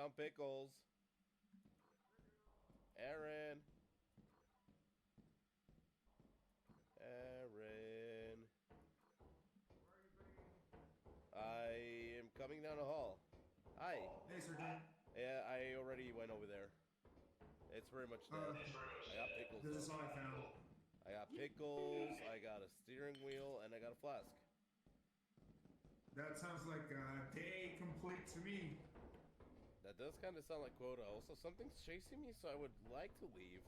found pickles. Aaron. Aaron. I am coming down the hall. Hi. Hey, Sergey. Yeah, I already went over there. It's pretty much dead. I got pickles This is though. all I found. I got pickles, I got a steering wheel, and I got a flask. That sounds like a day complete to me. That does kind of sound like quota. Also, something's chasing me, so I would like to leave.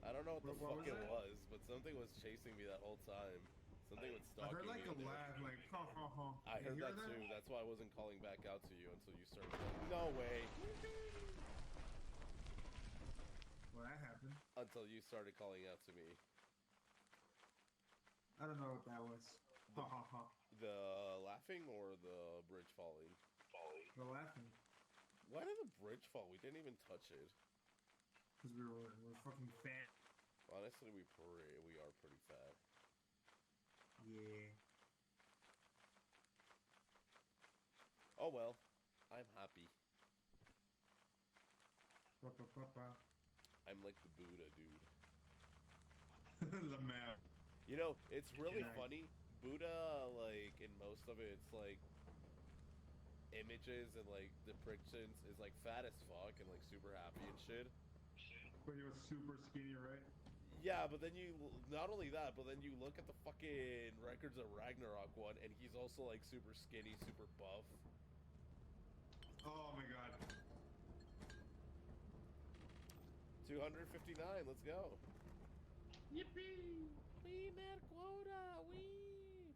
I don't know what the What fuck was it it? was, but something was chasing me that whole time. Something was I heard stalking like me a in there. laugh, like ha ha ha. I You heard hear that too. That's why I wasn't calling back out to you until you started going, no way. Well, that happened. Until you started calling out to me. I don't know what that was. The, Ha ha ha. the laughing or the bridge falling? The laughing. Why did the bridge fall? We didn't even touch it. Because we're fucking fat. Honestly, we are pretty fat. Yeah. Oh well, I'm happy. Pa, pa, pa, pa. I'm like the Buddha, dude. The map. You know, it's really Nice. funny. Buddha, like, in most of it, it's like images and like depictions is like fat as fuck and like super happy and shit. But he was super skinny, right? Yeah, but then you not only that, but then you look at the fucking Records of Ragnarok one, and he's also like super skinny, super buff. Oh my god. 259. Let's go. Yippee! We met quota. We.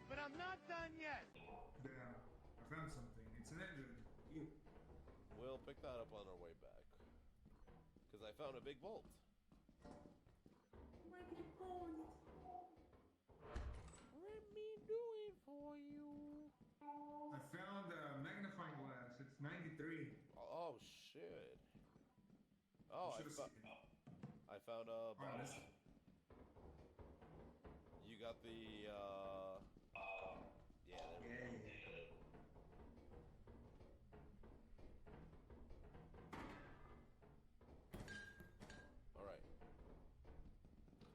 But I'm not done yet. Damn. I found something. It's an engine. You. We'll pick that up on our way back. Because I found a big bolt. Let me do it for you. I found a magnifying glass. It's 93. Oh shit. You Oh, should have seen it. I found a bottle. Honest. You got the yeah, there we go. Yeah. Alright.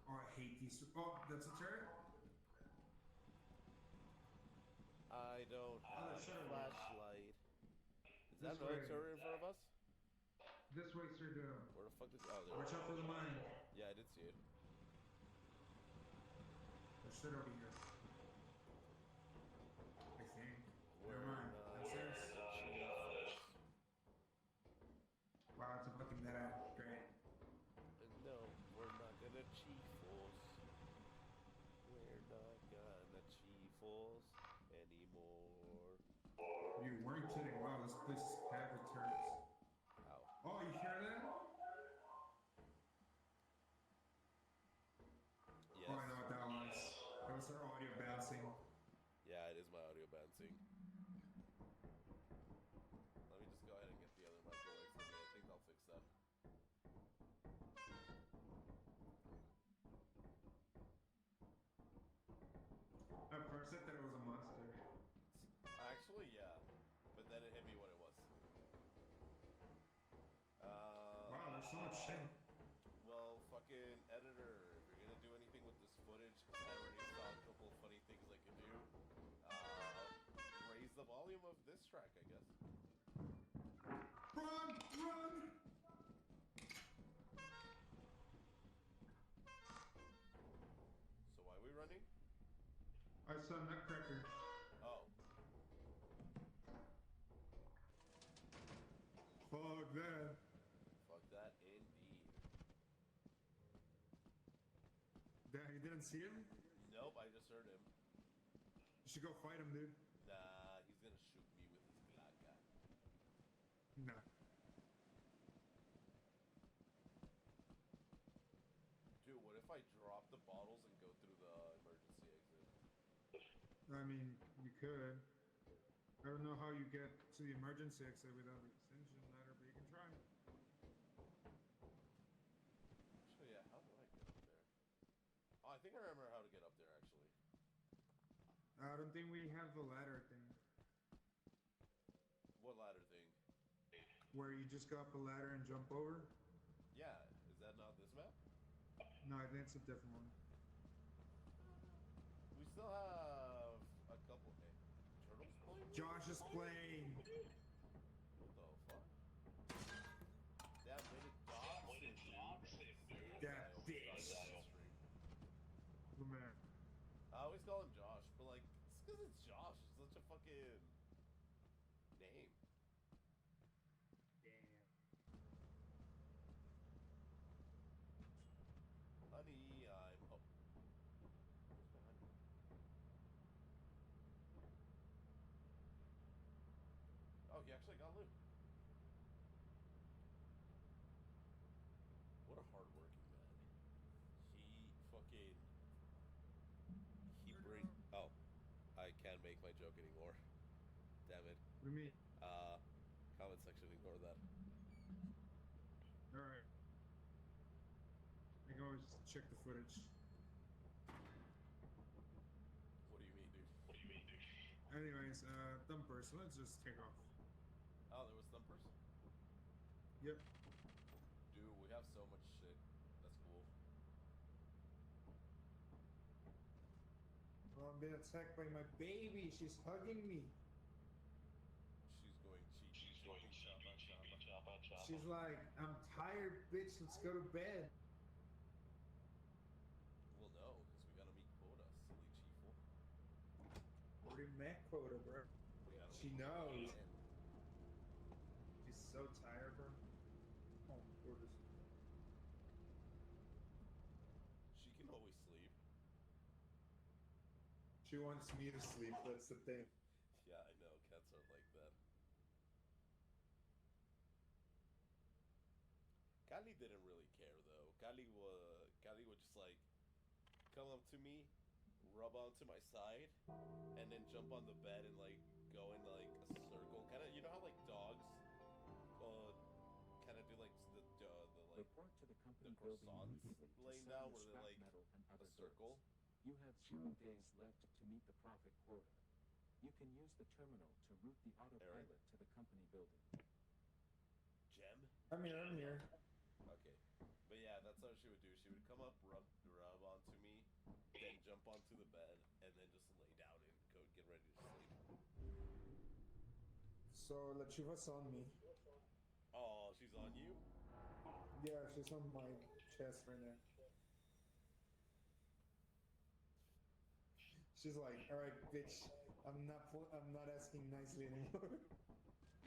Oh, I hate these. Oh, that's a turret? I don't have a that's sure. flashlight. Is that This another way. turret in front of us? This way, sir. Where the fuck is oh there? Watch out for the mine. Yeah, I did see it. There's shit over here. I think. We're Never mind. not Upstairs. cheaters. Wow, it's a fucking dead end. Great. No, we're not gonna cheat force. We're not gonna cheat force anymore. You weren't kidding. Wow, this place is packed with turrets. Ow. Oh, you hear that? Yes. Oh, I know what that was. That was our audio bouncing. Yeah, it is my audio bouncing. Let me just go ahead and get the other microwave for me. I think I'll fix that. At first, I thought it was a monster. Actually, yeah. But then it hit me what it was. Wow, there's so much shit. Well, fucking editor, if you're gonna do anything with this footage, 'cause I already saw a couple of funny things I can do, raise the volume of this track, I guess. Run! Run! So why are we running? I saw Nutcracker. Oh. Fuck that. Fuck that, indeed. Damn, you didn't see him? Nope, I just heard him. You should go fight him, dude. Nah, he's gonna shoot me with his Glock gun. Nah. Dude, what if I drop the bottles and go through the emergency exit? I mean, you could. I don't know how you get to the emergency exit without an extension ladder, but you can try. think I remember how to get up there, actually. I don't think we have the ladder thing. What ladder thing? Where you just go up a ladder and jump over? Yeah, is that not this map? No, I think it's a different one. We still have a couple. Turtles playing? Josh is playing. What the fuck? That weighted Dobson, dude. That bitch. The man. I always call him Josh, but like, it's because it's Josh. It's such a fucking name. Damn. Honey, I'm. Oh. Where's my honey? Oh, he actually got loot. What a hardworking man. He fucking. He bring. Oh, I can't make my joke anymore. Damn it. What do you mean? Comment section, ignore that. Alright. I can always check the footage. What do you mean, dude? Anyways, thumpers, so let's just take off. Oh, there was thumpers? Yep. Dude, we have so much shit. That's cool. Well, I'm being attacked by my baby. She's hugging me. She's going cheap. She's like, I'm tired, bitch. Let's go to bed. Well, no, because we gotta meet quota, silly chiefle. Already met quota, bro. We gotta She meet knows. quota. She's so tired, bro. Oh, gorgeous. She can always sleep. She wants me to sleep. That's the thing. Yeah, I know. Cats are like that. Kali didn't really care though. Kali would just like come up to me, rub onto my side, and then jump on the bed and like go in like a circle. Kind of, you know how like dogs, kind of do like the like Report to the company the building croissants immediately to laying sell down your where scrap they're like metal and a other circle. goods. You have 0 days left to meet the profit quota. You can use the terminal to route the autopilot to the company building. Gem. I'm here. Okay. But yeah, that's how she would do. She would come up, rub onto me, then jump onto the bed, and then just lay down and go get ready to sleep. So, La Chiva's on me. Oh, she's on you? Yeah, she's on my chest right now. She's like, alright, bitch. I'm not asking nicely anymore.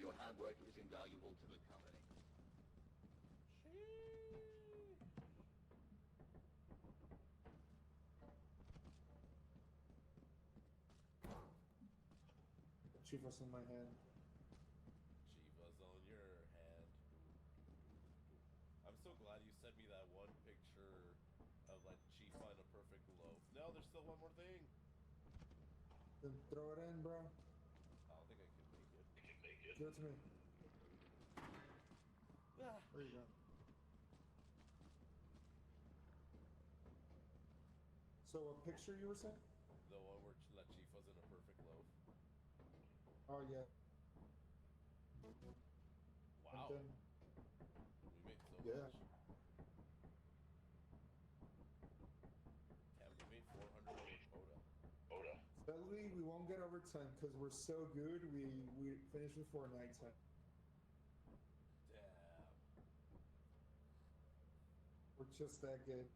Your hard work is invaluable to the company. Chiva's on my hand. Chiva's on your hand. I'm so glad you sent me that one picture of like Chifa in a perfect loaf. No, there's still one more thing. Then throw it in, bro. I don't think I can make it. Give it to me. Ah. There you go. So, what picture you were saying? The one where La Chifa's in a perfect loaf. Oh, yeah. Wow. And then, We made so Yeah. much. Damn, we made 400 over quota. sadly, we won't get overtime because we're so good. We finished before nighttime. Damn. We're just that good.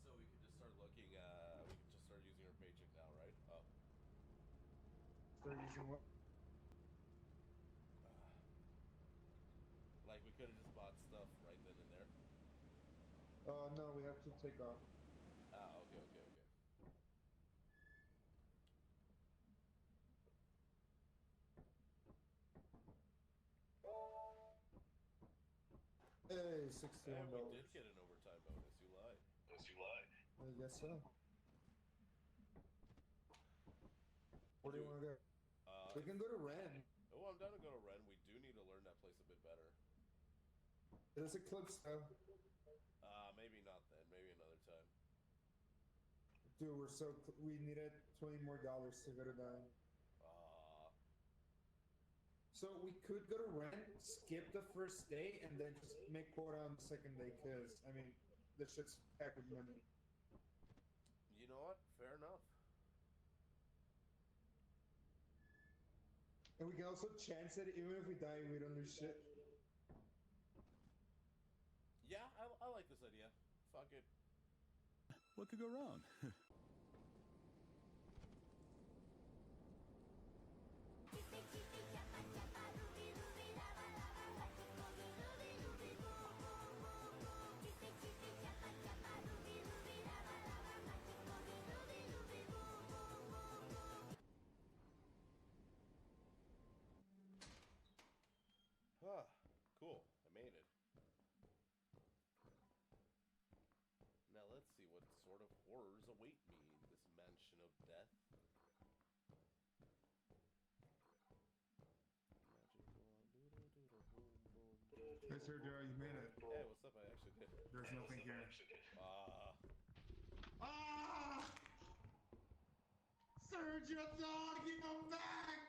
So we could just start looking, we could just start using our paycheck now, right? Oh. Start using what? Like, we could have just bought stuff right then and there. No, we have to take off. Ah, okay. Hey, Hey, $61. we did get an overtime bonus, you lied. I guess so. Where do you want to go? We can go to Ren. Oh, I'm down to go to Ren. We do need to learn that place a bit better. There's Eclipse though. Maybe not then. Maybe another time. Dude, we needed $20 more to go to the. So we could go to rent, skip the first day, and then just make quota on the second day. Cause I mean, this shit's packed with money. You know what? Fair enough. And we can also chance it, even if we die, we don't lose shit. Yeah, I like this idea. Fuck it. What could go wrong? Cool. I made it. Now let's see what sort of horrors await me in this mansion of death. Hey, Sergio, you made it. Hey, what's up? I actually did. There's nothing here. Sergio, no! Give him back!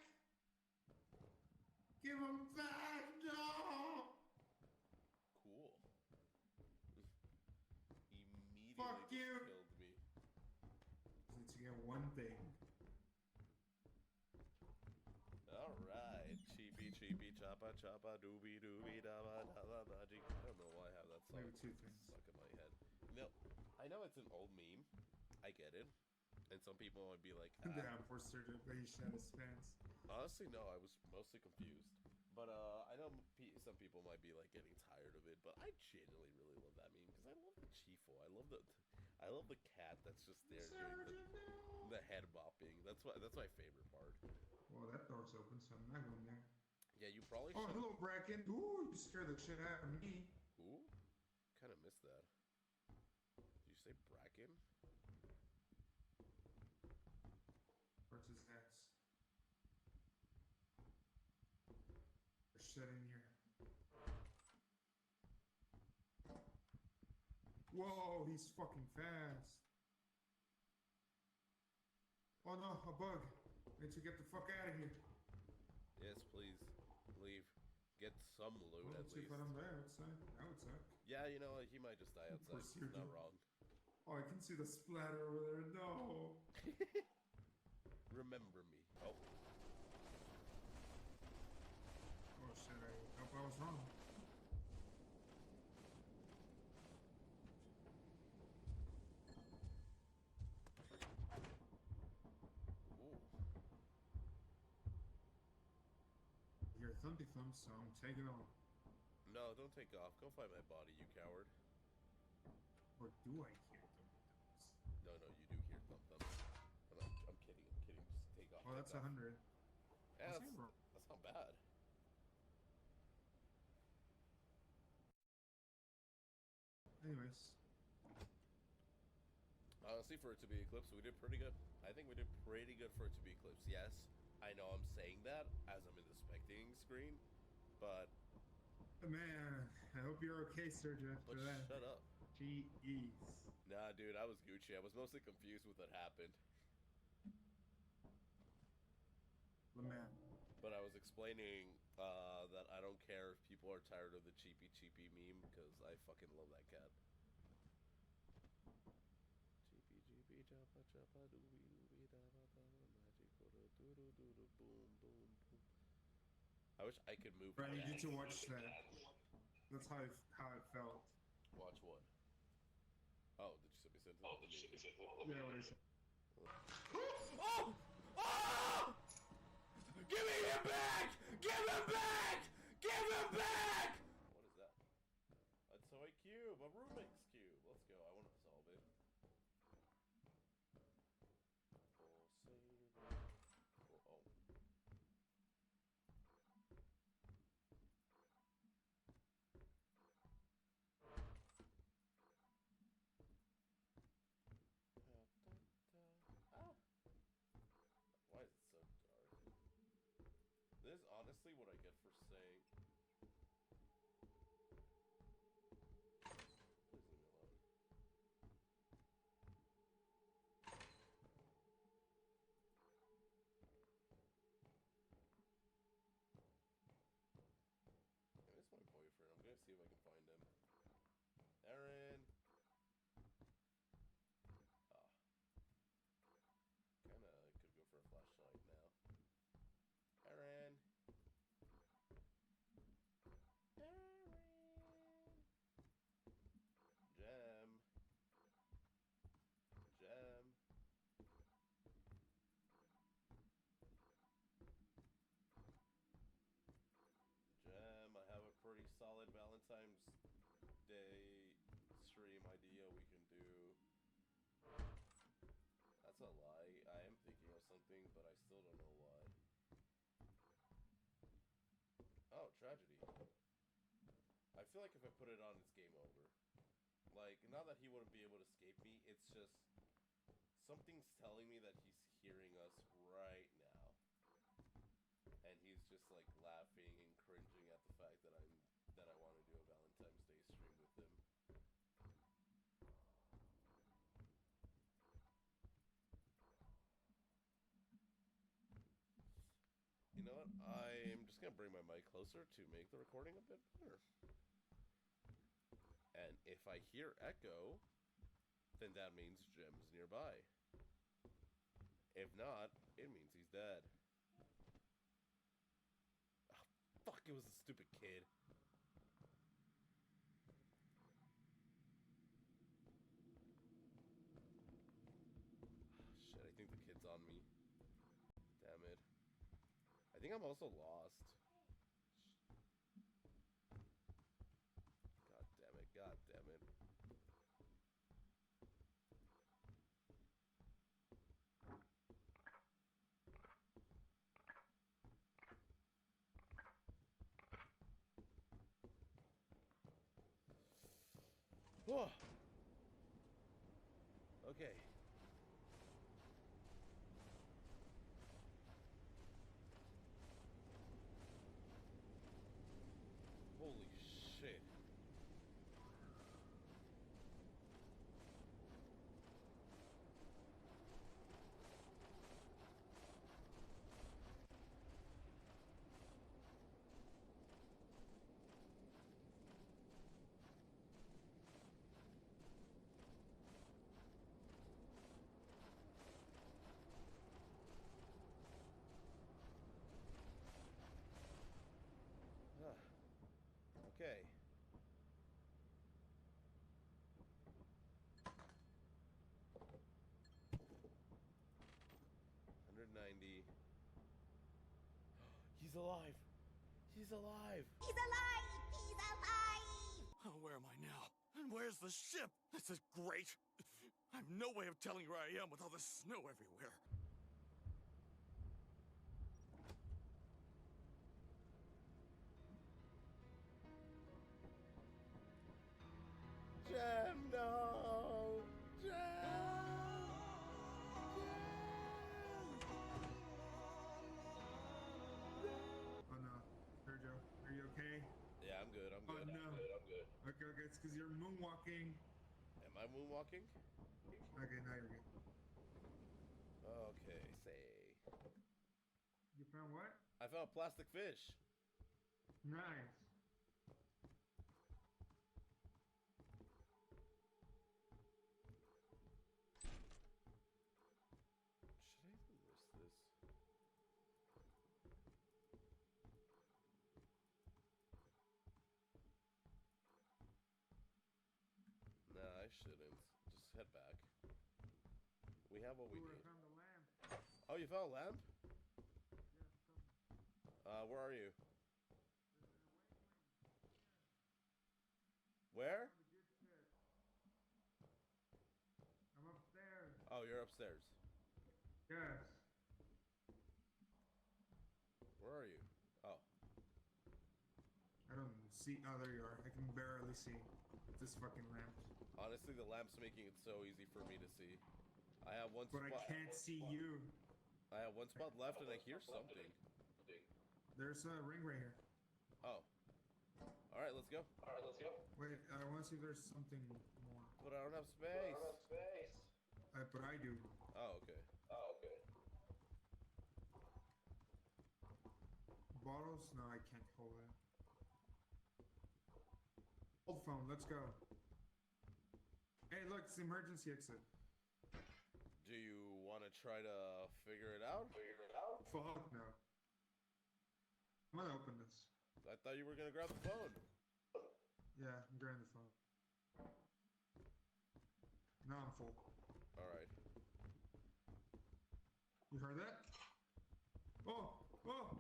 Give him back! No! Cool. Immediately Fuck just you! killed me. Need to get one thing. Alright. Cheapy, choppa, doobie, daba, daba, magic. I don't know why I have that song Maybe two things. stuck in my head. No, I know it's an old meme. I get it. And some people might be like, Yeah, poor Sergio, but he shat his pants. Honestly, no, I was mostly confused. But I know some people might be like getting tired of it, but I genuinely really love that meme because I love the Chifo. I love the cat that's just there doing the head bopping. That's my favorite part. Well, that door's open, so I'm not going there. Yeah, you probably Oh, should. hello, Bracken. Ooh, you scared the shit out of me. Ooh, kind of missed that. Did you say Bracken? Where's his ass? There's shit in here. Whoa, he's fucking fast. Oh no, a bug. Need to get the fuck out of here. Yes, please. Leave. Get some loot Well, at let's see least. if I'm there outside. That would suck. Yeah, you know, he might just die outside. course He's you not do. wrong. Oh, I can see the splatter over there. No. Remember me. Oh. Oh shit, I hope I was wrong. Ooh. You're thumpy thump, so I'm taking off. No, don't take off. Go find my body, you coward. Or do I hear thumpy thumps? No, you do hear thump thump. I'm kidding. Just take off. Oh, take that's off. 100. Yeah, That's not wrong. that's not bad. Anyways. Honestly, for it to be Eclipse, we did pretty good. I think we did pretty good for it to be Eclipse. Yes, I know I'm saying that as I'm in the spectating screen, but Man, I hope you're okay, Sergio, after that. shut up. Jeez. Nah, dude, I was Gucci. I was mostly confused with what happened. Man. But I was explaining that I don't care if people are tired of the cheapy meme because I fucking love that cat. Cheapy choppa doobie doobie da ba ba magical doo doo doo doo boom boom boom. I wish I could move. Brian, you that. need to watch that. That's how it felt. Watch what? Oh, did you send me something? Yeah, what is it? Oh! Oh! Give me him back! Give him back! Give him back! What is that? A toy cube, a Rubik's cube. Let's go. I want to solve it. Oh. Ah. Why is it so dark? This is honestly what I get for saying. Please leave me alone. still don't know why. Oh, tragedy. I feel like if I put it on, it's game over. Like, not that he wouldn't be able to escape me, it's just... Something's telling me that he's hearing us right now. And he's just, like, laughing and cringing at the fact that I want to do a Valentine's Day stream with him. You know what? I'm just gonna bring my mic closer to make the recording a bit better. And if I hear echo, then that means Jim's nearby. If not, it means he's dead. Oh, fuck, it was a stupid kid. Shit, I think the kid's on me. Damn it. I think I'm also lost. God damn it, god damn it. Whoa. Okay. Holy shit. Okay. $190. He's alive. He's alive. He's alive! He's alive! Oh, where am I now? And where's the ship? This is great. I have no way of telling where I am with all the snow everywhere. Jam, no. Jam. Oh no, Sergio, are you okay? Yeah, I'm good. I'm Oh good. no. I'm good. I'm good. Okay, okay, it's because you're moonwalking. Am I moonwalking? Okay, now you're good. Okay, say. You found what? I found a plastic fish. Nice. Should I even risk this? Nah, I shouldn't. Just head back. We have what we Ooh, I need. found the lamp. Oh, you found a lamp? Yeah, Where are you? Where? found the good shit. I'm upstairs. Oh, you're upstairs. Yes. Where are you? Oh. I don't see. Oh, there you are. I can barely see this fucking lamp. Honestly, the lamp's making it so easy for me to see. I have one But I spot. can't see you. I have one spot left and I hear something. There's a ring right here. Oh. Alright, let's go. Wait, I want to see if there's something more. But I don't have space. But I do. Oh, okay. Bottles? No, I can't hold it. Old phone, let's go. Hey, look, it's the emergency exit. Do you want to try to figure it out? Fuck no. I'm gonna open this. I thought you were going to grab the phone. Yeah, I'm grabbing the phone. Now I'm full. Alright. You heard that? Oh! Oh!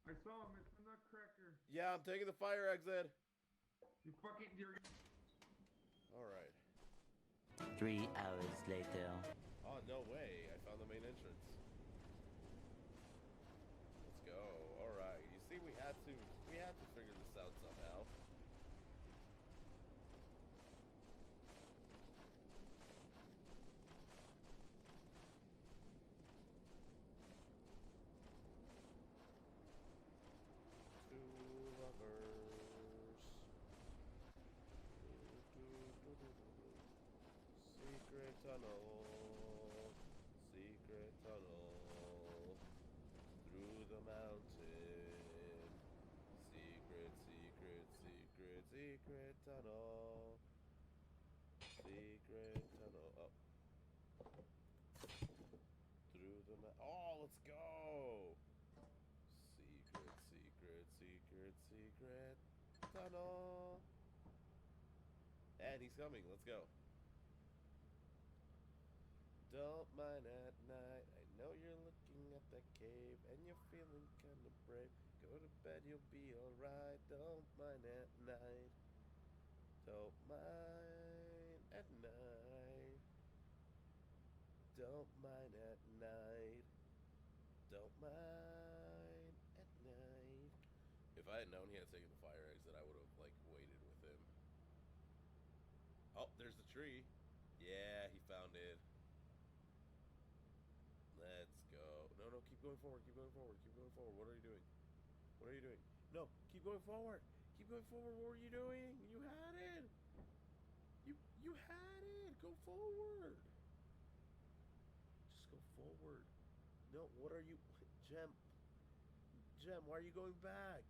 I saw him, it's a nutcracker. Yeah, I'm taking the fire exit. You're... Alright. 3 hours later. Oh, no way. I found the main entrance. Let's go. Alright. You see, we had to figure this out somehow. Two lovers. Secret tunnel. Secret tunnel. Through the mountain. Secret, secret, secret, secret tunnel. Secret tunnel. Oh. Through the oh, let's go. Secret, secret, secret, secret tunnel. And he's coming. Let's go. Don't mind at night. I know you're looking at that cave and you're feeling kind of brave. Go to bed, you'll be alright. Don't mind at night. Don't mind at night. Don't mind at night. Don't mind at night. If I had known he had taken the fire exit, I would have, like, waited with him. Oh, there's the tree. Yeah, he found it. Let's go. No, no, keep going forward, keep going forward, keep going forward. What are you doing? What are you doing? No, keep going forward. Keep going forward. What were you doing? You had it. You had it. Go forward. Just go forward. No, what are you... Gem. Gem, why are you going back?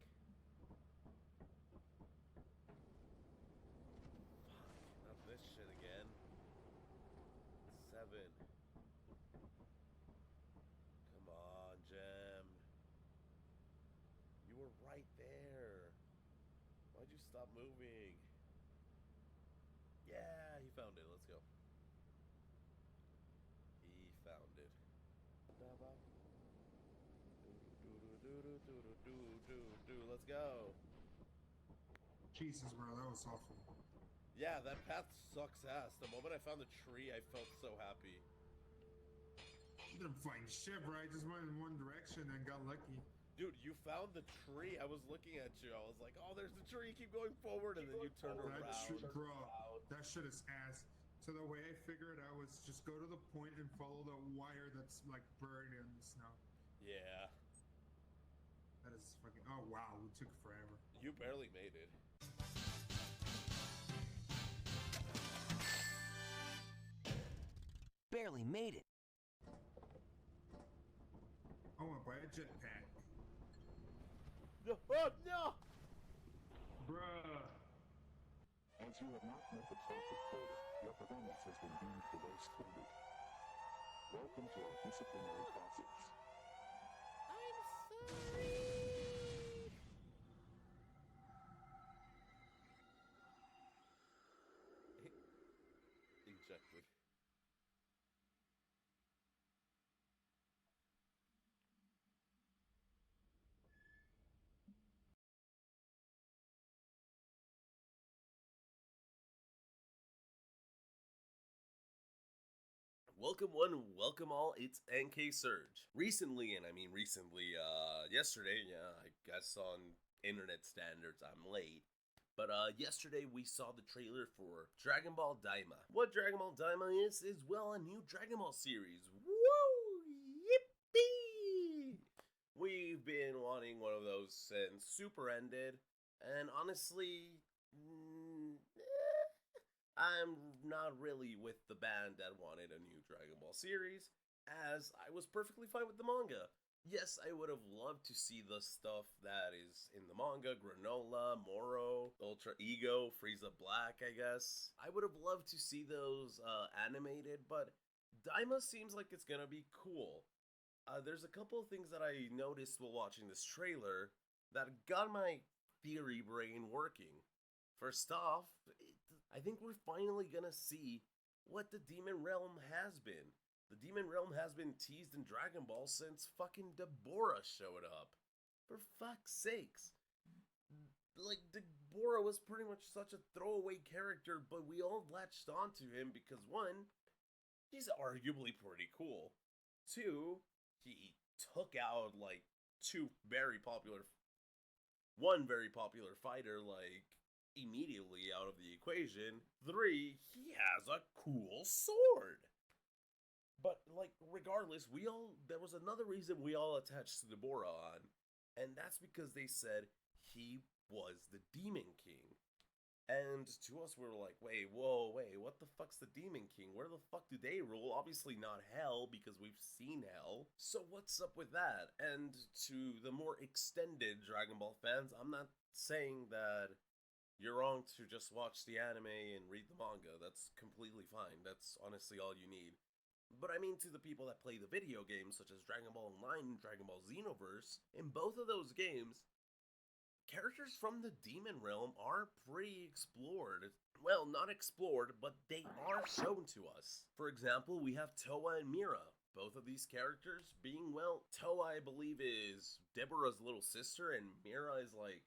Fuck, not this shit again. 7. Come on, Gem. You were right there. Why'd you stop moving? Yeah, he found it. Let's go. He found it. Let's go. Jesus, bro, that was awful. Yeah, that path sucks ass. The moment I found the tree, I felt so happy. I didn't find shit, bro. I just went in one direction and got lucky. Dude, you found the tree. I was looking at you. I was like, oh, there's the tree. Keep going forward. And then you turned around. Bro, that shit is ass. So the way I figured out was just go to the point and follow the wire that's like buried in the snow. Yeah. That is fucking... Oh, wow. We took forever. You barely made it. Barely made it. I want to buy a jetpack. No, oh, no! Bruh. As you have not met the traffic quota, your performance has been deemed below standard. Welcome to our disciplinary process. I'm sorry. Ejected. Welcome one, welcome all, it's NK Surge. Recently, yesterday, yeah, I guess on internet standards, I'm late. But yesterday we saw the trailer for Dragon Ball Daima. What Dragon Ball Daima is, well, a new Dragon Ball series. Woo! Yippee! We've been wanting one of those since Super ended, and honestly, I'm not really with the band that wanted a new Dragon Ball series, as I was perfectly fine with the manga. Yes, I would have loved to see the stuff that is in the manga, Granola, Moro, Ultra Ego, Frieza Black, I guess. I would have loved to see those animated, but Daima seems like it's gonna be cool. There's a couple of things that I noticed while watching this trailer that got my theory brain working. First off, I think we're finally gonna see what the Demon Realm has been. The Demon Realm has been teased in Dragon Ball since fucking Deborah showed up. For fuck's sakes. Like, Deborah was pretty much such a throwaway character, but we all latched onto him because one, he's arguably pretty cool. Two, he took out like one very popular fighter like immediately out of the equation. Three, he has a cool sword. But like regardless, there was another reason we all attached to Deborah on, and that's because they said he was the Demon King. And to us, we were like, wait, what the fuck's the Demon King? Where the fuck do they rule? Obviously not hell, because we've seen hell. So what's up with that? And to the more extended Dragon Ball fans, I'm not saying that you're wrong to just watch the anime and read the manga. That's completely fine. That's honestly all you need. But I mean to the people that play the video games, such as Dragon Ball Online and Dragon Ball Xenoverse, in both of those games, characters from the demon realm are pretty explored. Well, not explored, but they are shown to us. For example, we have Towa and Mira. Both of these characters being, well, Towa I believe is Deborah's little sister, and Mira is like,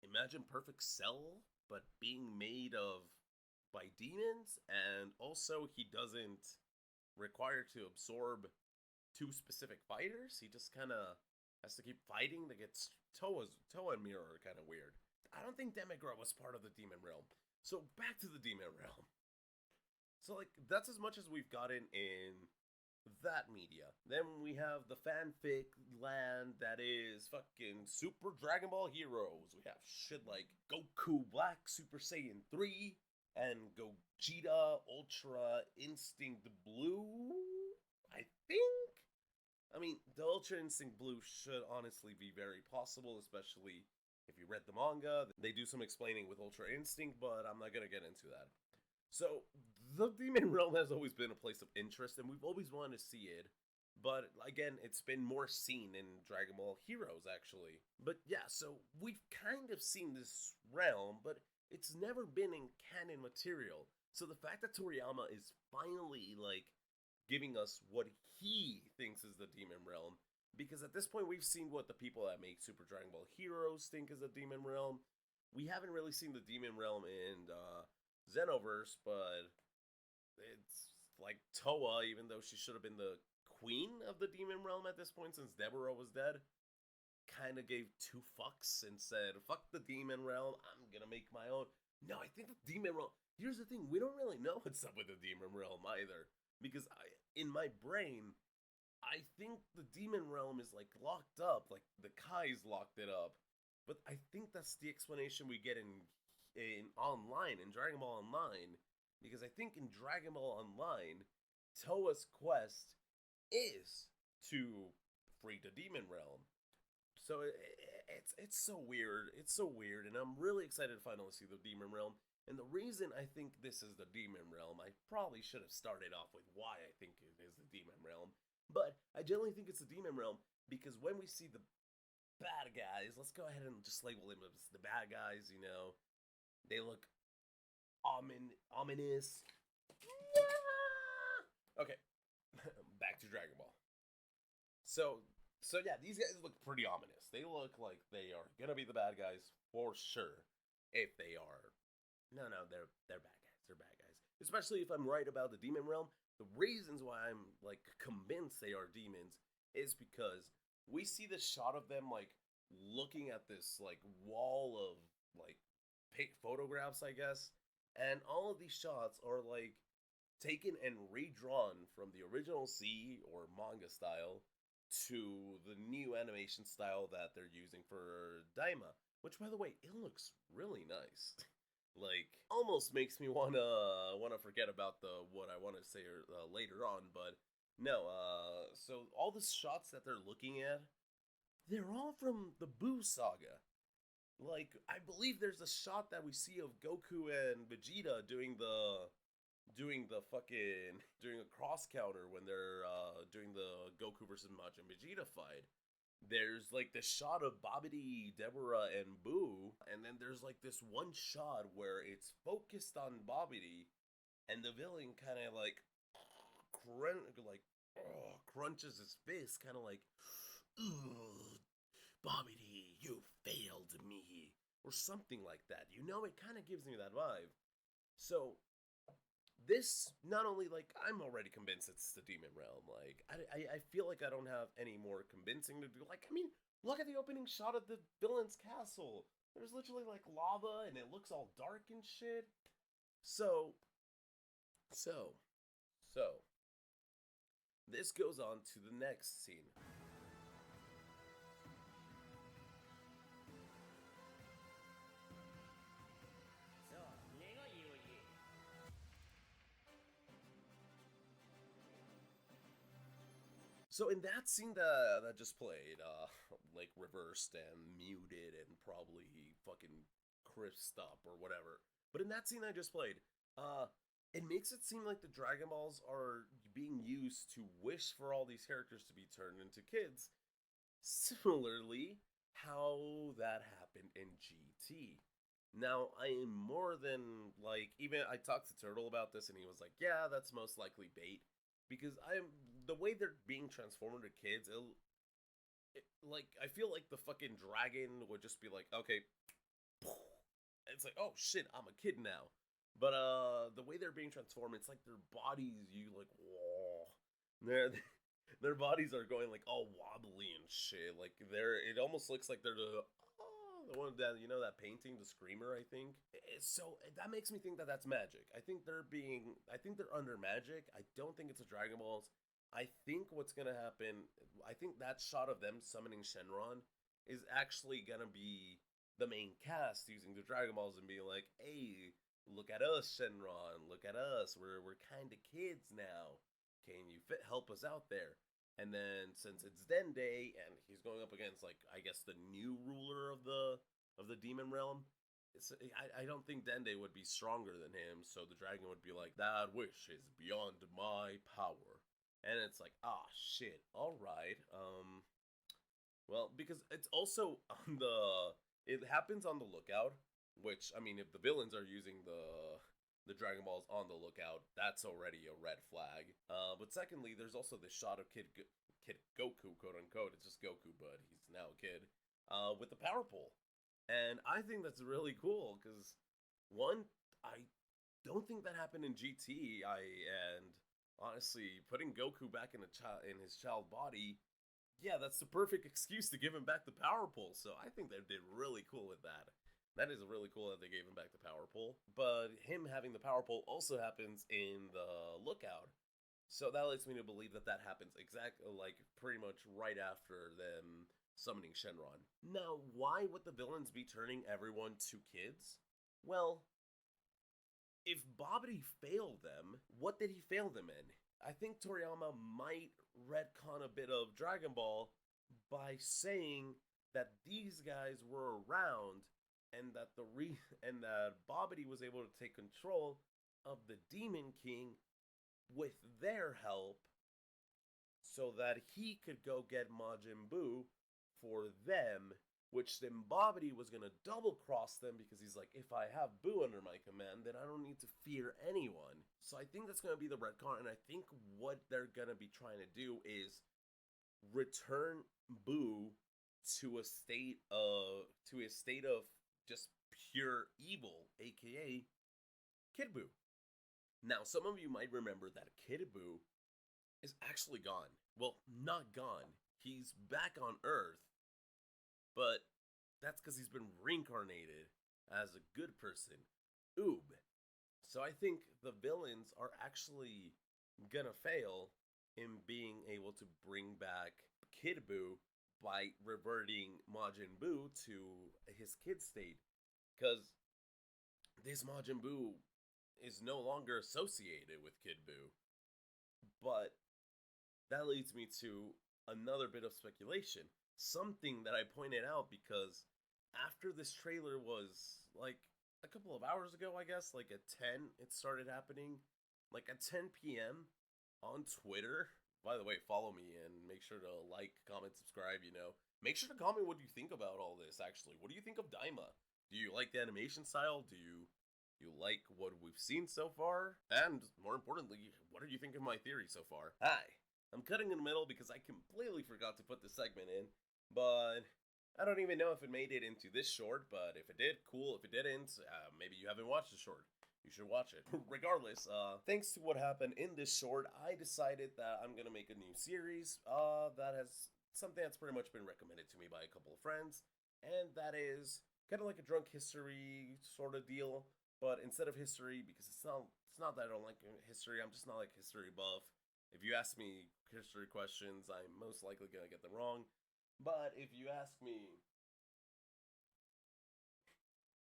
imagine Perfect Cell, but being made of by demons, and also he doesn't require to absorb two specific fighters. He just kind of has to keep fighting to get Toa and Mira are kind of weird. I don't think Demigra was part of the demon realm. So back to the demon realm. So like that's as much as we've gotten in that media. Then we have the fanfic land that is fucking Super Dragon Ball Heroes. We have shit like Goku Black Super Saiyan 3 and Gogeta Ultra Instinct Blue, I think? I mean, the Ultra Instinct Blue should honestly be very possible, especially if you read the manga. They do some explaining with Ultra Instinct, but I'm not gonna get into that. So, the Demon Realm has always been a place of interest, and we've always wanted to see it. But again, it's been more seen in Dragon Ball Heroes, actually. But yeah, so we've kind of seen this realm, but it's never been in canon material. So the fact that Toriyama is finally, like, giving us what he thinks is the Demon Realm, because at this point we've seen what the people that make Super Dragon Ball Heroes think is the Demon Realm. We haven't really seen the Demon Realm in Xenoverse, but it's like Toa, even though she should have been the queen of the Demon Realm at this point since Deborah was dead, kind of gave two fucks and said, fuck the Demon Realm, I'm gonna make my own. No, I think the Demon Realm, here's the thing, we don't really know what's up with the Demon Realm either, because in my brain, I think the Demon Realm is like locked up, like the Kai's locked it up, but I think that's the explanation we get in online, in Dragon Ball Online, because I think in Dragon Ball Online, Toa's quest is to free the Demon Realm. So it's so weird. It's so weird, and I'm really excited to finally see the Demon Realm. And the reason I think this is the Demon Realm, I probably should have started off with why I think it is the Demon Realm. But I generally think it's the Demon Realm because when we see the bad guys, let's go ahead and just label them as the bad guys, you know. They look ominous. Okay, back to Dragon Ball. So yeah, these guys look pretty ominous. They look like they are gonna be the bad guys for sure. If they are, no, they're bad guys. They're bad guys. Especially if I'm right about the Demon Realm. The reasons why I'm like convinced they are demons is because we see this shot of them like looking at this like wall of like photographs, I guess, and all of these shots are like taken and redrawn from the original C or manga style to the new animation style that they're using for Daima, which by the way, it looks really nice. Like almost makes me wanna forget about what I want to say later on, but no. So all the shots that they're looking at, they're all from the Boo saga. Like I believe there's a shot that we see of Goku and Vegeta doing a cross counter when they're doing the Goku versus Majin Vegeta fight. There's like this shot of Babidi, Deborah, and Boo, and then there's like this one shot where it's focused on Babidi, and the villain kind of like crunches his fist, kind of like, "Babidi, you failed me." or something like that. You know, it kind of gives me that vibe. So this not only like I'm already convinced it's the demon realm. Like I feel like I don't have any more convincing to do. Like I mean, look at the opening shot of the villain's castle. There's literally like lava and it looks all dark and shit. So this goes on to the next scene. So in that scene that just played, like reversed and muted and probably fucking crisped up or whatever. But in that scene I just played, it makes it seem like the Dragon Balls are being used to wish for all these characters to be turned into kids. Similarly, how that happened in GT. Now, I am more than like, even I talked to Turtle about this and he was like, yeah, that's most likely bait. Because the way they're being transformed into kids, like, I feel like the fucking dragon would just be like, okay, it's like, oh shit, I'm a kid now. But the way they're being transformed, it's like their bodies, you like, whoa, their bodies are going like all wobbly and shit. Like it almost looks like they're the one that, you know, that painting, the Screamer, I think. So that makes me think that that's magic. I think they're under magic. I don't think it's a Dragon Balls. I think what's gonna happen, I think that shot of them summoning Shenron is actually gonna be the main cast using the Dragon Balls and being like, hey, look at us, Shenron, look at us, we're kind of kids now. Can you help us out there? And then since it's Dende and he's going up against, like, I guess the new ruler of the demon realm, I don't think Dende would be stronger than him. So the dragon would be like, that wish is beyond my power. And it's like, ah, shit. All right. Well, because it's also on it happens on the lookout. Which, I mean, if the villains are using the Dragon Balls on the lookout, that's already a red flag. But secondly, there's also this shot of Kid Goku, quote unquote. It's just Goku, but he's now a kid, with the power pole. And I think that's really cool, because, one, I don't think that happened in GT. And honestly, putting Goku back in his child body, yeah, that's the perfect excuse to give him back the power pole. So I think they did really cool with that. That is really cool that they gave him back the power pole. But him having the power pole also happens in the lookout. So that leads me to believe that that happens exactly, like, pretty much right after them summoning Shenron. Now, why would the villains be turning everyone to kids? Well, if Babidi failed them, what did he fail them in? I think Toriyama might retcon a bit of Dragon Ball by saying that these guys were around and that Babidi was able to take control of the Demon King with their help, so that he could go get Majin Buu for them, which then Babidi was gonna double cross them because he's like, if I have Buu under my command, then I don't need to fear anyone. So I think that's gonna be the retcon, and I think what they're gonna be trying to do is return Buu to a state of just pure evil, aka Kid Buu. Now, some of you might remember that Kid Buu is actually gone. Well, not gone. He's back on Earth, but that's because he's been reincarnated as a good person, Oob. So I think the villains are actually gonna fail in being able to bring back Kid Buu by reverting Majin Buu to his kid state. Because this Majin Buu is no longer associated with Kid Buu. But that leads me to another bit of speculation. Something that I pointed out, because after this trailer was, like, a couple of hours ago, I guess, like at 10, it started happening. Like at 10 p.m. on Twitter. By the way, follow me and make sure to like, comment, subscribe, you know. Make sure to comment what you think about all this, actually. What do you think of Daima? Do you like the animation style? Do you like what we've seen so far? And, more importantly, what do you think of my theory so far? Hi, I'm cutting in the middle because I completely forgot to put this segment in, but I don't even know if it made it into this short, but if it did, cool. If it didn't, maybe you haven't watched the short. You should watch it. Regardless, thanks to what happened in this short, I decided that I'm gonna make a new series that has something that's pretty much been recommended to me by a couple of friends, and that is kind of like a drunk history sort of deal, but instead of history, because it's not that I don't like history, I'm just not like history buff. If you ask me history questions, I'm most likely gonna get them wrong. But if you ask me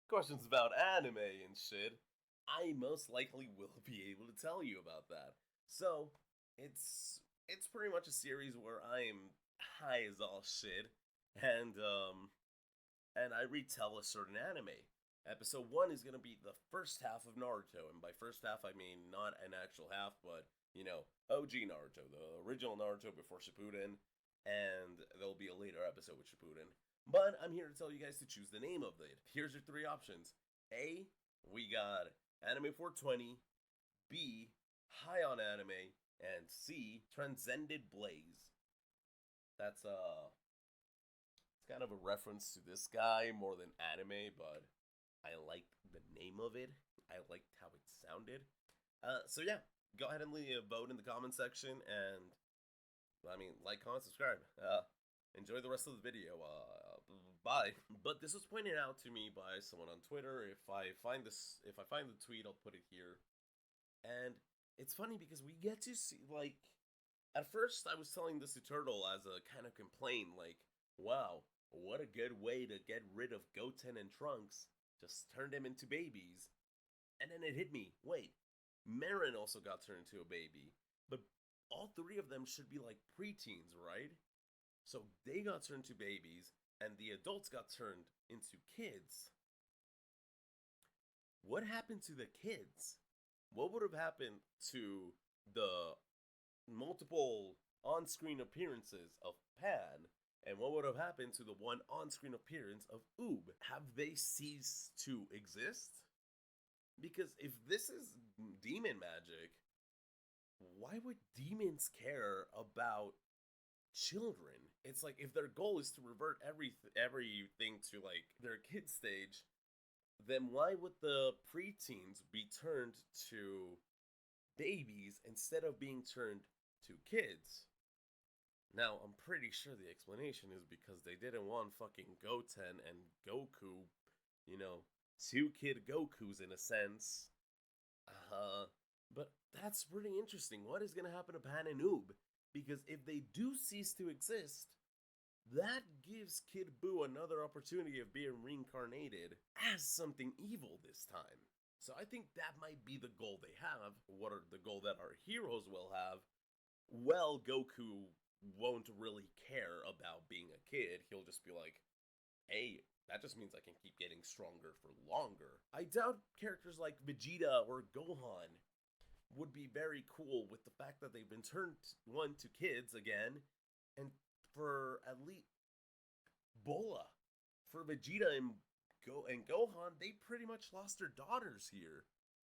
questions about anime and shit, I most likely will be able to tell you about that. So it's pretty much a series where I am high as all shit, and and I retell a certain anime. Episode one is gonna be the first half of Naruto, and by first half I mean not an actual half, but OG Naruto, the original Naruto before Shippuden, and there'll be a later episode with Shippuden. But I'm here to tell you guys to choose the name of it. Here's your three options. A, we got Anime 420, B, High on Anime, and C, Transcended Blaze. That's it's kind of a reference to this guy more than anime, but I liked the name of it. I liked how it sounded. So yeah, go ahead and leave a vote in the comment section, and like, comment, subscribe. Enjoy the rest of the video. Bye. But this was pointed out to me by someone on Twitter. If I find the tweet, I'll put it here. And it's funny because we get to see, like, at first I was telling this to Turtle as a kind of complaint, like, wow, what a good way to get rid of Goten and Trunks. Just turn them into babies. And then it hit me, wait, Marin also got turned into a baby. But all three of them should be like preteens, right? So they got turned to babies, and the adults got turned into kids. What happened to the kids? What would have happened to the multiple on-screen appearances of Pan? And what would have happened to the one on-screen appearance of Oob? Have they ceased to exist? Because if this is demon magic, why would demons care about children? It's like, if their goal is to revert everything to like their kid stage, then why would the preteens be turned to babies instead of being turned to kids? Now, I'm pretty sure the explanation is because they didn't want fucking Goten and Goku, two kid Gokus in a sense. But that's pretty interesting. What is gonna happen to Pan and Oob? Because if they do cease to exist, that gives Kid Buu another opportunity of being reincarnated as something evil this time. So I think that might be the goal they have. What are the goal that our heroes will have? Well, Goku won't really care about being a kid. He'll just be like, hey, that just means I can keep getting stronger for longer. I doubt characters like Vegeta or Gohan would be very cool with the fact that they've been turned to kids again, and for at least Bola, for Vegeta and Gohan, they pretty much lost their daughters here,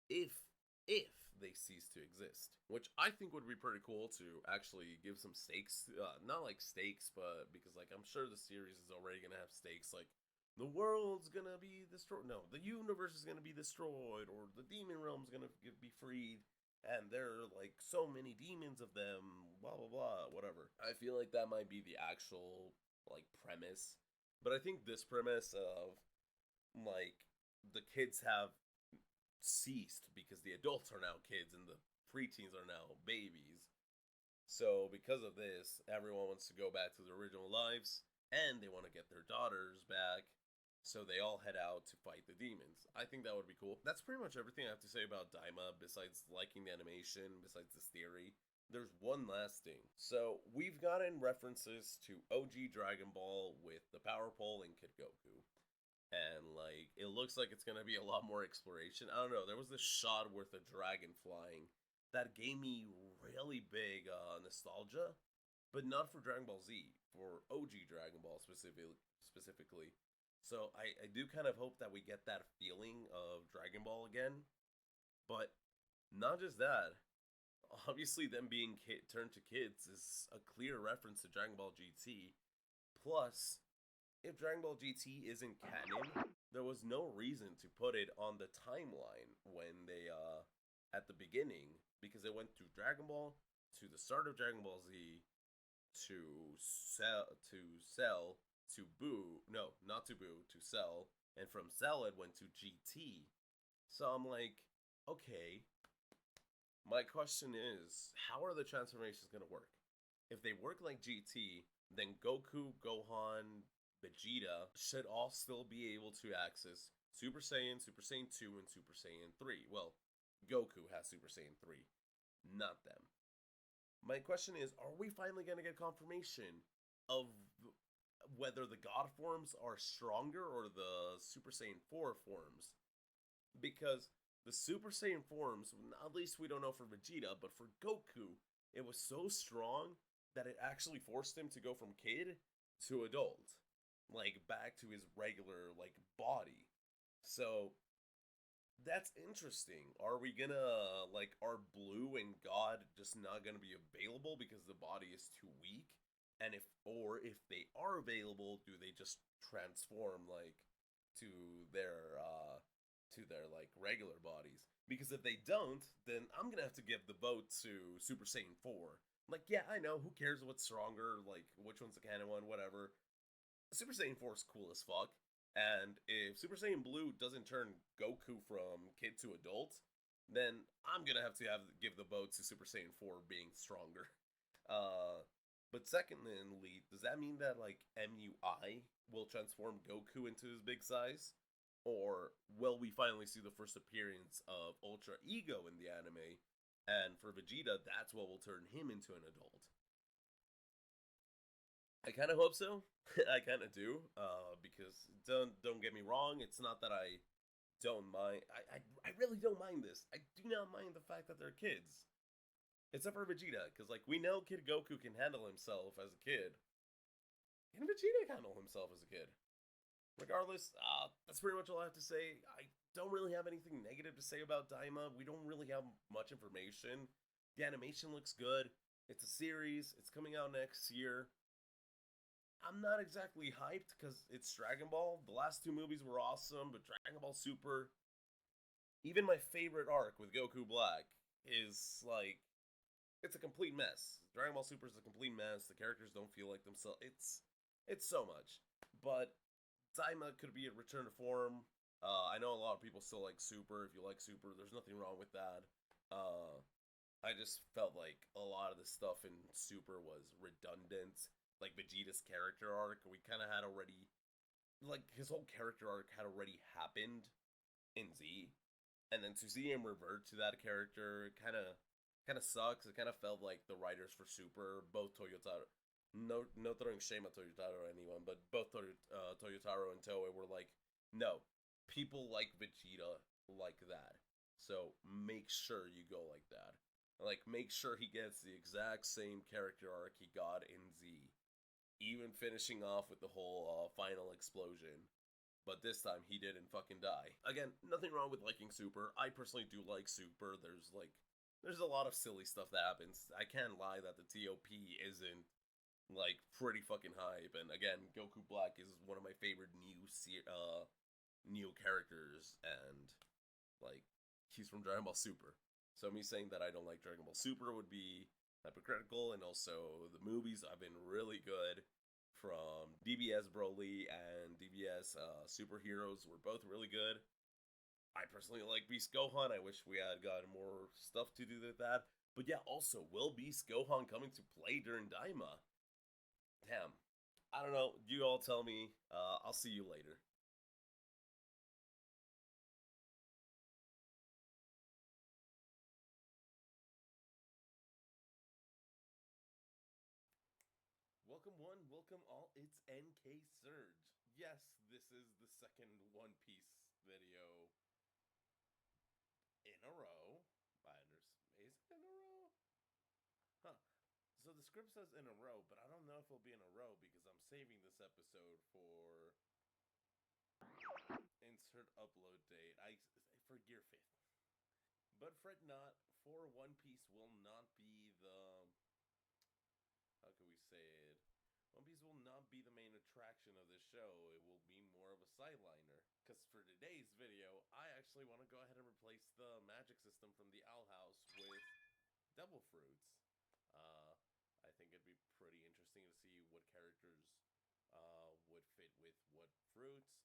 if they cease to exist, which I think would be pretty cool to actually give some stakes. Not like stakes, but because like I'm sure the series is already gonna have stakes, like the world's gonna be destroyed. No, the universe is gonna be destroyed, or the demon realm's gonna be freed. And there are like so many demons of them, blah blah blah, whatever. I feel like that might be the actual like premise. But I think this premise of like the kids have ceased because the adults are now kids and the preteens are now babies. So because of this, everyone wants to go back to their original lives, and they want to get their daughters back. So they all head out to fight the demons. I think that would be cool. That's pretty much everything I have to say about Daima, besides liking the animation, besides this theory. There's one last thing. So we've gotten references to OG Dragon Ball with the Power Pole and Kid Goku. And like, it looks like it's gonna be a lot more exploration. I don't know, there was this shot with a dragon flying that gave me really big nostalgia, but not for Dragon Ball Z, for OG Dragon Ball specifically. So I do kind of hope that we get that feeling of Dragon Ball again. But not just that. Obviously, them being turned to kids is a clear reference to Dragon Ball GT. Plus, if Dragon Ball GT isn't canon, there was no reason to put it on the timeline when they at the beginning, because it went to Dragon Ball, to the start of Dragon Ball Z, to Cell to Boo, no, not to Boo, to Cell, and from Cell it went to GT. So I'm like, okay. My question is, how are the transformations gonna work? If they work like GT, then Goku, Gohan, Vegeta should all still be able to access Super Saiyan 2, and Super Saiyan 3. Well, Goku has Super Saiyan 3, not them. My question is, are we finally going to get confirmation of whether the God forms are stronger or the Super Saiyan 4 forms? Because the Super Saiyan forms, at least we don't know for Vegeta, but for Goku, it was so strong that it actually forced him to go from kid to adult. Like, back to his regular, like, body. So, that's interesting. Are we gonna, like, are Blue and God just not gonna be available because the body is too weak? And if they are available, do they just transform, like, to their, like, regular bodies? Because if they don't, then I'm gonna have to give the vote to Super Saiyan 4. Like, yeah, I know, who cares what's stronger, like, which one's the canon one, whatever. Super Saiyan 4 is cool as fuck. And if Super Saiyan Blue doesn't turn Goku from kid to adult, then I'm gonna have to give the vote to Super Saiyan 4 being stronger. But secondly, does that mean that like MUI will transform Goku into his big size? Or will we finally see the first appearance of Ultra Ego in the anime? And for Vegeta, that's what will turn him into an adult. I kind of hope so. I kind of do, because don't get me wrong. It's not that I don't mind. I really don't mind this. I do not mind the fact that they're kids, except for Vegeta, because like we know Kid Goku can handle himself as a kid. Can Vegeta handle himself as a kid? Regardless, that's pretty much all I have to say. I don't really have anything negative to say about Daima. We don't really have much information. The animation looks good. It's a series. It's coming out next year. I'm not exactly hyped because it's Dragon Ball. The last two movies were awesome, but Dragon Ball Super, even my favorite arc with Goku Black, is like, it's a complete mess. Dragon Ball Super is a complete mess. The characters don't feel like themselves. It's so much. But Daima could be a return to form. I know a lot of people still like Super. If you like Super, there's nothing wrong with that. I just felt like a lot of the stuff in Super was redundant. Like Vegeta's character arc, we kind of had already, like his whole character arc had already happened in Z, and then to see him revert to that character kind of sucks. It kind of felt like the writers for Super, both Toyotaro, no throwing shame at Toyotaro or anyone, but both Toyotaro and Toei were like, no, people like Vegeta like that, so make sure you go like that. Like, make sure he gets the exact same character arc he got in Z. Even finishing off with the whole final explosion. But this time, he didn't fucking die. Again, nothing wrong with liking Super. I personally do like Super. There's a lot of silly stuff that happens. I can't lie that the TOP isn't, like, pretty fucking hype. And again, Goku Black is one of my favorite new characters. And, like, he's from Dragon Ball Super. So me saying that I don't like Dragon Ball Super would be hypocritical. And also, the movies have been really good. From DBS Broly and DBS Superheroes were both really good. I personally like Beast Gohan. I wish we had gotten more stuff to do with that. But yeah, also, will Beast Gohan coming to play during Daima? Damn. I don't know. You all tell me. I'll see you later. Welcome one, welcome all, it's NK Surge. Yes, this is the second One Piece video in a row. Is it in a row? Huh. So the script says in a row, but I don't know if it'll be in a row because I'm saving this episode for insert upload date. For Gear 5th. But fret not, for One Piece will not be the... How can we say it? One Piece these will not be the main attraction of this show. It will be more of a sideliner. Because for today's video, I actually want to go ahead and replace the magic system from the Owl House with devil fruits. I think it'd be pretty interesting to see what characters would fit with what fruits.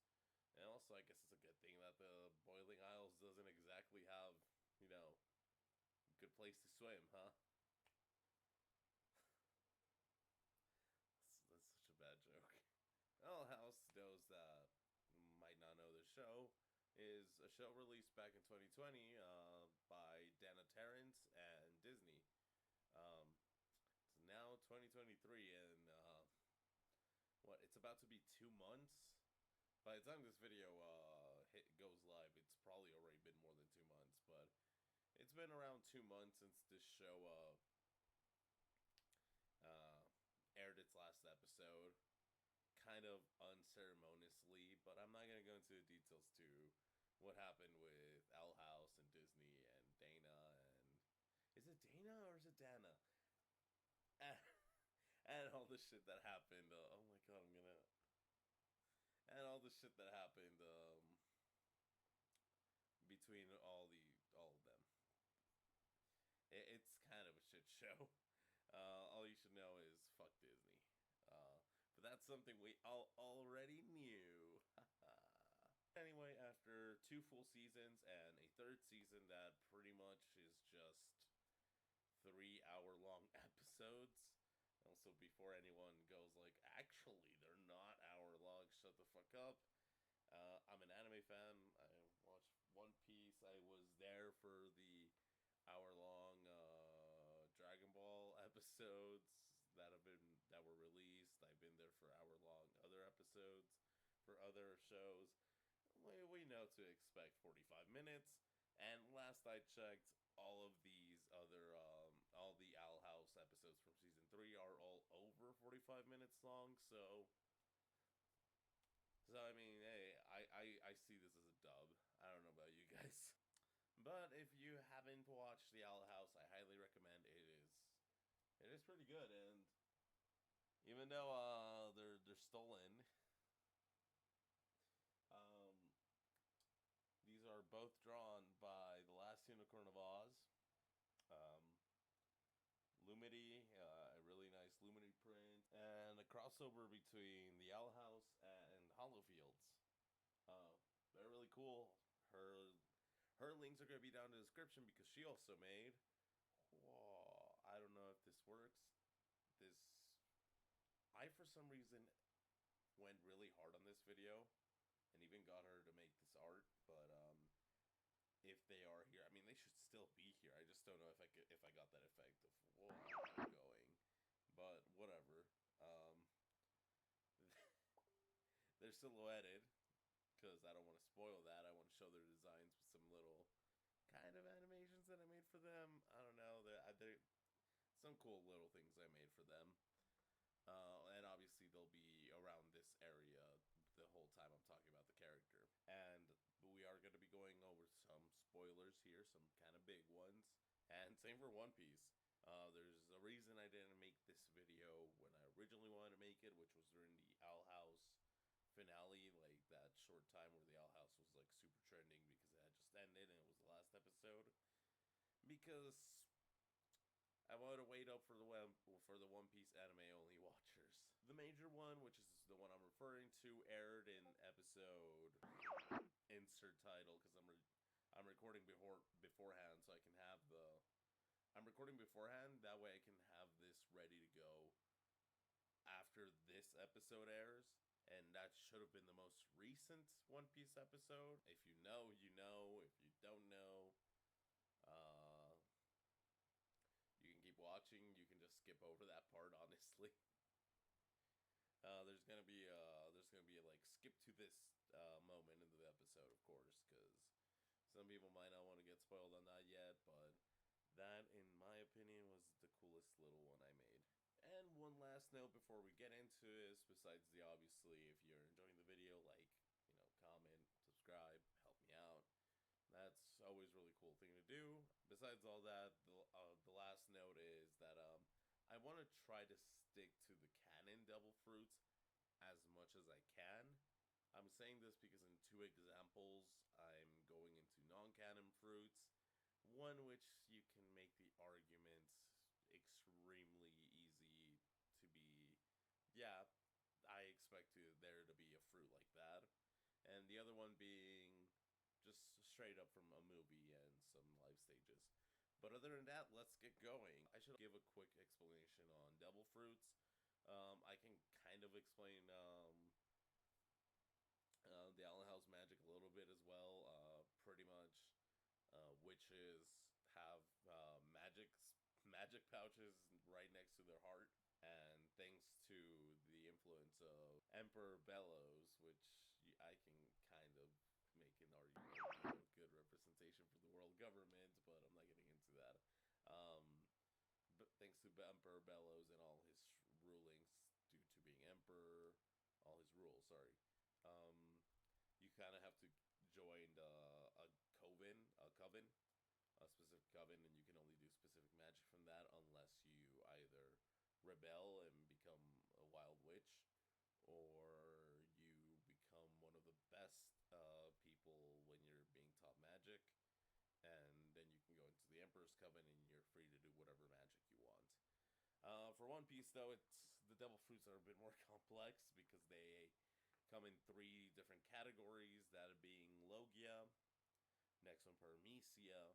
And also, I guess it's a good thing that the Boiling Isles doesn't exactly have, you know, a good place to swim, huh? That's such a bad joke. Owl House, those that might not know the show, is a show released back in 2020 by Dana Terrence and Disney. It's now 2023, and what? It's about to be 2 months. By the time this video goes live, it's probably already been more than 2 months, but it's been around 2 months since this show aired its last episode, kind of unceremoniously, but I'm not going to go into the details to what happened with Owl House and Disney and Dana and... Is it Dana or is it Dana? And all the shit that happened, oh my god, I'm gonna... And all the shit that happened, between all of them. It's kind of a shit show. All you should know is fuck Disney. But that's something we all already knew. Anyway, after 2 full seasons and a 3rd season that pretty much is just 3-hour-long episodes. Also, before anyone goes like, actually, they're not hour-long, shut the fuck up. I'm an anime fan. I watched One Piece. I was there for the hour-long Dragon Ball episodes that were released. I've been there for hour-long other episodes for other shows. We know to expect 45 minutes. And last I checked, all of these other all the Owl House episodes from season 3 are all over 45 minutes long. So I mean, hey, I see this as a dub. I don't know about you guys. But if you haven't watched the Owl House, I highly recommend it. It is pretty good, and even though they're stolen, these are both drawn by The Last Unicorn of Oz, Lumity, a really nice Lumity print, and a crossover between the Owl House and Hollow Fields. They're really cool. Her links are going to be down in the description because she also made... Whoa, I don't know if this works. I, for some reason, went really hard on this video and even got her to make this art, but if they are here, I mean, they should still be here. I just don't know if I got that effect of whoa going, but whatever. They're silhouetted because I don't want to spoil that. I want to show their designs with some little kind of animations that I made for them. I don't know. They're some cool little things I made for them. And obviously they'll be around this area the whole time I'm talking about the character. And we are going to be going over some spoilers here, some kind of big ones. And same for One Piece. There's a reason I didn't make this video when I originally wanted to make it, which was during the Owl House finale, like that short time where the Owl House was like super trending because it had just ended and it was the last episode. Because I wanted to wait up for the One Piece anime only watchers. The major one, which is the one I'm referring to, aired in episode insert title because I'm recording beforehand, so I can have I'm recording beforehand. That way I can have this ready to go after this episode airs. And that should have been the most recent One Piece episode. If you know, you know. If you don't know, you can keep watching. You can just skip over that part, honestly. There's gonna be like skip to this moment in the episode, of course, because some people might not want to get spoiled on that yet, but that, in my opinion, was the coolest little one I made. And one last note before we get into this, besides the obviously, if you're enjoying the video, like, you know, comment, subscribe, help me out. That's always a really cool thing to do. Besides all that, the last note is that I want to try to stick to the canon devil fruits as much as I can. I'm saying this because in 2 examples, I'm going into non-canon fruits. One which you can make the argument extremely easy to be, yeah, I expect there to be a fruit like that. And the other one being just straight up from a movie and some live stages. But other than that, let's get going. I should give a quick explanation on devil fruits. I can kind of explain the Allen House magic a little bit as well. Pretty much, witches have magic pouches right next to their heart, and thanks to the influence of Emperor Bellows, which I can kind of make an argument of good representation for the world government, but I'm not getting into that. But thanks to Emperor Bellows and all his rulings, due to being emperor, all his rules, sorry, you kind of have to join a coven, a specific coven, and you can only do specific magic from that unless you either rebel and become a wild witch, or you become one of the best people when you're being taught magic, and then you can go into the Emperor's Coven and you're free to do whatever magic you want. For One Piece, though, the devil fruits are a bit more complex because they come in 3 different categories, that being Logia, next one Paramecia,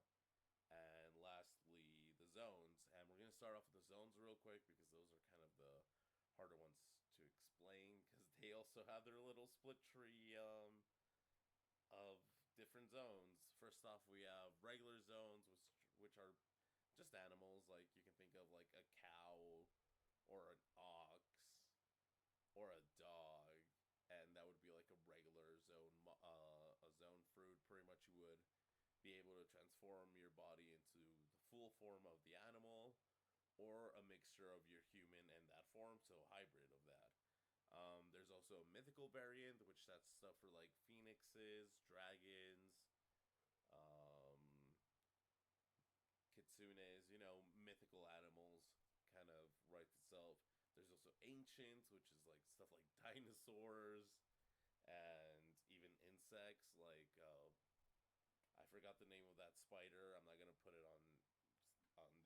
and lastly the zones. And we're going to start off with the zones real quick because those are kind of the harder ones to explain, because they also have their little split tree of different zones. First off, we have regular zones, which are just animals. Like, you can think of like a cow or an ox or a dog, and that would be like a regular zone, a zone fruit. Pretty much you would be able to transform your body into the full form of the animal, or a mixture of your human and that form, so hybrid of that. There's also a mythical variant, which that's stuff for like phoenixes, dragons, kitsunes, mythical animals, kind of writes itself. There's also ancient, which is like stuff like dinosaurs, and even insects, like, I forgot the name of that spider. I'm not going to put it on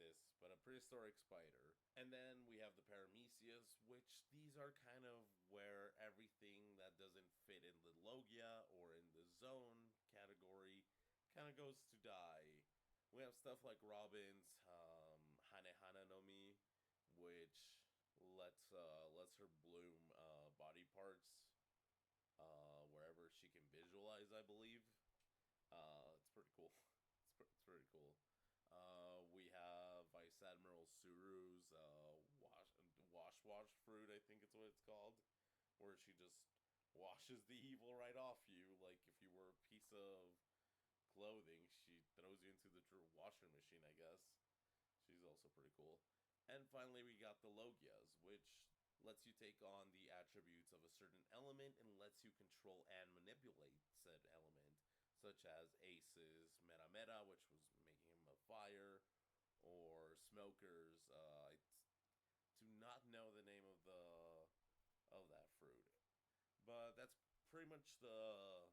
this, but a prehistoric spider. And then we have the Paramecias, which these are kind of where everything that doesn't fit in the Logia or in the zone category kind of goes to die. We have stuff like Robin's Hane Hana no Mi, which lets her bloom body parts wherever she can visualize, I believe. It's pretty cool. It's pretty cool. We have Vice Admiral Suru's wash fruit, I think it's what it's called, where she just washes the evil right off you. Like, if you were a piece of clothing, she throws you into the washer machine, I guess. She's also pretty cool. And finally, we got the Logias, which lets you take on the attributes of a certain element and lets you control and manipulate said element, such as Ace's Mera Mera, which was making him a fire, or Smoker's. I do not know the name of that fruit, but that's pretty much the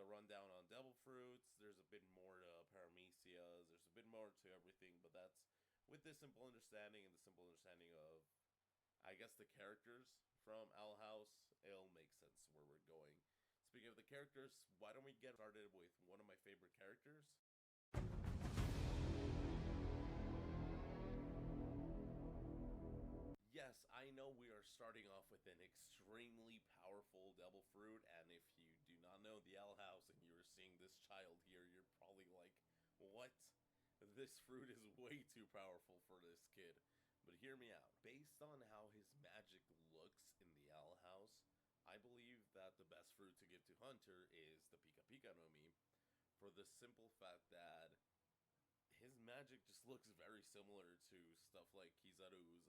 rundown on devil fruits. There's a bit more to Paramecias. There's a bit more to everything, but that's with this simple understanding and the simple understanding of, I guess, the characters from Owl House, it'll make sense where we're going. Speaking of the characters, why don't we get started with one of my favorite characters? Yes, I know we are starting off with an extremely powerful devil fruit, and if you do not know the Owl House and you're seeing this child here, you're probably like, what? This fruit is way too powerful for this kid. But hear me out. Based on how his magic looks in the Owl House, I believe that the best fruit to give to Hunter is the Pika Pika no Mi, for the simple fact that his magic just looks very similar to stuff like Kizaru's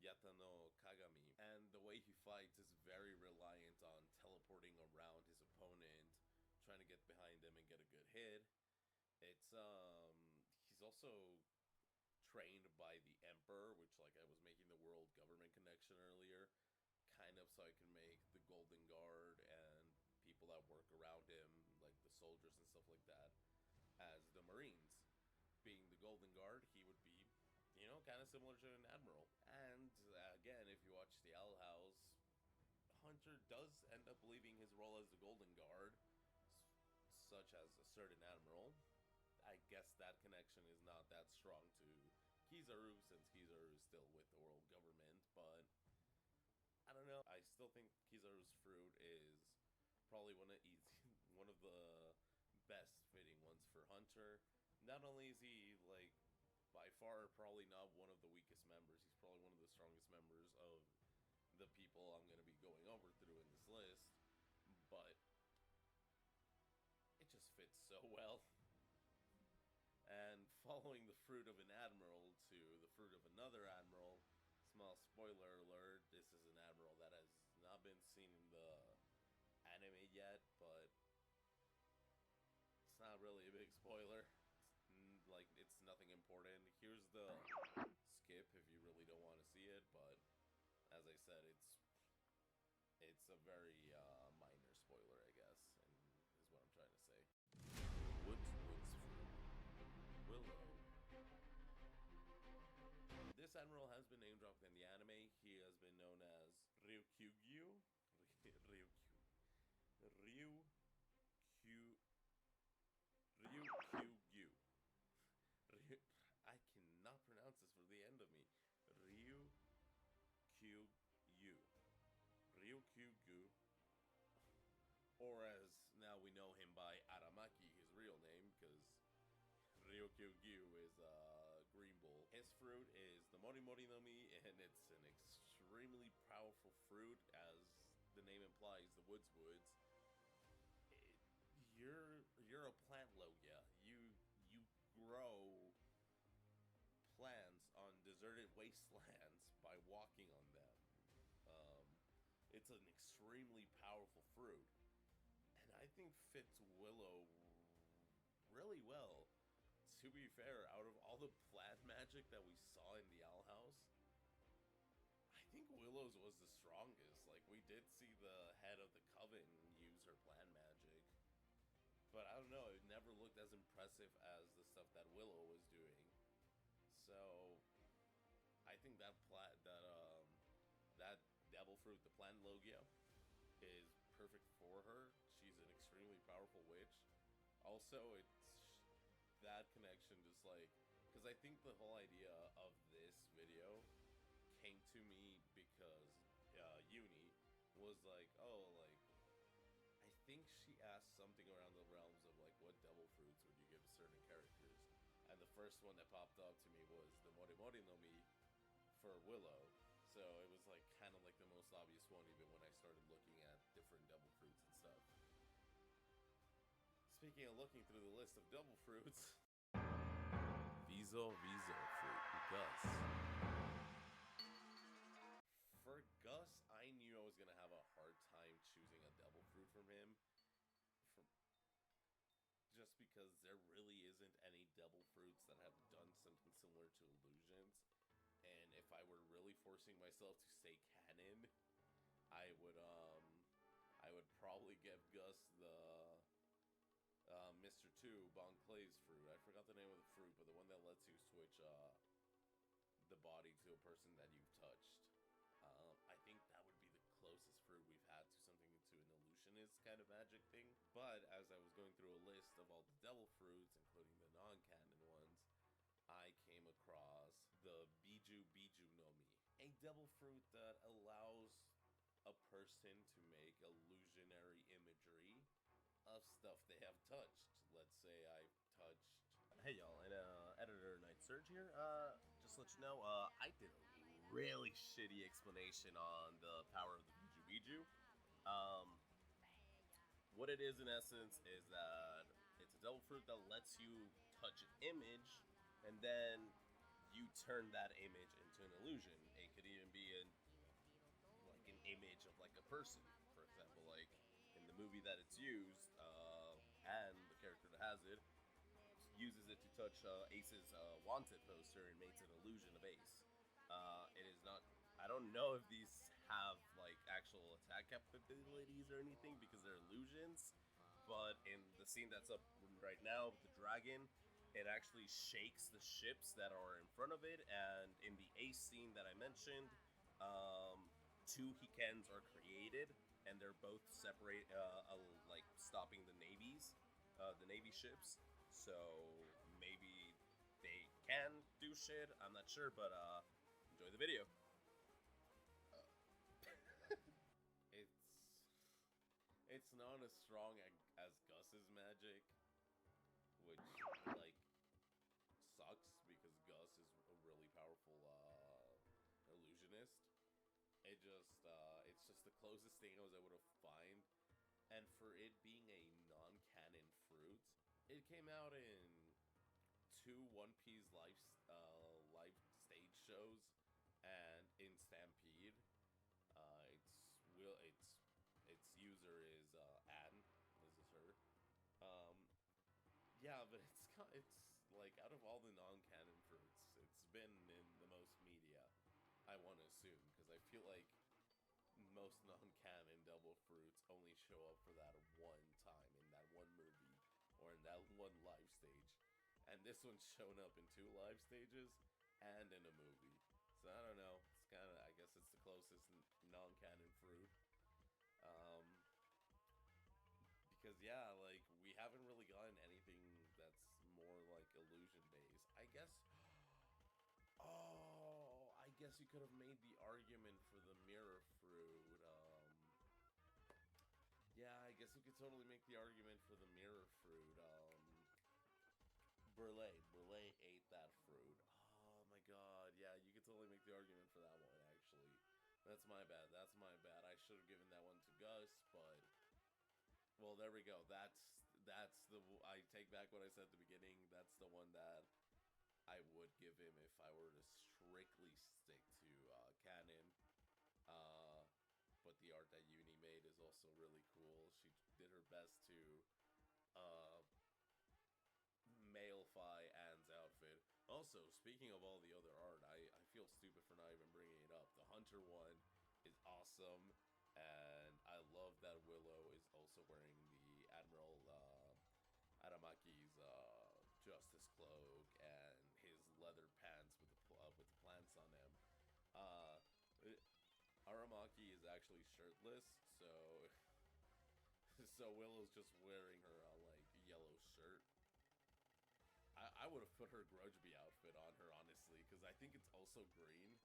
Yata no Kagami, and the way he fights is very reliant on teleporting around his opponent, trying to get behind him and get a good hit. It's he's also trained by the Emperor, which, like I was making the world government connection earlier, line up so I can make the Golden Guard and people that work around him, like the soldiers and stuff like that, as the Marines. Being the Golden Guard, he would be, kind of similar to an admiral. And again, if you watch the Owl House, Hunter does end up leaving his role as the Golden Guard, such as a certain admiral. I guess that connection is not that strong to Kizaru, since Kizaru is still with the world government, but I don't know. I still think Kizaru's fruit is probably one of the best fitting ones for Hunter. Not only is he, like, by far probably not one of the weakest members, he's probably one of the strongest members of the people I'm going to be going over through in this list, but it just fits so well. And following the fruit of an admiral to the fruit of another admiral, small spoiler alert, this is an admiral that has not been seen in the anime yet, but it's not really a big spoiler. It's nothing important. Here's the skip if you really don't want to see it, but as I said, it's a very minor spoiler, I guess, and is what I'm trying to say. Woods fruit. Willow. This admiral has been name dropped in the anime. He has been known as Ryukyugyu. I cannot pronounce this for the end of me. Ryukyugyu. Or as now we know him by Aramaki, his real name, because Ryukyugyu is Green Bull. His fruit is the Morimori no Mi, and it's an extremely powerful fruit, as the name implies, the woods. You're a plant logia. You grow plants on deserted wastelands by walking on them. It's an extremely powerful fruit, and I think fits Willow really well. To be fair, out of all the plant magic that we saw in the Owl House, I think Willow's was the strongest. Like, we did see the head of the Coven use her plant magic, but I don't know, it never looked as impressive as the stuff that Willow was doing. So I think that devil fruit, the plant logia, is perfect for her. She's an extremely powerful witch. Also, it's that connection, just like, because I think the whole idea of this video came to me because Uni was like, oh, like, I think she asked something around the realms of, like, what devil fruits would you give certain characters, and the first one that popped up to me was the Morimori no Mi for Willow. So it was like kind of like the most obvious one, even when I started looking at different devil fruits and stuff. Speaking of looking through the list of devil fruits, Viso fruit, Gus. For Gus, I knew I was gonna have a hard time choosing a devil fruit from him, just because there really isn't any devil fruits that have done something similar to illusions. And if I were really forcing myself to stay canon, I would probably give Gus the Mr. 2 Bon Clay's fruit. I forgot the name of the fruit, but the one that lets you switch the body to a person that you've touched. I think that would be the closest fruit we've had to something to an illusionist kind of magic thing. But as I was going through a list of all the devil fruits, including the non-canon ones, I came across the Biju no Mi, a devil fruit that allows a person to make illusionary imagery of stuff they have touched. Let's say I've touched... Hey y'all, and Editor Night Surge here. Just to let you know, I did a really shitty explanation on the power of the Biju. What it is in essence is that it's a devil fruit that lets you touch an image, and then you turn that image into an illusion. It could even be an image of like a person, for example, like in the movie that it's used, and the character that has it uses it to touch Ace's wanted poster and makes an illusion of Ace. It is not. I don't know if these have like actual attack capabilities or anything because they're illusions. But in the scene that's up right now with the dragon, it actually shakes the ships that are in front of it. And in the ace scene that I mentioned, two Hikens are created, and they're both separate, like stopping the navy ships. So maybe they can do shit. I'm not sure, but enjoy the video. it's it's not as strong as Gus's magic, which like sucks because Gus is a really powerful illusionist. It's just the closest thing I was able to find, and for it being a non-canon fruit, it came out in two One Piece live stage shows, and in Stampede. Its user is Ann. This is her. Yeah, but it's like out of all the non-canon fruits, it's been in the most media. I want to assume because I feel like most non-canon double fruits only show up for that one time in that one movie or in that one live stage, and this one's shown up in two live stages and in a movie. So I don't know. It's kind of, I guess it's the closest non-canon fruit. Because yeah, like we haven't really gotten anything that's more like illusion based. I guess. Oh, I guess you could have made the argument for the mirror fruit. Yeah, I guess you could totally make the argument for the mirror fruit. Burle ate that fruit. Oh my god, yeah, you could totally make the argument for that one, actually. That's my bad, I should have given that one to Gus, but... Well, there we go, that's the... I take back what I said at the beginning, that's the one that I would give him if I were to strictly stick to canon. But the art that Uni made is also really cool. She did her best to male-fy Anne's outfit. Also, speaking of all the other art, I feel stupid for not even bringing it up. The Hunter one is awesome, and I love that Willow is also wearing the Admiral Adamaki's Justice Cloak and his leather pants with the plants on them. Aramaki is actually shirtless, so Willow's just wearing her like yellow shirt. I would have put her Grudgeby outfit on her, honestly, because I think it's also green.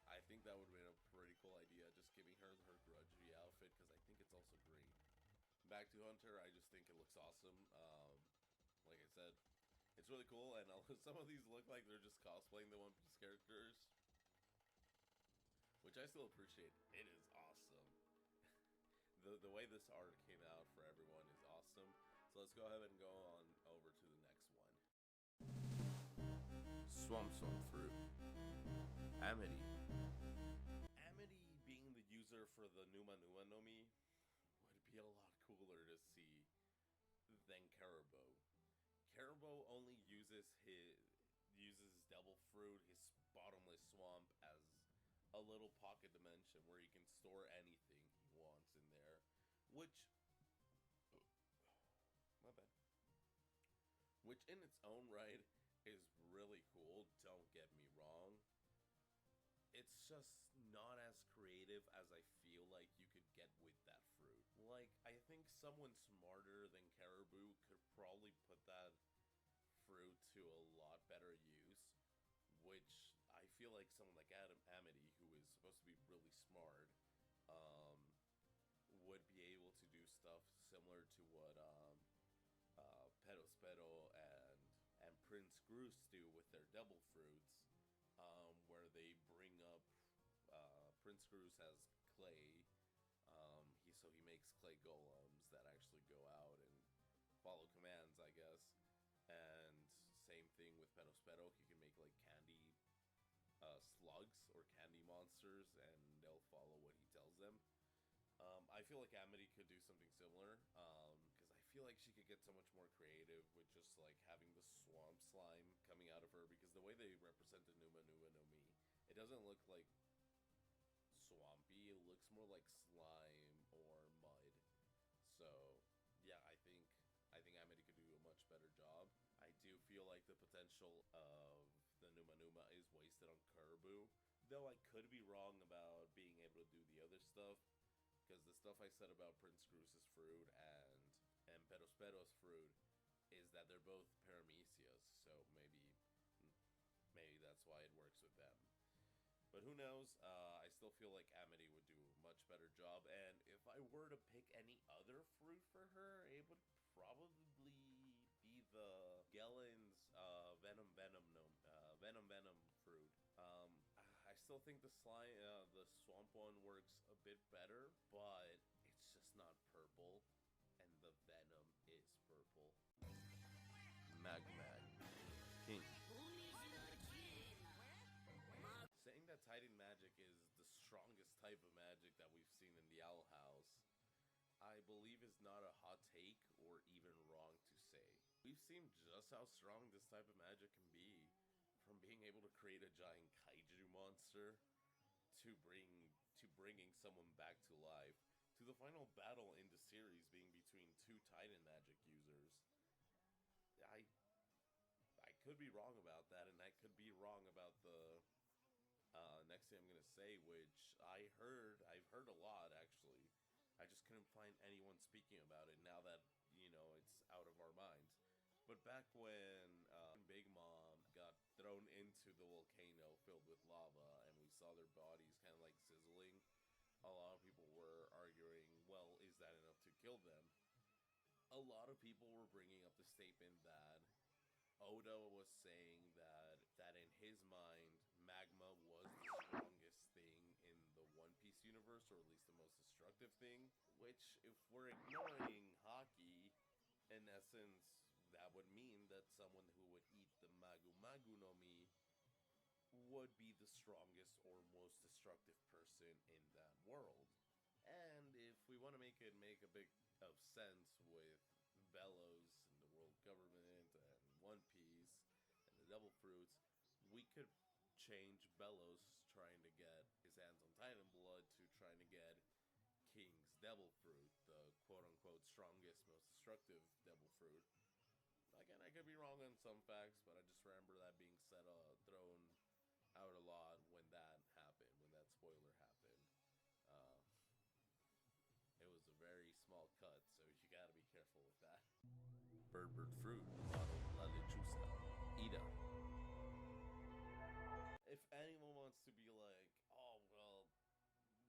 I think that would have been a pretty cool idea, just giving her Grudgeby outfit, because I think it's also green. Back to Hunter, I just think it looks awesome. Like I said, it's really cool, and some of these look like they're just cosplaying the One Piece characters, which I still appreciate. It is awesome. The way this art came out for everyone is awesome. So let's go ahead and go on over to the next one. Swamp fruit. Amity. Amity being the user for the Numa Numa no Mi would be a lot cooler to see than Caribou. Caribou only uses Devil Fruit, his bottomless swamp, as a little pocket dimension where he can store anything he wants in there, which my bad. Which in its own right is really cool, don't get me wrong. It's just not as creative as I feel like you could get with that fruit. Like, I think someone smarter than Caribou could probably put that fruit to a lot better use, which I feel like someone like Amity, who is supposed to be really smart, would be able to do stuff similar to what Pedospedo and Prince Groose do with their double fruits, where they bring up Prince Groose has clay. He makes clay golems that actually go out and follow commands, I guess. And same thing with Pedospedo. He can make like candy slugs or candy monsters, and they'll follow what he tells them. I feel like Amity could do something similar, because I feel like she could get so much more creative with just like having the swamp slime coming out of her, because the way they represent the Numa Numa no Mi, it doesn't look like swampy, it looks more like slime or mud. So yeah, I think Amity could do a much better job. I do feel like the potential of the Numa Numa is wasted on Caribou, though I could be wrong about being able to do the other stuff, because the stuff I said about Prince Cruz's fruit and Peros Peros fruit is that they're both paramecias, so maybe that's why it works with them. But who knows? I still feel like Amity would do a much better job, and if I were to pick any other fruit for her, it would probably be the Gellen's Venom fruit. I still think the swamp one works a bit better, but it's just not purple, and the venom is purple. Magmag King. Saying that Titan magic is the strongest type of magic that we've seen in the Owl House, I believe is not a hot take or even wrong to say. We've seen just how strong this type of magic can be, from being able to create a giant kaiju monster, to bringing someone back to life, to the final battle in the series being between two Titan magic users. I could be wrong about that, and I could be wrong about the next thing I'm gonna say, which I've heard a lot actually. I just couldn't find anyone speaking about it now that, it's out of our minds. But back when Big Mom got thrown into the volcano filled with lava and we saw their bodies kind of like sizzling, a lot of people were arguing, well, is that enough to kill them? A lot of people were bringing up the statement that Oda was saying that in his mind, magma was the strongest thing in the One Piece universe, or at least the most destructive thing. Which, if we're ignoring Haki, in essence, that would mean that someone who would eat the Magu Magu no Mi would be the strongest or most destructive person in that world. And if we want to make it make a bit of sense with Bellows and the world government and One Piece and the Devil Fruits, we could change Bellows trying to get his hands on Titan blood to trying to get King's Devil Fruit, the quote-unquote strongest, most destructive Devil Fruit. Again, I could be wrong on some facts, but I just remember that being thrown out a lot when that happened, when that spoiler happened. It was a very small cut, so you gotta be careful with that. Bird fruit, La Lechuza, Ida. If anyone wants to be like, oh, well,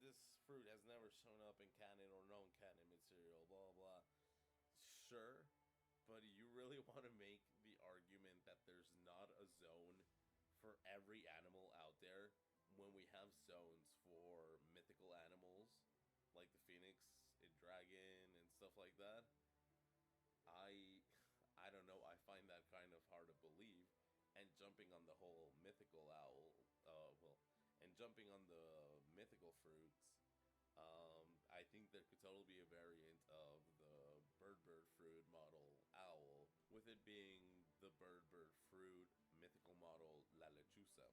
this fruit has never shown up in canon or known canon material, blah, blah, sure, but you really want to make the argument that there's not a zone for every animal out there when we have zones for mythical animals like the phoenix and dragon and stuff like that? I don't know, I find that kind of hard to believe. And jumping on the whole mythical owl, and jumping on the mythical fruits, I think there could totally be a variant of the bird fruit model owl, with it being the bird fruit mythical model La Lechuza.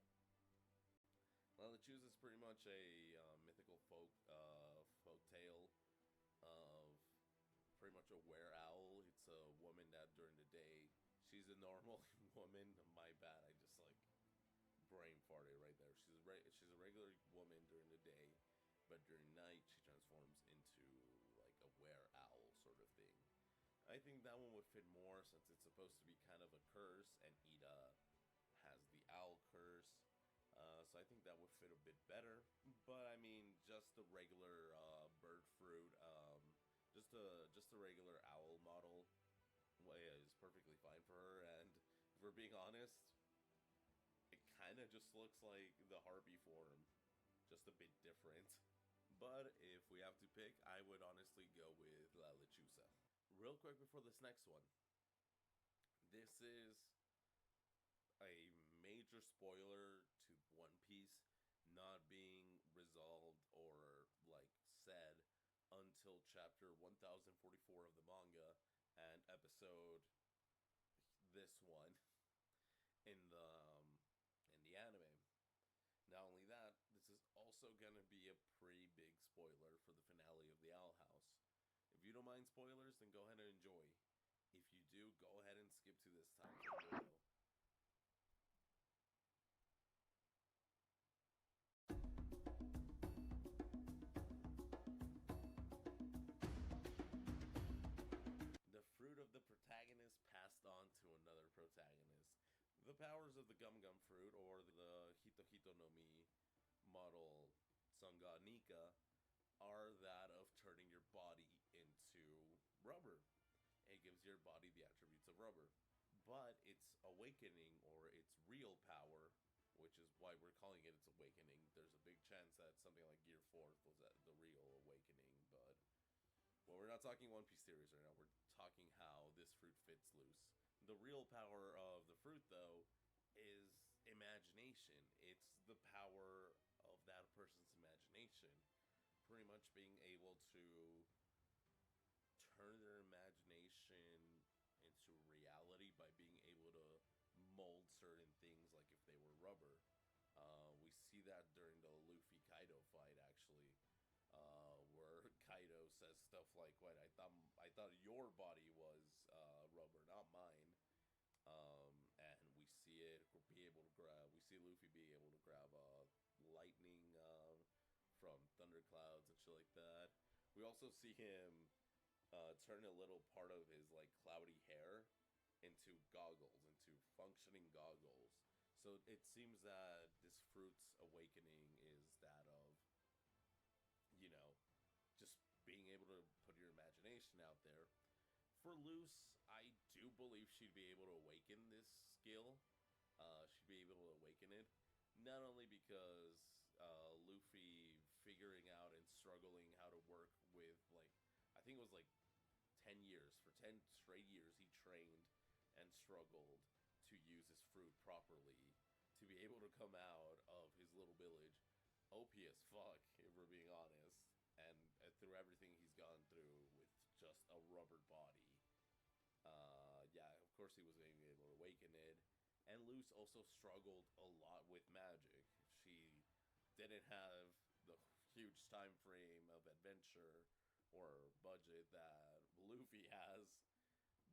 La Lechuza is pretty much a mythical folk tale of pretty much a were-owl. It's a woman that during the day, she's a normal woman. My bad, I just like brain farted right there. She's a regular woman during the day, but during night she transforms into like a were-owl sort of thing. I think that one would fit more since it's supposed to be kind of a curse, and Ida has the owl curse. So I think that would fit a bit better. But I mean, just the regular bird fruit, just a regular owl model is perfectly fine for her. And if we're being honest, it kind of just looks like the harpy form, just a bit different. But if we have to pick, I would honestly go with La Lechuza. Real quick before this next one, this is a major spoiler to One Piece not being resolved or like said until chapter 1044 of the manga and episode this one in the anime. Not only that, this is also gonna be a pretty big spoiler for the finale of the Owl House. If you don't mind spoilers, then go ahead and enjoy. If you do, go ahead and skip to this time for the video. The fruit of the protagonist passed on to another protagonist. The powers of the Gum Gum fruit, or the Hito Hito no Mi model sun god Nika, are that of turning your body into rubber. It gives your body the attributes of rubber. But its awakening, or its real power, which is why we're calling it its awakening, there's a big chance that something like Gear 4th was the real awakening, but... Well, we're not talking One Piece theories right now, we're talking how this fruit fits loose. The real power of the fruit, though, is imagination. It's the power of that person's imagination. Pretty much being able to turn their imagination into reality by being able to mold certain things like if they were rubber. We see that during the Luffy Kaido fight, actually, where Kaido says stuff like, "What, I thought your body was rubber, not mine." And we see we see Luffy be able to grab lightning from thunderclouds and shit like that. We also see him turn a little part of his like cloudy hair into goggles, into functioning goggles. So it seems that this fruit's awakening is that of, you know, just being able to put your imagination out there. For Luce, I do believe she'd be able to awaken this skill. She'd be able to awaken it. Not only because Luffy figuring out and struggling how to work with, like, I think it was like 10 years. For 10 straight years, he trained and struggled to use his fruit properly. To be able to come out of his little village, OP as fuck, if we're being honest. And through everything he's gone through with just a rubber body. Yeah, of course he was able to awaken it. And Luce also struggled a lot with magic. She didn't have the huge time frame of adventure or budget that Luffy has,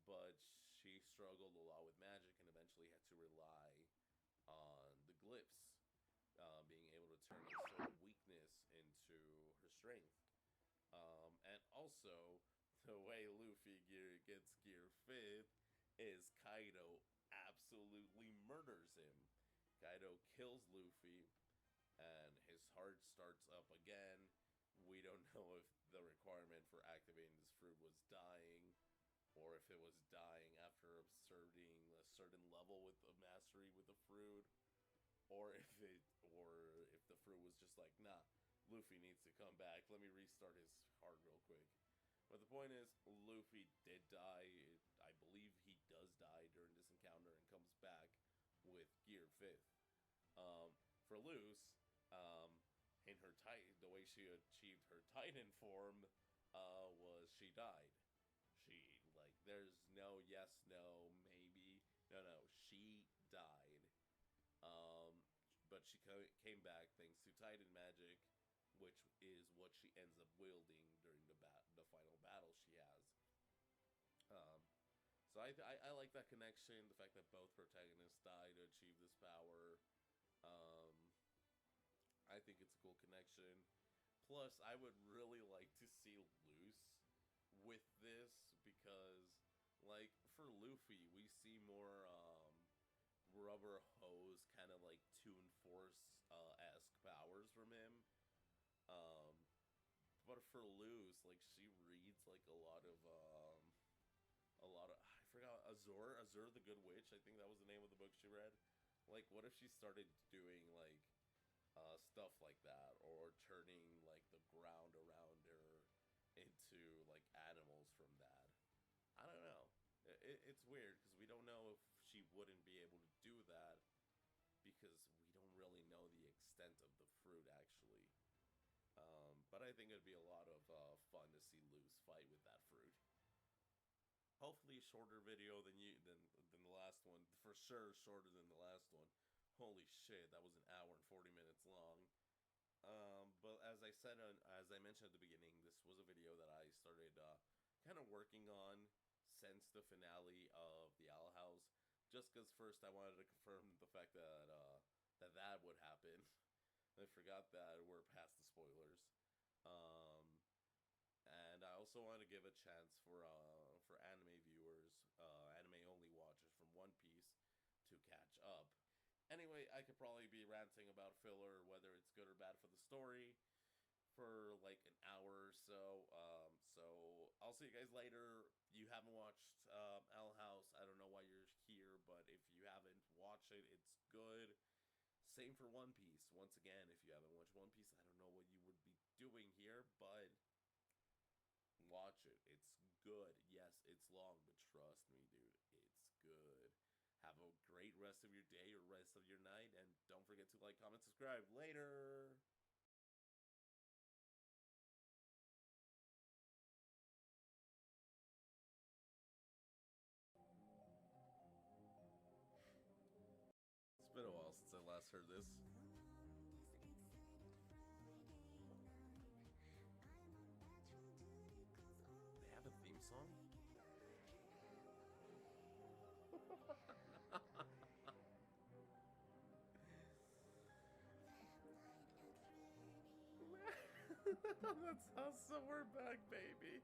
but she struggled a lot with magic and eventually had to rely on the glyphs, being able to turn a sort of weakness into her strength. And also, the way Luffy gets Gear 5th is Kaido absolutely murders him. Kaido kills Luffy, and his heart starts up again. We don't know if the requirement for activating this fruit was dying, or if it was dying after observing a certain level with the mastery with the fruit, or if the fruit was just like, nah, Luffy needs to come back. Let me restart his heart real quick. But the point is, Luffy did die. I believe he does die during this encounter and comes back with Gear 5th. For Luce, in her the way she achieved her Titan form was she died. She, like, there's no yes, no, maybe. No, she died. But she came back thanks to Titan magic, which is what she ends up wielding during the final battle she has. So I like that connection, the fact that both protagonists died to achieve this power. I think it's a cool connection. Plus, I would really like to see Luce with this, because, like, for Luffy, we see more rubber hose, kind of like Toon Force-esque powers from him. But for Luce, like, she reads like a lot of I forgot, Azure the Good Witch, I think that was the name of the book she read. Like, what if she started doing like stuff like that, or turning like the ground around her into like animals from that? I don't know. It's weird because we don't know if she wouldn't be able to do that, because we don't really know the extent of the fruit actually. But I think it'd be a lot of fun to see Luce fight with that fruit. Hopefully, shorter video than the last one. For sure, shorter than the last one. Holy shit, that was an hour and 40 minutes long. But as I said, as I mentioned at the beginning, this was a video that I started kind of working on since the finale of the Owl House. Just because first I wanted to confirm the fact that that would happen. I forgot that we're past the spoilers. Um, and I also want to give a chance for anime viewers, anime only watchers from One Piece, to catch up. Anyway, I could probably be ranting about filler, whether it's good or bad for the story, for like an hour or so. So I'll see you guys later. You haven't watched Owl House. I don't know why you're here, but if you haven't watched it, it's good. Same for One Piece. Once again, if you haven't watched One Piece, I don't know what you would be doing here, but watch it. It's good. Yes, it's long, but trust me, dude, it's good. Have a great rest of your day or rest of your night, and don't forget to like, comment, subscribe. Later! It's been a while since I last heard this. They have a theme song? That's awesome. We're back, baby.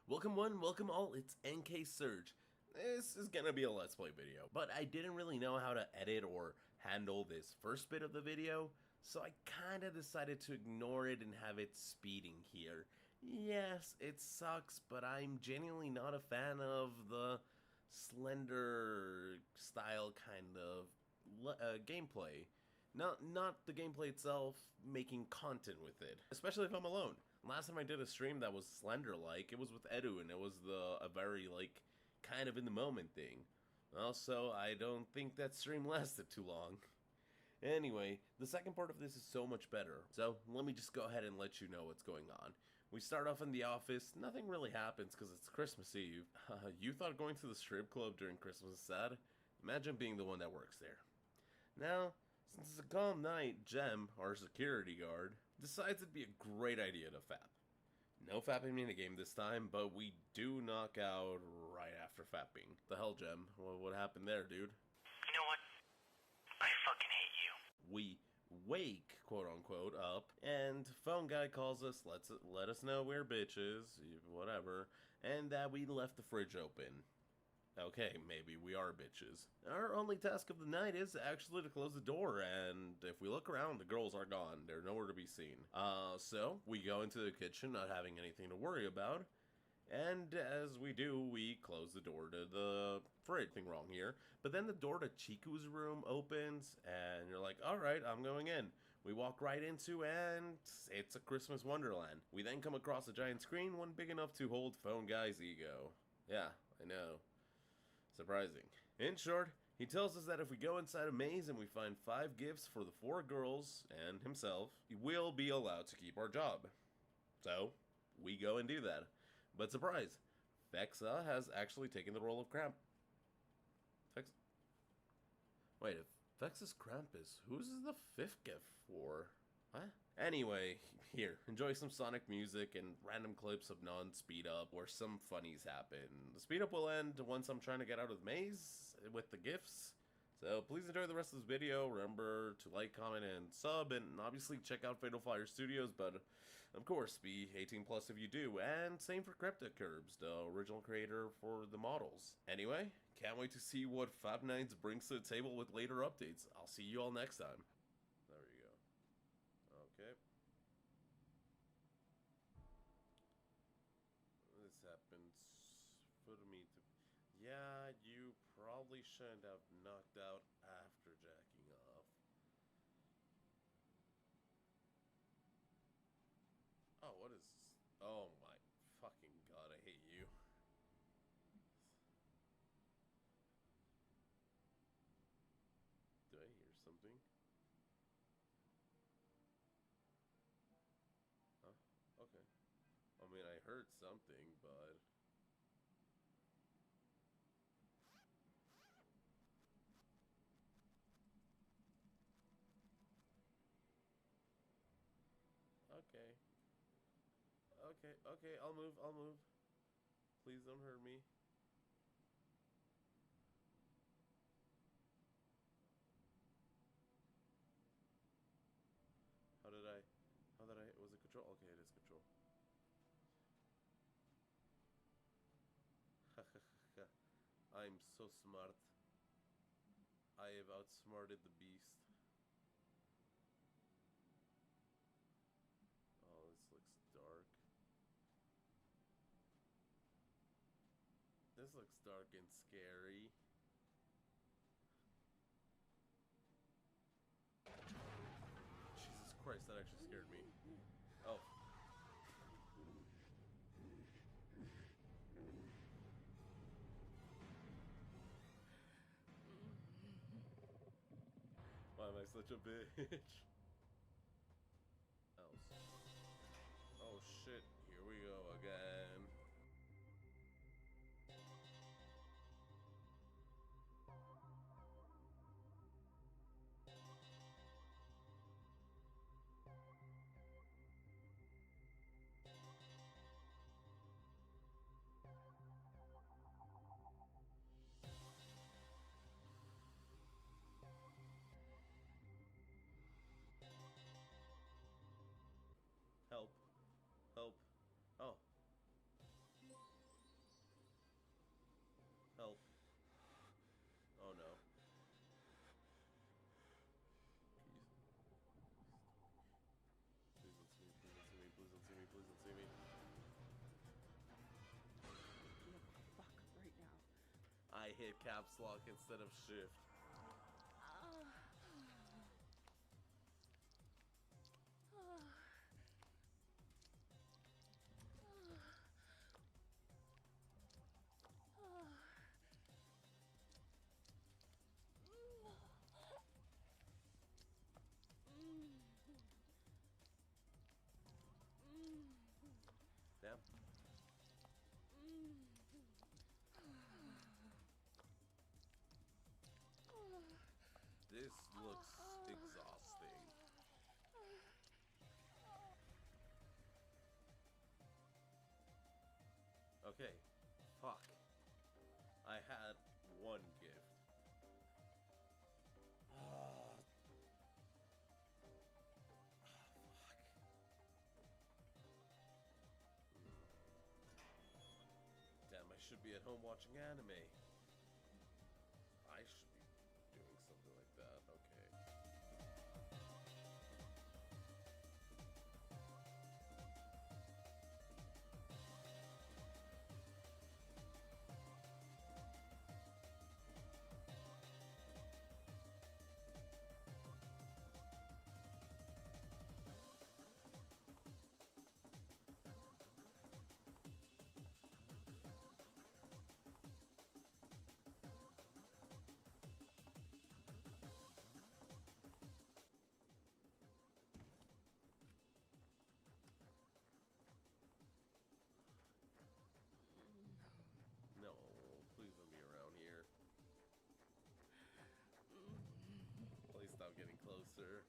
Welcome one, welcome all. It's NK Surge. This is gonna be a Let's Play video, but I didn't really know how to edit or handle this first bit of the video, so I kinda decided to ignore it and have it speeding here. Yes, it sucks, but I'm genuinely not a fan of the slender style kind of gameplay. Not the gameplay itself, making content with it, especially if I'm alone. Last time I did a stream that was slender-like, it was with Edu, and it was a very, like, kind of in the moment thing. Also, I don't think that stream lasted too long. Anyway, the second part of this is so much better, so let me just go ahead and let you know what's going on. We start off in the office, nothing really happens because it's Christmas Eve. You thought going to the strip club during Christmas is sad? Imagine being the one that works there. Now, since it's a calm night, Jem, our security guard, decides it'd be a great idea to fap. No fapping in the game this time, but we do knock out right after fapping. The hell, Jem? What happened there, dude? You know what? I fucking hate you. We wake, quote unquote, up, and phone guy calls us, let us know we're bitches, whatever, and that we left the fridge open. Okay, maybe we are bitches. Our only task of the night is actually to close the door, and if we look around, the girls are gone. They're nowhere to be seen. So we go into the kitchen, not having anything to worry about, and as we do, we close the door to the fridge. Nothing wrong here. But then the door to Chiku's room opens, and you're like, alright, I'm going in. We walk right into, and it's a Christmas wonderland. We then come across a giant screen, one big enough to hold Phone Guy's ego. Yeah, I know. Surprising. In short, he tells us that if we go inside a maze and we find 5 gifts for the 4 girls and himself, we'll be allowed to keep our job. So, we go and do that. But surprise, Fexa has actually taken the role of Cramp. Wait, if Vex's Krampus, who's the 5th gift for? What? Anyway, here, enjoy some Sonic music and random clips of non-speed up where some funnies happen. The speed up will end once I'm trying to get out of the maze with the gifts. So please enjoy the rest of this video. Remember to like, comment, and sub, and obviously check out Fatal Fire Studios, but of course be 18 plus if you do, and same for Cryptic Curbs, the original creator for the models. Anyway, can't wait to see what Fab Nights brings to the table with later updates. I'll see you all next time. There you go. Okay. This happens for me to... Yeah, you probably shouldn't have knocked out after jacking off. Oh, what is this? Oh my fucking god, I hate you. Do I hear something? Huh? Okay. I mean, I heard something, but... Okay. Okay, okay, I'll move, I'll move. Please don't hurt me. Was it control? Okay, it is control. I'm so smart. I have outsmarted the beast. Oh, this looks dark. This looks dark and scary. Jesus Christ, that actually scared me. Oh. Why am I such a bitch? Oh shit, here we go again. Help. Help. Oh. Help. Oh no. Please don't see me, please don't see me, please don't see me, please don't see me. Fuck right now. I hit caps lock instead of shift. Damn. This looks exhausting. Okay. Fuck. I had one gift. Fuck. Damn, I should be at home watching anime. I should be doing something like that. Okay. No, please don't be around here. Please stop getting closer.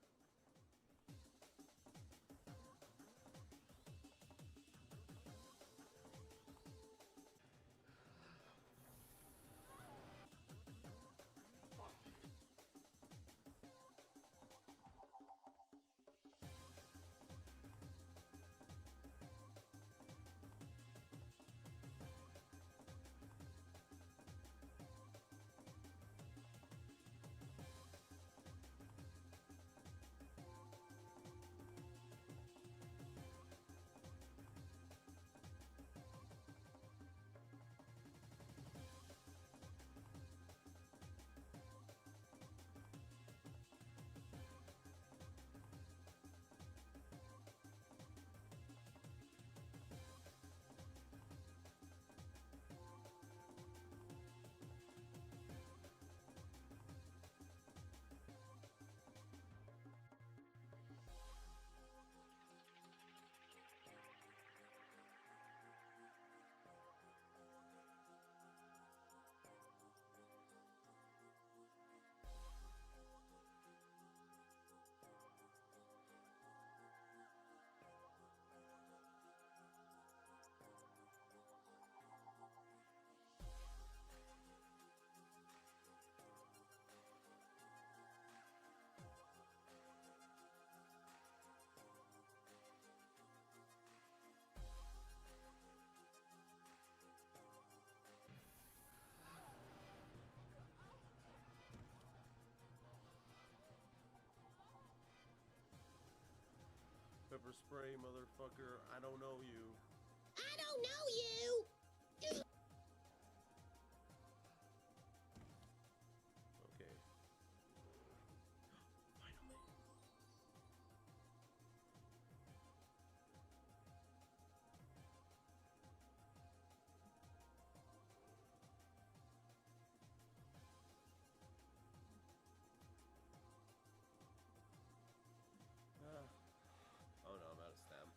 pepper spray, motherfucker. I don't know you. I don't know you! Okay. Finally. Oh no, I'm out of stam.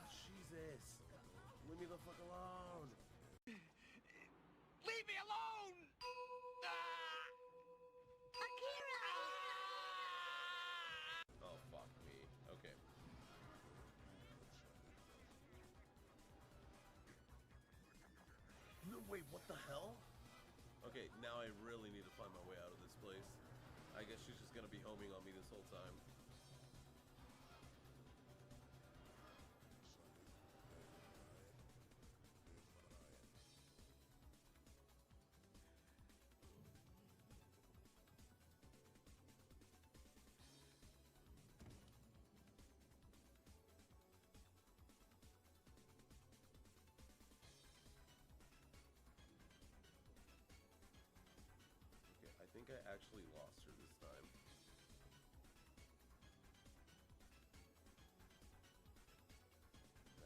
Jesus! Leave me the fuck alone! Leave me alone! Oh, fuck me. Okay. No, wait, what the hell? Okay, now I really need to find my way out of this place. I guess she's just gonna be homing on me this whole time. Okay, I think I actually lost her this time.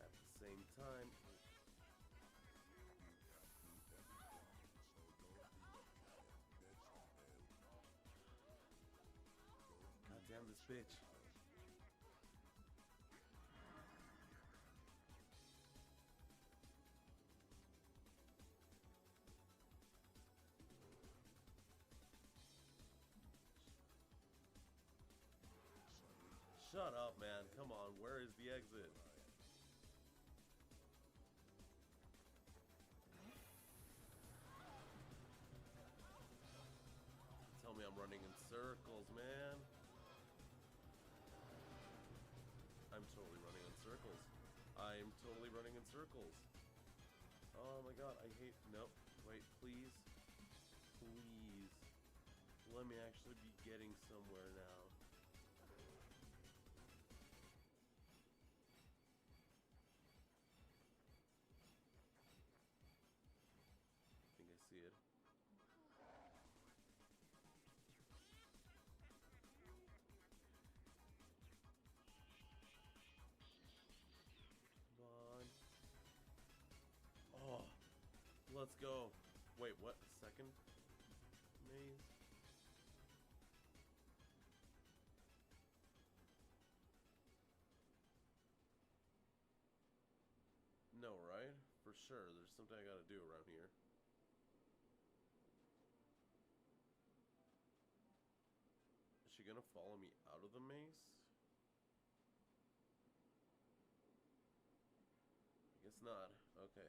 At the same time... God damn this bitch. Shut up, man. Come on, where is the exit? Tell me I'm running in circles, man. I'm totally running in circles. I'm totally running in circles. Oh my god, I hate... Nope. Wait, please. Please. Let me actually be getting somewhere now. I think I see it. Come on. Oh, let's go. Wait, what? A second maze? No, right? For sure, there's something I gotta do around here. Is she gonna follow me out of the maze? I guess not. Okay.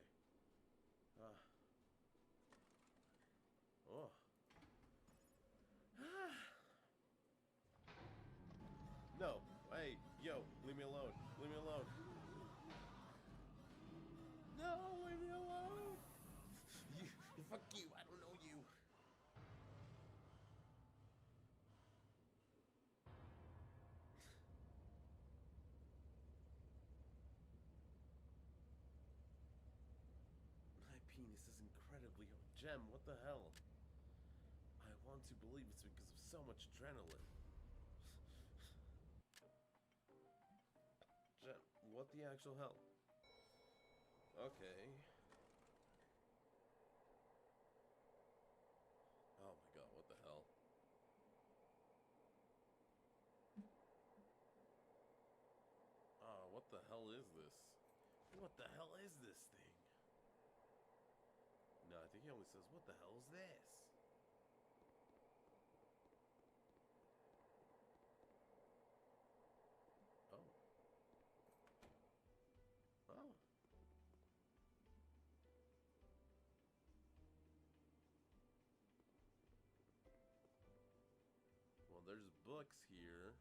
Oh. No. Hey, yo, leave me alone. Leave me alone. No, leave me alone. Fuck you. I don't know you. My penis is incredibly... Gem, what the hell? I want to believe it's because of so much adrenaline. Gem, what the actual hell? Okay. Oh my god, what the hell? is this? What the hell is this thing? No, I think he only says, what the hell is this? Oh. Oh. Well, there's books here.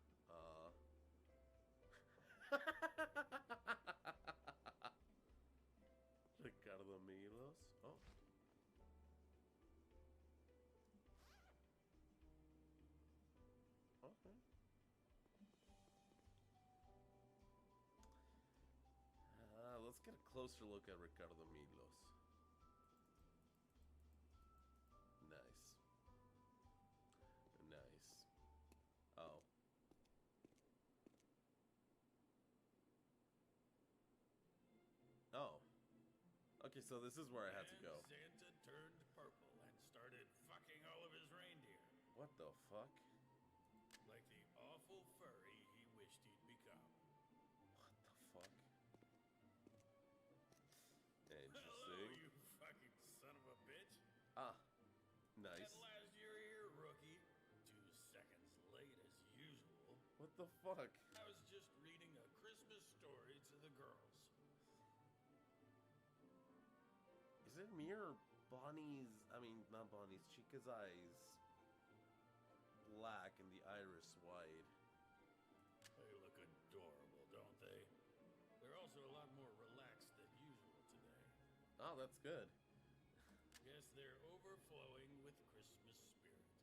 Ricardo Milos. Oh. Okay. Let's get a closer look at Ricardo Milos. Nice. Nice. Oh. Oh. Okay, so this is where I had to go. Santa turned purple and started fucking all of his reindeer. What the fuck? Like the awful furry he wished he'd become. What the fuck? Hello, Interesting. you fucking son of a bitch. Ah. Nice. At last you're here, rookie. 2 seconds late as usual. What the fuck? I was just reading a Christmas story to the girls. Is it me or Bonnie's, not Bonnie's, Chica's eyes black and the iris white? They look adorable, don't they? They're also a lot more relaxed than usual today. Oh, that's good. Guess they're overflowing with Christmas spirit.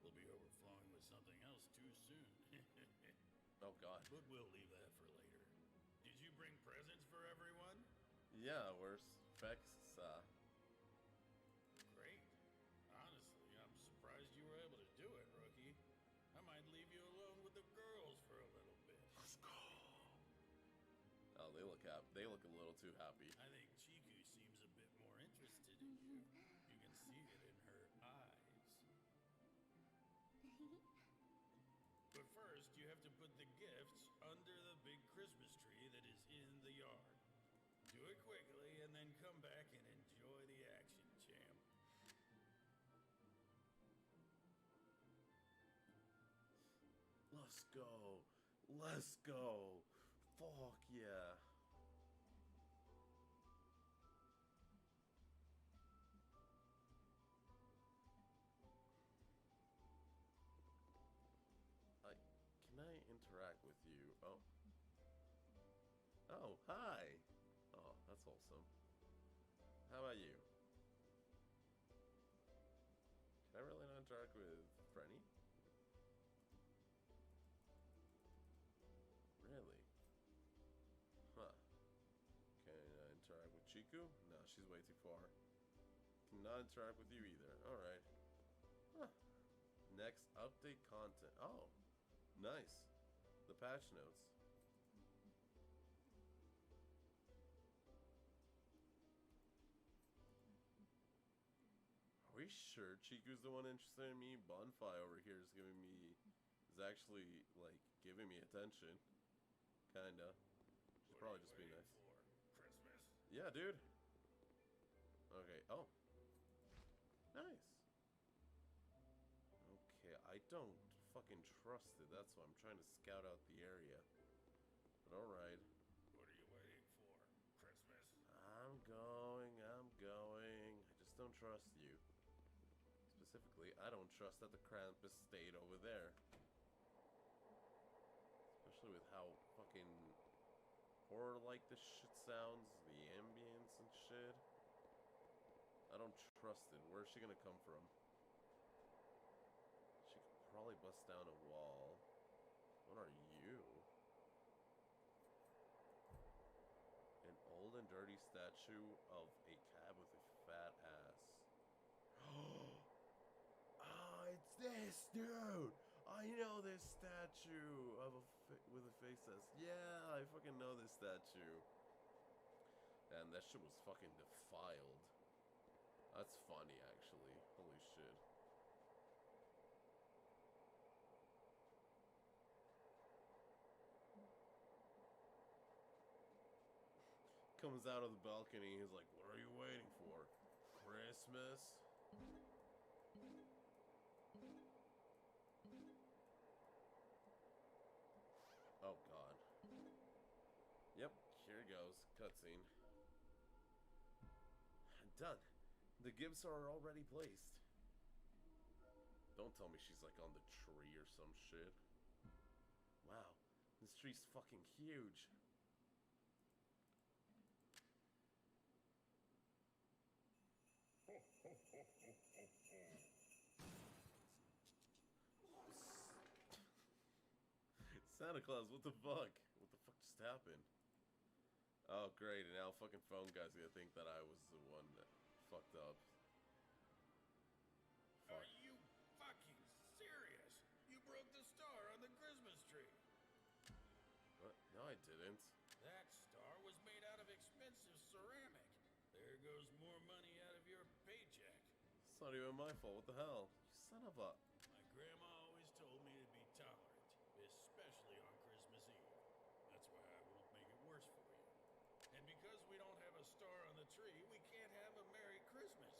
We'll be overflowing with something else too soon. Oh, God. But we'll leave that for later. Did you bring presents for everyone? Yeah, where's Fex? Great. Honestly, I'm surprised you were able to do it, rookie. I might leave you alone with the girls for a little bit. Let's go. Oh, they look happy. They look a little too happy. I think Chiku seems a bit more interested in you. You can see it in her eyes. But first, you have to put the gifts under the big Christmas tree that is in the yard. Do it quickly and then come back and enjoy the action, champ. Let's go. Let's go. Fuck yeah. Can I interact with you? Oh. Oh, hi. Oh, that's wholesome. How about you? Can I really not interact with Frenny? Really? Huh. Can I interact with Chiku? No, she's way too far. Cannot interact with you either. Alright. Huh. Next, update content. Oh, nice. The patch notes. Are we sure Chiku's the one interested in me? Bonfire over here is actually, like, giving me attention. Kinda. Should probably just be nice. Christmas. Yeah, dude. Okay. Oh. Nice. Okay, I don't fucking trust it. That's why I'm trying to scout out the area. But alright. What are you waiting for? Christmas? I'm going. I just don't trust you. Specifically, I don't trust that the Krampus stayed over there. Especially with how fucking horror-like this shit sounds, the ambience and shit. I don't trust it. Where's she gonna come from? She could probably bust down a wall. What are you? An old and dirty statue of a cab with a fat ass. Ah, it's this dude! I know this statue of with a face that's... Yeah, I fucking know this statue. And that shit was fucking defiled. That's funny, actually. Holy shit. comes out of the balcony. He's like, "What are you waiting for? Christmas?" Oh God. Yep, here goes. Cutscene. Done. The gifts are already placed. Don't tell me she's like on the tree or some shit. Wow, this tree's fucking huge. Santa Claus, what the fuck? What the fuck just happened? Oh, great, and now fucking phone guy's gonna think that I was the one that fucked up. Fuck. Are you fucking serious? You broke the star on the Christmas tree. What? No, I didn't. That star was made out of expensive ceramic. There goes more money out of your paycheck. It's not even my fault. What the hell? You son of a... My grandma always told me to be tolerant, especially on Christmas Eve. That's why I won't make it worse for you. And because we don't have a star on the tree, we can't have a Merry Christmas.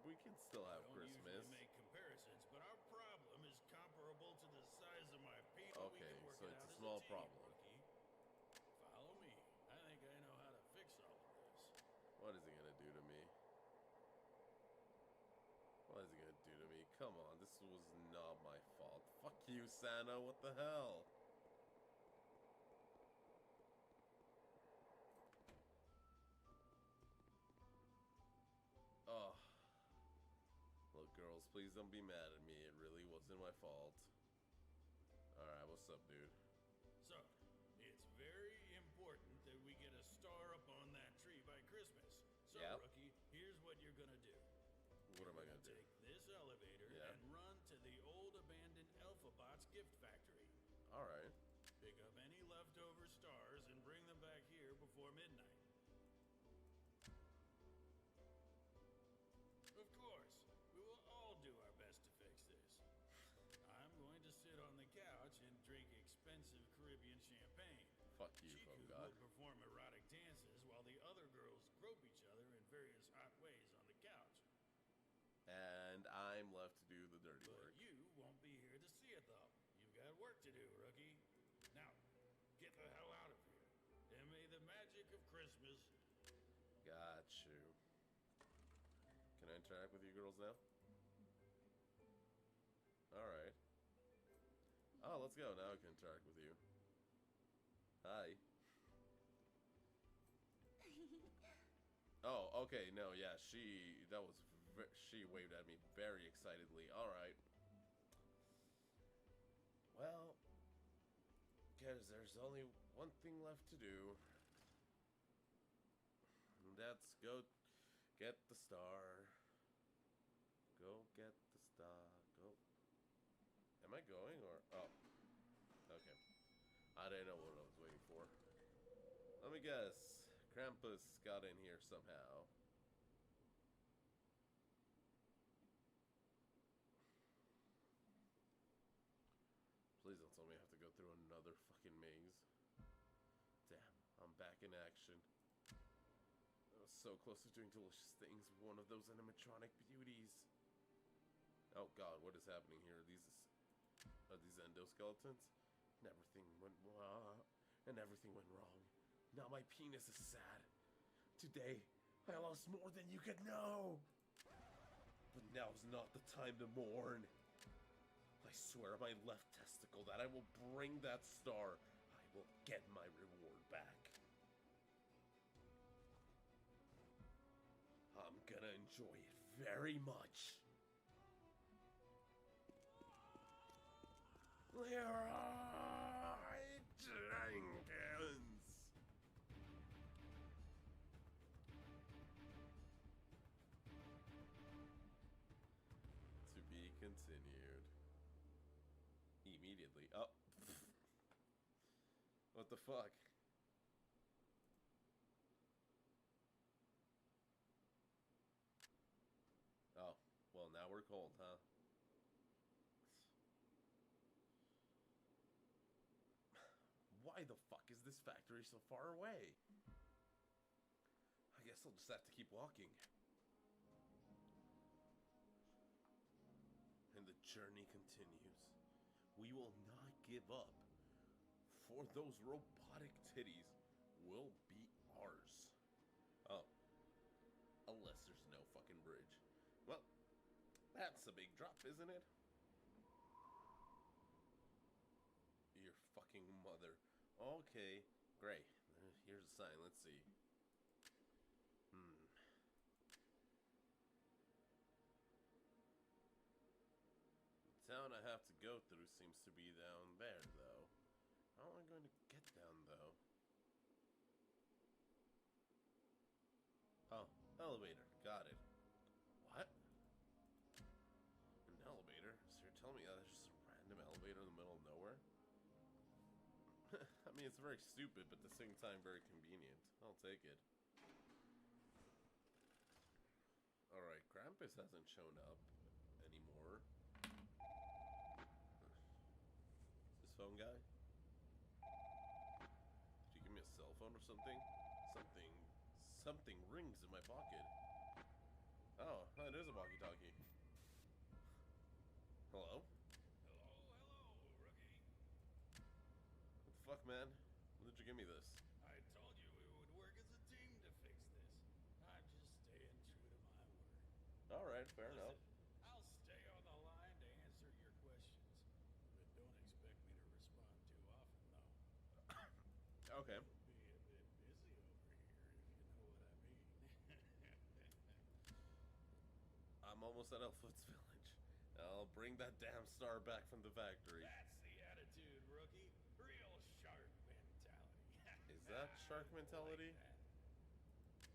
We can still have I don't Christmas. usually make comparisons, but our problem is comparable to the size of my penis. Okay, so it's a small problem. Rookie. Follow me. I think I know how to fix all of this. What is he gonna do to me? What is he gonna do to me? Come on, this was not my fault. Fuck you, Santa. What the hell? Oh. Look, girls, please don't be mad at me. It really wasn't my fault. Alright, what's up, dude? So, it's very important that we get a star up on that tree by Christmas. So, Yep. Rookie, here's what you're gonna do. What am I gonna do? Take this elevator Yeah. and run to the old abandoned Alphabot's gift factory. Alright. Pick up any leftover stars and bring them back here before midnight. Of course, we will all do our best to fix this. I'm going to sit on the couch and drink expensive Caribbean champagne. Fuck you, Chiku phone guy. will perform erotic dances while the other girls grope each other in various hot ways on the couch. And I'm left to do the dirty But work. you won't be here to see it, though. You've got work to do, Rookie. Now, get the hell out of here. And may the magic of Christmas... Got you. Can I interact with you girls now? Alright. Oh, let's go. Now I can interact with you. Hi. Oh, okay. No, yeah, she waved at me very excitedly. Alright. Well, because there's only one thing left to do. And that's go get the star. Go get the star. Go. Am I going or... Oh. Okay. I didn't know what I was waiting for. Let me guess. Krampus got in here somehow. Please don't tell me I have to go through another fucking maze. Damn, I'm back in action. I was so close to doing delicious things with one of those animatronic beauties. Oh god, what is happening here? Are these endoskeletons? And everything went wrong. And everything went wrong. Now my penis is sad. Today, I lost more than you could know. But now's not the time to mourn. I swear on my left testicle that I will bring that star. I will get my reward back. I'm gonna enjoy it very much. Leroy Jenkins. To be continued. Immediately. Oh. What the fuck? Oh. Well, now we're cold, huh? Why the fuck is this factory so far away? I guess I'll just have to keep walking. And the journey continues. We will not give up, for those robotic titties will be ours. Oh. Unless there's no fucking bridge. Well, that's a big drop, isn't it? Your fucking mother. Okay, great. Here's a sign, let's see. The town I have to go through seems to be down there, though. How am I going to get down, though? Oh, elevator. Got it. What? An elevator? So you're telling me there's just a random elevator in the middle of nowhere? I mean, it's very stupid, but at the same time very convenient. I'll take it. Alright, Krampus hasn't shown up anymore. Is this phone guy? Did you give me a cell phone or something? Something rings in my pocket. Oh, it is a walkie-talkie. Hello? Hello, rookie. What the fuck, man? When did you give me this? I told you we would work as a team to fix this. I'm just staying true to my word. Alright, fair enough. I'll stay on the line to answer your questions, but don't expect me to respond too often, though. Okay. It'll be a bit busy over here, if you know what I mean. I'm almost at Elfwood's village. I'll bring that damn star back from the factory. That's the attitude, rookie. Real shark mentality. Is that shark mentality? Like that.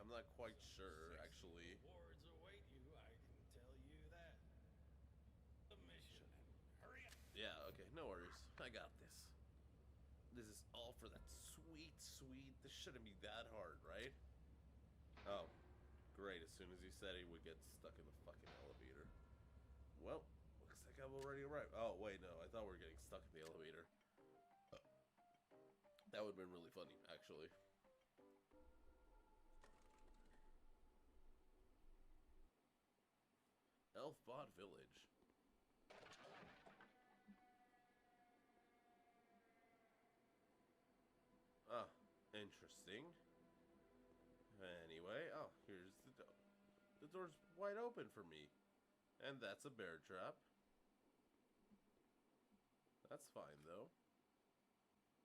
I'm not quite sure, actually. Rewards await you, I can tell you that. The mission. Hurry up. Yeah, okay, no worries. I got this. This is all for that sweet. This shouldn't be that hard, right? Oh, great. As soon as he said he would get stuck in the fucking elevator. Well, looks like I've already arrived. Oh, wait, no. I thought we were getting stuck in the elevator. That would have been really funny, actually. Elfbot Village. Ah, interesting. Anyway, oh, here's the door. The door's wide open for me. And that's a bear trap. That's fine, though.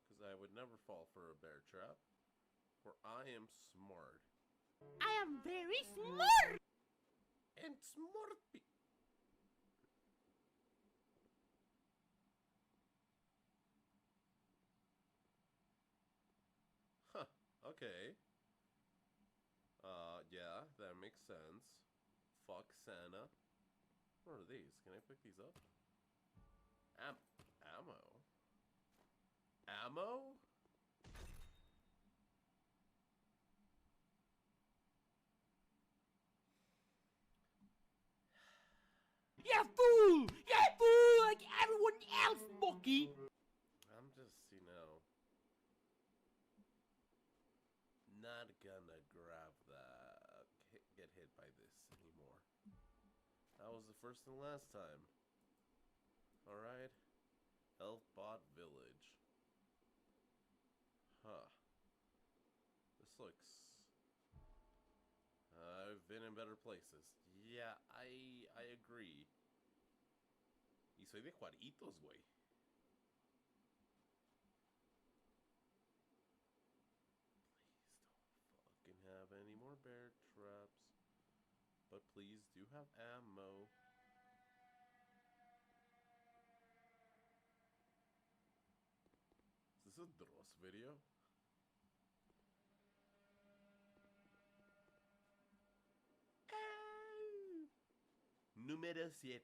Because I would never fall for a bear trap. For I am smart. I am very smart! And smart pe- Huh, okay. Yeah, that makes sense. Fuck Santa. What are these? Can I pick these up? Ammo? Ammo? You fool! You fool like everyone else, Bucky! I'm just, not gonna grab that. Get hit by this anymore. That was the first and last time. Alright. Elfbot Village. Huh. This looks... I've been in better places. Yeah, I agree. Y soy de Juaritos, güey. Please don't fucking have any more bear traps. But please do have ammo. Is this a Dross video? Número 7.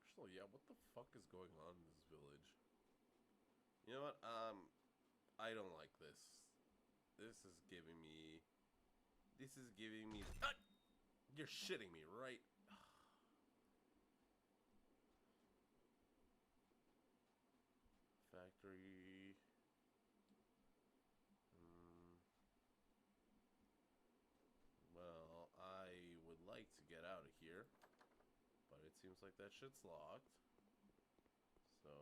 Actually, yeah, what the fuck is going on in this village? You know what? I don't like this. This is giving me... You're shitting me, right? seems like that shit's locked. So,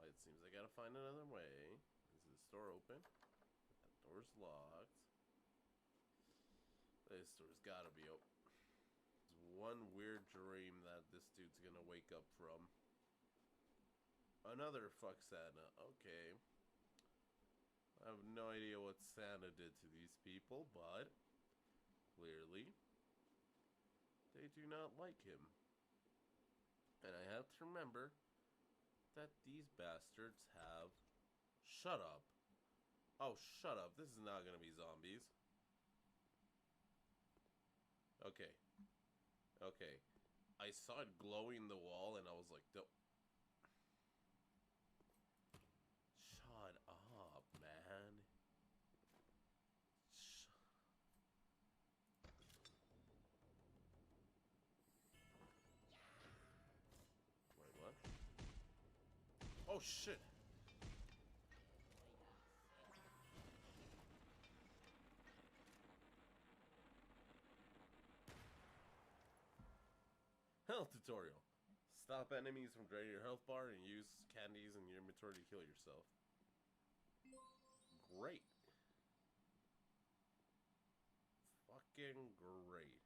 it seems I gotta find another way. Is this door open? That door's locked. This door's gotta be open. There's one weird dream that this dude's gonna wake up from. Another fuck Santa. Okay. I have no idea what Santa did to these people, but clearly they do not like him. And I have to remember that these bastards have... Shut up. Oh, shut up. This is not gonna be zombies. Okay. Okay. I saw it glowing the wall and I was like, no. Shut up, man. Wait, what? Oh, shit. Health tutorial. Stop enemies from draining your health bar and use candies in your inventory to heal yourself. Great. Fucking great.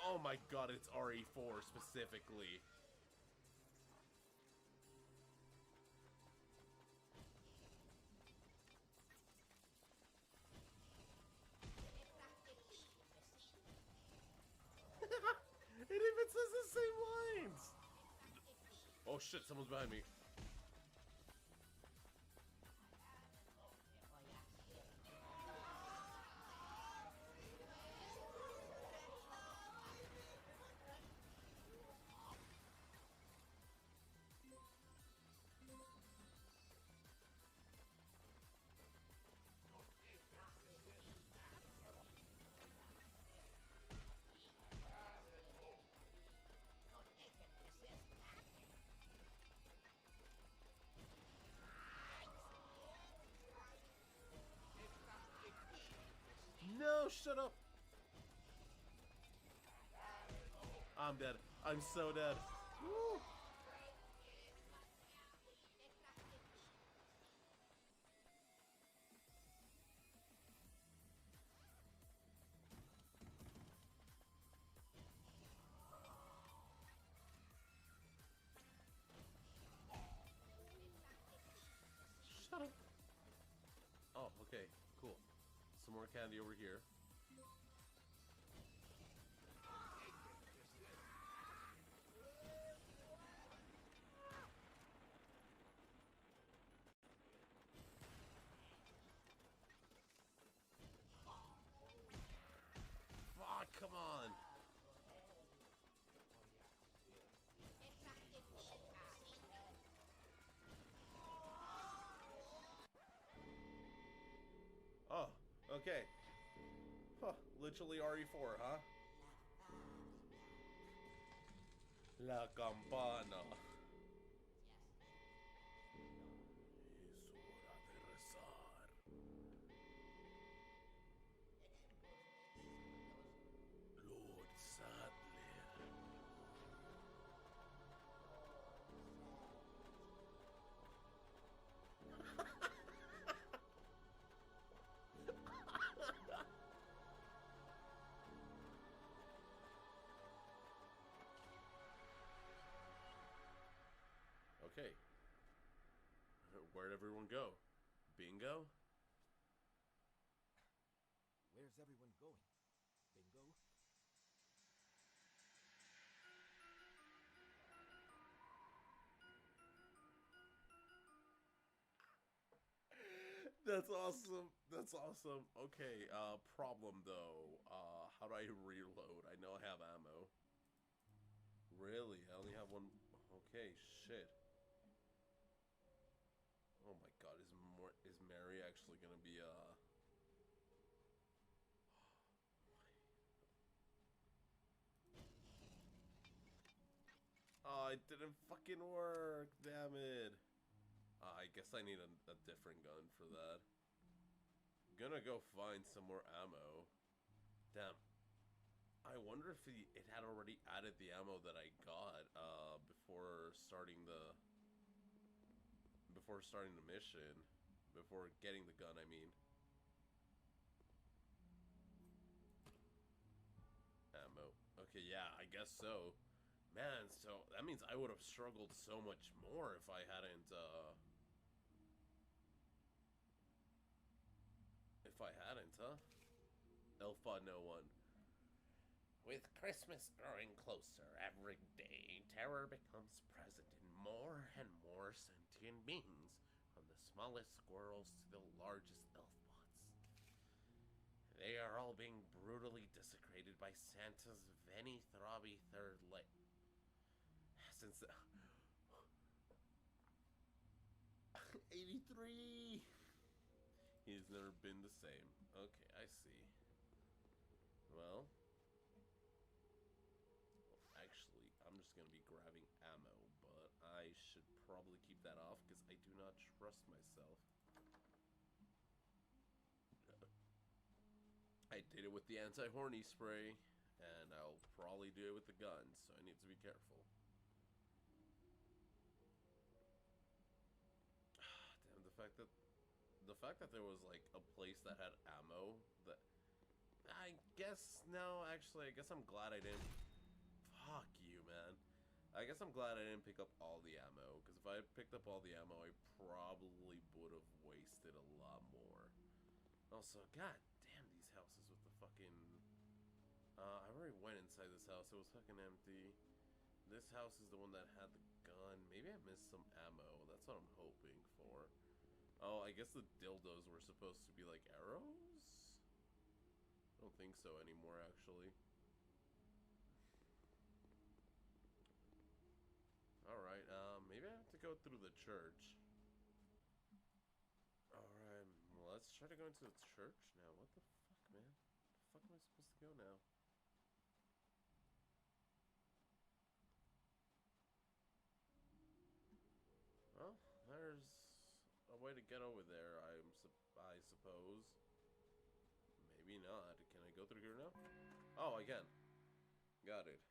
Oh my god, it's RE4 specifically. It even says the same lines! Oh shit, someone's behind me. No, shut up! I'm dead. I'm so dead. Woo. Shut up. Oh, okay, cool. Some more candy over here. Fuck, come on. Oh, okay. Huh, literally RE4, huh? La campana. Es hora de rezar. Lord Sadler. Okay. Where'd everyone go? Bingo? Where's everyone going? Bingo? That's awesome. That's awesome. Okay, problem though. How do I reload? I know I have ammo. Really? I only have one. Okay, shit. Oh my god, is Mary actually gonna be Oh, it didn't fucking work. Damn it. I guess I need a different gun for that. gonna go find some more ammo. Damn. I wonder if it had already added the ammo that I got before starting the mission, before getting the gun, I mean. Ammo. Okay, yeah, I guess so. Man, so that means I would have struggled so much more if I hadn't huh? Elfod no one. With Christmas growing closer every day, terror becomes present in more and more sentient beings, from the smallest squirrels to the largest elfbots. They are all being brutally desecrated by Santa's Venny Throbby third leg. Since the 83! He's never been the same. Okay, I see. Well, actually, I'm just gonna be grabbing ammo, but I should probably keep that off because I do not trust myself. I did it with the anti-horny spray, and I'll probably do it with the gun, so I need to be careful. Damn, the fact that there was like a place that had ammo that I guess no, actually I guess I'm glad I didn't. Fuck you, man. I guess I'm glad I didn't pick up all the ammo, because if I had picked up all the ammo, I probably would have wasted a lot more. Also, god damn these houses with the fucking I already went inside this house. It was fucking empty. This house is the one that had the gun. Maybe I missed some ammo. That's what I'm hoping for. Oh, I guess the dildos were supposed to be like arrows? I don't think so anymore, actually. Alright, maybe I have to go through the church. Alright, well, let's try to go into the church now. What the fuck, man? Where the fuck am I supposed to go now? Well, there's a way to get over there, I suppose. Maybe not. Can I go through here now? Oh, I can. Got it.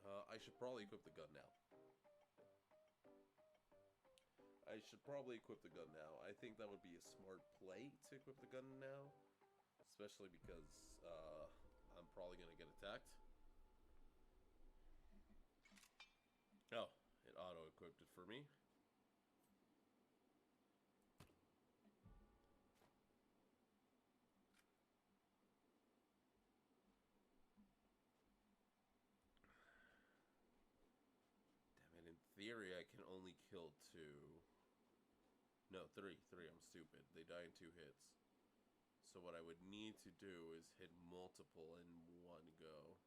I should probably equip the gun now. I should probably equip the gun now. I think that would be a smart play to equip the gun now. Especially because, I'm probably gonna get attacked. Oh, it auto-equipped it for me. Damn it, in theory I can only kill 2. No, 3. I'm stupid. They die in 2 hits. So what I would need to do is hit multiple in one go.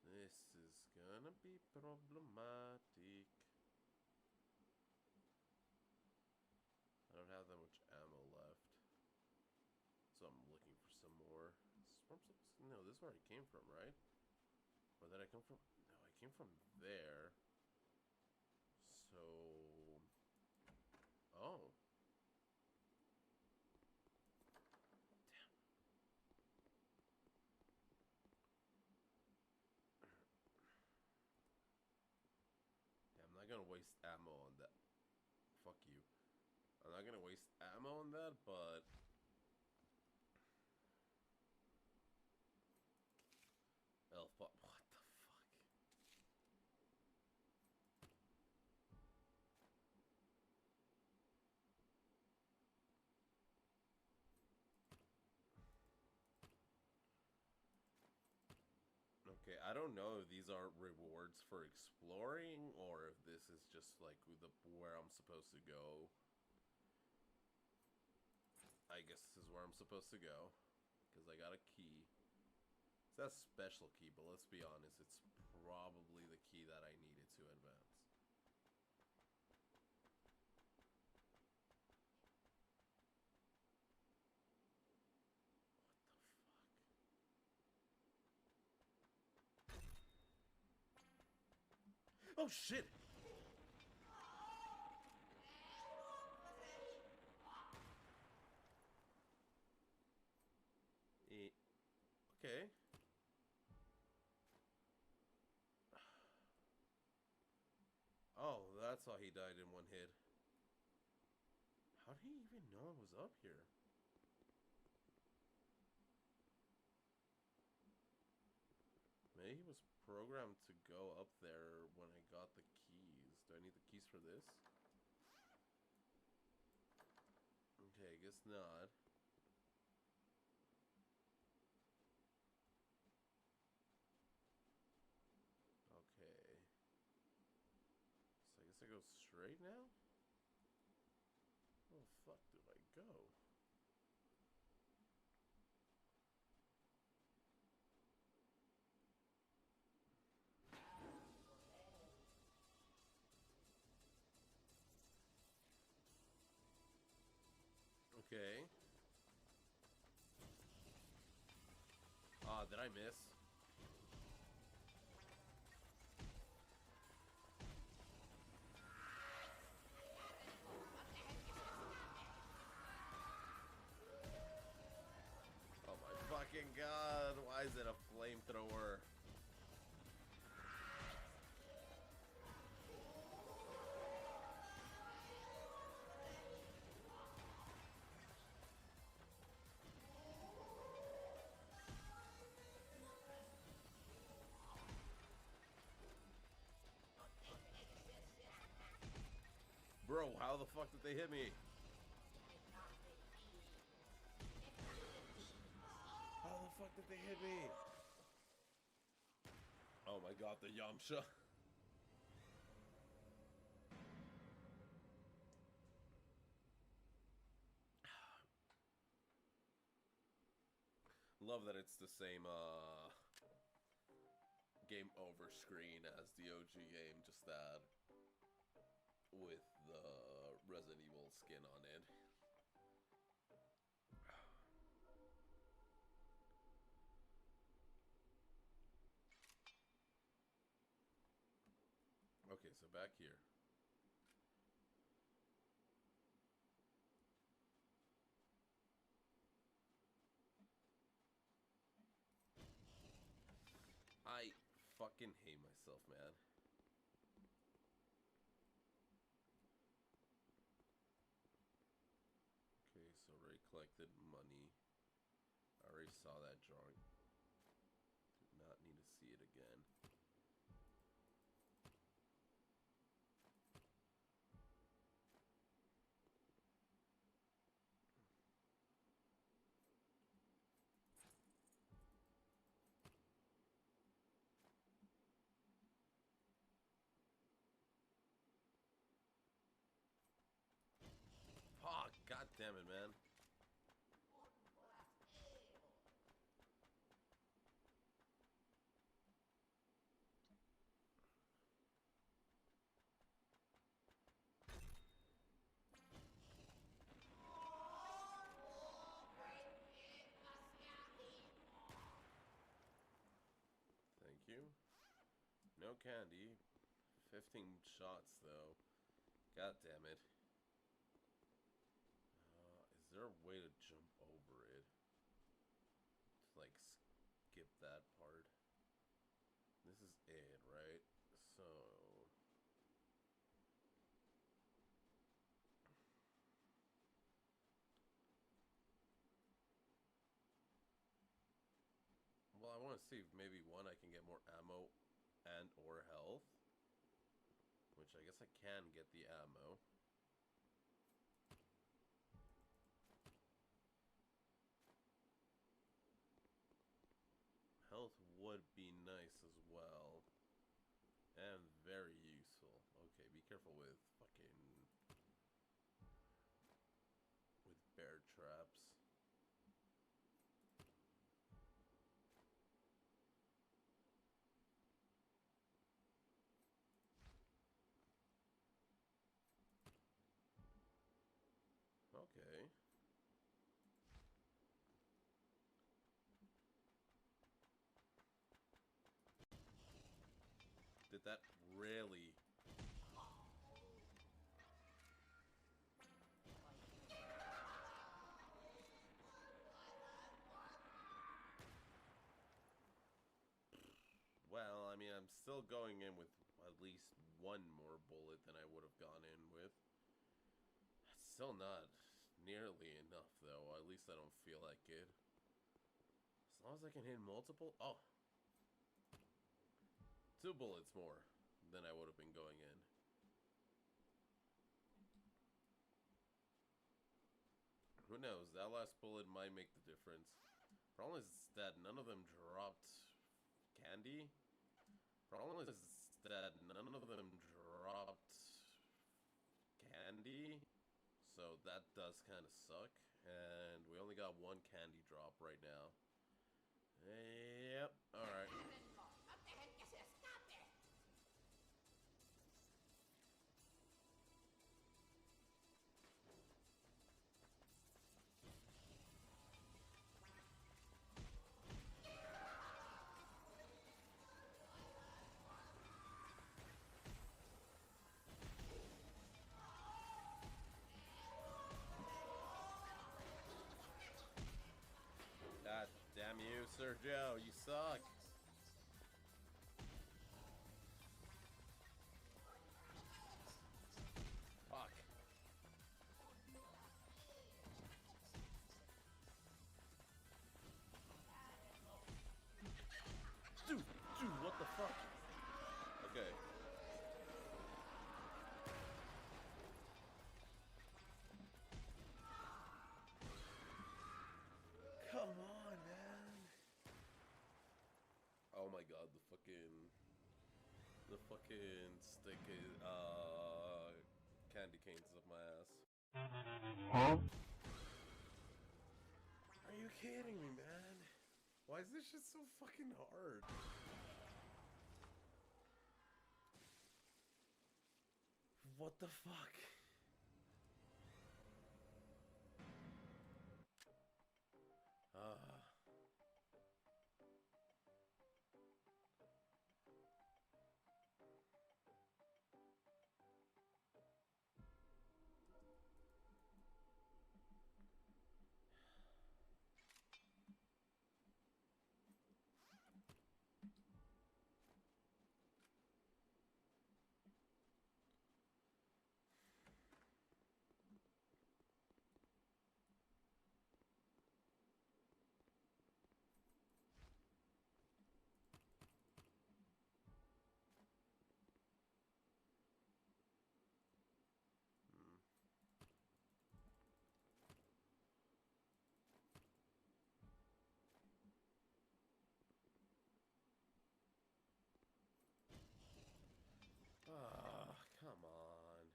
This is gonna be problematic. I don't have that much ammo left, so I'm looking for some more. No, this is where I came from, right? Or did I come from? No, I came from there. So, oh. I'm not gonna waste ammo on that. Fuck you. I'm not gonna waste ammo on that, but elf pop. What the fuck? Okay, I don't know if these are rewards for exploring or if this is just like where I'm supposed to go. I guess this is where I'm supposed to go because I got a key. It's a special key, but let's be honest, it's probably the key that I needed to advance. Oh shit! that's how he died in one hit. How did he even know I was up here? Maybe he was programmed to go up there when I got the keys. Do I need the keys for this? Okay, I guess not. Okay. So I guess I go straight now? Where the fuck do I go? Okay. Did I miss? Oh my fucking god, why is it a flamethrower? Bro, how the fuck did they hit me? How the fuck did they hit me? Oh my god, the Yamcha. Love that it's the same game over screen as the OG game, just that with the Resident Evil skin on it. Okay, so back here. I fucking hate myself, man. Okay, so already collected money. I already saw that drawing. Do not need to see it again. Fuck, god damn it, man. Thank you. No candy. 15 shots, though. God damn it. Is there a way to jump over it? To, like, skip that part? This is it, right? So... Well, I want to see if maybe one, I can get more ammo and or health. Which I guess I can get the ammo. Health would be nice as well. And very useful. Okay, be careful with fucking... with bear traps. Okay. Did that really... Well, I mean, I'm still going in with at least one more bullet than I would have gone in with. Still not nearly enough, though. At least I don't feel like it. As long as I can hit multiple... Oh! 2 bullets more than I would have been going in. Who knows? That last bullet might make the difference. Problem is that none of them dropped candy. Problem is that none of them dropped candy. So that does kind of suck. And we only got 1 candy drop right now. Yep. Alright. God damn you, Sergio, you suck. Fuck. Dude, what the fuck? Okay. Come on, man. Oh my god, the fucking stick is, candy canes up my ass. Huh? Are you kidding me, man? Why is this shit so fucking hard? What the fuck? Come on.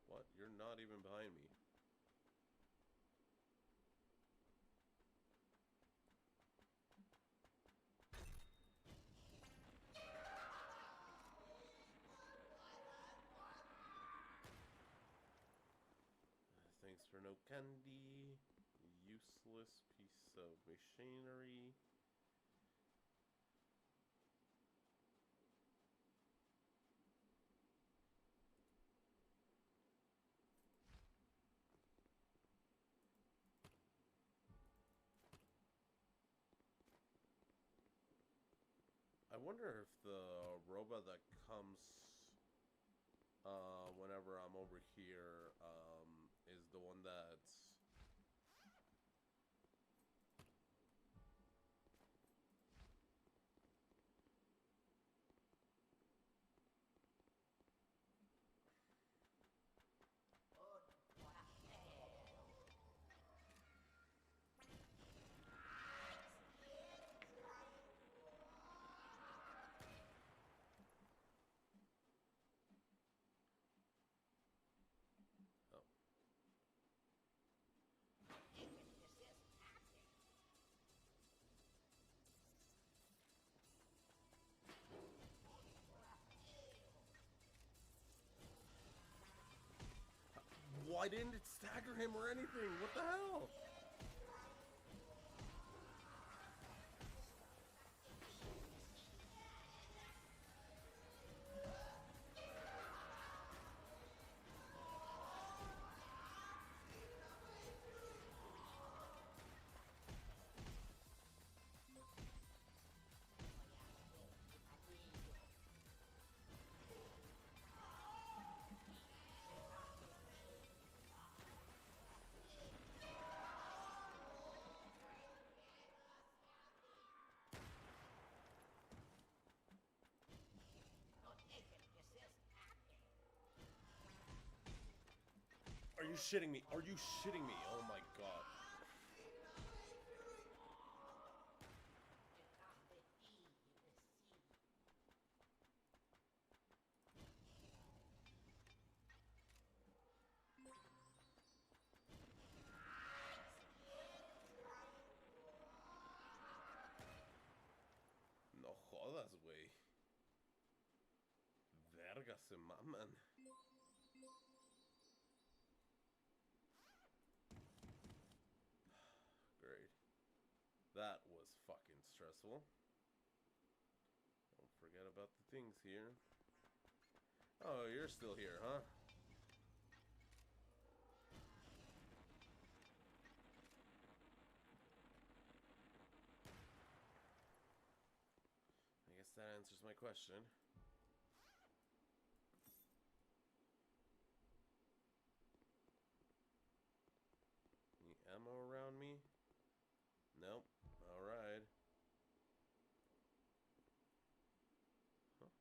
What? You're not even behind me. Thanks for no candy. Useless piece of machinery. I wonder if the robot that comes whenever I'm over here is the one that's why didn't it stagger him or anything? What the hell? you shitting me? Are you shitting me? Oh my god. No jodas, güey. Verga, se maman. Great. That was fucking stressful. Don't forget about the things here. Oh, you're still here, huh? I guess that answers my question. Any ammo around me? Nope. Alright. Huh?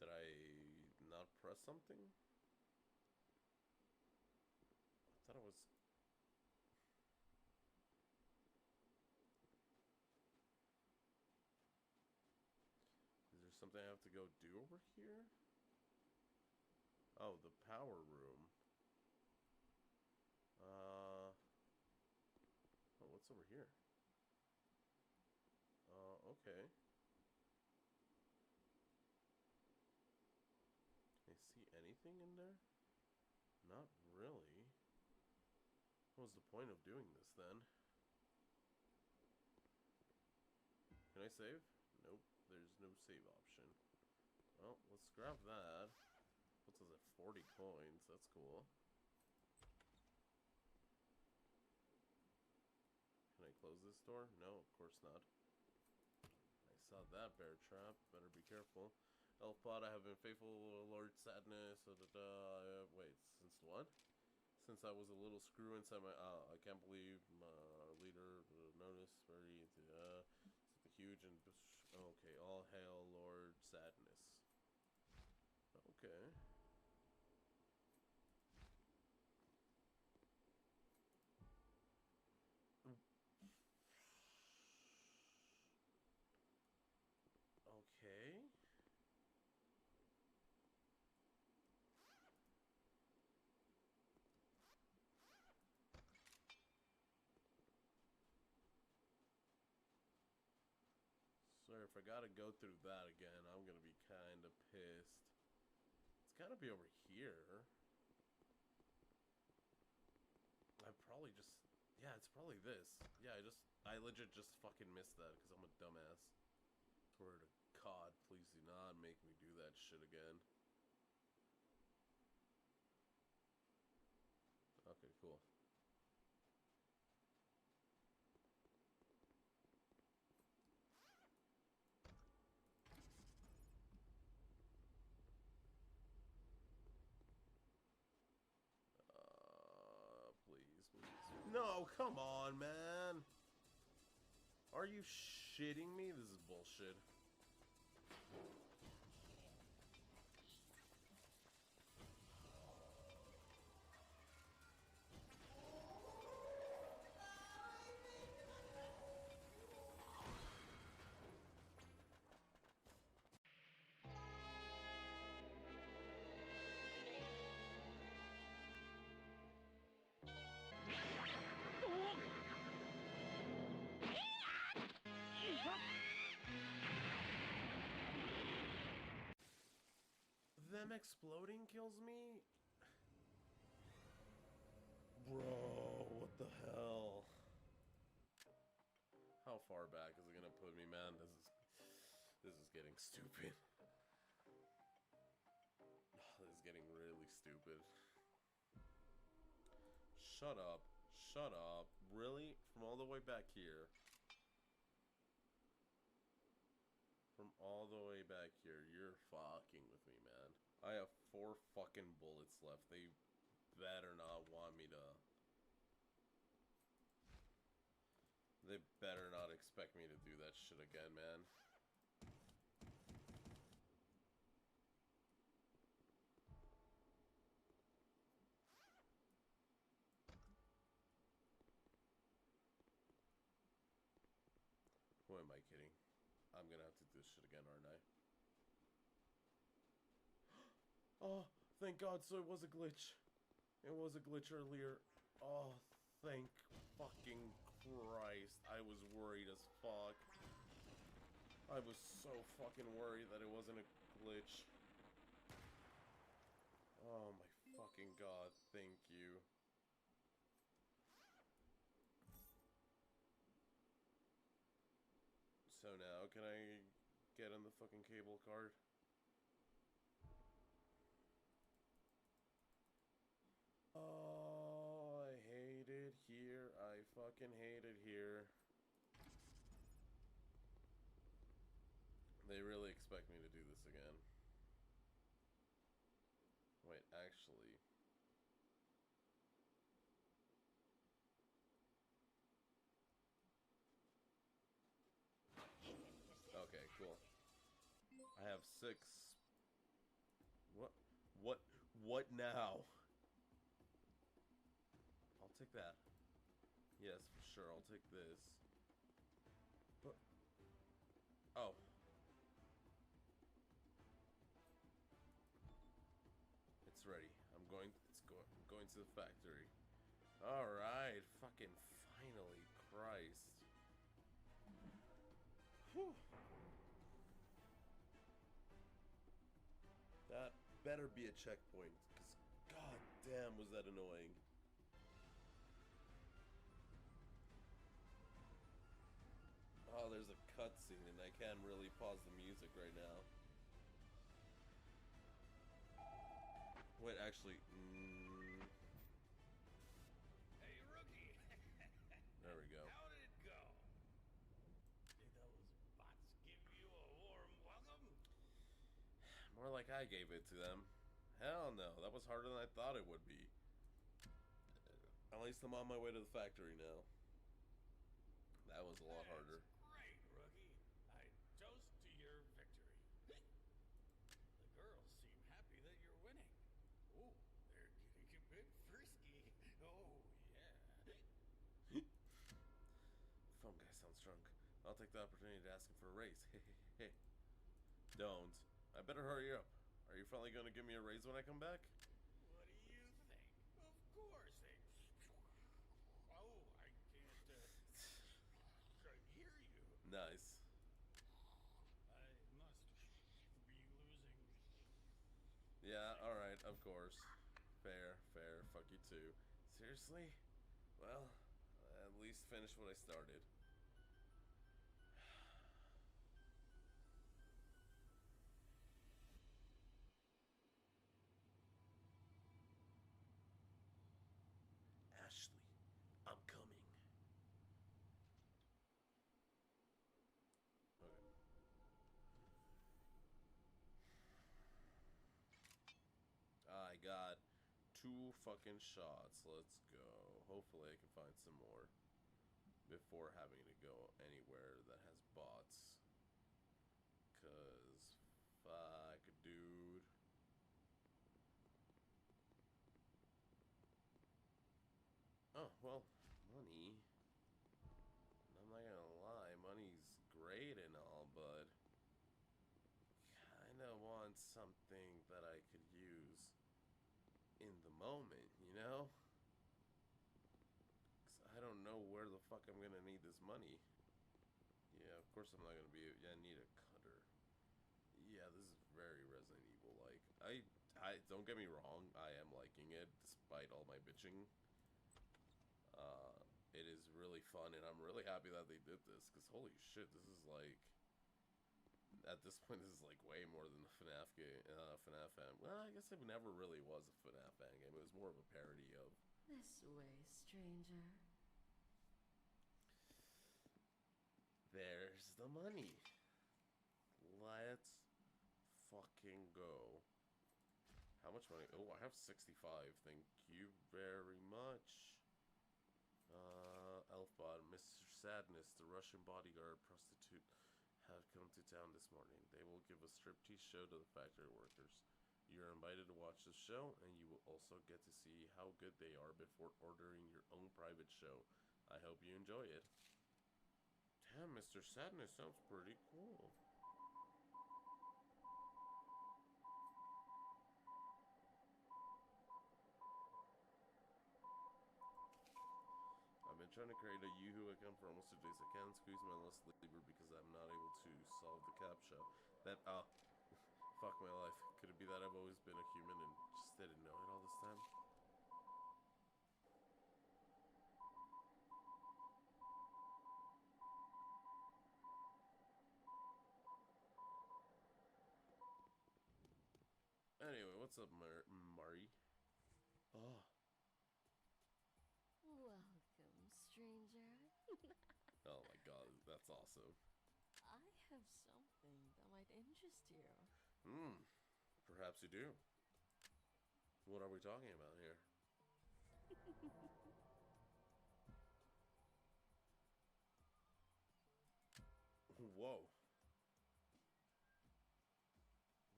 Did I not press something? I thought it was... Is there something I have to go do over here? Oh, the power room. Oh, what's over here? Okay. Can I see anything in there? Not really. What was the point of doing this then? Can I save? Nope, there's no save option. Well, let's grab that. What's this at 40 coins? That's cool. Can I close this door? No, of course not. I saw that bear trap. Better be careful. Elfbot, I have been faithful to Lord Sadness. Wait, since what? Since I was a little screw inside my... I can't believe my leader noticed. Very the huge and... Okay, all hail Lord Sadness. Okay. Okay. Sir, if I gotta go through that again, I'm gonna be kinda pissed. It's gotta be over here. I probably just... Yeah, it's probably this. Yeah, I legit just fucking missed that because I'm a dumbass. Swear to God, please do not make me do that shit again. Okay, cool. Please. No, come on, man. Are you shitting me? This is bullshit. Them exploding kills me? Bro, what the hell? How far back is it gonna put me, man? This is getting stupid. This is getting really stupid. Shut up. Shut up. Really? From all the way back here? From all the way back here, you're fucking with me, man. I have 4 fucking bullets left. They better not want me to... They better not expect me to do that shit again, man. Who am I kidding? I'm gonna have to do this shit again, aren't I? Oh, thank God, so it was a glitch. It was a glitch earlier. Oh, thank fucking Christ. I was worried as fuck. I was so fucking worried that it wasn't a glitch. Oh my fucking God, thank you. So now, can I get on the fucking cable card? Oh, I hate it here. I fucking hate it here. They really expect me to do this again. Wait, actually... Okay, cool. I have 6. What now? I'll take that. Yes, for sure, I'll take this. But... Oh. It's ready. I'm going to the factory. Alright, fucking finally, Christ. Whew. That better be a checkpoint, because god damn was that annoying. Oh, there's a cutscene and I can't really pause the music right now. Wait, actually, Hey, rookie. There we go. How did it go? Did those bots give you a warm welcome? More like I gave it to them. Hell no, that was harder than I thought it would be. At least I'm on my way to the factory now. That was a lot harder. Great, rookie. I toast to your victory. The girls seem happy that you're winning. Oh, they're getting a bit frisky. Oh, yeah. Phone guy sounds drunk. I'll take the opportunity to ask him for a raise. Hey. Don't. I better hurry up. Are you finally going to give me a raise when I come back? What do you think? Of course they... Oh, I can't hear you. Nice. I must be losing. Yeah, alright, of course. Fair. Fuck you too. Seriously? Well, at least finish what I started. Ashley, I'm coming. Okay. I got 2 fucking shots. Let's go. Hopefully I can find some more before having to go anywhere that has bots. 'Cause fuck, dude. Oh, well, money. I'm not gonna lie, money's great and all, but kinda want something that I could use in the moment, you know? 'Cause I don't know where the fuck I'm gonna need this money. Yeah, of course I'm not gonna be. Yeah, I need a cutter. Yeah, this is very Resident Evil-like. I don't get me wrong, I am liking it despite all my bitching. It is really fun, and I'm really happy that they did this, because holy shit, this is like... At this point, this is like way more than the FNAF game, FNAF fan. Well, I guess it never really was a FNAF fan game. It was more of a parody of... This way, stranger. There's the money. Let's fucking go. How much money? Oh, I have 65. Thank you very much. Elfbot, Mr. Sadness, the Russian bodyguard prostitute, have come to town this morning. They will give a striptease show to the factory workers. You're invited to watch the show, and you will also get to see how good they are before ordering your own private show. I hope you enjoy it. Damn, Mr. Sadness sounds pretty cool. I've been trying to create a Yoohoo account for almost 2 days. I can't squeeze my list labor because I'm not able to solve the CAPTCHA. That, fuck my life. Could it be that I've always been a human and just didn't know it all this time? Anyway, what's up, Mari? Oh. Welcome, stranger. Oh my god, that's awesome. I have something that might interest you. Perhaps you do. What are we talking about here? Whoa.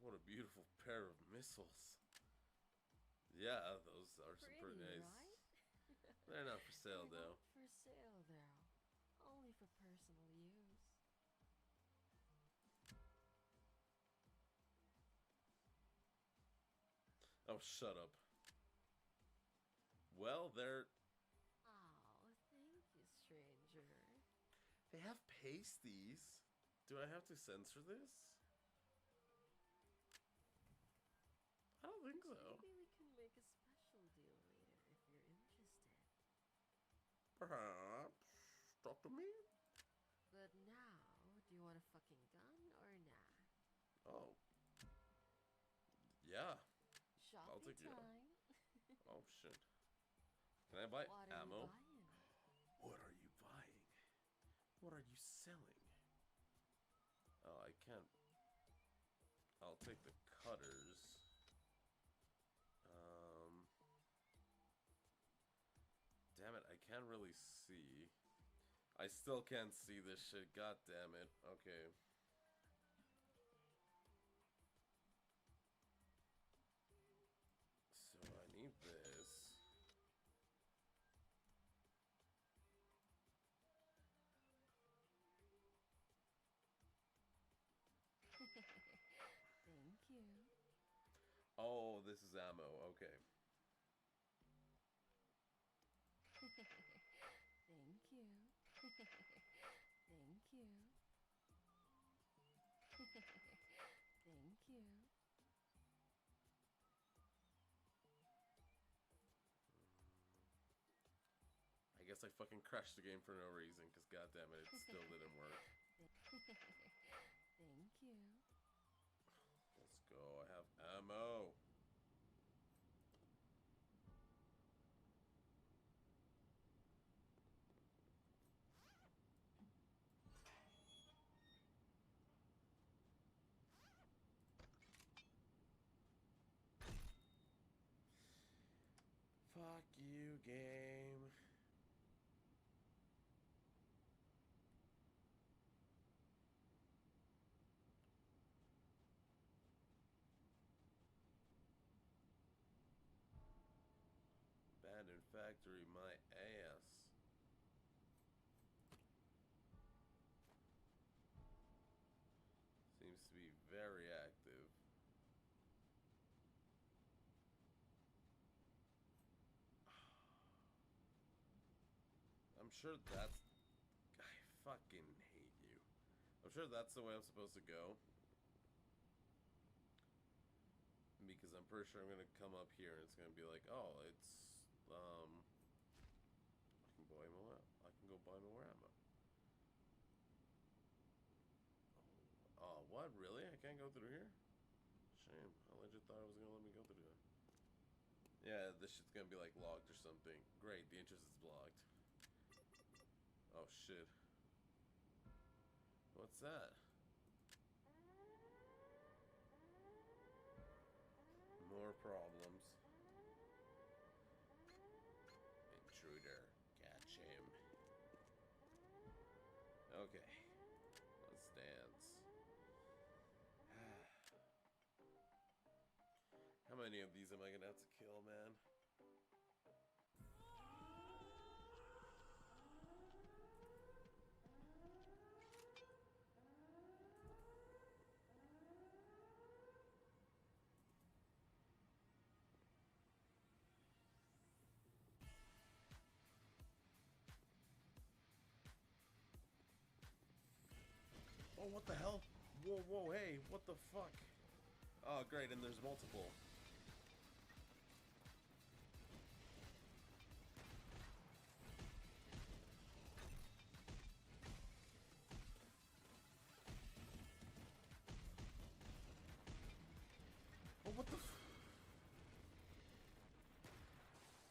What a beautiful pair of missiles. Yeah, those are some pretty nice. Right? They're not for sale, They're though. not for sale, though. Only for personal use. Oh, shut up. Well, they're... Oh, thank you, stranger. They have pasties. Do I have to censor this? I don't think so. Maybe we can make a special deal later if you're interested. Perhaps. Talk to me? But now, do you want a fucking gun or nah? Oh. Yeah. Shopping I'll take it. time. Oh, shit. Can I buy What ammo? are you buying? What are you buying? What are you selling? Oh, I can't. I'll take the cutters. Damn it, I can't really see. I still can't see this shit. God damn it. Okay. So I need this. Thank you. Oh, this is ammo. Okay. Thank you. Thank you. Thank you. I guess I fucking crashed the game for no reason, because goddammit, it still didn't work. Thank you. Let's go. I have ammo. Fuck you, game. Abandoned factory, my ass. Seems to be very active. I'm sure that's... I fucking hate you. I'm sure that's the way I'm supposed to go. Because I'm pretty sure I'm gonna come up here and it's gonna be like, oh, it's, I can buy more, I can go buy more ammo. Oh, what? Really? I can't go through here? Shame. I legit thought it was gonna let me go through there. Yeah, this shit's gonna be like locked or something. Great, the entrance is blocked. Oh shit. What's that? More problems. Intruder. Catch him. Okay. Let's dance. How many of these am I gonna have to kill, man? what the hell? Whoa, whoa, hey, what the fuck? Oh, great, and there's multiple. Oh, what the f-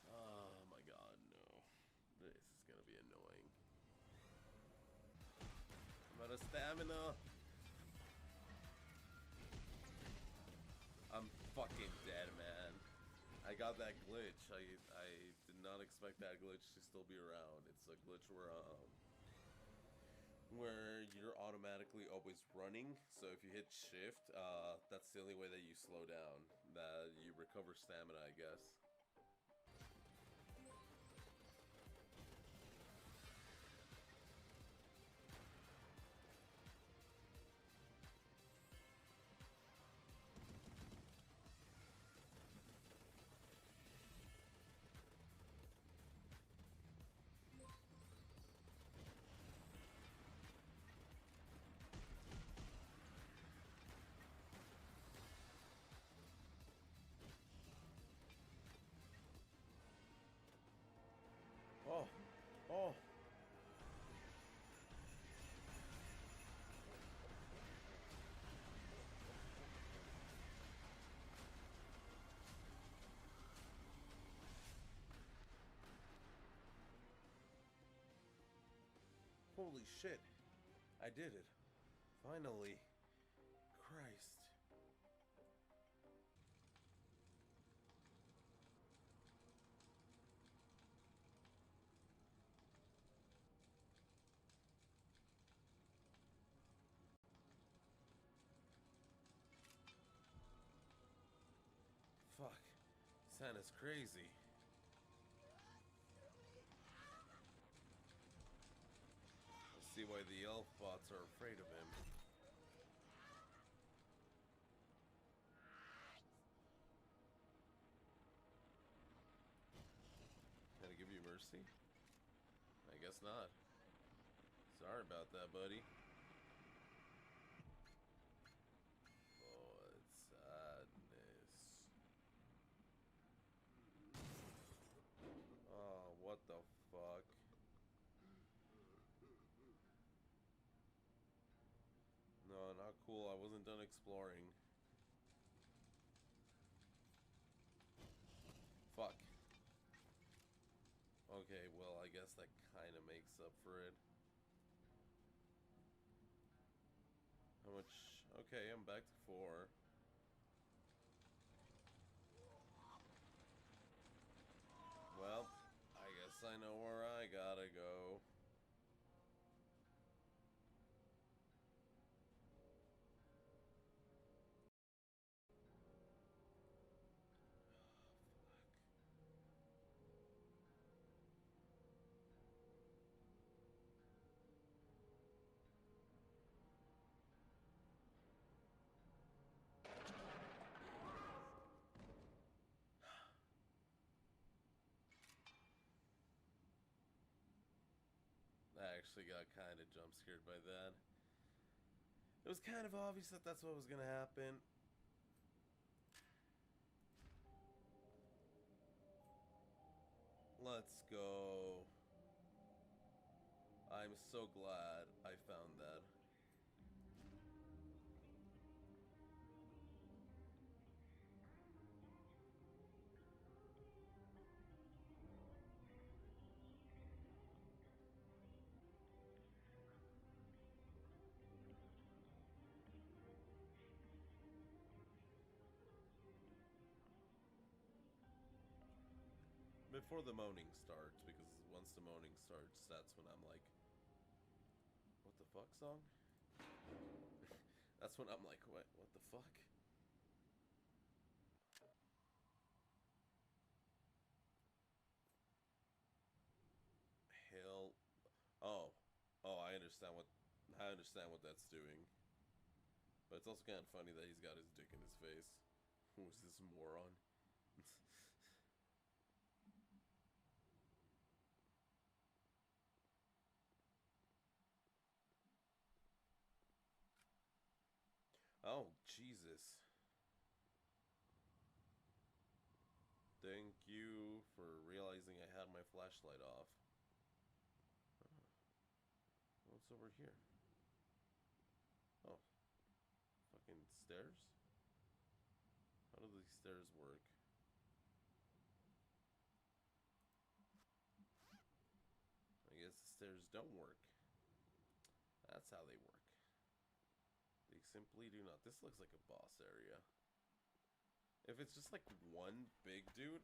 Oh my god, no. This is gonna be annoying. I'm out of stamina. I'm fucking dead, man. I got that glitch. I did not expect that glitch to still be around. It's a glitch where you're automatically always running. So if you hit shift, that's the only way that you slow down. That you recover stamina, I guess. Oh, oh. Holy shit. I did it. Finally. Christ. Fuck. Santa's crazy. I see why the elf bots are afraid of him. Can I give you mercy? I guess not. Sorry about that, buddy. Oh, it's sadness. Oh, what the fuck? No, not cool. I wasn't done exploring. Fuck. Okay, well, I guess that kind of makes up for it. How much? Okay, I'm back to 4. Well, I guess I know where I gotta go. I actually got kind of jump scared by that. It was kind of obvious that that's what was gonna happen. Let's go. I'm so glad I found that. Before the moaning starts, because once the moaning starts, that's when I'm like, what the fuck song? That's when I'm like, what the fuck? Hell. Oh. Oh, I understand what that's doing. But it's also kind of funny that he's got his dick in his face. Who's this moron? Oh, Jesus. Thank you for realizing I had my flashlight off. Oh. What's over here? Oh. Fucking stairs? How do these stairs work? I guess the stairs don't work. That's how they work. They simply do not. This looks like a boss area. If it's just like one big dude,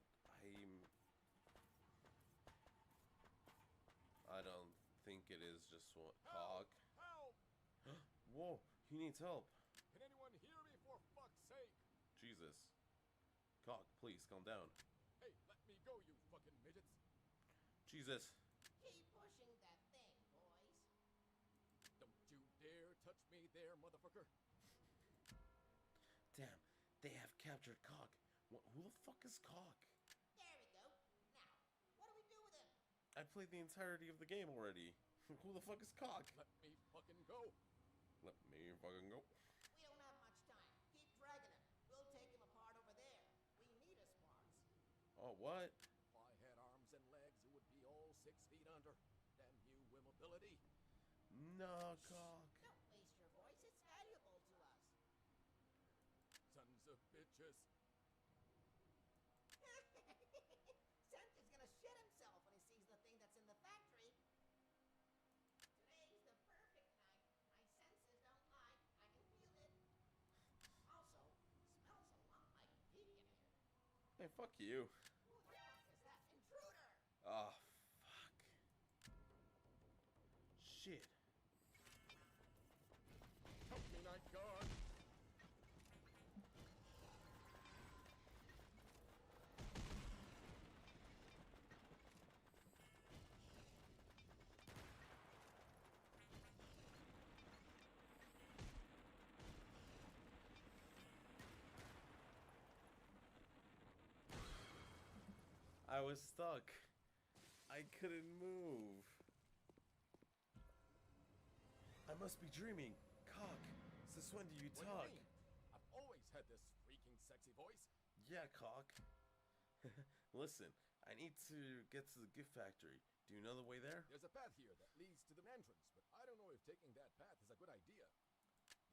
I don't think it is just one. Cog. Help! Whoa, he needs help. Can anyone hear me for fuck's sake? Jesus. Cog, please calm down. Hey, let me go, you fucking midgets. Jesus. Keep pushing that thing, boys. Don't you dare touch me there, motherfucker. Damn, they have captured Cog. Who the fuck is Cog? There we go. Now, what do we do with him? I played the entirety of the game already. Who the fuck is Cog? Let me fucking go. Let me fucking go. We don't have much time. Keep dragging him. We'll take him apart over there. We need his parts. Oh, what? If I had arms and legs, it would be all 6 feet under. Damn you, mobility. No, Cog. Don't waste your voice. It's valuable to us. Sons of bitches. Santa's gonna shit himself when he sees the thing that's in the factory. Today's the perfect night. My senses don't lie. I can feel it. Also, smells a lot like pig in here. Hey, fuck you. Who the fuck is that intruder? Oh, fuck. Shit. Help me, night guard. I was stuck. I couldn't move. I must be dreaming. Cog, since when do you What talk? do you mean? I've always had this freaking sexy voice. Yeah, Cog. Listen, I need to get to the gift factory. Do you know the way there? There's a path here that leads to the entrance, but I don't know if taking that path is a good idea.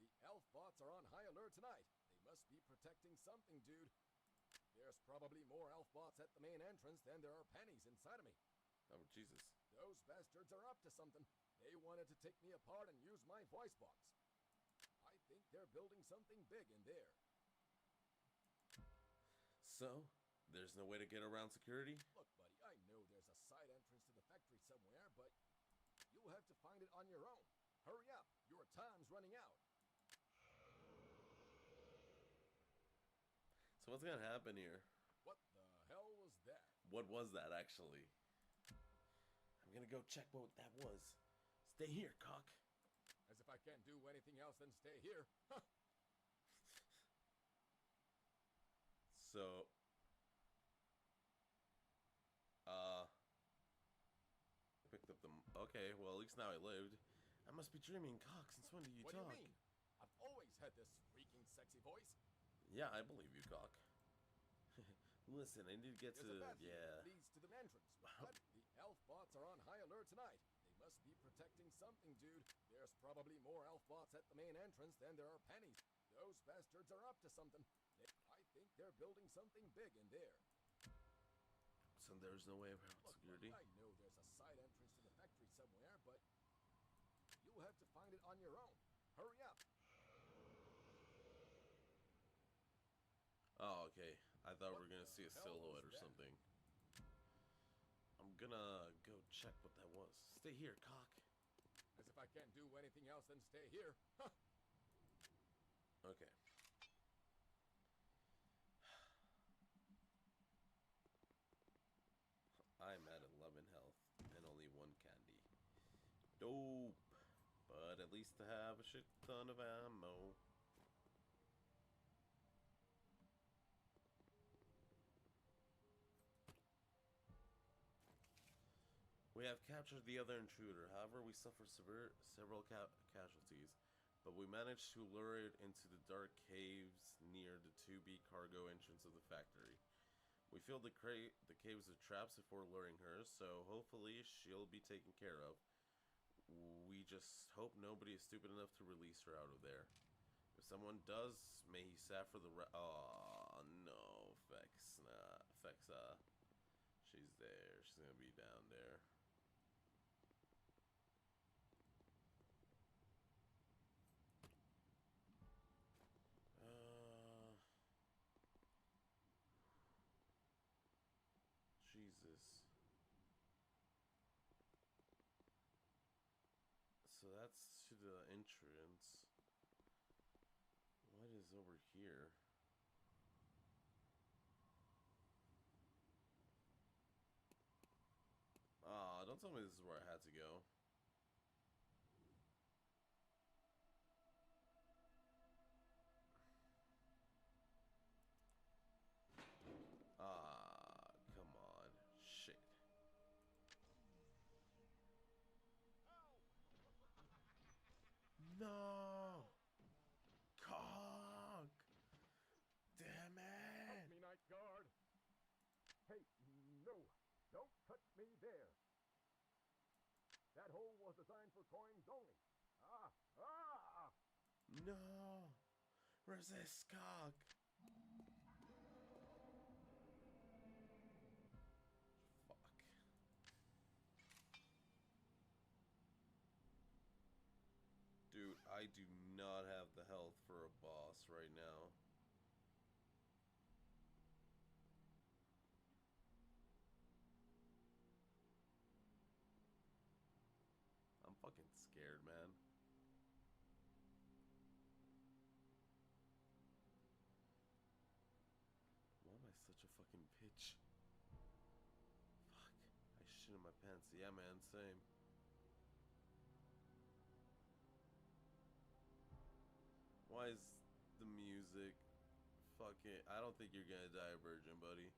The elf bots are on high alert tonight. They must be protecting something, dude. There's probably more elf bots at the main entrance than there are pennies inside of me. Oh, Jesus. Those bastards are up to something. They wanted to take me apart and use my voice box. I think they're building something big in there. So, there's no way to get around security? Look, buddy, I know there's a side entrance to the factory somewhere, but you'll have to find it on your own. Hurry up, your time's running out. So what's gonna happen here? What the hell was that? What was that, actually? I'm gonna go check what that was. Stay here, Cock. As if I can't do anything else than stay here. Huh. So... I picked up the... Okay, well, at least now I lived. I must be dreaming, Cock. Since when do you talk? What do you mean? I've always had this freaking sexy voice. Yeah, I believe you, Cock. Listen, I need to get There's to... a path Yeah. that leads to the entrance. But the elf bots are on high alert tonight. They must be protecting something, dude. There's probably more elf bots at the main entrance than there are pennies. Those bastards are up to something. I think they're building something big in there. So there's no way around Look, security? I know there's a side entrance to the factory somewhere, but you'll have to find it on your own. Hurry up. Oh, okay. I thought we were What gonna the see a hell silhouette or was that? something. I'm gonna go check what that was. Stay here, Cock. As if I can't do anything else than stay here. Huh. Okay. I'm at 11 health and only 1 candy. Dope. But at least I have a shit ton of ammo. We have captured the other intruder. However, we suffered several casualties. but we managed to lure it into the dark caves near the 2B cargo entrance of the factory. We filled the caves with traps before luring her, so hopefully she'll be taken care of. We just hope nobody is stupid enough to release her out of there. If someone does, may he suffer the oh no, Fexa. She's there. She's gonna be down there. Jesus. So that's to the entrance. What is over here? Ah, don't tell me this is where I had to go. Ah, come on. Shit. No! Conk! Damn it! Help me, Night Guard! Hey, no! Don't touch me there! That hole was designed for coins only. No! Resist, Conk! Fuck. Dude, I do not have the health for a boss right now. I'm fucking scared, man. Why am I such a fucking bitch? Fuck. I shit in my pants. Yeah, man, same. Why is the music fucking... I don't think you're gonna die a virgin, buddy.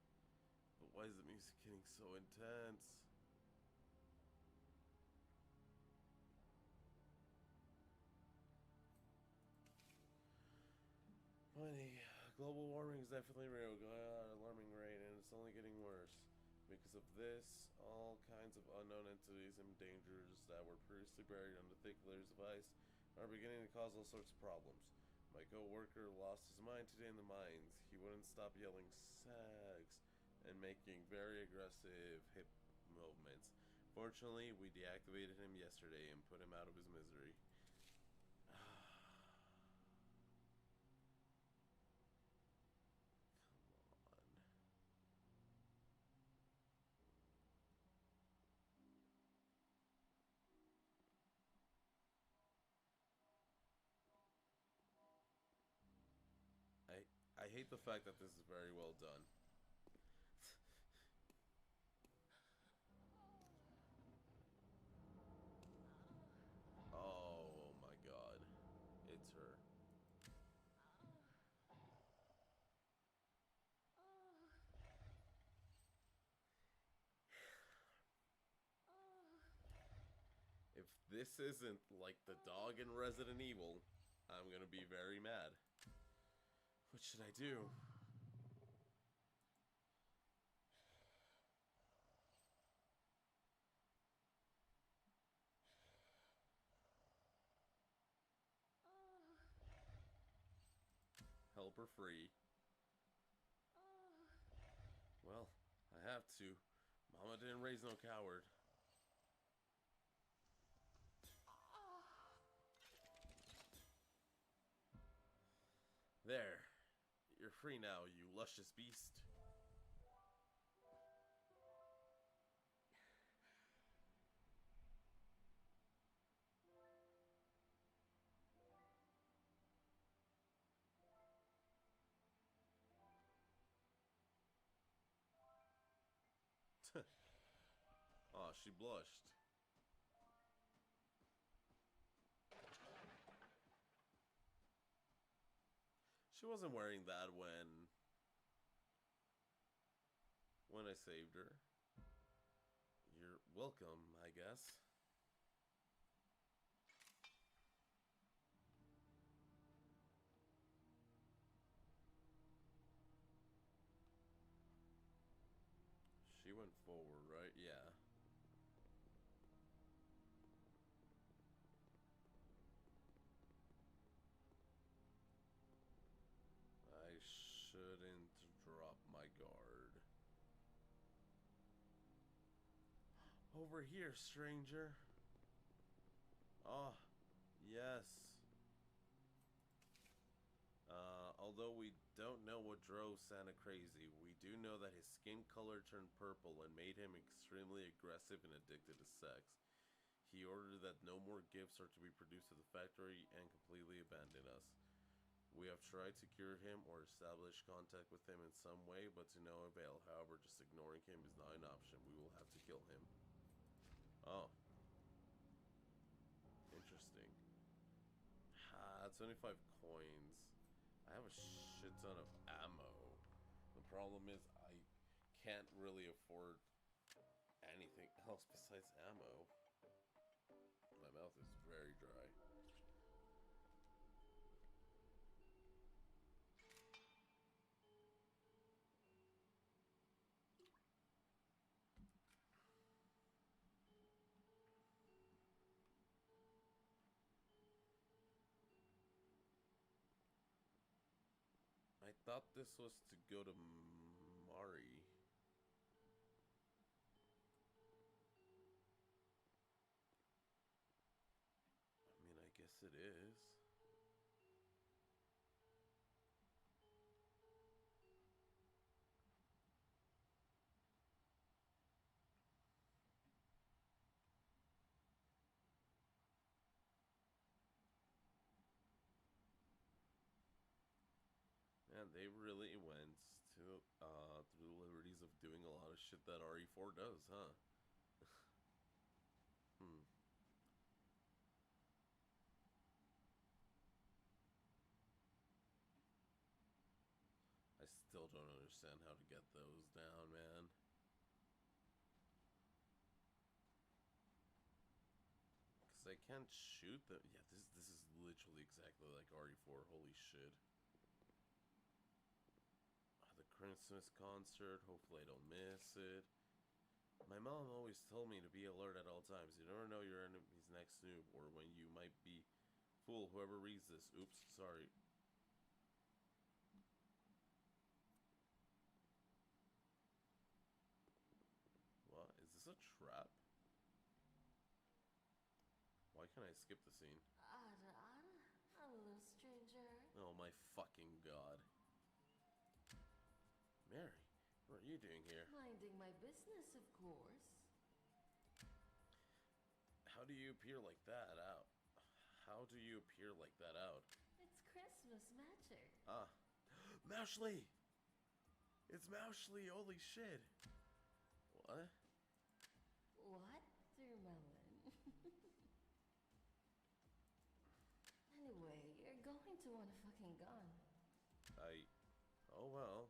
But why is the music getting so intense? Funny. Global warming is definitely real, going on at an alarming rate, and it's only getting worse. Because of this, all kinds of unknown entities and dangers that were previously buried under thick layers of ice are beginning to cause all sorts of problems. My co-worker lost his mind today in the mines. He wouldn't stop yelling "sags" and making very aggressive hip movements. Fortunately, we deactivated him yesterday and put him out of his misery. I hate the fact that this is very well done. Oh my god. It's her. If this isn't like the dog in Resident Evil, I'm gonna be very mad. What should I do? Help her free. Well, I have to. Mama didn't raise no coward. There. You're free now, you luscious beast. Aw, she blushed. She wasn't wearing that when I saved her. You're welcome, I guess. forward, right? Yeah. I shouldn't drop my guard. Over here, stranger. Ah, yes. Although we don't know what drove Santa crazy, we do know that his skin color turned purple and made him extremely aggressive and addicted to sex. He ordered that no more gifts are to be produced at the factory and completely abandoned us. We have tried to cure him or establish contact with him in some way, but to no avail. However, just ignoring him is not an option. We will have to kill him. Oh. Interesting. 25 coins. I have a shit ton of ammo. The problem is I can't really afford anything else besides ammo. My mouth is very dry. I thought this was to go to Mari. I mean, I guess it is. Man, they really went to through the liberties of doing a lot of shit that RE4 does, huh? I still don't understand how to get those down, man. Cause I can't shoot them. Yeah, this is literally exactly like RE4. Holy shit. The Christmas concert. Hopefully I don't miss it. My mom always told me to be alert at all times. You never know your enemy's next move or when you might be fool. Whoever reads this. Oops, sorry. What? Is this a trap? Why can't I skip the scene? Hello, stranger. Oh my fucking god. Mary, what are you doing here? Minding my business, of course. How do you appear like that out? How do you appear like that out? It's Christmas magic. Ah. Moushley! It's Moushley, holy shit. What? Watermelon. Anyway, you're going to want a fucking gun. Oh well.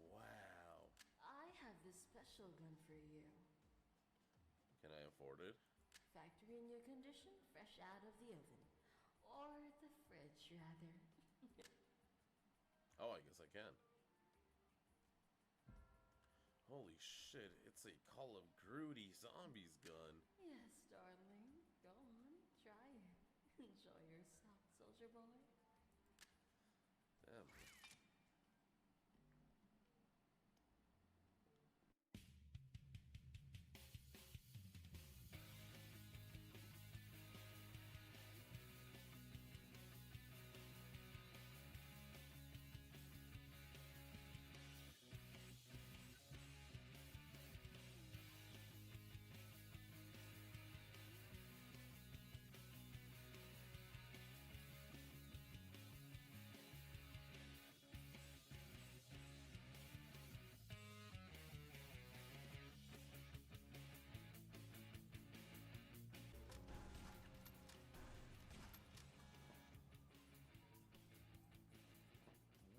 Wow. I have this special gun for you. Can I afford it? Factory in your condition, fresh out of the oven. Or the fridge, rather. Oh, I guess I can. Holy shit, it's a Call of Duty Zombies gun. Yes, darling. Go on, try it. Enjoy yourself, soldier boy. Damn.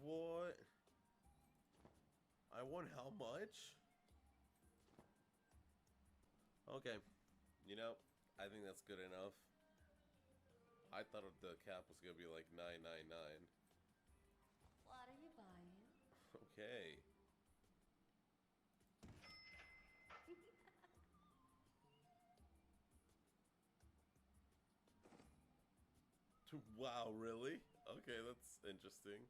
What? I won how much? Okay. You know, I think that's good enough. I thought the cap was gonna be like 999. Okay. Wow, really? Okay, that's interesting.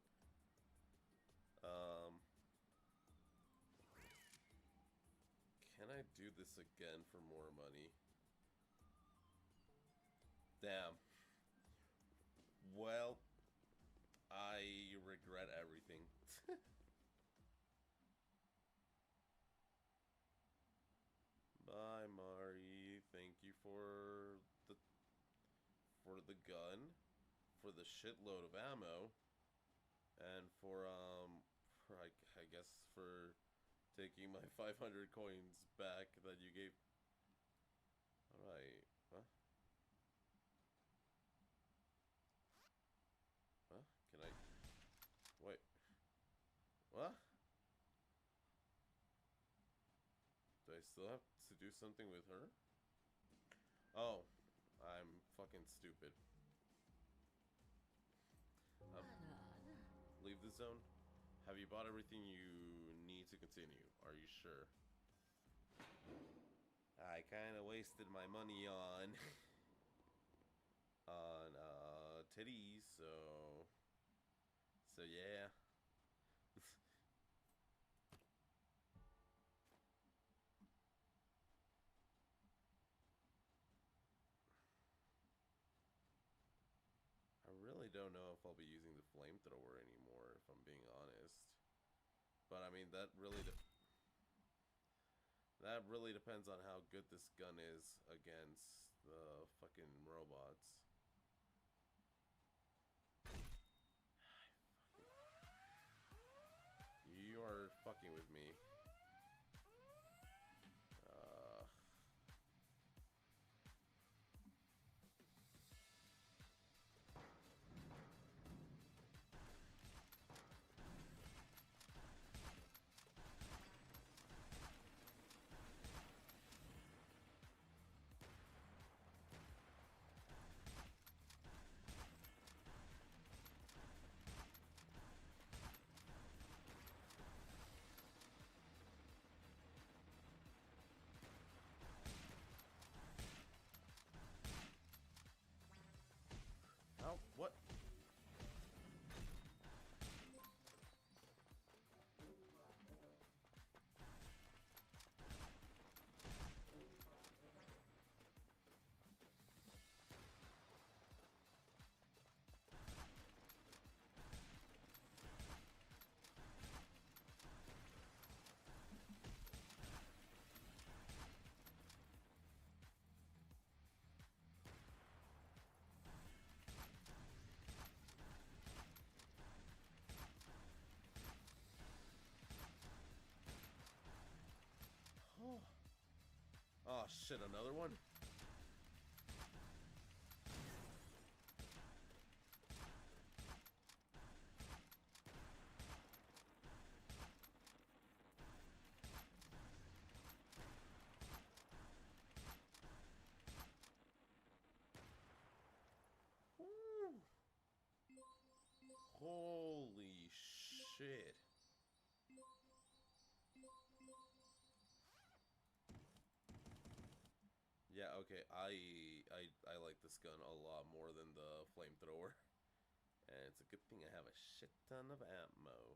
Can I do this again for more money? Damn. Well, I regret everything. Bye, Mari. Thank you for the gun, for the shitload of ammo, and for I guess for taking my 500 coins back that you gave. All right. Huh? Huh? Can I? Wait. What? Do I still have to do something with her? Oh, I'm fucking stupid. Leave the zone. Have you bought everything you need to continue? Are you sure? I kind of wasted my money on titties, so yeah. I really don't know if I'll be using the flamethrower anymore, if I'm being honest. But I mean, that really depends on how good this gun is against the fucking robots. You are fucking with me. Oh, what? Oh shit, another one? Woo. Holy shit. Yeah, okay, I like this gun a lot more than the flamethrower. And it's a good thing I have a shit ton of ammo.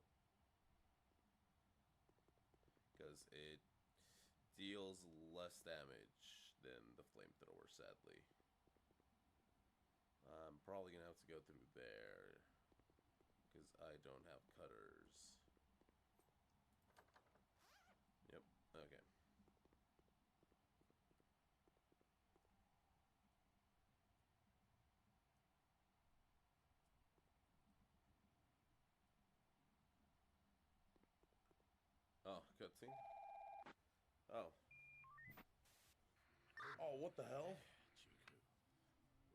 Because it deals less damage than the flamethrower, sadly. I'm probably gonna have to go through there. Because I don't have cutters. Yep, okay. Oh, cutscene? Oh. Oh, what the hell? Chiku.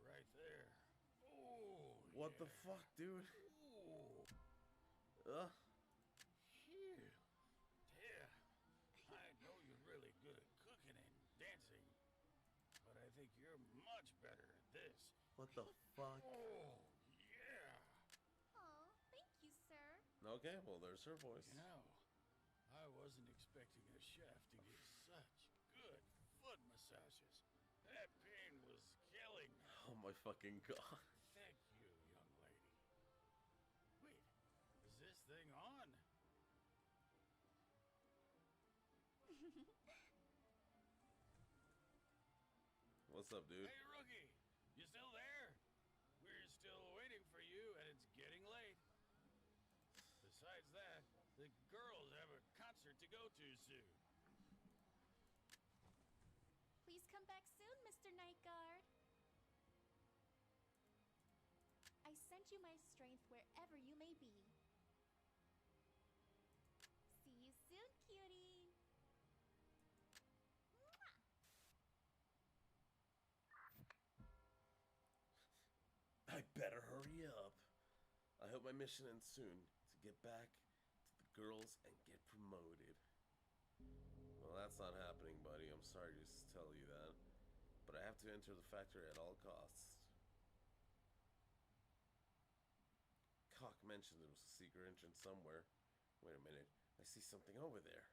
Right there. Oh, What the fuck, dude? Phew. Yeah. I know you're really good at cooking and dancing, but I think you're much better at this. What the fuck? Oh, yeah. Oh, thank you, sir. Okay, well, there's her voice. You know, I wasn't expecting a chef to give such good foot massages. That pain was killing me. Oh my fucking god. Thank you, young lady. Wait, is this thing on? What's up, dude? Hey, rookie, you still there? We're still waiting for you, and it's getting late. Besides that, the girls have a concert to go to soon. Please come back soon, Mr. Night Guard. I sent you my strength wherever you may be. See you soon, cutie. Mwah! I better hurry up. I hope my mission ends soon to get back to the girls and get promoted. Well, that's not happening, buddy. I'm sorry to tell you that. But I have to enter the factory at all costs. Cock mentioned there was a secret entrance somewhere. Wait a minute. I see something over there.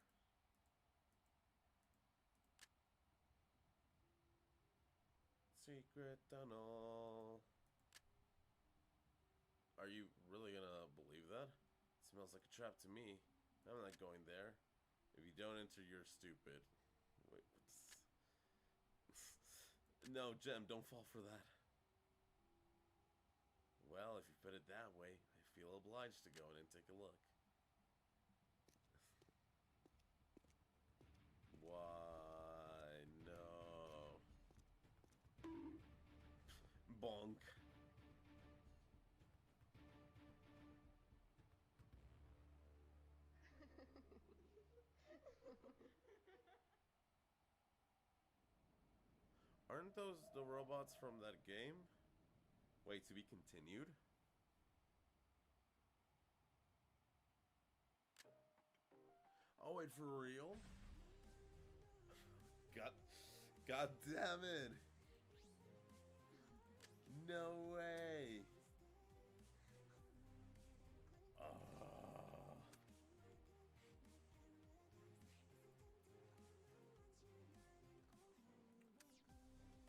Secret tunnel. Are you really gonna believe that? It smells like a trap to me. I'm not going there. If you don't enter, you're stupid. Wait, no, Jem, don't fall for that. Well, if you put it that way, I feel obliged to go in and take a look. Why, no. Bonk. Aren't those the robots from that game? Wait, to be continued? Oh, wait, for real? God damn it! No way!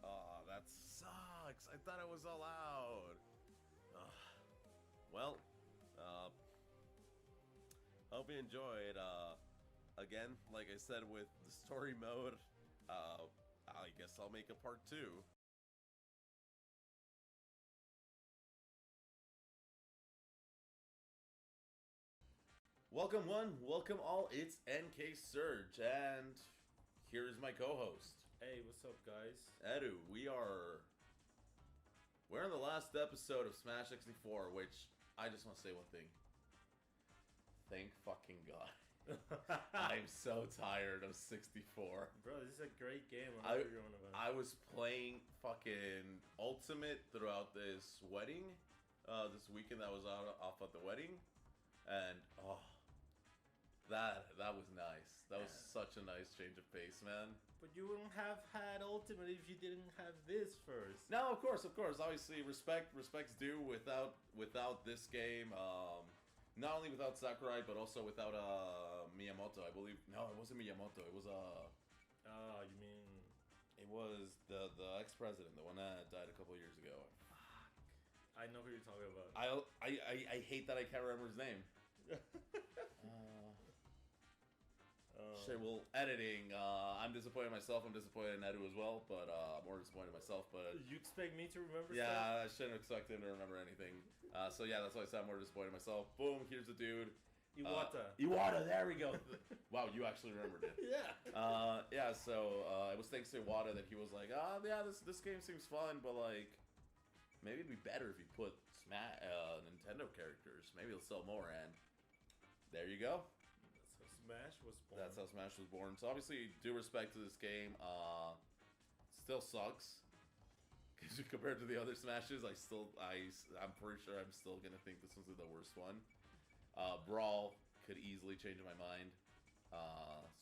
Oh, that sucks. I thought it was allowed. Well, hope you enjoyed. Again, like I said with the story mode, I guess I'll make a part 2. Welcome one, welcome all, it's NK Surge, and here is my co-host. Hey, what's up, guys? Edu, we're in the last episode of Smash 64, which I just want to say one thing. Thank fucking God. I'm so tired of 64. Bro, this is a great game. I was playing fucking Ultimate throughout this wedding, this weekend that was off at the wedding, and that was nice. That was such a nice change of pace, man. But you wouldn't have had Ultimate if you didn't have this first. No, of course. Obviously, respect's due. Without this game, not only without Sakurai, but also without Miyamoto. I believe. No, it wasn't Miyamoto. It was you mean? It was the ex-president, the one that died a couple years ago. Fuck. I know who you're talking about. I hate that I can't remember his name. Shit, well, editing, I'm disappointed in myself, I'm disappointed in Edu as well, but I'm more disappointed in myself, but... You expect me to remember stuff? I shouldn't expect him to remember anything. So yeah, that's why I said I'm more disappointed in myself. Boom, here's the dude. Iwata, there we go. Wow, you actually remembered it. Yeah. So it was thanks to Iwata that he was like, yeah, this game seems fun, but like, maybe it'd be better if you put Nintendo characters. Maybe it'll sell more, and there you go. Smash was born. That's how Smash was born. So obviously, due respect to this game, still sucks. Because compared to the other Smashes, I'm pretty sure I'm still gonna think this one's the worst one. Brawl could easily change my mind.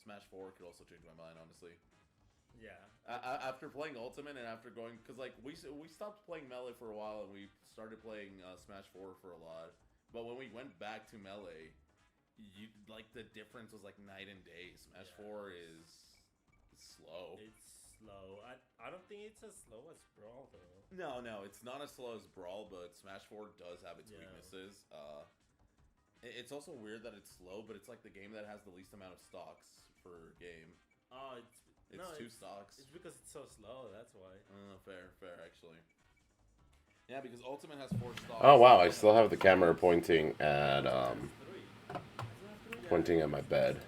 Smash 4 could also change my mind, honestly. Yeah. After playing Ultimate and after going, because like we stopped playing Melee for a while and we started playing Smash 4 for a lot. But when we went back to Melee, you like the difference was like night and day. Smash 4 is slow. It's slow. I don't think it's as slow as Brawl though. No, it's not as slow as Brawl, but Smash 4 does have its weaknesses. It's also weird that it's slow, but it's like the game that has the least amount of stocks per game. Oh, it's two stocks. It's because it's so slow. That's why. Fair actually. Yeah, because Ultimate has 4 stocks. Oh wow, I still have the camera pointing at my bed.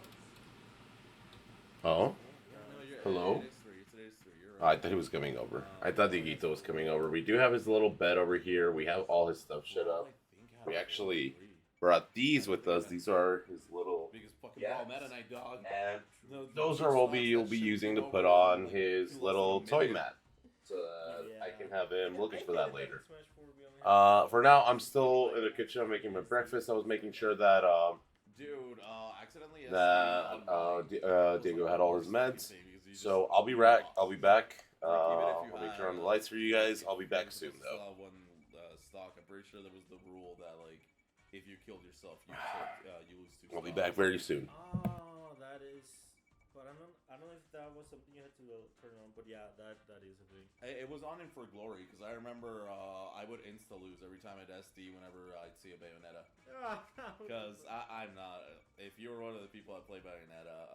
Oh? Hello? I thought he was coming over. I thought Dieguito was coming over. We do have his little bed over here. We have all his stuff set up. We actually brought these with us. These are his little... And those are what we'll be using to put on his little toy mat. So I can have him looking for that later. For now, I'm still in the kitchen making my breakfast. I was making sure that Diego had all his meds. So I'll be back. Let me turn on the lights for you guys. I'll be back soon, though. One stock. I'm pretty sure there was the rule that like if you killed yourself, you lose 2 stocks. I'll be back very soon. Oh, that is. But I don't know if that was something you had to turn on. But yeah, that is a thing. It was on in For Glory because I remember I would insta lose every time I'd SD whenever I'd see a Bayonetta. Because I'm not. If you were one of the people that play Bayonetta,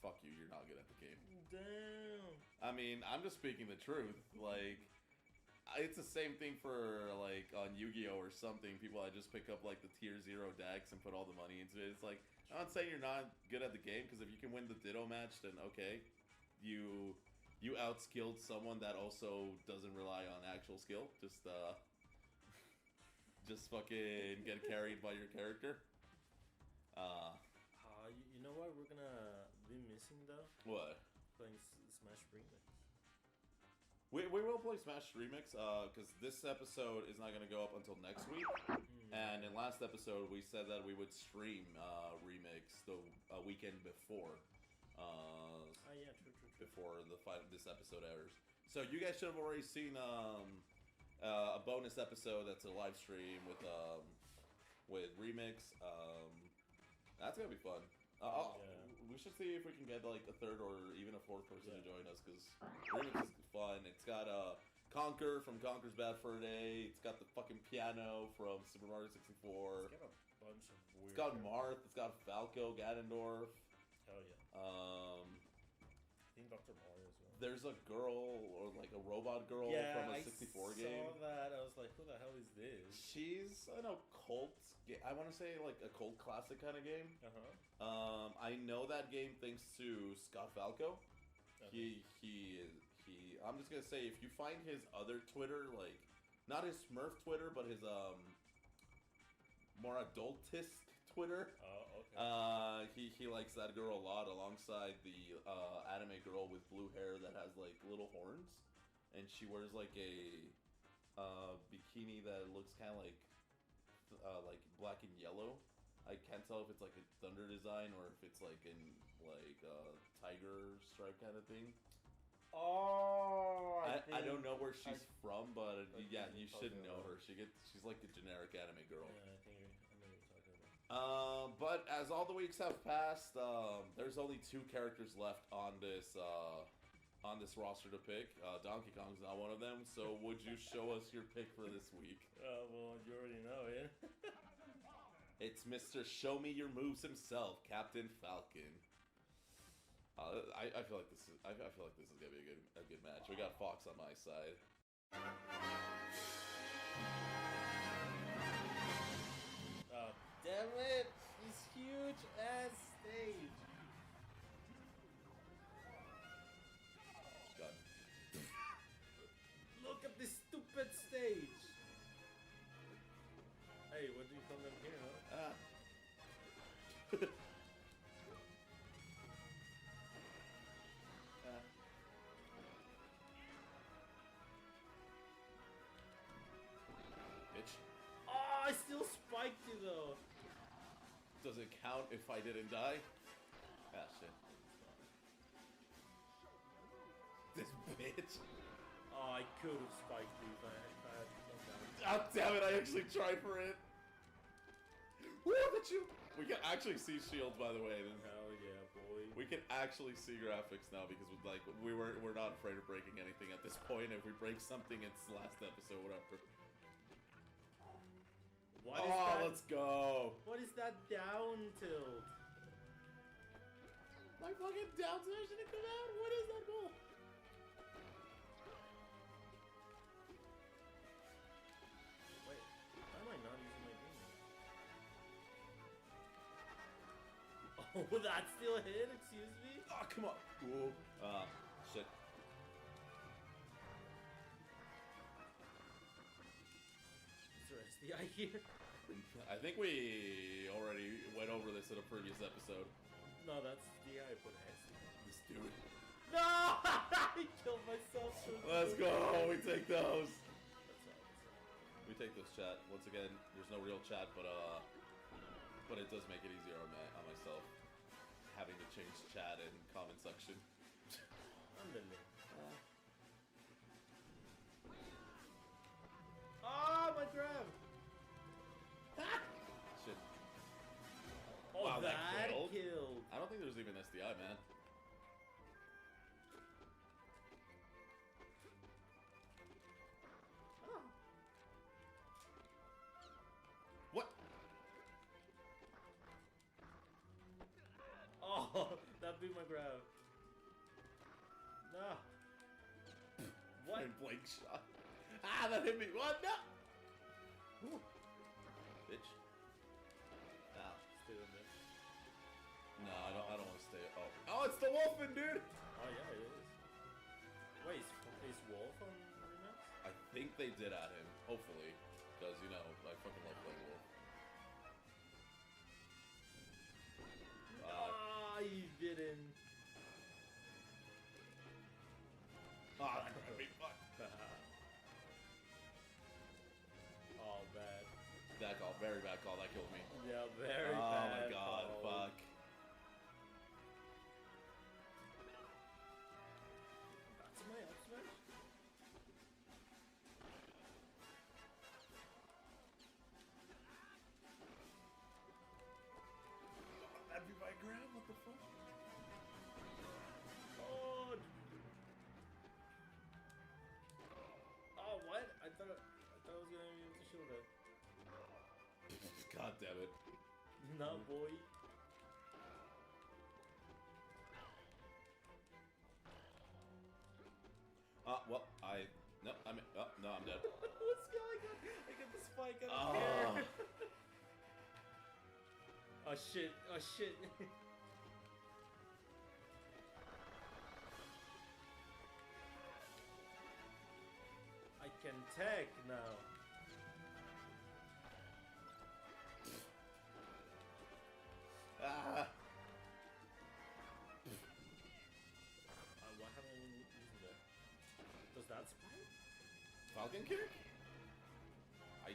fuck you. You're not good at the game. Damn. I mean, I'm just speaking the truth. Like, it's the same thing for like on Yu-Gi-Oh or something. People that just pick up like the tier 0 decks and put all the money into it. It's like, I'm not saying you're not good at the game because if you can win the Ditto match, then okay, you outskilled someone that also doesn't rely on actual skill. Just fucking get carried by your character. You know what we're gonna be missing though? What? Playing Smash Remix. We will play Smash Remix because this episode is not going to go up until next week. And in last episode, we said that we would stream Remix the weekend before. Yeah, true. Before this episode airs. So you guys should have already seen a bonus episode that's a live stream with Remix. That's going to be fun. We should see if we can get like a third or even a fourth person to join us because Remix is fun. It's got Conker from Conker's Bad Fur Day. It's got the fucking piano from Super Mario 64. It's got a bunch of weird. It's got Marth. It's got Falco, Ganondorf. Hell yeah. I think Dr. Mario as well. There's a girl or like a robot girl from a 64 game. I saw that. I was like, who the hell is this? She's an occult. I want to say like a cult classic kind of game. I know that game thanks to Scott Falco. He I'm just gonna say if you find his other Twitter, like not his Smurf Twitter, but his more adultist Twitter. He likes that girl a lot, alongside the anime girl with blue hair that has like little horns, and she wears like a bikini that looks kind of like black and yellow. I can't tell if it's like a thunder design or if it's like in like tiger stripe kind of thing. Oh, I don't know where she's from, but yeah, you should know her. She's like a generic anime girl. Yeah, I know what you're talking about. But as all the weeks have passed, there's only 2 characters left on this roster to pick. Donkey Kong's not one of them. So would you show us your pick for this week? Well, you already know it. It's Mr. Show Me Your Moves himself, Captain Falcon. I feel like this is gonna be a good match. We got Fox on my side. Oh, damn it! This huge ass stage. God. Look at this stupid stage. Hey, what do you call them here? Huh? Bitch. Oh, I still spiked you though. Does it count if I didn't die? Ah, shit. This bitch. Oh, I could have spiked you if I had to come down. God damn it, I actually tried for it. Woo, the shield! We can actually see shields, by the way. Hell yeah, boy. We can actually see graphics now because we're not afraid of breaking anything at this point. If we break something, it's last episode, whatever. What is that? Let's go! What is that down tilt? My fucking down smash didn't come out. What is that goal? Wait, why am I not using my green? Oh, that still hit? Excuse me? Oh, come on. Whoa. Shit. Is there SDI here? I think we already went over this in a previous episode. No, that's DI, but SDI. This dude. No! I killed myself. Let's go. We take those. That's all. We take those, chat. Once again, there's no real chat, but it does make it easier on myself having to change chat and comment section. Oh, my grab! Shit. Oh, wow, that killed. I don't think there's even SDI, man. Oh. What? Oh, that beat my grab. No. What? Point blank shot. Ah, that hit me. What? No. Ooh. Bitch. Nah. Stay on this. No, I don't want to stay. Oh, it's the Wolfen, dude. Oh yeah, it is. Wait, is Wolf on remix? I think they did add him. Hopefully, because you know I fucking love playing Wolf. You didn't. Ah, that grabbed me. Fuck. Oh, bad. Bad call. Very bad call. That killed me. Yeah, very bad. Oh my god. Call. Fuck. That's my up smash? That'd be my grab. What the fuck? Oh. Oh, what? I thought I was gonna be able to shield it. God damn it. Nah, boy. Well, no, I'm dead. What's going on? I got the spike out of here. Oh shit, oh shit. I can tech now. Why haven't I been using that? Does that spike? Falcon kick? I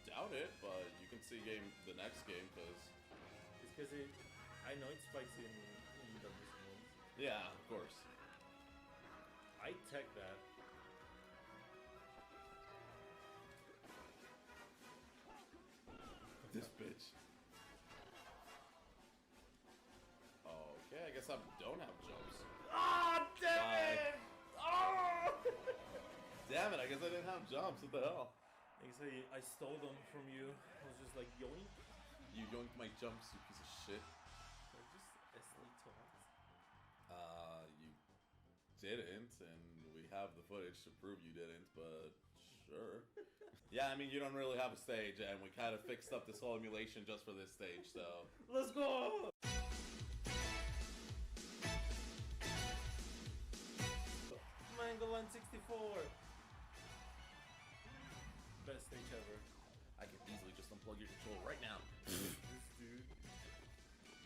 doubt it, but you can see the next game, because... It's because I know it spikes in the missing ones. Yeah, of course. I tech that. This bitch. Okay, I guess I don't have jumps. Ah, damn it! Oh! Damn it, I guess I didn't have jumps. What the hell? I stole them from you. I was just like, yoink. You yoinked my jumps, you piece of shit. I just SD taught. You didn't, and we have the footage to prove you didn't, but sure. Yeah, I mean, you don't really have a stage, and we kind of fixed up this whole emulation just for this stage, so... Let's go! Mangoland 64! Best stage ever. I can easily just unplug your controller right now. This dude.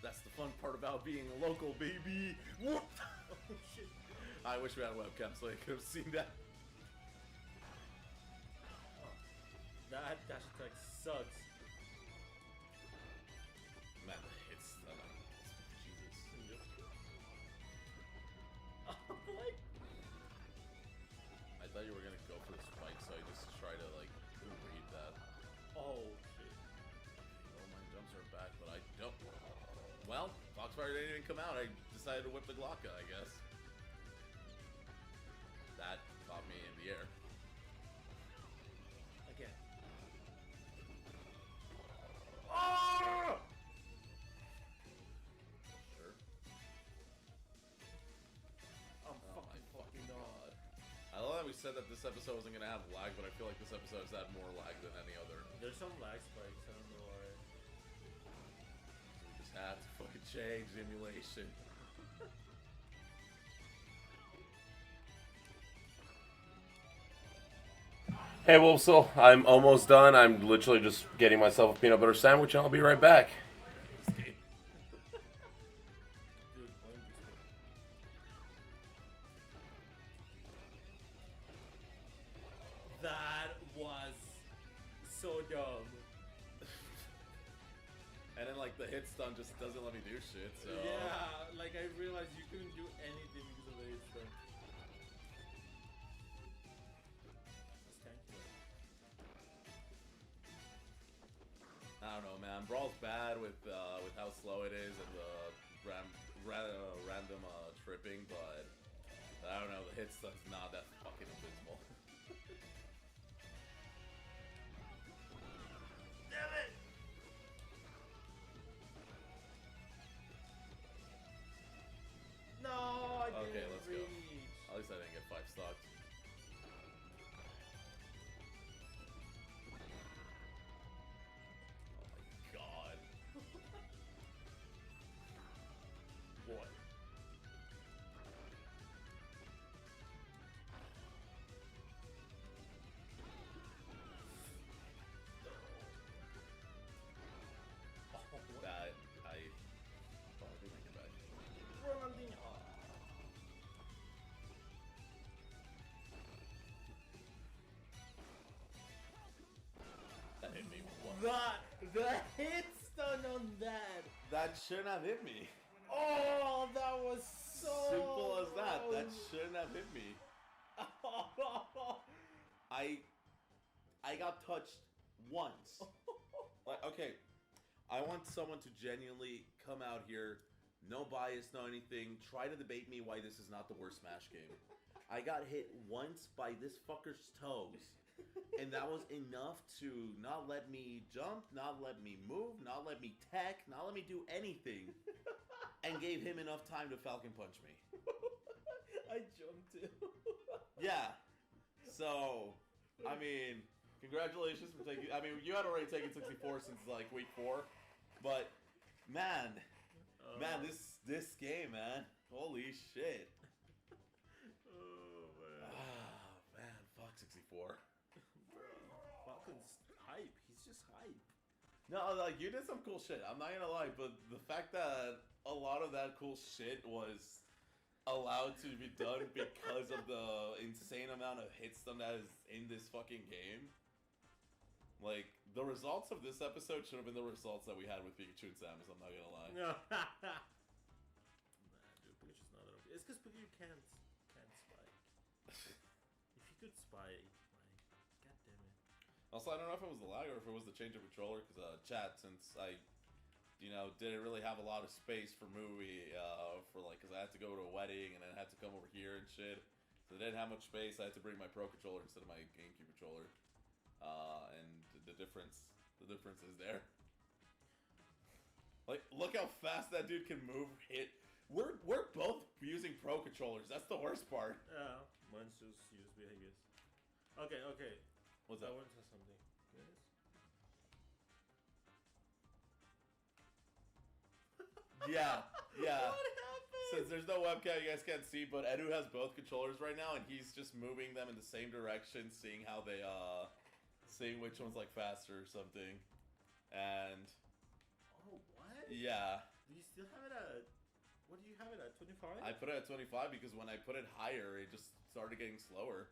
That's the fun part about being a local, baby! Whoop! Oh shit. I wish we had a webcam so I could have seen that. That dash attack sucks. Man, it's Jesus. What? I thought you were gonna go for the spike, so I just try to like read that. Oh shit. Oh my Well, Foxfire didn't even come out. I decided to whip the Glocka, I guess. That caught me in the air. Again. Oh! Sure. I'm fucking god. I love that we said that this episode wasn't gonna have lag, but I feel like this episode has had more lag than any other. There's some lag spikes, I don't know why. So we just had to fucking change the emulation. Hey, Wolfsel, I'm almost done. I'm literally just getting myself a peanut butter sandwich, and I'll be right back. That was so dumb. And then, like, the hit stun just doesn't let me do shit, so... Yeah, like, I realized you couldn't do anything because of the hit stun. I don't know, man. Brawl's bad with how slow it is and the random tripping, but I don't know. The hit stun's not that fucking abysmal. Damn it! No, I didn't Okay, let's go. reach. At least I didn't get 5 stocks. God. What? That I probably make it back. Ronaldinho. That hit me. What? The hit stun on that. That shouldn't have hit me. Oh, that was so Simple as that. That gross. shouldn't have hit me. I got touched once. Like, okay, I want someone to genuinely come out here, no bias, no anything, try to debate me why this is not the worst Smash game. I got hit once by this fucker's toes, and that was enough to not let me jump, not let me move, not let me tech, not let me do anything, and gave him enough time to Falcon Punch me. I jumped too. Yeah. So, I mean, congratulations for taking... I mean, you had already taken 64 since, like, week 4. But, man, this game, man. Holy shit. Oh, man. Ah, man, fuck 64. Bro, Falcon's hype. He's just hype. No, like, you did some cool shit. I'm not gonna lie, but the fact that a lot of that cool shit was allowed to be done because of the insane amount of hit stun that is in this fucking game. Like, the results of this episode should have been the results that we had with Pikachu and Samus, I'm not gonna lie. No. Nah, dude, Pikachu's not that OP. It's because Pikachu can't spike. If you could spike, like, god damn it. Also, I don't know if it was the lag or if it was the change of controller, because chat, since I, didn't really have a lot of space for movie, because I had to go to a wedding and then I had to come over here and shit. So I didn't have much space. I had to bring my Pro controller instead of my GameCube controller. And the difference is there. Like, look how fast that dude can move, hit. We're both using Pro controllers. That's the worst part. Yeah, mine's just USB, I guess. Okay. What's that? I want to say something. Yes? Yeah. What happened? Since there's no webcam, you guys can't see, but Edu has both controllers right now, and he's just moving them in the same direction, seeing how they, seeing which one's, like, faster or something. And... Oh, what? Yeah. Do you still have it at... What do you have it at, 25? I put it at 25 because when I put it higher, it just started getting slower.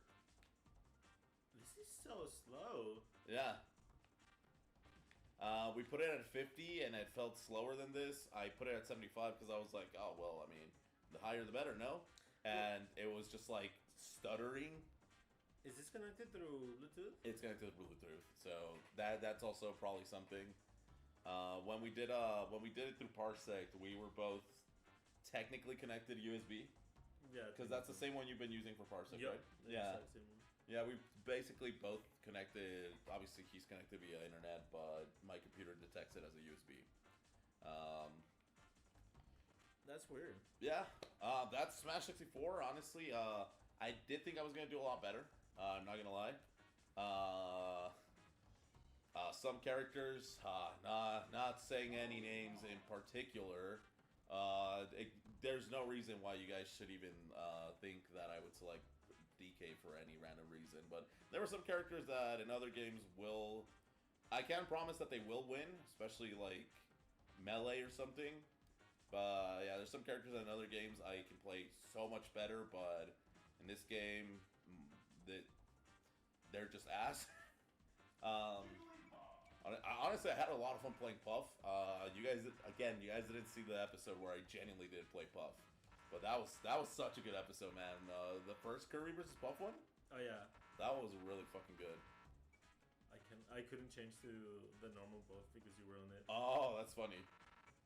This is so slow. Yeah. We put it at 50 and it felt slower than this. I put it at 75 because I was like, oh, well, I mean, the higher the better, no? And it was just like stuttering. Is this connected through Bluetooth? It's connected through Bluetooth. So that's also probably something. When we did it through Parsec, we were both technically connected USB. Yeah, because that's the same one you've been using for Parsec, right? Yeah. Yeah, we basically both connected. Obviously, he's connected via internet, but my computer detects it as a USB. That's weird. Yeah, that's Smash 64. Honestly, I did think I was gonna do a lot better. I'm not gonna lie. Some characters, not saying any names in particular. There's no reason why you guys should even think that I would select DK for any random reason. But there were some characters that in other games will. I can't promise that they will win, especially like Melee or something. But yeah, there's some characters in other games I can play so much better, but in this game, they're just ass. Honestly, I had a lot of fun playing Puff. You guys didn't see the episode where I genuinely did play Puff, but that was such a good episode, man. The first Kirby versus Puff one. Oh yeah, that was really fucking good. I couldn't change to the normal Puff because you were on it. Oh, that's funny.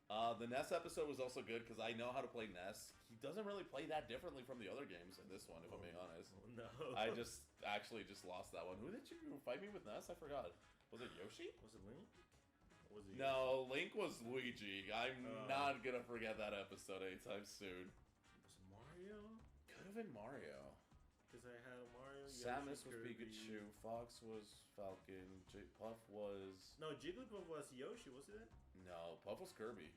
The Ness episode was also good because I know how to play Ness. He doesn't really play that differently from the other games in this one, if I'm being honest. No. I just lost that one. Who did you fight me with Ness? I forgot. Was it Yoshi? Was it Link? Was it No, Link was Luigi. I'm not gonna forget that episode anytime soon. Was it Mario? Could have been Mario. Because I had Mario. Samus Yoshi, was Kirby. Pikachu. Fox was Falcon. Puff was. No, Jigglypuff was Yoshi, wasn't it? No, Puff was Kirby.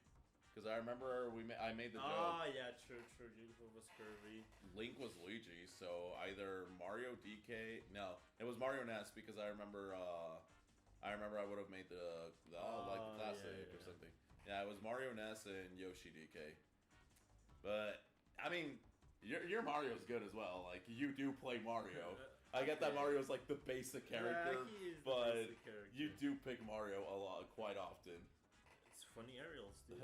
Because I remember I made the joke. Ah, yeah, true. Jigglypuff was Kirby. Link was Luigi, so either Mario, DK. No, it was Mario Ness because I remember I would have made the classic or something. Yeah, it was Mario Ness and Yoshi DK. But I mean, your Mario's good as well. Like you do play Mario. I get that Mario's like the basic character, he is but the basic character. You do pick Mario a lot, quite often. It's funny aerials, dude.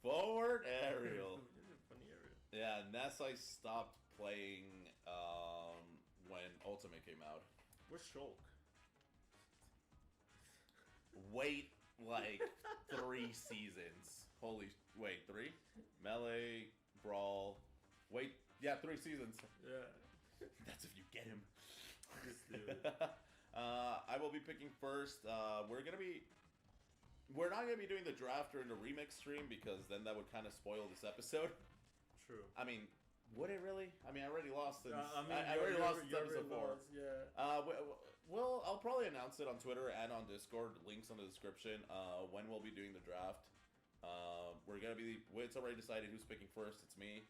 Forward aerial. Funny aerial. Yeah, Ness I stopped playing when Ultimate came out. Where's Shulk? Wait, like 3 seasons. Wait, 3? Melee, Brawl. Wait, yeah, 3 seasons. Yeah. That's if you get him. This dude. I will be picking first. We're not gonna be doing the draft during the remix stream because then that would kind of spoil this episode. True. I mean, would it really? I mean, I already lost since I already lost since episode 4. Yeah. Well, I'll probably announce it on Twitter and on Discord. Links in the description. When we'll be doing the draft. It's already decided who's picking first. It's me.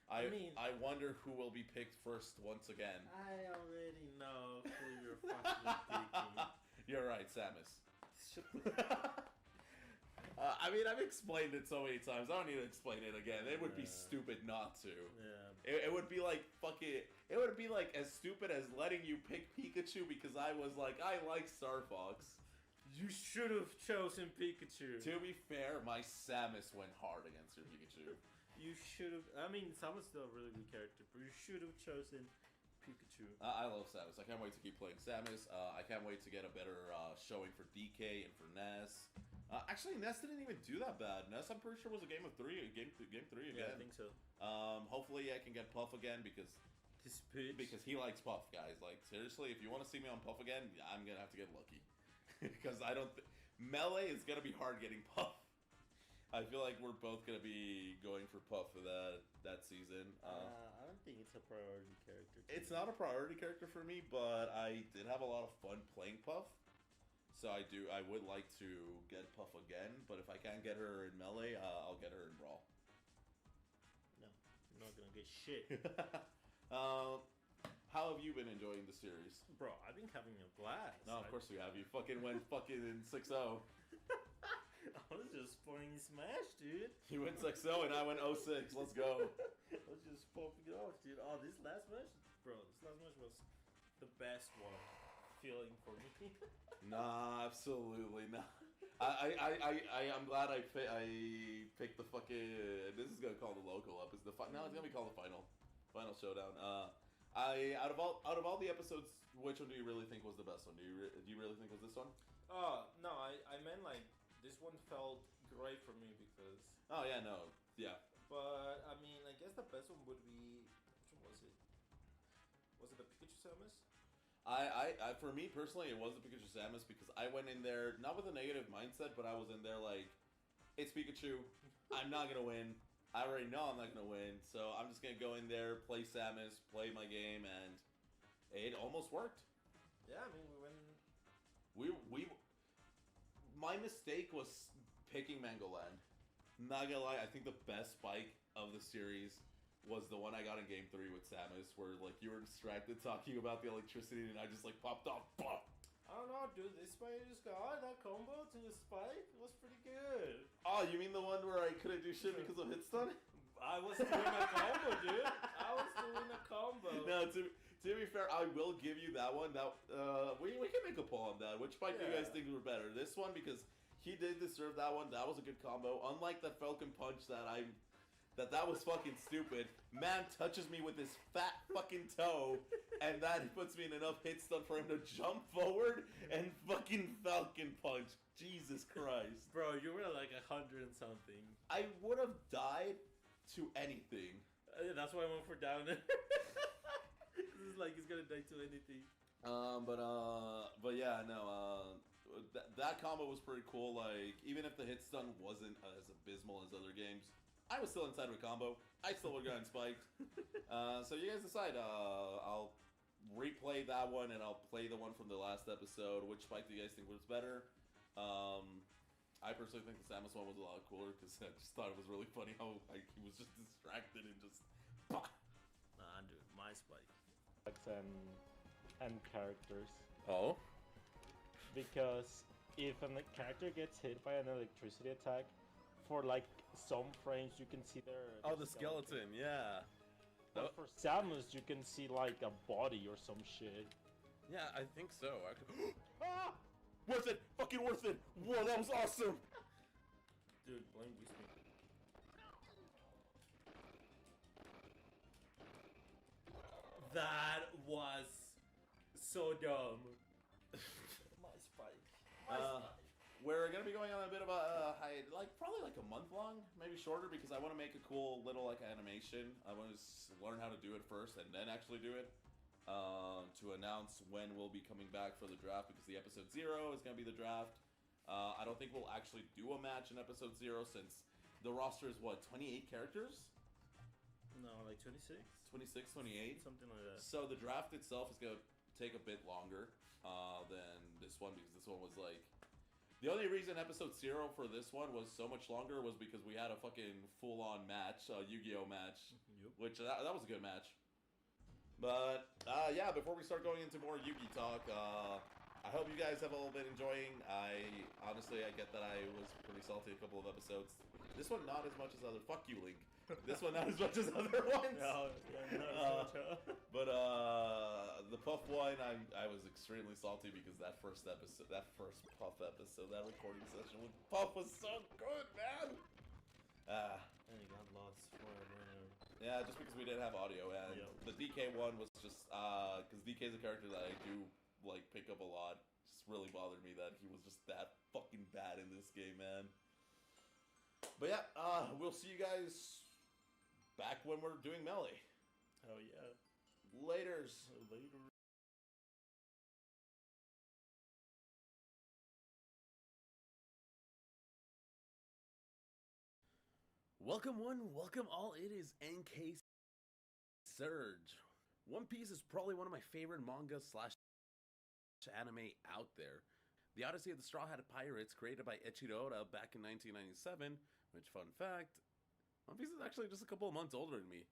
I wonder who will be picked first once again. I already know who you're fucking picking. You're right, Samus. I mean, I've explained it so many times. I don't need to explain it again. It would be stupid not to. Yeah. It would be like It would be like as stupid as letting you pick Pikachu because I was like, I like Star Fox. You should have chosen Pikachu. To be fair, my Samus went hard against your Pikachu. You should have. I mean, Samus is still a really good character, but you should have chosen Pikachu. I love Samus. I can't wait to keep playing Samus. I can't wait to get a better showing for DK and for Ness. Actually, Ness didn't even do that bad. Ness, I'm pretty sure was a game 3 again. Yeah, I think so. Hopefully, I can get Puff again because he likes Puff, guys. Like seriously, if you want to see me on Puff again, I'm gonna have to get lucky because I don't. Melee is gonna be hard getting Puff. I feel like we're both gonna be going for Puff for that season. I don't think it's a priority character. It's not a priority character for me, but I did have a lot of fun playing Puff. So I would like to get Puff again, but if I can't get her in Melee, I'll get her in Brawl. No, you're not gonna get shit. How have you been enjoying the series? Bro, I've been having a blast. No, of course you have. You fucking went fucking 6-0. I was just playing Smash, dude. You went 6-0 and I went 0-6. Let's go. I was just popping it off, dude. Oh, this last match, bro. This last match was the best one feeling for me. Nah, absolutely not. I'm glad I picked the fucking. This is gonna call the local up. It's now it's gonna be called the final showdown. Out of all the episodes, which one do you really think was the best one? Do you really think was this one? No, I meant like this one felt great for me because. Oh yeah, no, yeah. But I mean, I guess the best one would be. Which one was it? Was it the Pikachu Samus? I for me personally, it was the Pikachu Samus because I went in there not with a negative mindset, but I was in there like, it's Pikachu. I'm not gonna win. I already know I'm not gonna win, so I'm just gonna go in there, play Samus, play my game, and it almost worked. Yeah, I mean, we went. We. My mistake was picking Mangoland. Not gonna lie, I think the best spike of the series was the one I got in Game 3 with Samus, where like you were distracted talking about the electricity, and I just like popped off. Pop! I don't know, dude. This spike just got that combo to the spike was pretty good. Oh, you mean the one where I couldn't do shit because of hit stun? I was doing a combo, dude. I was doing a combo. No, to be fair, I will give you that one. That we can make a poll on that. Which spike do you guys think were better? This one because he did deserve that one. That was a good combo. Unlike the Falcon Punch that was fucking stupid. Man touches me with his fat fucking toe, and that puts me in enough hit stun for him to jump forward and fucking Falcon Punch. Jesus Christ. Bro, you were like 100 and something. I would have died to anything. That's why I went for down. This is like he's gonna die to anything. But yeah, no. That combo was pretty cool. Like, even if the hit stun wasn't as abysmal as other games, I was still inside of a combo. I still would have gotten spiked. So you guys decide. I'll replay that one and I'll play the one from the last episode. Which spike do you guys think was better? I personally think the Samus one was a lot cooler because I just thought it was really funny how like, he was just distracted and just. Bah! Nah, dude, my spike. And characters. Oh. Because if a character gets hit by an electricity attack, for like some frames you can see their the skeleton, yeah. But for Samus you can see like a body or some shit. Yeah, I think so. Ah! Worth it! Fucking worth it! Whoa, that was awesome! Dude, blame Whiskey. That was so dumb. My spike. We're gonna be going on a bit of a probably like a month long, maybe shorter, because I want to make a cool little like animation. I want to learn how to do it first and then actually do it. To announce when we'll be coming back for the draft, because the episode 0 is gonna be the draft. I don't think we'll actually do a match in episode 0 since the roster is what, 28 characters? No, like 26? 26, 28? Something like that. So the draft itself is gonna take a bit longer than this one, because this one was like. The only reason episode 0 for this one was so much longer was because we had a fucking full-on match, Yu-Gi-Oh match, which that was a good match. But yeah, before we start going into more Yu-Gi talk, I hope you guys have all been enjoying. Honestly, I get that I was pretty salty a couple of episodes. This one not as much as other. Fuck you, Link. This one not as much as other ones. But the Puff one, I was extremely salty because that first Puff episode, that recording session with Puff was so good, man. And you got lost forever. Yeah, just because we didn't have audio, and the DK one was just because DK is a character that I do like pick up a lot. Just really bothered me that he was just that fucking bad in this game, man. But yeah, we'll see you guys back when we're doing Melee. Hell yeah. Laters. Later. Welcome one, welcome all. It is NK Surge. One Piece is probably one of my favorite manga / anime out there. The Odyssey of the Straw Hat Pirates, created by Eiichiro Oda back in 1997, which, fun fact, One Piece is actually just a couple of months older than me.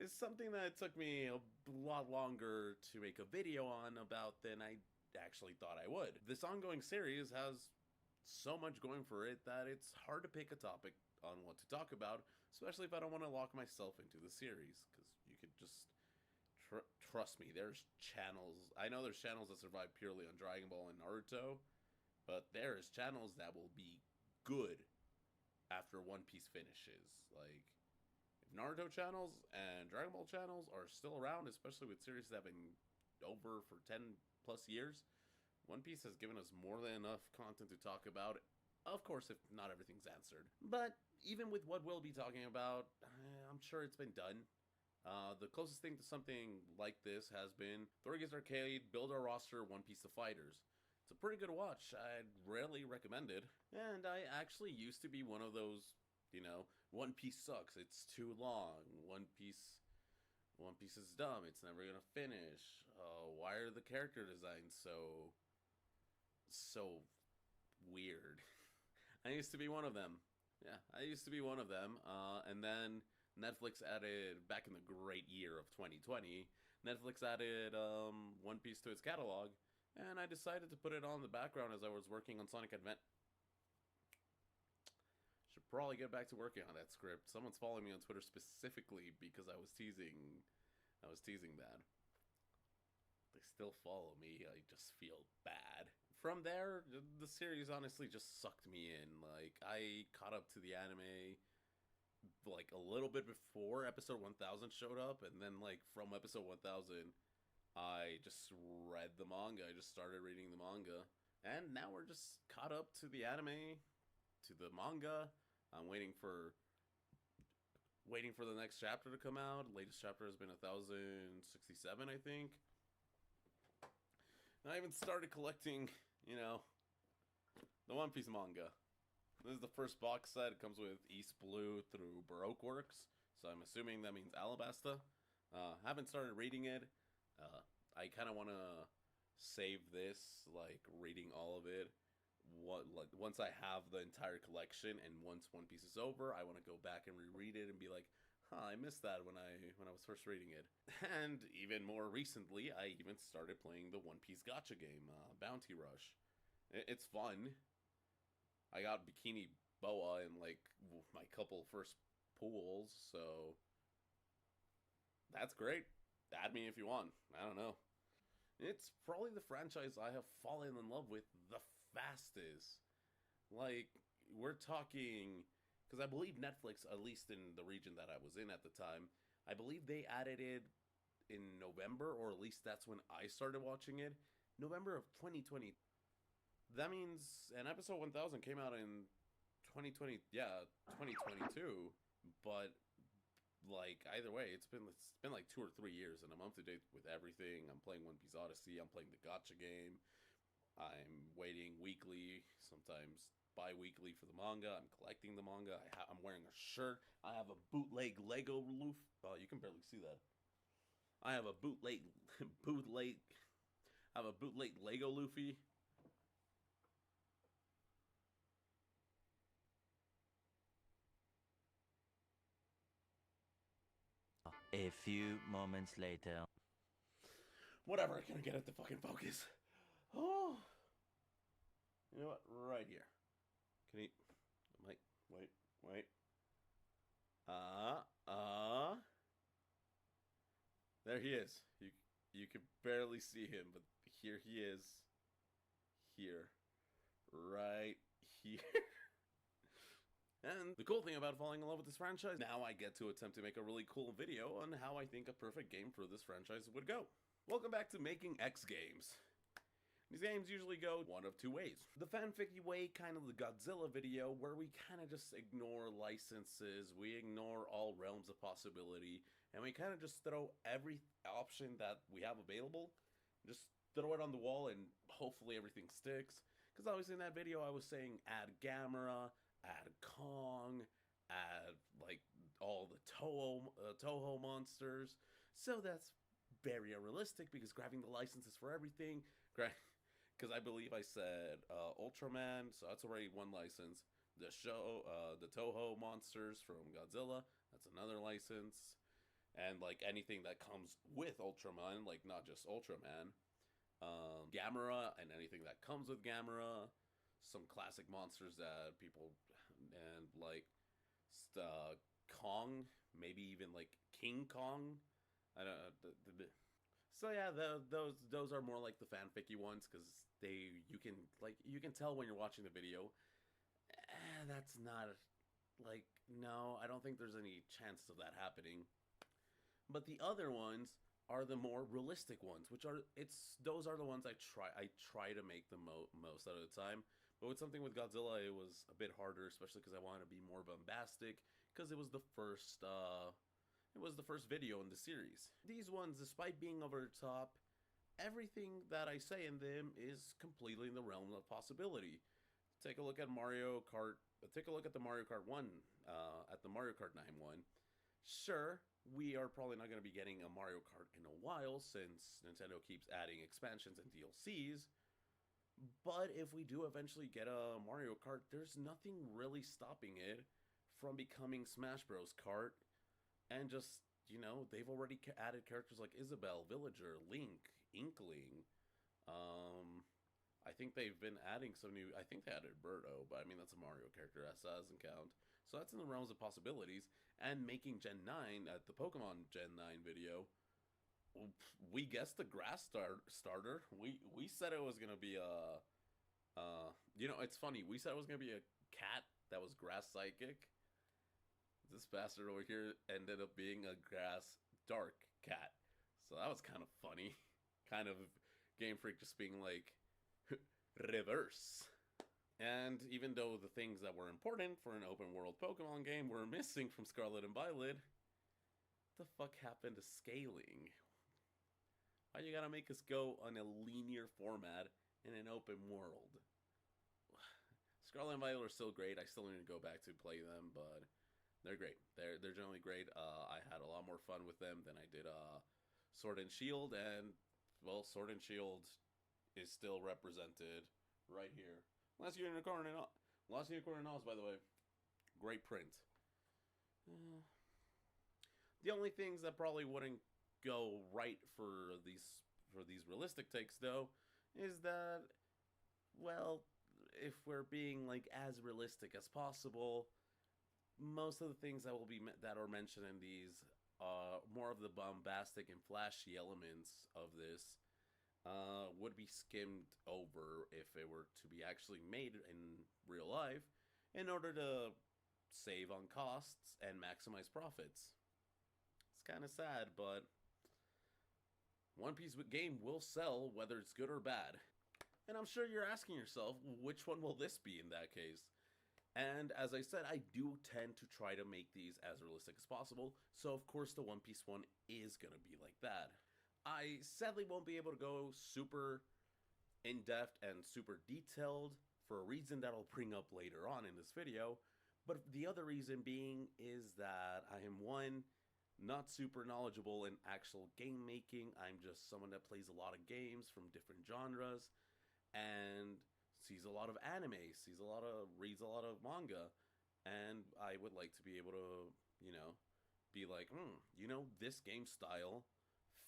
It's something that took me a lot longer to make a video on about than I actually thought I would. This ongoing series has so much going for it that it's hard to pick a topic on what to talk about, especially if I don't want to lock myself into the series, because you could just trust me, there's channels. I know there's channels that survive purely on Dragon Ball and Naruto, but there's channels that will be good after One Piece finishes. Like, if Naruto channels and Dragon Ball channels are still around, especially with series that have been over for 10 plus years, One Piece has given us more than enough content to talk about. Of course, if not everything's answered. But even with what we'll be talking about, I'm sure it's been done. The closest thing to something like this has been Thorgy's Arcade, Build Our Roster, One Piece The Fighters. It's a pretty good watch. I'd rarely recommend it. And I actually used to be one of those, you know, One Piece sucks, it's too long, One Piece is dumb, it's never gonna finish. Why are the character designs so weird? I used to be one of them. Yeah, I used to be one of them. And then Netflix added, back in the great year of 2020, Netflix added One Piece to its catalog, and I decided to put it on in the background as I was working on Sonic Advent. Should probably get back to working on that script. Someone's following me on Twitter specifically because I was teasing that. They still follow me. I just feel bad. From there, the series honestly just sucked me in. Like, I caught up to the anime like a little bit before episode 1000 showed up, and then like from episode 1000 I just read the manga. I just started reading the manga, and now we're just caught up to the anime, to the manga. I'm waiting for the next chapter to come out. Latest chapter has been 1067, I think. And I even started collecting, you know, the One Piece manga. This is the first box set. It comes with East Blue through Baroque Works, so I'm assuming that means Alabasta. Haven't started reading it. I kind of want to save this, like, reading all of it. Once I have the entire collection, and once One Piece is over, I want to go back and reread it and be like, huh, I missed that when I was first reading it. And even more recently, I even started playing the One Piece gacha game, Bounty Rush. It's fun. I got Bikini Boa in, like, my couple first pools, so that's great. Add me if you want. I don't know. It's probably the franchise I have fallen in love with the fastest. Like, we're talking, because I believe Netflix, at least in the region that I was in at the time, I believe they added it in November, or at least that's when I started watching it. November of 2020. That means an episode 1000 came out in 2020, yeah, 2022, but like either way, it's been like 2 or 3 years, and I'm up to date with everything. I'm playing One Piece Odyssey. I'm playing the gacha game. I'm waiting weekly, sometimes bi-weekly for the manga. I'm collecting the manga. I'm wearing a shirt. I have a bootleg Lego Luffy. Oh, you can barely see that. I have a bootleg Lego Luffy. A few moments later. Whatever, I can't get it to fucking focus. Oh. You know what? Right here. Can he... Wait. There he is. You can barely see him, but here he is. Here. Right here. And the cool thing about falling in love with this franchise, now I get to attempt to make a really cool video on how I think a perfect game for this franchise would go. Welcome back to Making X Games. These games usually go one of two ways. The fanficky way, kind of the Godzilla video, where we kind of just ignore licenses, we ignore all realms of possibility, and we kind of just throw every option that we have available, just throw it on the wall and hopefully everything sticks. Because obviously in that video I was saying add Gamera, add Kong, add like all the Toho monsters. So that's very unrealistic because grabbing the licenses for everything, because I believe I said Ultraman, so that's already one license. The Toho monsters from Godzilla, that's another license. And like anything that comes with Ultraman, like not just Ultraman. Gamera and anything that comes with Gamera. Some classic monsters that people, and like Kong, maybe even like King Kong. I don't know. So yeah, those are more like the fanficky ones because you can tell when you're watching the video. That's not like, no, I don't think there's any chance of that happening. But the other ones are the more realistic ones, which are those are the ones I try to make the most out of the time. But with something with Godzilla, it was a bit harder, especially because I wanted to be more bombastic, because it was the first video in the series. These ones, despite being over the top, everything that I say in them is completely in the realm of possibility. Take a look at Mario Kart. Take a look at the Mario Kart 1, at the Mario Kart 9 one. Sure, we are probably not going to be getting a Mario Kart in a while since Nintendo keeps adding expansions and DLCs. But if we do eventually get a Mario Kart, there's nothing really stopping it from becoming Smash Bros. Kart. And just, they've already added characters like Isabelle, Villager, Link, Inkling. I think they've been adding some new... I think they added Birdo, but I mean, that's a Mario character. That doesn't count. So that's in the realms of possibilities. And making Gen 9, at the Pokemon Gen 9 video, we guessed the grass starter. We said it was going to be a... it's funny. We said it was going to be a cat that was grass psychic. This bastard over here ended up being a grass dark cat. So that was kind of funny. Kind of Game Freak just being like, reverse. And even though the things that were important for an open world Pokemon game were missing from Scarlet and Violet, what the fuck happened to scaling? Why you gotta make us go on a linear format in an open world? Scarlet and Violet are still great. I still need to go back to play them, but they're great. They're generally great. I had a lot more fun with them than I did Sword and Shield, and well, Sword and Shield is still represented right here. Last Unicorn and Oz, by the way, great print. The only things that probably wouldn't go right for these realistic takes, though, is that, well, if we're being like as realistic as possible, most of the things that are mentioned in these, more of the bombastic and flashy elements of this, would be skimmed over if it were to be actually made in real life, in order to save on costs and maximize profits. It's kind of sad, but One Piece game will sell whether it's good or bad. And I'm sure you're asking yourself, which one will this be in that case? And as I said, I do tend to try to make these as realistic as possible, so of course the One Piece one is going to be like that. I sadly won't be able to go super in-depth and super detailed for a reason that I'll bring up later on in this video, but the other reason being is that I am, one, not super knowledgeable in actual game making. I'm just someone that plays a lot of games from different genres and sees a lot of anime, reads a lot of manga, and I would like to be able to, be like, this game style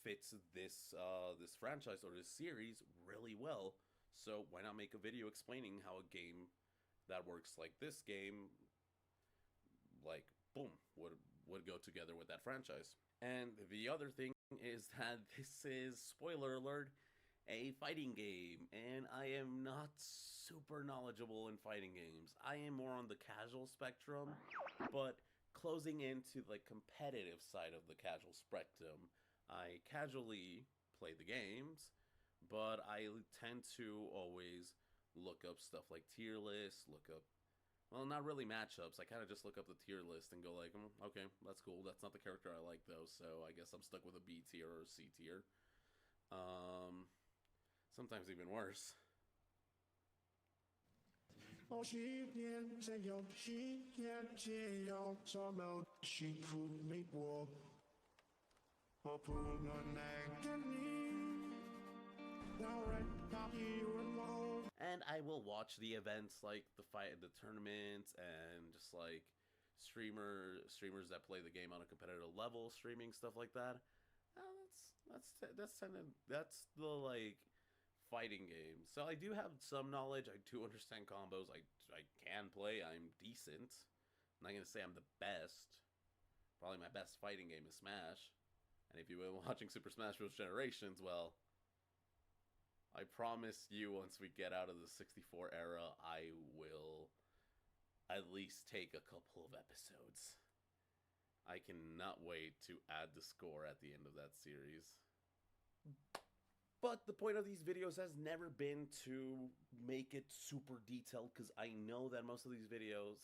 fits this this franchise or this series really well, so why not make a video explaining how a game that works like this game, like, boom, would go together with that franchise. And the other thing is that this is, spoiler alert, a fighting game, and I am not super knowledgeable in fighting games. I am more on the casual spectrum, but closing into the competitive side of the casual spectrum. I casually play the games, but I tend to always look up stuff like tier lists, well, not really matchups. I kind of just look up the tier list and go like, okay, that's cool. That's not the character I like, though, so I guess I'm stuck with a B tier or a C tier. Sometimes even worse. And I will watch the events, like the tournaments, and just like streamers that play the game on a competitive level, streaming stuff like that. That's the like fighting game. So I do have some knowledge. I do understand combos. I can play. I'm decent. I'm not gonna say I'm the best. Probably my best fighting game is Smash. And if you've been watching Super Smash Bros. Generations, well, I promise you, once we get out of the 64 era, I will at least take a couple of episodes. I cannot wait to add the score at the end of that series. But the point of these videos has never been to make it super detailed, because I know that most of these videos,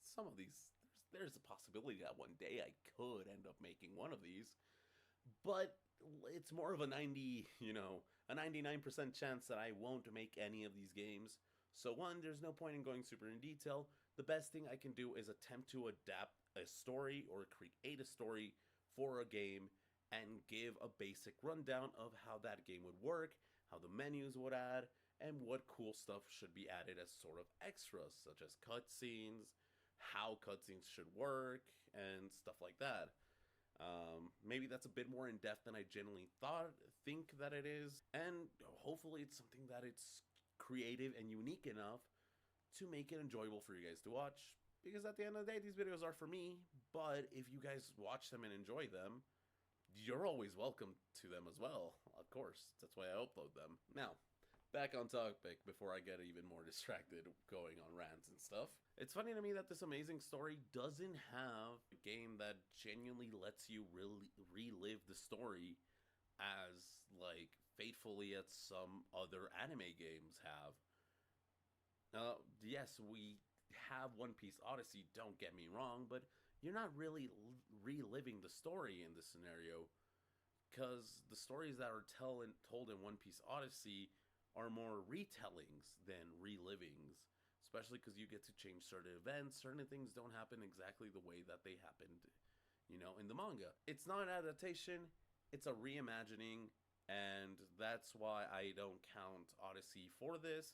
some of these, there's a possibility that one day I could end up making one of these, but it's more of a 99% chance that I won't make any of these games. So one, there's no point in going super in detail. The best thing I can do is attempt to adapt a story or create a story for a game and give a basic rundown of how that game would work, how the menus would add, and what cool stuff should be added as sort of extras, such as cutscenes, how cutscenes should work, and stuff like that. Maybe that's a bit more in depth than I generally think that it is, and hopefully it's something that it's creative and unique enough to make it enjoyable for you guys to watch. Because at the end of the day, these videos are for me, but if you guys watch them and enjoy them, you're always welcome to them as well, of course. That's why I upload them. Now, back on topic before I get even more distracted going on rants and stuff. It's funny to me that this amazing story doesn't have a game that genuinely lets you really relive the story as, like, faithfully as some other anime games have. Yes, we have One Piece Odyssey, don't get me wrong, but you're not really reliving the story in this scenario, because the stories that are told in One Piece Odyssey are more retellings than relivings, especially because you get to change certain events. Certain things don't happen exactly the way that they happened, in the manga. It's not an adaptation, it's a reimagining, and that's why I don't count Odyssey for this.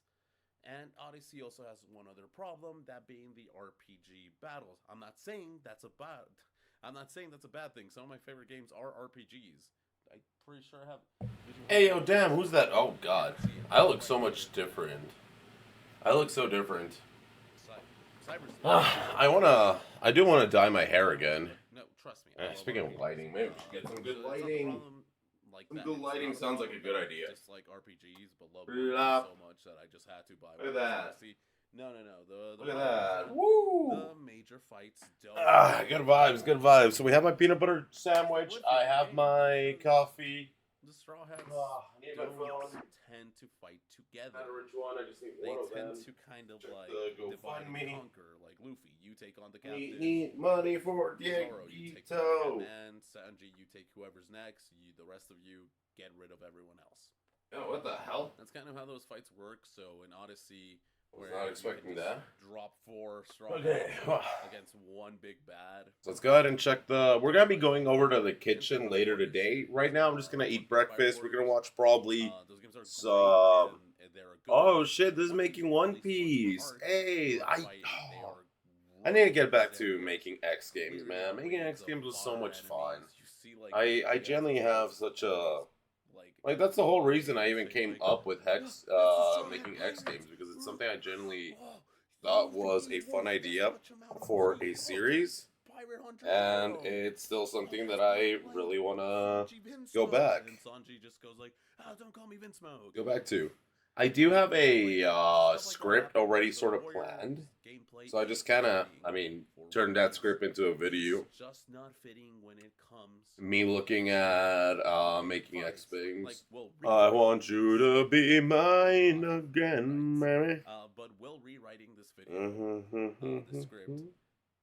And Odyssey also has one other problem, that being the RPG battles. I'm not saying that's a bad thing. Some of my favorite games are RPGs. I'm pretty sure I have. Hey, yo, damn, who's that? Oh, God. I look so much different. I look so different. I do want to dye my hair again. No, trust me. Speaking of lighting, maybe we should get some good lighting. Some good lighting sounds like a good idea. Just like RPGs, but love so much that I just had to buy one. Look at that. No. Look at that. Woo! The major fights don't. Good vibes, good vibes. So we have my peanut butter sandwich. I have my coffee. The Straw Hats don't tend to fight together. Not a rich one, I just need one of them. They tend to kind of like divide and conquer, like Luffy. You take on the captain. Need money for Zoro, you take on the man. Sanji, you take whoever's next. The rest of you get rid of everyone else. Oh, what the hell? That's kind of how those fights work. So in Odyssey, was not expecting that. Drop 4 Straw Hats against one big bad. So let's go ahead and check the. We're gonna be going over to the kitchen later today. Right now, I'm just gonna eat breakfast. We're gonna watch probably some. Oh shit! This is making One Piece. Hey, I need to get back to making X Games, man. Making X Games was so much fun. I generally have such a. Like, that's the whole reason I even came up with making X Games, because it's something I generally thought was a fun idea for a series, and it's still something that I really want to go back. Go back to. I do have a script already sort of planned, so I just kind of, turned that script into a video. Me looking at making X things. I want you to be mine again, Mary. But while rewriting this video, the script,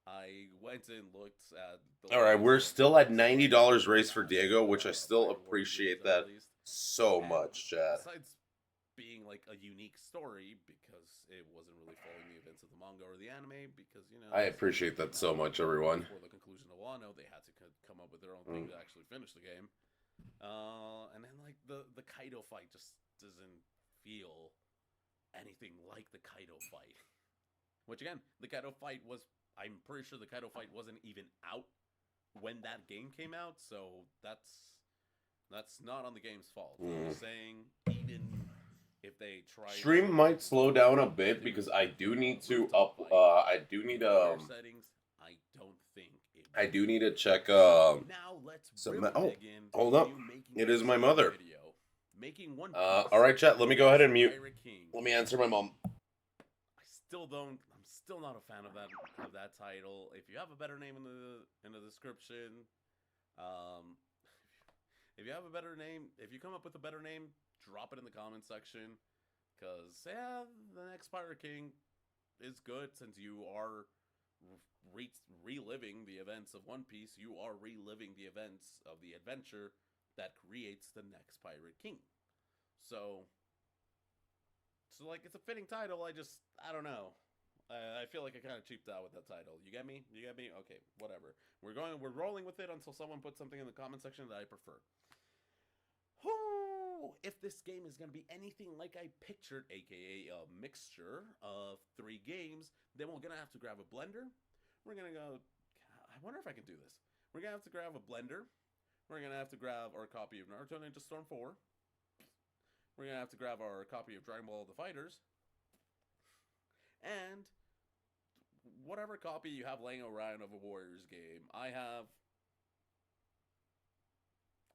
I went and looked at. All right, we're still at $90 race for Diego, which I still appreciate that so much, Chad. Besides being like a unique story, because it wasn't really following the events of the manga or the anime, because I appreciate that so much, everyone. For the conclusion of Wano, they had to come up with their own thing to actually finish the game. And then like the Kaido fight just doesn't feel anything like the Kaido fight. Which again, the Kaido fight was, I'm pretty sure the Kaido fight wasn't even out when that game came out, so that's not on the game's fault. I'm saying even if they try. Stream might slow down a bit because I do need to settings. I don't think I do need to check hold up. It is my mother. All right, chat. Let me go ahead and mute. Let me answer my mom. I'm still not a fan of that title. If you have a better name in the description, if you have a better name, if you come up with a better name, drop it in the comment section. Because, yeah, the next Pirate King is good since you are reliving the events of One Piece. You are reliving the events of the adventure that creates the next Pirate King. So like, it's a fitting title. I don't know. I feel like I kind of cheaped out with that title. You get me? You get me? Okay, whatever. We're rolling with it until someone puts something in the comment section that I prefer. If this game is going to be anything like I pictured, aka a mixture of 3 games, then we're going to have to grab a blender. We're going to go... I wonder if I can do this. We're going to have to grab a blender. We're going to have to grab our copy of Naruto Ninja Storm 4. We're going to have to grab our copy of Dragon Ball The Fighters. And whatever copy you have laying around of a Warriors game. I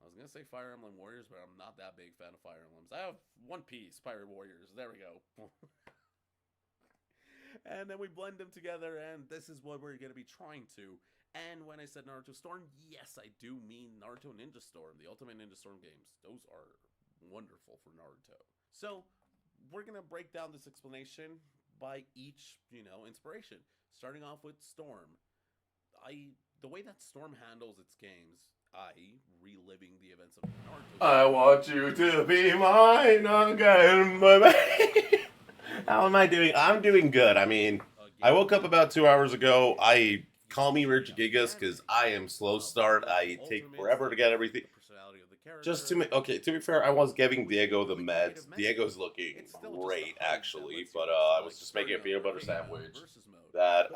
was going to say Fire Emblem Warriors, but I'm not that big fan of Fire Emblems. I have One Piece, Pirate Warriors. There we go. And then we blend them together, and this is what we're going to be trying to. And when I said Naruto Storm, yes, I do mean Naruto Ninja Storm, the Ultimate Ninja Storm games. Those are wonderful for Naruto. So, we're going to break down this explanation by each, inspiration. Starting off with Storm. The way that Storm handles its games, reliving the events of Naruto. I want you to be mine again, baby. How am I doing? I'm doing good. I mean, I woke up about 2 hours ago. Call me Rich Gigas because I am slow start. I take forever to get everything. Just to be fair, I was giving Diego the meds. Diego's looking great, actually, but I was just making a peanut butter sandwich. That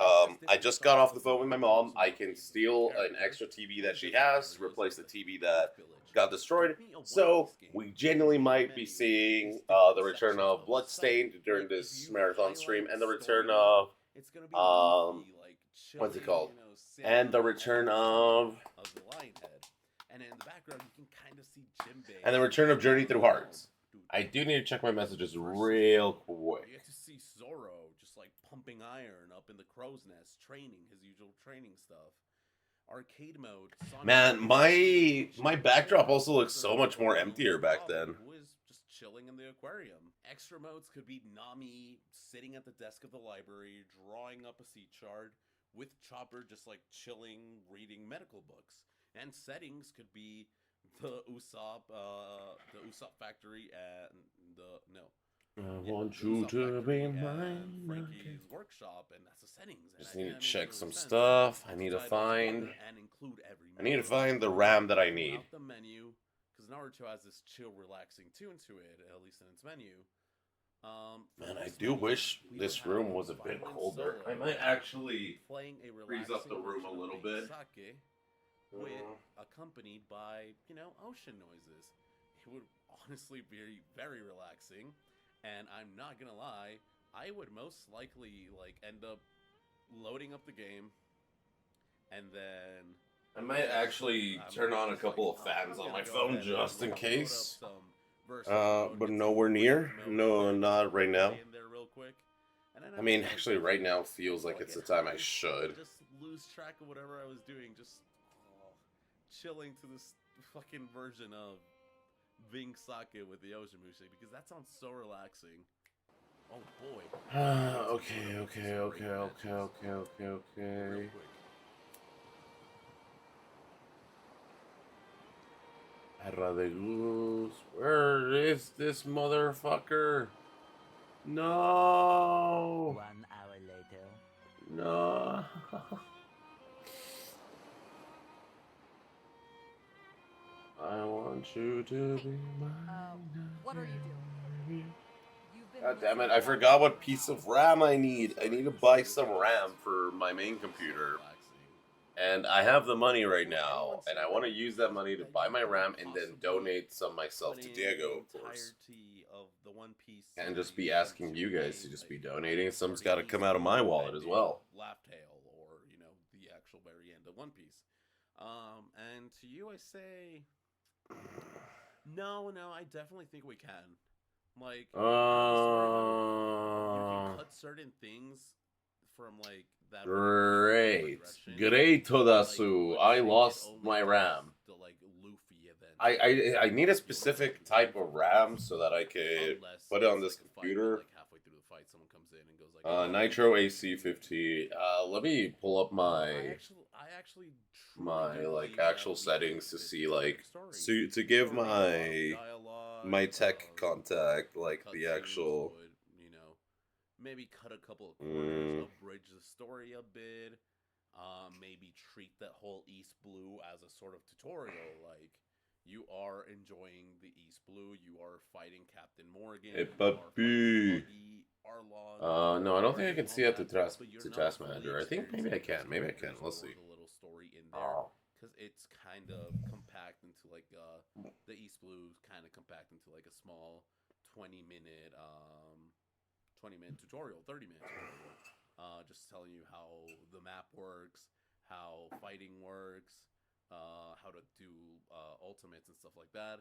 I just got off the phone with my mom. I can steal an extra TV that she has to replace the TV that got destroyed. So we genuinely might be seeing the return of Bloodstained during this marathon stream, and the return of what's it called? And the return of the Lionhead. And in the background, you can kind of see Jinbei. And the return of Journey Through Hearts. I do need to check my messages real quick. You get to see Zoro just like pumping iron up in the crow's nest, training his usual training stuff. Arcade mode. Man, my backdrop also looks so much more emptier back then. Who is just chilling in the aquarium. Extra modes could be Nami sitting at the desk of the library, drawing up a seat chart, with Chopper just like chilling, reading medical books. And settings could be the Usopp factory and I want you to be mine. Frankie's workshop, and that's the settings. Just need to check some stuff. I need to find the RAM that I need. The menu, because Naruto has this chill, relaxing tune to it, at least in its menu. Man, I do wish this room was a bit colder. I might actually freeze up the room a little bit. Accompanied by, ocean noises. It would honestly be very relaxing, and I'm not gonna lie, I would most likely, end up loading up the game, and then... I might actually turn on a couple of fans on my phone just in case. But nowhere near. No, not right now. I mean, actually, right now feels like it's the time I should. Just lose track of whatever I was doing, just chilling to this fucking version of Ving Sake with the ocean music, because that sounds so relaxing. Oh boy. Okay. Perra de Goose, where is this motherfucker? No. 1 hour later. No. I want you to be mine. What are you doing? God damn it, I forgot what piece of RAM I need. I need to buy some RAM for my main computer. And I have the money right now, and I want to use that money to buy my RAM and then donate some myself to Diego, of course. And just be asking you guys to just be donating. Some's got to come out of my wallet as well. Laugh Tale, or, the actual very end of One Piece. And to you I say... No, I definitely think we can. Like, you can cut certain things from, that... Great. Great, Todasu. I lost my RAM. The, Luffy event I need a specific type of RAM so that I could put it on this computer. Like halfway through the fight, someone comes in and goes like, Nitro AC50. Let me pull up I actually my like actual settings to see like to give my tech contact like the actual. Would, maybe cut a couple of corners, abridge the story a bit, maybe treat that whole East Blue as a sort of tutorial, like you are enjoying the East Blue, you are fighting Captain Morgan, Hey, puppy. Arlong. No, I don't think I can see it to Task Manager. I think maybe I can. Maybe I can. Let's see. A little story in there because it's kind of compact into like the East Blue kind of compact into like a small 20-minute tutorial, 30-minute tutorial, just telling you how the map works, how fighting works, how to do ultimates and stuff like that.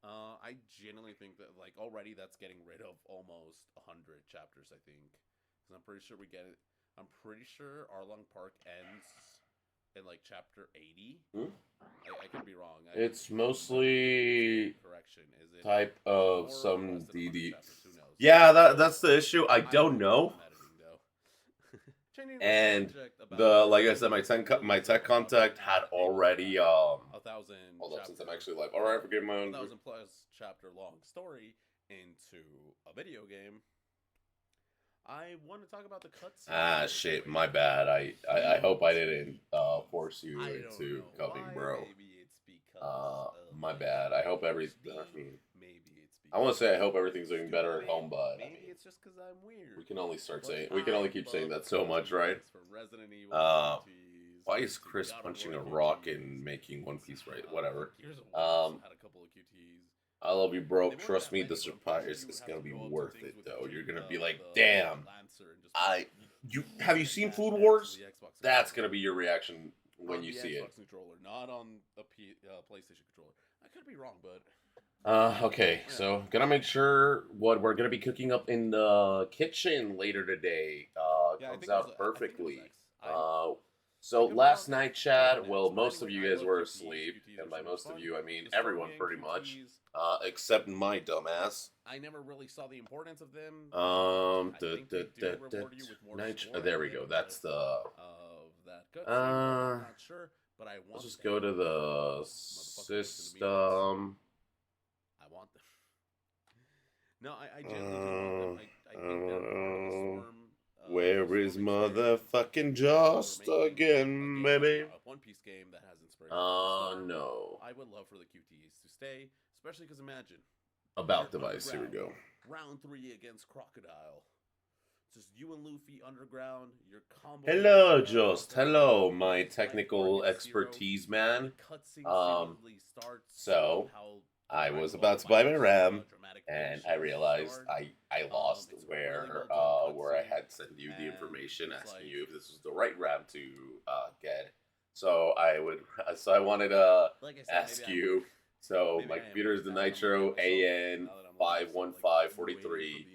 I genuinely think that like already that's getting rid of almost 100 chapters. I think because I'm pretty sure we get it. I'm pretty sure Arlong Park ends in like chapter 80. I could be wrong. It's mostly correction. Is it type of some DD. Yeah, that's the issue. I don't know. And like I said, my tech contact had already 1,000. Hold up, since I'm actually live. All right, forget my own. 1,000 plus chapter long story into a video game. I want to talk about the cutscene. Ah, shit, my bad. I hope I didn't force you into coming, bro. Maybe it's because my bad. I hope everything. Maybe it's I want to say I hope everything's doing better at home, but maybe it's just because I'm weird. We can only keep saying that so much, right? Why is Chris punching a rock and making One Piece right? Whatever. I love you, bro. Trust me, the surprise is gonna be worth it, though. You're gonna be like, damn. Have you seen Food Wars? That's gonna be your reaction when you see it. Controller, not on a PlayStation controller. I could be wrong, but. Okay, so gonna make sure what we're gonna be cooking up in the kitchen later today comes out perfectly. So last night, Chad, well, most of you guys were asleep, and by most of you, I mean everyone pretty much, except my dumbass. I never really saw the importance of them. There we go. That's the. I'm not sure, but I want. Let's just go to the system. I want them. No, I genuinely do want them. I think they're part of the storm. Where is motherfucking Just again, baby? A One Piece game that has inspiration. No. I would love for the QTEs to stay, especially because imagine. About device, here we go. Round 3 against Crocodile. Just you and Luffy underground. Your combo. Hello, Just. Hello, my technical expertise man. So I was about to buy my RAM, and I realized I lost where I had sent you the information asking you if this was the right RAM to get. So I wanted to ask you. So my computer is the Nitro AN 51543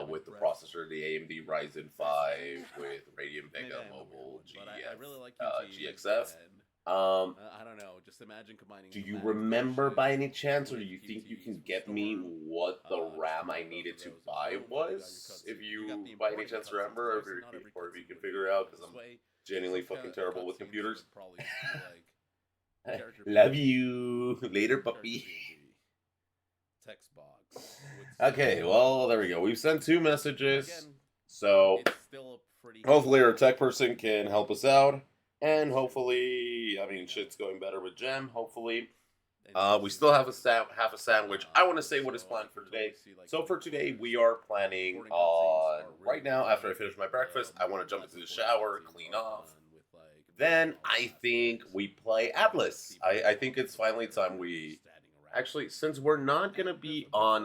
with the processor the AMD Ryzen 5 with Radeon Vega Mobile GXF. I don't know. Just imagine combining. Do you remember by any chance, or do you think you can get me what the RAM I needed to buy was? If you by any chance remember, or if you can figure it out, because I'm genuinely fucking terrible with computers. Love you. Later, puppy. Text box. Okay, well, there we go. We've sent 2 messages, so hopefully our tech person can help us out. And hopefully, I mean, shit's going better with Gem. Hopefully, we still have half a sandwich. I want to say what is planned for today. So for today, we are planning on right now. After I finish my breakfast, I want to jump into the shower, clean off. Then I think we play Atlas. I think it's finally time we actually, since we're not gonna be on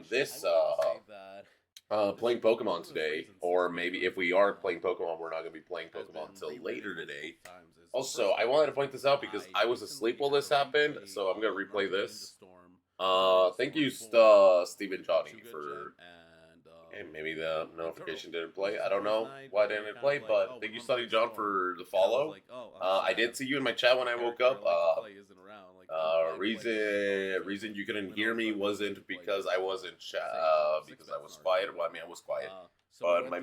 this playing Pokemon today, or maybe if we are playing Pokemon, we're not going to be playing Pokemon until later today. Also, I wanted to point this out because I was asleep while this happened, so I'm going to replay this. Thank you, Steve and Johnny, for Okay, maybe the notification didn't play. I don't know why didn't it play, but thank you, Study John, for the follow. I did see you in my chat when I woke up. Reason you couldn't hear me wasn't because I wasn't because I was quiet. Well, I mean, I was quiet, but my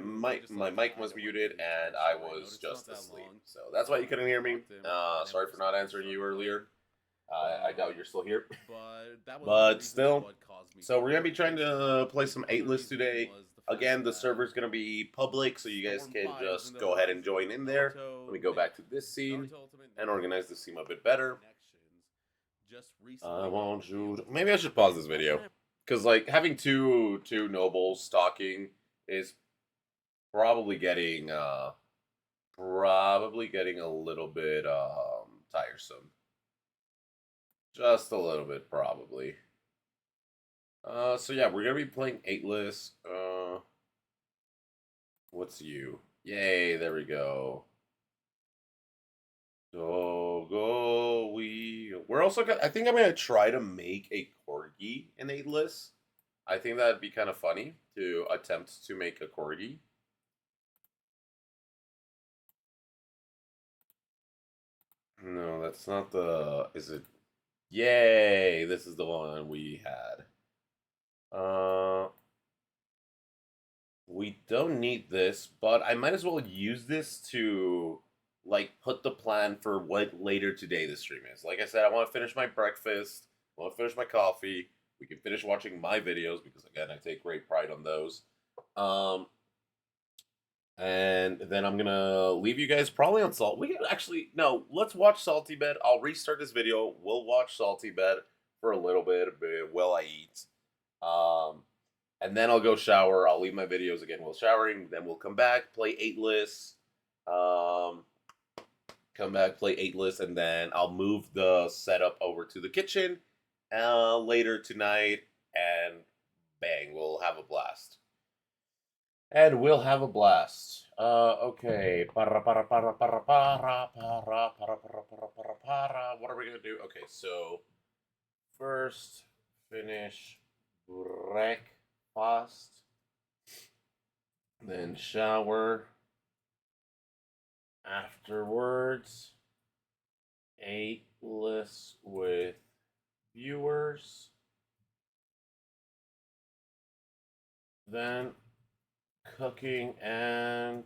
mic was muted and I was just asleep. So that's why you couldn't hear me. Sorry for not answering you earlier. I doubt you're still here. But still, so we're gonna be trying to play some 8-list today. Again, the server's gonna be public, so you guys can just go ahead and join in there. Let me go back to this scene and organize the scene a bit better. I want you to... Maybe I should pause this video, because like having two nobles talking is probably getting a little bit tiresome. Just a little bit, probably. So yeah, we're gonna be playing 8-list. What's you? Yay, there we go. Go, we're also gonna, I think I'm gonna try to make a corgi in 8-list. I think that'd be kind of funny to attempt to make a corgi. No, that's not the... Is it... Yay! This is the one we had. We don't need this, but I might as well use this to, like, put the plan for what later today the stream is. Like I said, I want to finish my breakfast. I want to finish my coffee. We can finish watching my videos, because, again, I take great pride on those. And then I'm gonna leave you guys probably on Salt. We can actually, no, let's watch Salty Bed. I'll restart this video. We'll watch Salty Bed for a little bit while I eat. And then I'll go shower. I'll leave my videos again while showering. Then we'll come back, play 8-list. Come back, play 8-list, and then I'll move the setup over to the kitchen later tonight, and bang, we'll have a blast. And we'll have a blast. Okay. What are we gonna do? Okay, so first finish breakfast, then shower. Afterwards, 8-list with viewers. Then cooking and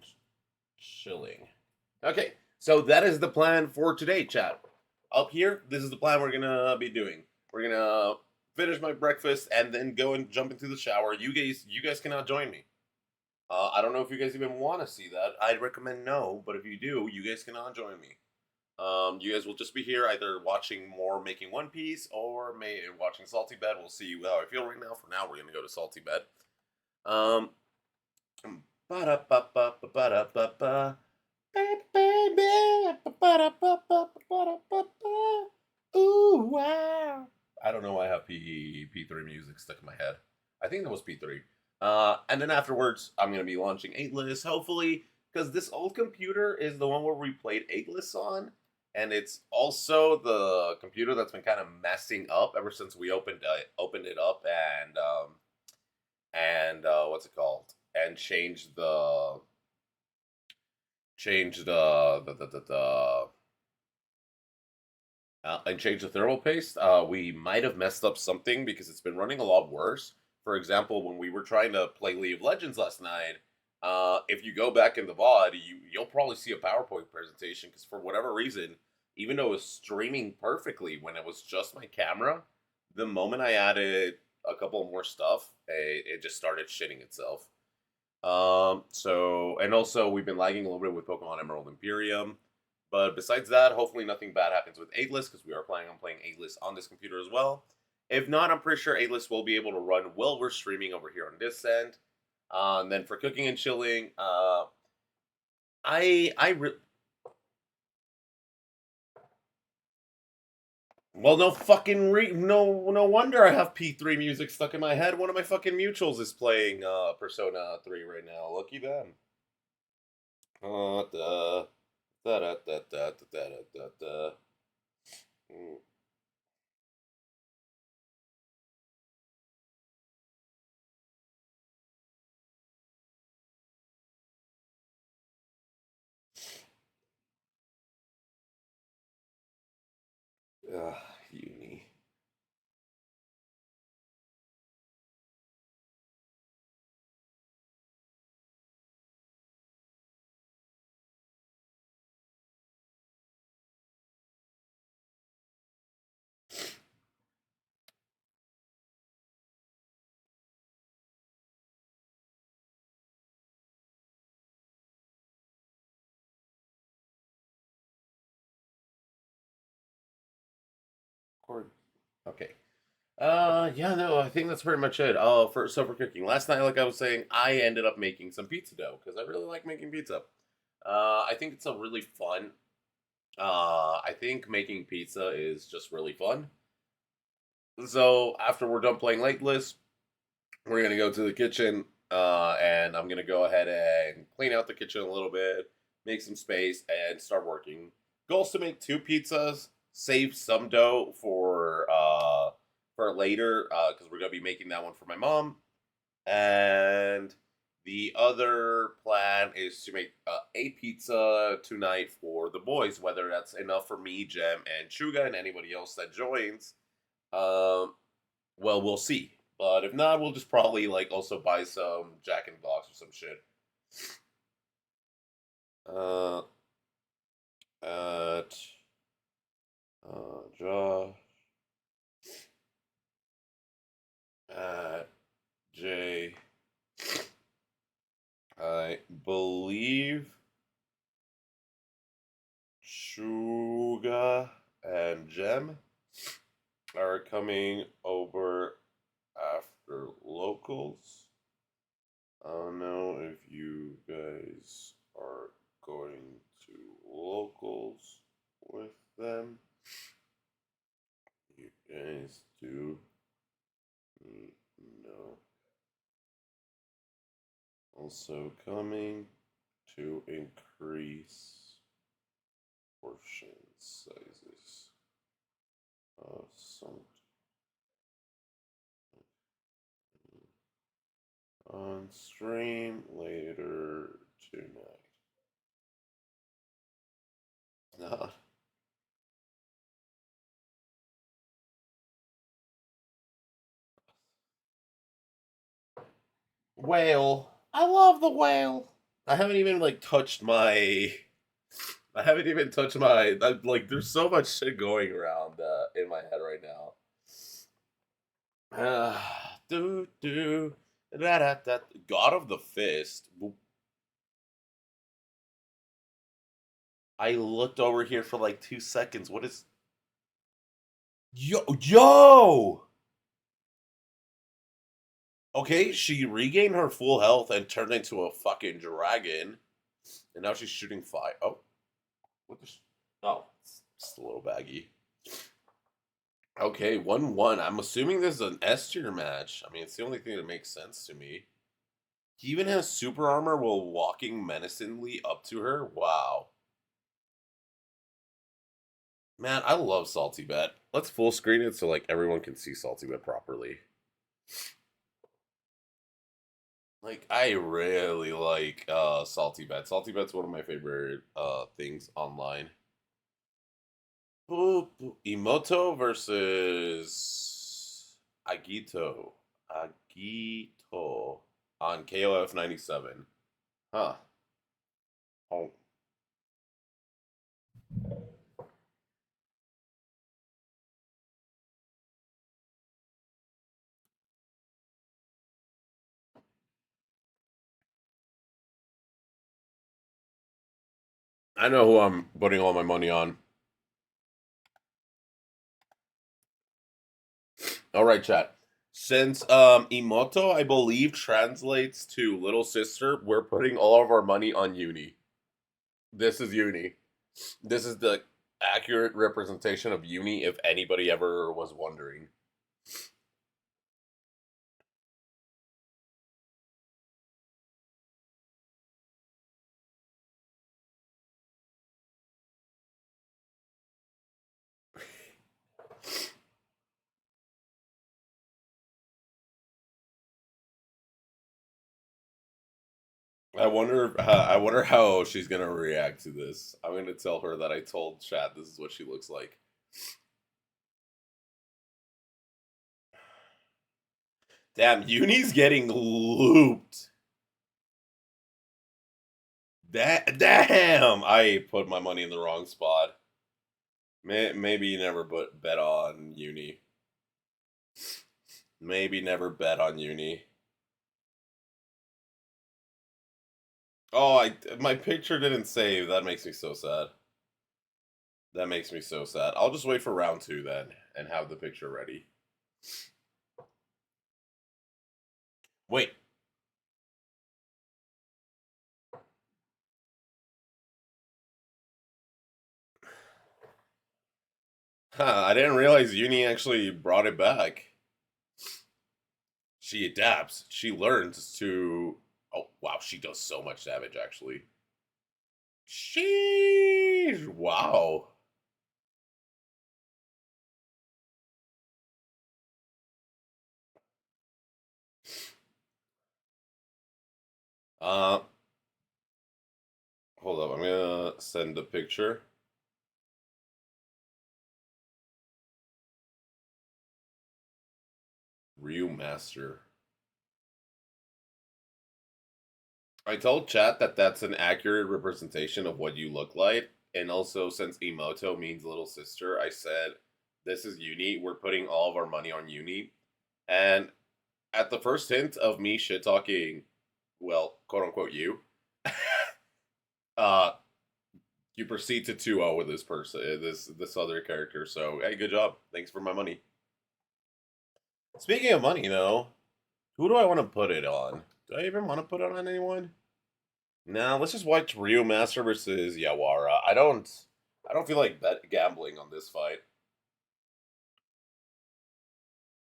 chilling. Okay, so that is the plan for today, chat. Up here, this is the plan we're gonna be doing. We're gonna finish my breakfast and then go and jump into the shower. You guys cannot join me. I don't know if you guys even want to see that. I'd recommend no, but if you do, you guys cannot join me. You guys will just be here either watching more Making One Piece or watching Salty Bed. We'll see how I feel right now. For now, we're gonna go to Salty Bed. Ooh, wow. I don't know why I have P3 music stuck in my head. I think that was P3. And then afterwards, I'm going to be launching 8-list, hopefully, because this old computer is the one where we played 8-list on, and it's also the computer that's been kind of messing up ever since we opened it up and what's it called? And changed the thermal paste. We might have messed up something because it's been running a lot worse. For example, when we were trying to play League of Legends last night, if you go back in the VOD, you'll probably see a PowerPoint presentation, because for whatever reason, even though it was streaming perfectly when it was just my camera, the moment I added a couple more stuff, it just started shitting itself. And also we've been lagging a little bit with Pokemon Emerald Imperium. But besides that, hopefully nothing bad happens with 8-list, because we are planning on playing 8-list on this computer as well. If not, I'm pretty sure 8-list will be able to run while we're streaming over here on this end. And then for cooking and chilling, well, no fucking no wonder I have P3 music stuck in my head. One of my fucking mutuals is playing Persona 3 right now. Lucky them. Uni. Okay. Yeah, no, I think that's pretty much it. Oh, for cooking. Last night, like I was saying, I ended up making some pizza dough because I really like making pizza. I think it's a really fun. I think making pizza is just really fun. So after we're done playing Lateless, we're gonna go to the kitchen, and I'm gonna go ahead and clean out the kitchen a little bit, make some space, and start working. Goals to make 2 pizzas, save some dough for later, because we're gonna be making that one for my mom, and the other plan is to make a pizza tonight for the boys, whether that's enough for me, Jem, and Chuga, and anybody else that joins. Um, well, we'll see. But if not, we'll just probably like also buy some Jack in the Box or some shit. Uh, at Josh at J. I believe Shuga and Jem are coming over after locals. I don't know if you guys are going to locals with them. You guys do know. Also coming to increase portion sizes of some on stream later tonight. Not. Whale. I love the whale. I haven't even like touched my. I haven't even touched my. Like, there's so much shit going around in my head right now. Do do. Da, da, da. God of the Fist. I looked over here for like 2 seconds. What is. Yo! Okay, she regained her full health and turned into a fucking dragon. And now she's shooting fire. Oh. What the. Oh. It's just a little baggy. Okay, 1-1. I'm assuming this is an S tier match. I mean, it's the only thing that makes sense to me. He even has super armor while walking menacingly up to her. Wow. Man, I love Salty Bet. Let's full screen it so like everyone can see Salty Bet properly. Like, I really like Salty Bet. Salty Bet's one of my favorite things online. Emoto versus Agito. Agito on KOF 97. Huh. Oh. I know who I'm putting all my money on. All right, chat. Since Emoto, I believe, translates to little sister, we're putting all of our money on Uni. This is Uni. This is the accurate representation of Uni, if anybody ever was wondering. I wonder how she's gonna react to this. I'm gonna tell her that I told Chad this is what she looks like. Damn, Uni's getting looped. Damn! I put my money in the wrong spot. Maybe never bet on Uni. Maybe never bet on Uni. Oh, my picture didn't save. That makes me so sad. That makes me so sad. I'll just wait for round 2 then and have the picture ready. Wait. Huh, I didn't realize Uni actually brought it back. She adapts. She learns to... Oh, wow, she does so much damage, actually. Sheesh! Wow. Hold up, I'm gonna send the picture. Ryu Master. I told chat that that's an accurate representation of what you look like, and also since Emoto means little sister, I said, this is Uni, we're putting all of our money on Uni. And at the first hint of me shit-talking, well, quote-unquote you, you proceed to 2-0 with this person, this other character, so, hey, good job. Thanks for my money. Speaking of money, though, who do I want to put it on? Do I even want to put it on anyone? Nah, let's just watch Ryu Master versus Yawara. I don't feel like gambling on this fight.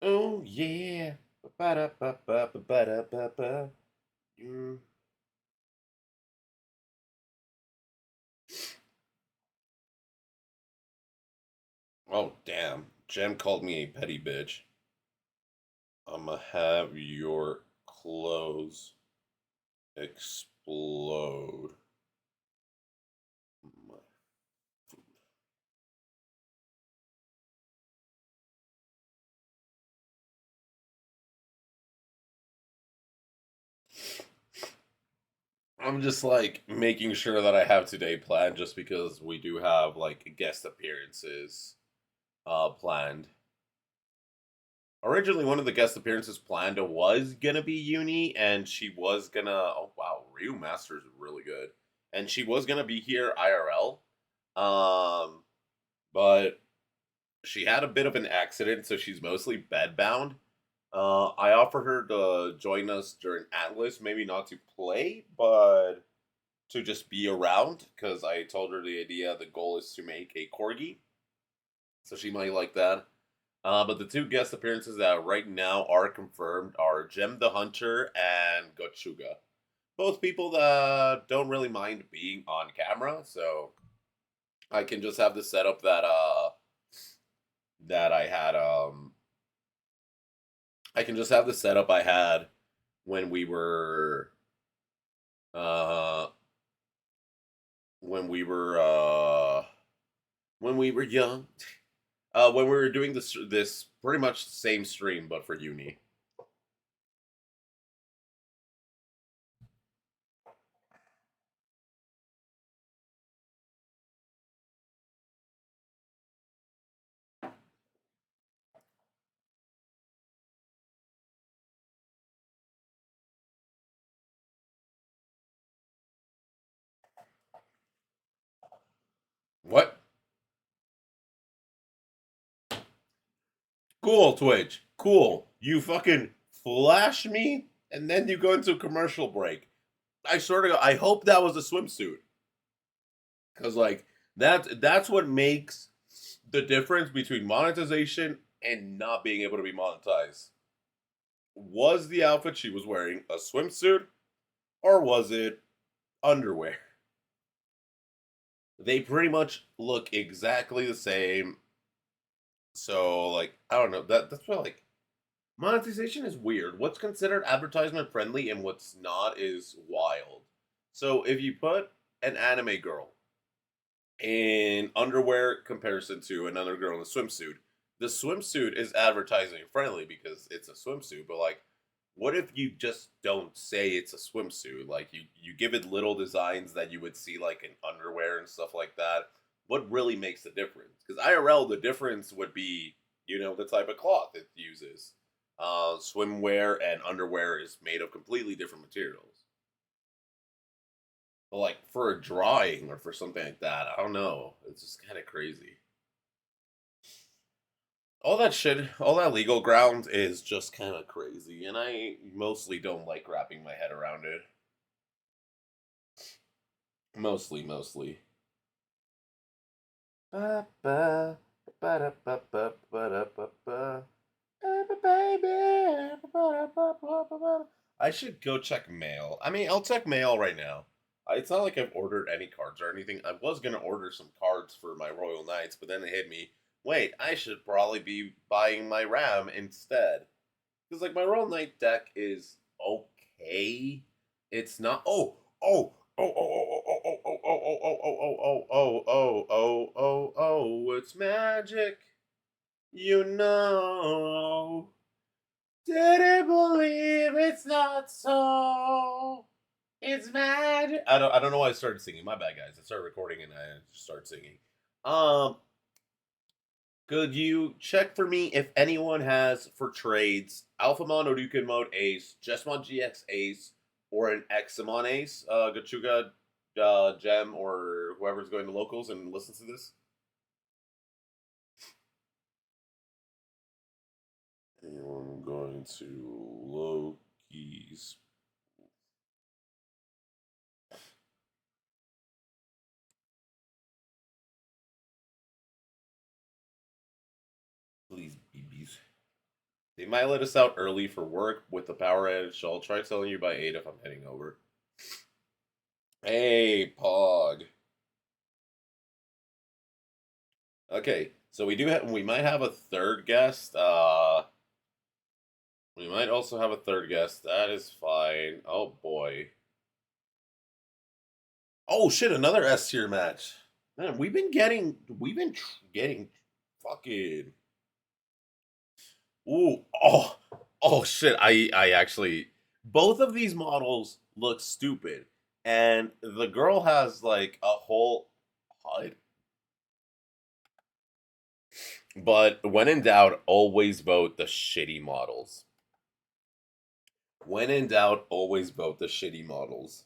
Oh yeah. Ba-da-ba-ba-ba-da-ba-ba. Oh damn. Jem called me a petty bitch. I'ma have your clothes explode. I'm just like making sure that I have today planned just because we do have like guest appearances planned. Originally, one of the guest appearances planned was gonna be Uni, and she was gonna. Oh wow, Ryu Master is really good, and she was gonna be here IRL, but she had a bit of an accident, so she's mostly bedbound. I offered her to join us during Atlas, maybe not to play, but to just be around, because I told her the goal is to make a corgi, so she might like that. But the 2 guest appearances that right now are confirmed are Gem the Hunter and Gochuga. Both people that don't really mind being on camera, so I can just have the setup that I had I can just have the setup I had when we were uh when we were when we were young. When we were doing this pretty much same stream, but for Uni. What? Cool, Twitch. Cool. You fucking flash me, and then you go into a commercial break. I sort of. I hope that was a swimsuit, because like that's what makes the difference between monetization and not being able to be monetized. Was the outfit she was wearing a swimsuit, or was it underwear? They pretty much look exactly the same. So like I don't know. That's what like monetization is weird. What's considered advertisement friendly and what's not is wild. So if you put an anime girl in underwear comparison to another girl in a swimsuit, the swimsuit is advertising friendly because it's a swimsuit, but like What if you just don't say it's a swimsuit? Like you give it little designs that you would see like in underwear and stuff like that. What really makes the difference? Because IRL, the difference would be, the type of cloth it uses. Swimwear and underwear is made of completely different materials. But like for a drawing or for something like that, I don't know. It's just kind of crazy. All that shit, all that legal ground is just kind of crazy, and I mostly don't like wrapping my head around it. Mostly. Ba ba ba da ba ba ba da ba ba. Baby. I should go check mail. I mean, I'll check mail right now. It's not like I've ordered any cards or anything. I was gonna order some cards for my Royal Knights, but then it hit me. Wait, I should probably be buying my RAM instead. Because like my Royal Knight deck is okay. It's not. Oh, it's magic. You know. Didn't believe it's not so. It's magic. I don't know why I started singing. My bad, guys. I started recording and I just started singing. Um, could you check for me if anyone has for trades Alphamon Odukin mode Ace, Jesmon GX Ace, or an Examon Ace, Gachuga Gem, or whoever's going to locals and listens to this? Anyone going to Loki's? Please, BBs. They might let us out early for work with the power outage, so I'll try telling you by 8 if I'm heading over. Hey, Pog. Okay, so we might have a third guest. We might also have a third guest. That is fine. Oh boy. Oh shit, another S tier match. Man, we've been getting fucking. Ooh, oh shit. I actually both of these models look stupid. And the girl has like a whole HUD. But when in doubt, always vote the shitty models. When in doubt, always vote the shitty models.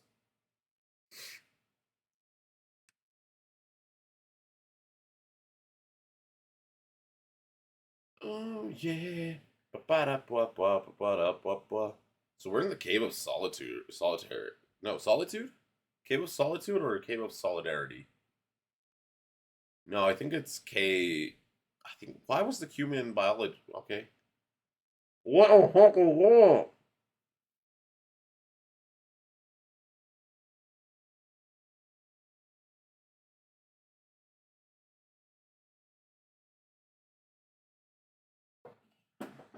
Oh yeah. So we're in the Cave of Solitaire. No, Solitude? Cave of Solitude or Cave of Solidarity? No, I think it's I think why was the human biology okay? What the fuck is that?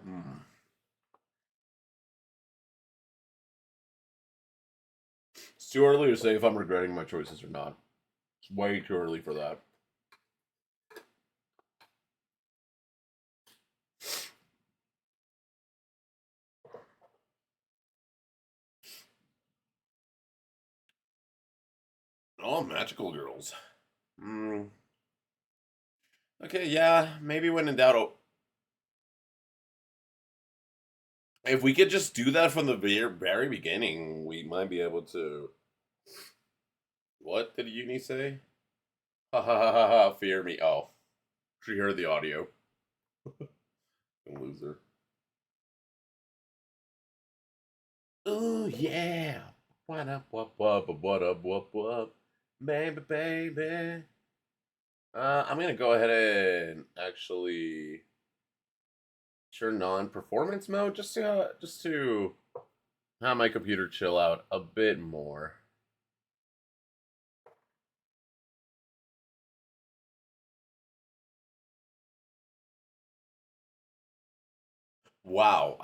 Hmm. It's too early to say if I'm regretting my choices or not. It's way too early for that. Oh, magical girls. Hmm. Okay, yeah, maybe when in doubt. If we could just do that from the very beginning, we might be able to. What did Uni say? Ha ha ha ha ha! Fear me. Oh, she heard the audio. Loser. Oh yeah. What up? What up? Baby. I'm gonna go ahead and actually turn on performance mode just to have my computer chill out a bit more. Wow,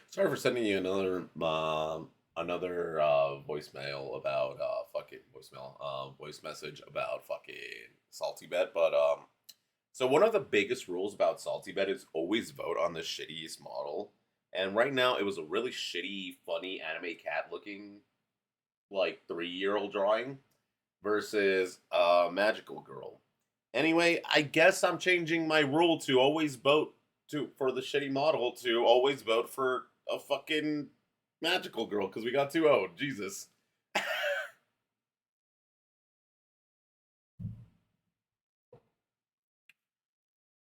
sorry for sending you another another voicemail about fucking voicemail voice message about fucking Salty Bet, but so one of the biggest rules about Salty Bet is always vote on the shittiest model. And right now it was a really shitty, funny anime cat looking like 3-year-old drawing versus magical girl. Anyway, I guess I'm changing my rule to always vote for the shitty model to always vote for a fucking magical girl because we got 2-0. Jesus.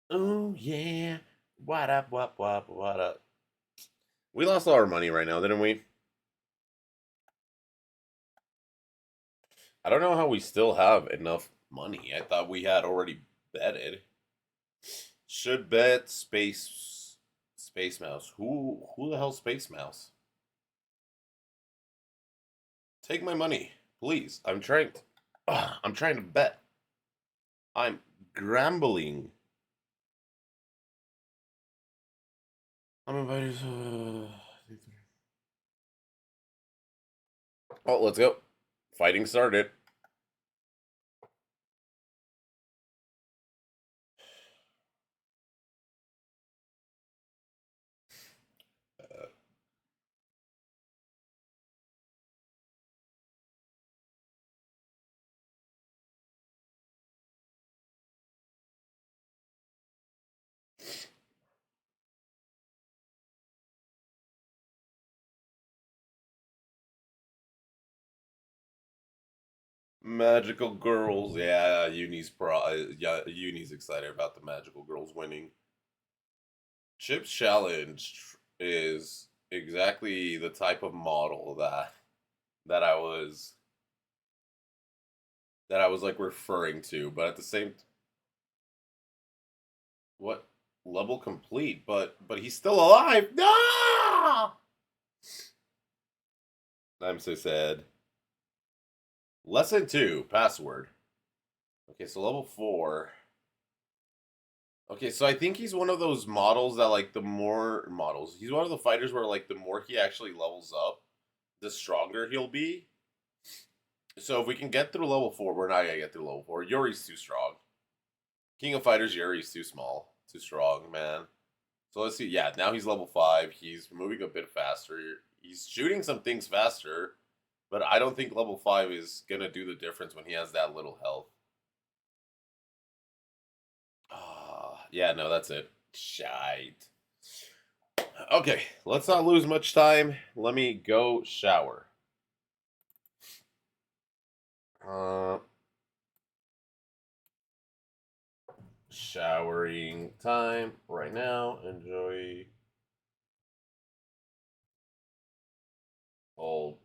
Oh yeah. What up, what up? We lost all our money right now, didn't we? I don't know how we still have enough money. I thought we had already betted. Should bet Space Mouse. Who the hell Space Mouse? Take my money, please. I'm trying to bet. I'm gambling. I'm invited. Oh, let's go. Fighting started. Magical girls, yeah. Uni's excited about the magical girls winning. Chip's challenge is exactly the type of model that I was like referring to, but at the same what level complete? But he's still alive. No! I'm so sad. Lesson 2, password. Okay, so level 4. Okay, so I think he's one of those models that like the more models. He's one of the fighters where like the more he actually levels up, the stronger he'll be. So if we can get through level 4, we're not gonna get through level 4. Yuri's too strong. King of Fighters Yuri's too small. Too strong, man. So let's see. Yeah, now he's level 5. He's moving a bit faster. He's shooting some things faster. But I don't think level 5 is gonna do the difference when he has that little health. Yeah, no, that's it. Shite. Okay, let's not lose much time. Let me go shower. Showering time right now. Enjoy old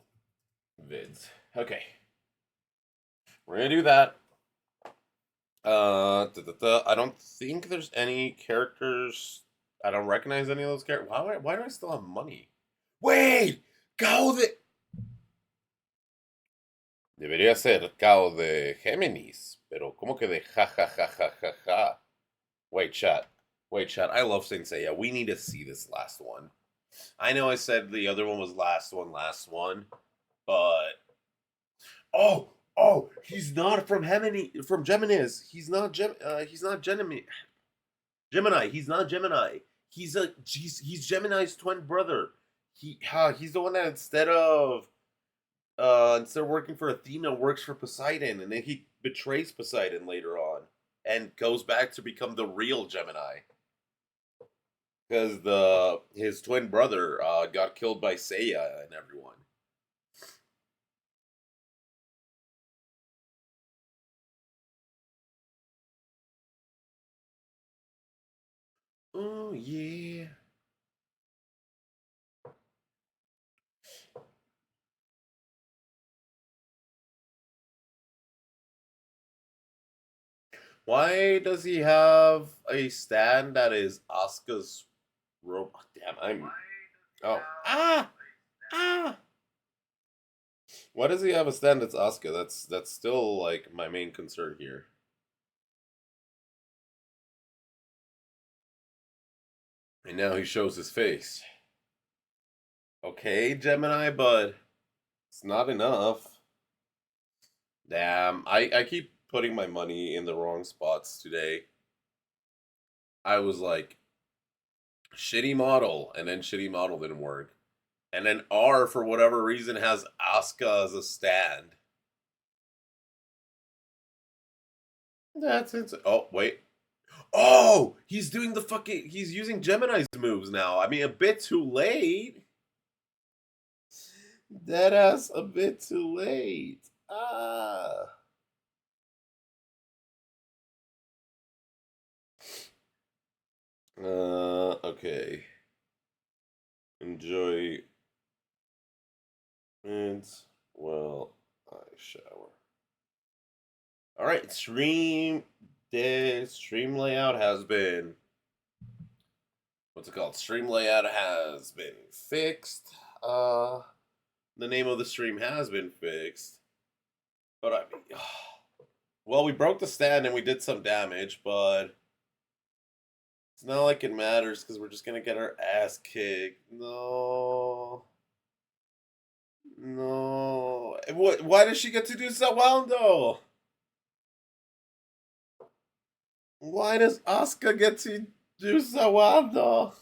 vids. Okay. We're gonna do that. I don't think there's any characters. I don't recognize any of those characters. Why do I still have money? Wait! Cao de... Debería ser Cao de Géminis. Pero ¿cómo que de ja ja ja ja ja ja? Wait, chat. I love Saint Seiya. We need to see this last one. I know I said the other one was last one, but he's not from Geminis. He's not Gemini. He's not Gemini. He's Gemini's twin brother. He's the one that instead of working for Athena works for Poseidon, and then he betrays Poseidon later on and goes back to become the real Gemini. Because his twin brother got killed by Seiya and everyone. Oh yeah. Why does he have a stand that is Asuka's rope? Damn, I'm. Oh. Ah! Why does he have a stand that's Asuka? That's still like my main concern here. And now he shows his face. Okay, Gemini, bud. It's not enough. Damn, I keep putting my money in the wrong spots today. I was like, shitty model, and then shitty model didn't work. And then R, for whatever reason, has Asuka as a stand. That's it. Oh, wait. Oh, he's doing the fucking... He's using Gemini's moves now. I mean, a bit too late. Deadass a bit too late. Ah. Okay. Enjoy. And, well, I shower. Alright, stream layout has been... What's it called? Stream layout has been fixed. The name of the stream has been fixed. But I mean... Well, we broke the stand and we did some damage, but... It's not like it matters because we're just gonna get our ass kicked. No. No. What? Why does she get to do so well, though? Why does Asuka get to do so well, though?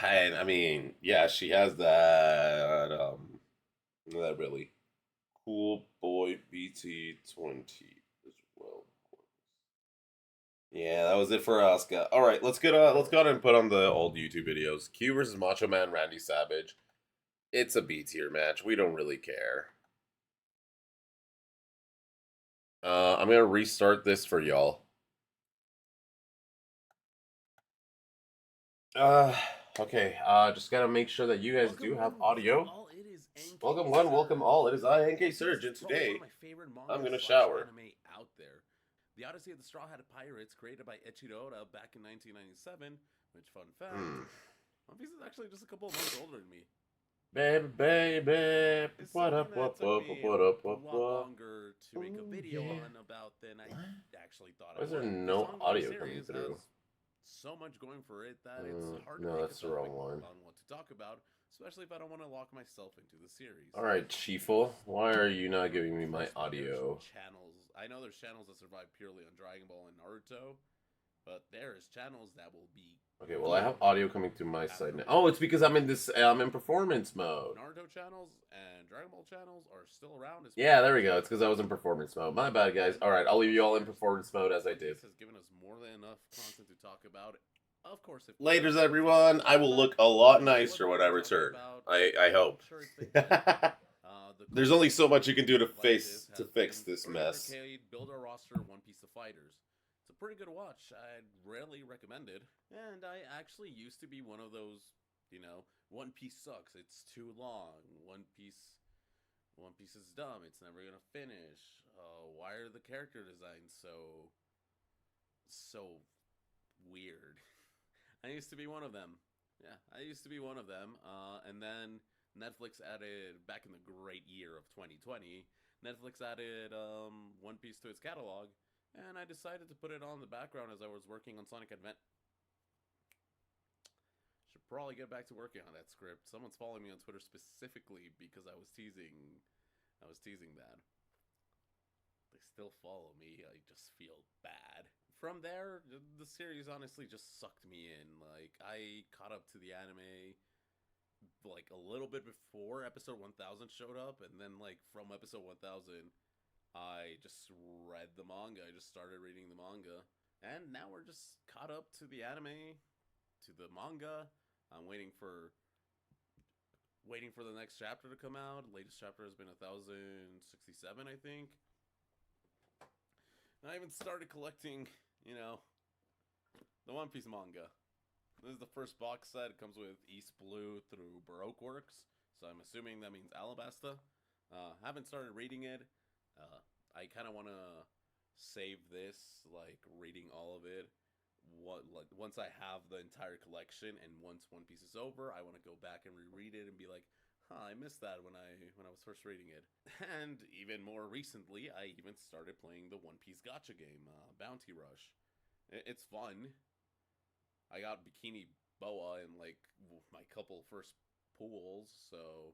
I mean, yeah, she has that that really cool boy BT20 as well. Yeah, that was it for Asuka. All right, let's go ahead and put on the old YouTube videos. Q versus Macho Man Randy Savage. It's a B tier match. We don't really care. I'm gonna restart this for y'all. Okay. Just gotta make sure that you guys do have audio. Welcome one, welcome all. It is I, NK Surge, and today I'm gonna shower. Out there. The Odyssey of the Straw Hat Pirates, created by Eiichiro Oda back in 1997. Which, fun fact, One Piece is actually just a couple of months older than me. Baby, what up, what up? A lot longer to make a video on about than I actually thought. Why is there no audio coming through? So much going for it that it's hard to no, make that's the wrong one. on what to talk about, especially if I don't want to lock myself into the series. All right, Chiefle, why are you not giving me my audio? Channels. I know there's channels that survive purely on Dragon Ball and Naruto, but there's channels that will be. Okay, well, I have audio coming through my side now. Oh, it's because I'm in performance mode. Naruto channels and Dragon Ball channels are still around. Yeah, there we go. It's because I was in performance mode. My bad, guys. All right, I'll leave you all in performance mode as I did. This has given us more than enough content to talk about. Of course, if Laters, everyone. I will look a lot nicer when I return. I hope. There's only so much you can do to fix this mess. Build our roster, One Piece of Fighters. It's a pretty good watch. I'd rarely recommend it. And I actually used to be one of those, One Piece sucks. It's too long. One Piece is dumb. It's never gonna finish. Why are the character designs so weird? I used to be one of them. Yeah, I used to be one of them. And then Netflix added, back in the great year of 2020, Netflix added One Piece to its catalog, and I decided to put it on the background as I was working on Sonic Advent. Should probably get back to working on that script. Someone's following me on Twitter specifically because I was teasing that. They still follow me. I just feel bad. From there, the series honestly just sucked me in. Like, I caught up to the anime like a little bit before episode 1000 showed up, and then like from episode 1000 I just read the manga. I just started reading the manga, and now we're just caught up to the anime, to the manga. I'm waiting for the next chapter to come out. The latest chapter has been 1067, I think. And I even started collecting, the One Piece manga. This is the first box set. It comes with East Blue through Baroque Works, so I'm assuming that means Alabasta. Haven't started reading it. I kind of want to save this, like reading all of it. Once I have the entire collection, and once One Piece is over, I want to go back and reread it and be like, I missed that when I was first reading it. And even more recently, I even started playing the One Piece gacha game, Bounty Rush. It's fun. I got Bikini Boa in like my couple first pools, so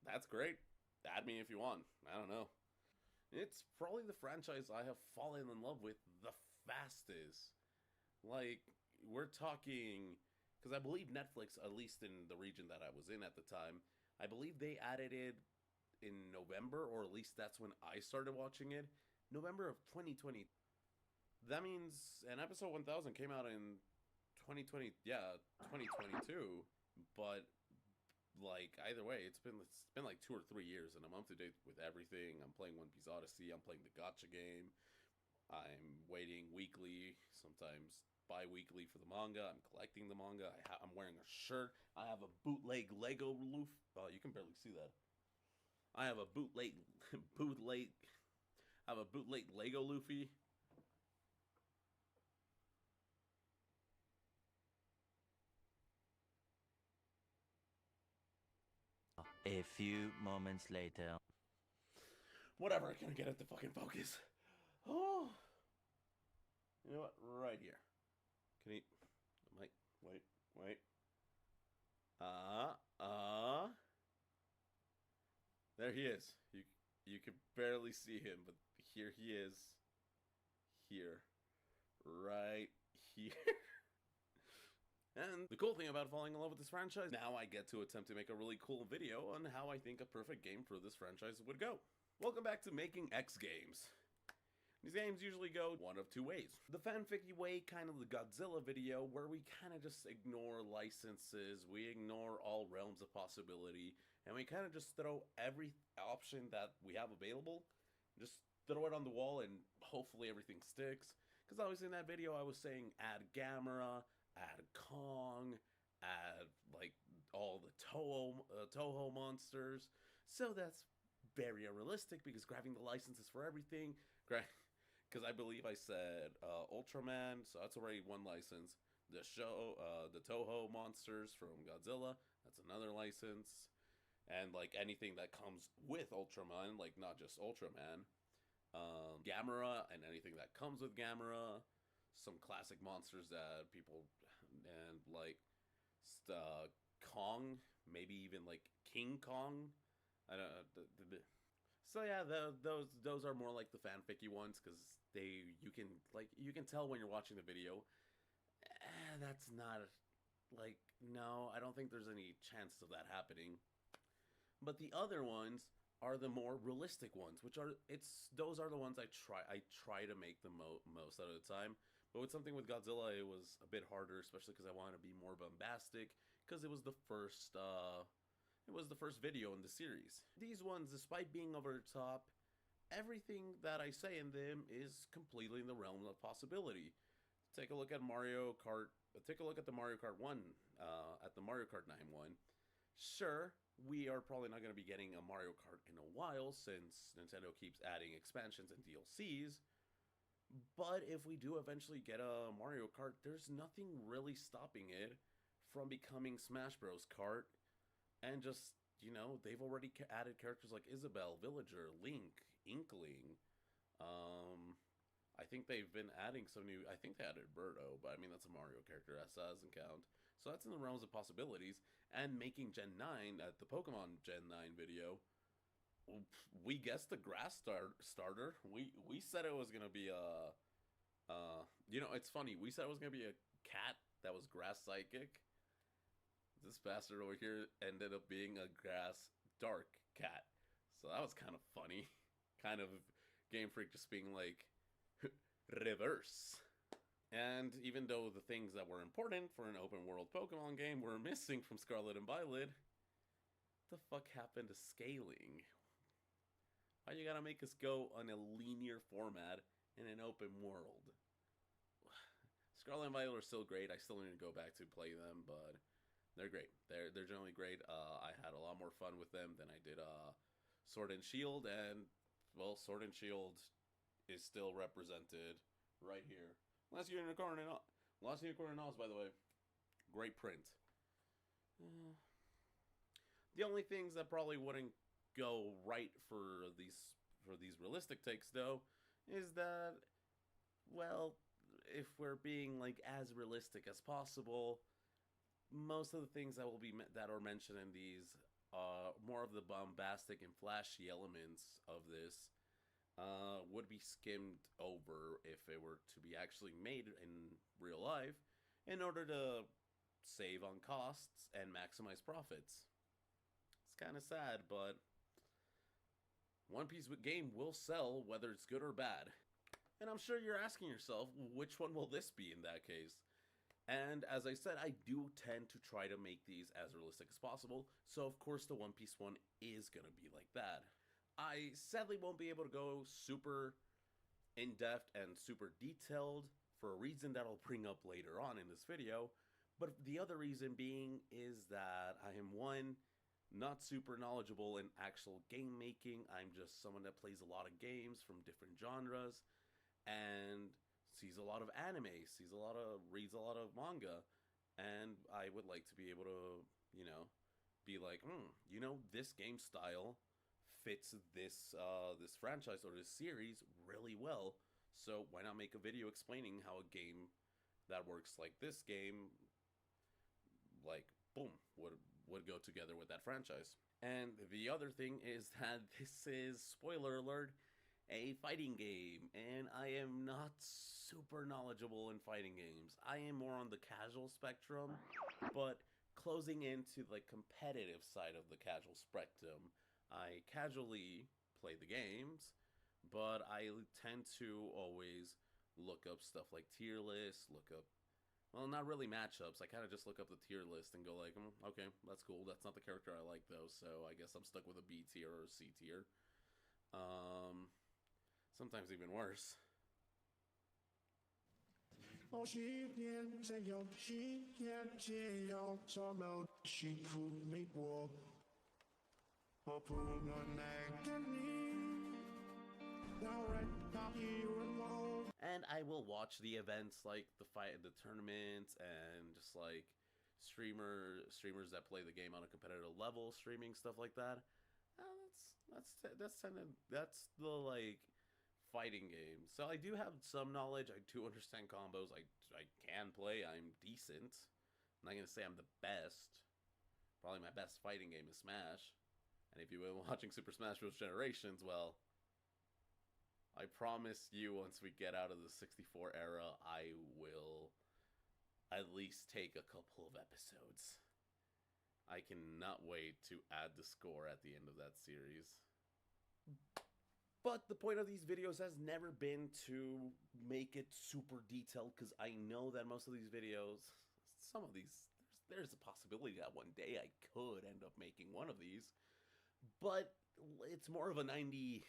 that's great. Add me if you want. I don't know. It's probably the franchise I have fallen in love with the fastest. Like, we're talking, because I believe Netflix, at least in the region that I was in at the time, I believe they added it in November, or at least that's when I started watching it. November of 2020. That means an episode 1000 came out in 2020, yeah, 2022, but like either way, it's been like 2 or 3 years, and I'm up to date with everything. I'm playing One Piece Odyssey. I'm playing the gacha game. I'm waiting weekly, sometimes bi-weekly for the manga. I'm collecting the manga. I'm wearing a shirt. I have a bootleg Lego Luffy. Oh, you can barely see that. I have a bootleg Lego Luffy. A few moments later. Whatever, I can't get it to fucking focus. Oh. You know what? Right here. Can he... Wait. There he is. You can barely see him, but here he is. Here. Right here. And the cool thing about falling in love with this franchise, now I get to attempt to make a really cool video on how I think a perfect game for this franchise would go. Welcome back to Making X Games. These games usually go one of two ways. The fanficky way, kind of the Godzilla video, where we kind of just ignore licenses, we ignore all realms of possibility, and we kind of just throw every option that we have available, just throw it on the wall and hopefully everything sticks. Because obviously in that video I was saying add Gamera, add Kong, add like all the Toho monsters. So that's very unrealistic because grabbing the licenses for everything, because I believe I said Ultraman, so that's already one license. The Toho monsters from Godzilla, that's another license. And like anything that comes with Ultraman, like not just Ultraman. Gamera and anything that comes with Gamera. Some classic monsters that people, and like Kong, maybe even like King Kong. I don't know. So yeah, those are more like the fanficky ones because you can tell when you're watching the video. That's not like, no, I don't think there's any chances of that happening. But the other ones are the more realistic ones, which are those are the ones I try to make the most out of the time. But with something with Godzilla, it was a bit harder, especially because I wanted to be more bombastic, because it was the first video in the series. These ones, despite being over the top, everything that I say in them is completely in the realm of possibility. Take a look at Mario Kart. Take a look at the Mario Kart 1, at the Mario Kart 9 one. Sure, we are probably not going to be getting a Mario Kart in a while since Nintendo keeps adding expansions and DLCs. But if we do eventually get a Mario Kart, there's nothing really stopping it from becoming Smash Bros. Kart. And just, you know, they've already added characters like Isabelle, Villager, Link, Inkling. I think they've been adding some new... I think they added Birdo, but I mean, that's a Mario character. That doesn't count. So that's in the realms of possibilities. And making Gen 9, at the Pokemon Gen 9 video, we guessed the grass starter. We said it was going to be a... you know, it's funny. We said it was going to be a cat that was grass psychic. This bastard over here ended up being a grass dark cat. So that was kind of funny. Kind of Game Freak just being like, reverse. And even though the things that were important for an open world Pokemon game were missing from Scarlet and Violet, the fuck happened to scaling? Why you gotta make us go on a linear format in an open world? Scarlet and Violet are still great. I still need to go back to play them, but they're great. They're generally great. I had a lot more fun with them than I did Sword and Shield, and well, Sword and Shield is still represented right here. Last Unicorn and Oz, by the way, great print. The only things that probably wouldn't go right for these realistic takes, though, is that, well, if we're being like as realistic as possible, most of the things that are mentioned in these, more of the bombastic and flashy elements of this, would be skimmed over if it were to be actually made in real life, in order to save on costs and maximize profits. It's kind of sad, but One Piece game will sell whether it's good or bad. And I'm sure you're asking yourself, which one will this be in that case? And as I said, I do tend to try to make these as realistic as possible, so of course the One Piece one is gonna be like that. I sadly won't be able to go super in-depth and super detailed for a reason that I'll bring up later on in this video, but the other reason being is that I am, one, not super knowledgeable in actual game making. I'm just someone that plays a lot of games from different genres and sees a lot of anime, reads a lot of manga, and I would like to be able to, be like, this game style fits this this franchise or this series really well. So why not make a video explaining how a game that works like this game, like, boom, would go together with that franchise. And the other thing is that this is, spoiler alert, a fighting game, and I am not super knowledgeable in fighting games. I am more on the casual spectrum, but closing into the competitive side of the casual spectrum. I casually play the games, but I tend to always look up stuff like tier lists, well, not really matchups. I kind of just look up the tier list and go like, okay, that's cool. That's not the character I like, though, so I guess I'm stuck with a B tier or a C tier. Sometimes even worse. And I will watch the events, like the tournaments, and just like streamers that play the game on a competitive level, streaming stuff like that. That's the like fighting game. So I do have some knowledge. I do understand combos. I can play. I'm decent. I'm not gonna say I'm the best. Probably my best fighting game is Smash. And if you've been watching Super Smash Bros. Generations, well, I promise you, once we get out of the 64 era, I will at least take a couple of episodes. I cannot wait to add the score at the end of that series. But the point of these videos has never been to make it super detailed, because I know that most of these videos, some of these, there's a possibility that one day I could end up making one of these, but it's more of a 99%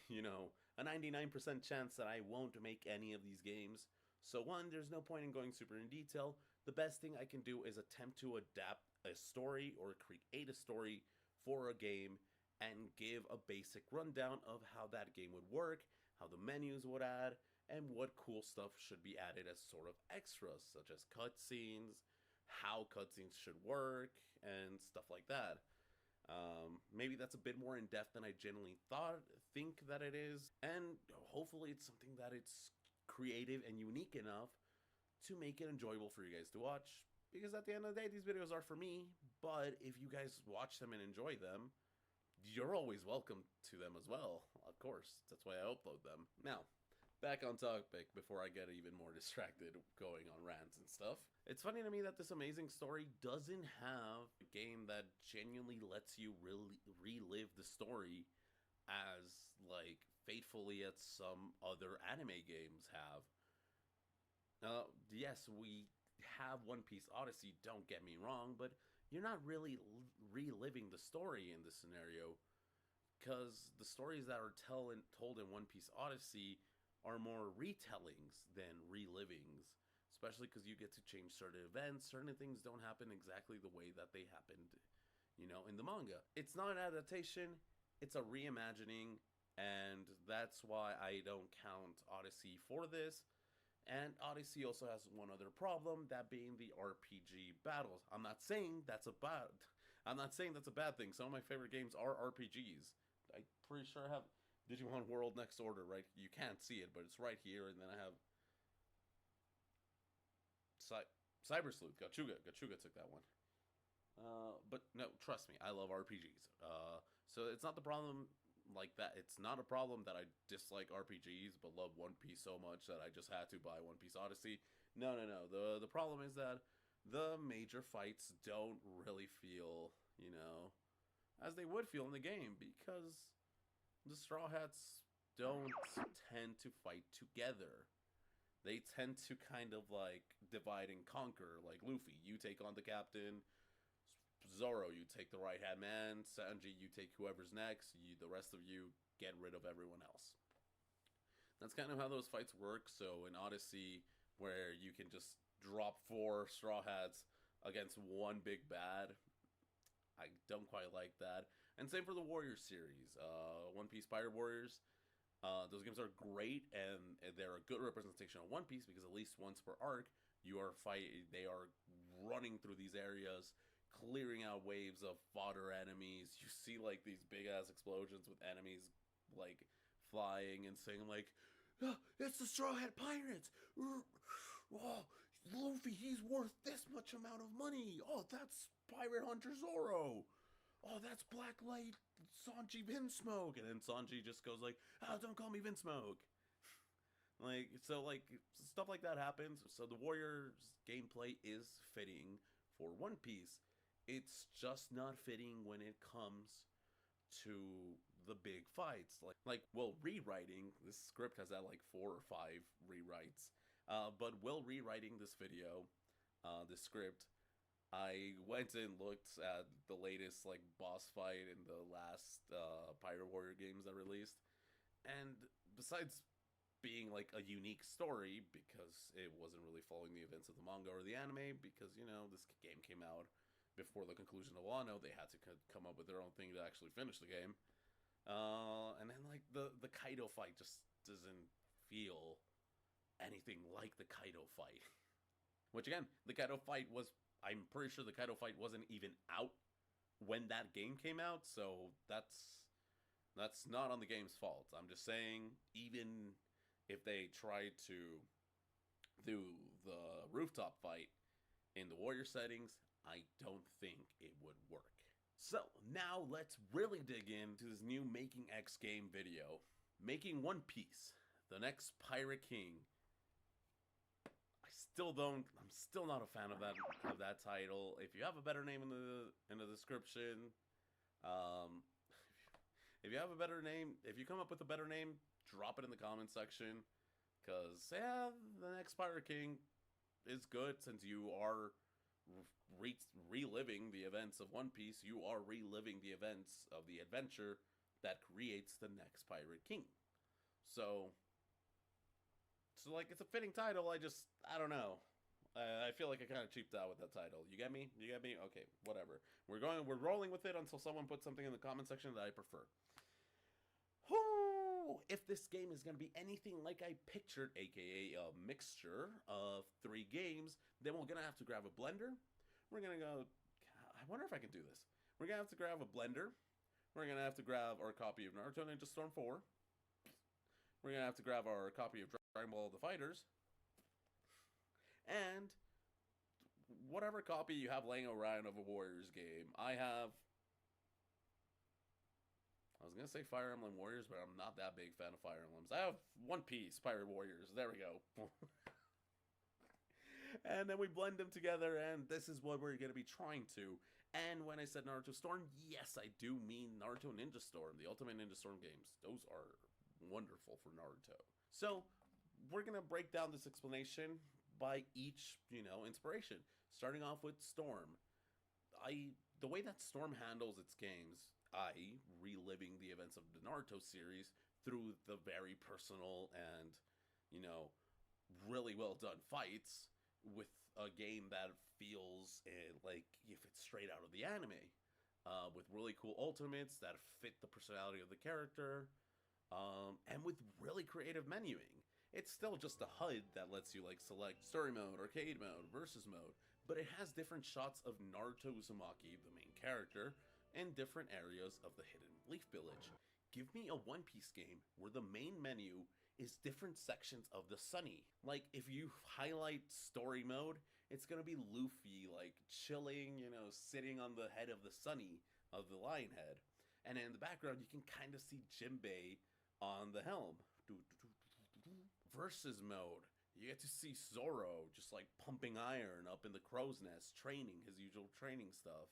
chance that I won't make any of these games. So one, there's no point in going super in detail. The best thing I can do is attempt to adapt a story or create a story for a game and give a basic rundown of how that game would work, how the menus would add, and what cool stuff should be added as sort of extras, such as cutscenes, how cutscenes should work, and stuff like that. Maybe that's a bit more in depth than I generally think that it is, and hopefully it's something that it's creative and unique enough to make it enjoyable for you guys to watch. Because at the end of the day, these videos are for me, but if you guys watch them and enjoy them, you're always welcome to them as well, of course. That's why I upload them. Now, back on topic before I get even more distracted going on rants and stuff. It's funny to me that this amazing story doesn't have a game that genuinely lets you really relive the story as, like, faithfully as some other anime games have. Yes, we have One Piece Odyssey, don't get me wrong, but you're not really reliving the story in this scenario, because the stories that are told in One Piece Odyssey are more retellings than relivings, especially because you get to change certain events. Certain things don't happen exactly the way that they happened, in the manga. It's not an adaptation, it's a reimagining, and that's why I don't count Odyssey for this. And Odyssey also has one other problem, that being the RPG battles. I'm not saying that's a bad I'm not saying that's a bad thing. Some of my favorite games are RPGs. I'm pretty sure I have Digimon World Next Order, right? You can't see it, but it's right here. And then I have Cyber Sleuth, Gachuga. Gachuga took that one. But no, trust me, I love RPGs. So it's not the problem like that. It's not a problem that I dislike RPGs, but love One Piece so much that I just had to buy One Piece Odyssey. No. The problem is that the major fights don't really feel, as they would feel in the game, because the Straw Hats don't tend to fight together. They tend to kind of like divide and conquer. Like Luffy, you take on the captain. Zoro, you take the right hand man. Sanji, you take whoever's next. The rest of you get rid of everyone else. That's kind of how those fights work. So in Odyssey, where you can just drop 4 Straw Hats against one big bad, I don't quite like that. And same for the Warriors series. One Piece Pirate Warriors. Those games are great, and they're a good representation of One Piece because at least once per arc, they are running through these areas, clearing out waves of fodder enemies. You see like these big ass explosions with enemies like flying and saying like, oh, "It's the Straw Hat Pirates! Oh, Luffy, he's worth this much amount of money. Oh, that's Pirate Hunter Zoro. Oh, that's Blacklight Sanji Vinsmoke." And then Sanji just goes like, "Oh, don't call me Vinsmoke." So stuff like that happens. So the Warriors gameplay is fitting for One Piece. It's just not fitting when it comes to the big fights. Rewriting this script has had like 4 or 5 rewrites. But while rewriting this video, the script, I went and looked at the latest like boss fight in the last Pirate Warrior games that released, and besides being like a unique story because it wasn't really following the events of the manga or the anime, because this game came out before the conclusion of Wano, they had to come up with their own thing to actually finish the game. And then like the Kaido fight just doesn't feel anything like the Kaido fight. Which again, the Kaido fight was, I'm pretty sure the Kaido fight wasn't even out when that game came out, so that's not on the game's fault. I'm just saying, even if they tried to do the rooftop fight in the Warrior settings, I don't think it would work. So, now let's really dig into this new Making X game video. Making One Piece, the next Pirate King. I'm still not a fan of that title. If you have a better name in the description, if you have a better name, if you come up with a better name, drop it in the comment section. Cause the next Pirate King is good, since you are reliving the events of One Piece. You are reliving the events of the adventure that creates the next Pirate King. So like, it's a fitting title. I don't know. I feel like I kind of cheaped out with that title. You get me? Okay, whatever. We're rolling with it until someone puts something in the comment section that I prefer. If this game is going to be anything like I pictured, aka a mixture of 3 games, then we're going to have to grab a blender. We're going to go, I wonder if I can do this. We're going to have to grab a blender. We're going to have to grab our copy of Naruto Ninja Storm 4. We're going to have to grab our copy of Dragon Ball The Fighters. And whatever copy you have laying around of a Warriors game. I was going to say Fire Emblem Warriors, but I'm not that big fan of Fire Emblems. I have One Piece Pirate Warriors. There we go. And then we blend them together, and this is what we're going to be trying to. And when I said Naruto Storm, yes, I do mean Naruto Ninja Storm, the Ultimate Ninja Storm games. Those are wonderful for Naruto. So we're going to break down this explanation by each, inspiration. Starting off with Storm. The way that Storm handles its games, reliving the events of the Naruto series through the very personal and, really well done fights with a game that feels like if it's straight out of the anime, with really cool ultimates that fit the personality of the character, and with really creative menuing. It's still just a HUD that lets you select story mode, arcade mode, versus mode, but it has different shots of Naruto Uzumaki, the main character in different areas of the hidden Leaf Village. Give me a One Piece game where the main menu is different sections of the Sunny. Like, if you highlight story mode, it's gonna be Luffy, like, chilling, you know, sitting on the head of the Sunny, of the lion head. And in the background, you can kind of see Jinbei on the helm. Versus mode, you get to see Zoro just, like, pumping iron up in the crow's nest, training, his usual training stuff.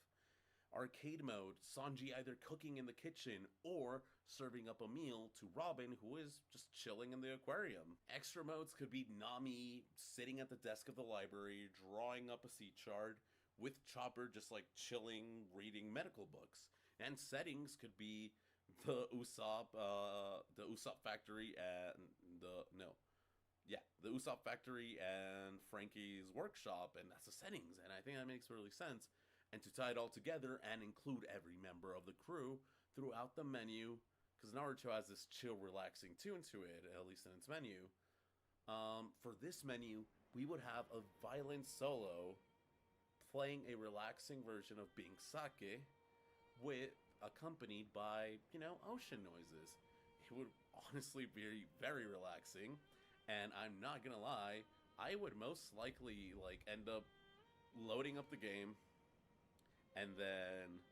Arcade mode, Sanji either cooking in the kitchen or serving up a meal to Robin, who is just chilling in the aquarium. Extra modes could be Nami sitting at the desk of the library, drawing up a sea chart, with Chopper just like chilling, reading medical books. And settings could be the Usopp factory and the Usopp factory and Frankie's workshop, and that's the settings, and I think that makes really sense. And to tie it all together and include every member of the crew throughout the menu, because Naruto has this chill, relaxing tune to it, at least in its menu. For this menu, we would have a violent solo playing a relaxing version of Being Sake, with accompanied by, you know, ocean noises. It would honestly be very relaxing, and I'm not gonna lie, I would most likely like end up loading up the game, and then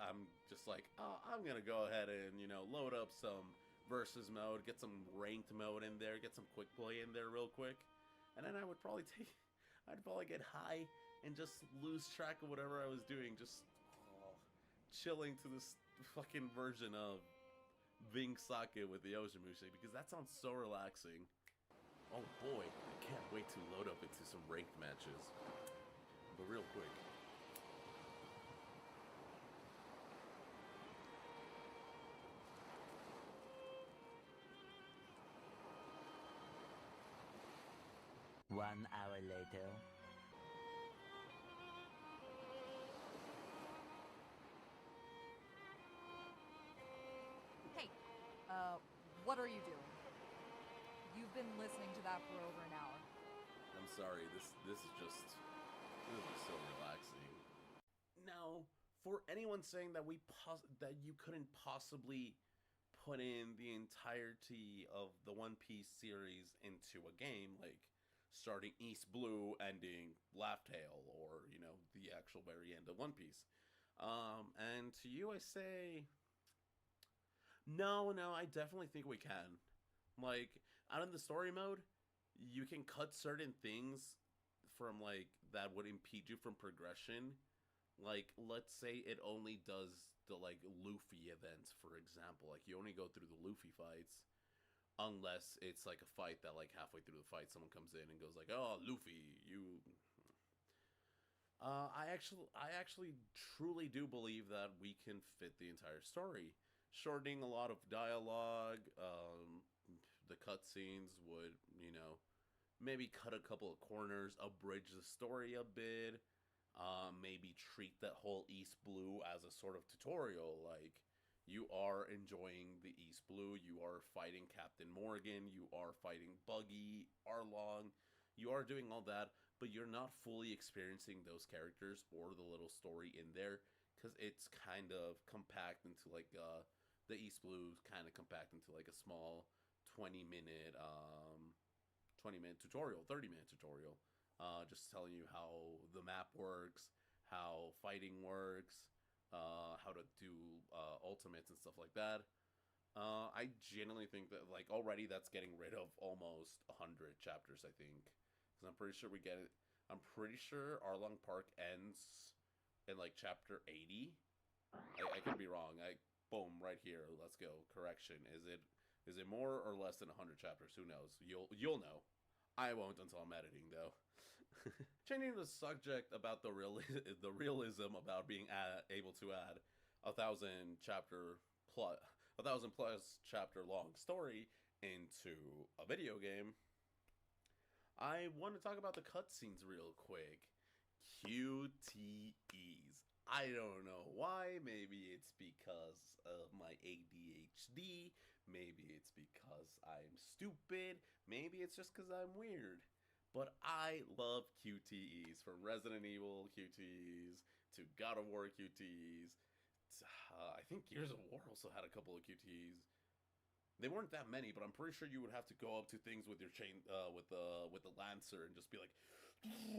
I'm just like, oh, I'm gonna go ahead and, you know, load up some versus mode, get some ranked mode in there, get some quick play in there real quick, and then I'd probably get high and just lose track of whatever I was doing, just chilling to this fucking version of Being Sake with the Oshimushi, because that sounds so relaxing. Oh boy, I can't wait to load up into some ranked matches. But real quick, One hour later. Hey, what are you doing? You've been listening to that for over an hour. I'm sorry, this is just so relaxing. Now, for anyone saying that that you couldn't possibly put in the entirety of the One Piece series into a game, like starting East Blue, ending Laugh Tale, or, you know, the actual very end of One Piece. And to you I say, no, I definitely think we can. Like, out of the story mode, you can cut certain things from, like, that would impede you from progression. Like, let's say it only does the, like, Luffy events, for example. Like, you only go through the Luffy fights, unless it's, like, a fight that, like, halfway through the fight, someone comes in and goes, like, oh, Luffy, you... I actually truly do believe that we can fit the entire story. Shortening a lot of dialogue, the cutscenes would, you know, maybe cut a couple of corners, abridge the story a bit, maybe treat that whole East Blue as a sort of tutorial, like, you are enjoying the East Blue, you are fighting Captain Morgan, you are fighting Buggy, Arlong, you are doing all that, but you're not fully experiencing those characters or the little story in there, because it's kind of compact into, like, the East Blue kind of compact into, like, a small 20-minute tutorial, 30-minute tutorial, just telling you how the map works, how fighting works, how to do ultimates and stuff like that. I genuinely think that, like, already that's getting rid of almost 100 chapters, I think, because I'm pretty sure I'm pretty sure Arlong Park ends in, like, chapter 80. I could be wrong. Boom, right here. Let's go. Correction. Is it more or less than 100 chapters? Who knows? You'll know. I won't until I'm editing, though. Changing the subject about the realism about being able to add 1,000 plus chapter long story into a video game, I want to talk about the cutscenes real quick. QTEs. I don't know why. Maybe it's because of my ADHD. Maybe it's because I'm stupid. Maybe it's just because I'm weird. But I love QTEs. From Resident Evil QTEs to God of War QTEs. I think Gears of War also had a couple of QTEs. They weren't that many, but I'm pretty sure you would have to go up to things with your chain, with the Lancer, and just be like,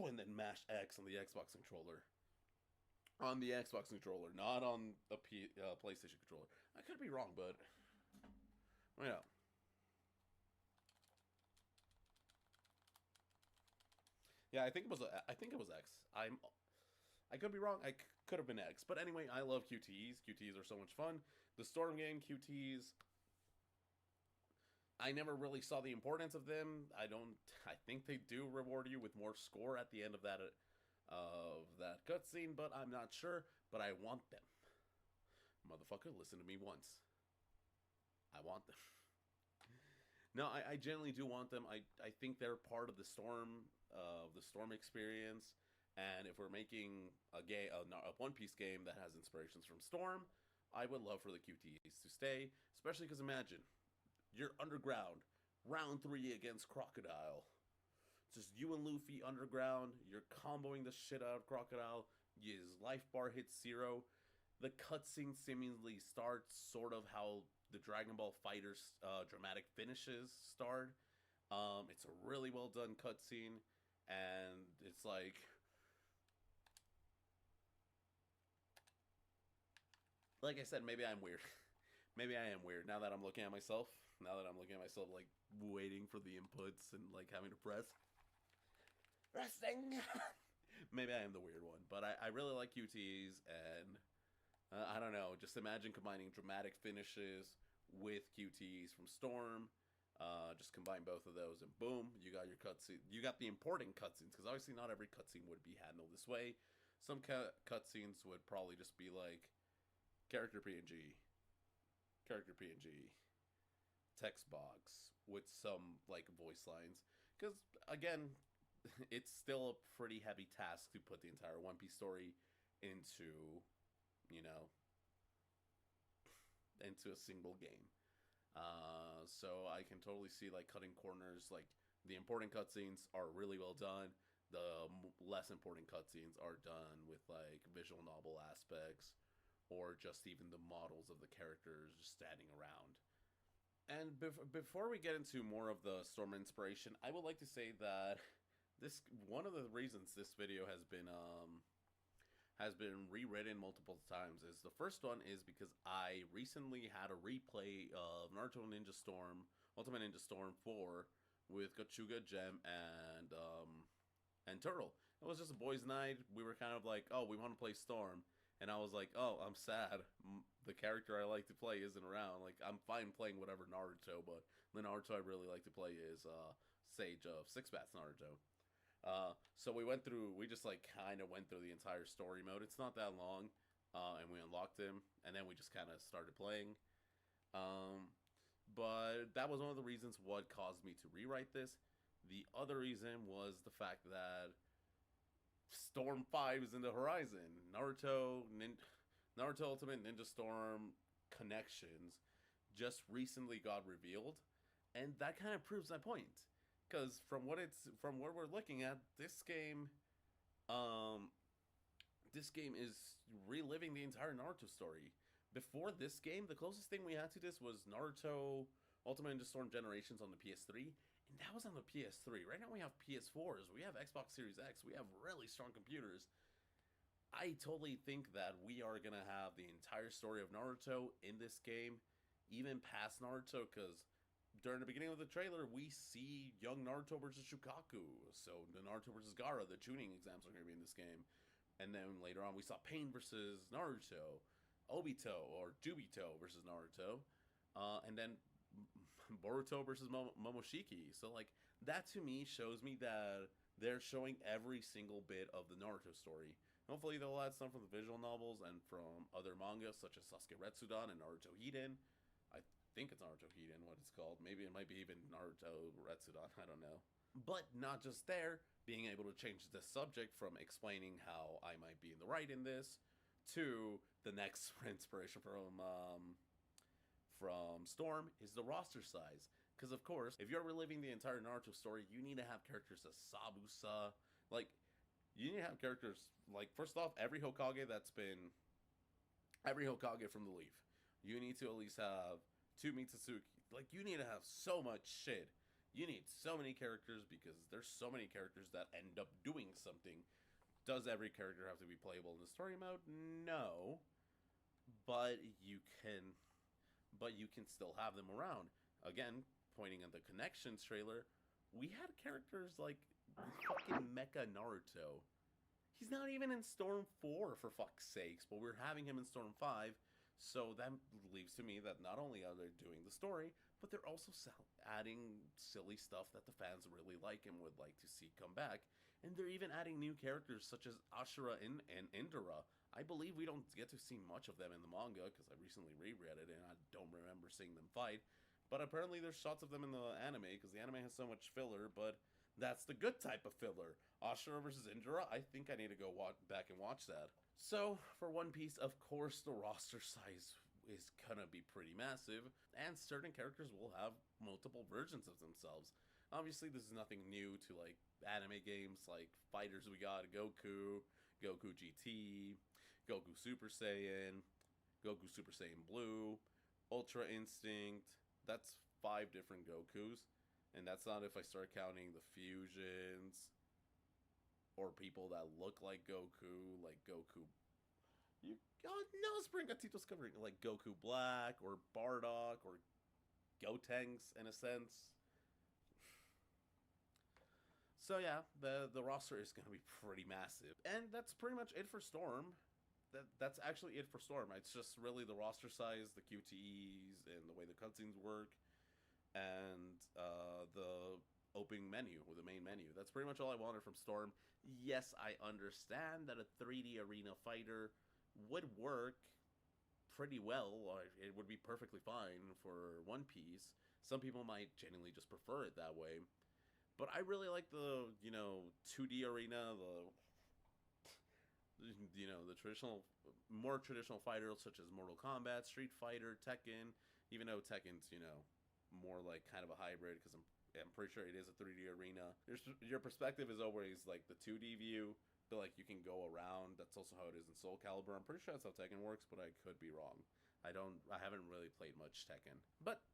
and then mash X on the Xbox controller. On the Xbox controller, not on a PlayStation controller. I could be wrong, but yeah. Yeah, I think it was X. I could be wrong. I could have been X, but anyway, I love QTEs. QTEs are so much fun. The Storm game QTEs, I never really saw the importance of them. I think they do reward you with more score at the end of that cutscene, but I'm not sure. But I want them. Motherfucker, listen to me once. I want them. No, I genuinely do want them. I think they're part of the Storm experience. And if we're making a One Piece game that has inspirations from Storm, I would love for the QTEs to stay. Especially because imagine, you're underground, round 3 against Crocodile. It's just you and Luffy underground. You're comboing the shit out of Crocodile. His life bar hits 0. The cutscene seemingly starts sort of how the Dragon Ball FighterZ dramatic finishes start. It's a really well done cutscene, and it's like, I said, maybe I'm weird. Maybe I am weird now that I'm looking at myself. Now that I'm looking at myself, like, waiting for the inputs and, like, having to press. Resting! Maybe I am the weird one. But I really like QTEs, and I don't know. Just imagine combining dramatic finishes with QTEs from Storm. Just combine both of those, and boom, you got your cutscene. You got the important cutscenes, because obviously not every cutscene would be handled this way. Some cutscenes would probably just be like, character PNG, text box with some like voice lines, because again, it's still a pretty heavy task to put the entire One Piece story into, into a single game. So I can totally see like cutting corners. Like the important cutscenes are really well done. The less important cutscenes are done with like visual novel aspects, or just even the models of the characters just standing around. And before we get into more of the Storm inspiration, I would like to say that one of the reasons this video has been rewritten multiple times is, the first one is because I recently had a replay of Naruto Ninja Storm, Ultimate Ninja Storm 4 with Gachuga, Gem, and Turtle. It was just a boys' night. We were kind of like, oh, we want to play Storm. And I was like, oh, I'm sad. The character I like to play isn't around. Like, I'm fine playing whatever Naruto, but the Naruto I really like to play is Sage of Six Bats Naruto. So we just like kind of went through the entire story mode. It's not that long, and we unlocked him, and then we just kind of started playing. But that was one of the reasons what caused me to rewrite this. The other reason was the fact that Storm 5 is in the horizon. Naruto Ultimate Ninja Storm Connections just recently got revealed, and that kind of proves my point. Because from what we're looking at, this game is reliving the entire Naruto story. Before this game, the closest thing we had to this was Naruto Ultimate Ninja Storm Generations on the PS3, and that was on the PS3. Right now we have PS4s, we have Xbox Series X, we have really strong computers. I totally think that we are going to have the entire story of Naruto in this game, even past Naruto, because during the beginning of the trailer, we see young Naruto versus Shukaku. So the Naruto versus Gaara, the tuning exams are going to be in this game. And then later on, we saw Pain versus Naruto, Obito or Jubito versus Naruto, and then Boruto versus Momoshiki. So like that to me shows me that they're showing every single bit of the Naruto story. Hopefully they'll add some from the visual novels and from other mangas such as Sasuke Retsudan and Naruto Hiden. I think it's Naruto Hiden, what it's called. Maybe it might be even Naruto Retsudan, I don't know. But not just there, being able to change the subject from explaining how I might be in the right in this to the next inspiration from Storm is the roster size. Because of course, if you're reliving the entire Naruto story, you need to have characters as Sabusa. Like, You need to have characters like, first off, every Hokage from the Leaf. You need to at least have 2 Mitsutsuki. Like, you need to have so much shit. You need so many characters because there's so many characters that end up doing something. Does every character have to be playable in the story mode? No. But you can still have them around. Again, pointing at the Connections trailer, we had characters like fucking Mecha Naruto. He's not even in Storm 4, for fuck's sakes, but we're having him in Storm 5, so that leaves to me that not only are they doing the story, but they're also adding silly stuff that the fans really like and would like to see come back. And they're even adding new characters such as Ashura and Indra. I believe we don't get to see much of them in the manga, because I recently reread it and I don't remember seeing them fight. But apparently there's shots of them in the anime, because the anime has so much filler, but that's the good type of filler. Ashura versus Indra, I think I need to go back and watch that. So, for One Piece, of course the roster size is gonna be pretty massive, and certain characters will have multiple versions of themselves. Obviously, this is nothing new to, like, anime games, like fighters we got Goku, Goku GT, Goku Super Saiyan, Goku Super Saiyan Blue, Ultra Instinct. That's 5 different Gokus, and that's not if I start counting the fusions or people that look like Goku, no, Spring Gatito's covering like Goku Black or Bardock or Gotenks in a sense. So yeah, the roster is gonna be pretty massive, and that's pretty much it for Storm. That's actually it for Storm. It's just really the roster size, the QTEs, and the way the cutscenes work, and the opening menu, or the main menu. That's pretty much all I wanted from Storm. Yes, I understand that a 3D arena fighter would work pretty well, or it would be perfectly fine for One Piece. Some people might genuinely just prefer it that way. But I really like the, 2D arena, the more traditional fighters such as Mortal Kombat, Street Fighter, Tekken, even though Tekken's, more like kind of a hybrid, because I'm pretty sure it is a 3D arena. Your perspective is always like the 2D view, but like you can go around. That's also how it is in Soul Calibur. I'm pretty sure that's how Tekken works, but I could be wrong. I haven't really played much Tekken. But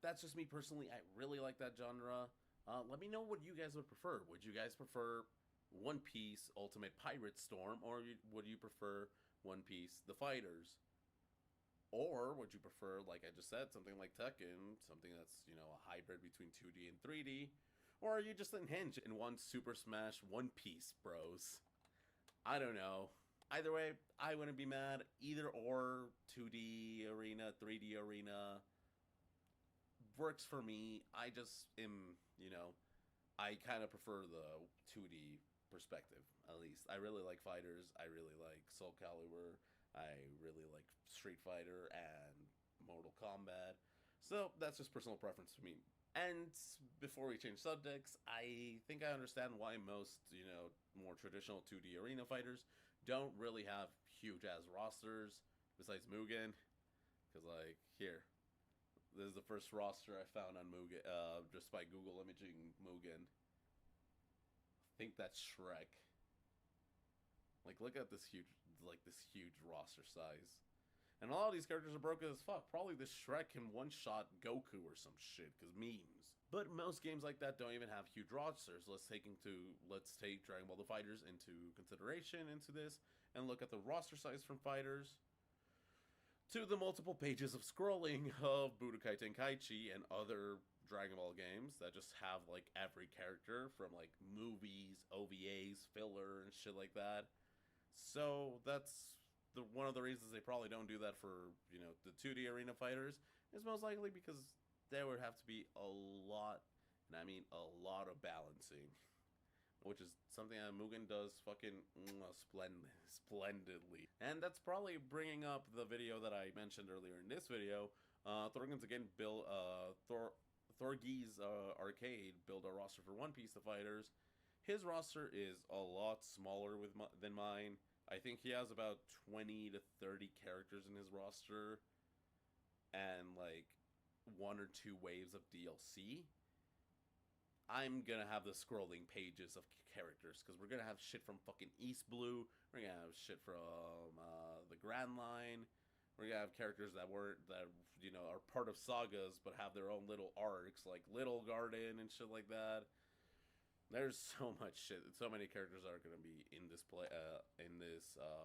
that's just me personally. I really like that genre. Let me know what you guys would prefer. Would you guys prefer One Piece Ultimate Pirate Storm, or would you prefer One Piece The Fighters? Or would you prefer, like I just said, something like Tekken, something that's, a hybrid between 2D and 3D? Or are you just unhinged and want Super Smash One Piece, bros? I don't know. Either way, I wouldn't be mad. Either or, 2D arena, 3D arena, works for me. I just am, I kind of prefer the 2D perspective, at least. I really like fighters. I really like Soul Calibur. I really like Street Fighter and Mortal Kombat. So that's just personal preference for me. And before we change subjects, I think I understand why most, more traditional 2D arena fighters don't really have huge-ass rosters, besides Mugen. Because, like, here. This is the first roster I found on Mugen, just by Google imaging Mugen. I think that's Shrek. Like, look at this huge roster size. And a lot of these characters are broken as fuck. Probably this Shrek can one-shot Goku or some shit, because memes. But most games like that don't even have huge rosters. Let's take Dragon Ball The Fighters into consideration into this, and look at the roster size from fighters, to the multiple pages of scrolling of Budokai Tenkaichi and other Dragon Ball games that just have, like, every character from, like, movies, OVAs, filler, and shit like that. So that's one of the reasons they probably don't do that for, the 2D arena fighters, is most likely because there would have to be a lot, and I mean a lot of balancing, which is something that Mugen does fucking splendidly. And that's probably bringing up the video that I mentioned earlier in this video. Thorgen's again built, Thorgy's Arcade build a roster for One Piece The Fighters. His roster is a lot smaller than mine. I think he has about 20 to 30 characters in his roster, and like 1 or 2 waves of DLC. I'm gonna have the scrolling pages of characters because we're gonna have shit from fucking East Blue. We're gonna have shit from the Grand Line. We're gonna have characters that are part of sagas but have their own little arcs, like Little Garden and shit like that. There's so much shit. So many characters are gonna be in this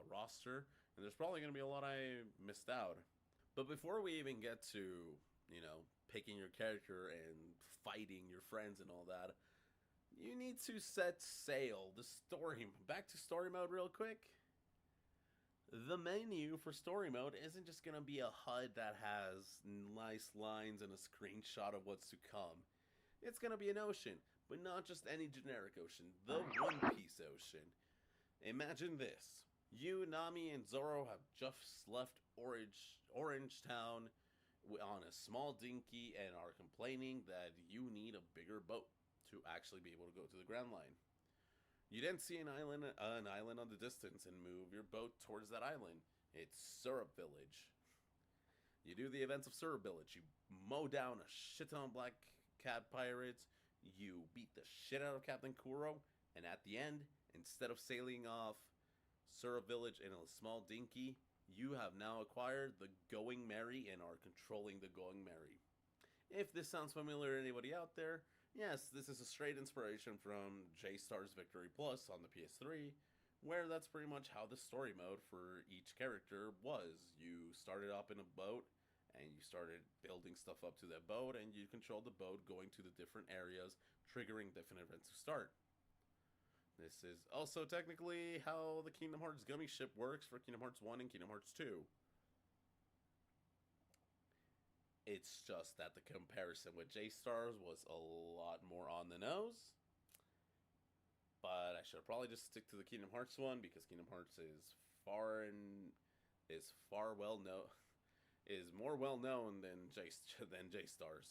roster, and there's probably gonna be a lot I missed out. But before we even get to picking your character and fighting your friends and all that, you need to set sail. Back to story mode real quick. The menu for story mode isn't just gonna be a HUD that has nice lines and a screenshot of what's to come. It's gonna be an ocean, but not just any generic ocean, the One Piece ocean. Imagine this. You, Nami, and Zoro have just left Orange Town on a small dinghy and are complaining that you need a bigger boat to actually be able to go to the Grand Line. You then see an island on the distance and move your boat towards that island. It's Syrup Village. You do the events of Syrup Village. You mow down a shit ton of black cat pirates. You beat the shit out of Captain Kuro. And at the end, instead of sailing off Syrup Village in a small dinghy, you have now acquired the Going Merry and are controlling the Going Merry. If this sounds familiar to anybody out there, yes, this is a straight inspiration from J-Star's Victory Plus on the PS3, where that's pretty much how the story mode for each character was. You started up in a boat, and you started building stuff up to that boat, and you controlled the boat going to the different areas, triggering different events to start. This is also technically how the Kingdom Hearts Gummy Ship works for Kingdom Hearts 1 and Kingdom Hearts 2. It's just that the comparison with J-Stars was a lot more on the nose. But I should probably just stick to the Kingdom Hearts one because Kingdom Hearts is more well known than J-Stars.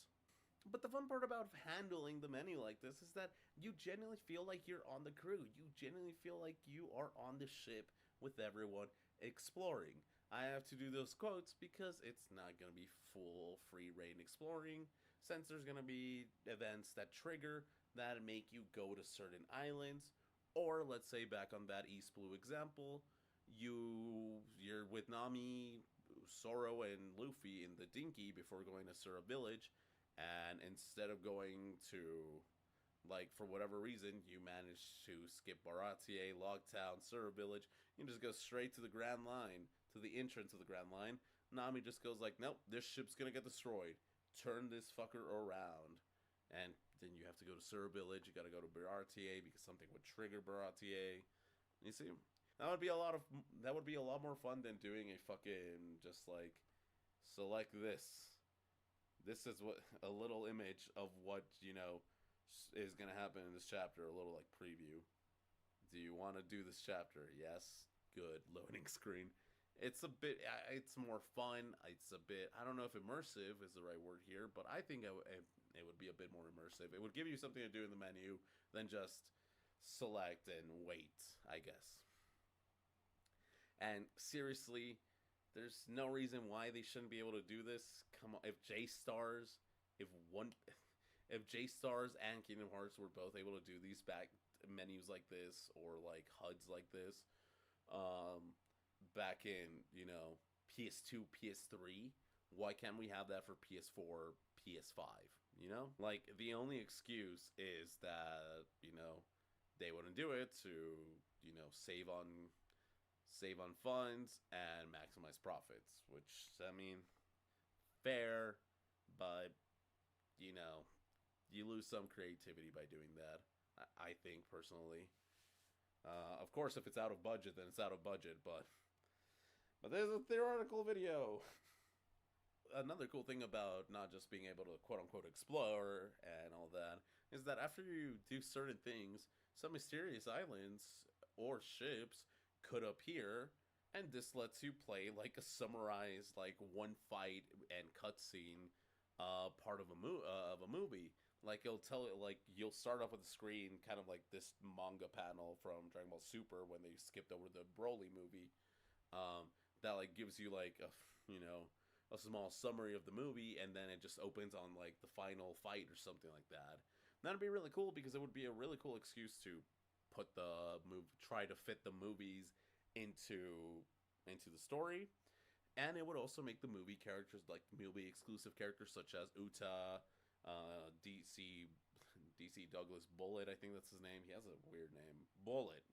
But the fun part about handling the menu like this is that you genuinely feel like you're on the crew. You genuinely feel like you are on the ship with everyone exploring. I have to do those quotes because it's not going to be full free reign exploring, since there's going to be events that trigger that make you go to certain islands. Or let's say back on that East Blue example, you're with Nami, Zoro, and Luffy in the dinghy before going to Syrup Village. And instead of going to, for whatever reason, you manage to skip Baratier, Logtown, Syrup Village, you just go straight to the Grand Line, to the entrance of the Grand Line. Nami just goes like, nope, this ship's gonna get destroyed. Turn this fucker around. And then you have to go to Syrup Village, you gotta go to Baratier because something would trigger Baratier. You see? That would be a lot more fun than doing a fucking, just select this. This is a little image of what, is going to happen in this chapter, a little preview. Do you want to do this chapter? Yes. Good. Loading screen. It's more fun. It's a bit, I don't know if immersive is the right word here, but I think it would be a bit more immersive. It would give you something to do in the menu than just select and wait, I guess. And seriously, there's no reason why they shouldn't be able to do this. Come on, if J-Stars and Kingdom Hearts were both able to do these back menus like this, or HUDs like this, back in, PS2, PS3, why can't we have that for PS4, PS5, the only excuse is that, they wouldn't do it to, save on funds and maximize profits, which, fair, but, you lose some creativity by doing that, I think, personally. Of course, if it's out of budget, then it's out of budget, but there's a theoretical video. Another cool thing about not just being able to quote-unquote explore and all that is that after you do certain things, some mysterious islands or ships could appear, and this lets you play a summarized one fight and cutscene part of a movie. It'll tell it you'll start off with a screen kind of like this manga panel from Dragon Ball Super when they skipped over the Broly movie, that gives you a small summary of the movie, and then it just opens on the final fight or something like that. That'd be really cool because it would be a really cool excuse to try to fit the movies into the story, and it would also make the movie characters, like movie exclusive characters such as Uta, DC Douglas Bullet, I think that's his name. He has a weird name, Bullet,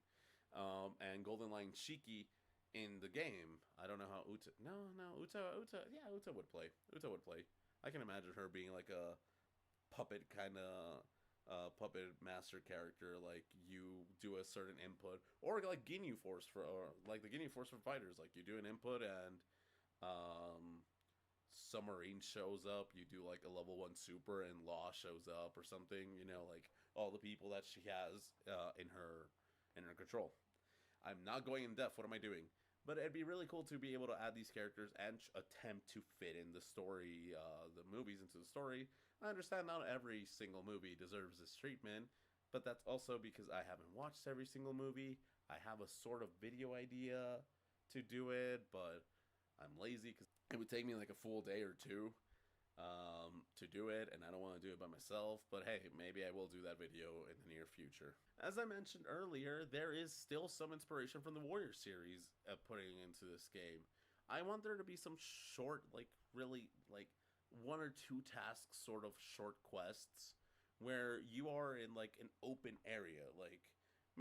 and Golden Lion Shiki in the game. I don't know how Uta. No, Uta. Yeah, Uta would play. Uta would play. I can imagine her being like a puppet kind of puppet master character. Like you do a certain input, or like Ginyu Force or like the Ginyu Force for fighters. Like you do an input and some marine shows up. You do like a level 1 super and Law shows up or something. You know, like all the people that she has in her control. I'm not going in depth. What am I doing? But it'd be really cool to be able to add these characters and attempt to fit in the story, the movies into the story. I understand not every single movie deserves this treatment, but that's also because I haven't watched every single movie. I have a sort of video idea to do it, but I'm lazy because it would take me like a full day or two to do it, and I don't want to do it by myself. But hey, maybe I will do that video in the near future. As I mentioned earlier, there is still some inspiration from the Warrior series putting into this game. I want there to be some short, like really like 1 or 2 tasks, sort of short quests, where you are in like an open area, like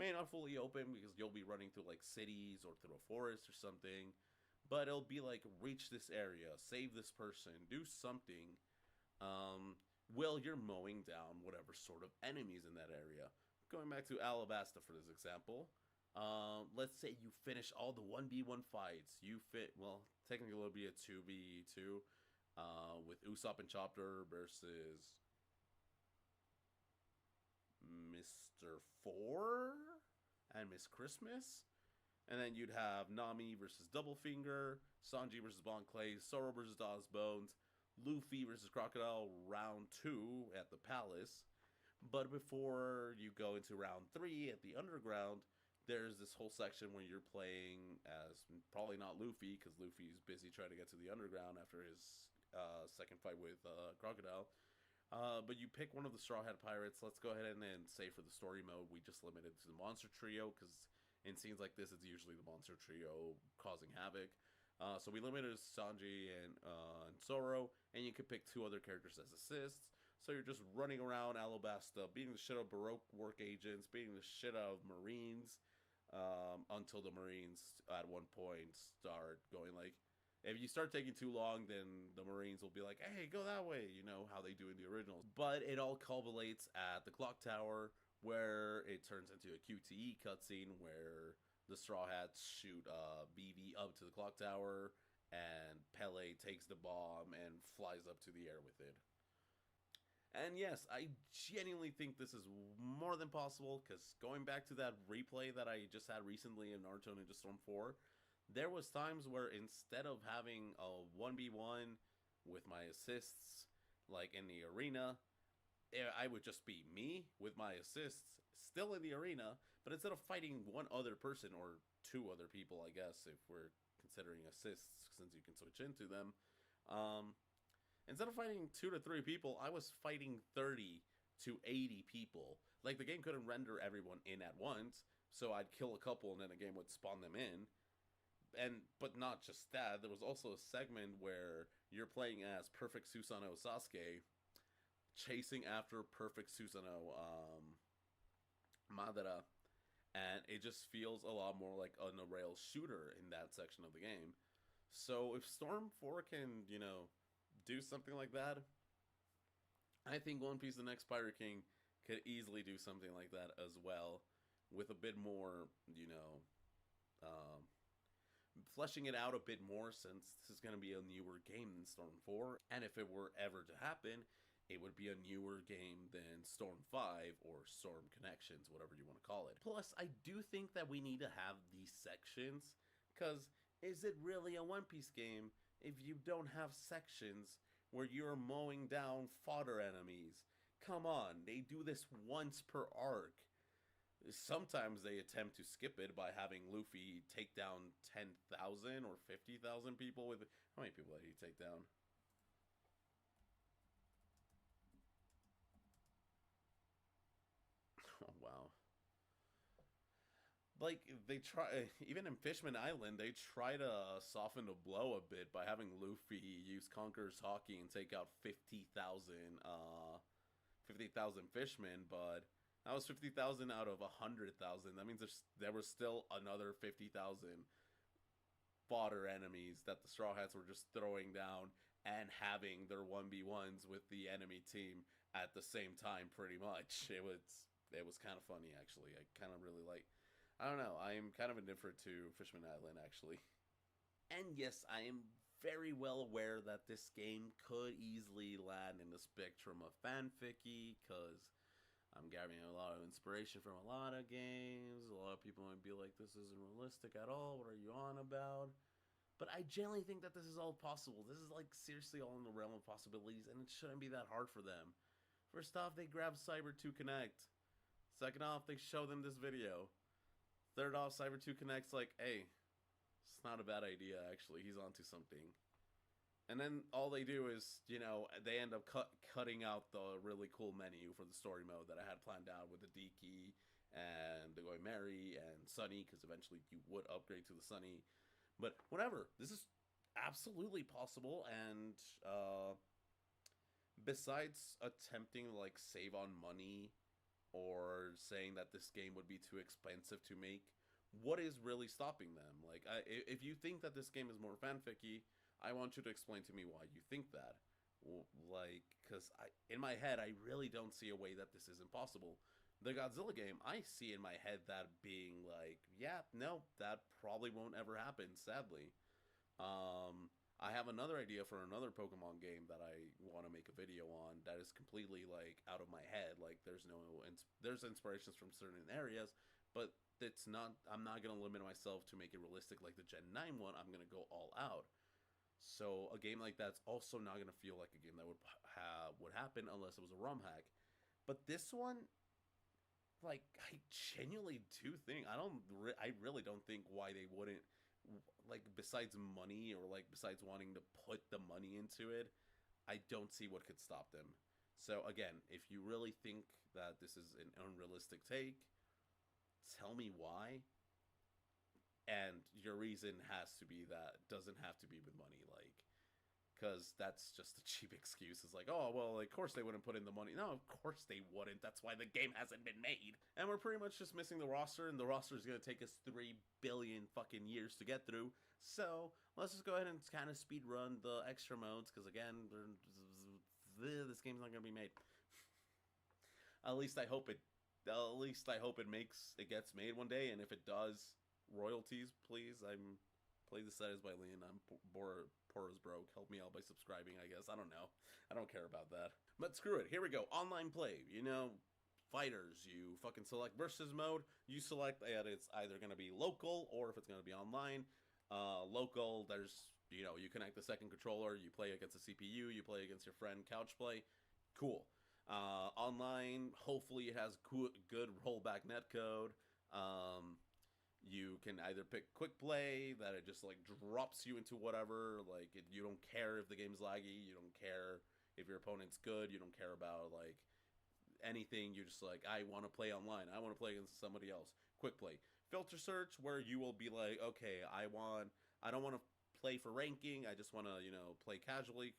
may not fully open because you'll be running through like cities or through a forest or something, but it'll be like reach this area, save this person, do something, while you're mowing down whatever sort of enemies in that area. Going back to Alabasta for this example, let's say you finish all the 1v1 fights. Well, technically it'll be a 2v2 with Usopp and Chopper versus Mr. Four and Miss Christmas. And then you'd have Nami versus Doublefinger, Sanji versus Bon Clay, Zoro versus Dawes Bones, Luffy versus Crocodile round 2 at the palace. But before you go into round 3 at the underground, there's this whole section where you're playing as probably not Luffy, because Luffy's busy trying to get to the underground after his second fight with Crocodile. But you pick one of the Straw Hat Pirates. Let's go ahead and then say for the story mode, we just limit it to the Monster Trio, because in scenes like this, it's usually the Monster Trio causing havoc. So we limited it to Sanji and Zoro, and you can pick 2 other characters as assists. So you're just running around Alabasta, beating the shit out of Baroque work agents, beating the shit out of Marines, until the Marines at one point start going like, if you start taking too long, then the Marines will be like, hey, go that way, you know, how they do in the originals. But it all culminates at the clock tower, where it turns into a QTE cutscene where the Straw Hats shoot BB up to the clock tower, and Pele takes the bomb and flies up to the air with it. And yes, I genuinely think this is more than possible, because going back to that replay that I just had recently in Naruto Ninja Storm 4, there was times where instead of having a 1v1 with my assists, like in the arena, I would just be me with my assists still in the arena, but instead of fighting one other person, or 2 other people, I guess, if we're considering assists, since you can switch into them, instead of fighting 2 to 3 people, I was fighting 30 to 80 people. Like, the game couldn't render everyone in at once, so I'd kill a couple and then the game would spawn them in. But not just that, there was also a segment where you're playing as Perfect Susanoo Sasuke, chasing after Perfect Susanoo Madara, and it just feels a lot more like a rail shooter in that section of the game. So if Storm 4 can, you know, do something like that, I think One Piece The Next Pirate King could easily do something like that as well, with a bit more, you know, fleshing it out a bit more, since this is going to be a newer game than Storm 4, and if it were ever to happen, it would be a newer game than Storm 5 or Storm Connections, whatever you want to call it. Plus, I do think that we need to have these sections, because is it really a One Piece game if you don't have sections where you're mowing down fodder enemies? Come on, they do this once per arc. Sometimes they attempt to skip it by having Luffy take down 10,000 or 50,000 people with... How many people did he take down? Oh, wow. Like, they try, even in Fishman Island, they try to soften the blow a bit by having Luffy use Conqueror's Hockey and take out 50,000 fishmen, but that was 50,000 out of 100,000. That means there was still another 50,000 fodder enemies that the Straw Hats were just throwing down and having their 1v1s with the enemy team at the same time, pretty much. It was kind of funny, actually. I kind of really like... I don't know. I am kind of indifferent to Fishman Island, actually. And yes, I am very well aware that this game could easily land in the spectrum of fanficky, because I'm gathering a lot of inspiration from a lot of games. A lot of people might be like, this isn't realistic at all. What are you on about? But I genuinely think that this is all possible. This is, like, seriously all in the realm of possibilities, and it shouldn't be that hard for them. First off, they grab Cyber 2 Connect. Second off, they show them this video. Third off, Cyber 2 Connect's like, hey, it's not a bad idea, actually. He's onto something. And then all they do is, you know, they end up cutting out the really cool menu for the story mode that I had planned out with the D key and the Going Merry and Sunny, because eventually you would upgrade to the Sunny. But whatever, this is absolutely possible, and besides attempting to, like, save on money or saying that this game would be too expensive to make, what is really stopping them? Like, if you think that this game is more fanficky, I want you to explain to me why you think that. Like, because in my head, I really don't see a way that this is impossible. The Godzilla game, I see in my head that being like, yeah, no, that probably won't ever happen, sadly. I have another idea for another Pokemon game that I want to make a video on that is completely, like, out of my head. Like, there's inspirations from certain areas, but it's not, I'm not going to limit myself to make it realistic like the Gen 9 one. I'm going to go all out. So a game like that's also not going to feel like a game that would happen unless it was a ROM hack. But this one, like, I genuinely do think, I really don't think why they wouldn't, like, besides money, or, like, besides wanting to put the money into it, I don't see what could stop them. So again, if you really think that this is an unrealistic take, tell me why. And your reason has to be that, doesn't have to be with money, like, because that's just a cheap excuse. It's like, oh, well, of course they wouldn't put in the money. No, of course they wouldn't. That's why the game hasn't been made. And we're pretty much just missing the roster, and the roster is going to take us 3 billion fucking years to get through. So let's just go ahead and kind of speed run the extra modes, because again, this game's not going to be made. At least I hope it. At least I hope it gets made one day, and if it does, royalties, please. I'm Play the set is by Leon. I'm poor as broke. Help me out by subscribing, I guess. I don't know. I don't care about that. But screw it. Here we go. Online play. You know, fighters. You fucking select versus mode. You select that it's either going to be local or if it's going to be online. Local, there's, you know, you connect the second controller. You play against the CPU. You play against your friend. Couch play. Cool. Online, hopefully it has good rollback netcode. You can either pick quick play, that it just, like, drops you into whatever, like, you don't care if the game's laggy, you don't care if your opponent's good, you don't care about, like, anything, you're just like, I want to play online, I want to play against somebody else. Quick play. Filter search, where you will be like, okay, I don't want to play for ranking, I just want to, you know, play casually,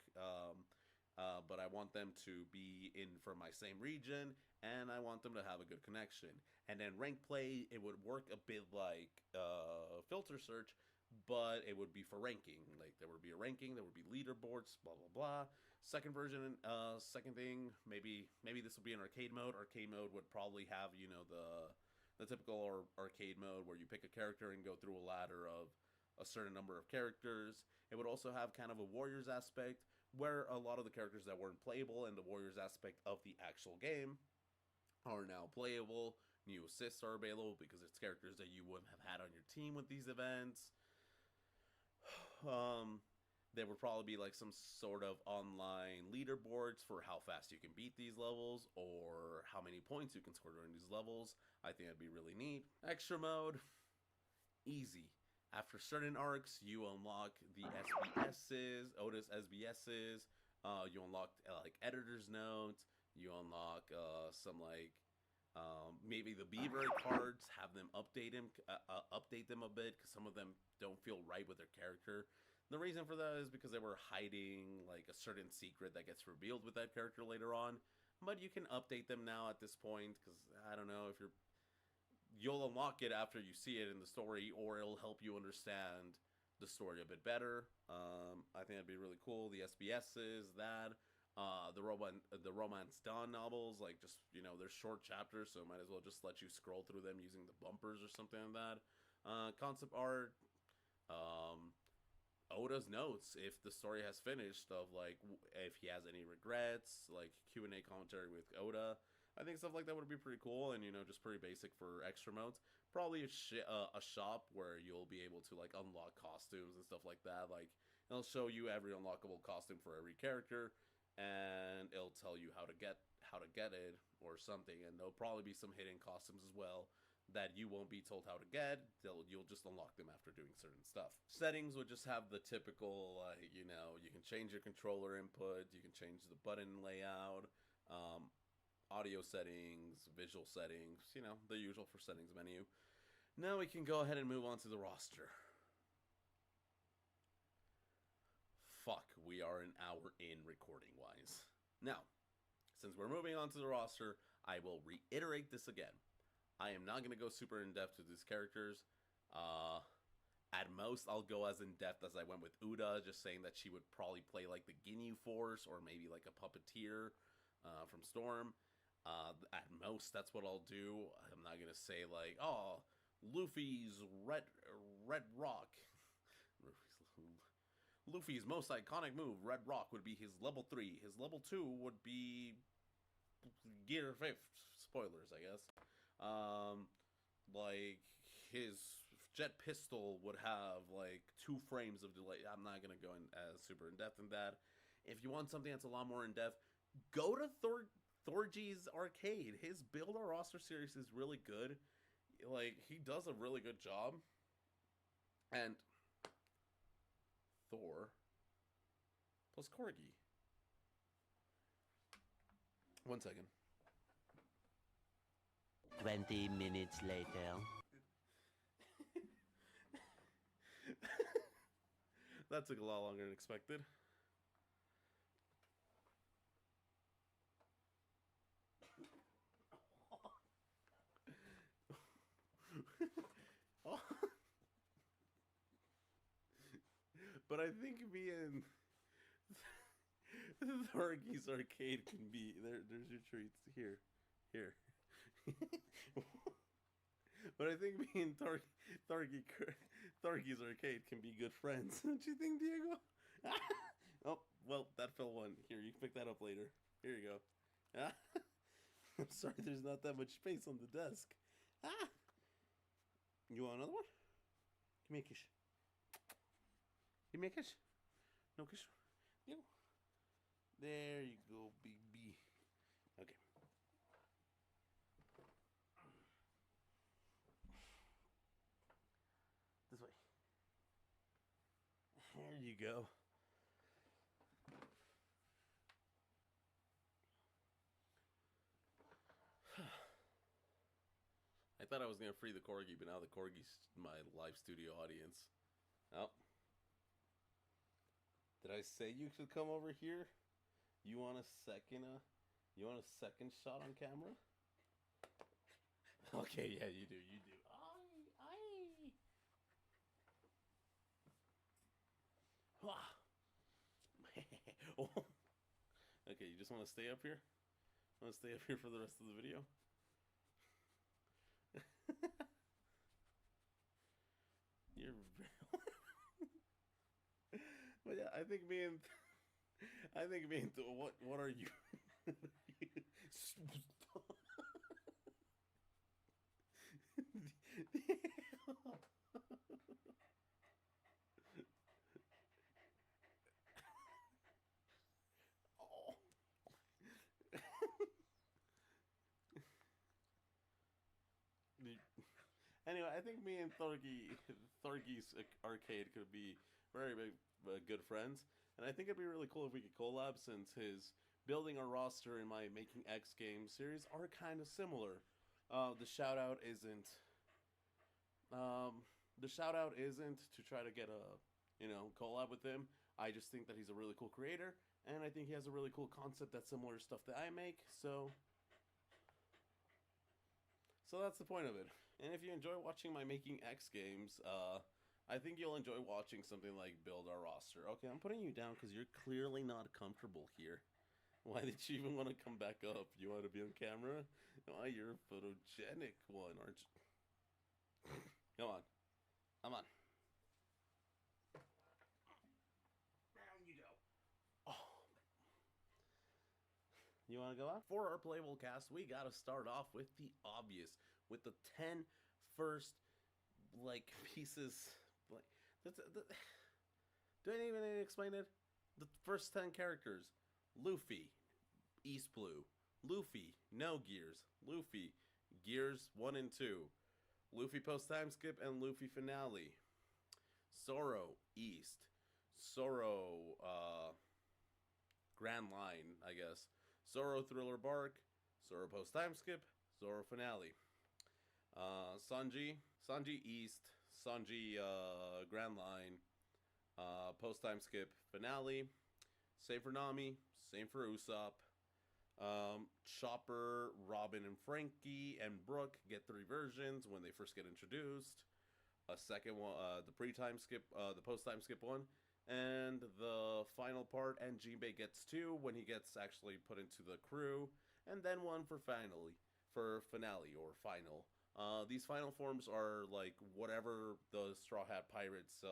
but I want them to be in from my same region, and I want them to have a good connection. And then rank play, it would work a bit like filter search, but it would be for ranking. Like, there would be a ranking, there would be leaderboards, blah, blah, blah. Second version, second thing, maybe this would be an arcade mode. Arcade mode would probably have, you know, the typical arcade mode where you pick a character and go through a ladder of a certain number of characters. It would also have kind of a Warriors aspect, where a lot of the characters that weren't playable in the Warriors aspect of the actual game are now playable. New assists are available because it's characters that you wouldn't have had on your team with these events. There would probably be like some sort of online leaderboards for how fast you can beat these levels or how many points you can score during these levels. I think that'd be really neat. Extra mode, easy. After certain arcs, you unlock the SBSs, Otis SBSs. You unlock like editor's notes. You unlock some like Maybe the Beaver cards, have them update them a bit, because some of them don't feel right with their character. The reason for that is because they were hiding like a certain secret that gets revealed with that character later on. But you can update them now at this point, because I don't know if you'll unlock it after you see it in the story, or it'll help you understand the story a bit better. I think that'd be really cool. The SBSs, the Romance Dawn novels, like, just, they're short chapters, so might as well just let you scroll through them using the bumpers or something like that. Concept art, Oda's notes if the story has finished, of like if he has any regrets, like Q&A commentary with Oda. I think stuff like that would be pretty cool, and just pretty basic for extra modes. Probably a shop where you'll be able to like unlock costumes and stuff like that. Like, it'll show you every unlockable costume for every character, and it'll tell you how to get it or something. And there'll probably be some hidden costumes as well that you won't be told how to get. You'll just unlock them after doing certain stuff. Settings would just have the typical, you can change your controller input, you can change the button layout, audio settings, visual settings, the usual for settings menu. Now we can go ahead and move on to the roster. Fuck, we are an hour in recording-wise. Now, since we're moving on to the roster, I will reiterate this again. I am not going to go super in-depth with these characters. At most, I'll go as in-depth as I went with Uda, just saying that she would probably play like the Ginyu Force, or maybe like a puppeteer from Storm. At most, that's what I'll do. I'm not going to say like, oh, Luffy's Red Rock. Luffy's most iconic move, Red Rock, would be his level 3. His level 2 would be Gear 5th. Spoilers, I guess. Like, his jet pistol would have like 2 frames of delay. I'm not gonna go in as super in depth in that. If you want something that's a lot more in depth, go to Thorgy's Arcade. His Build a Roster series is really good. Like, he does a really good job. And Thor plus Corgi. 1 second. 20 minutes later. That took a lot longer than expected. But I think me and Thorgy's Arcade can be there's your treats. Here. But I think me and Thorgy's Arcade can be good friends. Don't you think, Diego? Oh, well, that fell one. Here, you can pick that up later. Here you go. I'm sorry, there's not that much space on the desk. You want another one? Give me a kiss. Give me a kiss. No kiss. There you go, baby. Okay. This way. There you go. I thought I was going to free the Corgi, but now the Corgi's my live studio audience. Oh. Did I say you should come over here? You want a second shot on camera? Okay, yeah, you do. Okay, you just want to stay up here? Want to stay up here for the rest of the video? You're but yeah, I think me and what are you? Anyway, I think me and Thorgy's Arcade could be very good friends, and I think it'd be really cool if we could collab, since his Building a Roster and my Making X Games series are kind of similar. The shout out isn't. The shout out isn't to try to get a collab with him. I just think that he's a really cool creator, and I think he has a really cool concept that's similar to stuff that I make. So that's the point of it. And if you enjoy watching my making X games, I think you'll enjoy watching something like Build Our Roster. Okay, I'm putting you down because you're clearly not comfortable here. Why did you even want to come back up? You want to be on camera? Why, you're a photogenic one, aren't you? Come on. Come on. Down you go. Oh. You want to go out? For our playable cast, we got to start off with the obvious. With the 10 first, pieces. Do I even need to explain it? The first 10 characters. Luffy, East Blue. Luffy, no gears. Luffy, gears 1 and 2. Luffy post time skip and Luffy finale. Zoro, East. Zoro, Grand Line, I guess. Zoro Thriller Bark. Zoro post time skip. Zoro finale. Sanji East. Sanji, Grand Line. Post time skip finale. Same for Nami. Same for Usopp. Chopper, Robin, and Frankie and Brooke get 3 versions when they first get introduced. A second one, the pre-time skip, the post-time skip one, and the final part. And Jinbei gets 2 when he gets actually put into the crew, and then one for finale or final. These final forms are like whatever the Straw Hat Pirates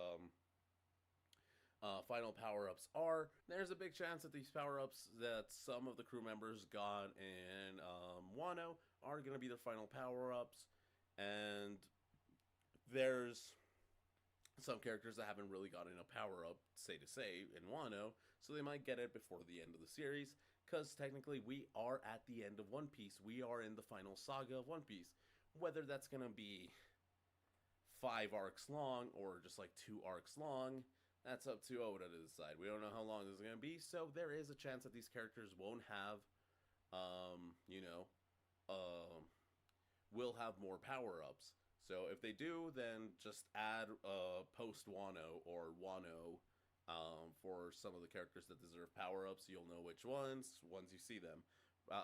final power-ups are. There's a big chance that these power-ups that some of the crew members got in Wano are going to be their final power-ups, and there's some characters that haven't really gotten a power-up, say to say, in Wano, so they might get it before the end of the series, because technically we are at the end of One Piece. We are in the final saga of One Piece. Whether that's going to be 5 arcs long or just like 2 arcs long, that's up to Oda to decide. We don't know how long this is going to be, so there is a chance that these characters won't have, will have more power-ups. So if they do, then just add post-Wano or Wano for some of the characters that deserve power-ups. You'll know which ones once you see them.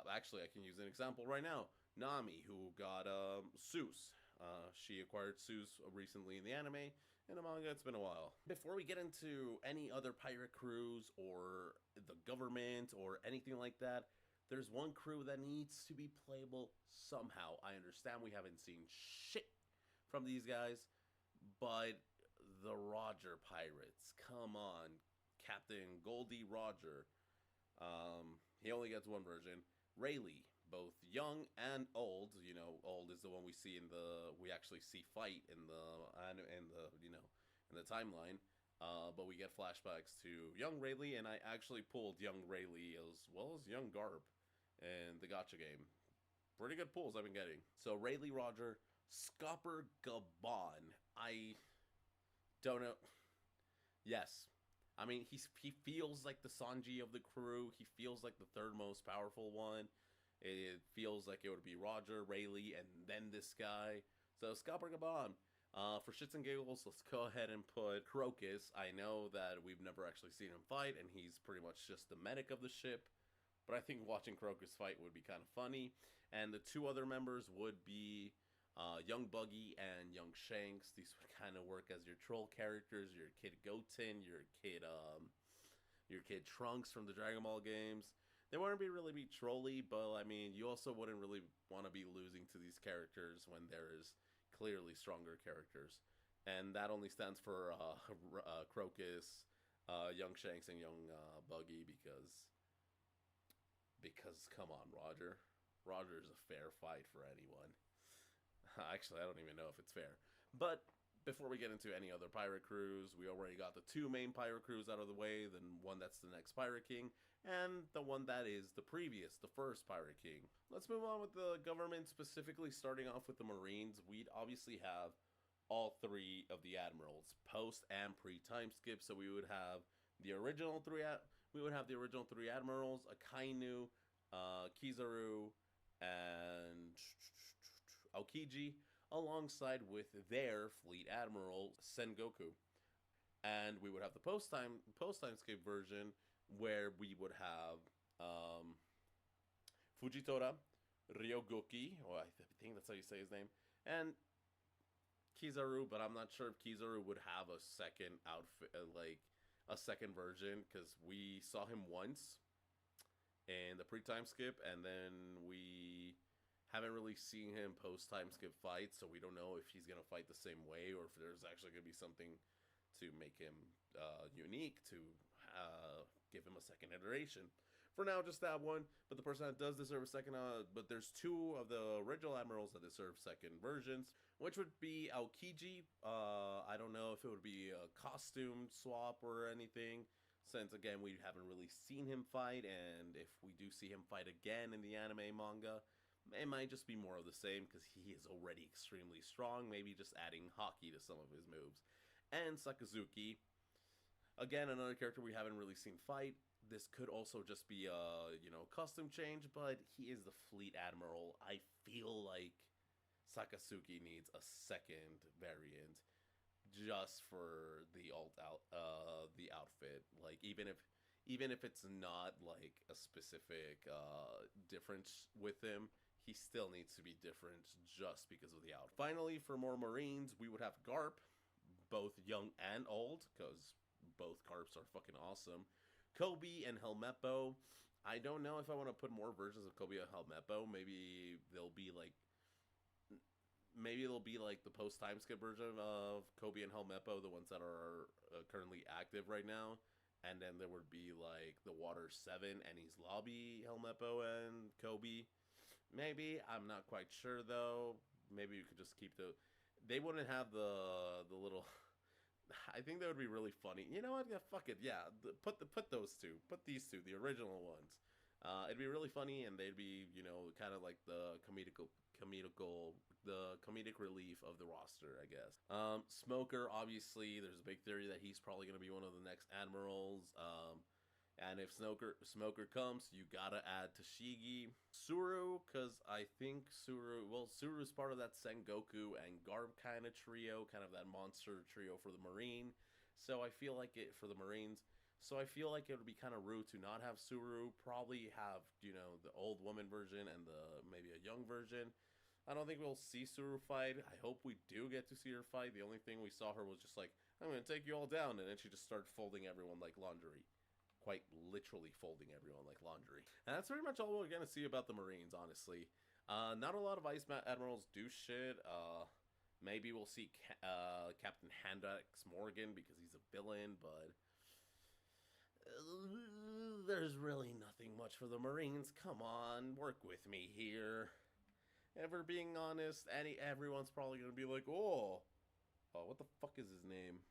Actually, I can use an example right now. Nami, who got Seuss. She acquired Seuss recently in the anime. In the manga, it's been a while. Before we get into any other pirate crews or the government or anything like that, there's one crew that needs to be playable somehow. I understand we haven't seen shit from these guys, but the Roger Pirates, come on. Captain Goldie Roger. He only gets 1 version. Rayleigh, both young and old. Old is the one we see we actually see fight in the timeline. But we get flashbacks to young Rayleigh, and I actually pulled young Rayleigh as well as young Garp in the gacha game. Pretty good pulls I've been getting. So Rayleigh Roger, Scopper Gabon. I don't know. Yes. I mean, he feels like the Sanji of the crew. He feels like the 3rd most powerful one. It feels like it would be Roger, Rayleigh, and then this guy. So, Scopper Gabon. For shits and giggles, let's go ahead and put Crocus. I know that we've never actually seen him fight, and he's pretty much just the medic of the ship. But I think watching Crocus fight would be kind of funny. And the 2 other members would be Young Buggy and Young Shanks. These would kind of work as your troll characters, your Kid Goten, your Kid Trunks from the Dragon Ball games. They wouldn't really be trolly, but I mean, you also wouldn't really want to be losing to these characters when there is clearly stronger characters. And that only stands for Crocus, Young Shanks, and Young Buggy, because come on, Roger. Roger is a fair fight for anyone. Actually, I don't even know if it's fair. But before we get into any other pirate crews, we already got the 2 main pirate crews out of the way, then one that's the next Pirate King, and the one that is the first Pirate King. Let's move on with the government, specifically starting off with the Marines. We'd obviously have all 3 of the admirals, post and pre-time skip, so we would have the original 3 admirals, Akainu, Kizaru, and Aokiji, alongside with their fleet admiral Sengoku. And we would have the post time skip version where we would have um, Fujitora, Ryogoki, or I think that's how you say his name, and Kizaru, but I'm not sure if Kizaru would have a second outfit, like a second version, because we saw him once in the pre-time skip, and then we haven't really seen him post-time skip fight, so we don't know if he's gonna fight the same way or if there's actually gonna be something to make him unique to give him a second iteration. For now, just that one, but the person that does deserve a second, but there's two of the original admirals that deserve second versions, which would be Aokiji. I don't know if it would be a costume swap or anything, since again we haven't really seen him fight, and if we do see him fight again in the anime manga, it might just be more of the same because he is already extremely strong, maybe just adding hockey to some of his moves. And Sakazuki, again, another character we haven't really seen fight. This could also just be a, costume change, but he is the fleet admiral. I feel like Sakazuki needs a second variant just for the the outfit. Like even if it's not like a specific difference with him, he still needs to be different just because of the outfit. Finally, for more Marines, we would have Garp, both young and old, because both Garps are fucking awesome. Kobe and Helmeppo. I don't know if I want to put more versions of Kobe and Helmeppo. Maybe they'll be like the post time skip version of Kobe and Helmeppo, the ones that are currently active right now. And then there would be like the Water 7 Enies Lobby Helmeppo and Kobe. Maybe. I'm not quite sure though. Maybe you could just keep they wouldn't have the little I think that would be really funny. You know what? Yeah, fuck it. Yeah, put those two. Put these two, the original ones. It'd be really funny, and they'd be, kind of like the comedic relief of the roster, I guess. Smoker, obviously, there's a big theory that he's probably going to be one of the next admirals. And if Smoker comes, you gotta add Tashigi. Suru, because I think Suru's part of that Sengoku and Garb kind of trio, kind of that monster trio for the Marine. So I feel like for the Marines. So I feel like it would be kind of rude to not have Suru. Probably have, the old woman version and maybe a young version. I don't think we'll see Suru fight. I hope we do get to see her fight. The only thing we saw her was just like, I'm going to take you all down. And then she just started folding everyone like laundry. Quite literally folding everyone like laundry. And that's pretty much all we're going to see about the Marines, honestly. Not a lot of Ice Admirals do shit. Maybe we'll see Captain Handax Morgan because he's a villain, but there's really nothing much for the Marines. Come on, work with me here. Ever being honest, everyone's probably going to be like, oh, what the fuck is his name?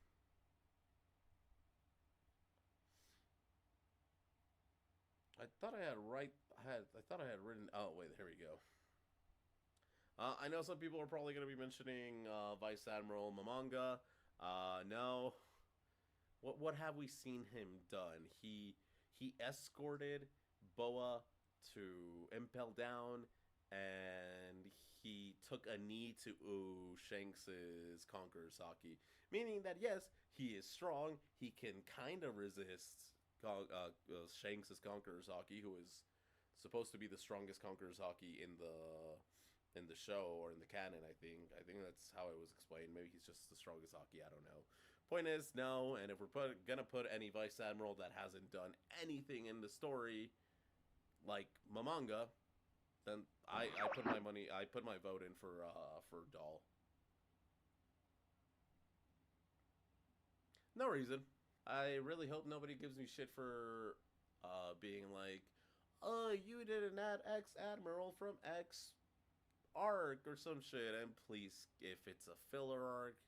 I thought I had written. Oh wait, here we go. I know some people are probably going to be mentioning Vice Admiral Mamanga. No. What have we seen him done? He escorted Boa to Impel Down, and he took a knee to Shanks's Conqueror's Haki, meaning that yes, he is strong. He can kind of resist Shanks' Conqueror's Haki, who is supposed to be the strongest Conqueror's Haki in the show or in the canon. I think that's how it was explained. Maybe he's just the strongest Haki. I don't know. Point is, no. And if we're gonna put any Vice Admiral that hasn't done anything in the story, like Mamanga, then I put my vote in for Doll. No reason. I really hope nobody gives me shit for being like, oh, you didn't add X Admiral from X arc or some shit. And please, if it's a filler arc,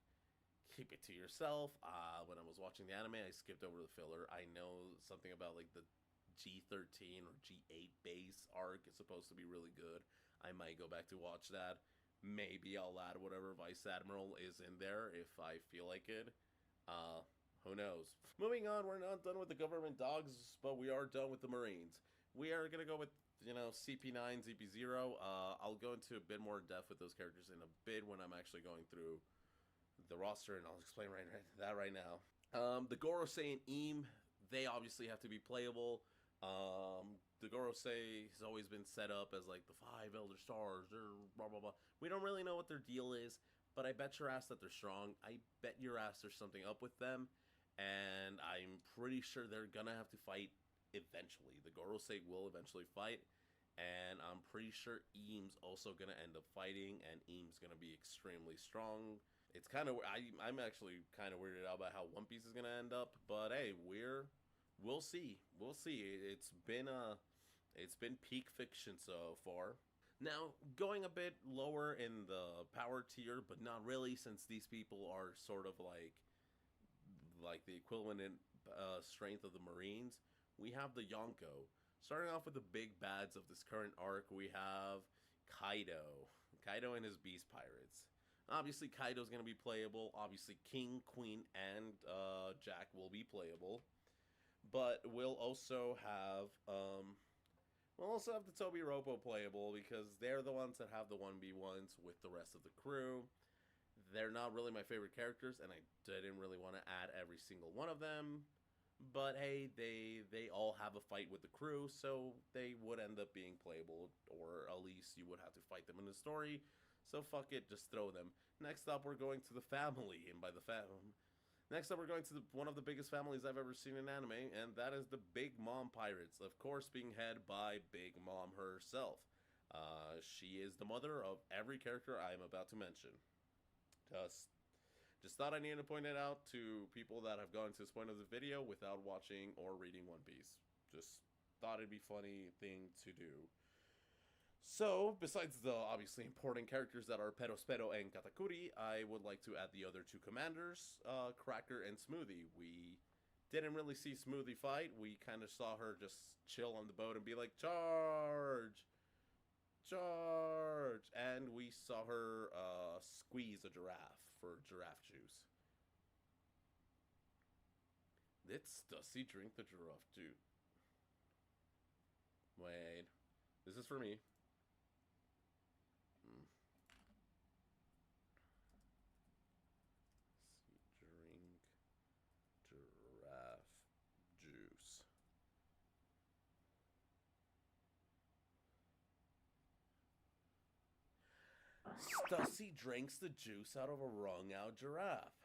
keep it to yourself. When I was watching the anime, I skipped over the filler. I know something about like the G13 or G8 base arc is supposed to be really good. I might go back to watch that. Maybe I'll add whatever Vice Admiral is in there if I feel like it. Who knows? Moving on, we're not done with the government dogs, but we are done with the Marines. We are going to go with you know, CP9, CP0. I'll go into a bit more depth with those characters in a bit when I'm actually going through the roster, and I'll explain that right now. The Gorosei and Eam, they obviously have to be playable. The Gorosei has always been set up as like the 5 Elder Stars, or blah blah blah. We don't really know what their deal is, but I bet your ass that they're strong. I bet your ass there's something up with them, and I'm pretty sure they're gonna have to fight eventually. The Gorosei will eventually fight, and I'm pretty sure Eam's also gonna end up fighting, and Eam's gonna be extremely strong. It's kind of I'm actually kind of weirded out about how One Piece is gonna end up, but hey, we'll see. We'll see. It's been peak fiction so far. Now, going a bit lower in the power tier, but not really, since these people are sort of like the equivalent in strength of the Marines. We have the Yonko. Starting off with the big bads of this current arc, we have Kaido. Kaido and his Beast Pirates. Obviously, Kaido's going to be playable. Obviously, King, Queen, and Jack will be playable. But we'll also have the Toby Ropo playable, because they're the ones that have the 1v1s with the rest of the crew. They're not really my favorite characters, and I didn't really want to add every single one of them. But hey, they all have a fight with the crew, so they would end up being playable, or at least you would have to fight them in the story. So fuck it, just throw them. Next up, we're going to the family, and by the next up, we're going to one of the biggest families I've ever seen in anime, and that is the Big Mom Pirates, of course being headed by Big Mom herself. She is the mother of every character I am about to mention. Just thought I needed to point it out to people that have gone to this point of the video without watching or reading One Piece. Just thought it'd be a funny thing to do. So, besides the obviously important characters that are Perospero and Katakuri, I would like to add the other 2 commanders, Cracker and Smoothie. We didn't really see Smoothie fight. We kind of saw her just chill on the boat and be like, charge! Charge! And we saw her squeeze a giraffe for giraffe juice. Did Stussy drink the giraffe juice? Wait. This is for me. Drink giraffe juice. Stussy drinks the juice out of a wrung out giraffe.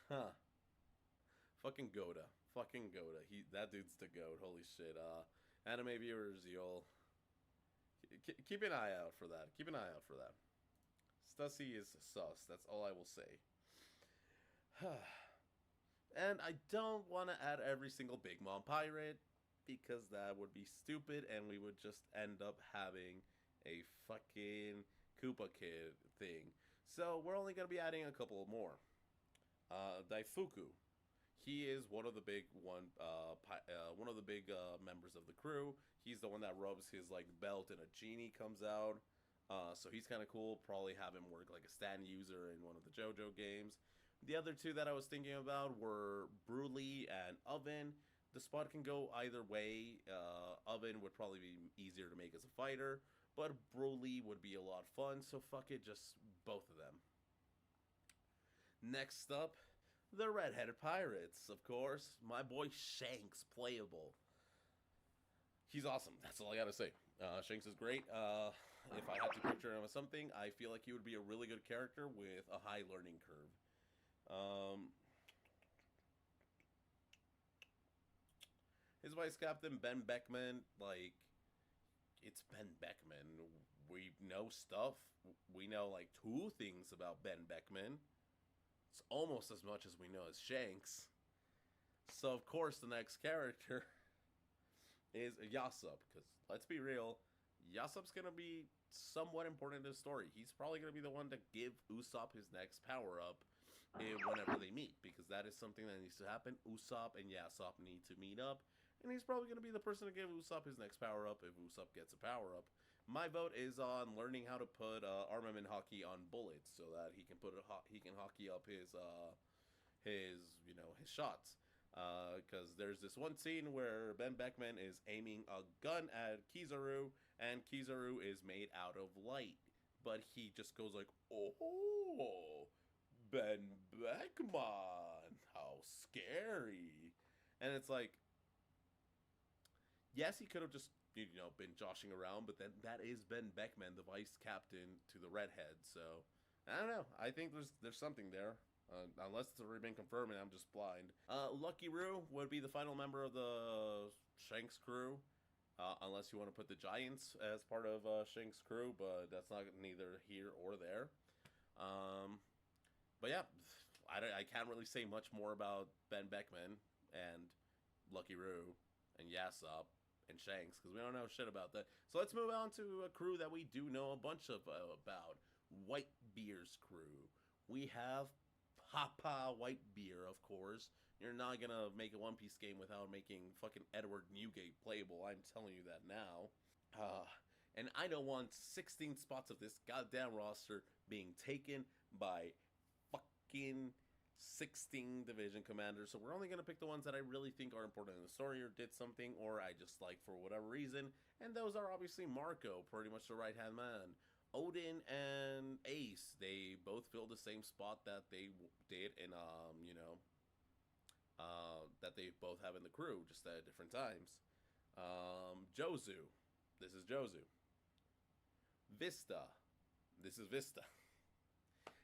Huh. Fucking Goda. That dude's the goat. Holy shit. Anime viewers, you'll keep an eye out for that. Stussy is sus. That's all I will say. And I don't want to add every single Big Mom pirate, because that would be stupid, and we would just end up having a fucking Koopa Kid thing. So we're only going to be adding a couple more. Daifuku. He is one of the big members of the crew. He's the one that rubs his like belt and a genie comes out. So he's kind of cool. Probably have him work like a stand user in one of the JoJo games. The other 2 that I was thinking about were Broly and Oven. The spot can go either way. Oven would probably be easier to make as a fighter, but Broly would be a lot of fun, so fuck it, just both of them. Next up, the Red-Headed Pirates, of course. My boy Shanks, playable. He's awesome, that's all I gotta say. Shanks is great. If I had to picture him as something, I feel like he would be a really good character with a high learning curve. His vice captain, Ben Beckman, like, it's Ben Beckman. We know stuff. We know, like, 2 things about Ben Beckman. It's almost as much as we know as Shanks. So, of course, the next character is Yasop, because, let's be real, Yasop's going to be somewhat important in the story. He's probably going to be the one to give Usopp his next power-up whenever they meet, because that is something that needs to happen. Usopp and Yasop need to meet up, and he's probably going to be the person to give Usopp his next power-up if Usopp gets a power-up. My vote is on learning how to put armament hockey on bullets, so that he can hockey up his shots. Because there's this one scene where Ben Beckman is aiming a gun at Kizaru, and Kizaru is made out of light. But he just goes like, "Oh, Ben Beckman, how scary!" And it's like, yes, he could have just been joshing around, but then that is Ben Beckman, the vice captain to the Redhead. So I don't know. I think there's something there. Unless it's already been confirmed and I'm just blind. Lucky Roo would be the final member of the Shanks crew. Unless you want to put the Giants as part of Shanks' crew, but that's not neither here or there. But yeah, I can't really say much more about Ben Beckman and Lucky Roo and Yasop and Shanks because we don't know shit about that. So let's move on to a crew that we do know a bunch of about. Whitebeard's crew. We have Papa Whitebeard, of course. You're not gonna make a One Piece game without making fucking Edward Newgate playable. I'm telling you that now. And I don't want 16 spots of this goddamn roster being taken by fucking 16 division commanders. So we're only gonna pick the ones that I really think are important in the story or did something or I just like for whatever reason. And those are obviously Marco, pretty much the right-hand man. Odin and Ace, they both fill the same spot that they did in, that they both have in the crew, just at different times. Jozu, this is Jozu. Vista, this is Vista.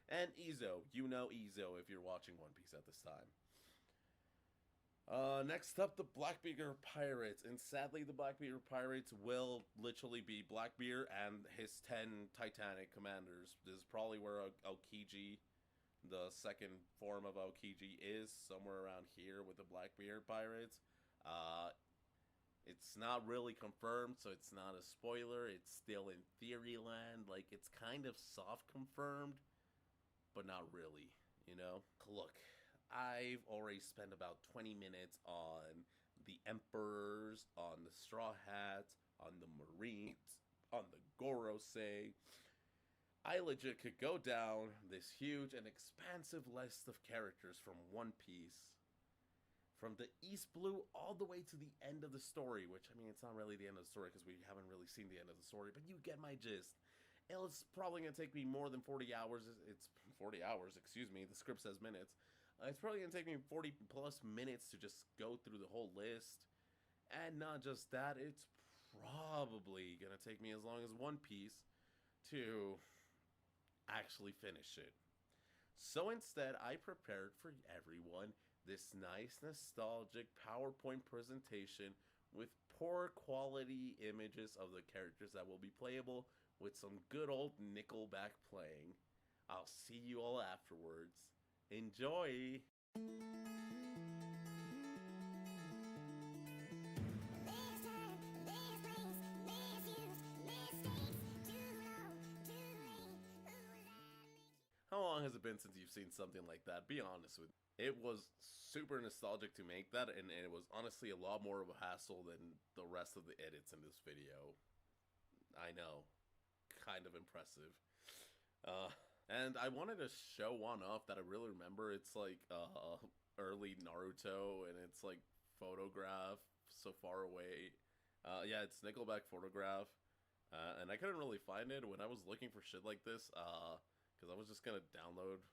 And Izo, you know Izo if you're watching One Piece at this time. Next up, the Blackbeard Pirates. And sadly, the Blackbeard Pirates will literally be Blackbeard and his 10 Titanic commanders. This is probably where Aokiji, the second form of Aokiji, is. Somewhere around here with the Blackbeard Pirates. It's not really confirmed, so it's not a spoiler. It's still in theory land. Like, it's kind of soft confirmed, but not really, Look. I've already spent about 20 minutes on the Emperors, on the Straw Hats, on the Marines, on the Gorosei. I legit could go down this huge and expansive list of characters from One Piece. From the East Blue all the way to the end of the story, which, I mean, it's not really the end of the story because we haven't really seen the end of the story, but you get my gist. It's probably going to take me more than 40 hours. It's 40 hours, excuse me. The script says minutes. It's probably going to take me 40 plus minutes to just go through the whole list. And not just that, it's probably going to take me as long as One Piece to actually finish it. So instead, I prepared for everyone this nice, nostalgic PowerPoint presentation with poor quality images of the characters that will be playable with some good old Nickelback playing. I'll see you all afterwards. Enjoy! How long has it been since you've seen something like that? Be honest with me. It was super nostalgic to make that, and it was honestly a lot more of a hassle than the rest of the edits in this video. I know. Kind of impressive. And I wanted to show one off that I really remember. It's like early Naruto, and it's like photograph so far away. Yeah, it's Nickelback photograph. And I couldn't really find it when I was looking for shit like this. Because I was just gonna download.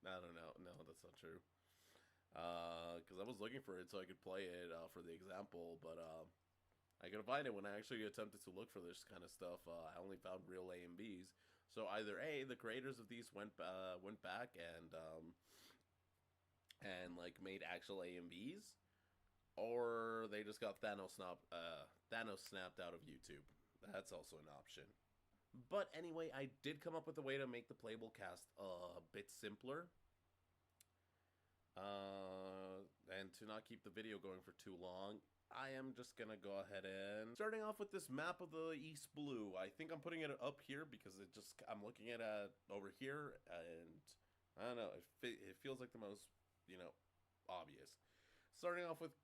I don't know. No, that's not true. Because I was looking for it so I could play it for the example, but I couldn't find it when I actually attempted to look for this kind of stuff. I only found real A and Bs. So either A, the creators of these went back and like made actual A and Bs, or they just got Thanos snapped out of YouTube. That's also an option. But anyway, I did come up with a way to make the playable cast a bit simpler. And to not keep the video going for too long, I am just gonna go ahead and starting off with this map of the East Blue. I think I'm putting it up here because I'm looking at it over here, and I don't know, it feels like the most, obvious. Starting off with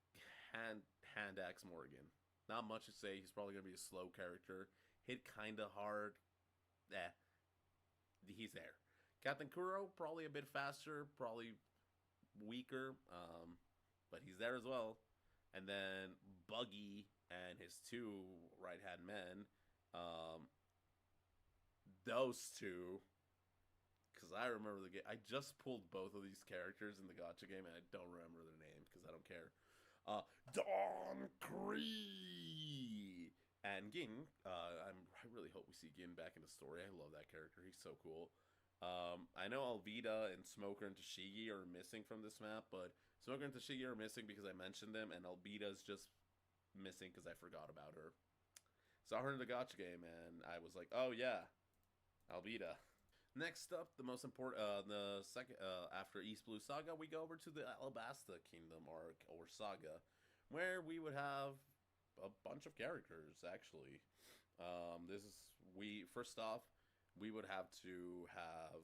Hand Axe Morgan. Not much to say. He's probably gonna be a slow character. Hit kinda hard. He's there. Captain Kuro, probably a bit faster, probably weaker. but he's there as well. And then Buggy and his two right hand men. Those two, because I remember the game. I just pulled both of these characters in the gotcha game, and I don't remember their names because I don't care. Don Cree and Gin. I really hope we see Gin back in the story. I love that character. He's so cool. I know Alvida and Smoker and Tashigi are missing from this map, but Smoker and Tashigi are missing because I mentioned them, and Alvida's just missing because I forgot about her. Saw her in the gotcha game, and I was like, oh yeah, Alvida. Next up, the most important, the second, after East Blue Saga, we go over to the Alabasta Kingdom arc, or Saga, where we would have a bunch of characters, actually. First off, we would have to have,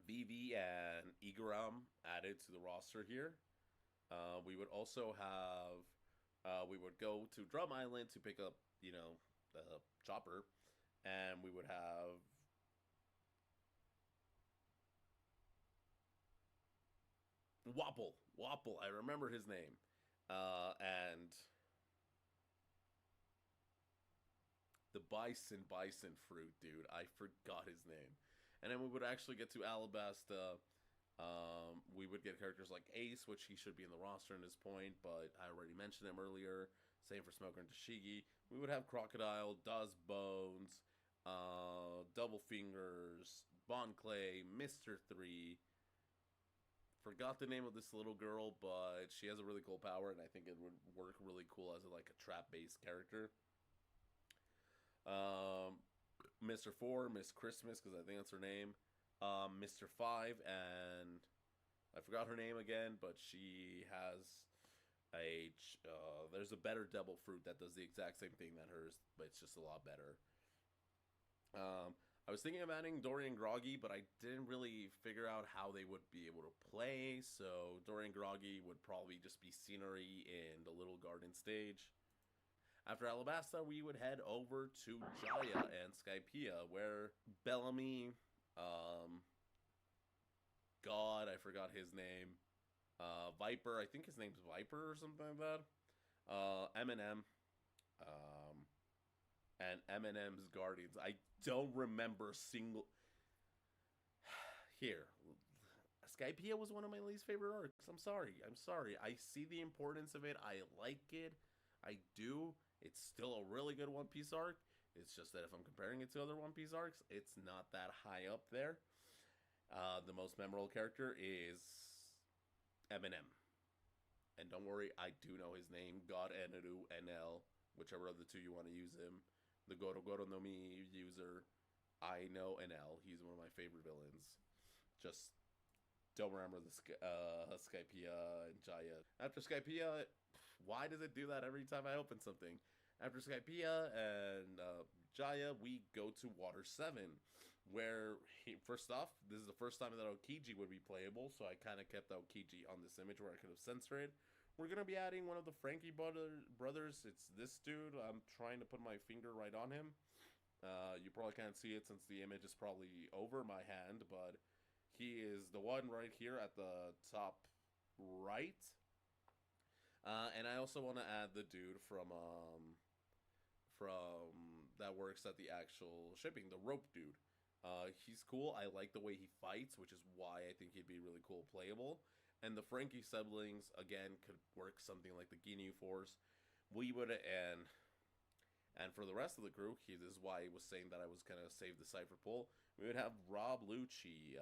Vivi and Igaram added to the roster here. We would also have, we would go to Drum Island to pick up, the Chopper. And we would have Wapple. I remember his name. And the bison fruit, dude. I forgot his name. And then we would actually get to Alabasta. We would get characters like Ace, which he should be in the roster at this point, but I already mentioned him earlier. Same for Smoker and Tashigi. We would have Crocodile, Does Bones, Double Fingers, Bon Clay, Mr. 3. Forgot the name of this little girl, but she has a really cool power, and I think it would work really cool as a trap-based character. Mr. 4, Miss Christmas, because I think that's her name. Mr. 5, and I forgot her name again, but she has there's a better Devil Fruit that does the exact same thing that hers, but it's just a lot better. I was thinking of adding Dory and Groggy, but I didn't really figure out how they would be able to play, so Dory and Groggy would probably just be scenery in the little garden stage. After Alabasta, we would head over to Jaya and Skypiea, where Bellamy, God, I forgot his name, Viper, I think his name's Viper or something like that, Eminem, and Eminem's Guardians. I don't remember a single... Here. Skypiea was one of my least favorite arcs. I'm sorry. I see the importance of it. I like it. I do. It's still a really good One Piece arc. It's just that if I'm comparing it to other One Piece arcs, it's not that high up there. The most memorable character is Eminem. And don't worry, I do know his name. God Eneru NL. Whichever of the two you want to use him. The Goro Goro no Mi user. I know NL. He's one of my favorite villains. Just don't remember the Skypiea and Jaya. After Skypiea, why does it do that every time I open something? After Skypiea and Jaya, we go to Water 7, where, first off, this is the first time that Aokiji would be playable, so I kind of kept Aokiji on this image where I could have censored it. We're going to be adding one of the Frankie brothers. It's this dude. I'm trying to put my finger right on him. You probably can't see it since the image is probably over my hand, but he is the one right here at the top right. And I also want to add the dude from that works at the actual shipping, the rope dude. He's cool. I like the way he fights, which is why I think he'd be really cool playable. And the Frankie siblings, again, could work something like the Ginyu Force. We would, and for the rest of the group, this is why I was saying that I was going to save the Cypher poll. We would have Rob Lucci,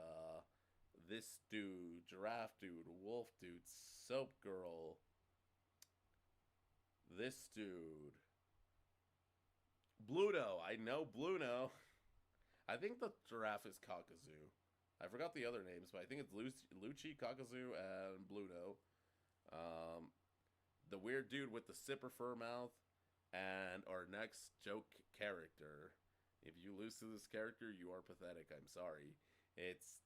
this dude, Giraffe dude, Wolf dude, Soap Girl, this dude, Bluto. I know Bluto. I think the giraffe is Kakazu. I forgot the other names, but I think it's Lucci, Kakazu, and Bluto. The weird dude with the zipper fur mouth, and our next joke character. If you lose to this character, you are pathetic. I'm sorry. It's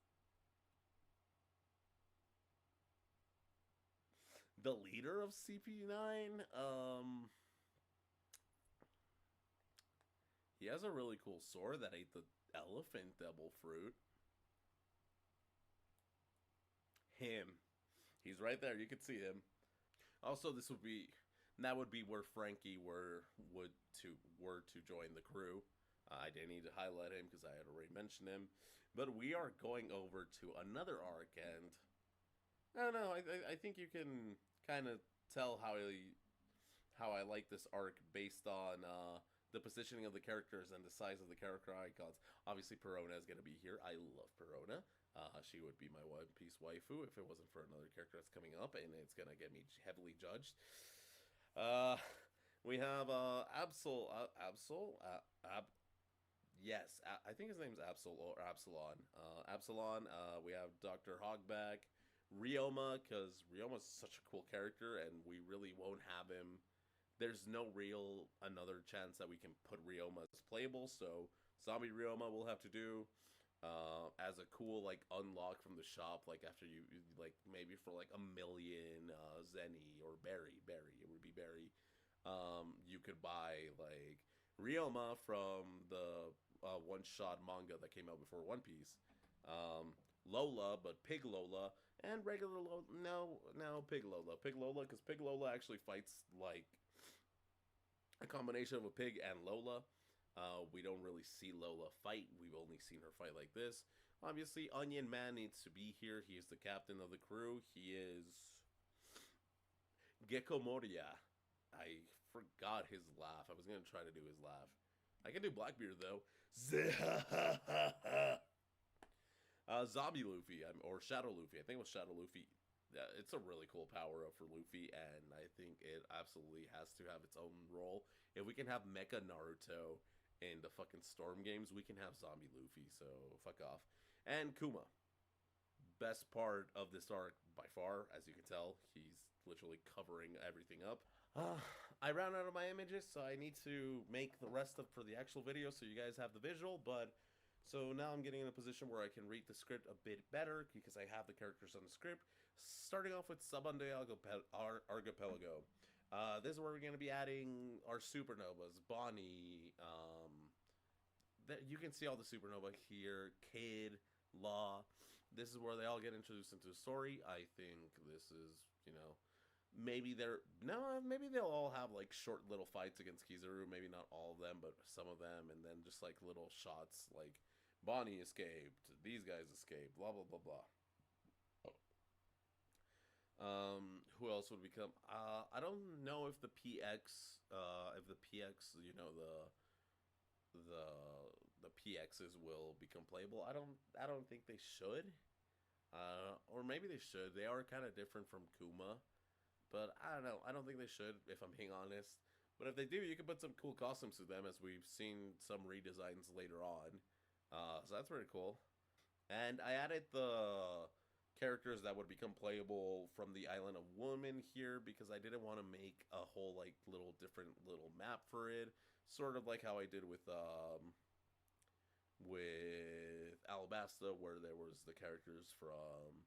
the leader of CP9. He has a really cool sword that ate the elephant devil fruit. Him. He's right there. You can see him. Also, that would be where Frankie were to join the crew. I didn't need to highlight him because I had already mentioned him. But we are going over to another arc, and I don't know. I think you can kind of tell how I like this arc based on the positioning of the characters and the size of the character icons. Obviously, Perona is going to be here. I love Perona. She would be my One Piece waifu if it wasn't for another character that's coming up, and it's going to get me heavily judged. We have yes, I think his name's Absol or Absalon. Absalon. We have Dr. Hogback, Ryoma, because Ryoma's such a cool character, and we really won't have him. There's no real another chance that we can put Ryoma as playable, so Zombie Ryoma will have to do as a cool like unlock from the shop. Like after you like maybe for like 1,000,000 Zenny or Berry, it would be Berry. You could buy like Ryoma from the one-shot manga that came out before One Piece. Lola, but Pig Lola, and regular Lola. No, Pig Lola. Pig Lola, because Pig Lola actually fights like a combination of a pig and Lola. We don't really see Lola fight. We've only seen her fight like this. Obviously, Onion Man needs to be here. He is the captain of the crew. He is Gecko Moria. I forgot his laugh. I was going to try to do his laugh. I can do Blackbeard, though. Zombie Luffy, or Shadow Luffy. I think it was Shadow Luffy. It's a really cool power-up for Luffy, and I think it absolutely has to have its own role. If we can have Mecha Naruto in the fucking Storm games, we can have Zombie Luffy, so fuck off. And Kuma. Best part of this arc by far, as you can tell. He's literally covering everything up. I ran out of my images, so I need to make the rest for the actual video so you guys have the visual, but so now I'm getting in a position where I can read the script a bit better because I have the characters on the script. Starting off with Sabande Archipelago. This is where we're going to be adding our supernovas. Bonnie, you can see all the supernovae here. Kid, Law. This is where they all get introduced into the story. I think this is, maybe they'll all have like short little fights against Kizaru. Maybe not all of them, but some of them, and then just like little shots like Bonnie escaped, these guys escaped, blah blah blah blah. Who else would become? I don't know if the PX, the PXs will become playable. I don't think they should. Or maybe they should. They are kind of different from Kuma. But I don't know. I don't think they should, if I'm being honest. But if they do, you can put some cool costumes to them, as we've seen some redesigns later on. So that's pretty cool. And I added the characters that would become playable from the Island of Woman here, because I didn't want to make a whole like different map for it. Sort of like how I did with Alabasta, where there was the characters from.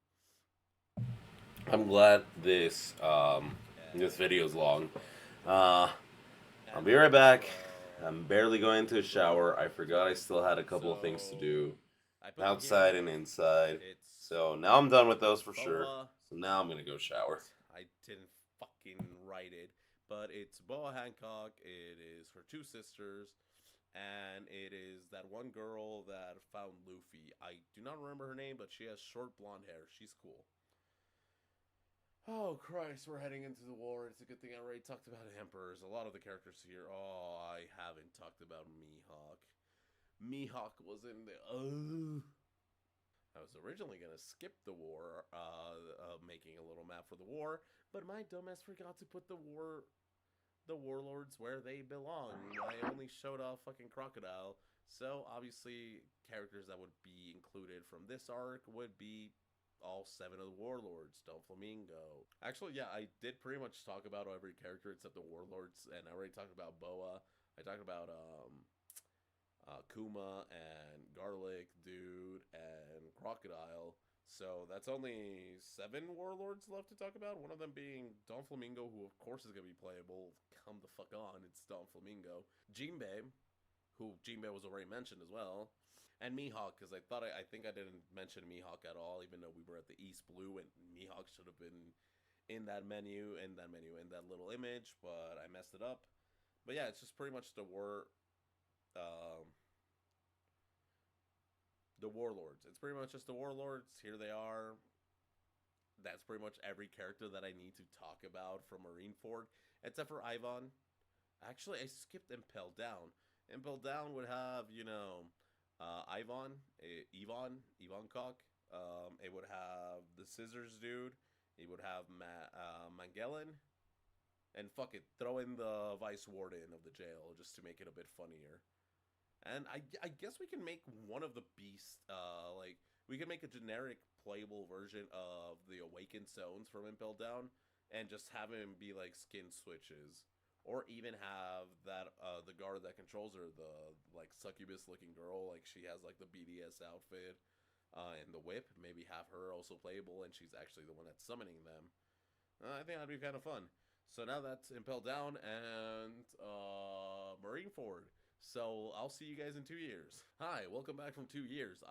I'm glad this video is long. I'll be right back. I'm barely going to a shower. I forgot I still had a couple of things to do outside and inside. So now I'm done with those for sure. So now I'm gonna go shower. I didn't fucking write it, but it's Boa Hancock. It is her two sisters, and it is that one girl that found Luffy. I do not remember her name, but she has short blonde hair. She's cool. Oh, Christ, we're heading into the war. It's a good thing I already talked about Emperors. A lot of the characters here. Oh, I haven't talked about Mihawk. Mihawk was in the... I was originally going to skip the war, making a little map for the war, but my dumbass forgot to put the warlords where they belong. I only showed off fucking Crocodile, so obviously characters that would be included from this arc would be all 7 of the warlords. Don Flamingo. Actually, yeah, I did pretty much talk about every character except the warlords, and I already talked about Boa. I talked about Kuma and Garlic Dude and Crocodile. So that's only 7 warlords left to talk about. One of them being Don Flamingo, who of course is going to be playable. Come the fuck on, it's Don Flamingo. Jinbei, who Jinbei was already mentioned as well. And Mihawk, because I think I didn't mention Mihawk at all, even though we were at the East Blue, and Mihawk should have been in that menu, in that little image, but I messed it up. But yeah, it's just pretty much um, the warlords. It's pretty much just the warlords. Here they are. That's pretty much every character that I need to talk about from Marineford, except for Ivan. Actually, I skipped Impel Down. Impel Down would have, Ivan, Ivan Cock. It would have the Scissors dude. It would have Magellan. And fuck it, throw in the Vice Warden of the jail just to make it a bit funnier. And I guess we can make one of the beasts, we can make a generic playable version of the Awakened Zones from Impel Down and just have him be like skin switches. Or even have that, the guard that controls her, the, like, succubus looking girl, like, she has, like, the BDS outfit, and the whip, maybe have her also playable, and she's actually the one that's summoning them. I think that'd be kind of fun. So now that's Impel Down and, Marineford. So I'll see you guys in 2 years. Hi, welcome back from 2 years.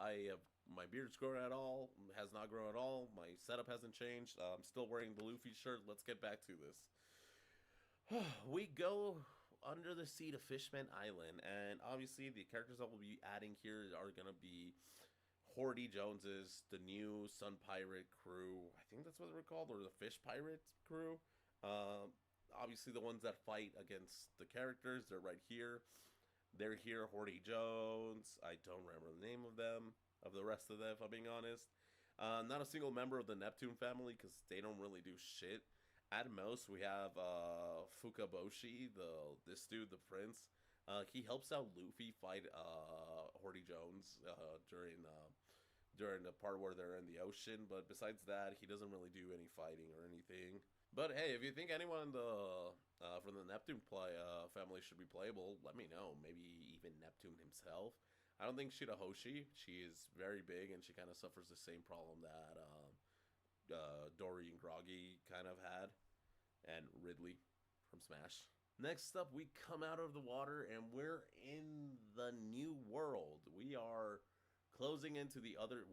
My beard's grown at all, has not grown at all, my setup hasn't changed, I'm still wearing the Luffy shirt, let's get back to this. We go under the sea to Fishman Island, and obviously the characters that we'll be adding here are going to be Horty Jones's, the new Sun Pirate crew, I think that's what they were called, or the Fish Pirate crew. Obviously the ones that fight against the characters, they're right here. They're here, Horty Jones, I don't remember the name of them, of the rest of them, if I'm being honest. Not a single member of the Neptune family, because they don't really do shit. At most, we have Fukaboshi, this dude, the prince. He helps out Luffy fight Horty Jones during the part where they're in the ocean. But besides that, he doesn't really do any fighting or anything. But hey, if you think anyone from the Neptune family should be playable, let me know. Maybe even Neptune himself. I don't think Shirahoshi. She is very big, and she kind of suffers the same problem that Dory and Groggy kind of had, and Ridley from Smash. Next up, we come out of the water and we're in the new world. We are closing into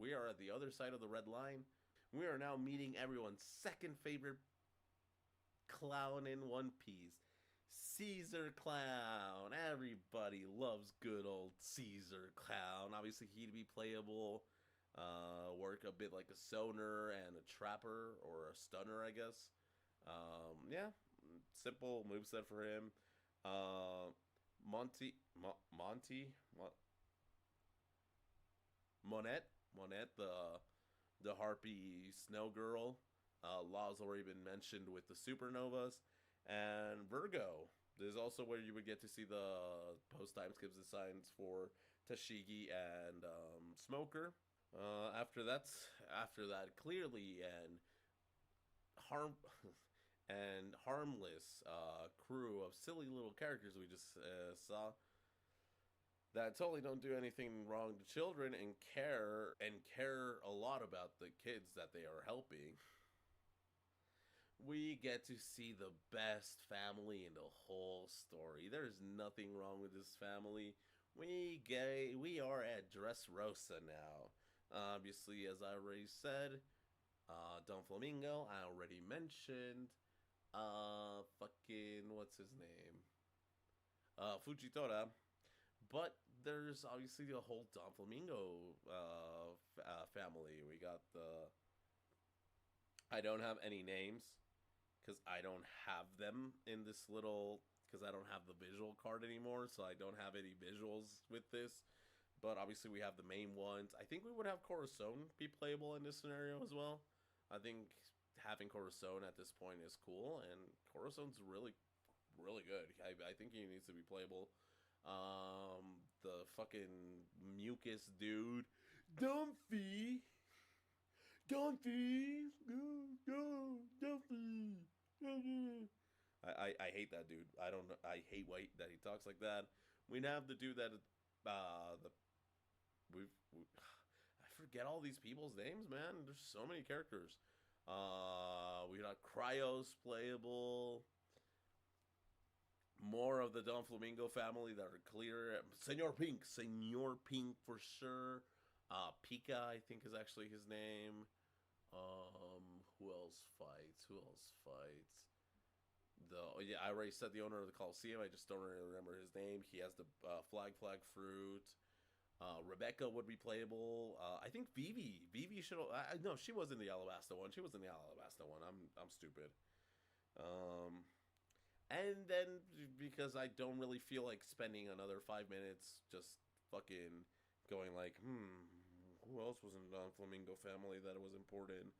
we are at the other side of the red line. We are now meeting everyone's second favorite clown in One Piece, Caesar Clown. Everybody loves good old Caesar Clown. Obviously, he'd be playable. Work a bit like a sonar and a trapper, or a stunner, I guess. Yeah, simple moveset for him. Monty, Monette, the harpy snow girl. Law's already been mentioned with the supernovas. And Virgo. This is also where you would get to see the post-time skips designs for Tashigi and Smoker. After that, clearly harmless crew of silly little characters we just saw that totally don't do anything wrong to children and care a lot about the kids that they are helping. We get to see the best family in the whole story. There's nothing wrong with this family. We are at Dressrosa now. Obviously, as I already said, Don Flamingo, I already mentioned. What's his name? Fujitora. But there's obviously the whole Don Flamingo family. We got I don't have any names, because I don't have them in this because I don't have the visual card anymore, so I don't have any visuals with this. But obviously we have the main ones. I think we would have Corazon be playable in this scenario as well. I think having Corazon at this point is cool, and Corazon's really, really good. I think he needs to be playable. The fucking mucus dude, Dumpy, Dumpy. I hate that dude. I hate that he talks like that. We have the dude that I forget all these people's names, man. There's so many characters. We got Cryos playable. more of the Don Flamingo family that are clear. Senor Pink for sure. Pika, I think, is actually his name. Who else fights? Yeah, I already said the owner of the Coliseum. I just don't really remember his name. He has the flag fruit. Rebecca would be playable. I think Vivi should. No, she was in the Alabasta one. I'm stupid. And then because I don't really feel like spending another 5 minutes just fucking going like, who else was in the Don Flamingo family that was important?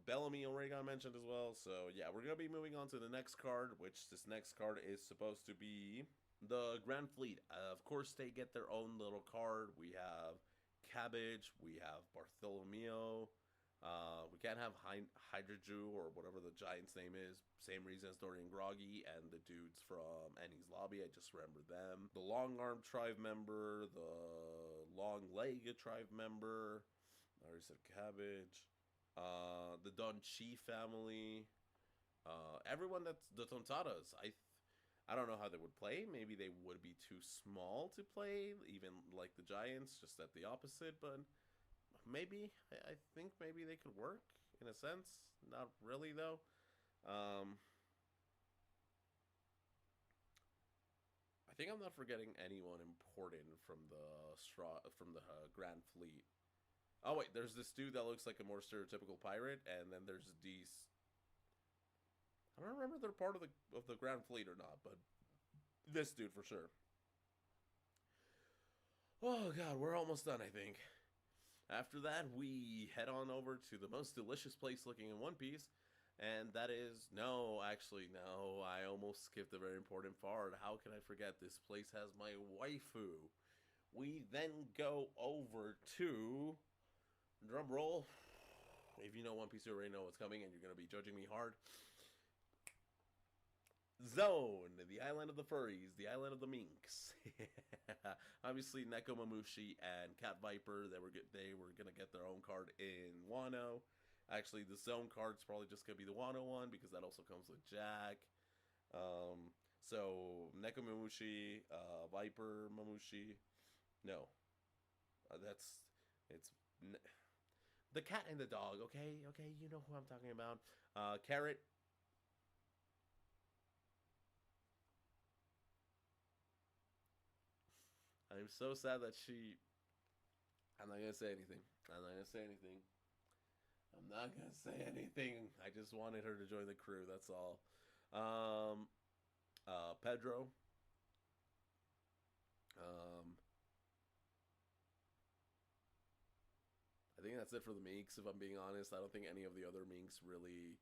Bellamy already got mentioned as well. So yeah, we're gonna be moving on to the next card, which this next card is supposed to be the Grand Fleet. Of course, they get their own little card. We have Cabbage, we have Bartholomew. We can't have Hydriju or whatever the giant's name is. Same reason as Dorian Groggy and the dudes from Annie's Lobby. I just remember them. The Long Arm Tribe member, the Long Leg Tribe member. I already said Cabbage. The Don Chi family. Everyone that's the Tontadas. I don't know how they would play. Maybe they would be too small to play, even like the Giants, just at the opposite, but maybe. I think maybe they could work in a sense. Not really though. I think I'm not forgetting anyone important from the Grand Fleet. Oh wait, there's this dude that looks like a more stereotypical pirate, and then there's these. I don't remember if they're part of the Grand Fleet or not, but this dude for sure. Oh god, we're almost done, I think. After that, we head on over to the most delicious place looking in One Piece, and that is no, I almost skipped a very important part. How can I forget? This place has my waifu. We then go over to drum roll. If you know One Piece, you already know what's coming, and you're gonna be judging me hard. Zone, the island of the furries, the island of the minks. Obviously, Nekomamushi and Cat Viper, they were gonna get their own card in Wano. Actually, the Zone card's probably just gonna be the Wano one because that also comes with Jack. So Nekomamushi, Viper Mamushi. No, it's the cat and the dog. Okay, you know who I'm talking about. Carrot. I'm so sad that she. I'm not gonna say anything. I just wanted her to join the crew. That's all. Pedro. I think that's it for the minks. If I'm being honest, I don't think any of the other minks really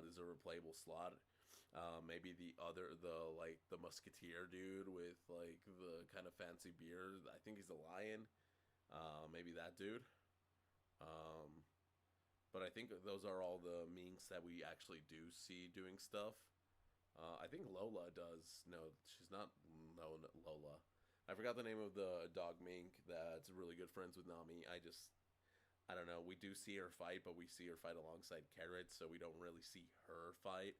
deserve a playable slot. Maybe the musketeer dude with like the kind of fancy beard. I think he's a lion. Maybe that dude. But I think those are all the minks that we actually do see doing stuff. I think Lola does. No, she's not. No, Lola. I forgot the name of the dog mink that's really good friends with Nami. I don't know. We do see her fight, but we see her fight alongside Carrot, so we don't really see her fight.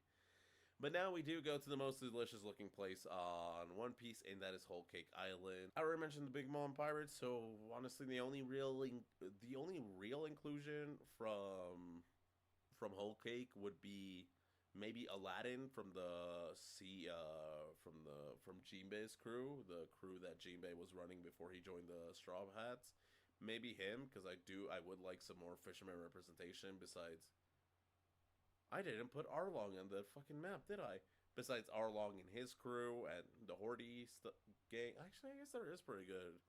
But now we do go to the most delicious looking place on One Piece, and that is Whole Cake Island. I already mentioned the Big Mom Pirates, so honestly, the only real inclusion from Whole Cake would be maybe Aladdin from the from Jinbei's crew, the crew that Jinbei was running before he joined the Straw Hats. Maybe him, because I would like some more fisherman representation besides. I didn't put Arlong on the fucking map, did I? Besides Arlong and his crew and the Horde gang. Actually, I guess there is pretty good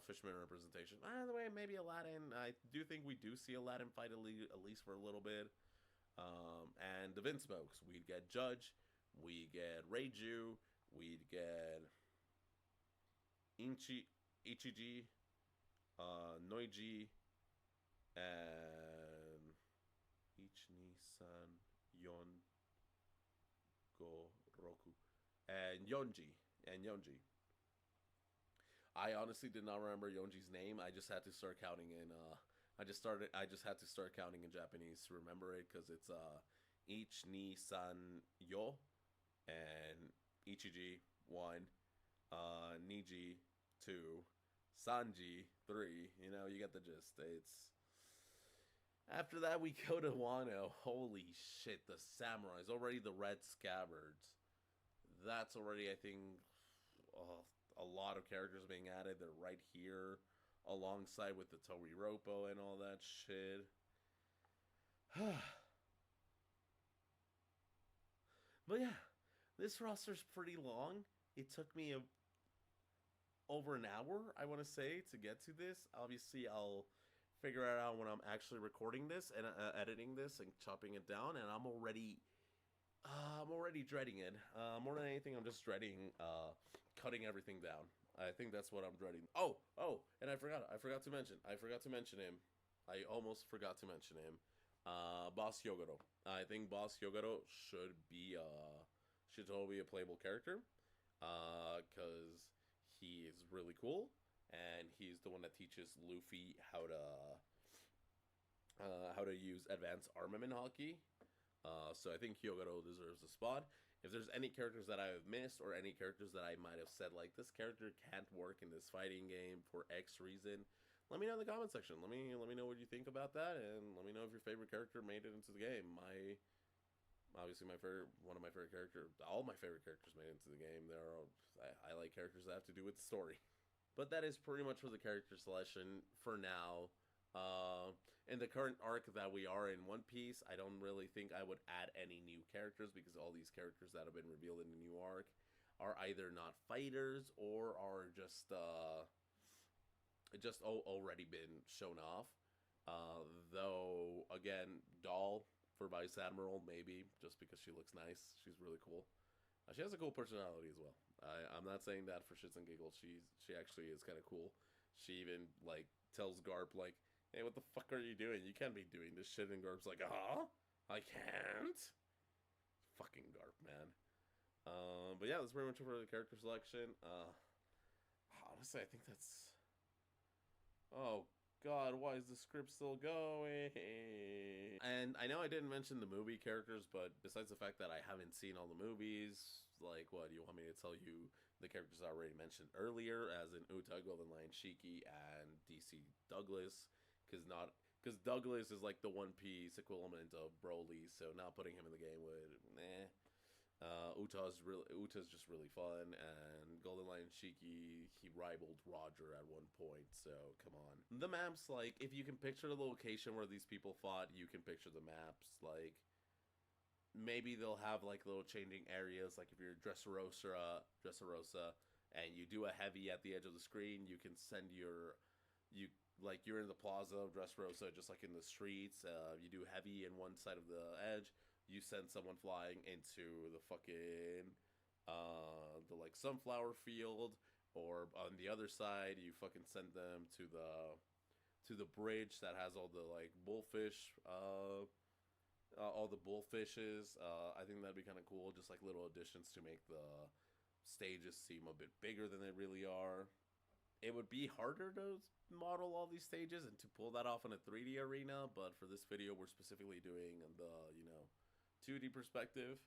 fisherman representation. By the way, maybe Aladdin. I do think we do see Aladdin fight at least for a little bit. And the Vinsmokes. We'd get Judge. We get Reiju. We'd get Ichiji. Noiji. And Ichi-ni-san, Yon, Go, Roku, and Yonji. I honestly did not remember Yonji's name. I just had to start counting in. I just had to start counting in Japanese to remember it because it's Ich-ni-san, Yo. and Ichiji 1, Niji 2, Sanji 3. You know, you get the gist. It's after that we go to Wano. Holy shit, the samurais already, the red scabbards. That's already, I think, a lot of characters being added. They're right here alongside with the Toriropo and all that shit. But yeah, this roster's pretty long. It took me over an hour, I want to say, to get to this. Obviously, I'll figure it out when I'm actually recording this and editing this and chopping it down. And I'm already dreading it. More than anything, I'm just dreading cutting everything down. I think that's what I'm dreading. Oh, and I forgot to mention him. I almost forgot to mention him. Boss Yogoro. I think Boss Yogoro should totally be a playable character, because he is really cool, and he's the one that teaches Luffy how to use advanced armament hockey. So I think Hyogoro deserves a spot. If there's any characters that I have missed, or any characters that I might have said, like, this character can't work in this fighting game for X reason, let me know in the comment section. Let me know what you think about that, and let me know if your favorite character made it into the game. Obviously one of my favorite characters, all my favorite characters made it into the game. I like characters that have to do with the story. But that is pretty much for the character selection for now. In the current arc that we are in One Piece, I don't really think I would add any new characters, because all these characters that have been revealed in the new arc are either not fighters or are just already been shown off. Though, again, Doll for Vice Admiral, maybe, just because she looks nice. She's really cool. She has a cool personality as well. I'm not saying that for shits and giggles. She actually is kind of cool. She even, like, tells Garp, like, hey, what the fuck are you doing? You can't be doing this shit. And Garp's like, I can't? Fucking Garp, man. But yeah, that's pretty much for the character selection. Honestly, I think that's... Oh, God, why is the script still going? And I know I didn't mention the movie characters, but besides the fact that I haven't seen all the movies, like, what, you want me to tell you the characters I already mentioned earlier, as in Uta, Golden Lion, Shiki, and DC Douglas, because Douglas is like the One Piece equivalent of Broly, so not putting him in the game would, Uta's just really fun, and Golden Lion Shiki, he rivaled Roger at one point, so come on. The maps, like, if you can picture the location where these people fought, you can picture the maps, like, maybe they'll have, like, little changing areas, like if you're Dressrosa, and you do a heavy at the edge of the screen, you can send you're in the plaza of Dressrosa, just like in the streets, you do heavy in one side of the edge, you send someone flying into the fucking, the, like, sunflower field, or on the other side, you fucking send them to the bridge that has all the, like, bullfish, all the bullfishes. I think that'd be kind of cool, just, like, little additions to make the stages seem a bit bigger than they really are. It would be harder to model all these stages and to pull that off in a 3D arena, but for this video, we're specifically doing the, 2D perspective.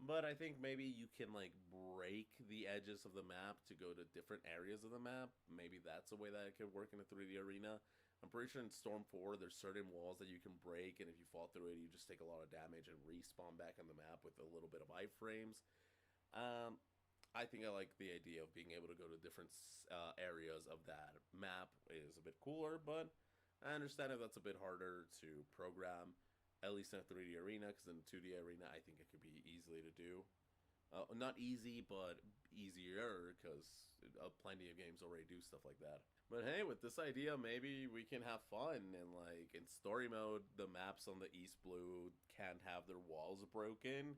But I think maybe you can, like, break the edges of the map to go to different areas of the map. Maybe that's a way that it could work in a 3D arena. I'm pretty sure in Storm 4, there's certain walls that you can break, and if you fall through it, you just take a lot of damage and respawn back on the map with a little bit of iframes. I think I like the idea of being able to go to different areas of that map is a bit cooler, but I understand if that's a bit harder to program, at least in a 3D arena, because in a 2D arena, I think it could be easily to do. Not easy, but easier, because plenty of games already do stuff like that. But hey, with this idea, maybe we can have fun, and, like, in story mode, the maps on the East Blue can't have their walls broken,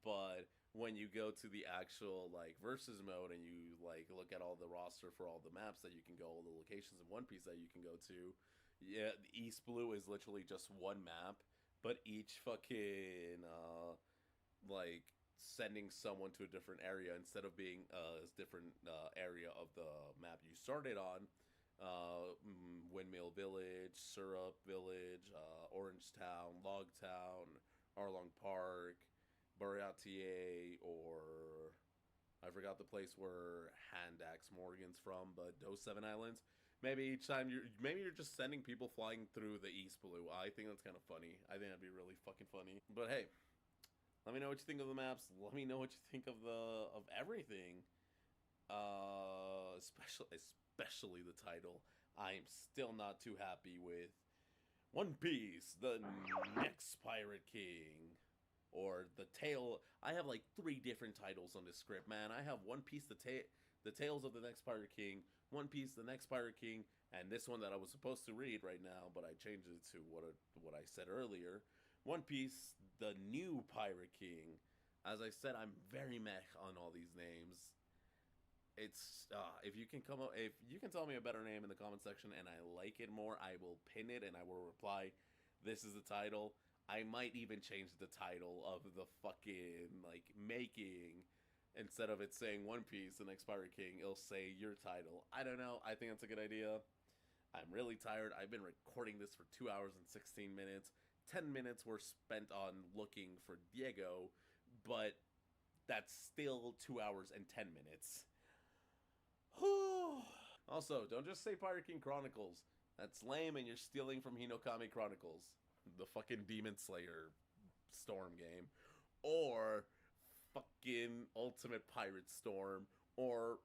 but when you go to the actual, like, versus mode and you, like, look at all the roster for all the maps that you can go, all the locations in One Piece that you can go to, yeah, the East Blue is literally just one map, but each fucking, like, sending someone to a different area instead of being a different area of the map you started on. Windmill Village, Syrup Village, Orange Town, Log Town, Arlong Park, Boreatier, or I forgot the place where Handax Morgan's from, but those 7 islands. Maybe each time you're just sending people flying through the East Blue. I think that's kind of funny. I think that'd be really fucking funny. But hey, let me know what you think of the maps. Let me know what you think of everything. Especially the title. I am still not too happy with One Piece, the next Pirate King. Or the tale. I have like 3 different titles on this script, man. I have One Piece, the Tales of the Next Pirate King, One Piece, the Next Pirate King, and this one that I was supposed to read right now, but I changed it to what I said earlier. One Piece, the New Pirate King. As I said, I'm very meh on all these names. It's if you can tell me a better name in the comment section and I like it more, I will pin it and I will reply, this is the title. I might even change the title of the fucking like making, instead of it saying One Piece, the Next Pirate King, it'll say your title. I don't know. I think that's a good idea. I'm really tired. I've been recording this for 2 hours and 16 minutes. 10 minutes were spent on looking for Diego, but that's still 2 hours and 10 minutes. Also, don't just say Pirate King Chronicles. That's lame and you're stealing from Hinokami Chronicles, the fucking Demon Slayer Storm game. Or fucking Ultimate Pirate Storm, or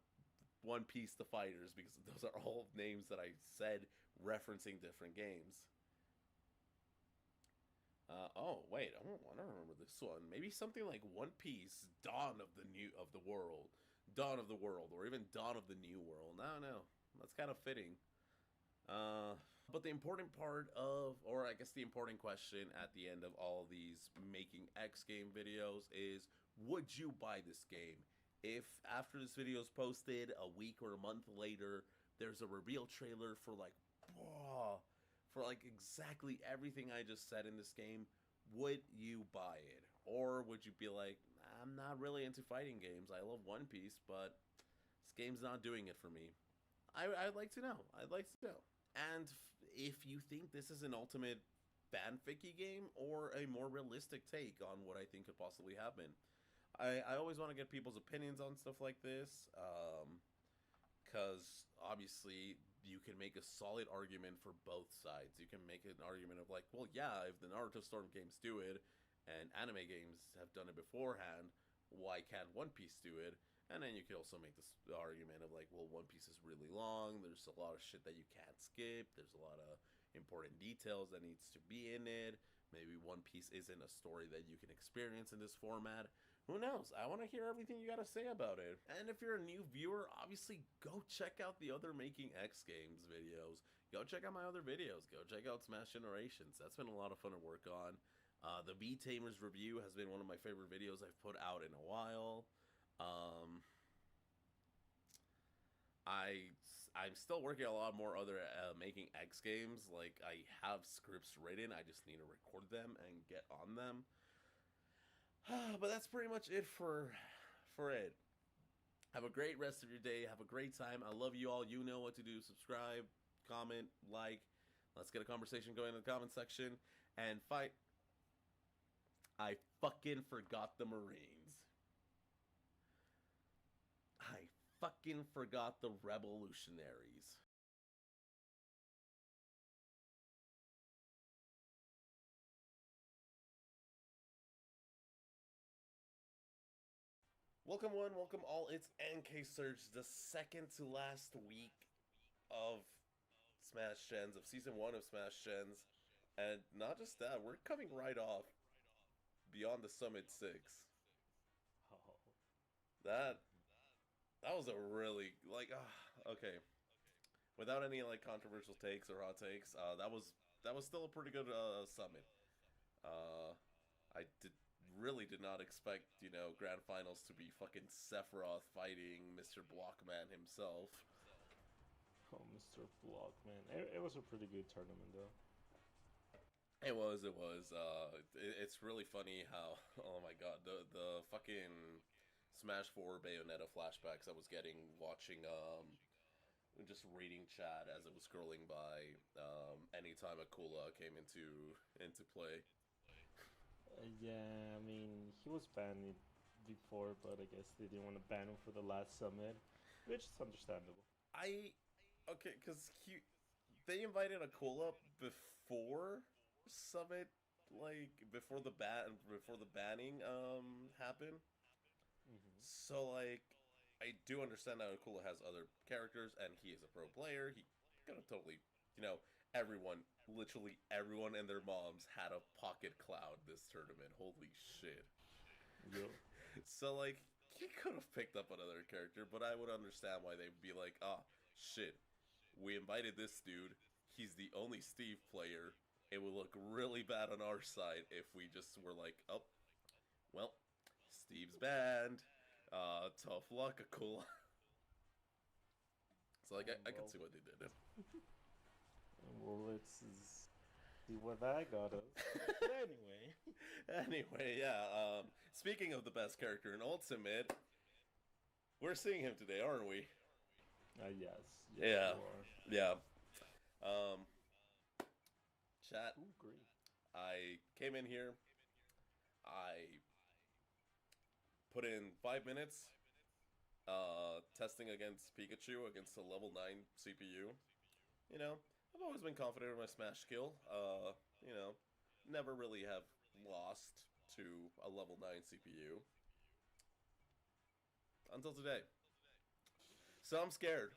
One Piece The Fighters, because those are all names that I said referencing different games. Oh wait, I don't remember this one. Maybe something like One Piece Dawn of the World, Dawn of the World, or even Dawn of the New World. No, that's kind of fitting. But the important part of, or I guess the important question at the end of all of these Making X game videos is, would you buy this game? If after this video is posted, a week or a month later, there's a reveal trailer for like exactly everything I just said in this game, would you buy it? Or would you be like, I'm not really into fighting games. I love One Piece, but this game's not doing it for me. I'd like to know. I'd like to know. And if you think this is an ultimate fanficky game or a more realistic take on what I think could possibly happen. I always want to get people's opinions on stuff like this, because obviously you can make a solid argument for both sides. You can make an argument of like, well, yeah, if the Naruto Storm games do it, and anime games have done it beforehand, why can't One Piece do it? And then you could also make this argument of like, well, One Piece is really long, there's a lot of shit that you can't skip, there's a lot of important details that needs to be in it, maybe One Piece isn't a story that you can experience in this format. Who knows? I want to hear everything you got to say about it. And if you're a new viewer, obviously go check out the other Making X Games videos. Go check out my other videos. Go check out Smash Generations. That's been a lot of fun to work on. The V-Tamers review has been one of my favorite videos I've put out in a while. I'm still working on a lot more other Making X games. Like, I have scripts written, I just need to record them and get on them. But that's pretty much it for it. Have a great rest of your day. Have a great time. I love you all. You know what to do. Subscribe, comment, like. Let's get a conversation going in the comment section. And fight. I fucking forgot the Marines. I fucking forgot the revolutionaries. Welcome one, welcome all. It's NK Surge, the second to last week of Smash Gens, of Season 1 of Smash Gens. And not just that, we're coming right off Beyond the Summit 6. Oh. That was a really, like, okay. Without any, like, controversial takes or hot takes, that was still a pretty good summit. I really did not expect, you know, Grand Finals to be fucking Sephiroth fighting Mr. Blockman himself. Oh, Mr. Blockman. It was a pretty good tournament, though. It was. It's really funny how, oh my god, the fucking Smash 4 Bayonetta flashbacks I was getting watching, just reading chat as it was scrolling by, anytime Akula came into play. Yeah, I mean, he was banned before, but I guess they didn't want to ban him for the last summit, which is understandable. Okay, because they invited Aquila before Summit, like before the banning happened. Mm-hmm. So like, I do understand that Aquila has other characters and he is a pro player. He could have totally, everyone, literally everyone and their moms had a pocket cloud this tournament. Holy shit! Yep. So like, he could have picked up another character, but I would understand why they'd be like, ah, shit, we invited this dude. He's the only Steve player. It would look really bad on our side if we just were like, oh, well, Steve's banned. Tough luck, Aquila. So like, I can see what they did. Well, let's see what that got us. But Anyway, yeah. Speaking of the best character in Ultimate, we're seeing him today, aren't we? Yes. Yeah. Yeah. Chat. Ooh, green. I came in here. I put in 5 minutes testing against Pikachu against a level 9 CPU. I've always been confident in my Smash skill. Never really have lost to a level 9 CPU. Until today. So I'm scared.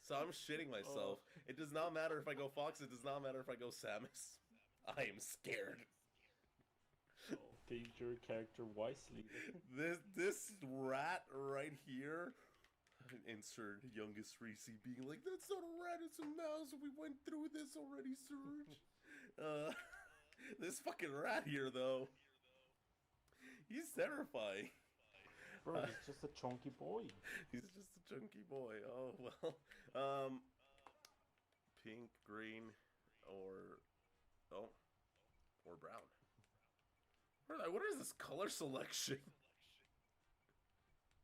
So I'm shitting myself. It does not matter if I go Fox. It does not matter if I go Samus. I am scared. Pick your character wisely. This rat right here. Insert youngest Reese being like, that's not a rat, it's a mouse. We went through this already, Surge. This fucking rat here, though. He's terrifying. Bro, he's just a chunky boy. He's just a chunky boy. Oh, well. Pink, green, or brown. What is this color selection?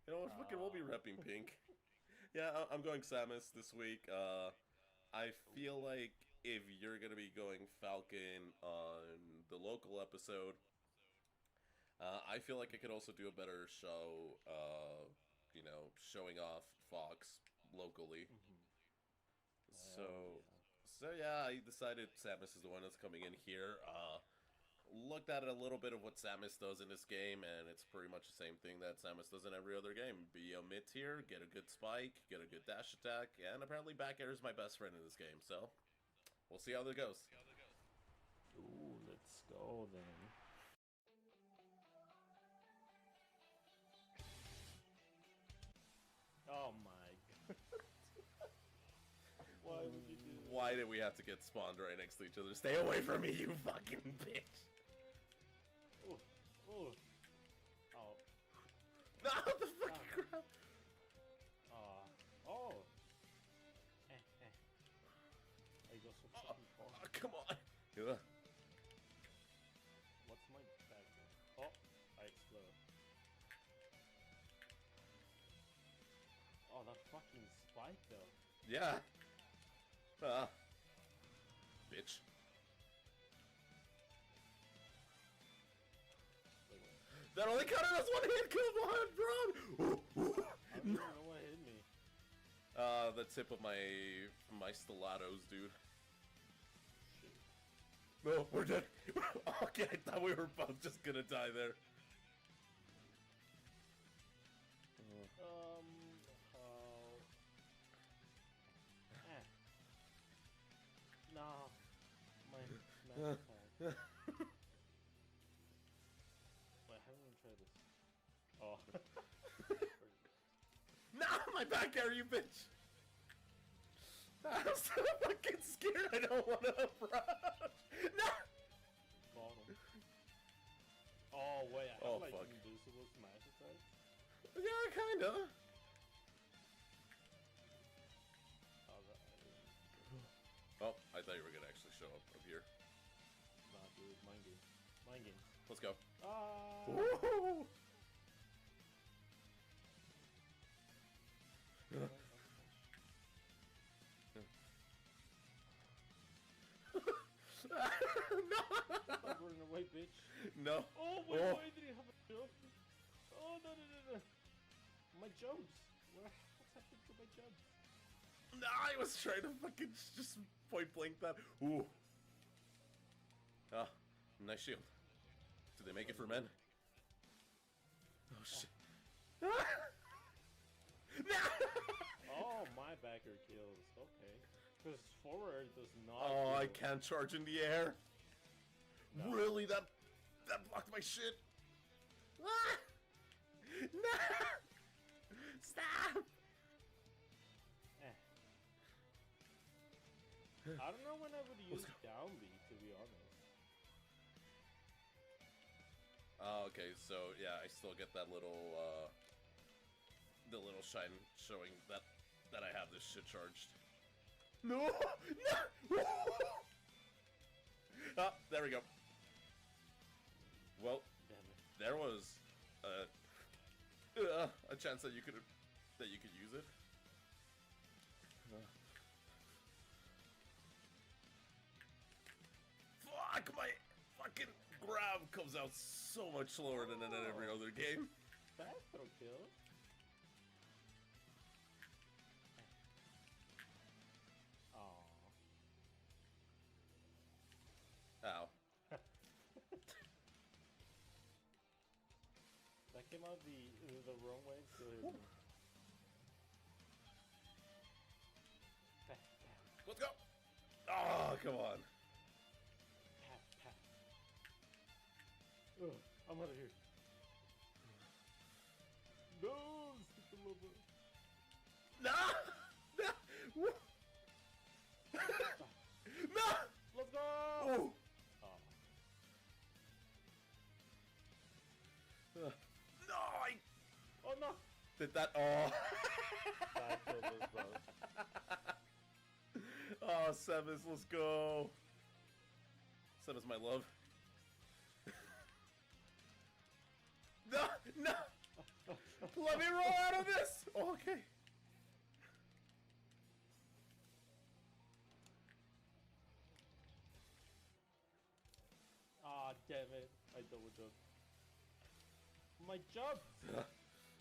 Fucking we'll be repping pink. Yeah, I'm going Samus this week. I feel like if you're gonna be going Falcon on the local episode, I feel like I could also do a better show, showing off Fox locally. So yeah, I decided Samus is the one that's coming in here. Looked at a little bit of what Samus does in this game, and it's pretty much the same thing that Samus does in every other game. Be a mid-tier, get a good spike, get a good dash attack, and apparently back air is my best friend in this game, so we'll see how that goes. Ooh, let's go then. Oh my god. Why would you do that? Why did we have to get spawned right next to each other? Stay away from me, you fucking bitch! Ooh, ooh. Oh. No, the fucking crap! Oh. I go so fucking far. Oh, come on! Yeah. What's my back? Oh, I explode. Oh, that fucking spike though. Yeah. Bitch. That only counted as one hit kill behind Braun! I don't know what hit me. The tip of my stilettos, dude. Shit. No, we're dead. Okay, I thought we were both just gonna die there. No. My smash attack. Wait, how do I try this? Oh. No, my back air, you bitch! I'm so fucking scared, I don't wanna approach! No! Bottom. Oh, wait, I have like fuck. invisible smash attack? Yeah, kinda. Oh, I thought you were gonna actually show up here. Nah, dude, mind game. Mind game. Let's go. Woohoo! No! I'm running away, bitch. bitch. No. Oh, why did he have a jump? Oh, no. My jumps. What's happened to my jumps? No, I was trying to fucking just point blank that. Ooh. Ah, nice shield. Did they make it for men? Oh shit. Oh, my backer kills. Okay. Because forward does not. Oh, kill. I can't charge in the air. No. Really? That blocked my shit. Ah! No! Stop! I don't know when I would use down B, to be honest. Oh, okay, so yeah, I still get that little, the little shine showing that I have this shit charged. No! No! Ah, there we go. Well, there was a chance that you could use it. Fuck, my fucking grab comes out so much slower than in every other game. Fast throw kill. Ow. That came out the wrong way, so hit me. Let's go! Oh, come on. Ugh, I'm out of here. No, stupid lover. No! No! No! Let's go! Oh! No, I... Oh, no! Did that... Oh! That killed us both. Oh, Sebas, let's go. Sebas, my love. No! No! Let me roll out of this! Oh, okay. Ah, damn it. I double jumped. My jump!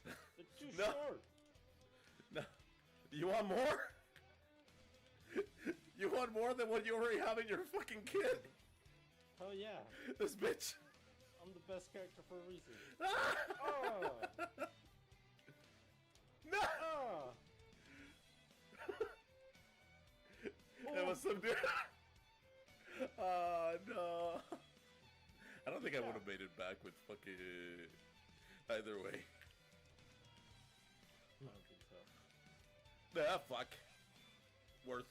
They're too short! No. You want more? You want more than what you already have in your fucking kit? Hell yeah. This bitch. I'm the best character for a reason. Oh! No! Oh! That was some dude. Oh, no. I don't think I would have made it back with fucking... Either way. I don't think so. Ah, fuck. Worth.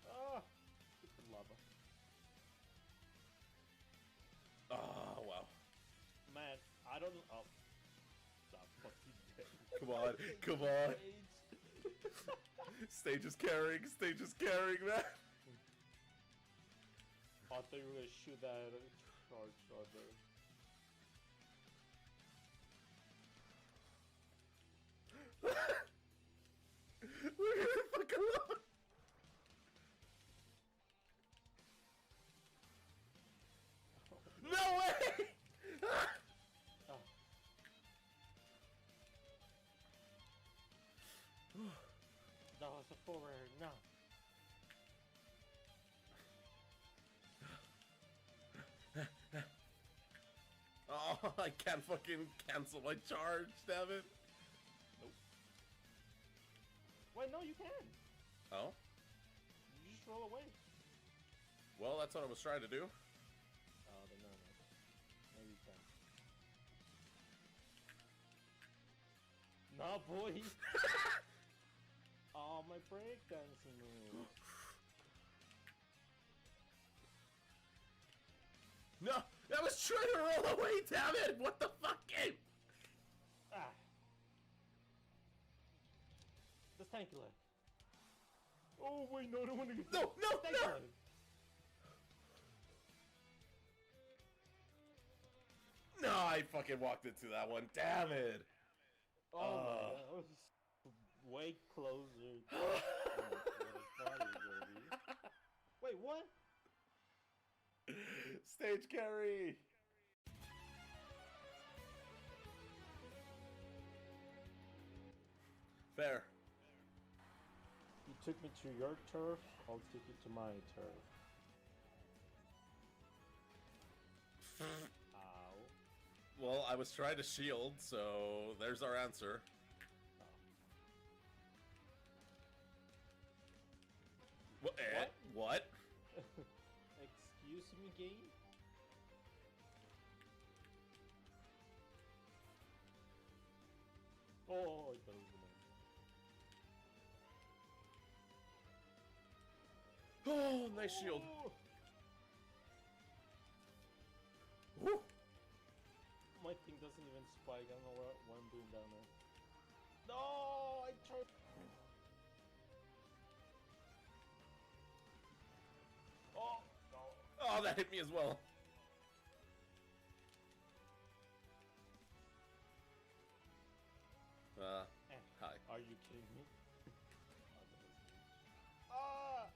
Ah! Stupid lava. Oh, wow. Man, I don't... Oh. Stop fucking dead. Come on, come on. Stage is carrying, man. I thought you were gonna shoot that charge on there. Look at the fucking look. No way! Oh. That was a forward, no. Oh, I can't fucking cancel my charge, damn it. Nope. Wait, no, you can. Oh? You just roll away. Well, that's what I was trying to do. Oh, then no. Maybe you can. Nah, boy. Oh, my breakdancing move. No! I was trying to roll away, damn it! What the fuck, game? Ah. The stanky leg. Oh, wait, no, I don't want to get... No! Leg. No, I fucking walked into that one. Damn it! Oh, my God. That was way closer than what I thought it was gonna be. Wait, what? Rampage carry! Fair. You took me to your turf, I'll take you to my turf. Ow. Well, I was trying to shield, so there's our answer. What? What? Excuse me, game? Oh, I thought it was a man. Oh, nice shield. Woo. My thing doesn't even spike. I don't know what I'm doing down there. No, I tried. Oh, no. Oh, that hit me as well. Hi. Are you kidding me? Ah!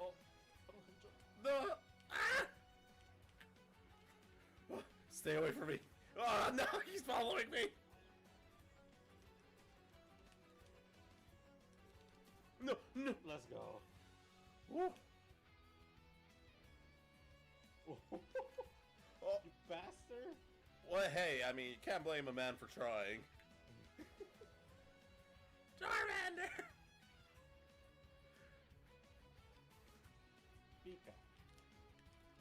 Oh. No! Ah! Oh, stay away from me. Oh, no, he's following me. No, no. Let's go. Woo. Oh, you bastard! Well, hey, I mean, you can't blame a man for trying. Charmander! Pika.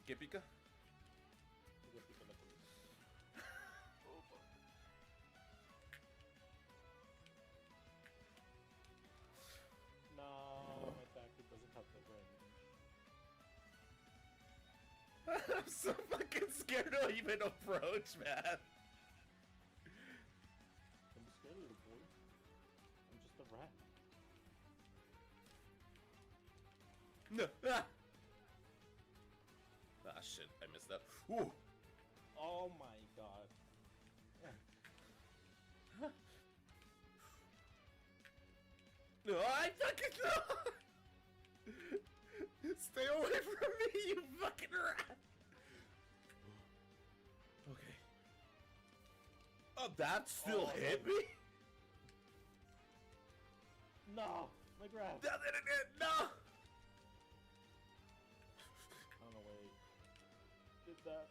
¿Qué pica? No, my tactic doesn't have the range. I'm so fucking scared to even approach, man. I'm scared, little boy. I'm just a rat. No. Ah, ah shit, I missed that. Ooh. Oh my god. No, I fucking no! Stay away from me, you fucking rat! Okay. Oh, that still hit me? No! My grab! No! Oh no, wait. Did that.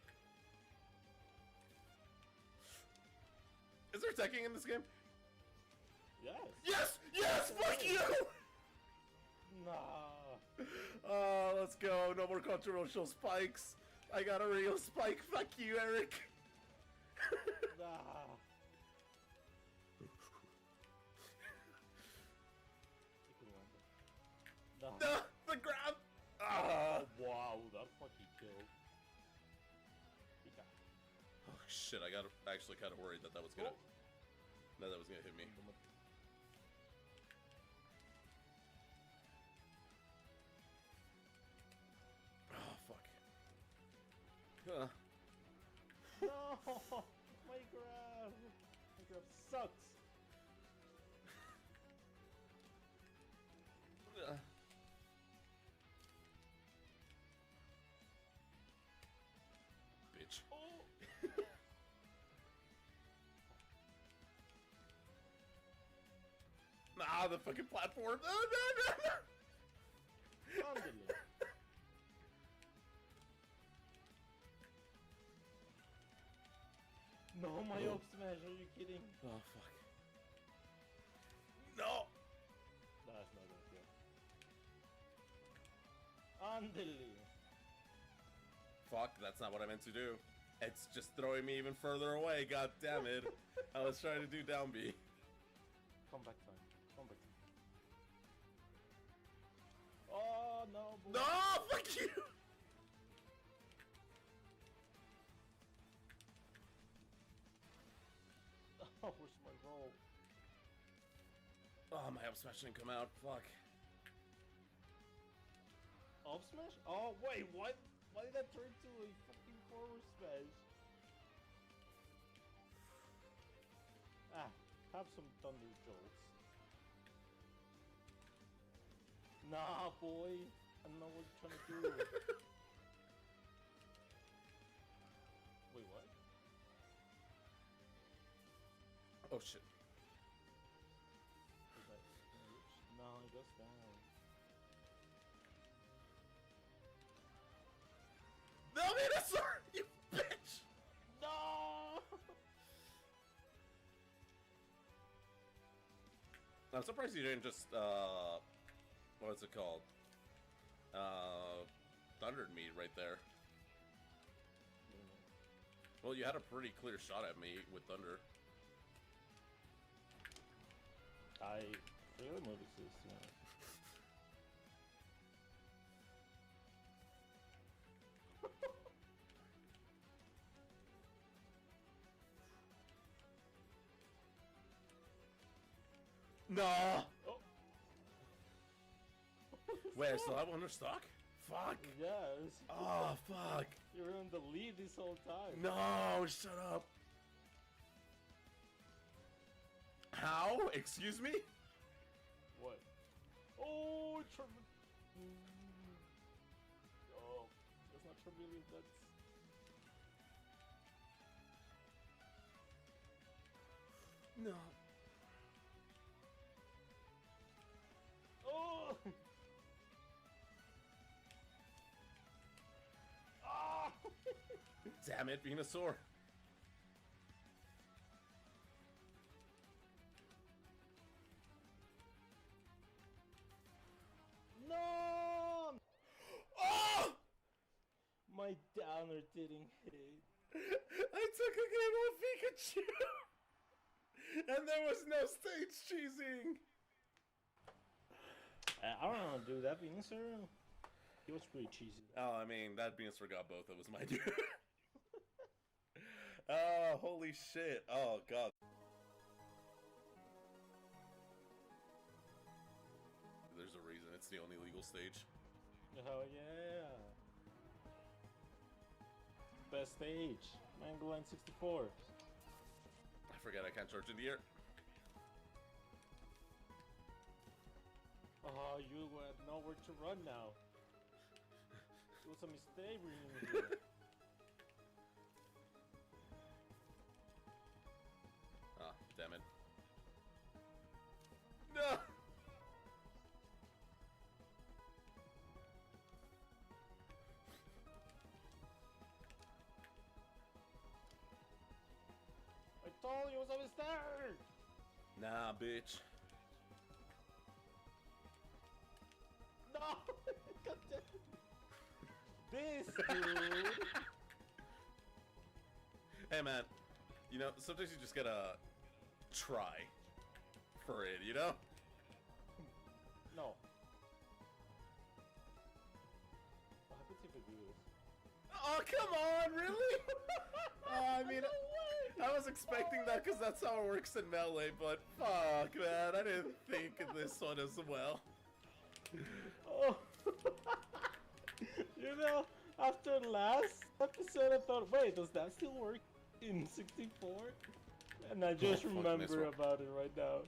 Is there teching in this game? Yes! Yes! Yes! Fuck you! Nah. Oh, let's go. No more controversial spikes. I got a real spike. Fuck you, Eric. Nah. No. No, the grab. Ah. Oh, wow, that fucking killed. Oh shit! I got actually kind of worried that was gonna. That was gonna hit me. Oh fuck. No! My grab! My grab sucks! Bitch. Oh! Nah, the fucking platform. No, no, no, no. No, my up smash, are you kidding? Oh, fuck. No! That's not good. Andale. Fuck, that's not what I meant to do. It's just throwing me even further away, god damn it. I was trying to do down B. Come back time. Come back time. Oh, no. Boy. No, fuck you! Oh, where's my roll? Oh, my up smash didn't come out. Fuck. Up smash? Oh, wait, what? Why did that turn to a fucking forward smash? Ah. have some thunder jolts. Nah, boy. I know what you're trying to do. Wait, what? Oh shit. No, it goes down. No, Venusaur! You bitch! No! I'm surprised you didn't just, what's it called? Thundered me right there. Well, you had a pretty clear shot at me with thunder. I really move exists, yeah. No! Oh. Wait, I still have one stock? Fuck! Yes. Oh, fuck! You're in the lead this whole time. No, shut up! How? Excuse me? What? Oh, oh, that's not Charmeleon, that's... No. Oh! Ah! Damn it, Venusaur. No! Oh! My downer didn't hit. I took a game on Pikachu! And there was no stage cheesing! I don't know, dude. That Venusaur, he was pretty cheesy. Oh, I mean, that Venusaur got both of us, my dude. Oh, holy shit. Oh, God. There's a reason it's the only legal stage. Oh, yeah. Best stage. Mangoland 64. I forget I can't charge in the air. Oh, you had nowhere to run now. It was a mistake bringing me here. Ah, damn it. No! I told you it was a mistake! Nah, bitch. No! God damn it. This dude! Hey, man. You know, sometimes you just gotta try for it, you know? No. What happens if I do this? Oh, come on, really? I mean, I was expecting that because that's how it works in Melee, but fuck, man, I didn't think of this one as well. Oh. You know, after last episode I thought, wait, does that still work in 64? And I just remember about it right now.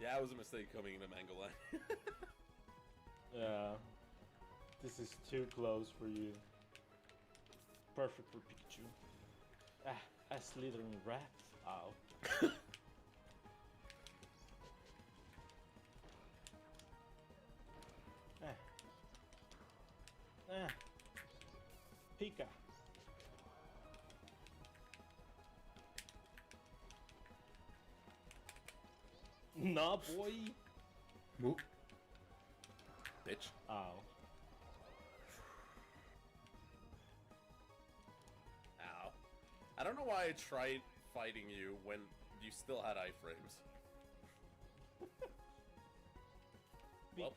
Yeah, it was a mistake coming into Mangoland. Yeah. This is too close for you. Perfect for Pikachu. Ah, a slithering rat. Ow. Pika. Nah, boy. Move. Bitch. Ow. Ow. I don't know why I tried fighting you when you still had iframes. Well,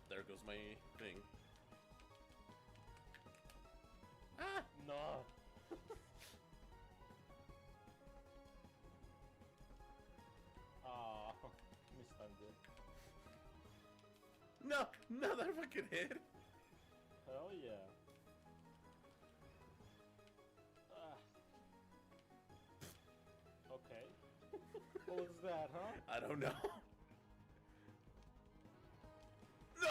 there goes my thing. Ah! No. Ah, mistimed it. No, no, that fucking hit. Hell yeah. simple as that, huh? I don't know. No!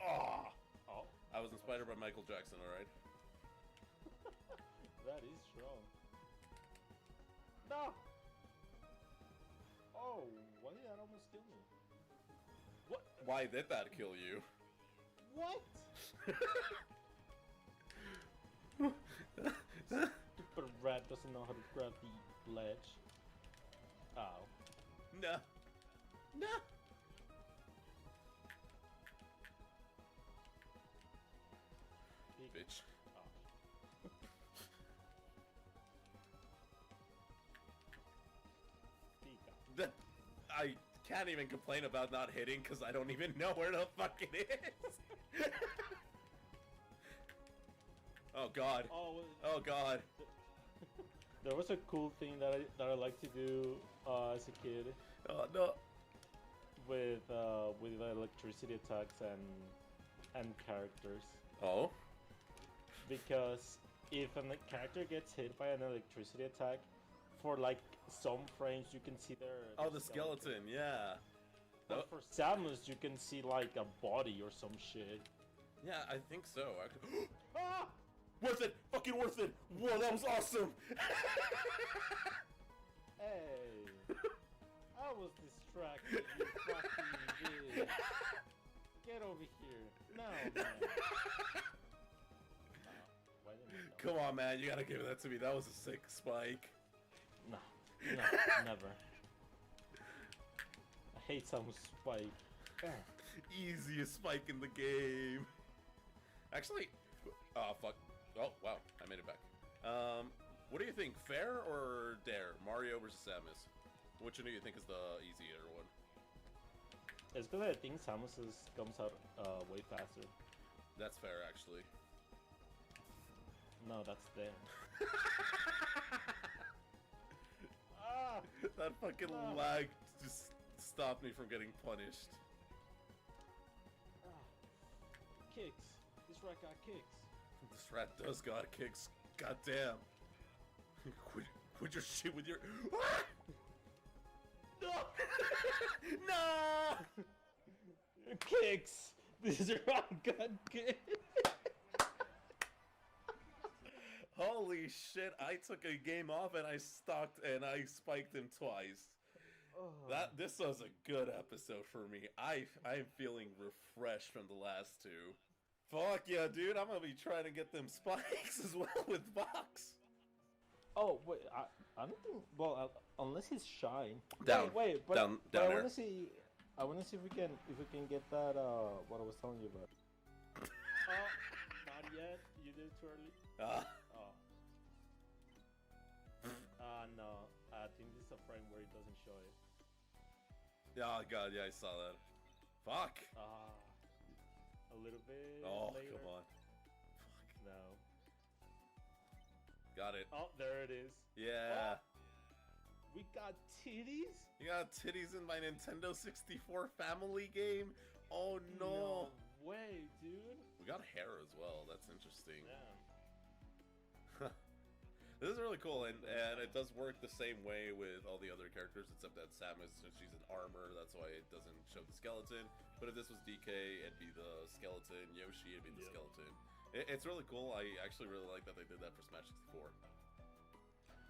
Oh! Oh. I was inspired by Michael Jackson, alright? That is strong. No! Oh, why did that almost kill me? What? Why did that kill you? What? Stupid rat doesn't know how to grab the ledge. Ow. No. No! Bitch. That I can't even complain about not hitting because I don't even know where the fuck it is. Oh god. Oh god. There was a cool thing that I like to do as a kid. Oh no. With electricity attacks and characters. Oh. Because if a character gets hit by an electricity attack, for like some frames you can see their Oh, the skeleton, yeah. But for Samus you can see like a body or some shit. Yeah, I think so. Ah! Worth it! Fucking worth it! Whoa, that was awesome! Hey! I was distracted, you fucking bitch. Get over here. No, man. Come on, man, you gotta give that to me. That was a sick spike. No, never. I hate Samus Spike. Easiest spike in the game. Actually, oh fuck. Oh wow, I made it back. What do you think, fair or dare? Mario versus Samus. Which one do you think is the easier one? It's because I think Samus comes out way faster. That's fair, actually. No, that's there. That fucking lag just stopped me from getting punished. Kicks. This rat got kicks. This rat does got kicks. Goddamn. Quit your shit with your. No! No! Kicks. This rat got kicks. Holy shit, I took a game off and I spiked him twice. This was a good episode for me. I'm feeling refreshed from the last two. Fuck yeah, dude, I'm gonna be trying to get them spikes as well with Vox. Oh, wait, I don't think, well, unless he's shy. Down. Wait, but down I there. wanna see if we can get that, what I was telling you about. Not yet, you did it too early. No, I think this is a frame where it doesn't show it. Oh god, yeah, I saw that. Fuck! A little bit later. Come on. Fuck. No. Got it. Oh, there it is. Yeah. Oh, we got titties? You got titties in my Nintendo 64 family game? Oh no. No way, dude. We got hair as well, that's interesting. Yeah. This is really cool, and it does work the same way with all the other characters, except that Samus, since she's in armor, that's why it doesn't show the skeleton. But if this was DK, it'd be the skeleton. Yoshi, it'd be the skeleton. It's really cool. I actually really like that they did that for Smash 64.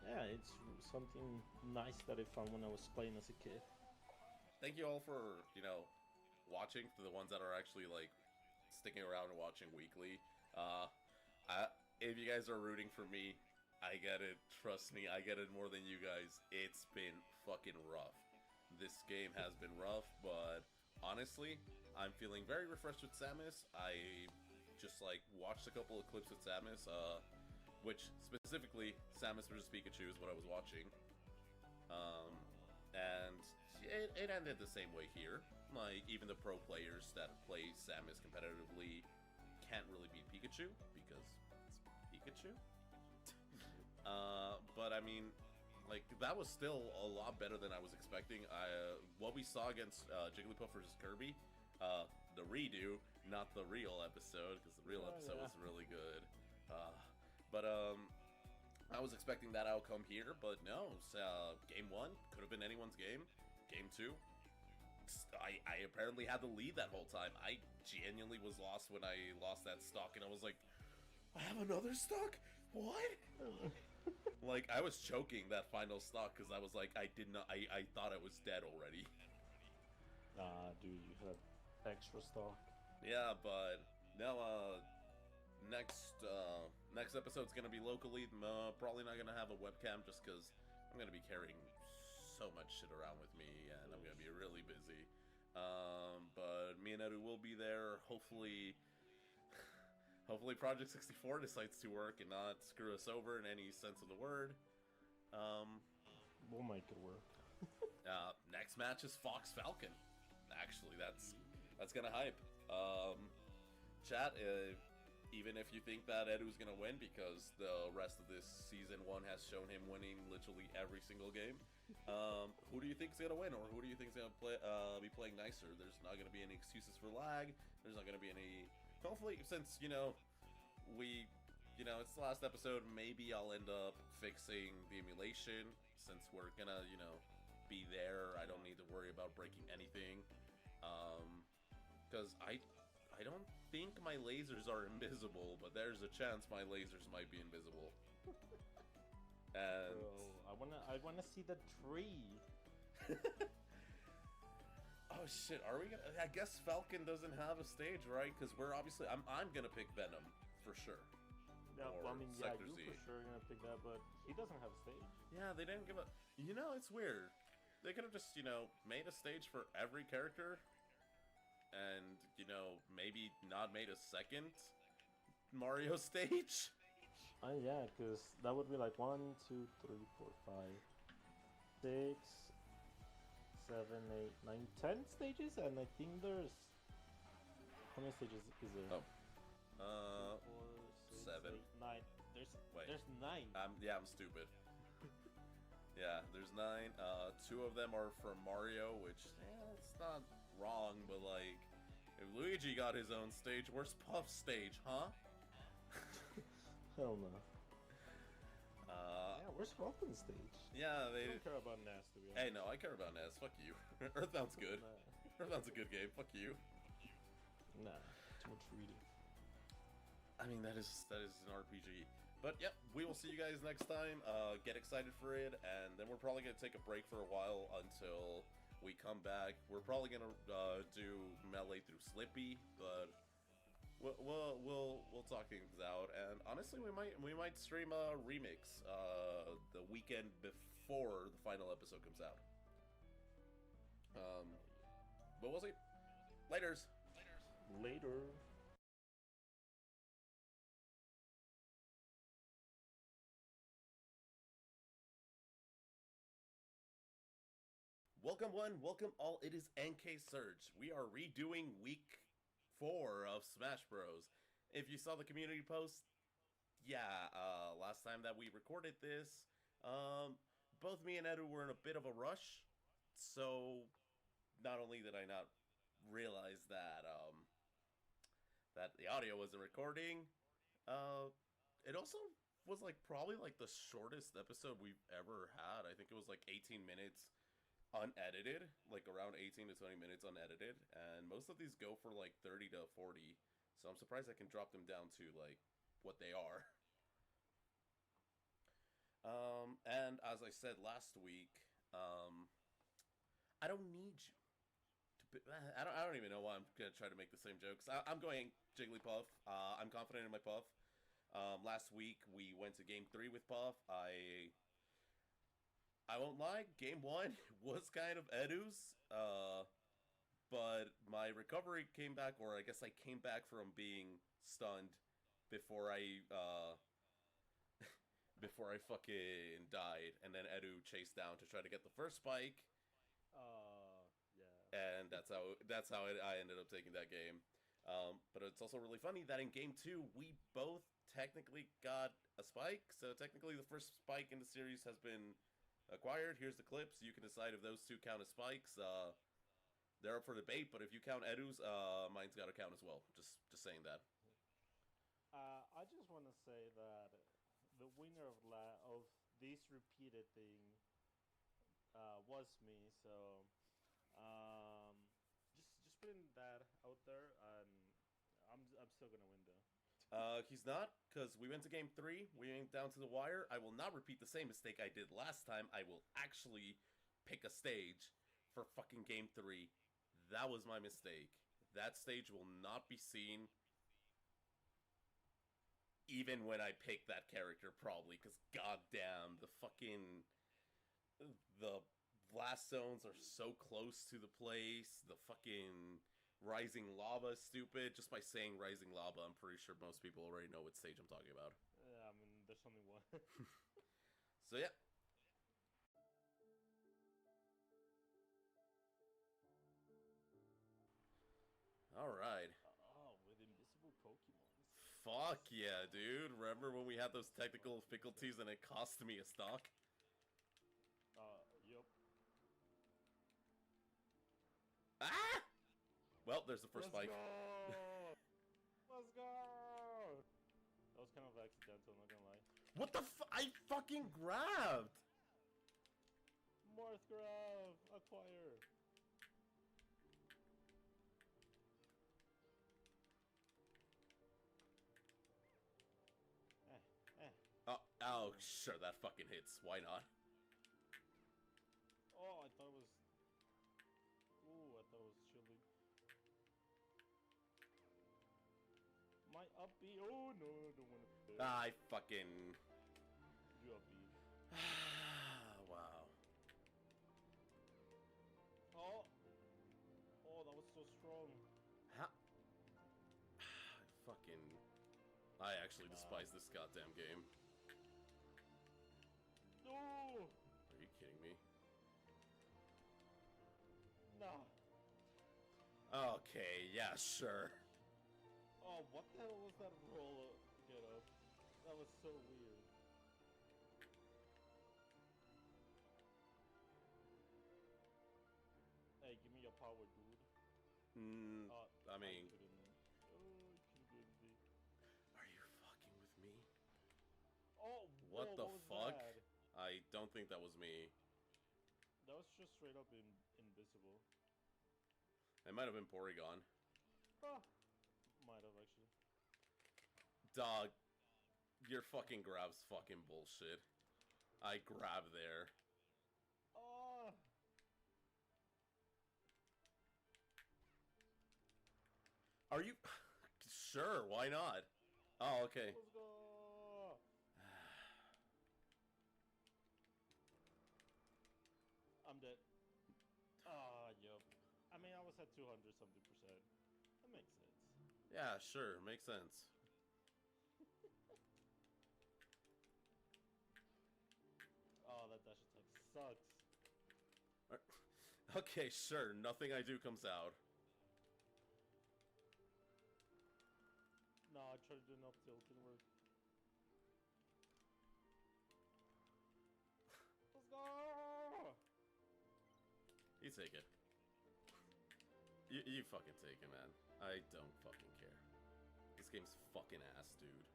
Yeah, it's something nice that I found when I was playing as a kid. Thank you all for, watching, for the ones that are actually, sticking around and watching weekly. If you guys are rooting for me, I get it. Trust me, I get it more than you guys. It's been fucking rough. This game has been rough, but honestly, I'm feeling very refreshed with Samus. I just, watched a couple of clips with Samus, which, specifically, Samus vs. Pikachu is what I was watching. And it ended the same way here. Even the pro players that play Samus competitively can't really beat Pikachu, because it's Pikachu. But I mean, that was still a lot better than I was expecting. What we saw against Jigglypuff versus Kirby, the redo, not the real episode, because the real episode was really good. But I was expecting that outcome here, but no. Game 1 could have been anyone's game. Game 2, I apparently had the lead that whole time. I genuinely was lost when I lost that stock, and I was like, I have another stock? What? Like, I was choking that final stock because I was like, I thought I was dead already. Nah, dude, you had extra stock. Yeah, but no, next episode's gonna be locally. Probably not gonna have a webcam just because I'm gonna be carrying so much shit around with me, and I'm gonna be really busy. But me and Edu will be there. Hopefully Project 64 decides to work and not screw us over in any sense of the word. We'll make it work. Next match is Fox Falcon. Actually, that's gonna hype. Chat, even if you think that Edu's gonna win because the rest of this season 1 has shown him winning literally every single game, who do you think is gonna win, or who do you think is gonna be playing nicer? There's not gonna be any excuses for lag. There's not gonna be any. Hopefully, since it's the last episode, maybe I'll end up fixing the emulation since we're gonna be there. I don't need to worry about breaking anything. Because I don't think my lasers are invisible, but there's a chance my lasers might be invisible. And bro, I wanna see the tree. Oh shit, are we gonna? I guess Falcon doesn't have a stage, right? Because we're obviously I'm gonna pick Venom for sure. Yeah, or I mean, yeah, Sector you Z. for sure gonna pick that, but he doesn't have a stage. Yeah, they didn't give a. It's weird. They could have just made a stage for every character, and maybe not made a second Mario stage. Yeah, because that would be like 1, 2, 3, 4, 5, 6, 7, 8, 9, 10 stages, and I think there's how many stages is there? Oh, 4, 6, 7, 8, 9. There's 9. I'm stupid. Yeah, there's 9. 2 of them are from Mario, which it's not wrong, but like, if Luigi got his own stage, where's Puff's stage, huh? Hell no. Yeah, where's Falcon's stage? Yeah, they don't care about NAS, to be honest. Hey, no, I care about NAS. Fuck you. Earthbound's good. Earthbound's a good game. Fuck you. Nah, too much reading. I mean, that is an RPG. But yep, we will see you guys next time. Get excited for it, and then we're probably gonna take a break for a while until we come back. We're probably gonna do Melee through Slippy, but we'll talk things out. And honestly, we might stream a remix the weekend before the final episode comes out. But we'll see. Laters. Later. Welcome one, welcome all. It is NK Surge. We are redoing week 4 of Smash Bros. If you saw the community post, yeah, last time that we recorded this, both me and Edu were in a bit of a rush. So, not only did I not realize that that the audio wasn't recording, it also was probably the shortest episode we've ever had. I think it was 18 minutes. Unedited, around 18 to 20 minutes unedited, and most of these go for 30 to 40, so I'm surprised I can drop them down to what they are. And as I said last week, I don't need you to I don't even know why I'm gonna try to make the same jokes. I'm going Jigglypuff. I'm confident in my Puff. Last week we went to game 3 with Puff. I won't lie, game 1 was kind of Edu's, but my recovery came back, or I guess I came back from being stunned before I fucking died, and then Edu chased down to try to get the first spike. Yeah. And that's how I ended up taking that game. But it's also really funny that in game 2, we both technically got a spike, so technically the first spike in the series has been acquired. Here's the clips. You can decide if those two count as spikes. They're up for debate, but if you count Edu's, mine's got to count as well. Just saying that. I just want to say that the winner of this repeated thing was me. So just putting that out there, and I'm still gonna win though. He's not, because we went to game 3, we went down to the wire. I will not repeat the same mistake I did last time. I will actually pick a stage for fucking game 3. That was my mistake. That stage will not be seen even when I pick that character, probably, because goddamn, the blast zones are so close to the place. The fucking rising lava is stupid. Just by saying rising lava, I'm pretty sure most people already know what stage I'm talking about. I mean, there's only one. So yeah. Alright. Oh, with invisible Pokemon. Fuck yeah, dude. Remember when we had those technical difficulties and it cost me a stock? Yep. Ah! Well, there's the first Let's spike. Go! Let's go! That was kind of accidental, not gonna lie. What the I fucking grabbed! Marth grab! Acquire! Oh, sure, that fucking hits. Why not? Oh, I thought it was... Ooh, I thought it was chilly. My up B. Oh, no, I don't want to... I fucking... You up B. Wow. Oh! Oh, that was so strong. How? Fucking... I actually despise this goddamn game. No! Are you kidding me? No. Okay, yeah, sure. Oh, what the hell was that roll get up? That was so weird. Hey, give me your power, dude. I mean... Are you fucking with me? Oh, what the fuck? That? I don't think that was me. That was just straight up invisible. It might have been Porygon. Oh, might have actually. Dog, your fucking grab's fucking bullshit. I grab there. Oh. Are you... Sure, why not? Oh, okay. Let's go. I'm dead. Yup. I mean, I was at 200-something%. That makes sense. Yeah, sure, makes sense. Oh, that dash attack sucks. Okay, sure, nothing I do comes out. No, I tried to do an up tilt, didn't work. Let's go! You take it. You fucking take it, man. I don't fucking care. This game's fucking ass, dude.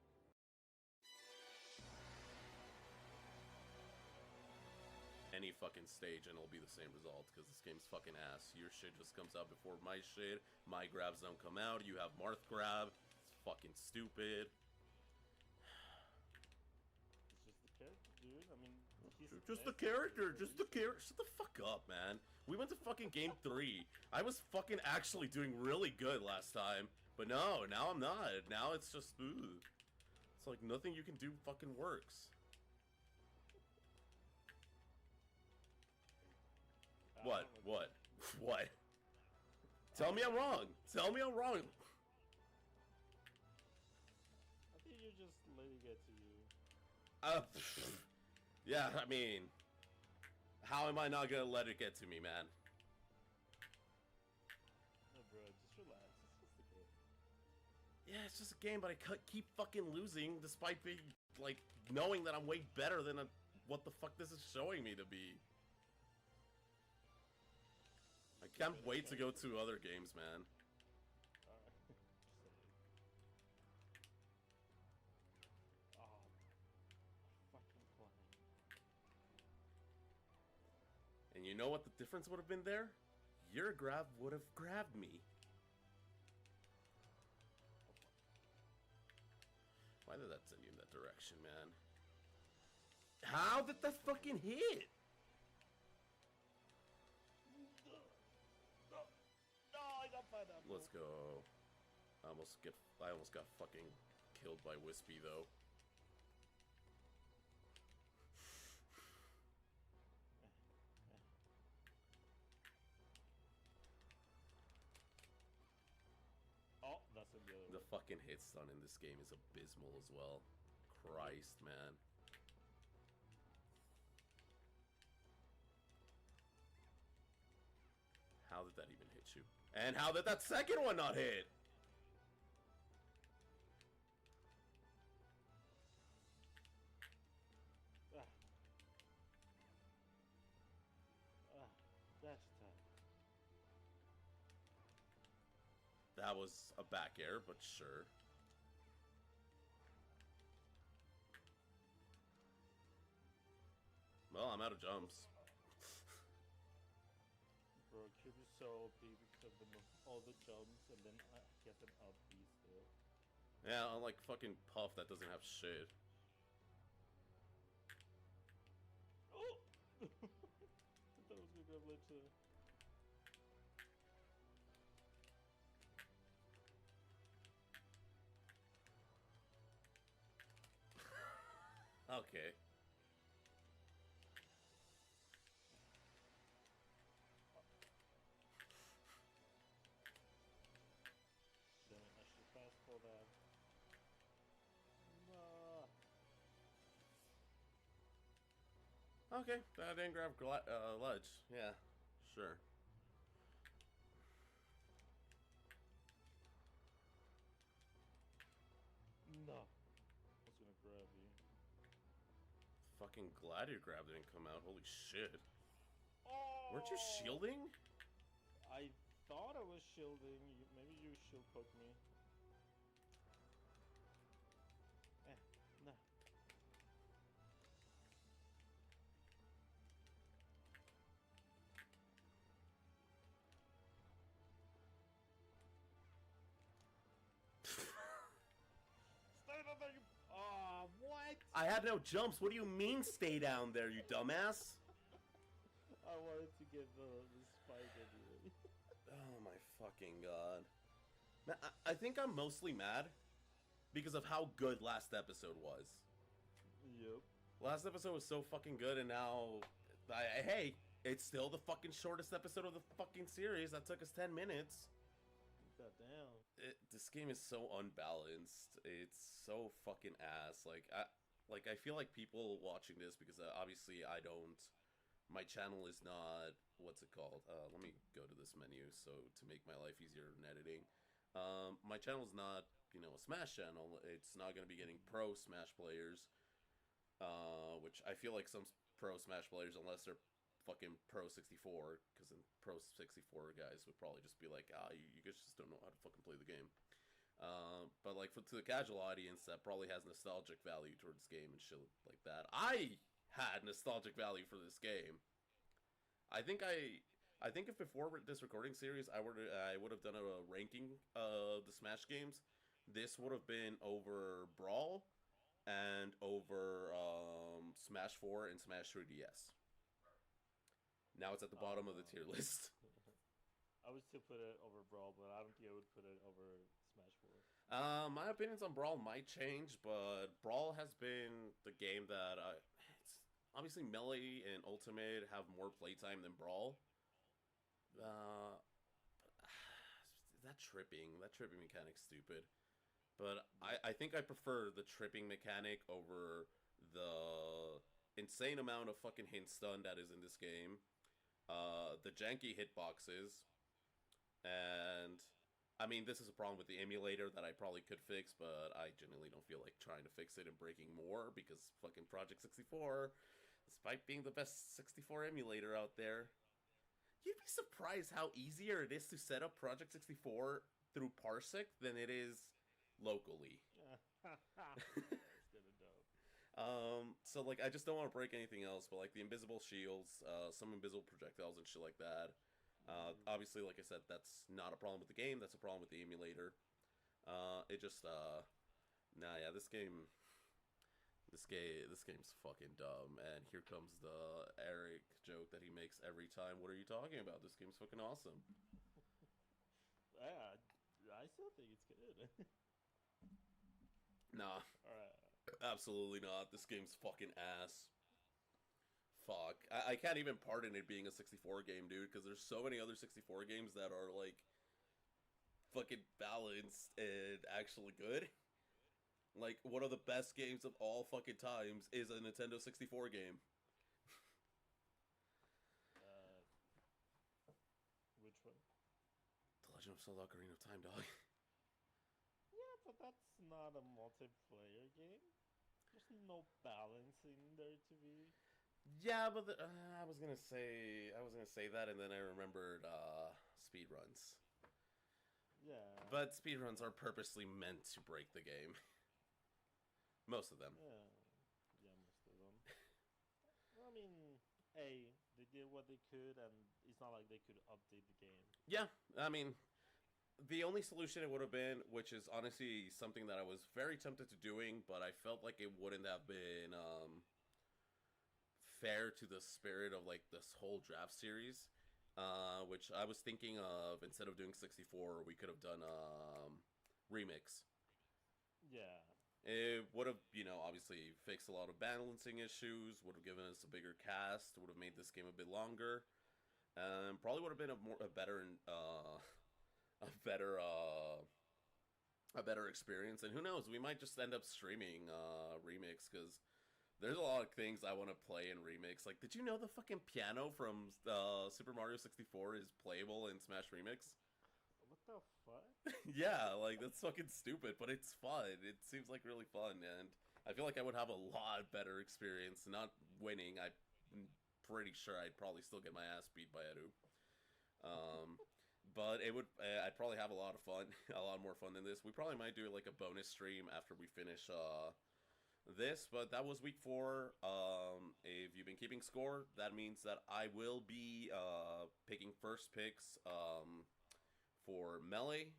Any fucking stage and it'll be the same result, because this game's fucking ass. Your shit just comes out before my shit. My grabs don't come out. You have Marth grab. It's fucking stupid. It's just the character, dude. I mean, he's just the character. Just the character. Shut the fuck up, man. We went to fucking game 3. I was fucking actually doing really good last time. But no, now I'm not. Now it's just, ooh. It's like nothing you can do fucking works. What? What? What? Tell me I'm wrong. Tell me I'm wrong. I think you're just letting it to you. Yeah, I mean, how am I not gonna let it get to me, man? No, bro, just relax. It's just a game. Yeah, it's just a game, but I keep fucking losing despite being, like, knowing that I'm way better than what the fuck this is showing me to be. I can't wait to go to other games, man. And you know what the difference would have been there? Your grab would have grabbed me. Why did that send you in that direction, man? How did that fucking hit? No, I got pineapple. Let's go. I almost got fucking killed by Wispy though. Oh, that's in the other The way. fucking hit stun in this game is abysmal as well. Christ, man. How did that even hit you? And how did that second one not hit? Dash time. That was a back air, but sure. Well, I'm out of jumps. Bro, Cube is so OP because of all the jumps, and then he has an up B still. Yeah, unlike fucking Puff that doesn't have shit. Oh! I thought I was gonna grab ledge there. Okay. Damn it, I should fast for that. No. Okay, I didn't grab ledge. Yeah, sure. No. I was gonna grab you. Fucking glad your grab didn't come out. Holy shit. Oh! Weren't you shielding? I thought I was shielding. Maybe you shield poke me. No. Stay down there, you. Oh, what? I had no jumps. What do you mean stay down there, you dumbass? I wanted to get the spike anyway. Oh my fucking god. Man, I think I'm mostly mad because of how good last episode was. Yep. Last episode was so fucking good, and now, hey, it's still the fucking shortest episode of the fucking series. That took us 10 minutes. Goddamn. This game is so unbalanced. It's so fucking ass. I feel like people watching this, because obviously I don't. My channel is not. What's it called? Let me go to this menu so to make my life easier in editing. My channel is not, a Smash channel. It's not going to be getting pro Smash players. Which I feel like some pro Smash players, unless they're fucking pro 64, because then pro 64 guys would probably just be like, you guys just don't know how to fucking play the game. But like to the casual audience that probably has nostalgic value towards this game and shit like that, I had nostalgic value for this game. I think if before this recording series I would have done a ranking of the Smash games, this would have been over Brawl and over Smash 4 and Smash 3DS. Now it's at the bottom of the tier list. I would still put it over Brawl, but I don't think I would put it over Smash 4. My opinions on Brawl might change, but Brawl has been the game that it's obviously Melee and Ultimate have more playtime than Brawl. That tripping mechanic's stupid. But I think I prefer the tripping mechanic over the insane amount of fucking hint stun that is in this game. The janky hitboxes. And, I mean, this is a problem with the emulator that I probably could fix, but I genuinely don't feel like trying to fix it and breaking more, because fucking Project 64, despite being the best 64 emulator out there, you'd be surprised how easier it is to set up Project 64 through Parsec than it is locally. That's kinda dope. So like I just don't want to break anything else, but like the invisible shields, some invisible projectiles and shit like that. Obviously, like I said, that's not a problem with the game. That's a problem with the emulator. It just nah, yeah, this game's fucking dumb. And here comes the Eric joke that he makes every time. What are you talking about? This game's fucking awesome. Yeah, I still think it's good. Nah. Alright. Absolutely not. This game's fucking ass. Fuck. I can't even pardon it being a 64 game, dude, because there's so many other 64 games that are, like, fucking balanced and actually good. Like, one of the best games of all fucking times is a Nintendo 64 game. Which one? The Legend of Zelda Ocarina of Time, dog. Yeah, but that's not a multiplayer game. There's no balancing there to be. Yeah, but I was gonna say that, and then I remembered speedruns. Yeah. But speedruns are purposely meant to break the game. Most of them. Yeah, most of them. I mean, they did what they could, and it's not like they could update the game. Yeah, I mean, the only solution it would have been, which is honestly something that I was very tempted to doing, but I felt like it wouldn't have been fair to the spirit of like this whole draft series, which I was thinking of instead of doing 64, we could have done remix. Yeah. It would have, obviously fixed a lot of balancing issues, would have given us a bigger cast, would have made this game a bit longer, and probably would have been a better experience. And who knows, we might just end up streaming remix, because there's a lot of things I want to play in remix. Like, did you know the fucking piano from Super Mario 64 is playable in Smash Remix? What the fuck? Yeah, like, that's fucking stupid, but it's fun. It seems like really fun, and I feel like I would have a lot better experience. Not winning, I'm pretty sure I'd probably still get my ass beat by Edu. But I'd probably have a lot of fun, a lot more fun than this. We probably might do like a bonus stream after we finish this, but that was week 4. If you've been keeping score, that means that I will be picking first picks for Melee.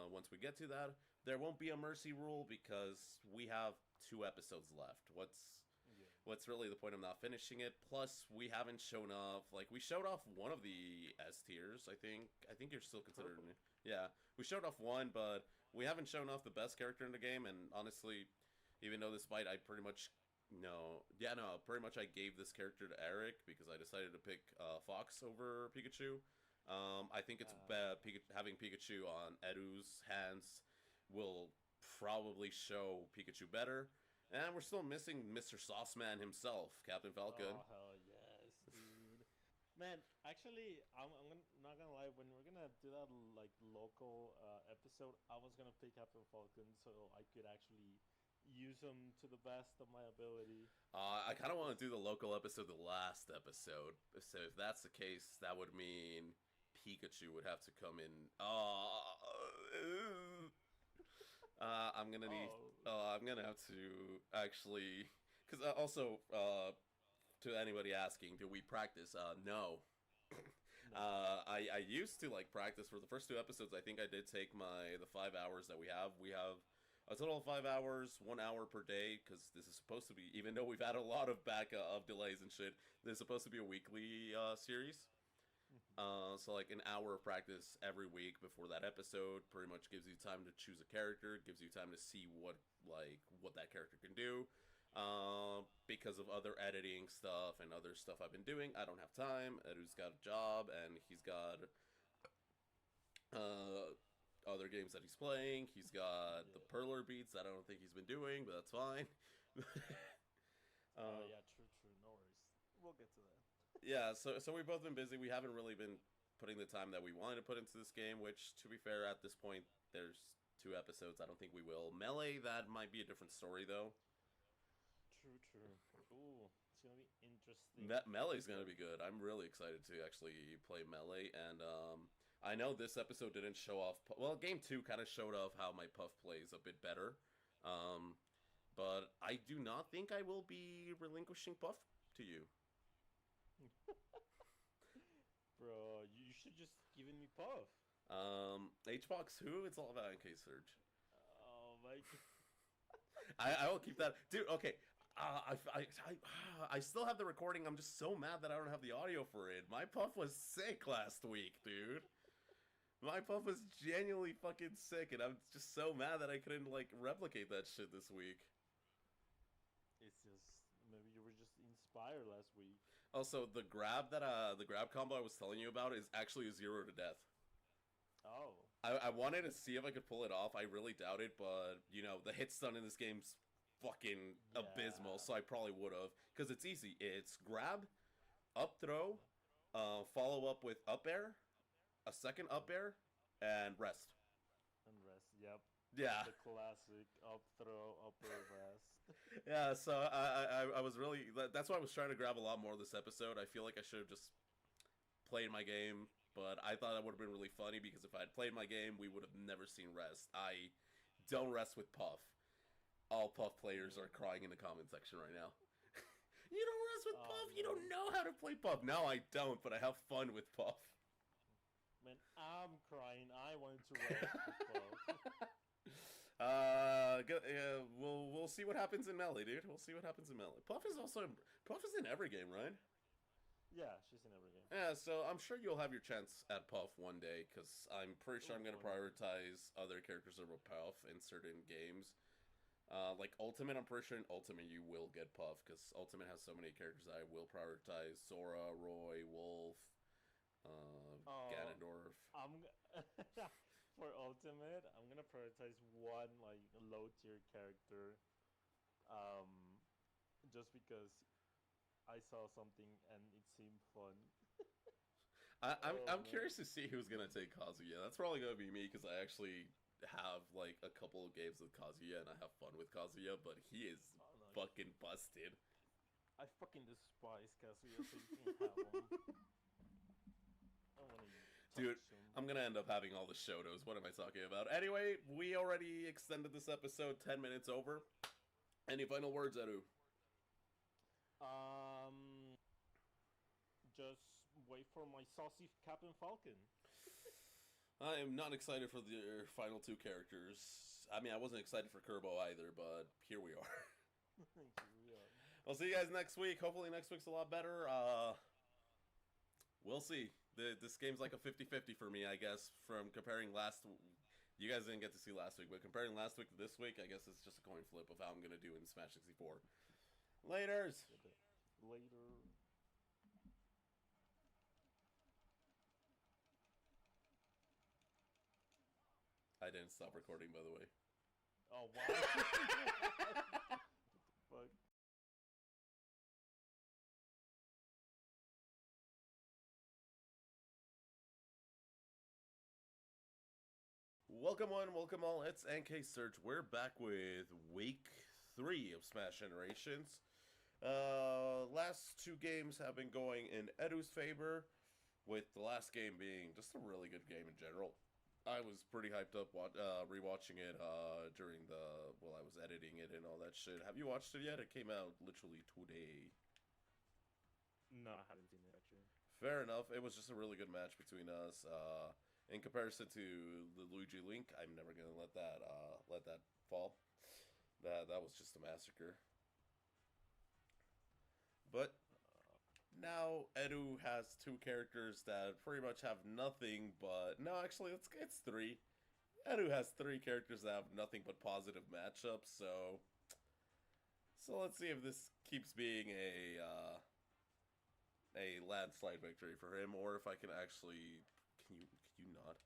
Once we get to that, there won't be a mercy rule because we have 2 episodes left. What's really the point of not finishing it? Plus, we haven't shown off. Like, we showed off one of the S tiers. I think you're still considering it. Yeah, we showed off one, but we haven't shown off the best character in the game. And honestly, even though this fight, I pretty much I gave this character to Eric because I decided to pick Fox over Pikachu. I think it's having Pikachu on Edu's hands will probably show Pikachu better. And we're still missing Mr. Sauceman himself, Captain Falcon. Oh, hell yes, dude. Man, actually, I'm not gonna lie, when we're gonna do that, like, local episode, I was gonna pick Captain Falcon so I could actually use him to the best of my ability. I kind of want to do the local episode the last episode. So if that's the case, that would mean Pikachu would have to come in. I'm gonna have to actually, because also to anybody asking, do we practice? No. I used to like practice for the first 2 episodes. I think I did take the 5 hours that we have. We have a total of 5 hours, 1 hour per day, because this is supposed to be, even though we've had a lot of of delays and shit, this is supposed to be a weekly series. So like an hour of practice every week before that episode pretty much gives you time to choose a character, gives you time to see what that character can do. Because of other editing stuff and other stuff I've been doing, I don't have time. Edu's got a job and he's got other games that he's playing. He's got the Perler beats that I don't think he's been doing, but that's fine. Yeah, true, no worries. We'll get to that. Yeah, so we've both been busy. We haven't really been putting the time that we wanted to put into this game, which, to be fair, at this point, there's 2 episodes. I don't think we will. Melee, that might be a different story, though. True. Ooh, it's gonna be interesting. Melee's gonna be good. I'm really excited to actually play Melee, and I know this episode didn't show off... Well, Game 2 kind of showed off how my Puff plays a bit better. But I do not think I will be relinquishing Puff to you. Bro, you should just given me Puff. HBox who? It's all about NK Surge. Oh my I will keep that. Dude, okay. I still have the recording. I'm just so mad that I don't have the audio for it. My Puff was sick last week, dude. My Puff was genuinely fucking sick, and I'm just so mad that I couldn't, like, replicate that shit this week. It's just, maybe you were just inspired last week. Also, the grab combo I was telling you about is actually a 0 to death. Oh. I wanted to see if I could pull it off. I really doubt it, but, you know, the hit stun in this game's fucking abysmal, so I probably would have. Because it's easy. It's grab, up throw, follow up with up air, a second up air, and rest. And rest, yep. Yeah. The classic up throw, up air, rest. Yeah, so I was really... That's why I was trying to grab a lot more this episode. I feel like I should have just played my game. But I thought that would have been really funny because if I had played my game, we would have never seen rest. I don't rest with Puff. All Puff players are crying in the comment section right now. You don't rest with Puff? No. You don't know how to play Puff. No, I don't, but I have fun with Puff. Man, I'm crying. I wanted to rest with Puff. We'll see what happens in Melee, dude. We'll see what happens in Melee. Puff is in every game, right? Yeah, she's in every game. Yeah, so I'm sure you'll have your chance at Puff one day, because I'm pretty sure I'm going to prioritize other characters over Puff in certain games. Like Ultimate, I'm pretty sure in Ultimate you will get Puff, because Ultimate has so many characters that I will prioritize. Sora, Roy, Wolf, Ganondorf. For Ultimate, I'm going to prioritize one, like, low-tier character, just because I saw something and it seemed fun. I'm curious to see who's gonna take Kazuya. That's probably gonna be me because I actually have like a couple of games with Kazuya and I have fun with Kazuya, but he is fucking busted. I fucking despise Kazuya, so you can have him. Dude, I'm gonna end up having all the Shotos. What am I talking about? Anyway, we already extended this episode 10 minutes over. Any final words, Edu? Just wait for my saucy Captain Falcon. I am not excited for the final two characters. I mean, I wasn't excited for Kerbo either, but here we are. We'll see you guys next week. Hopefully next week's a lot better. We'll see. This game's like a 50-50 for me, I guess, from comparing You guys didn't get to see last week, but comparing last week to this week, I guess it's just a coin flip of how I'm going to do in Smash 64. Laters! Later. I didn't stop recording, by the way. Oh, wow. Fuck. Welcome one, welcome all, it's NK Surge. We're back with week 3 of Smash Generations. Last 2 games have been going in Edu's favor, with the last game being just a really good game in general. I was pretty hyped up rewatching it while I was editing it and all that shit. Have you watched it yet? It came out literally today. No, I haven't seen it actually. Fair enough. It was just a really good match between us. In comparison to the Luigi Link, I'm never gonna let that fall. That was just a massacre. But now Edu has 2 characters that pretty much have nothing but... No, actually, it's 3. Edu has 3 characters that have nothing but positive matchups, so let's see if this keeps being a landslide victory for him, or if I can actually... Can you not?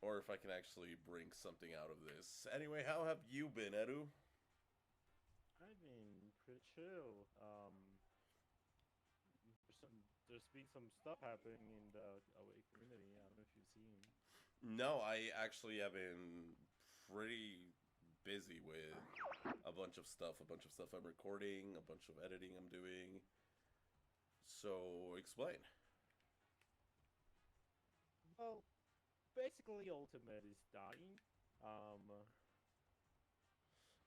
Or if I can actually bring something out of this. Anyway, how have you been, Edu? I've been pretty chill. There's been some stuff happening in the away community. I don't know if you've seen. No, I actually have been pretty busy with a bunch of stuff. I'm recording, a bunch of editing I'm doing. So, explain. Well, basically Ultimate is dying.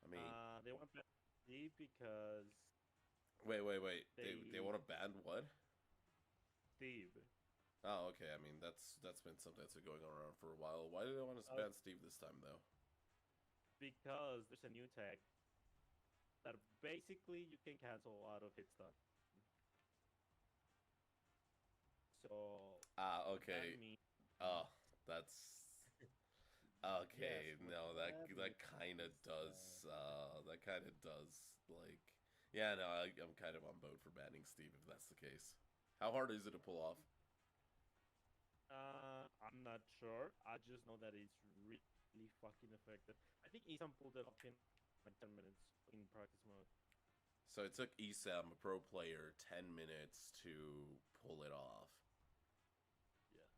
I mean, They want to ban Steve because wait. They want to ban what? Steve. Oh, okay. I mean, that's been something that's been going on around for a while. Why do they want to ban Steve this time, though? Because there's a new tag that basically you can cancel out of hit stun. So Okay. that means Oh, that's okay. yes, what No, that means kind of is does. That kind of does. Like, yeah, no, I'm kind of on board for banning Steve if that's the case. How hard is it to pull off? I'm not sure. I just know that it's really fucking effective. I think Isan pulled it off in like 10 minutes in practice mode. So it took Esam, a pro player, 10 minutes to pull it off. Yeah.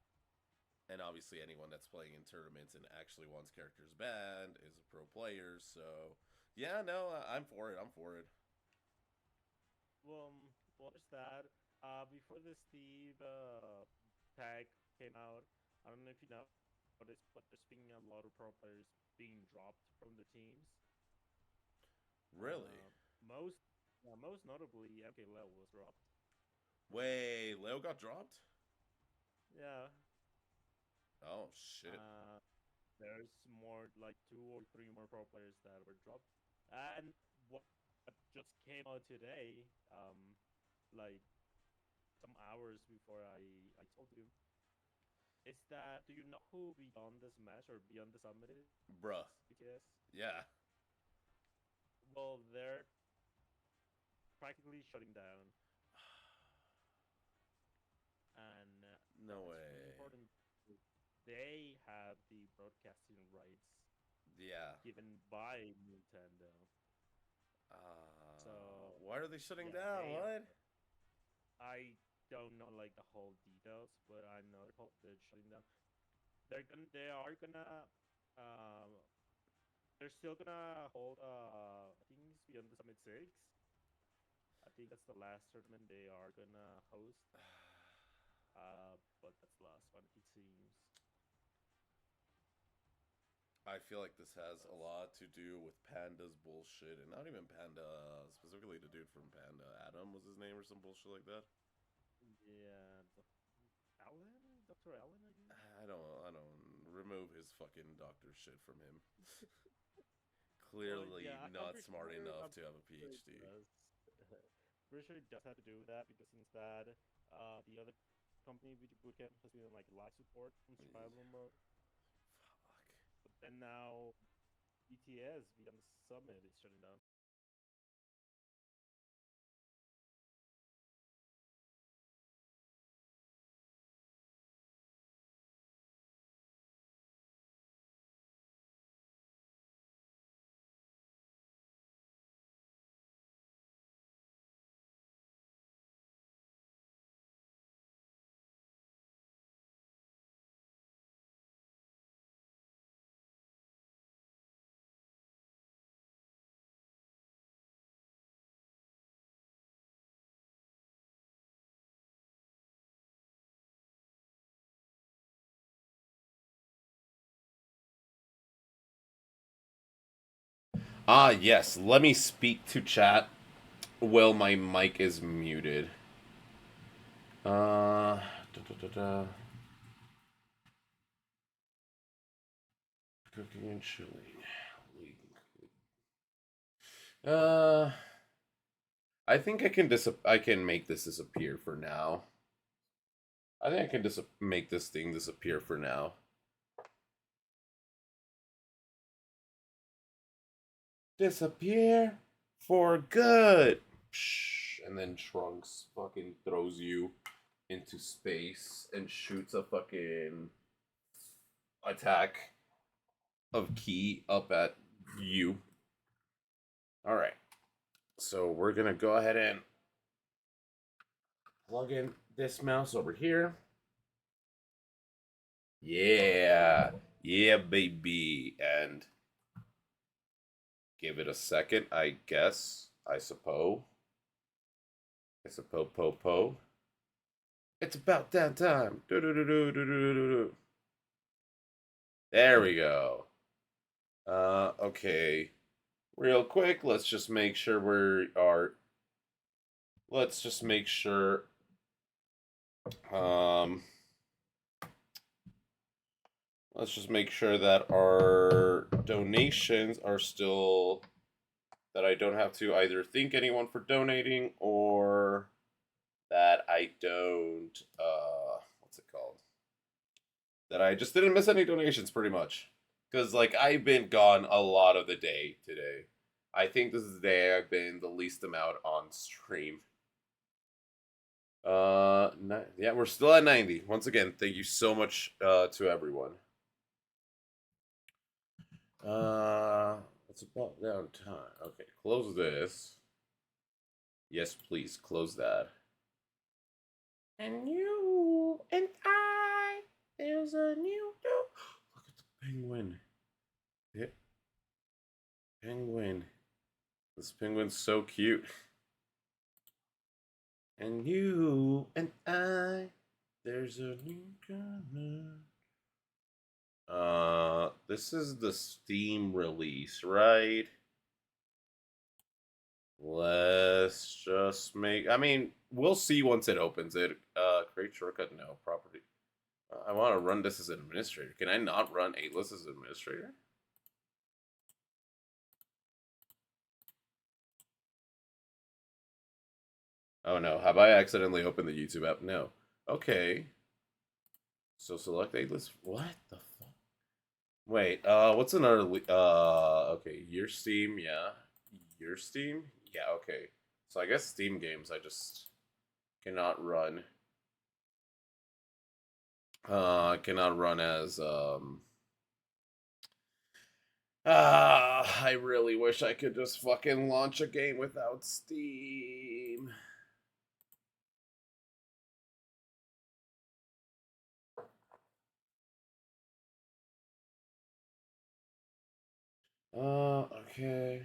And obviously, anyone that's playing in tournaments and actually wants characters banned is a pro player. So, yeah, no, I'm for it. I'm for it. Well, there's that. Before the Steve tag came out, I don't know if you noticed, but there's been a lot of pro players being dropped from the teams. Really? Most notably, MK Leo was dropped. Wait, Leo got dropped? Yeah. Oh, shit. There's more, like 2 or 3 more pro players that were dropped. And what just came out today, like some hours before I told you, is that do you know who Beyond the Smash or Beyond the Summit is? Bruh. BTS? Yeah. Well, they're practically shutting down. And no way. Really important. They have the broadcasting rights. Yeah. Given by Nintendo. So why are they shutting down? What? I don't know like the whole details, but I know they're shutting down. They're still gonna hold I think it's Beyond the Summit 6. I think that's the last tournament they are gonna host. But that's the last one, it seems. I feel like this has a lot to do with Panda's bullshit, and not even Panda, specifically the dude from Panda. Adam was his name or some bullshit like that? Yeah, Allen? Dr. Allen, I think? I don't remove his fucking doctor shit from him. Clearly not smart enough to have a PhD. Pretty sure it does have to do with that because since that, the other company, VG Bootcamp, has been like live support on survival mode. Fuck. But then now, BTS Beyond the Summit is shutting down. Yes, let me speak to chat while my mic is muted. Da, da, da. Cooking and chilling. I think I can make this disappear for now. I think I can just make this thing disappear for now. Disappear for good. And then Trunks fucking throws you into space and shoots a fucking attack of Ki up at you. Alright. So we're gonna go ahead and plug in this mouse over here. Yeah. Yeah, baby. And give it a second, I guess. I suppose. Po. It's about that time. There we go. Okay. real quick, let's just make sure let's just make sure let's just make sure that our donations are still, that I don't have to either thank anyone for donating or that I don't what's it called? That I just didn't miss any donations pretty much. Cuz like I've been gone a lot of the day today. I think this is the day I've been the least amount on stream. Yeah, we're still at 90. Once again, thank you so much to everyone. It's about down time. Okay, close this. Yes, please close that. And you and I, there's a new. Look at the penguin. Yeah. Penguin. This penguin's so cute. And you and I, there's a new color. This is the Steam release, right? Let's just make. I mean, we'll see once it opens. It create shortcut. No property. I want to run this as an administrator. Can I not run Atlas as an administrator? Oh no! Have I accidentally opened the YouTube app? No. Okay. So select Atlas. What the fuck? Wait. What's another? Okay. Your Steam. Yeah. Your Steam. Yeah. Okay. So I guess Steam games I just cannot run. Cannot run as I really wish I could just fucking launch a game without Steam. Okay.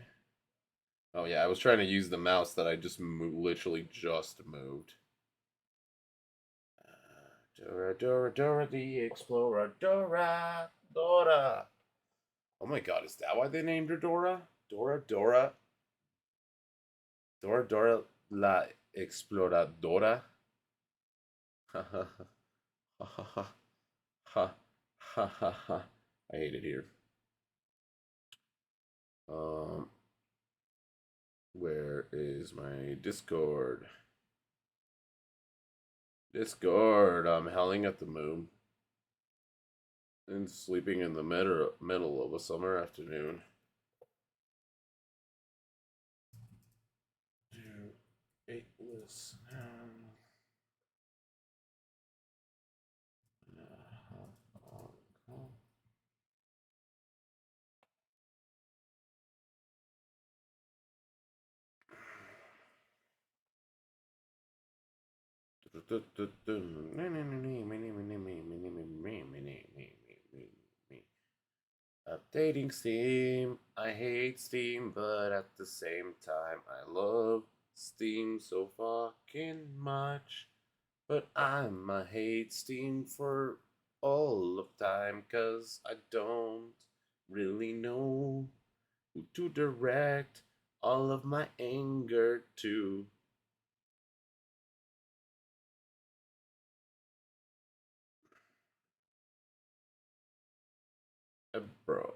Oh yeah, I was trying to use the mouse that I just literally just moved. Dora, Dora, Dora the Explorer, Dora, Dora. Oh my god, is that why they named her Dora? Dora, Dora. Dora, Dora la Exploradora. Ha ha ha ha ha ha ha ha. I hate it here. Where is my Discord? Discord. I'm howling at the moon and sleeping in the middle of a summer afternoon. Do eight listen. Updating Steam. I hate Steam, but at the same time, I love Steam so fucking much. But I'ma hate Steam for all of time, cause I don't really know who to direct all of my anger to. Bro.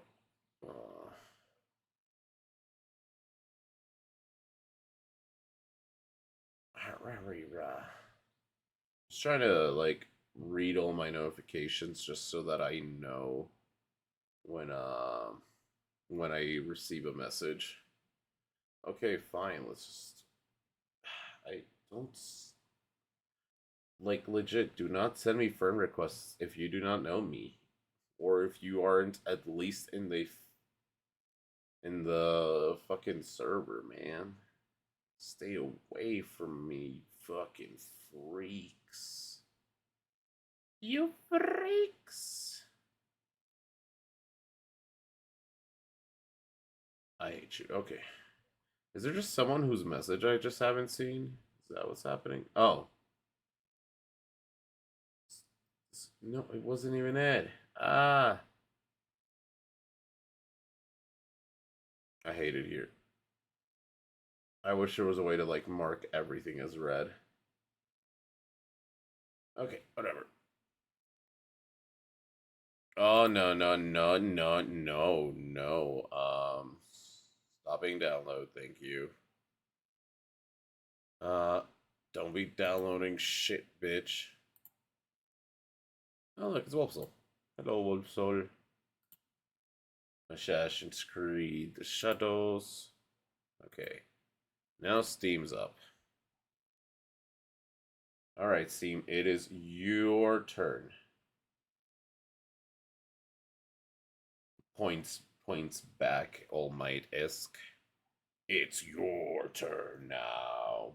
Just trying to like read all my notifications just so that I know when I receive a message. Okay, fine. Let's just. I don't like legit. Do not send me friend requests if you do not know me, or if you aren't at least in the fucking server, man. Stay away from me, fucking freaks. You freaks. I hate you. Okay. Is there just someone whose message I just haven't seen? Is that what's happening? Oh. No, it wasn't even Ed. Ah. I hate it here. I wish there was a way to, like, mark everything as red. Okay, whatever. Oh, no, no, no, no, no, no. Stopping download, thank you. Don't be downloading shit, bitch. Oh, look, it's Wolfsoul. Hello, Wolfsoul. Assassin's Creed, the Shadows. Okay. Now Steam's up. Alright, Steam, it is your turn. Points back, All Might-esque. It's your turn now.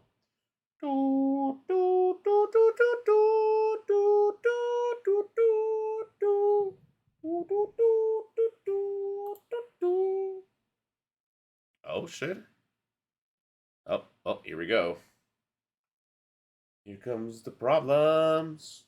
Do, do, do, do, do, do, do, do, do, do, do, do, do, do, do, do. Oh, shit. Oh, here we go. Here comes the problems.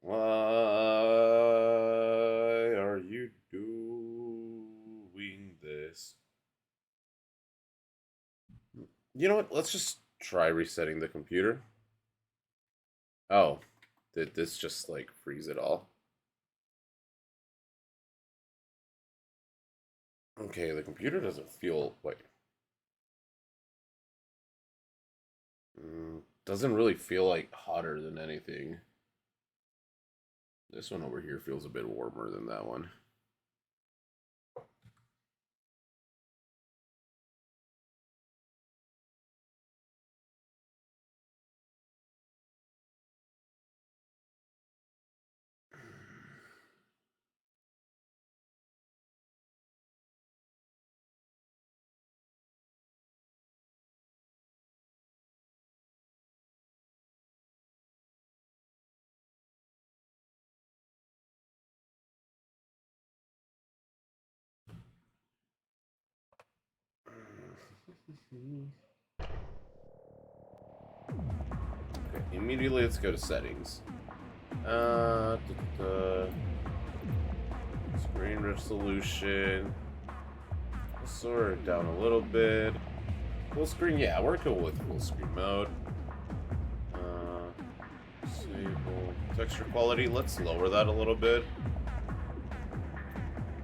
Why are you doing this? You know what? Let's just try resetting the computer. Oh, did this just, like, freeze it all? Okay, the computer doesn't feel, like... doesn't really feel, like, hotter than anything. This one over here feels a bit warmer than that one. Okay, immediately let's go to settings. Screen resolution. Let's sort it down a little bit. Full screen, yeah, we're cool with full screen mode. Disable texture quality. Let's lower that a little bit.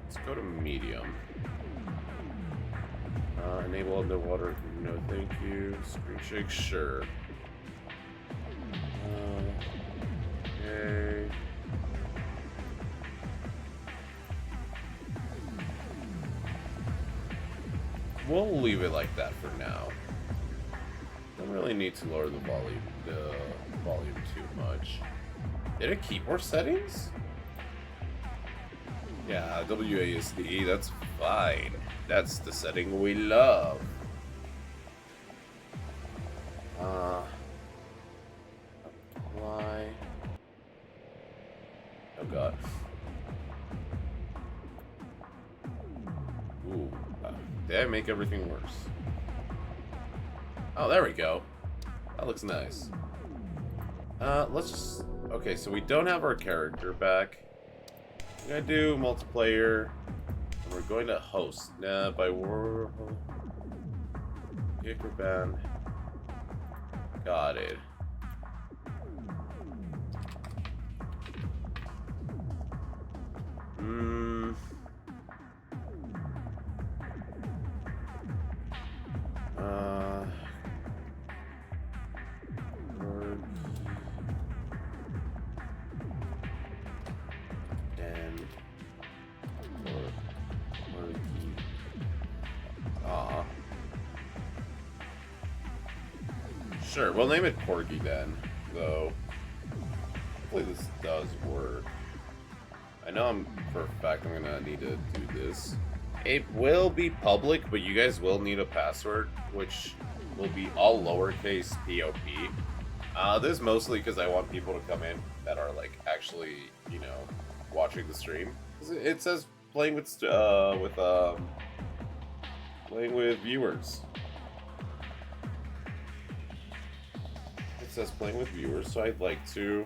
Let's go to medium. Enable underwater. No, thank you. Screen shake, sure. Okay. We'll leave it like that for now. Don't really need to lower the volume too much. Did it keep more settings? Yeah, WASD, that's fine. That's the setting we love. Apply. Oh god. Ooh. Did I make everything worse? Oh, there we go. That looks nice. Let's just... Okay, so we don't have our character back. We're gonna do multiplayer. And we're going to host. By world... Kicker band. Got it. Sure, we'll name it Corgi then, though. Hopefully this does work. I I know for a fact I'm gonna need to do this. It will be public, but you guys will need a password, which will be all lowercase POP. This is mostly because I want people to come in that are like actually, you know, watching the stream. It says playing with viewers. It says playing with viewers, so I'd like to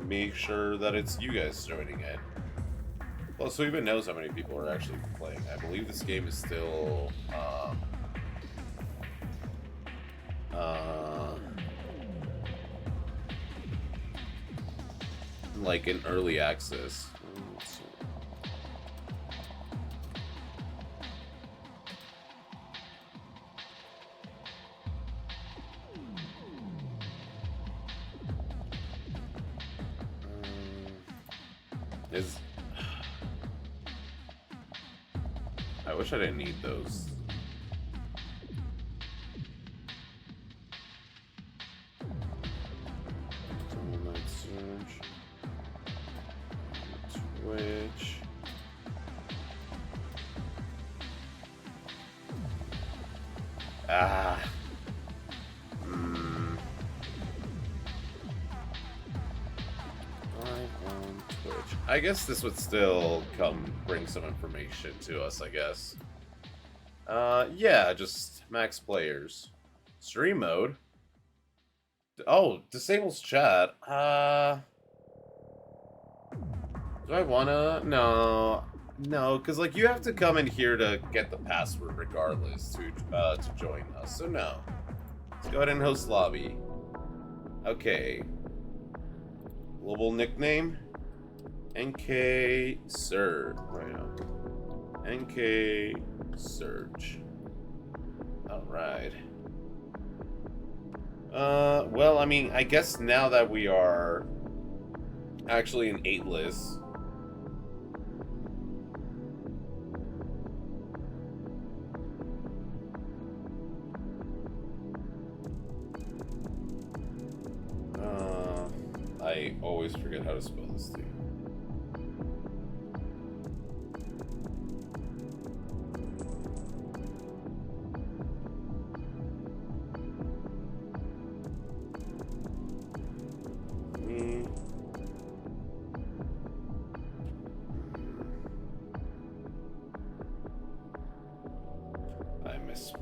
make sure that it's you guys joining in. Well, so even knows how many people are actually playing. I believe this game is still like in early access. Let's see. I wish I didn't need those. Night Surge. Twitch. Ah. Twitch. I guess this would still bring some information to us, I guess. Yeah, just max players. Stream mode. Oh, disables chat. Do I wanna? No. No, because, like, you have to come in here to get the password regardless to join us. So, no. Let's go ahead and host lobby. Okay. Global nickname? NK Surge. Right now. NK Surge. Alright. Well, I mean, I guess now that we are actually in 8-list. I always forget how to spell this thing.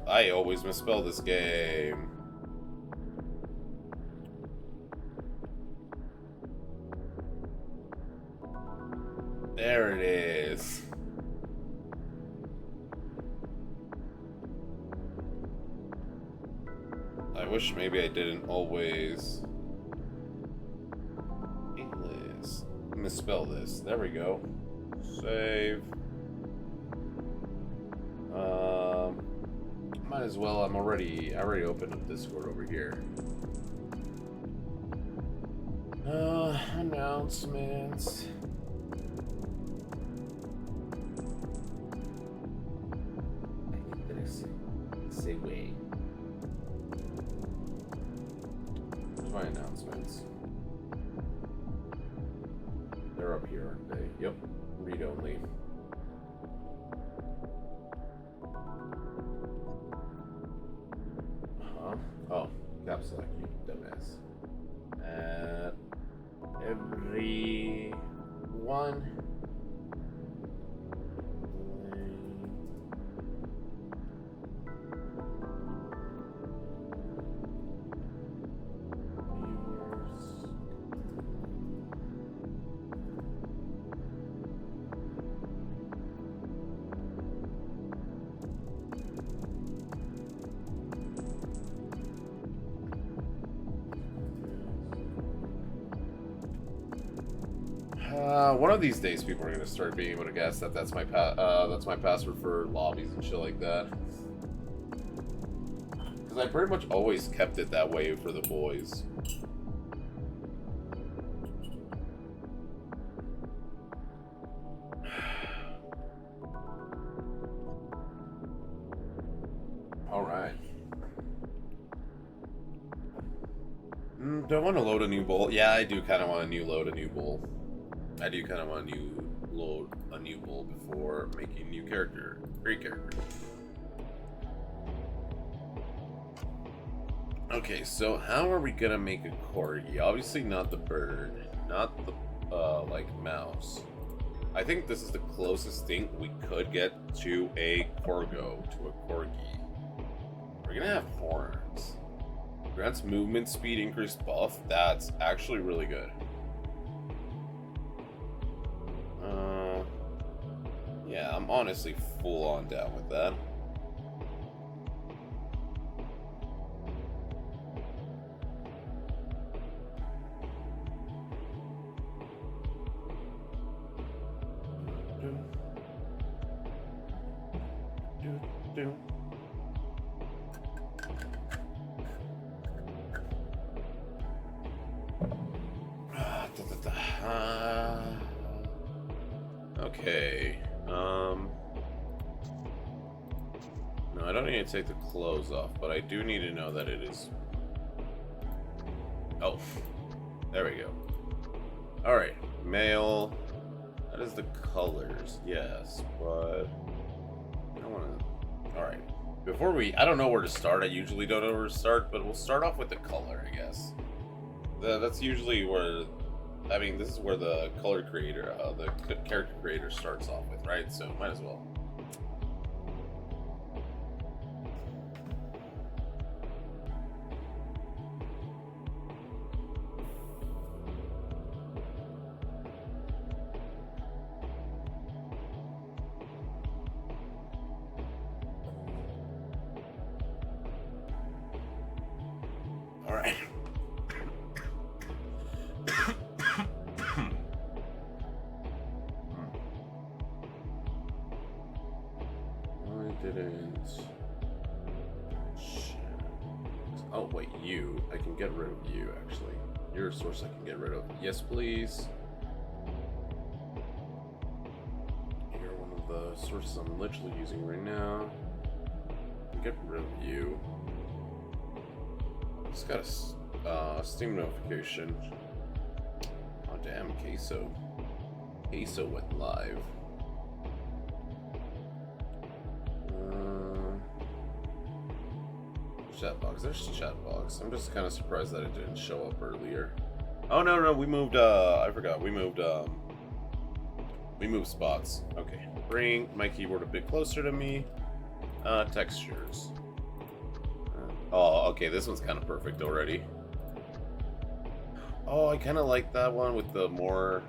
I always misspell this game. There it is. I wish maybe I didn't always misspell this. There we go. Save. Might as well. I already opened up Discord over here. Announcements. Say wait. Where's my announcements? They're up here, aren't they? Yep. Read only. Oh, caps lock, you dumbass. Everyone. One of these days, people are gonna start being able to guess that that's my password for lobbies and shit like that. Because I pretty much always kept it that way for the boys. All right. Do I want to load a new bowl? Yeah, I do kind of want to load a new bowl. I do kind of want to load a new bowl before making new character. Great character. Okay, so how are we gonna make a corgi? Obviously not the bird, not the like mouse. I think this is the closest thing we could get to a corgo, to a corgi. We're gonna have horns. Grants movement speed increased buff. That's actually really good. Yeah, I'm honestly full on down with that. Okay. No, I don't need to take the clothes off, but I do need to know that it is. Oh, there we go. All right, male. That is the colors, yes, but I don't want to. All right. Before I don't know where to start. I usually don't know where to start, but we'll start off with the color, I guess. That's usually where. I mean, this is where the color creator, the character creator starts off with, right? So might as well. All right. Oh wait, you. I can get rid of you actually. You're a source I can get rid of. Yes, please. You're one of the sources I'm literally using right now. Get rid of you. Just got a Steam notification. Oh damn, Queso. Queso went live. Chatbox. There's chatbox. I'm just kind of surprised that it didn't show up earlier. Oh no, we moved. I forgot. We moved spots. Okay. Bring my keyboard a bit closer to me. Textures. Oh, okay. This one's kind of perfect already. Oh, I kind of like that one with the more.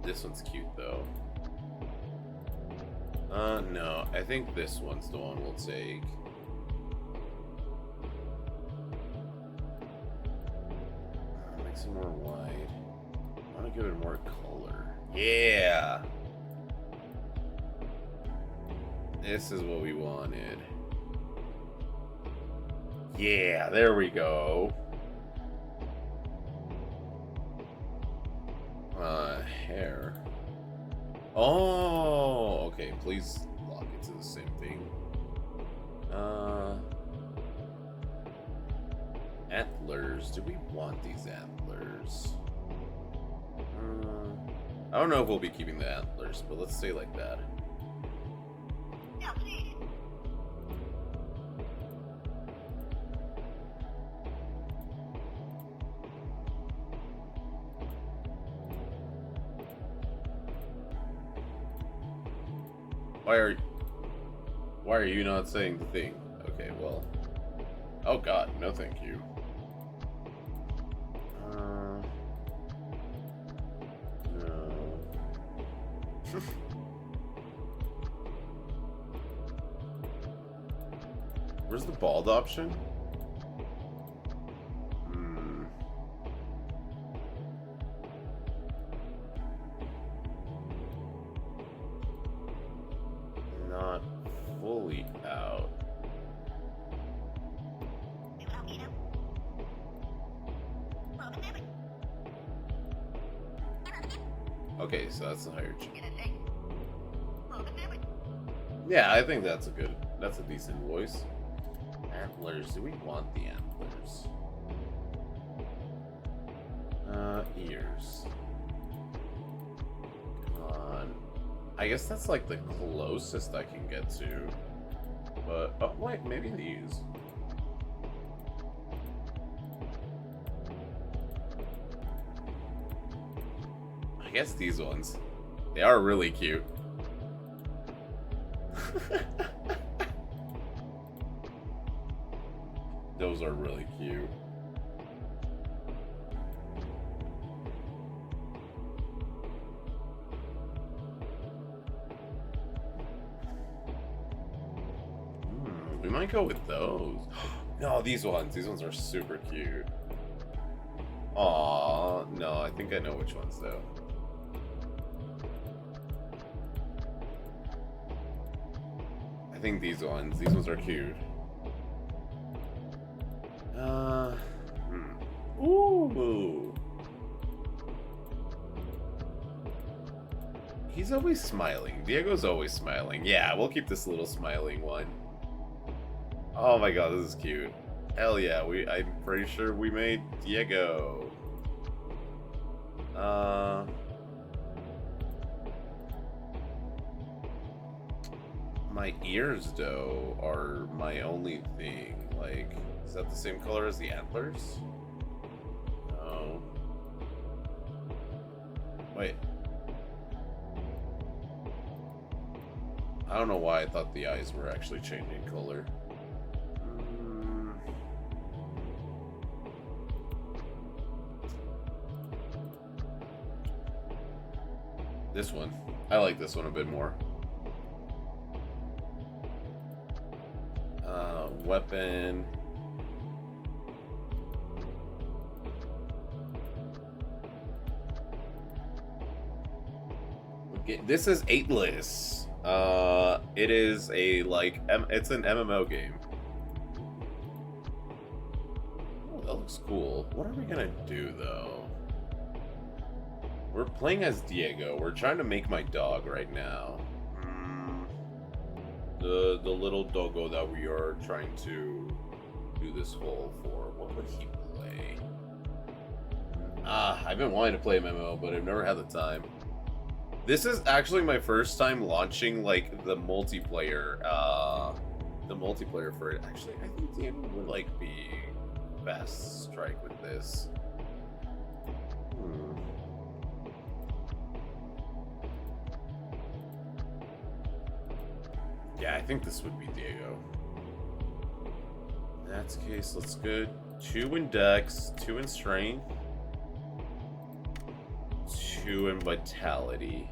This one's cute though. No. I think this one's the one we'll take. Makes it more wide. I want to give it more color. Yeah! This is what we wanted. Yeah, there we go. Hair. Oh, okay. Please lock it to the same thing. Antlers. Do we want these antlers? I don't know if we'll be keeping the antlers, but let's say like that. Yeah, please. Why are you not saying the thing? Okay, well. Oh god, no thank you. No. Where's the bald option? Not fully out. Okay, so that's the higher cheek. Yeah, I think that's a decent voice. Antlers, do we want the antlers? Ears. Come on. I guess that's like the closest I can get to. But, oh wait, maybe these. I guess these ones. They are really cute. Those are really cute. We might go with those. No, these ones. These ones are super cute. Aw, no, I think I know which ones though. I think these ones are cute. Ooh. He's always smiling. Diego's always smiling. Yeah, we'll keep this little smiling one. Oh my god, this is cute. Hell yeah, I'm pretty sure we made Diego. My ears, though, are my only thing. Like, is that the same color as the antlers? No. Wait. I don't know why I thought the eyes were actually changing color. This one. I like this one a bit more. Weapon. Okay, this is 8less. It is a, like, it's an MMO game. Oh, that looks cool. What are we gonna do, though? We're playing as Diego. We're trying to make my dog right now. The little doggo that we are trying to do this whole for. What would he play? I've been wanting to play MMO, but I've never had the time. This is actually my first time launching, like, the multiplayer for it. Actually, I think Diego would, like, be fast strike with this. Yeah, I think this would be Diego. In that case, let's go 2 in Dex, 2 in Strength, 2 in Vitality.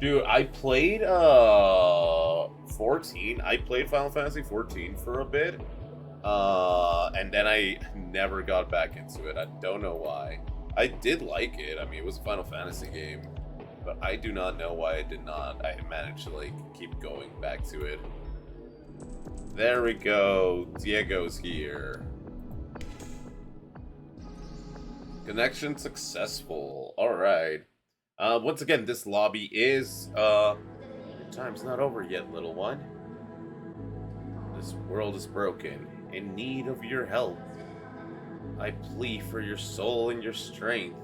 Dude, I played 14. I played Final Fantasy 14 for a bit. And then I never got back into it. I don't know why. I did like it. I mean, it was a Final Fantasy game. But I do not know why I did not. I managed to, like, keep going back to it. There we go. Diego's here. Connection successful. Alright. Once again, this lobby is, your time's not over yet, little one. This world is broken, in need of your help. I plead for your soul and your strength.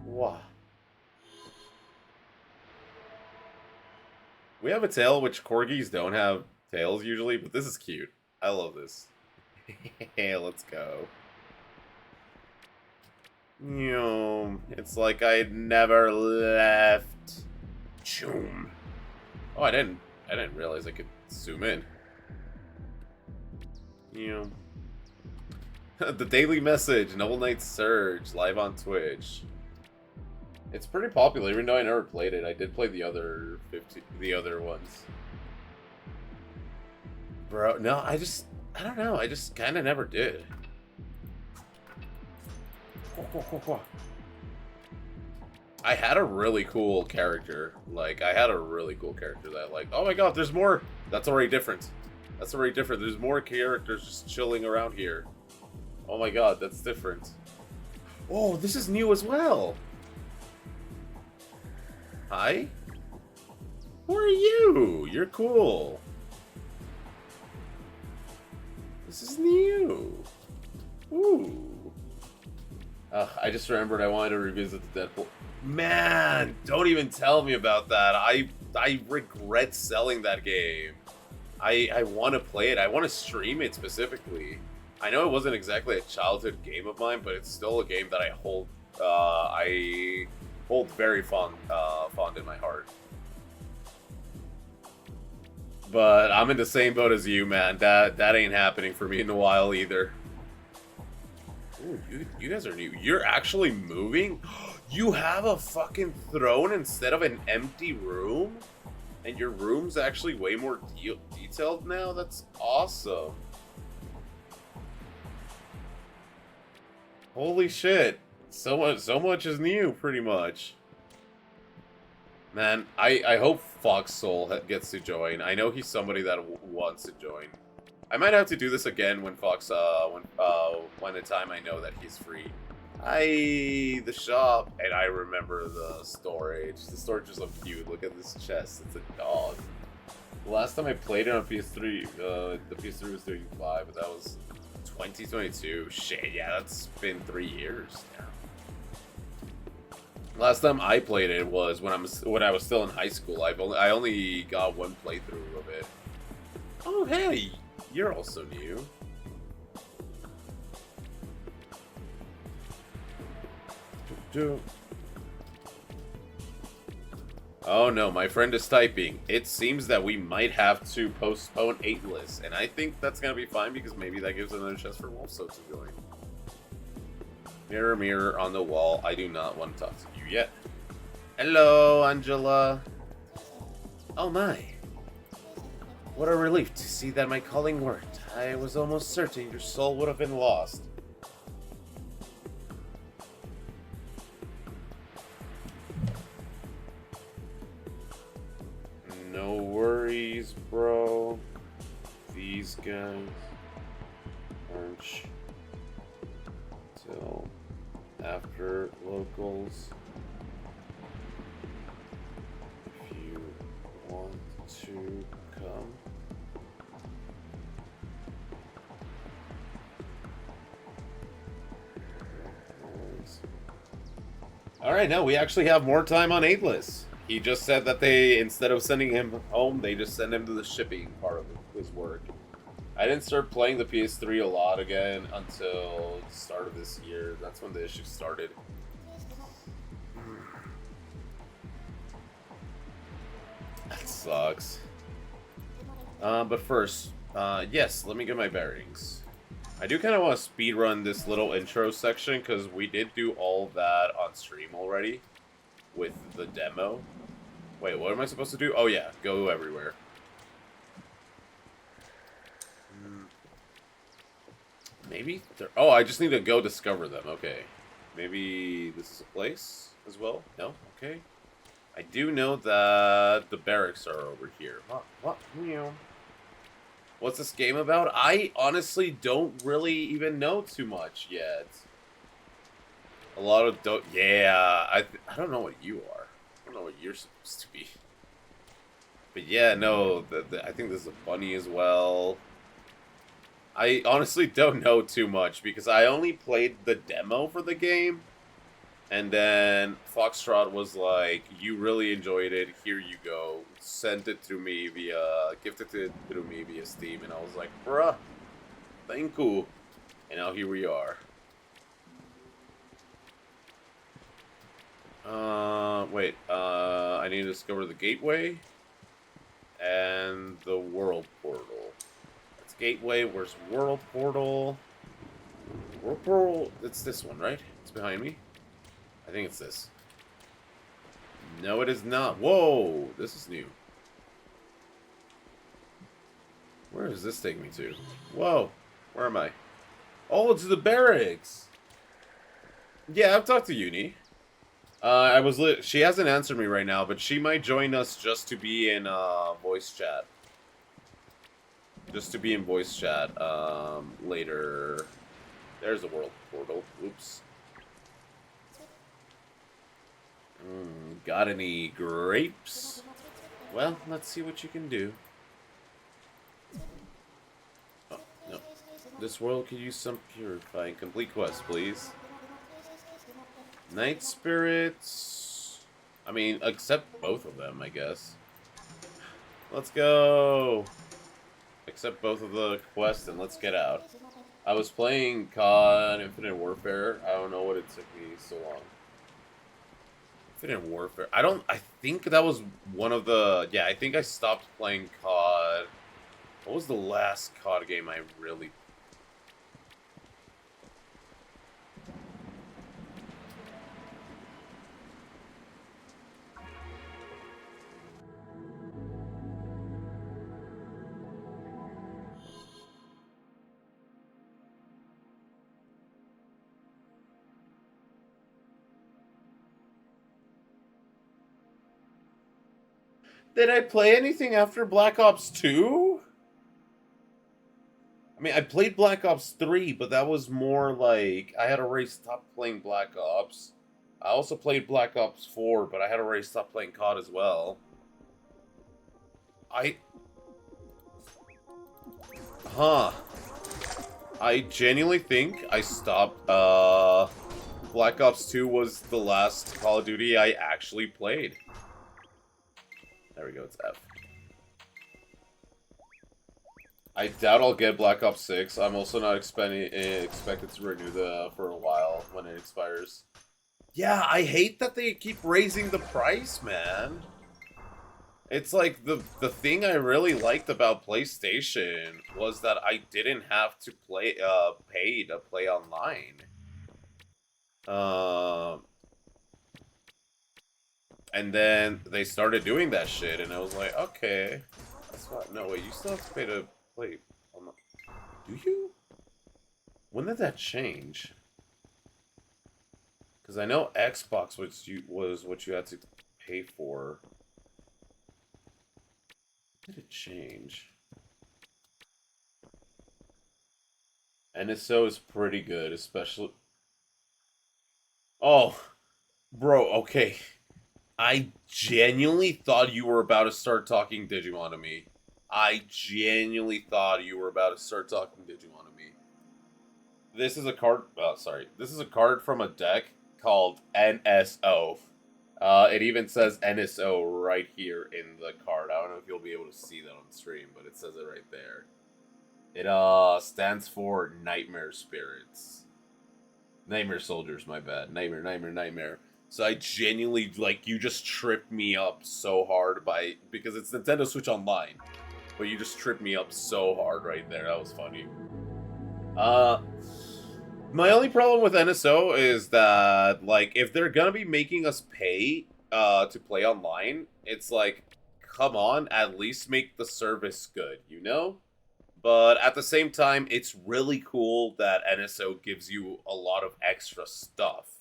Wow. We have a tail, which corgis don't have tails usually, but this is cute. I love this. Let's go. It's like I never left. Choom. Oh, I didn't realize I could zoom in. The Daily Message, Noble Knight Surge, live on Twitch. It's pretty popular, even though I never played it. I did play the other ones. Bro, no, I don't know. I just kind of never did. I had a really cool character. Like, I had a really cool character that, like, oh my god, there's more. That's already different. That's already different. There's more characters just chilling around here. Oh my god, that's different. Oh, this is new as well. Hi? Who are you? You're cool. This is new. Ooh. I just remembered I wanted to revisit the Deadpool. Man, don't even tell me about that. I regret selling that game. I want to play it. I want to stream it specifically. I know it wasn't exactly a childhood game of mine, but it's still a game that I hold very fond in my heart. But I'm in the same boat as you, man. That ain't happening for me in a while either. Ooh, you guys are new. You're actually moving? You have a fucking throne instead of an empty room? And your room's actually way more detailed now? That's awesome. Holy shit. So much is new, pretty much. Man, I hope Fox Soul gets to join. I know he's somebody that wants to join. I might have to do this again when when the time I know that he's free. The shop, and I remember the storage. The storage is so cute. Look at this chest. It's a dog. The last time I played it on PS3, the PS3 was doing 5, but that was 2022. Shit, yeah, that's been 3 years now. Last time I played it was when I was still in high school. I only got one playthrough of it. Oh hey, you're also new. Oh no, my friend is typing. It seems that we might have to postpone 8less, and I think that's gonna be fine because maybe that gives another chance for Wolfso to join. Mirror, mirror on the wall, I do not want to talk to you yet. Hello, Angela. Oh my. What a relief to see that my calling worked. I was almost certain your soul would have been lost. No worries, bro. These guys aren't till after locals. If you want to come. Alright, now we actually have more time on 8less. He just said that they, instead of sending him home, they just send him to the shipping part of his work. I didn't start playing the PS3 a lot again until the start of this year. That's when the issue started. That sucks. But first, yes, let me get my bearings. I do kind of want to speedrun this little intro section because we did do all that on stream already with the demo. Wait, what am I supposed to do? Oh yeah, go everywhere. Maybe? Oh, I just need to go discover them. Okay. Maybe this is a place as well? No? Okay. I do know that the barracks are over here. What? What's this game about? I honestly don't really even know too much yet. A lot of yeah, I don't know what you are. I don't know what you're supposed to be. But yeah, no, I think there's a bunny as well. I honestly don't know too much because I only played the demo for the game. And then Foxtrot was like, you really enjoyed it, here you go. Sent it to me gifted it through me via Steam. And I was like, bruh, thank you. And now here we are. Wait, I need to discover the gateway and the world portal. That's gateway, where's world portal? World portal, it's this one, right? It's behind me. I think it's this. No, it is not. Whoa, this is new. Where does this take me to? Whoa, where am I? Oh, it's the barracks. Yeah, I've talked to Uni. She hasn't answered me right now, but she might join us just to be in voice chat. Just to be in voice chat later. There's the world portal. Oops. Got any grapes? Well, let's see what you can do. Oh, no. This world could use some purifying. Complete quest, please. Night spirits. I mean, accept both of them, I guess. Let's go. Accept both of the quests and let's get out. I was playing COD Infinite Warfare. I don't know what it took me so long. Infinite Warfare. I think that was one of the... Yeah, I think I stopped playing COD. What was the last COD game I really... Did I play anything after Black Ops 2? I mean, I played Black Ops 3, but that was more like... I had already stopped playing Black Ops. I also played Black Ops 4, but I had already stopped playing COD as well. I genuinely think I stopped... Black Ops 2 was the last Call of Duty I actually played. There we go, it's F. I doubt I'll get Black Ops 6. I'm also not expected to renew for a while when it expires. Yeah, I hate that they keep raising the price, man. It's like the thing I really liked about PlayStation was that I didn't have to pay to play online. And then they started doing that shit, and I was like, okay, that's not. No, wait, you still have to pay to play. Do you? When did that change? Because I know Xbox was what you had to pay for. When did it change? NSO is pretty good, especially. Oh, bro, okay. I genuinely thought you were about to start talking Digimon to me. I genuinely thought you were about to start talking Digimon to me. This is a card... Oh, sorry. This is a card from a deck called NSO. It even says NSO right here in the card. I don't know if you'll be able to see that on stream, but it says it right there. It stands for Nightmare Spirits. Nightmare Soldiers, my bad. Nightmare. So I genuinely, like, you just tripped me up so hard because it's Nintendo Switch Online. But you just tripped me up so hard right there. That was funny. My only problem with NSO is that, like, if they're gonna be making us pay, to play online, it's like, come on, at least make the service good, you know? But at the same time, it's really cool that NSO gives you a lot of extra stuff.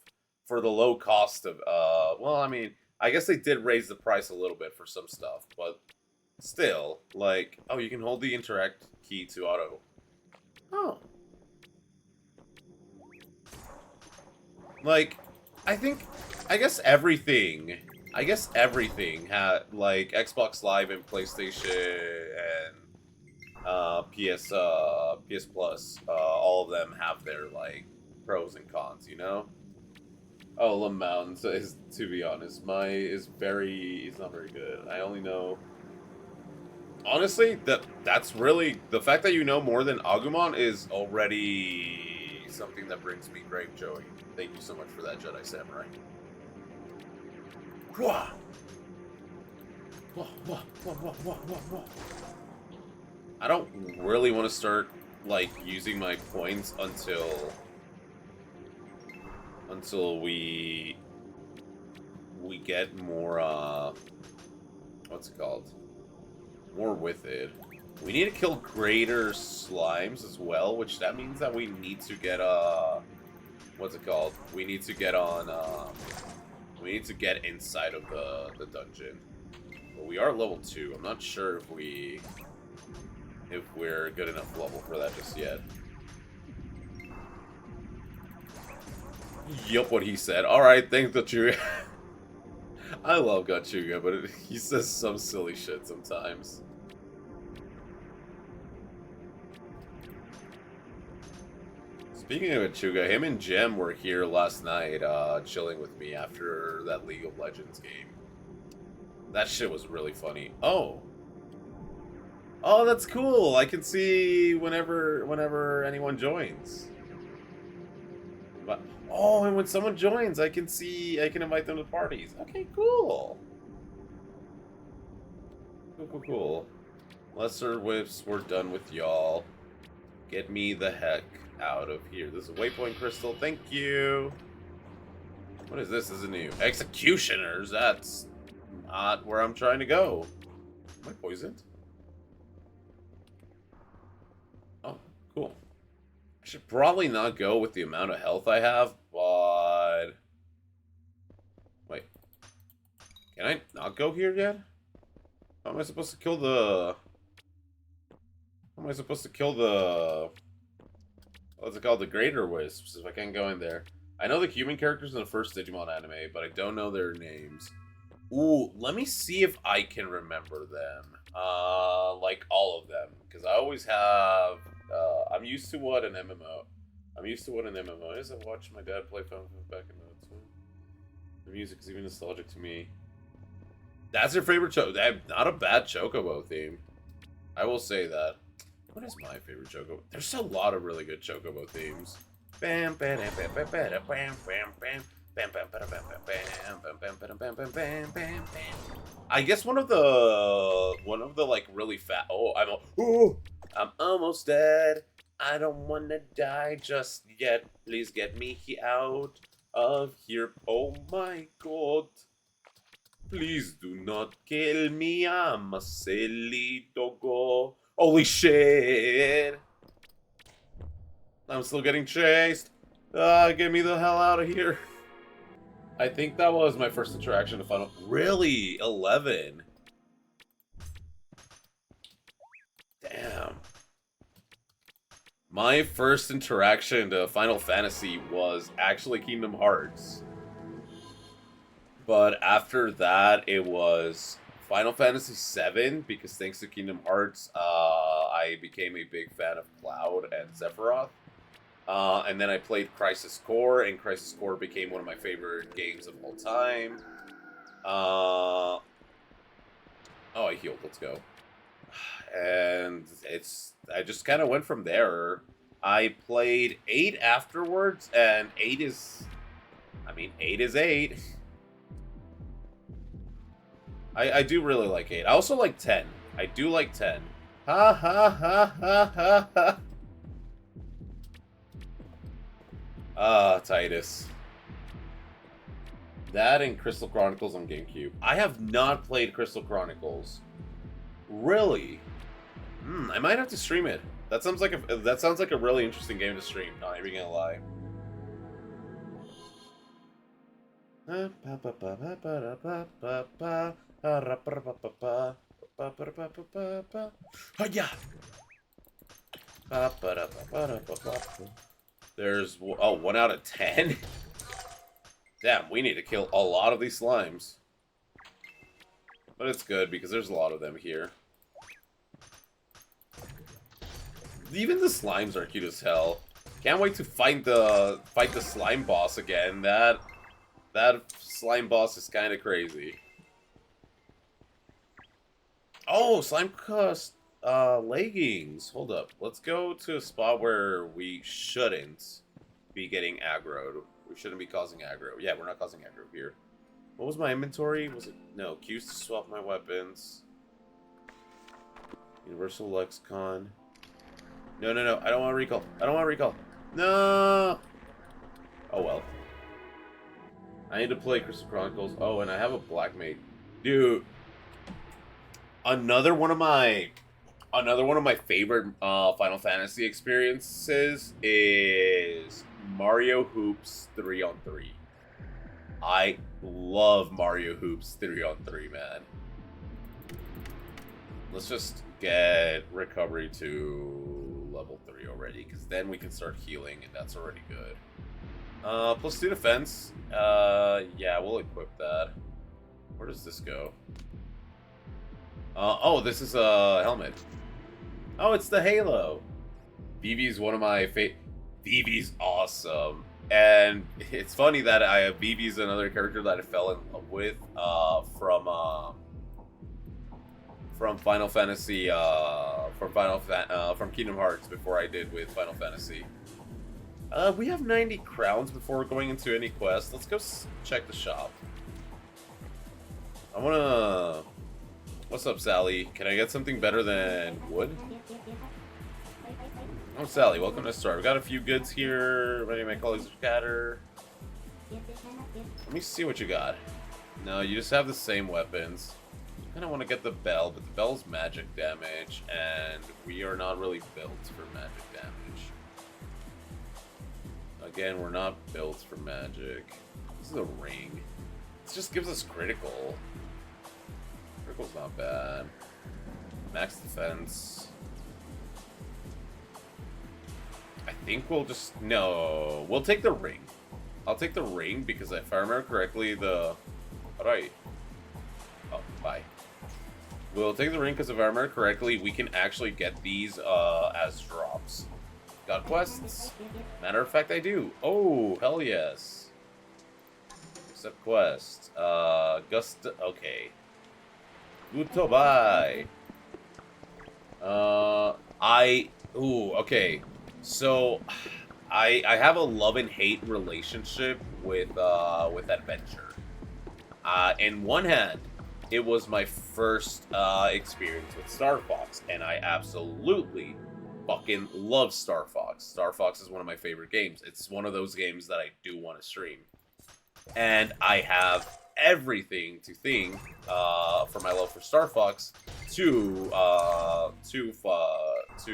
For the low cost of, well, I mean, I guess they did raise the price a little bit for some stuff, but still, like, oh, you can hold the interact key to auto. Oh. Like, I guess everything had, like, Xbox Live and PlayStation and, PS Plus, all of them have their, like, pros and cons, you know? Oh, Lum Mountains is, to be honest, is not very good. I only know... Honestly, that's really... The fact that you know more than Agumon is already something that brings me great joy. Thank you so much for that, Jedi Samurai. Wah! Wah, wah, wah, wah, wah, wah, wah. I don't really want to start, like, using my points until we get more, what's it called? More with it. We need to kill greater slimes as well, which that means that we need to get, what's it called? We need to get on, we need to get inside of the dungeon. But we are level 2. I'm not sure if we're good enough level for that just yet. Yup, what he said. Alright, thanks, Gachuga. I love Gachuga, but he says some silly shit sometimes. Speaking of Chuga, him and Jem were here last night, chilling with me after that League of Legends game. That shit was really funny. Oh. Oh, that's cool. I can see whenever anyone joins. But, oh, and when someone joins, I can invite them to parties. Okay, cool. Cool. Lesser whips, we're done with y'all. Get me the heck out of here. This is a waypoint crystal. Thank you. What is this? This is new. Executioners. That's not where I'm trying to go. Am I poisoned? Oh, cool. I should probably not go with the amount of health I have, but... Wait. Can I not go here yet? How am I supposed to kill the... How am I supposed to kill the... What's it called? The Greater Wisps, if I can't go in there. I know the human characters in the first Digimon anime, but I don't know their names. Ooh, let me see if I can remember them. Like all of them. Because I always have... I'm used to what an MMO... I'm used to what an MMO is. I watched my dad play Final Fantasy back in the... The music is even nostalgic to me. That's your favorite not a bad Chocobo theme. I will say that. What is my favorite Chocobo? There's a lot of really good Chocobo themes. Bam bam bam bam bam bam bam bam bam bam bam bam bam bam bam bam. I guess one of the like really fat. I'm almost dead. I don't wanna die just yet. Please get me out of here. Oh my god. Please do not kill me. I'm a silly doggo. Holy shit! I'm still getting chased. Get me the hell out of here. I think that was my first interaction to Final... Really? 11? Damn. My first interaction to Final Fantasy was actually Kingdom Hearts. But after that, it was Final Fantasy VII, because thanks to Kingdom Hearts, I became a big fan of Cloud and Sephiroth. And then I played Crisis Core, and Crisis Core became one of my favorite games of all time. Oh, I healed. Let's go. And I just kind of went from there. I played 8 afterwards, and 8 is 8. I do really like 8. I also like 10. I do like 10. Ha ha ha ha ha ha. Titus. That and Crystal Chronicles on GameCube. I have not played Crystal Chronicles. Really? I might have to stream it. That sounds like a really interesting game to stream, not even gonna lie. There's 1 out of 10. Damn, we need to kill a lot of these slimes. But it's good because there's a lot of them here. Even the slimes are cute as hell. Can't wait to fight the slime boss again. That slime boss is kind of crazy. Oh, slime cost leggings. Hold up. Let's go to a spot where we shouldn't be getting aggroed. We shouldn't be causing aggro. Yeah, we're not causing aggro here. What was my inventory? Was it... No, Q's to swap my weapons. Universal Lexicon. No. I don't want to recall. No! Oh, well. I need to play Crystal Chronicles. Oh, and I have a Black Mate. Dude. Another one of my favorite Final Fantasy experiences is Mario Hoops 3-on-3. I love Mario Hoops 3-on-3, man. Let's just get recovery to level 3 already, because then we can start healing, and that's already good. +2 defense. Yeah, we'll equip that. Where does this go? Oh, this is a helmet. Oh, it's the Halo. Vivi's one of my Vivi's awesome. And it's funny that Vivi's another character that I fell in love with from Final Fantasy from Kingdom Hearts before I did with Final Fantasy. We have 90 crowns before going into any quest. Let's go check the shop. I wanna... What's up, Sally? Can I get something better than wood? Oh, Sally, welcome to the store. I've got a few goods here. Many of my colleagues are scattered. Let me see what you got. No, you just have the same weapons. I kind of want to get the bell, but the bell's magic damage, and we are not really built for magic damage. Again, we're not built for magic. This is a ring. This just gives us critical. Critical's not bad. Max defense. I think we'll just... No, we'll take the ring. I'll take the ring because if I remember correctly, the... Alright. Oh, bye. We'll take the ring because if I remember correctly, we can actually get these as drops. Got quests? Matter of fact, I do. Oh, hell yes. Accept quest. Okay. Goodbye. Ooh, okay. So, I have a love and hate relationship with adventure. In one hand, it was my first experience with Star Fox, and I absolutely fucking love Star Fox. Star Fox is one of my favorite games. It's one of those games that I do want to stream. And I have everything to thank for my love for Star Fox to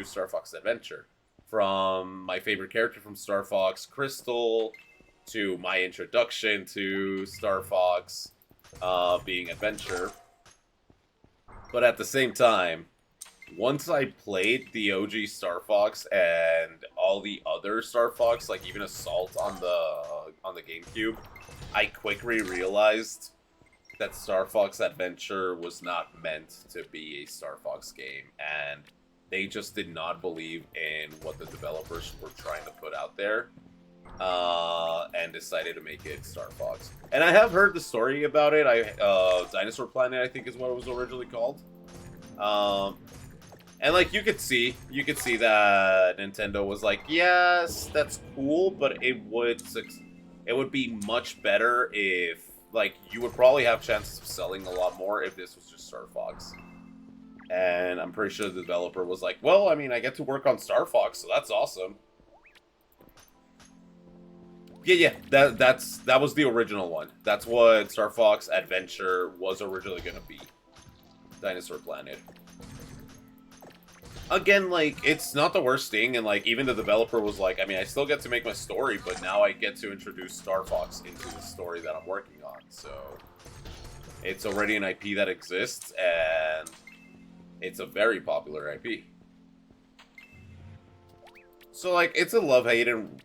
Star Fox Adventure. From my favorite character from Star Fox, Crystal, to my introduction to Star Fox being Adventure. But at the same time, once I played the OG Star Fox and all the other Star Fox, like even Assault on the GameCube, I quickly realized that Star Fox Adventure was not meant to be a Star Fox game, and they just did not believe in what the developers were trying to put out there, and decided to make it Star Fox. And I have heard the story about it. Dinosaur Planet, I think, is what it was originally called. And like you could see that Nintendo was like, yes, that's cool, but it would be much better if, like, you would probably have chances of selling a lot more if this was just Star Fox. And I'm pretty sure the developer was like, well, I mean, I get to work on Star Fox, so that's awesome. Yeah, that was the original one. That's what Star Fox Adventure was originally going to be. Dinosaur Planet. Again, like, it's not the worst thing, and, like, even the developer was like, I mean, I still get to make my story, but now I get to introduce Star Fox into the story that I'm working on, so... It's already an IP that exists, and it's a very popular IP. So, like, it's a love-hate, and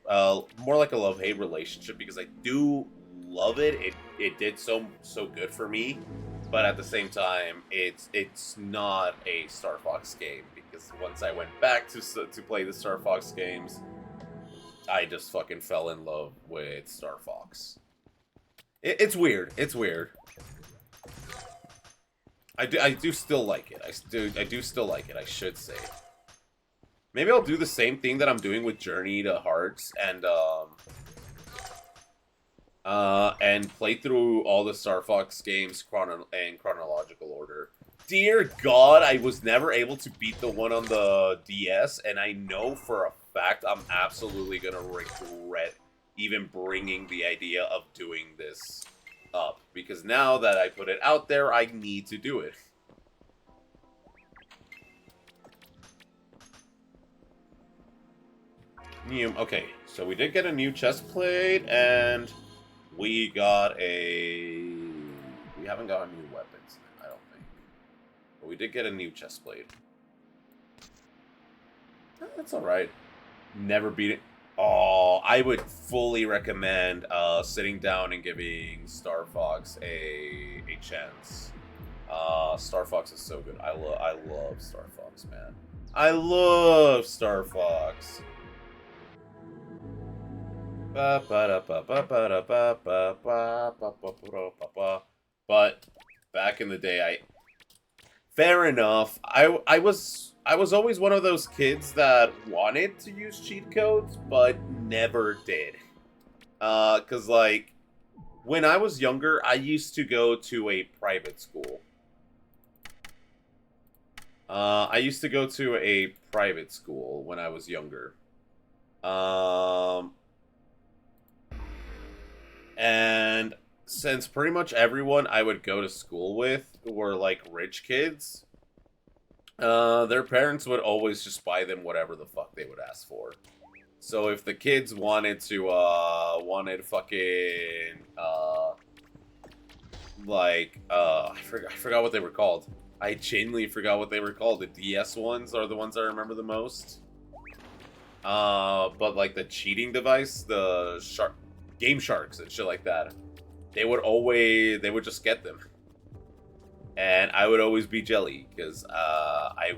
more like a love-hate relationship, because I do love it. It did so good for me, but at the same time, it's not a Star Fox game, because once I went back to play the Star Fox games, I just fucking fell in love with Star Fox. It's weird. It's weird. I do still like it. I do still like it, I should say. Maybe I'll do the same thing that I'm doing with Journey to Hearts and play through all the Star Fox games in chronological order. Dear God, I was never able to beat the one on the DS, and I know for a fact I'm absolutely gonna regret even bringing the idea of doing this up, because now that I put it out there, I need to do it. Okay, so we did get a new chest plate, and we got a... We haven't got new weapons, I don't think. But we did get a new chest plate. That's alright. Never beat it. Oh, I would fully recommend sitting down and giving Star Fox a chance. Star Fox is so good. I love Star Fox, man. I love Star Fox. But back in the day, fair enough. I was always one of those kids that wanted to use cheat codes, but never did. Cause like when I was younger, I used to go to a private school. I used to go to a private school when I was younger. And since pretty much everyone I would go to school with were like rich kids, their parents would always just buy them whatever the fuck they would ask for. So if the kids wanted to, wanted fucking, I forgot what they were called. I genuinely forgot what they were called. The DS ones are the ones I remember the most. But like the cheating device, the Game Sharks and shit like that, they would just get them. And I would always be jelly, because, I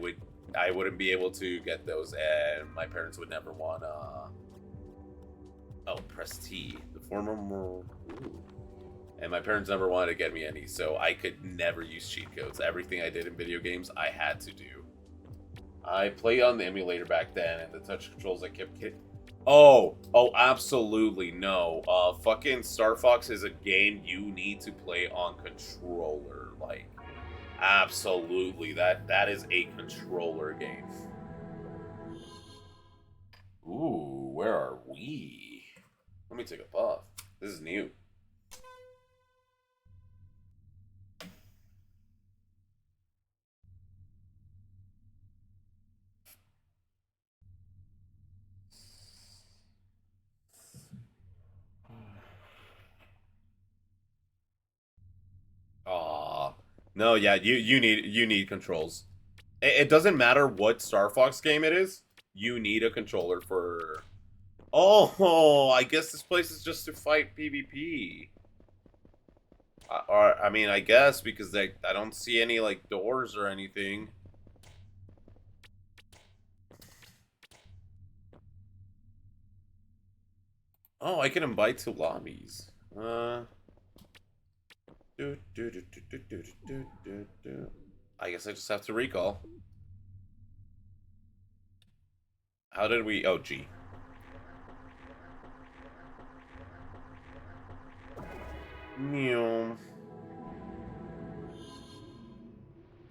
wouldn't be able to get those, and my parents would never want, press T. The former... Ooh. And my parents never wanted to get me any, so I could never use cheat codes. Everything I did in video games, I had to do. I played on the emulator back then, and the touch controls I kept getting... Oh, absolutely no. Fucking Star Fox is a game you need to play on controller. Like, absolutely. That is a controller game. Ooh, where are we? Let me take a puff. This is new. No, yeah, you need controls. It doesn't matter what Star Fox game it is. You need a controller for... Oh, I guess this place is just to fight PvP. Or I mean, I guess because I don't see any like doors or anything. Oh, I can invite to lobbies. I guess I just have to recall. How did we... Oh, G. Meow.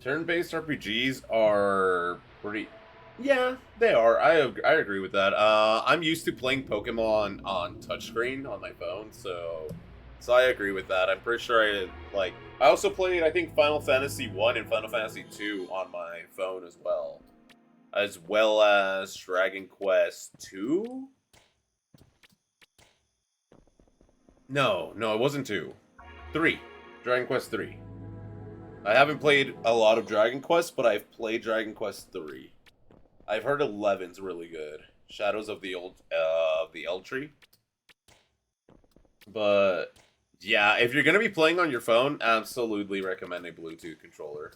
Turn-based RPGs are pretty... Yeah, they are. I agree with that. I'm used to playing Pokemon on touchscreen on my phone, so I agree with that. I'm pretty sure I also played, I think, Final Fantasy 1 and Final Fantasy 2 on my phone as well as Dragon Quest 2? No, it wasn't 2. 3. Dragon Quest 3. I haven't played a lot of Dragon Quest, but I've played Dragon Quest 3. I've heard 11's really good. Shadows of the Tree. But yeah, if you're gonna be playing on your phone, absolutely recommend a Bluetooth controller.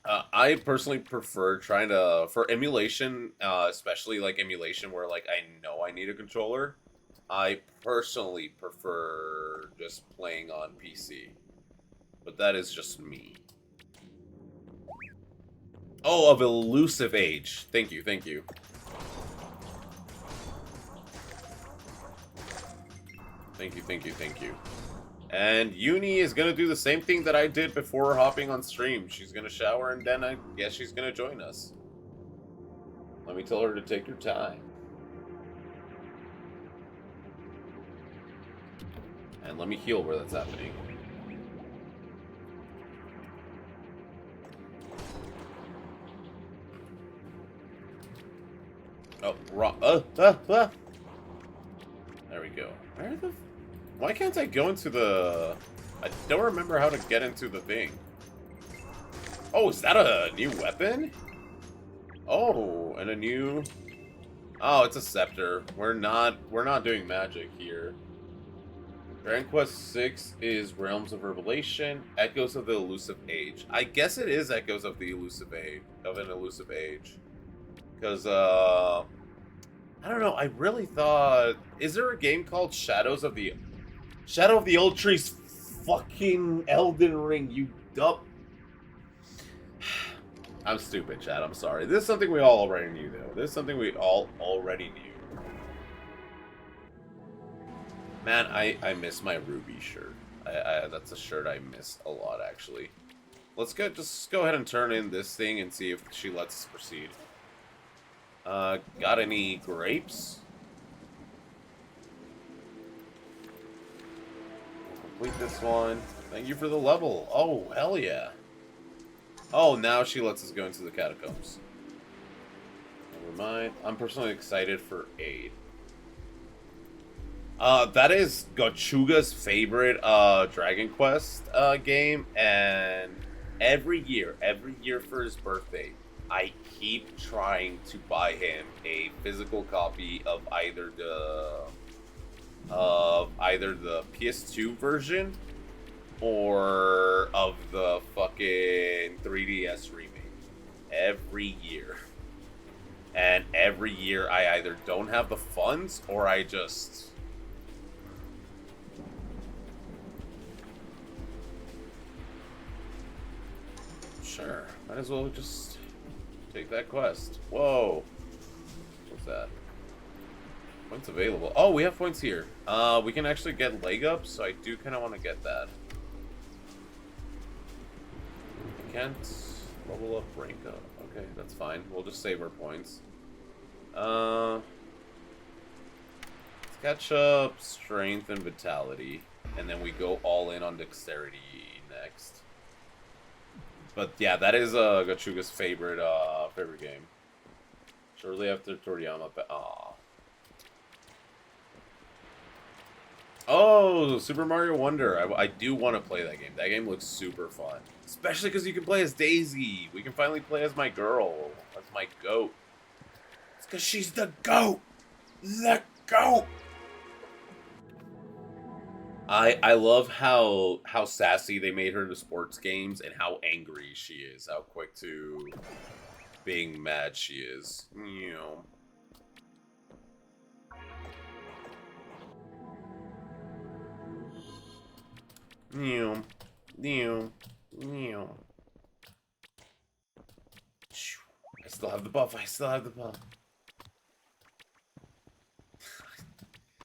I personally prefer trying to, for emulation, especially like emulation where like I know I need a controller, I personally prefer just playing on PC. But that is just me. Oh, of Elusive Age. Thank you. Thank you. And Uni is gonna do the same thing that I did before hopping on stream. She's gonna shower and then I guess she's gonna join us. Let me tell her to take your time. And let me heal where that's happening. Oh, wrong. There we go. Why can't I go into the... I don't remember how to get into the thing. Oh, is that a new weapon? Oh, and a new... Oh, it's a scepter. We're not doing magic here. Dragon Quest 6 is Realms of Revelation, Echoes of the Elusive Age. I guess it is Echoes of the Elusive Age, Because, I don't know. I really thought... Is there a game called Shadow of the Old Trees? Fucking Elden Ring, you dumb... I'm stupid, Chad. I'm sorry. This is something we all already knew, though. This is something we all already knew. Man, I miss my Ruby shirt. That's a shirt I miss a lot, actually. Let's just go ahead and turn in this thing and see if she lets us proceed. Got any grapes? We'll complete this one. Thank you for the level. Oh, hell yeah. Oh, now she lets us go into the catacombs. Never mind. I'm personally excited for Aid. That is Gachuga's favorite Dragon Quest game, and every year for his birthday, I keep trying to buy him a physical copy of either the PS2 version or of the fucking 3DS remake. Every year. And every year I either don't have the funds or I just... Sure, might as well just take that quest. Whoa. What's that? Points available. Oh, we have points here. We can actually get leg up, so I do kind of want to get that. I can't level up rank up. Okay, that's fine. We'll just save our points. Let's catch up strength and vitality, and then we go all in on dexterity next. But yeah, that is Gachuga's favorite game. Shortly after Toriyama. Oh, Super Mario Wonder. I do want to play that game. That game looks super fun. Especially because you can play as Daisy. We can finally play as my girl. As my goat. It's because she's the goat. The goat. I love how sassy they made her in the sports games and how angry she is. How quick to being mad she is. You know. I still have the buff.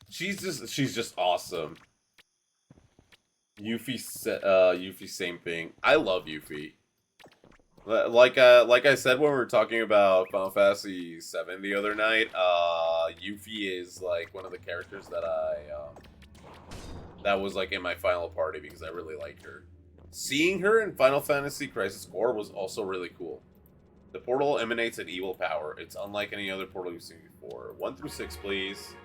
She's just awesome. Yuffie, same thing. I love Yuffie. Like I said when we were talking about Final Fantasy VII the other night, Yuffie is like one of the characters that that was like in my final party because I really liked her. Seeing her in Final Fantasy Crisis Core was also really cool. The portal emanates an evil power. It's unlike any other portal you've seen before. 1 through 6, please.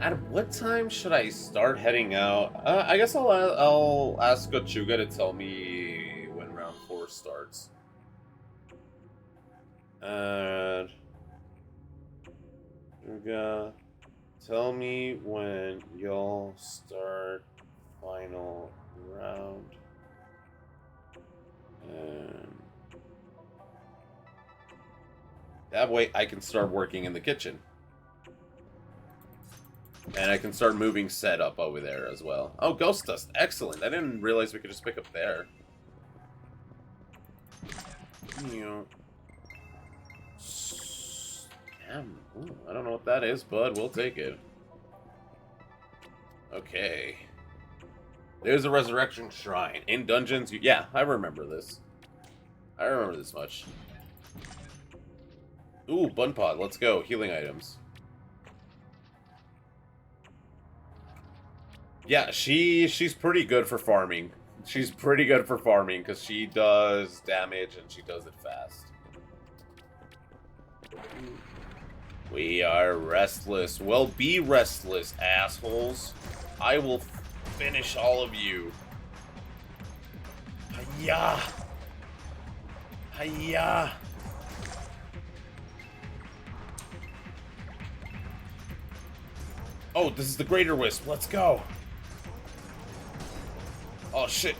At what time should I start heading out? I guess I'll ask Gachuga to tell me when round 4 starts. And Gachuga, tell me when you'll start final round. And that way I can start working in the kitchen. And I can start moving set up over there as well. Oh, Ghost Dust. Excellent. I didn't realize we could just pick up there. Damn. Ooh, I don't know what that is, but we'll take it. Okay. There's a resurrection shrine. In dungeons, yeah, I remember this. I remember this much. Ooh, Bun Pod. Let's go. Healing items. Yeah, she's pretty good for farming. She's pretty good for farming because she does damage and she does it fast. We are restless. Well, be restless, assholes. I will finish all of you. Hiya! Hiya! Oh, this is the Greater Wisp. Let's go. Oh shit.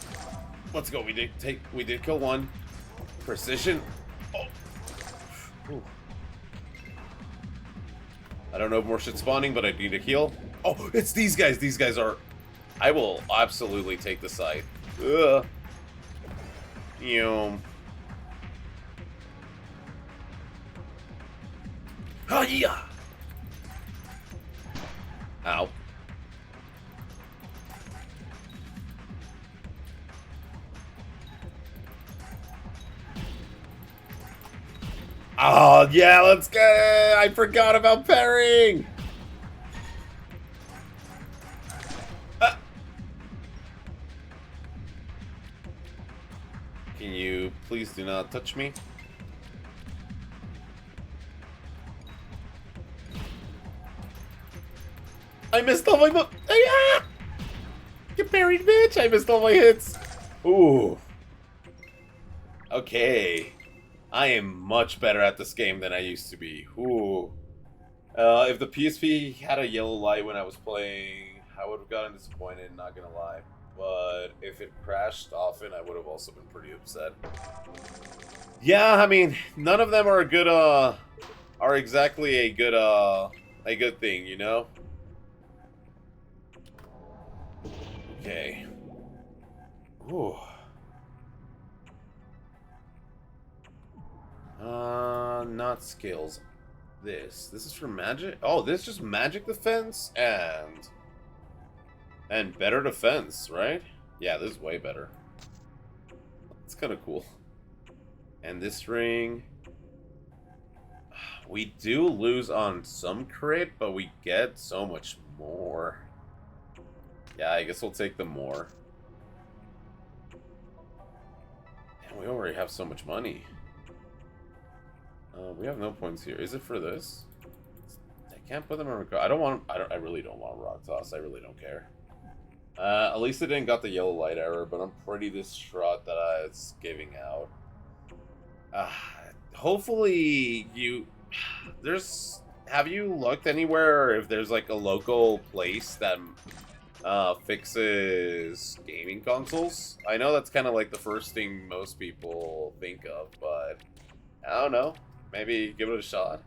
Let's go. We did kill one. Precision. Oh. Ooh. I don't know if more shit's spawning, but I need to heal. Oh, it's these guys. These guys are... I will absolutely take the side. Ugh. Yum. Oh, yeah. Ow. Oh, yeah, let's go! I forgot about parrying! Can you please do not touch me? I missed all my... Ah! Get parried, bitch! I missed all my hits! Ooh. Okay. I am much better at this game than I used to be. Ooh. If the PSP had a yellow light when I was playing, I would have gotten disappointed, not gonna lie. But if it crashed often, I would have also been pretty upset. Yeah, I mean, none of them are a good, are exactly a good thing, you know? Okay. Ooh. Not skills. This is for magic? Oh, this is just magic defense and better defense, right? Yeah, this is way better. It's kind of cool. And this ring, we do lose on some crit, but we get so much more. Yeah, I guess we'll take the more. And we already have so much money. We have no points here. Is it for this? I can't put them on record. I really don't want rock toss. I really don't care. At least it didn't got the yellow light error, but I'm pretty distraught that it's giving out. Hopefully have you looked anywhere if there's like a local place that fixes gaming consoles? I know that's kind of like the first thing most people think of, but I don't know. Maybe give it a shot.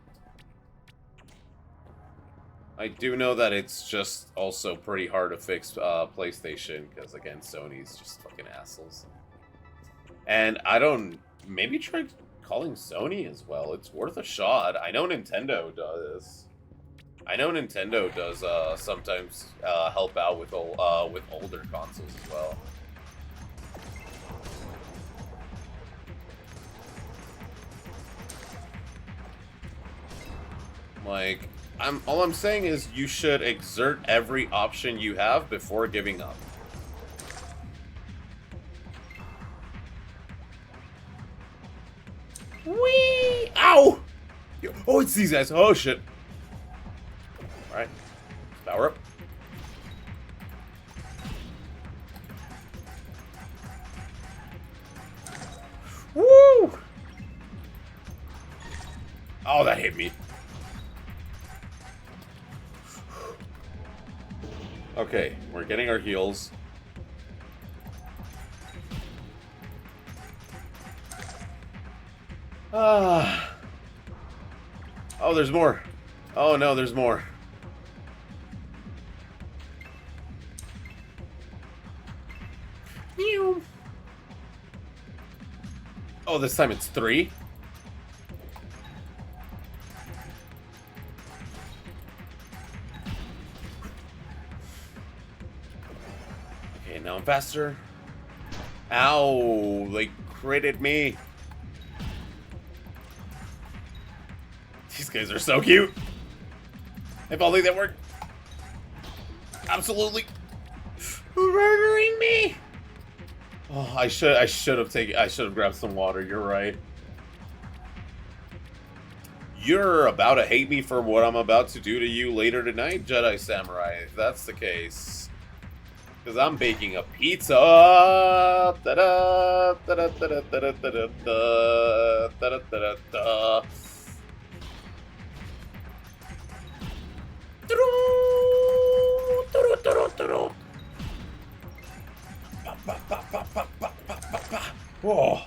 I do know that it's just also pretty hard to fix PlayStation, because again, Sony's just fucking assholes. And maybe try calling Sony as well. It's worth a shot. I know Nintendo does. I know Nintendo does sometimes help out with older consoles as well. Like, all I'm saying is you should exert every option you have before giving up. Whee! Ow! Oh, it's these guys. Oh, shit. Alright. Power up. Woo! Oh, that hit me. Okay, we're getting our heals. Oh, there's more. Oh no, there's more. Meow. Oh, this time it's 3. Okay, now I'm faster. Ow, they critted me. These guys are so cute. If only that worked. Absolutely murdering me. Oh, I should have grabbed some water. You're right. You're about to hate me for what I'm about to do to you later tonight, Jedi Samurai, if that's the case. Because I'm baking a pizza. Da-da, da-da, da-da, da-da, da-da, da-da, da-da, da. Oh.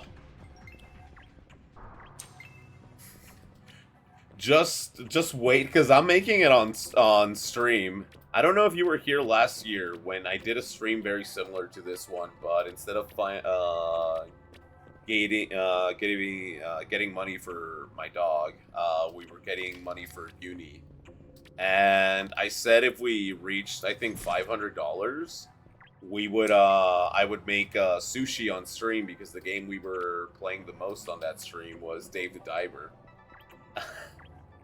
Just wait, because I'm making it on stream. I don't know if you were here last year when I did a stream very similar to this one, but instead of getting money for my dog, we were getting money for uni. And I said if we reached, I think, $500, we would I would make sushi on stream, because the game we were playing the most on that stream was Dave the Diver.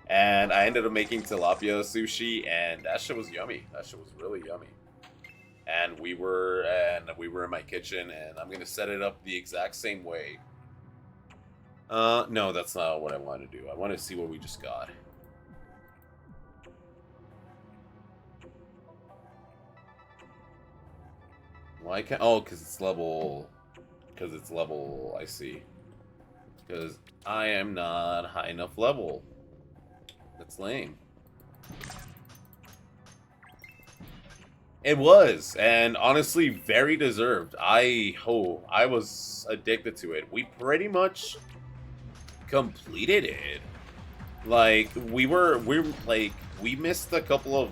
And I ended up making tilapia sushi, and that shit was yummy. That shit was really yummy. And we were in my kitchen, and I'm gonna set it up the exact same way. No, that's not what I want to do. I want to see what we just got. Why can't? Oh, because it's level. Because it's level. I see. Because I am not high enough level. That's lame. It was, and honestly, very deserved. I was addicted to it. We pretty much completed it. Like we missed a couple of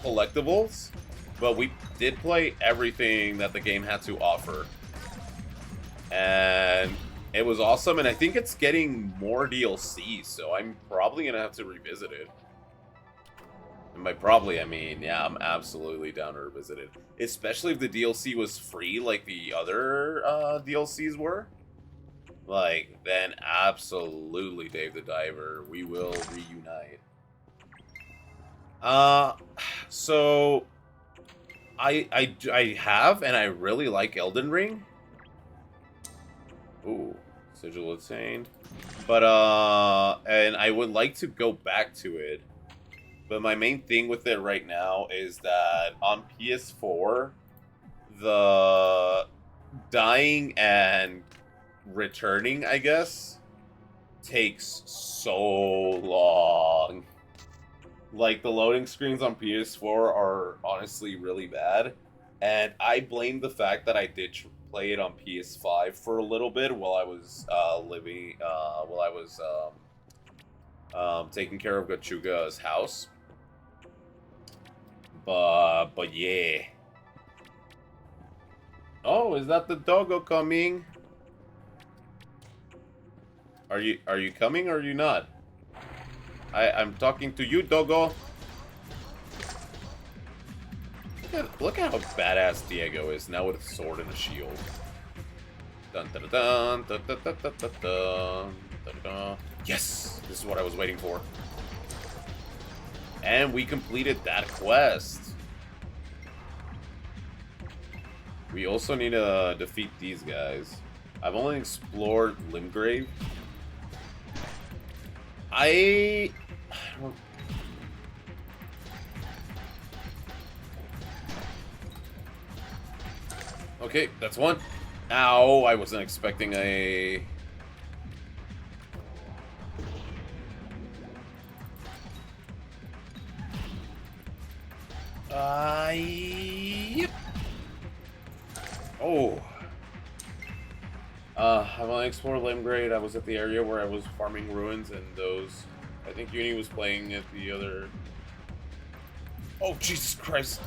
collectibles, but we did play everything that the game had to offer. And it was awesome, and I think it's getting more DLC, so I'm probably gonna have to revisit it. And by probably, I mean, yeah, I'm absolutely down to revisit it. Especially if the DLC was free like the other DLCs were. Like, then absolutely, Dave the Diver, we will reunite. So I have, and I really like Elden Ring. Ooh, Sigil Attained. But, and I would like to go back to it. But my main thing with it right now is that on PS4, the dying and returning, I guess, takes so long. Like, the loading screens on PS4 are honestly really bad. And I blame the fact that I did play it on PS5 for a little bit while I was taking care of Gachuga's house. But yeah. Oh, is that the doggo coming? Are you coming or are you not? I'm talking to you, doggo. Look at how badass Diego is now with a sword and a shield. Dun dun dun dun dun dun dun dun dun dun dun. Yes, this is what I was waiting for. And we completed that quest. We also need to defeat these guys. I've only explored Limgrave. I don't... Okay, that's one. Ow, I wasn't expecting a... Yep. Oh. I've only explored Limgrave. I was at the area where I was farming ruins, and those... I think Uni was playing at the other... Oh, Jesus Christ!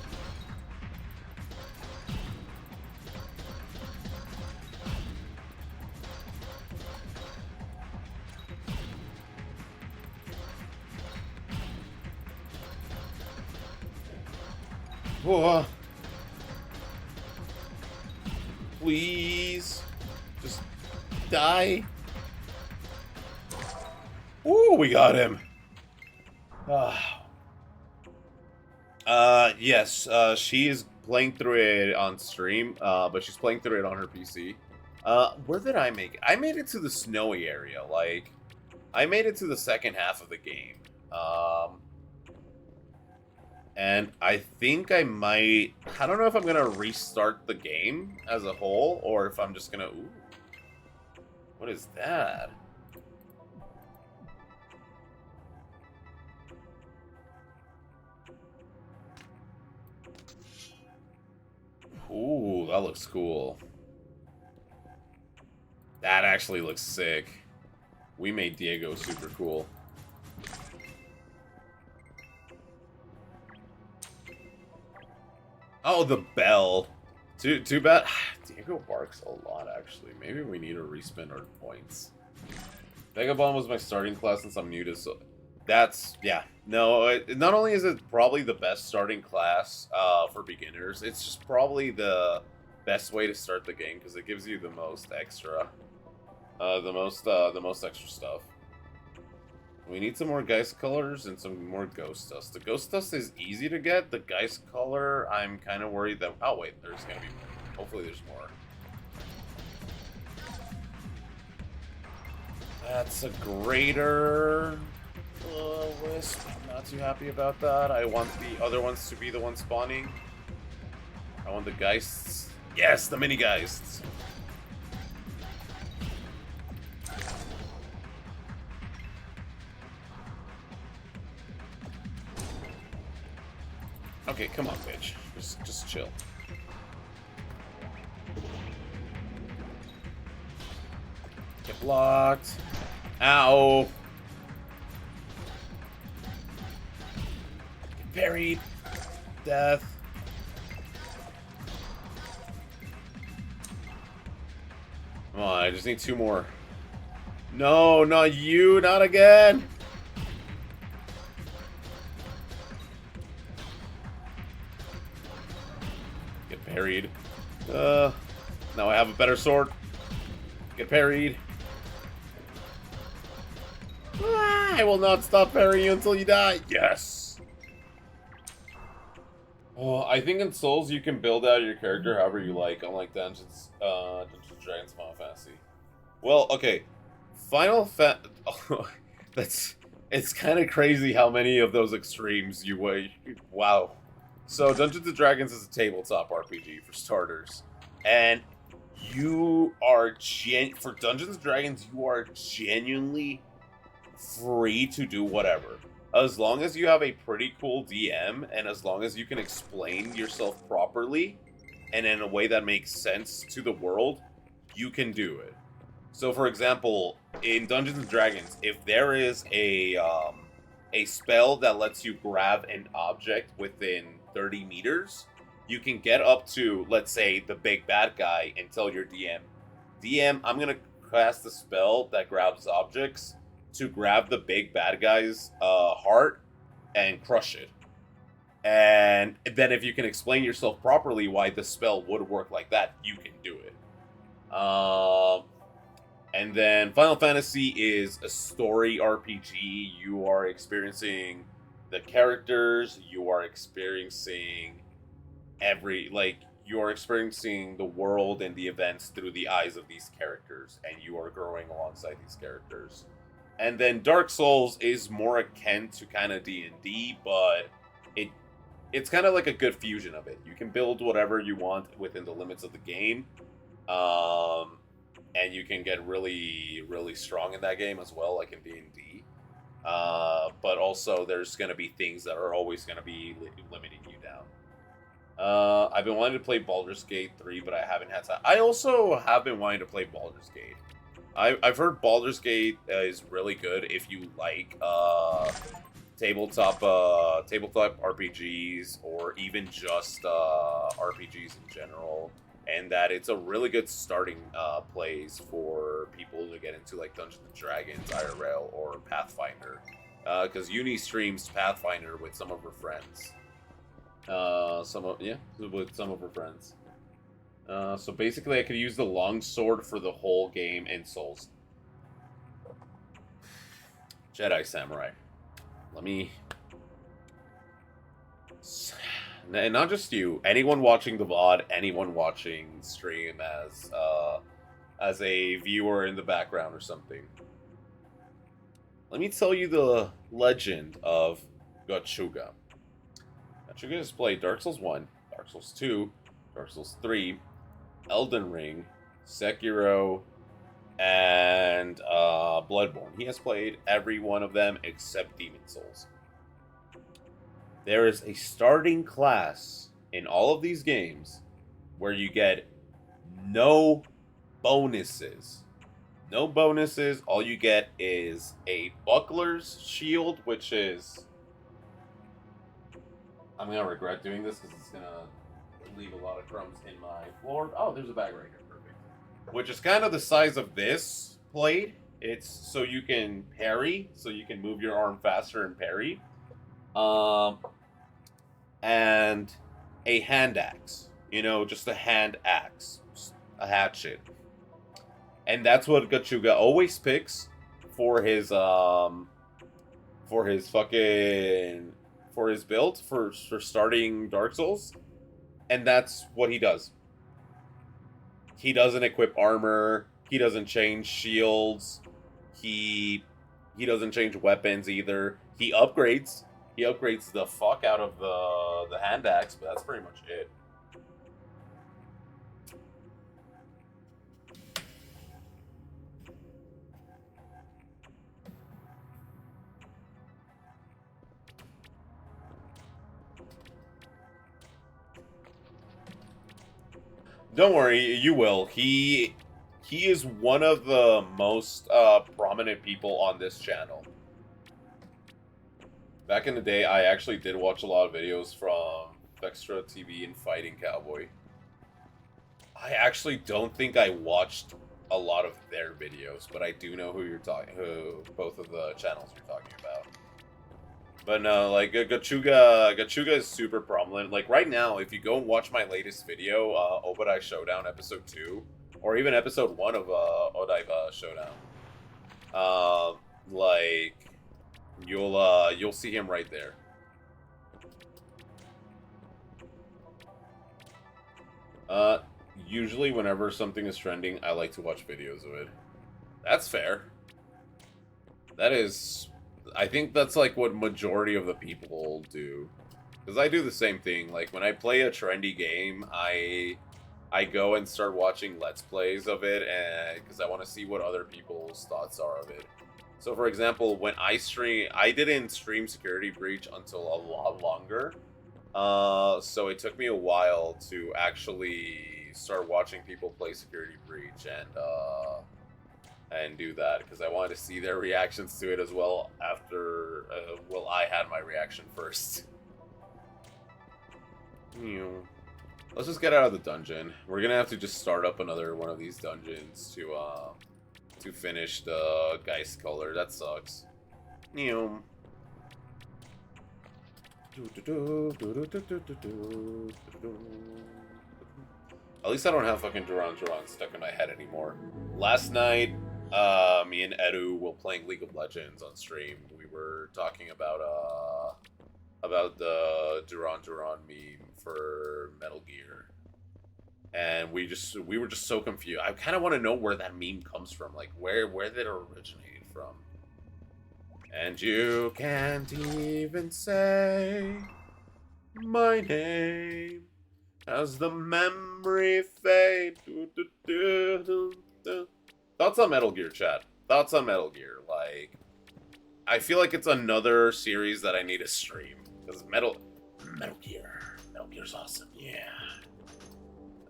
Oh, please, just die. Ooh, we got him. Yes, she is playing through it on stream, but she's playing through it on her PC. Where did I make it? I made it to the snowy area, like, I made it to the second half of the game. And I think I might... I don't know if I'm going to restart the game as a whole, or if I'm just going to... Ooh. What is that? Ooh, that looks cool. That actually looks sick. We made Diego super cool. Oh, the bell. Too bad. Diego barks a lot, actually. Maybe we need to respend our points. Vagabond was my starting class since I'm new to... So that's... Yeah. No, not only is it probably the best starting class for beginners, it's just probably the best way to start the game because it gives you the most extra. The most extra stuff. We need some more Geist colors and some more Ghost Dust. The Ghost Dust is easy to get. The Geist color, I'm kind of worried that... Oh, wait, there's going to be more. Hopefully there's more. That's a greater... Wisp. I'm not too happy about that. I want the other ones to be the ones spawning. I want the Geists. Yes, the mini Geists. Okay, come on, bitch. Just chill. Get blocked. Ow. Get buried. Death. Come on, I just need 2 more. No, not you, not again. Get parried. Now I have a better sword. Get parried. I will not stop parrying you until you die. Yes. Oh, I think in Souls you can build out your character however you like, unlike Dungeons Dragons, Final Fantasy. Well, okay, it's kind of crazy how many of those extremes you weigh. Wow. So Dungeons and Dragons is a tabletop RPG for starters, and you are for Dungeons and Dragons you are genuinely free to do whatever. As long as you have a pretty cool DM, and as long as you can explain yourself properly, and in a way that makes sense to the world, you can do it. So, for example, in Dungeons & Dragons, if there is a spell that lets you grab an object within 30 meters, you can get up to, let's say, the big bad guy and tell your DM, I'm going to cast a spell that grabs objects to grab the big bad guy's heart and crush it. And then if you can explain yourself properly why the spell would work like that, you can do it. And then Final Fantasy is a story RPG. You are experiencing the characters, you are experiencing you are experiencing the world and the events through the eyes of these characters, and you are growing alongside these characters. And then Dark Souls is more akin to kind of D&D, but it's kind of like a good fusion of it. You can build whatever you want within the limits of the game, and you can get really, really strong in that game as well, like in D&D. But also, there's going to be things that are always going to be limiting you down. I've been wanting to play Baldur's Gate 3, but I haven't had time. I also have been wanting to play Baldur's Gate. I've heard Baldur's Gate is really good if you like tabletop RPGs, or even just RPGs in general, and that it's a really good starting place for people to get into like Dungeons and Dragons IRL or Pathfinder, because Uni streams Pathfinder with some of her friends. With some of her friends. So basically, I could use the longsword for the whole game in Souls. Jedi Samurai. Let me... And not just you. Anyone watching the VOD, anyone watching stream as a viewer in the background or something. Let me tell you the legend of Gochuga. Gochuga has played Dark Souls 1, Dark Souls 2, Dark Souls 3, Elden Ring, Sekiro, and Bloodborne. He has played every one of them except Demon Souls. There is a starting class in all of these games where you get no bonuses. No bonuses. All you get is a buckler's shield, which is... I'm going to regret doing this because it's going to leave a lot of crumbs in my floor. Oh, there's a bag right here. Perfect. Which is kind of the size of this blade. It's so you can parry, so you can move your arm faster and parry. And a hand axe. You know, just a hand axe. A hatchet. And that's what Gachuga always picks for his build for starting Dark Souls. And that's what he does. He doesn't equip armor, he doesn't change shields, he doesn't change weapons either. He upgrades the fuck out of the hand axe, but that's pretty much it. Don't worry, you will. He is one of the most prominent people on this channel. Back in the day, I actually did watch a lot of videos from Extra TV and Fighting Cowboy. I actually don't think I watched a lot of their videos, but I do know who both of the channels you're talking about. But no, like, Gachuga is super prominent. Like, right now, if you go and watch my latest video, Obadai Showdown Episode 2, or even Episode 1 of Odaiba Showdown, like, you'll see him right there. Usually whenever something is trending, I like to watch videos of it. That's fair. That is... I think that's like what majority of the people do. Because I do the same thing. Like, when I play a trendy game, I go and start watching Let's Plays of it, and because I want to see what other people's thoughts are of it. So, for example, when I didn't stream Security Breach until a lot longer. So it took me a while to actually start watching people play Security Breach and do that, because I wanted to see their reactions to it as well after, I had my reaction first. Let's just get out of the dungeon. We're gonna have to just start up another one of these dungeons to finish the Geist color. That sucks. At least I don't have fucking Duran stuck in my head anymore. Last night, me and Edu were playing League of Legends on stream. We were talking about the Duran meme for Metal Gear. And we were just so confused. I kind of want to know where that meme comes from. Like, where did it originate from? And you can't even say my name as the memory fade. Thoughts on Metal Gear, chat. Thoughts on Metal Gear. Like, I feel like it's another series that I need to stream. Because Metal Gear's awesome, yeah.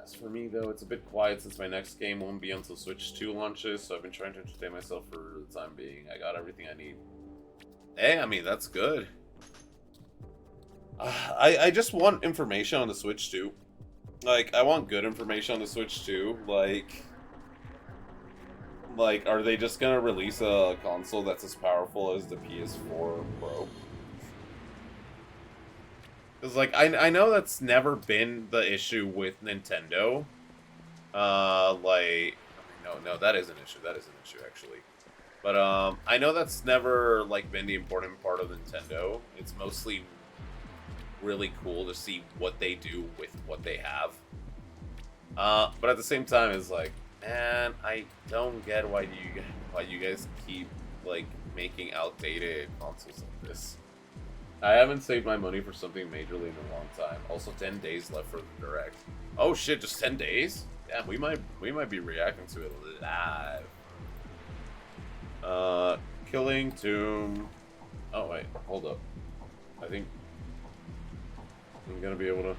As for me, though, it's a bit quiet since my next game won't be until Switch 2 launches, so I've been trying to entertain myself for the time being. I got everything I need. Hey, I mean, that's good. I just want information on the Switch 2. Like, I want good information on the Switch 2. Like, are they just gonna release a console that's as powerful as the PS4 Pro? Because, like, I know that's never been the issue with Nintendo. Like... No, that is an issue. That is an issue, actually. But, I know that's never, like, been the important part of Nintendo. It's mostly really cool to see what they do with what they have. But at the same time, it's like, man, I don't get why you guys keep, like, making outdated consoles like this. I haven't saved my money for something majorly in a long time. Also, 10 days left for the Direct. Oh shit, just 10 days? Yeah, we might be reacting to it live. Killing Tomb. Oh wait, hold up. I think I'm gonna be able to.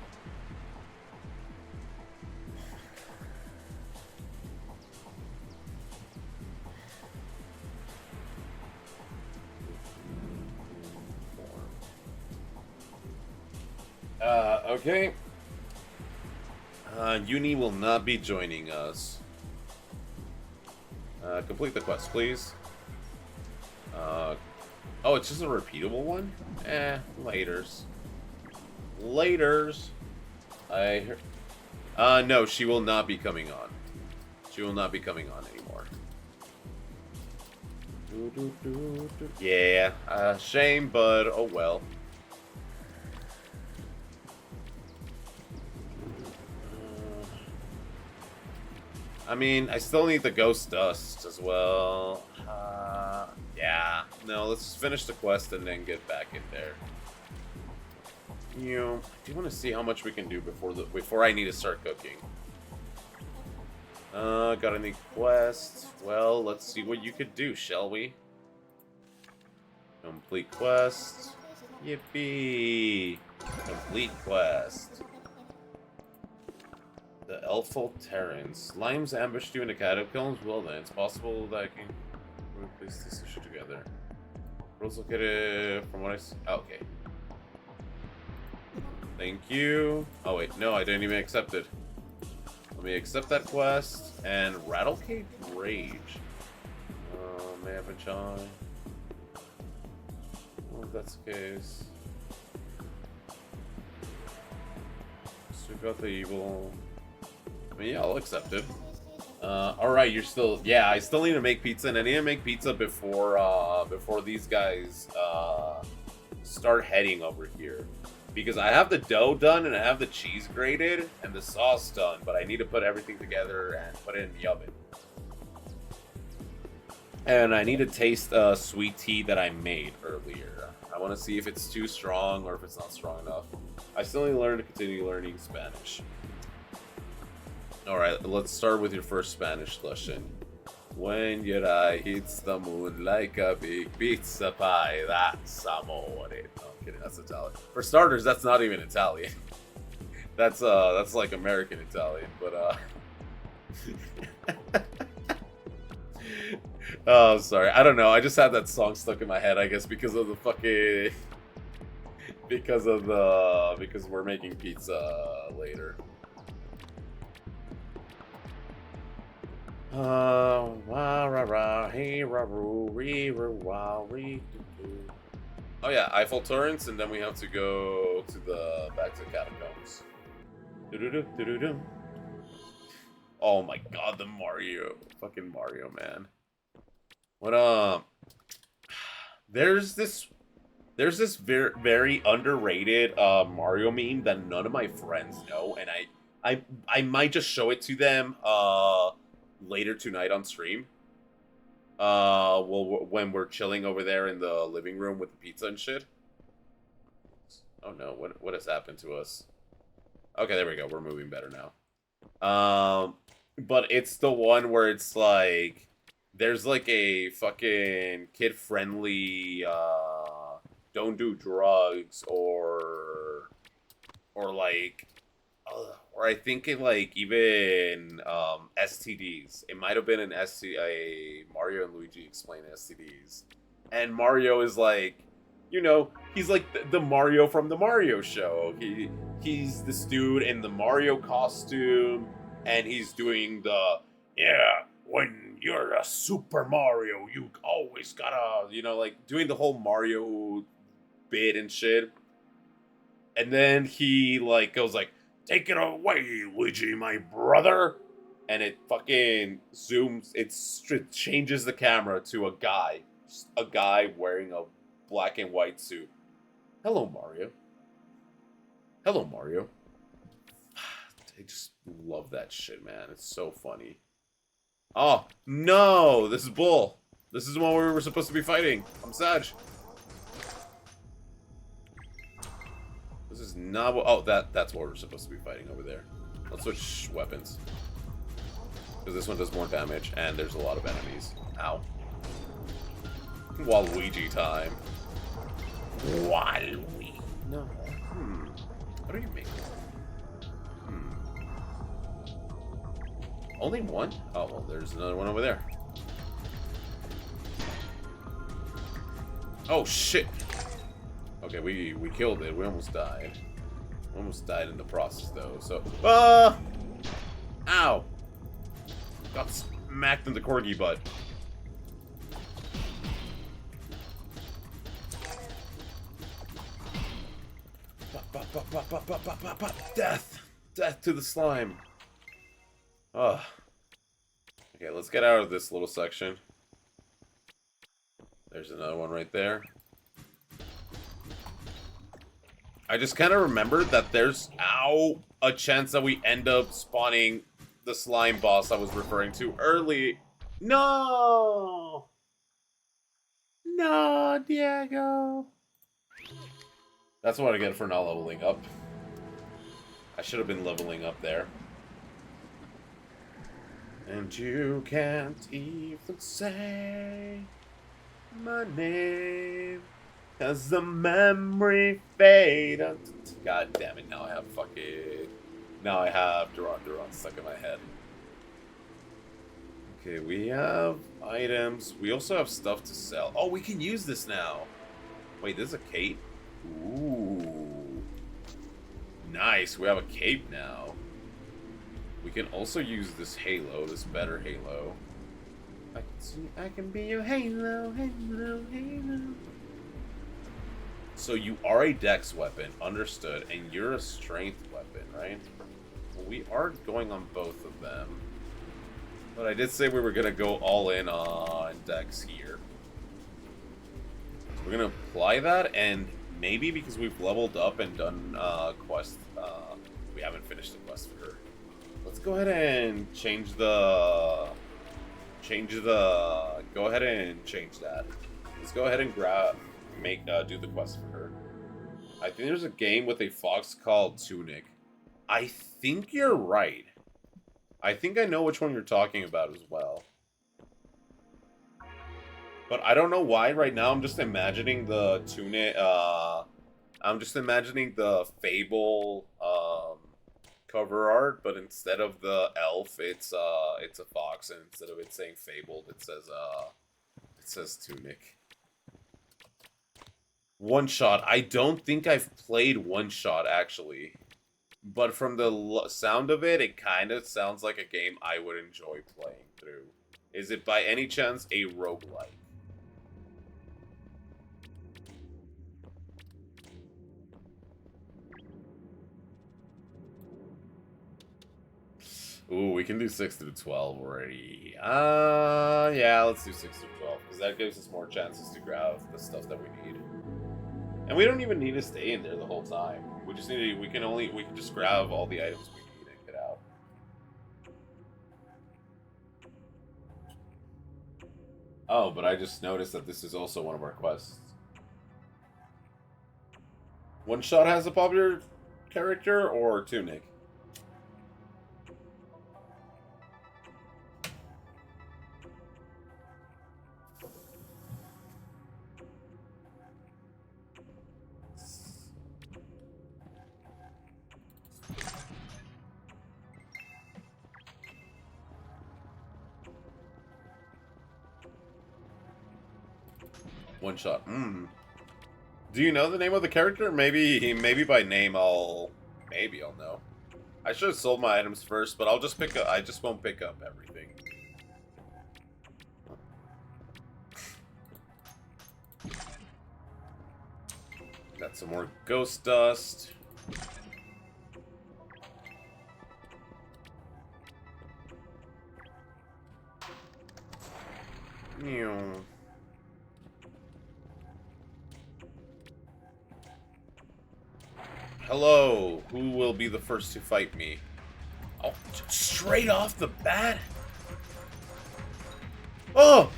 Okay. Uni will not be joining us. Complete the quest, please. Oh, it's just a repeatable one? Laters. Laters. I heard... no, she will not be coming on. She will not be coming on anymore. Yeah, shame, but oh well. I mean, I still need the ghost dust as well. Yeah. No, let's just finish the quest and then get back in there. You know, I do want to see how much we can do before I need to start cooking. Got any quests? Well, let's see what you could do, shall we? Complete quest. Yippee! Complete quest. The Elful Terrans. Limes ambushed you in the catacombs? Well then, it's possible that I can replace this issue together. Rules located from what I see. Oh, okay. Thank you. Oh wait, no, I didn't even accept it. Let me accept that quest and Rattlecade Rage. May have been shy. Well, if that's the case. So we got the evil. I mean, yeah, I'll accept it. Alright, you're still... Yeah, I still need to make pizza, and I need to make pizza before these guys start heading over here. Because I have the dough done, and I have the cheese grated, and the sauce done, but I need to put everything together and put it in the oven. And I need to taste sweet tea that I made earlier. I want to see if it's too strong or if it's not strong enough. I still need to learn to continue learning Spanish. Alright, let's start with your first Spanish lesson. When your eye hits the moon like a big pizza pie, that's amore. No, I'm kidding, that's Italian. For starters, that's not even Italian. That's like American Italian, but oh, sorry. I don't know. I just had that song stuck in my head, I guess, because of the fucking because we're making pizza later. Oh yeah, Eiffel Torrents, and then we have to go to back to the catacombs. Oh my god, the Mario. Fucking Mario, man. What, there's this very underrated, Mario meme that none of my friends know, and I might just show it to them, later tonight on stream. Well, when we're chilling over there in the living room with the pizza and shit. Oh no, what has happened to us? Okay, there we go. We're moving better now. But it's the one where it's like there's like a fucking kid-friendly don't do drugs or like or I think it like even STDs. It might have been an a Mario and Luigi explain STDs. And Mario is like, you know, he's like the Mario from the Mario show. He's this dude in the Mario costume, and he's doing the, yeah, when you're a Super Mario, you always gotta, you know, like doing the whole Mario bit and shit. And then he like goes like, take it away, Luigi, my brother. And it fucking zooms, it changes the camera to a guy wearing a black and white suit. Hello, Mario. Hello, Mario. I just love that shit, man. It's so funny. Oh, no! This is bull. This is what we were supposed to be fighting. I'm sad. This is not what... Oh, that's what we're supposed to be fighting over there. Let's switch weapons. Because this one does more damage, and there's a lot of enemies. Ow. Waluigi time. Waluigi. No. What are you making? Only one? Oh, well, there's another one over there. Oh, shit. Okay, we killed it. We almost died. Almost died in the process, though, so... Ow! Got smacked in the corgi butt. Death! Death to the slime! Ugh. Okay, let's get out of this little section. There's another one right there. I just kind of remembered that there's, a chance that we end up spawning the slime boss I was referring to early. No! No, Diego! That's what I get for not leveling up. I should have been leveling up there. And you can't even say my name, 'cause the memory faded. God damn it, now I have Duran Duran stuck in my head. Okay, we have items. We also have stuff to sell. Oh, we can use this now. Wait, this is a cape? Ooh. Nice, we have a cape now. We can also use this halo, this better halo. I can be your halo, halo, halo. So you are a dex weapon, understood, and you're a strength weapon, right? Well, we are going on both of them. But I did say we were going to go all in on dex here. So we're going to apply that, and maybe because we've leveled up and done quest, we haven't finished the quest for her. Let's go ahead and change the... Go ahead and change that. Let's go ahead and do the quest for her. I think there's a game with a fox called Tunic. I think you're right. I think I know which one you're talking about as well. But I don't know why right now I'm just imagining the Tunic, I'm just imagining the Fable, cover art, but instead of the elf, it's a fox, and instead of it saying Fabled, it says Tunic. One Shot. I don't think I've played One Shot, actually. But from the sound of it, it kind of sounds like a game I would enjoy playing through. Is it by any chance a roguelike? Ooh, we can do 6 through 12 already. Yeah, let's do 6 through 12, because that gives us more chances to grab the stuff that we need. And we don't even need to stay in there the whole time. We just need to, we can just grab all the items we need and get out. Oh, but I just noticed that this is also one of our quests. One Shot has a popular character, or Tunic? One Shot. Do you know the name of the character? Maybe by name maybe I'll know. I should have sold my items first, but I'll just pick up. I just won't pick up everything. Got some more ghost dust. Meow. Hello, who will be the first to fight me? Oh, straight off the bat? Oh!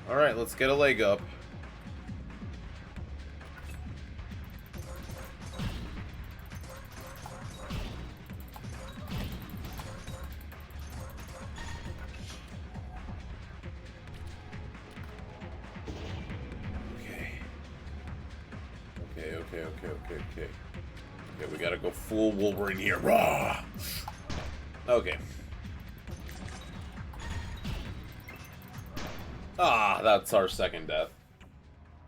Alright, let's get a leg up. Okay, we gotta go full Wolverine here. Raw! Okay. Ah, that's our second death.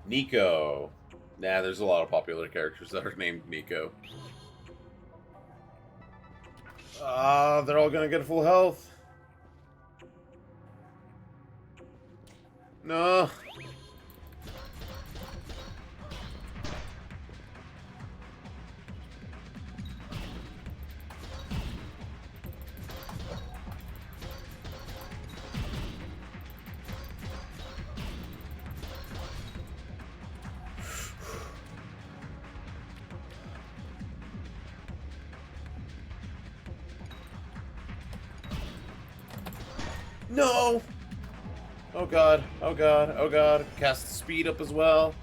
Nico. Nah, there's a lot of popular characters that are named Nico. They're all gonna get full health. No. No! Oh god, oh god, oh god. Cast the speed up as well.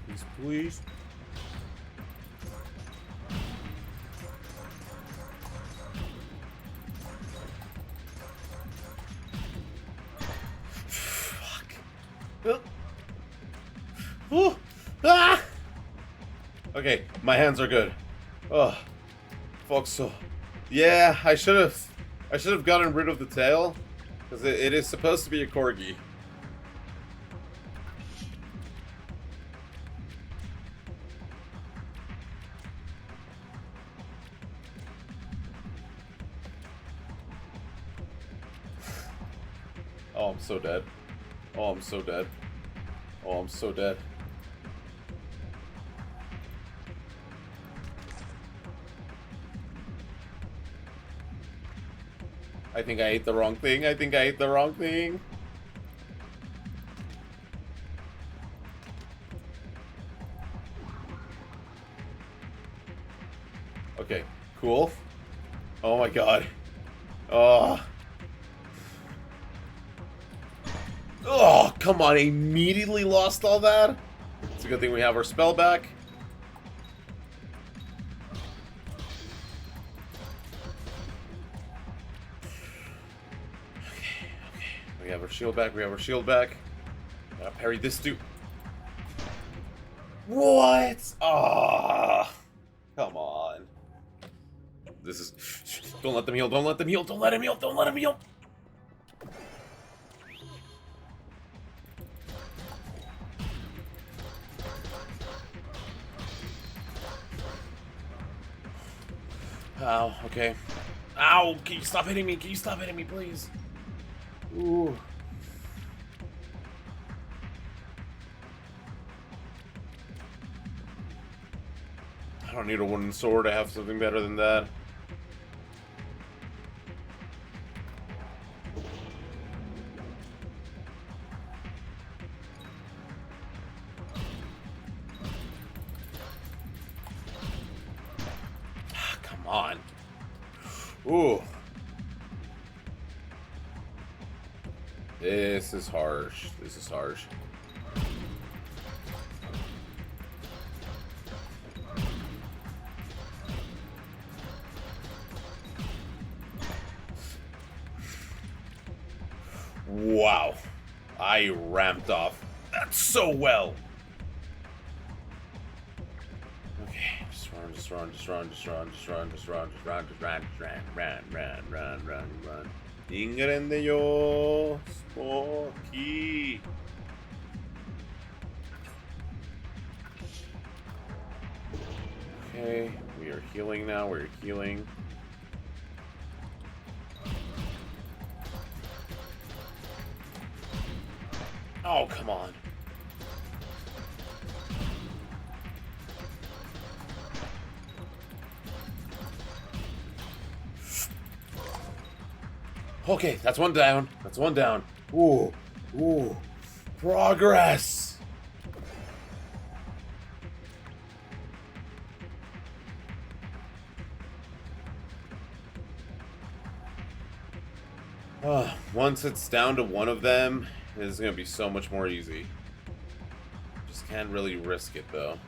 Please, please, please. Fuck. Oh. Ah! Okay, my hands are good. Oh, fuck so. Yeah, I should have gotten rid of the tail, because it is supposed to be a corgi. Oh, I'm so dead. Oh, I'm so dead. Oh, I'm so dead. I think I ate the wrong thing. I think I ate the wrong thing. Okay, cool. Oh my god. Oh. Oh, come on. I immediately lost all that. It's a good thing we have our spell back. We have our shield back, we have our shield back. Gotta parry this dude. What? Ah, come on. This is... Don't let them heal, don't let them heal, don't let him heal, don't let him heal! Ow, okay. Ow, can you stop hitting me? Can you stop hitting me, please? Ooh. I don't need a wooden sword. I have something better than that. Ah, come on. Ooh. This is harsh. This is harsh. Wow. I ramped off that so well. Okay, just run, just run, just run, just run, just run, just run, just run, just run, just run. Ingrende yo, Smokey. Okay, we are healing now. We're healing. Oh, come on. Okay, that's one down. That's one down. Ooh. Ooh. Progress. Once it's down to one of them, it's going to be so much more easy. Just can't really risk it, though.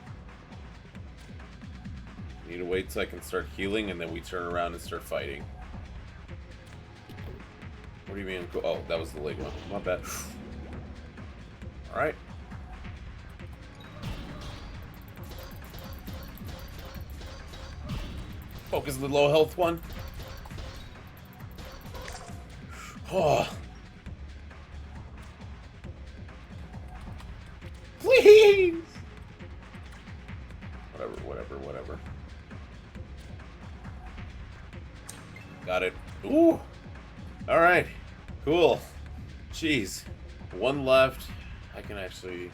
Need to wait till I can start healing, and then we turn around and start fighting. What do you mean? Oh, that was the leg one. My bad. Alright. Focus the low health one. Oh. Please! Whatever. Got it. Ooh! Alright. Cool. Jeez. One left. I can actually...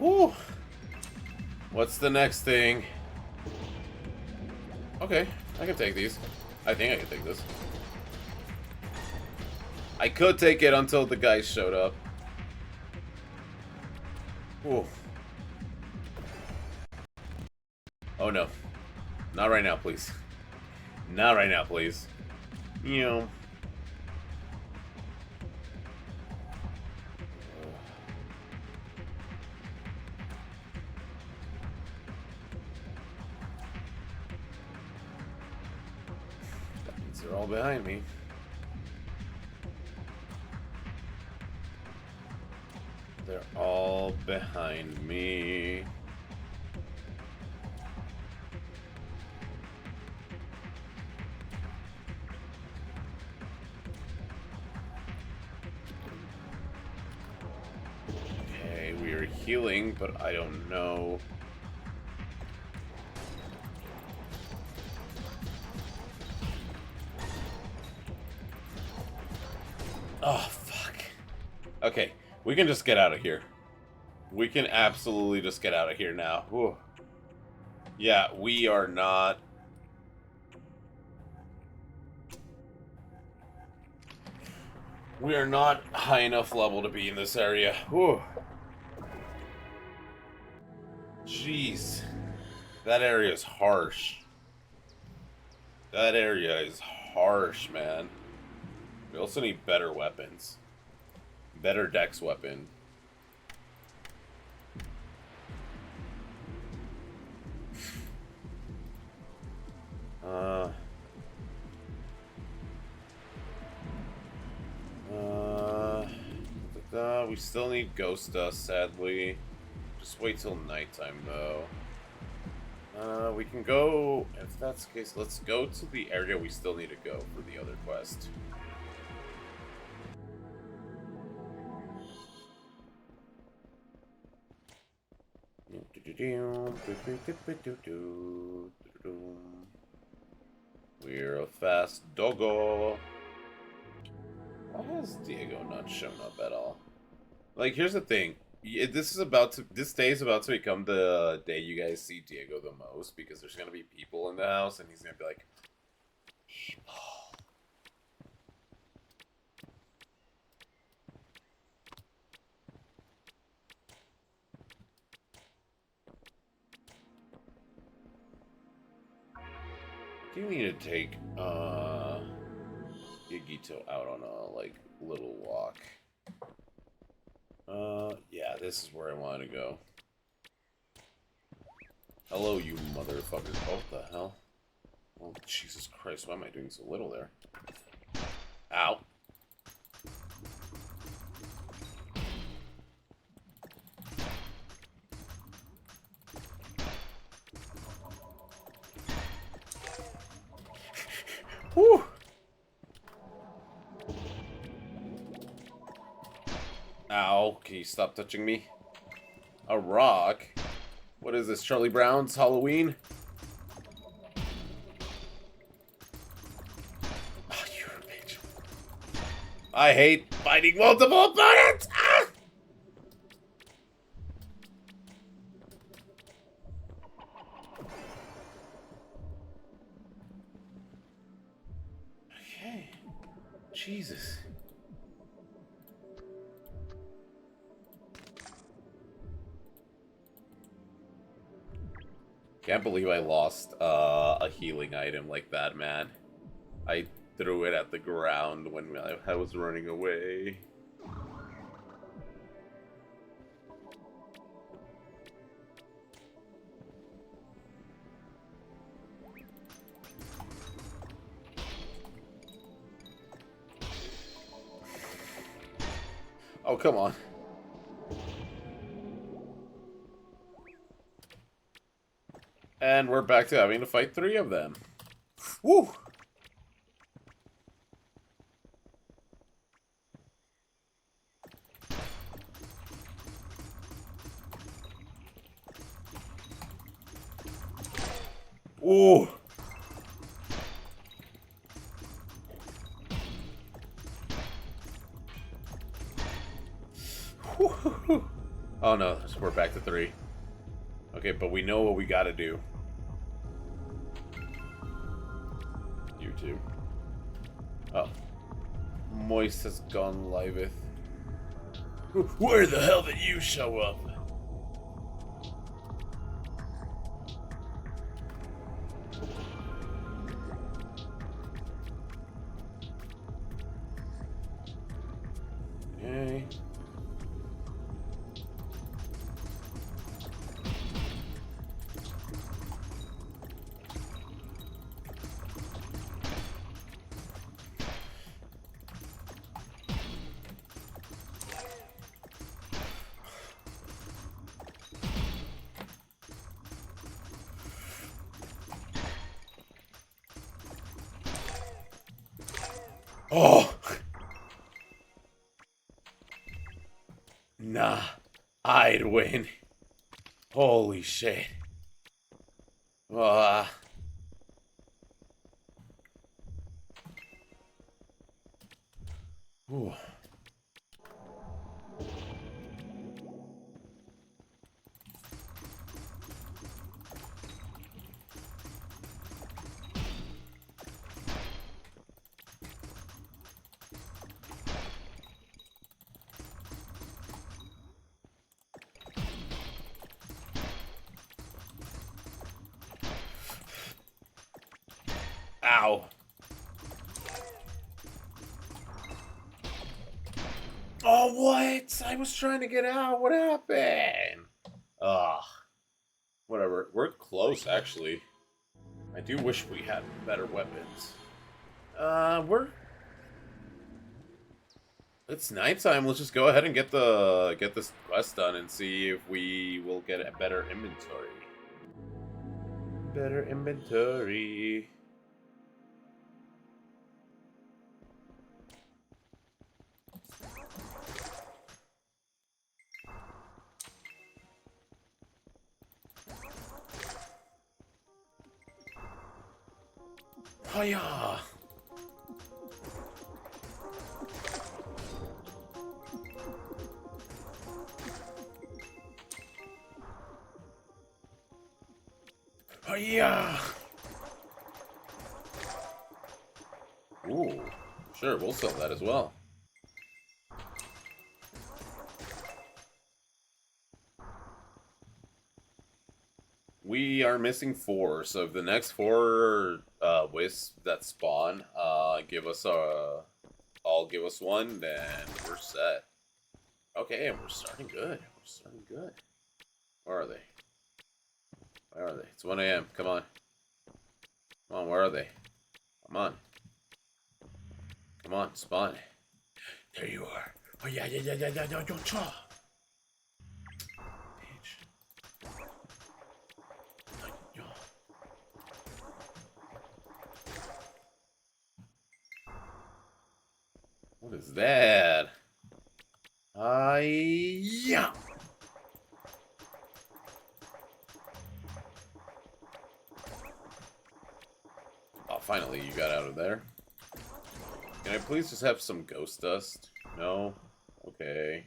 Ooh! What's the next thing? Okay, I can take these. I think I can take this. I could take it until the guys showed up. Ooh. Oh no. Not right now, please. Not right now, please. You know. That means they're all behind me. They're all behind me. Okay, we are healing, but I don't know. Oh, fuck. Okay, we can just get out of here. We can absolutely just get out of here now. Whew. Yeah, we are not... We are not high enough level to be in this area. Whew. Jeez. That area is harsh. That area is harsh, man. We also need better weapons. Better dex weapon. We still need ghost dust, sadly. Just wait till nighttime, though. We can go... If that's the case, let's go to the area we still need to go for the other quest. We're a fast doggo. Why has Diego not shown up at all? Like, here's the thing. This day is about to become the day you guys see Diego the most, because there's gonna be people in the house, and he's gonna be like, people. Do you need to take Yagito out on a like little walk? Yeah, this is where I want to go. Hello, you motherfuckers. Oh, what the hell? Oh, Jesus Christ, why am I doing so little there? Ow. Whew. Ow, can you stop touching me? A rock? What is this, Charlie Brown's Halloween? Oh, you're a bitch. I hate fighting multiple opponents! Ah! Okay. Jesus. Can't believe I lost a healing item like that, man. I threw it at the ground when I was running away. Oh, come on. And we're back to having to fight 3 of them. Woo! Ooh! Oh no, we're back to 3. Okay, but we know what we gotta do. You two. Oh. Moist has gone liveth. Where the hell did you show up? Okay. Oh! Nah, I'd win. Holy shit. Ooh. Ow. Oh, what? I was trying to get out. What happened? Ugh. Whatever. We're close, actually. I do wish we had better weapons. It's nighttime. Let's just go ahead and get this quest done and see if we will get a better inventory. Better inventory. Oh yeah. Oh yeah. Ooh, sure, we'll sell that as well. We are missing 4, so if the next 4 wisps that spawn give us all give us one, then we're set. Okay, and we're starting good. We're starting good. Where are they? Where are they? It's 1 a.m. Come on. Come on, where are they? Come on. Come on, spawn. There you are. Oh yeah, don't try. What is that? Yeah. Oh, finally you got out of there. Can I please just have some ghost dust? No? Okay.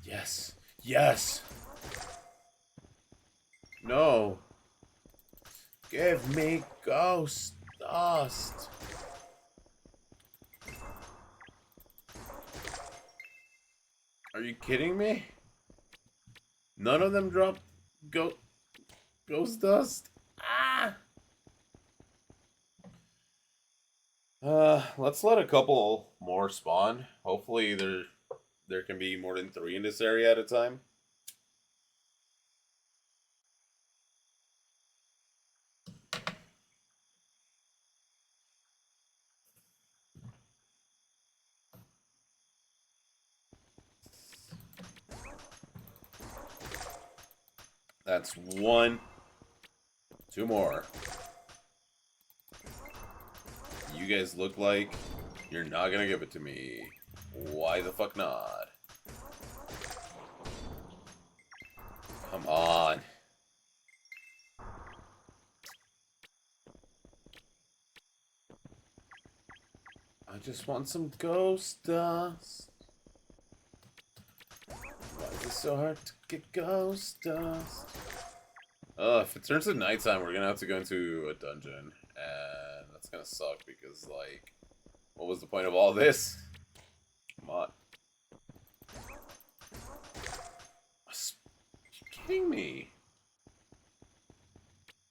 Yes. Yes! No. Give me ghost dust. Are you kidding me? None of them drop ghost dust? Ah! Let's let a couple more spawn. Hopefully there can be more than 3 in this area at a time. That's one. Two more. You guys look like you're not gonna give it to me. Why the fuck not? Come on. I just want some ghost dust. Why is it so hard to get ghost dust? If it turns to nighttime, we're gonna have to go into a dungeon. And that's gonna suck because, like, what was the point of all this? Come on. Are you kidding me?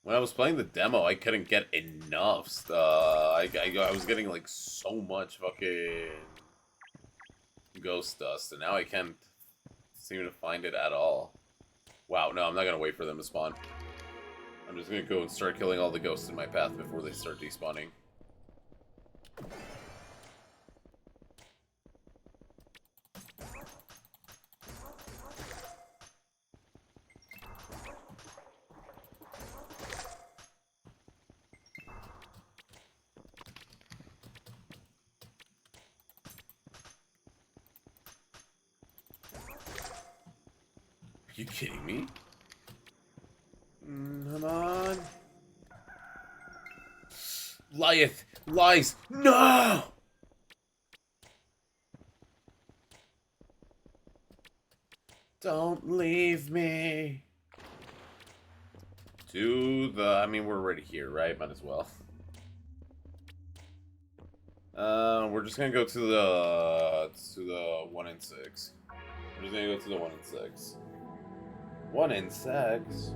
When I was playing the demo, I couldn't get enough. I was getting, like, so much fucking ghost dust, and now I can't seem to find it at all. Wow, no, I'm not gonna wait for them to spawn. I'm just gonna go and start killing all the ghosts in my path before they start despawning. Are you kidding me? Come on. Lieth! Lies! No! Don't leave me. To the... I mean, we're already here, right? Might as well. We're just gonna go to the 1 and 6. We're just gonna go to the 1 and 6. 1 and 6?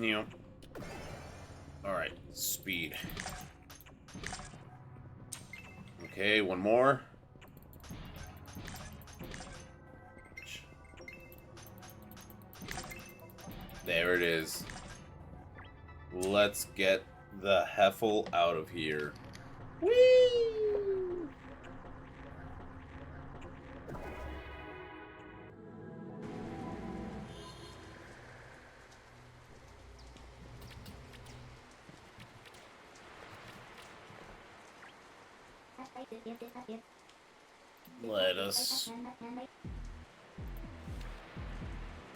Yep. Alright, speed. Okay, one more. There it is. Let's get the Heffel out of here. Whee! Let us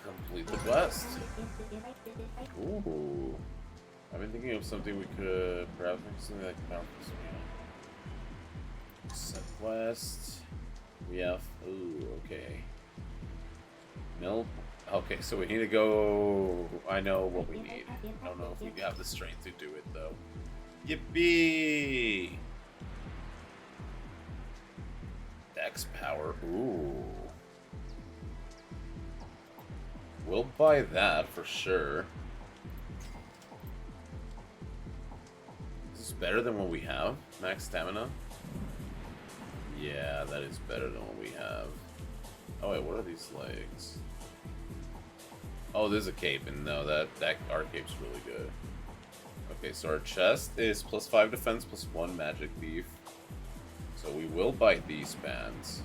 complete the quest. Ooh. I've been thinking of something we could perhaps make something like count this one. Set quest. We have. Ooh, okay. Milk. Okay, so we need to go. I know what we need. I don't know if we have the strength to do it though. Yippee! Dex power. Ooh. We'll buy that for sure. Is this better than what we have? Max stamina? Yeah, that is better than what we have. Oh wait, what are these legs? Oh, there's a cape, and no, that our cape's really good. Okay, so our chest is +5 defense, +1 magic beef. So we will buy these bands.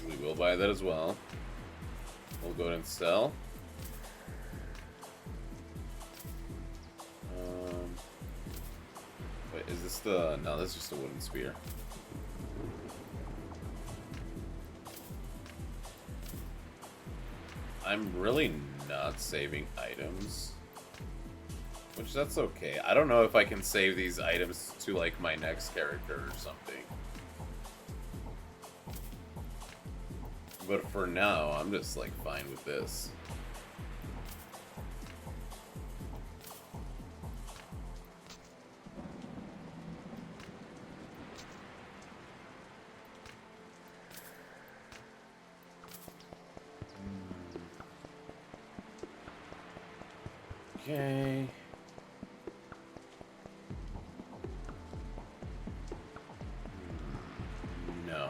We will buy that as well. We'll go ahead and sell. Wait, is this the... No, this is just a wooden spear. I'm really not saving items. Which, that's okay. I don't know if I can save these items to, like, my next character or something. But for now, I'm just, like, fine with this. Okay. No.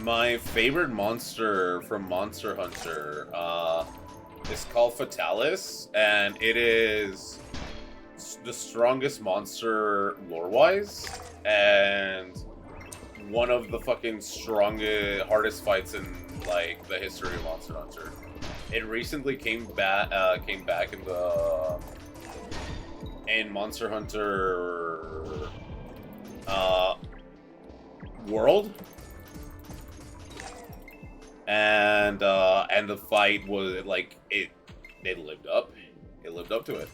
My favorite monster from Monster Hunter is called Fatalis, and it is the strongest monster lore-wise, and one of the fucking strongest, hardest fights in like the history of Monster Hunter. It recently came back in Monster Hunter World, and the fight was like it lived up. It lived up to it.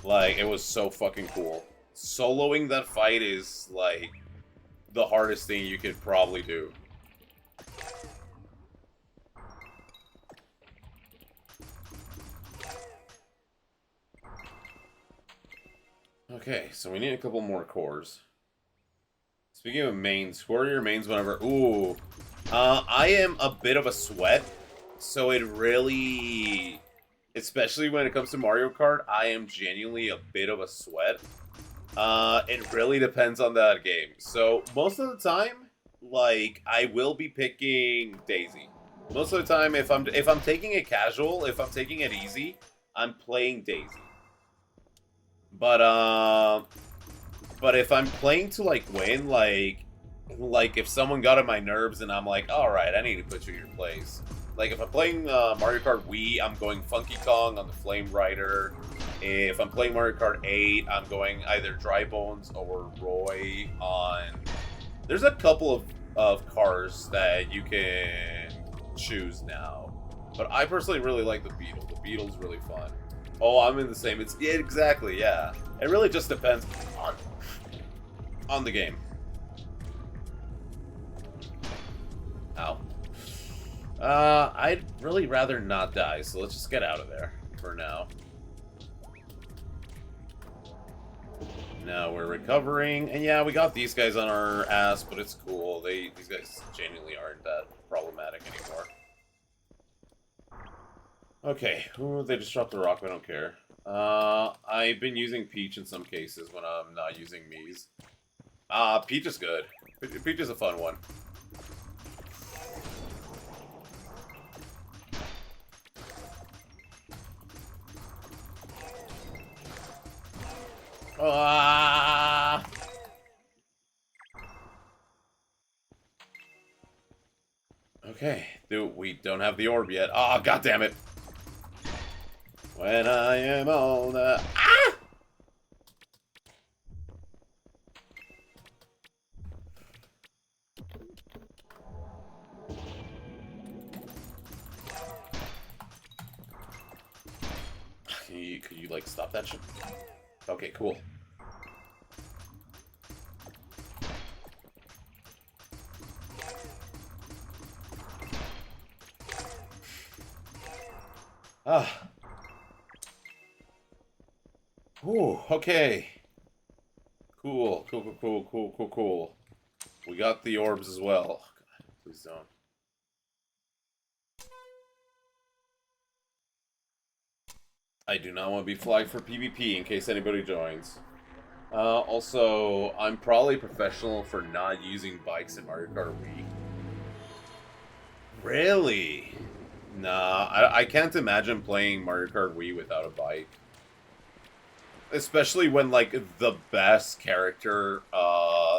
Like, it was so fucking cool. Soloing that fight is like the hardest thing you could probably do. Okay, so we need a couple more cores. Speaking of mains, who are your mains whenever... Ooh. I am a bit of a sweat, so it really... Especially when it comes to Mario Kart, I am genuinely a bit of a sweat. It really depends on that game. So, most of the time, like, I will be picking Daisy. Most of the time, if I'm taking it casual, if I'm taking it easy, I'm playing Daisy. But if I'm playing to, like, win, like if someone got on my nerves and I'm like, alright, I need to put you in your place. Like, if I'm playing Mario Kart Wii, I'm going Funky Kong on the Flame Rider. If I'm playing Mario Kart 8, I'm going either Dry Bones or Roy on... There's a couple of cars that you can choose now. But I personally really like the Beetle. The Beetle's really fun. Oh, I'm in the same... Yeah, exactly, yeah. It really just depends on the game. Ow. I'd really rather not die, so let's just get out of there for now. Now we're recovering, and yeah, we got these guys on our ass, but it's cool. These guys genuinely aren't that problematic anymore. Okay, ooh, they just dropped the rock, I don't care. I've been using Peach in some cases when I'm not using Mies. Peach is good. Peach is a fun one. Okay, dude, we don't have the orb yet. Ah, oh, god damn it! When I am older. Ah! Could you like stop that shit? Okay, cool. Ah. Ooh, okay. Cool. We got the orbs as well. God, please don't. I do not want to be flagged for PvP in case anybody joins. Also, I'm probably professional for not using bikes in Mario Kart Wii. Really? Nah, I can't imagine playing Mario Kart Wii without a bike. Especially when, like, the best character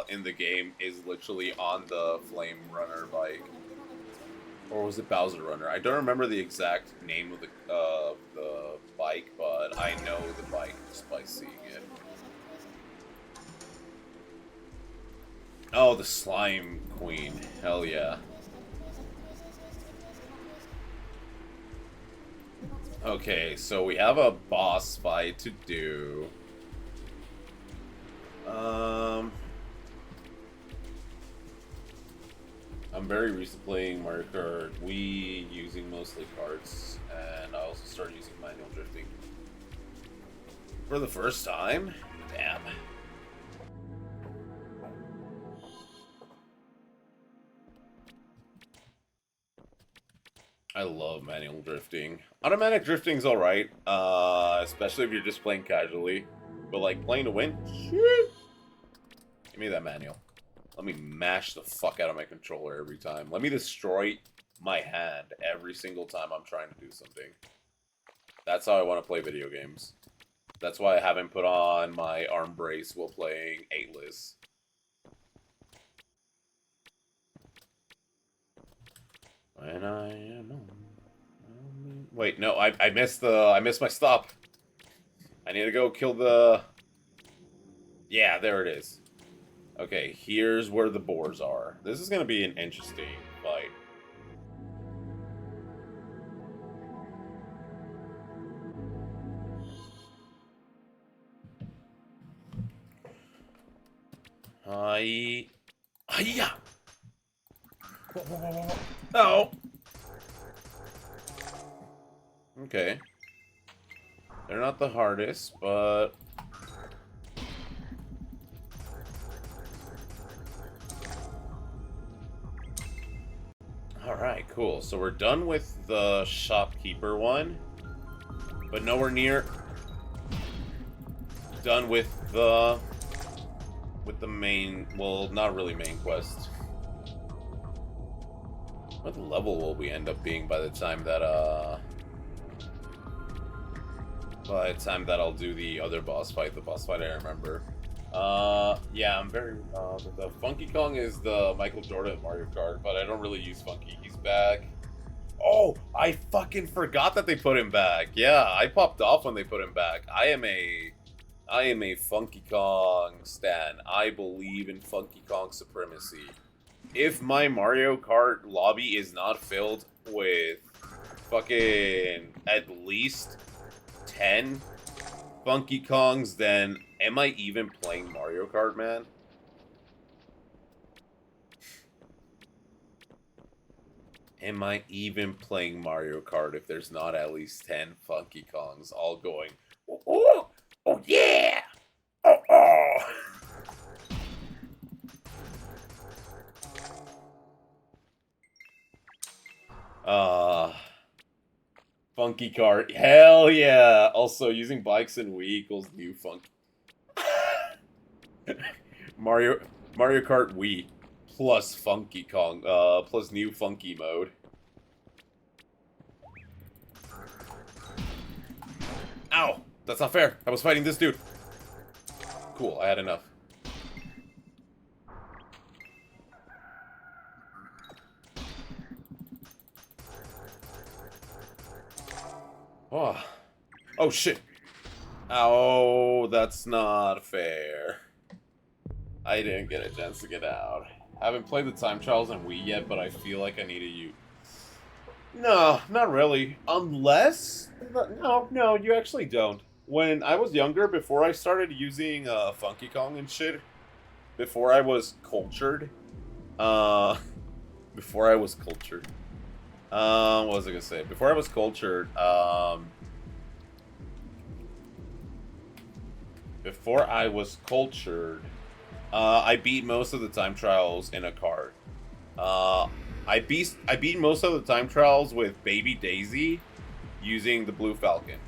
in the game is literally on the Flame Runner bike. Or was it Bowser Runner? I don't remember the exact name of the bike, but I know the bike just by seeing it. Oh, the Slime Queen. Hell yeah. Okay, so we have a boss fight to do. I'm very recent playing Mario Kart Wii, using mostly carts, and I also started using manual drifting. For the first time? Damn. I love manual drifting. Automatic drifting's alright, especially if you're just playing casually. But like, playing to win? Shit. Give me that manual. Let me mash the fuck out of my controller every time. Let me destroy my hand every single time I'm trying to do something. That's how I want to play video games. That's why I haven't put on my arm brace while playing Atlas. When I am on... Wait, no, I missed my stop. I need to go kill the... Yeah, there it is. Okay, here's where the boars are. This is gonna be an interesting fight. Hiya! Oh! Okay. They're not the hardest, but... Alright, cool. So we're done with the shopkeeper one, but nowhere near done with the main, well, not really main quest. What level will we end up being by the time that I'll do the other boss fight, the boss fight I remember. Yeah, I'm very, the Funky Kong is the Michael Jordan Mario Kart, but I don't really use Funky. He's back. Oh, I fucking forgot that they put him back. Yeah, I popped off when they put him back. I am a Funky Kong stan. I believe in Funky Kong supremacy. If my Mario Kart lobby is not filled with fucking at least 10 Funky Kongs, then am I even playing Mario Kart, man? Am I even playing Mario Kart if there's not at least 10 Funky Kongs all going, oh, oh, oh yeah! Oh, oh! Funky Kart. Hell yeah! Also, using bikes and Wii equals new Funky. Mario Kart Wii plus Funky Kong, plus new Funky mode. Ow! That's not fair. I was fighting this dude. Cool, I had enough. Oh. Oh, shit. Oh, that's not fair. I didn't get a chance to get out. I haven't played the time trials on Wii yet, but I feel like I need to use... No, not really. Unless... No, you actually don't. When I was younger, before I started using Funky Kong and shit, before I was cultured, what was I gonna say? Before I was cultured, I beat most of the time trials in a cart. I beat most of the time trials with Baby Daisy using the Blue Falcon.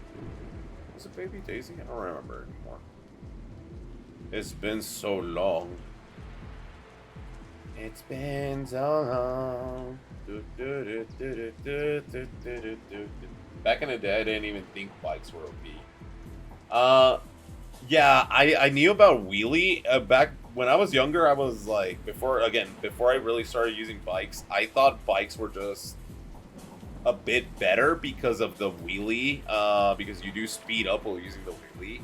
Was it Baby Daisy? I don't remember anymore. It's been so long. It's been so long. Back in the day, I didn't even think bikes were OP. Yeah, I knew about wheelie back when I was younger. I was like, before I really started using bikes, I thought bikes were just a bit better because of the wheelie, because you do speed up while using the wheelie.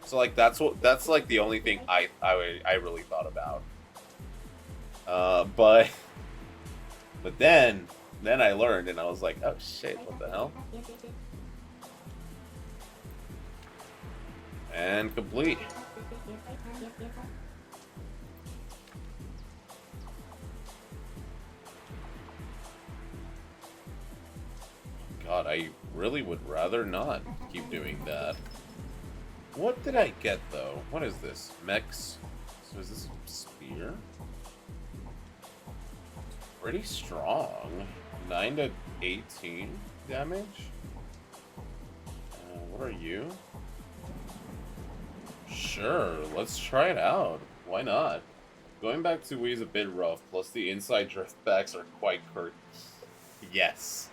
So like that's like the only thing I really thought about. But then I learned and I was like, oh shit, what the hell? And complete. God, I really would rather not keep doing that. What did I get, though? What is this? Mechs? So is this a spear? Pretty strong. 9 to 18 damage? What are you? Sure, let's try it out. Why not? Going back to Wii is a bit rough, plus the inside drift backs are quite curt. Yes.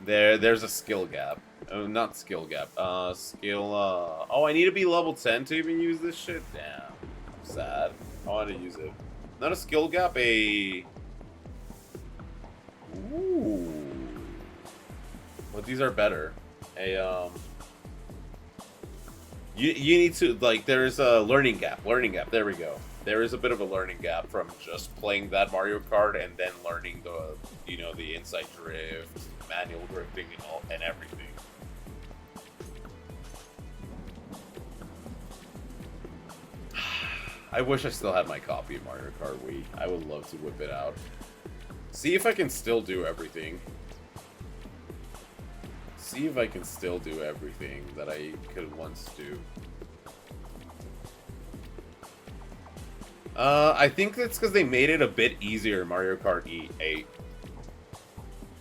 There's a skill gap. Oh, not skill gap. Oh, I need to be level 10 to even use this shit? Damn. I'm sad. I want to use it. Not a skill gap, a... Ooh. But these are better. You need to, like, there's a learning gap. There we go. There is a bit of a learning gap from just playing that Mario Kart and then learning the, you know, the inside drift, manual drifting, and everything. I wish I still had my copy of Mario Kart Wii. I would love to whip it out. See if I can still do everything. See if I can still do everything that I could once do. I think that's because they made it a bit easier in Mario Kart 8.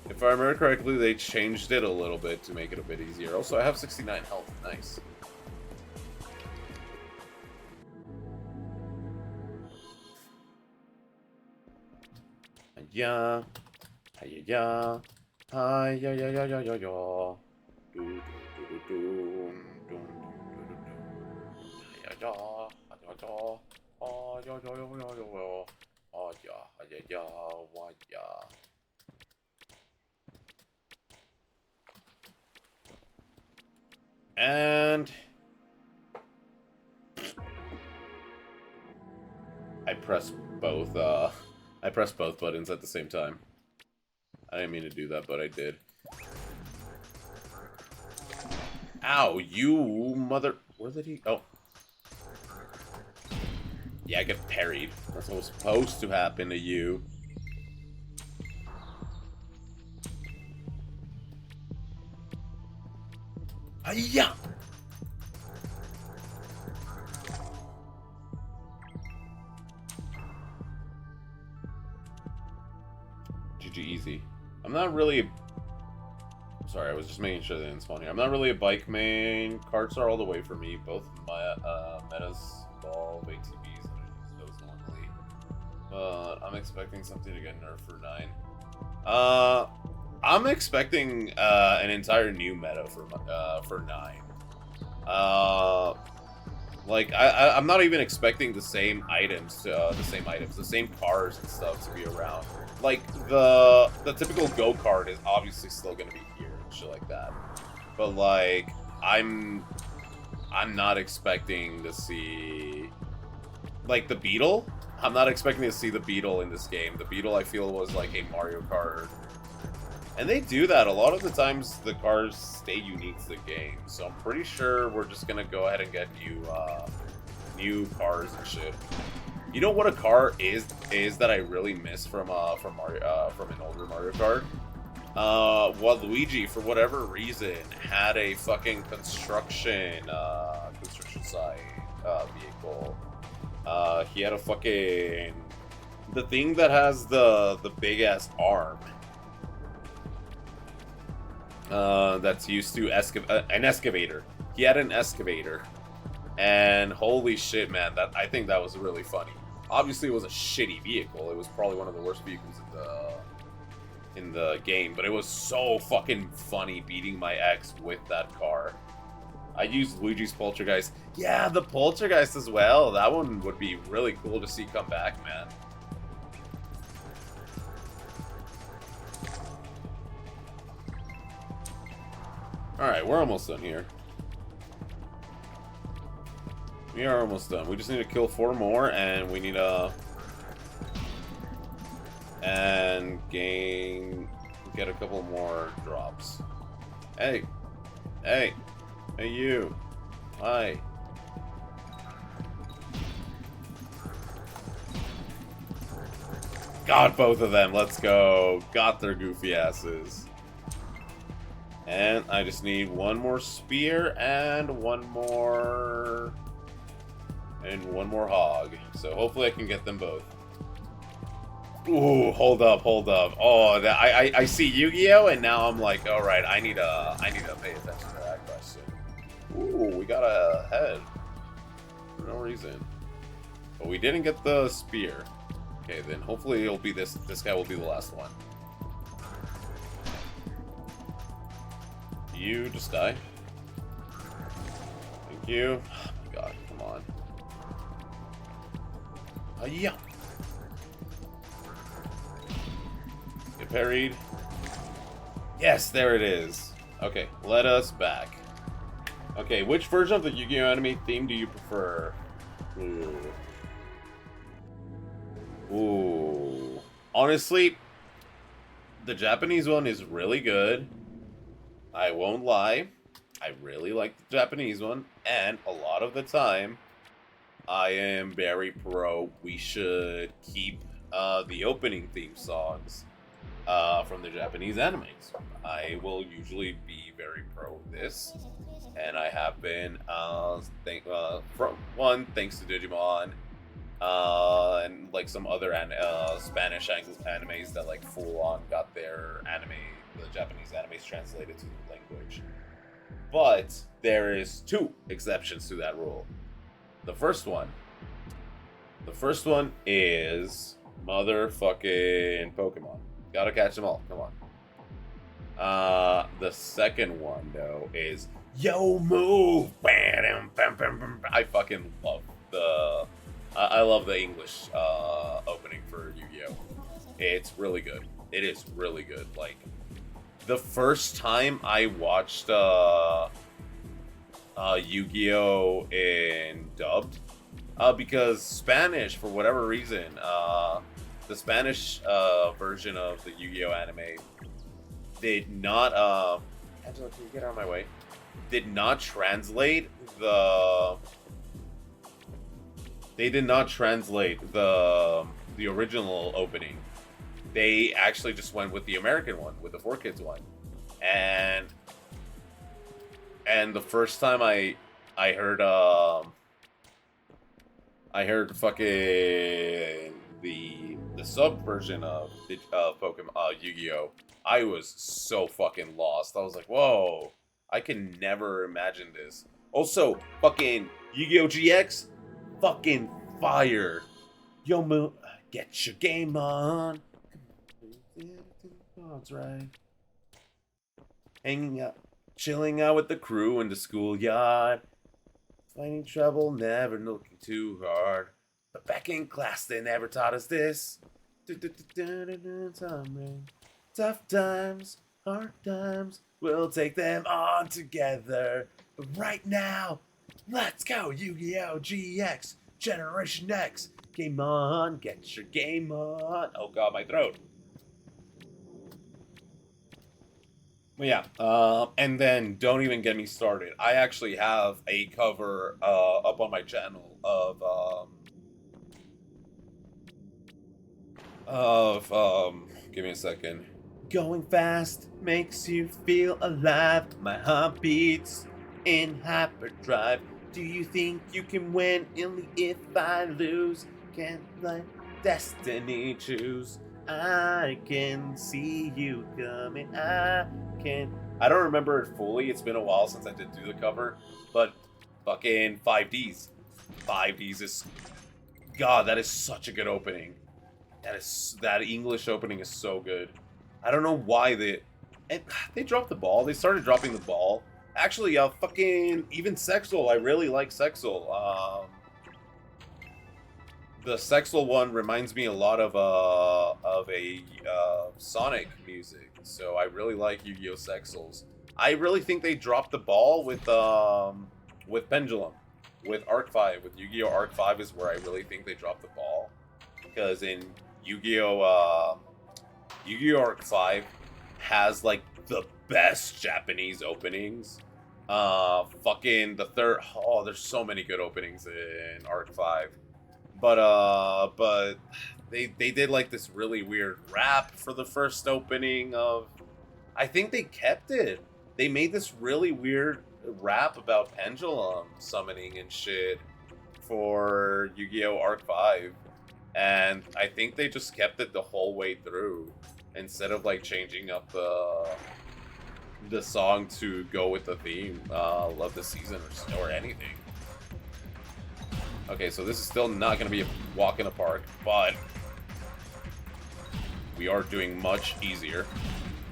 If I remember correctly, they changed it a little bit to make it a bit easier. Also, I have 69 health. Nice. Yeah. Yeah. Hi, yeah, yeah, yeah, yeah, yeah, yeah. Do, do, do, do, do, yeah, yeah, yeah, yeah. Oh, yeah, yeah, yeah, yeah, yeah. Oh, yeah, yeah, yeah, what, yeah. And I pressed both buttons at the same time. I didn't mean to do that, but I did. Ow, you mother... Where did he... Oh. Yeah, I get parried. That's what was supposed to happen to you. Hiya! GG easy. I'm not really... Sorry, I was just making sure they didn't spawn here. I'm not really a bike main. Karts are all the way for me. Both my metas involve ATVs, and I use those normally. But I'm expecting something to get nerfed for 9. I'm expecting an entire new meta for 9. Like I'm not even expecting the same items, the same cars and stuff to be around. Like the typical go-kart is obviously still gonna be here and shit like that. But like I'm not expecting to see like the Beetle. I'm not expecting to see the Beetle in this game. The Beetle I feel was like a Mario Kart. And they do that. A lot of the times the cars stay unique to the game. So I'm pretty sure we're just gonna go ahead and get new cars and shit. You know what a car is that I really miss from an older Mario Kart? Waluigi, for whatever reason, had a fucking construction site vehicle. He had a fucking... The thing that has the big-ass arm. That's used to an excavator. He had an excavator. And holy shit, man, I think that was really funny. Obviously, it was a shitty vehicle. It was probably one of the worst vehicles in the game, but it was so fucking funny beating my ex with that car. I used Luigi's Poltergeist. Yeah, the Poltergeist as well. That one would be really cool to see come back, man. Alright, we're almost done here. We are almost done. We just need to kill 4 more, and we need to... And get a couple more drops. Hey! Hey! Hey, you! Hi! Got both of them, let's go! Got their goofy asses. And I just need one more spear and one more hog. So hopefully I can get them both. Ooh, hold up. Oh, I see Yu-Gi-Oh, and now I'm like, all right, I need to pay attention to that question. Ooh, we got a head for no reason. But we didn't get the spear. Okay, then hopefully it'll be this guy will be the last one. You just die. Thank you. Oh my god, come on. Yeah. Get parried. Yes, there it is. Okay, let us back. Okay, which version of the Yu-Gi-Oh! Anime theme do you prefer? Ooh. Honestly, the Japanese one is really good. I won't lie. I really like the Japanese one. And a lot of the time, I am very pro. We should keep the opening theme songs from the Japanese animes. I will usually be very pro this. And I have been, thanks to Digimon, and like some other Spanish animes that like full on got their the Japanese animes translated to the language. But there is 2 exceptions to that rule. The first one is motherfucking Pokemon. Gotta catch them all. Come on. The second one though is Yo Move. I fucking love I love the English opening for Yu-Gi-Oh! It's really good. It is really good. Like, the first time I watched Yu-Gi-Oh! In dubbed, because Spanish, for whatever reason, the Spanish version of the Yu-Gi-Oh! Anime did not, Angela, can you get out of my way? Did not translate the original opening. They actually just went with the American one, with the 4Kids one. And the first time I heard fucking the sub version of Pokemon Yu-Gi-Oh! I was so fucking lost. I was like, whoa, I can never imagine this. Also, fucking Yu-Gi-Oh! GX, fucking fire. Yo, Moon, get your game on. That's right. Hanging out, chilling out with the crew in the schoolyard. Finding trouble, never looking too hard. But back in class, they never taught us this. Tough times, hard times, we'll take them on together. But right now, let's go Yu-Gi-Oh! GX, Generation X. Game on, get your game on. Oh god, my throat. Well, yeah, and then don't even get me started. I actually have a cover up on my channel give me a second. Going fast makes you feel alive. My heart beats in hyperdrive. Do you think you can win only if I lose? Can't let destiny choose. I can see you coming. I don't remember it fully. It's been a while since I did do the cover. But fucking 5Ds. 5Ds is... God, that is such a good opening. That English opening is so good. I don't know why they dropped the ball. They started dropping the ball. Actually, fucking even Sexual. I really like Sexual. The Sexual one reminds me a lot of a Sonic music. So I really like Yu-Gi-Oh! Sexuals. I really think they dropped the ball with Pendulum, with Arc 5, with Yu-Gi-Oh! Arc 5 is where I really think they dropped the ball, because in Yu-Gi-Oh! Arc 5 has like the best Japanese openings. Fucking the third. Oh, there's so many good openings in Arc 5, but they did like this really weird rap for the first opening of. I think they kept it. They made this really weird rap about Pendulum summoning and shit for Yu-Gi-Oh! Arc 5. And I think they just kept it the whole way through, instead of like changing up the song to go with the theme of the season or anything. Okay, so this is still not going to be a walk in the park, but we are doing much easier.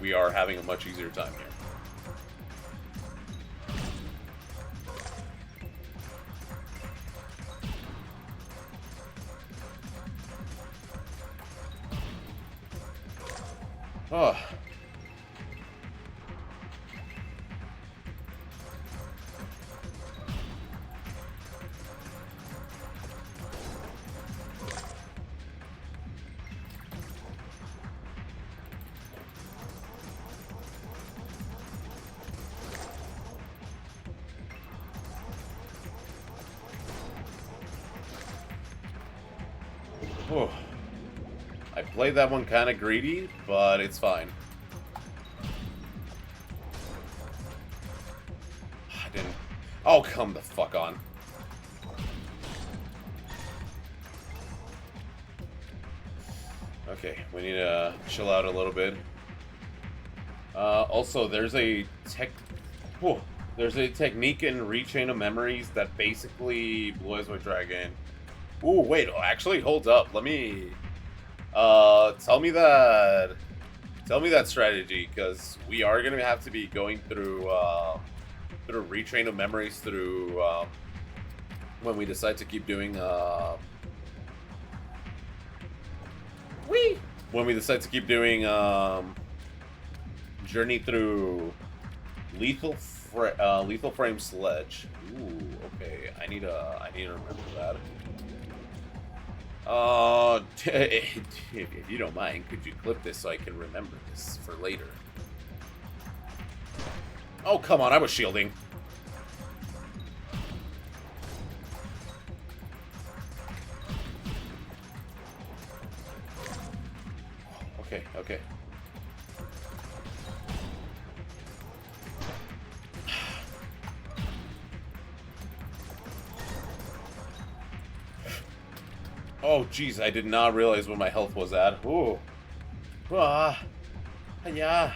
We are having a much easier time here. Oh. Oh. I played that one kind of greedy, but it's fine. I didn't... Oh, come the fuck on. Okay, we need to chill out a little bit. Also, there's a technique in Rechain of Memories that basically Blue Eyes White Dragon. Ooh, wait, actually, hold up. Let me... tell me that strategy, because we are going to have to be going through Retrain of Memories through, when we decide to keep doing, when we decide to keep doing, Journey through Lethal Frame Sledge. Ooh, okay, I need to remember that. If you don't mind, could you clip this so I can remember this for later? Oh, come on, I was shielding. Okay, okay. Oh, jeez, I did not realize where my health was at. Ooh. Ah. Hiya.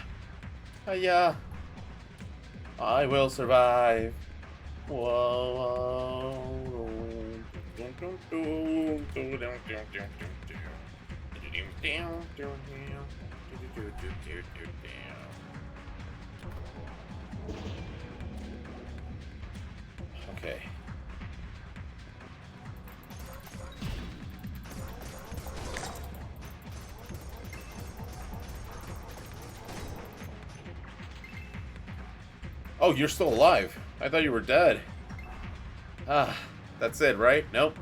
Hiya. I will survive. Whoa. Okay. Oh, you're still alive. I thought you were dead. Ah, that's it, right? Nope.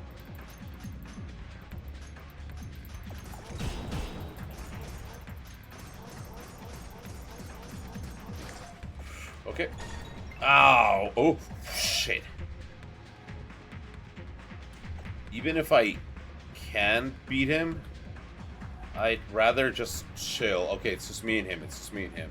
Okay. Ow. Oh, shit. Even if I can beat him, I'd rather just chill. Okay, it's just me and him. It's just me and him.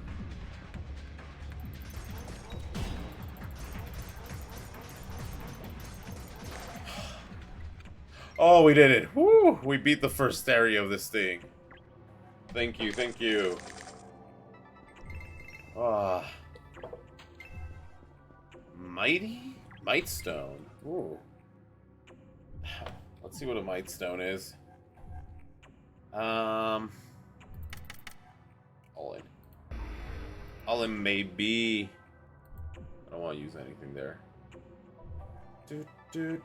Oh, we did it. Woo! We beat the first area of this thing. Thank you, thank you. Ah. Might Stone. Ooh. Let's see what a Might Stone is. All in. All in maybe. I don't want to use anything there. I don't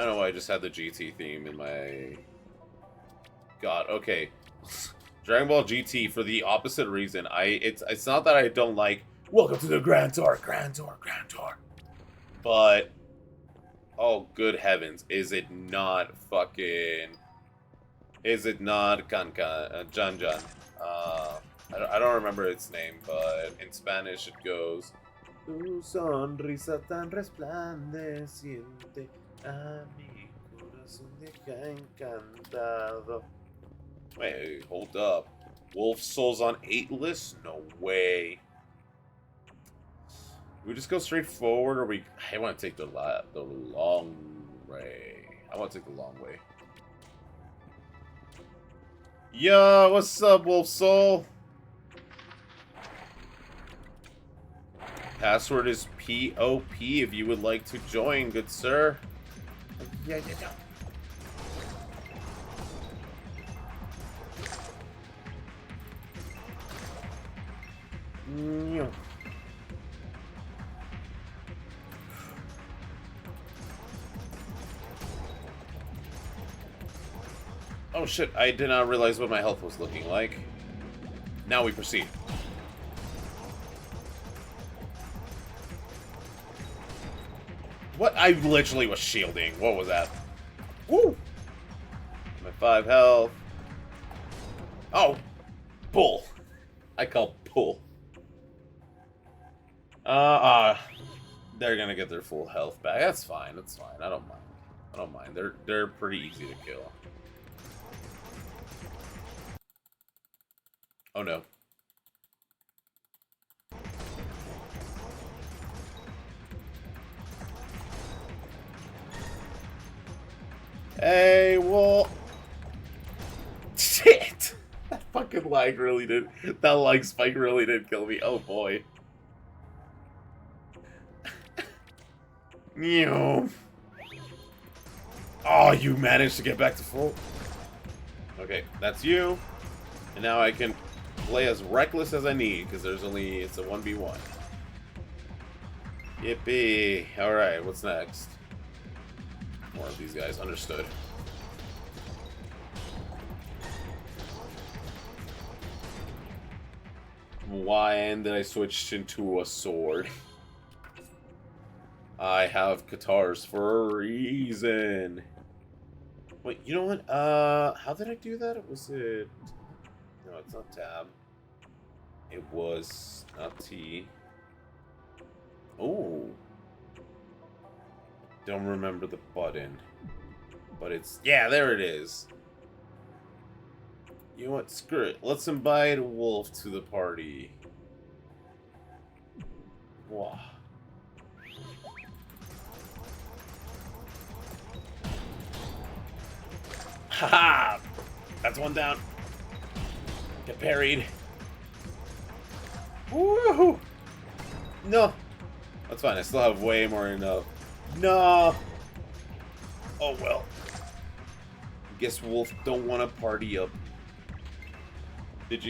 know why I just had the GT theme in my... God, okay. Dragon Ball GT for the opposite reason. It's not that I don't like Welcome to the Grand Tour, Grand Tour, Grand Tour. But oh good heavens, is it not fucking... Is it not Jan Jan? I don't remember its name, but in Spanish it goes Tu sonrisa tan resplandeciente a mi corazón deja encantado. Wait, hold up. Wolf Souls on 8 list? No way. we just go straight forward, or I want to take the long way. I want to take the long way. Yo, what's up, Wolf Soul? Password is POP if you would like to join, good sir. Yeah. Oh shit, I did not realize what my health was looking like. Now we proceed. What? I literally was shielding. What was that? Woo! My 5 health. Oh! Pull. I call pull. They're gonna get their full health back. That's fine. That's fine. I don't mind. I don't mind. They're pretty easy to kill. Oh no. Hey, well... Shit! That fucking lag really did... That lag spike really did kill me. Oh boy. Meow. Oh, you managed to get back to full? Okay, that's you. And now I can play as reckless as I need, because it's a 1v1. Yippee. Alright, what's next? More of these guys, understood. Why did I switch into a sword? I have guitars for a reason. Wait, you know what? How did I do that? Was it... No, it's not tab. It was not T. Oh. Don't remember the button. But it's... Yeah, there it is. You know what? Screw it. Let's invite Wolf to the party. Wow. Haha! That's one down. Get parried. Woohoo! No. That's fine. I still have way more enough. No. Oh well. Guess Wolf don't want to party up. Did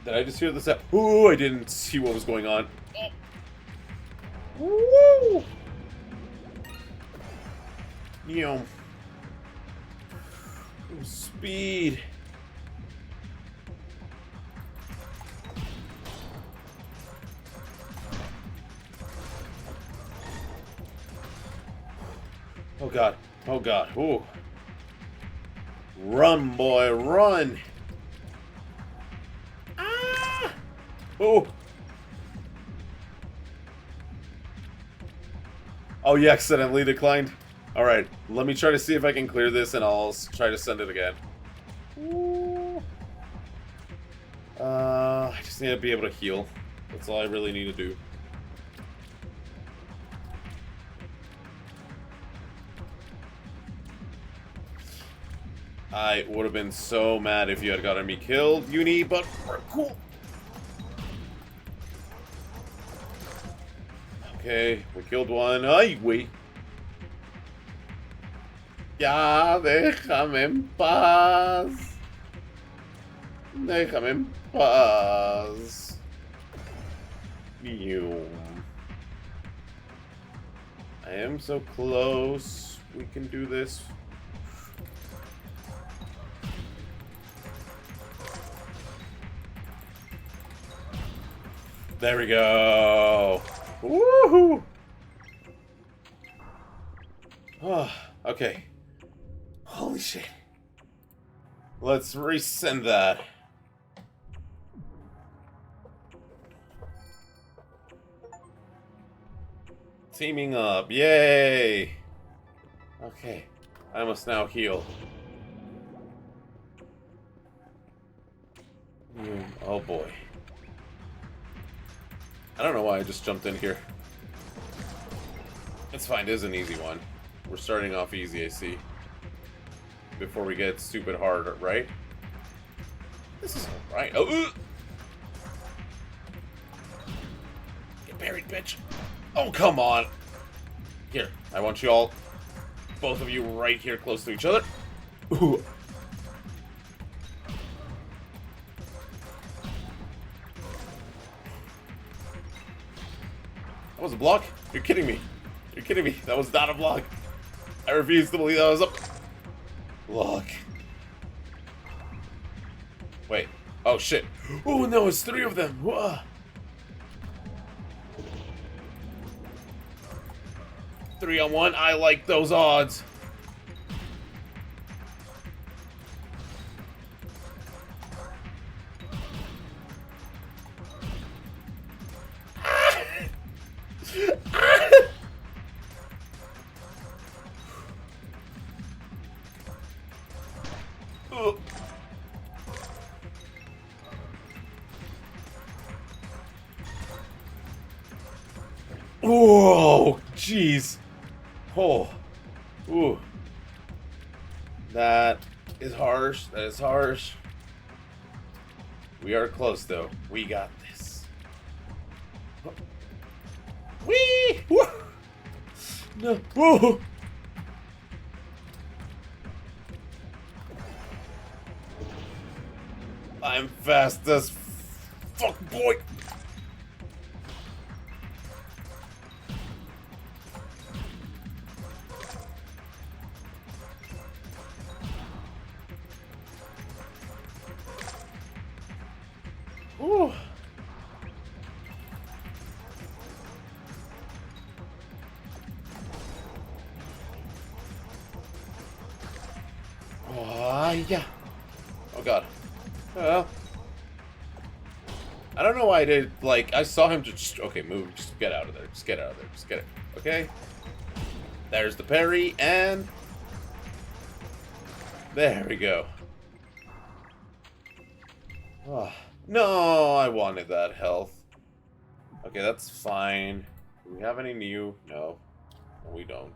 I just hear this? Ooh, I didn't see what was going on. Oh. Woo! Neom. Speed. Oh god. Oh god. Ooh. Run, boy, run. Ah! Oh. Oh, you accidentally declined. Alright, let me try to see if I can clear this, and I'll try to send it again. Ooh. I just need to be able to heal. That's all I really need to do. I would have been so mad if you had gotten me killed, Uni, but we're cool. Okay, we killed one. Ay, güey. Ya, déjame en paz. Déjame en paz. I am so close. We can do this. There we go. Woohoo! Oh, okay. Holy shit. Let's resend that. Teaming up. Yay! Okay. I must now heal. Oh boy. I don't know why I just jumped in here. It's fine. This is an easy one. We're starting off easy, I see. Before we get stupid hard, right? This is alright. Oh! Get buried, bitch. Oh, come on. Here, I want you all, both of you right here close to each other. Ooh. That was a block? You're kidding me. You're kidding me. That was not a block. I refuse to believe that was a block. Wait. Oh, shit. Oh, no, it's 3 of them. Whoa. 3-on-1. I like those odds. Whoa, jeez. Oh, ooh. That is harsh. That is harsh. We are close, though. We got this. Whee! Woo! No. Whoa! I'm fast as fuck, boy. Ooh. Oh, yeah. Oh, God. I don't know why I did, like, I saw him just, okay, move, just get out of there, just get out of there, just get it, okay? There's the parry, and there we go. Oh, no, I wanted that health. Okay, that's fine. Do we have any new? No, we don't.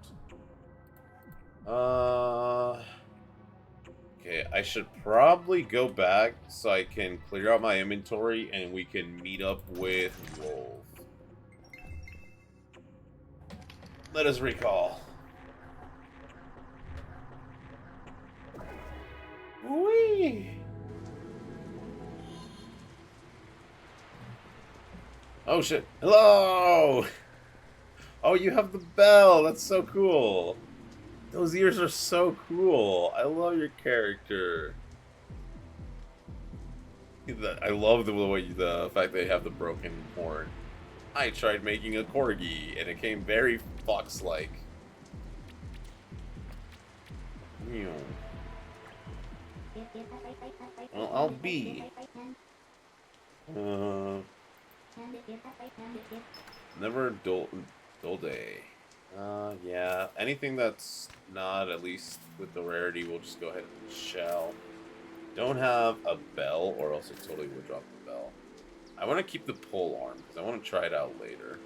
Okay, I should probably go back so I can clear out my inventory and we can meet up with Wolf. Let us recall. Whee! Oh shit. Hello! Oh, you have the bell. That's so cool. Those ears are so cool. I love your character. I love the fact they have the broken horn. I tried making a corgi, and it came very fox-like. Well, I'll be. Never a dull day. Yeah. Anything that's not, at least with the rarity, we'll just go ahead and shell. Don't have a bell, or else I totally would drop the bell. I want to keep the pole arm, because I want to try it out later.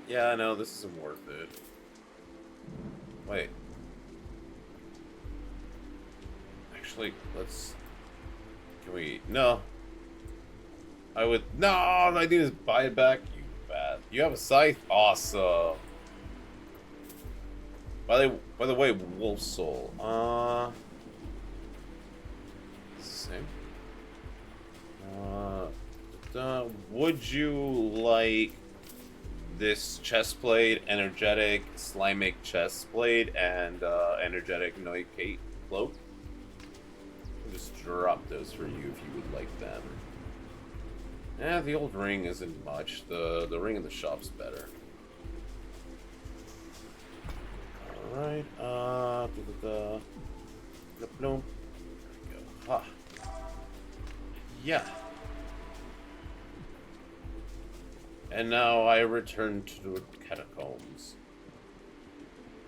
Yeah, no, this isn't worth it. Wait. Actually, let's... Can we... No. I would... No, I need to buy it back. You bad. You have a scythe? Awesome. By the way, Wolf Soul. Same. Would you like this chest plate, energetic Slimek chest plate, and energetic Noikate cloak? I'll just drop those for you if you would like them. Yeah, the old ring isn't much. The ring in the shop's better. Alright, Bloom. Ha. Yeah. And now I return to the catacombs.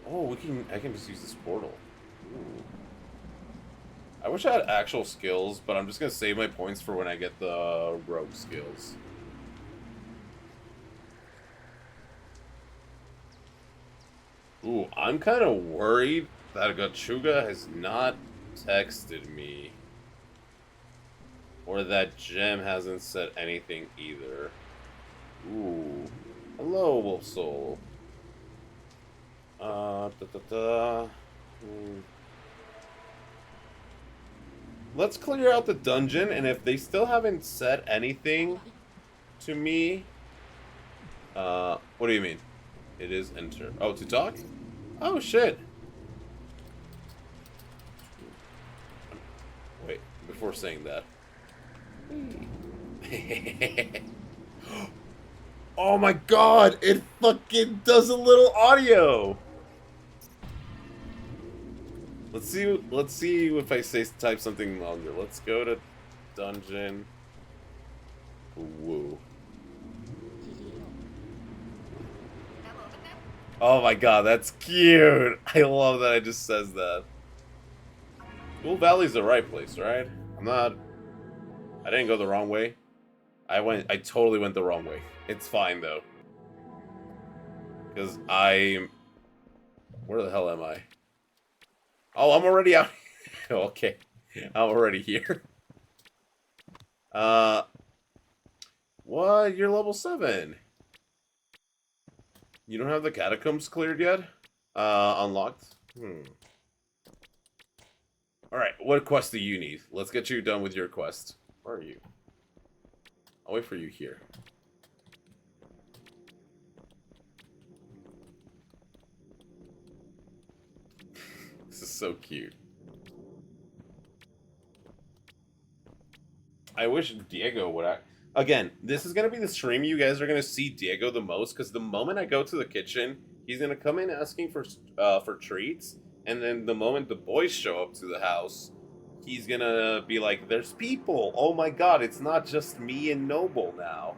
Oh, I can just use this portal. Ooh. I wish I had actual skills, but I'm just gonna save my points for when I get the rogue skills. Ooh, I'm kind of worried that Gachuga has not texted me. Or that Gem hasn't said anything either. Ooh. Hello, Wolf Soul. Let's clear out the dungeon, and if they still haven't said anything to me... what do you mean? It is enter. Oh, to talk? Oh, shit. Wait, before saying that. Oh my god, it fucking does a little audio. Let's see if I type something longer. Let's go to dungeon. Woo. Oh my god, that's cute. I love that it just says that. Cool Valley's the right place, right? I didn't go the wrong way. I totally went the wrong way. It's fine though. Because where the hell am I? Oh, I'm already out. Okay. I'm already here. What? You're level 7. You don't have the catacombs cleared yet? Unlocked? Alright, what quest do you need? Let's get you done with your quest. Where are you? I'll wait for you here. This is so cute. I wish Diego would act. Again, this is going to be the stream you guys are going to see Diego the most, because the moment I go to the kitchen, he's going to come in asking for treats, and then the moment the boys show up to the house, he's going to be like, there's people! Oh my god, it's not just me and Noble now.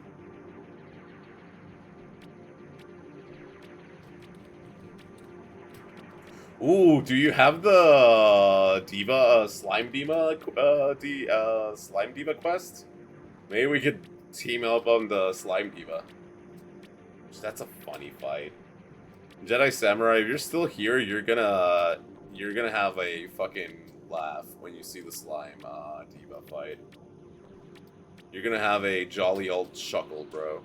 Ooh, do you have the Diva Slime Diva Slime Diva quest? Maybe we could team up on the Slime Diva. That's a funny fight. Jedi Samurai, if you're still here, you're gonna have a fucking laugh when you see the Slime Diva fight. You're gonna have a jolly old chuckle, bro.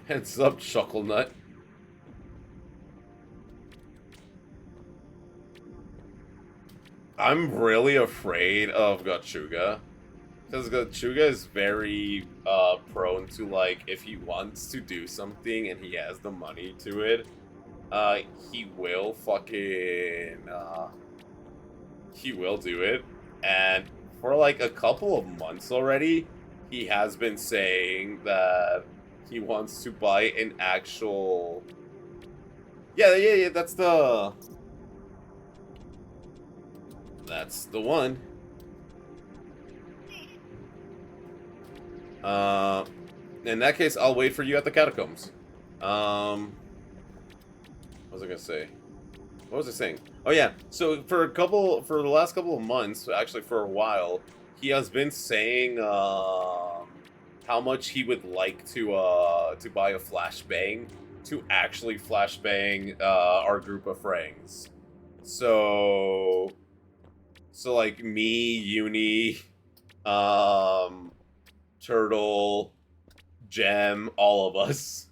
Heads up, Chuckle Nut. I'm really afraid of Gachuga. Because Gachuga is very prone to, like, if he wants to do something and he has the money to it, he will fucking, he will do it. And for, like, a couple of months already, he has been saying that he wants to buy an actual... Yeah, that's the one. In that case, I'll wait for you at the catacombs. What was I gonna say? What was I saying? Oh yeah, so for the last couple of months, actually for a while, he has been saying, how much he would like to buy a flashbang to actually flashbang our group of friends. So like me, Uni, Turtle, Gem, all of us.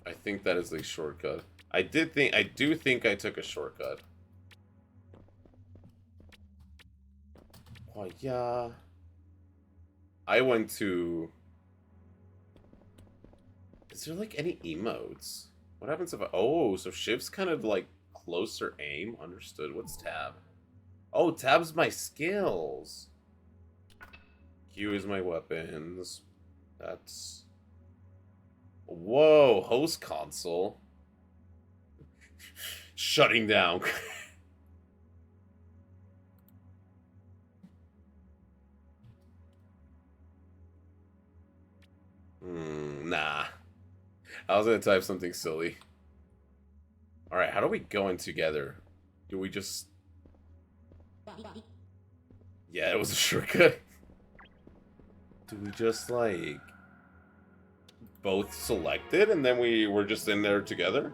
I think that is a shortcut. I do think I took a shortcut. Oh, yeah. I went to... Is there, like, any emotes? What happens if I... Oh, so Shiv's kind of, like, closer aim? Understood. What's tab? Oh, tab's my skills. Q is my weapons. That's... Whoa, host console. Shutting down. Nah. I was gonna type something silly. Alright, how do we go in together? Do we just... Yeah, it was a shortcut. Do we just, like, both select it and then we were just in there together?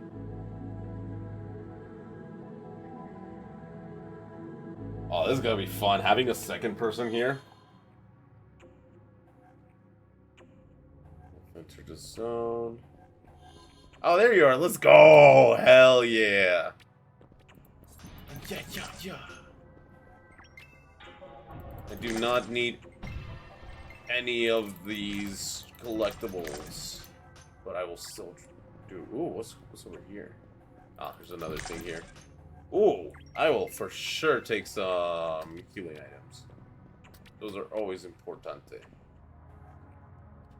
Oh, this is gonna be fun, having a second person here. Enter the zone. Oh, there you are. Let's go. Hell yeah. Yeah. I do not need any of these collectibles, but I will still do. Ooh, what's over here? Ah, there's another thing here. Ooh, I will for sure take some healing items. Those are always importante.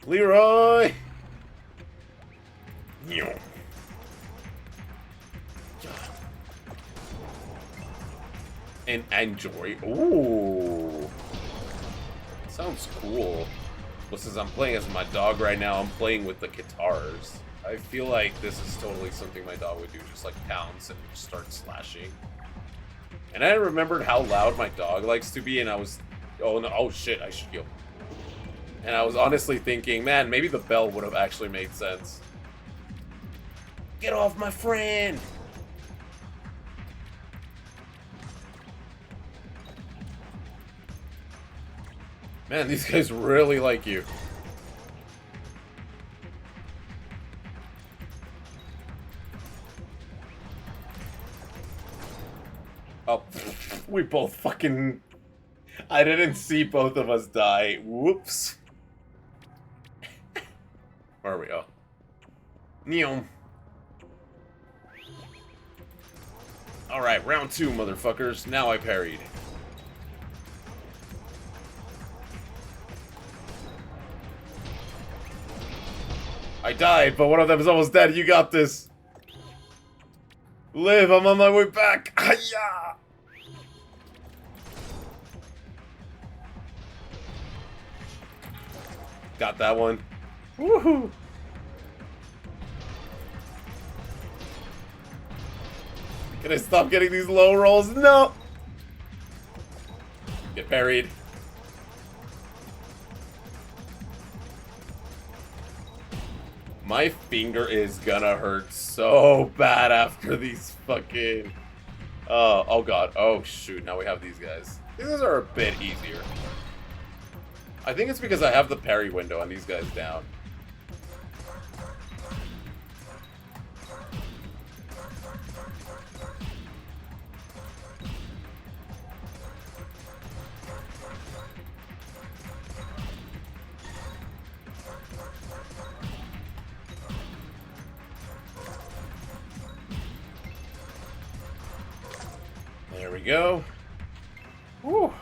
Leroy! And enjoy. Ooh. Sounds cool. Well, since I'm playing as my dog right now, I'm playing with the guitars. I feel like this is totally something my dog would do, just like pounce and start slashing. And I remembered how loud my dog likes to be, and I was, oh no, oh shit, I should heal. And I was honestly thinking, man, maybe the bell would have actually made sense. Get off my friend! Man, these guys really like you. Oh, we both fucking... I didn't see both of us die. Whoops. Where are we? Oh. Neom. Alright, round 2, motherfuckers. Now I parried. I died, but one of them is almost dead. You got this. Live, I'm on my way back. Hiya! Got that one. Woohoo! Can I stop getting these low rolls? No! Get parried. My finger is gonna hurt so bad after these fucking... oh god. Oh shoot, now we have these guys. These guys are a bit easier. I think it's because I have the parry window on these guys down. There we go. Whew.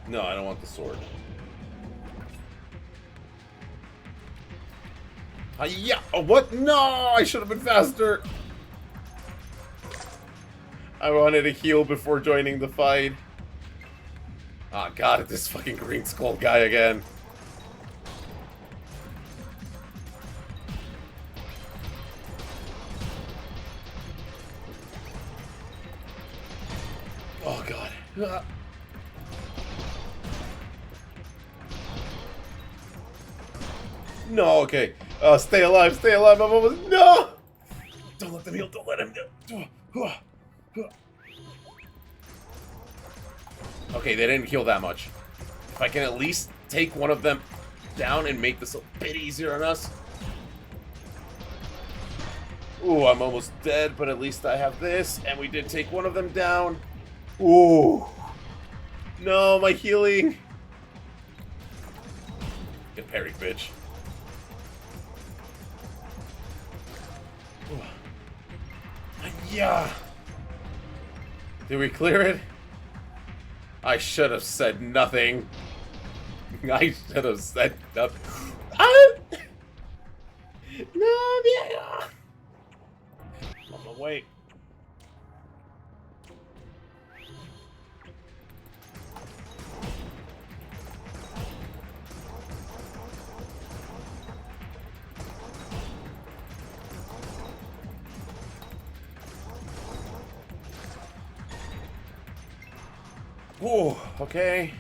No, I don't want the sword. Hiya! Oh, what? No! I should have been faster! I wanted to heal before joining the fight. Oh god, this fucking green skull guy again. Oh god. No, okay. Stay alive, stay alive. I'm almost... No! Don't let them heal, don't let him... Okay, they didn't heal that much. If I can at least take one of them down and make this a bit easier on us. Ooh, I'm almost dead, but at least I have this. And we did take one of them down. Ooh. No, my healing. Get parried, bitch. Yeah. Did we clear it? I should have said nothing. I should have said nothing. No, yeah. On the way. Whoa, okay.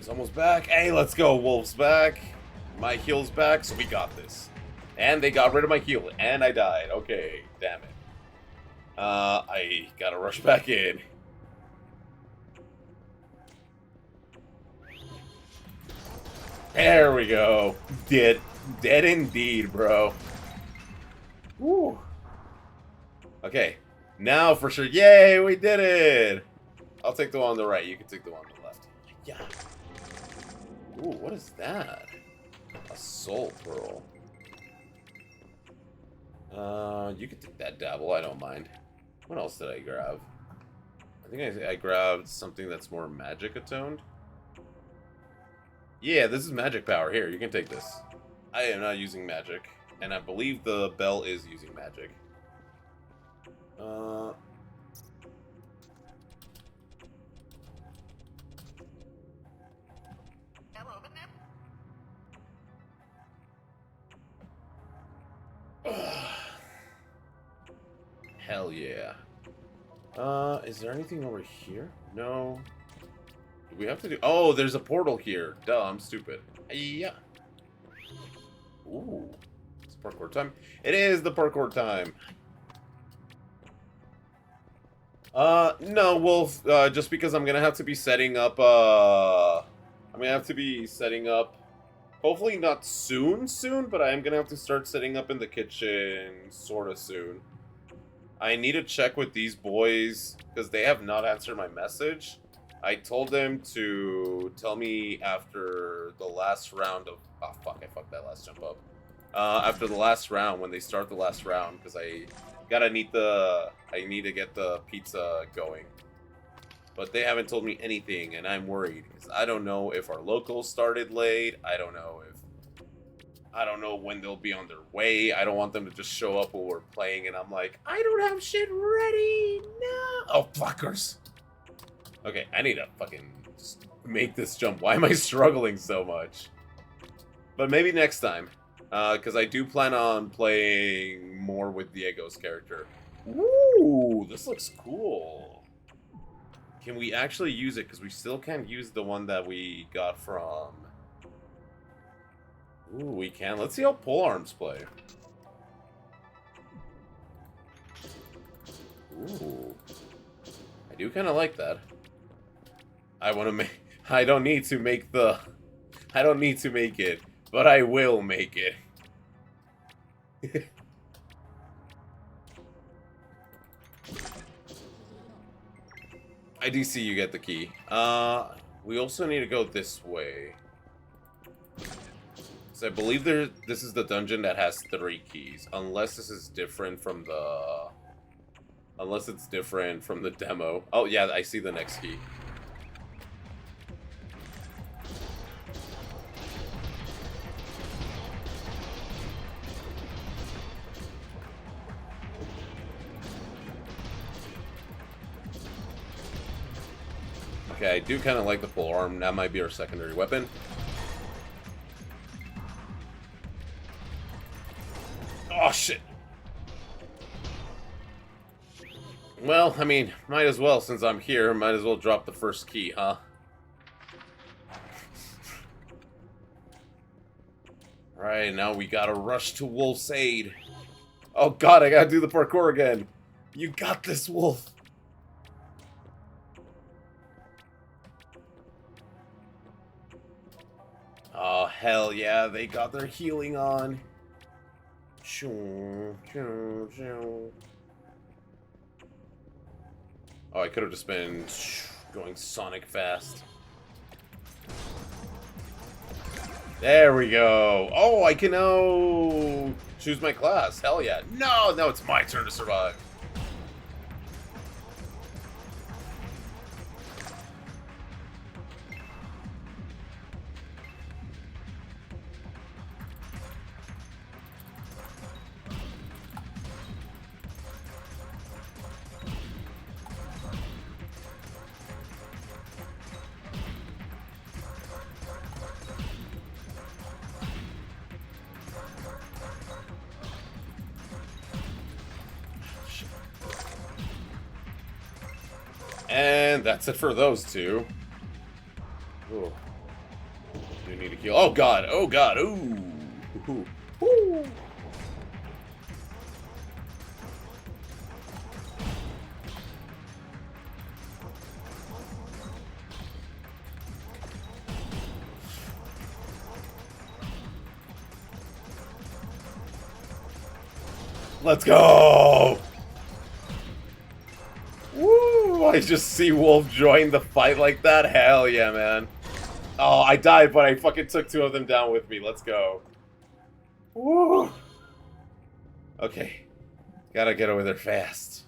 He's almost back. Hey, let's go. Wolf's back. My heal's back, so we got this. And they got rid of my heal, and I died. Okay, damn it. I gotta rush back in. There we go. Dead indeed, bro. Woo. Okay, now for sure. Yay, we did it! I'll take the one on the right. You can take the one on the left. Yeah. Ooh, what is that? A soul pearl. You can take that dabble. I don't mind. What else did I grab? I think I grabbed something that's more magic attuned. Yeah, this is magic power. Here, you can take this. I am not using magic, and I believe the bell is using magic. Hell yeah. Is there anything over here? No. Do we have to do... Oh, there's a portal here. Duh, I'm stupid. Yeah. Ooh. It's parkour time. It is the parkour time. No, Wolf, just because I'm gonna have to be setting up, hopefully not soon, but I am gonna have to start setting up in the kitchen sorta soon. I need to check with these boys, because they have not answered my message. I told them to tell me after the last round of... Oh, fuck, I fucked that last jump up. After the last round, when they start the last round, because I need to get the pizza going. But they haven't told me anything, and I'm worried, because I don't know if our locals started late. I don't know when they'll be on their way. I don't want them to just show up while we're playing, and I'm like, I don't have shit ready, no! Oh, fuckers! Okay, I need to fucking just make this jump. Why am I struggling so much? But maybe next time. Because I do plan on playing more with Diego's character. Ooh, this looks cool. Can we actually use it? Because we still can't use the one that we got from... Ooh, we can. Let's see how polearms play. Ooh. I do kind of like that. I want to make... I don't need to make it, but I will make it. I do see you get the key. We also need to go this way. So I believe this is the dungeon that has 3 keys. Unless this is different from the... Unless it's different from the demo. Oh, yeah, I see the next key. Okay, I do kind of like the polearm. That might be our secondary weapon. Oh, shit. Well, I mean, might as well, since I'm here, might as well drop the first key, huh? Alright, now we gotta rush to Wolf's aid. Oh god, I gotta do the parkour again. You got this, Wolf. Oh, hell yeah, they got their healing on. Oh, I could have just been going Sonic fast. There we go. Oh, I can now choose my class. Hell yeah. No, now it's my turn to survive. And that's it for those two. Ooh. do need a heal. Oh god, oh god, ooh. Ooh. Ooh. Let's go! Woo! I just see Wolf join the fight like that. Hell yeah, man. Oh, I died, but I fucking took 2 of them down with me. Let's go. Woo! Okay. Gotta get over there fast.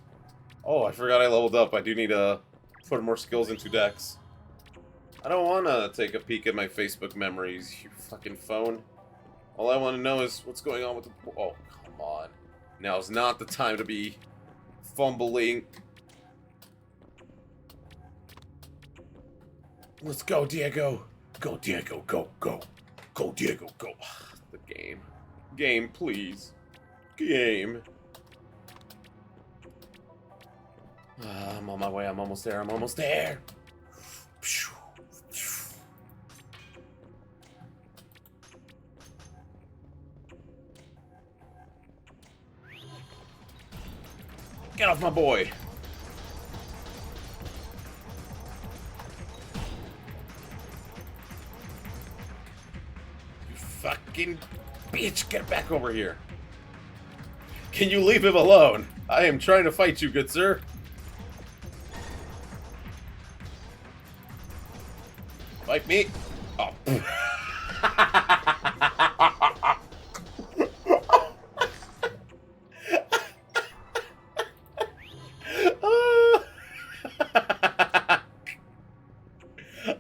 Oh, I forgot I leveled up. I do need to put more skills into Dex. I don't want to take a peek at my Facebook memories, you fucking phone. All I want to know is what's going on with the... Oh, come on. Now's not the time to be fumbling. Let's go, Diego. Go, Diego. Go, go. Go, Diego. Go. The game. Game, please. Game. I'm on my way. I'm almost there. I'm almost there. Get off my boy. You fucking bitch. Get back over here. Can you leave him alone? I am trying to fight you, good sir. Fight me. Oh.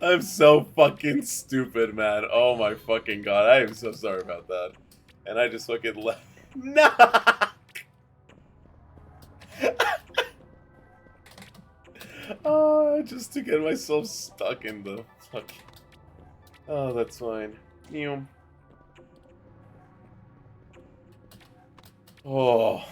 I'm so fucking stupid, man. Oh my fucking god. I am so sorry about that. And I just fucking left. No! Oh, just to get myself stuck in the fucking... Oh, that's fine. Oh.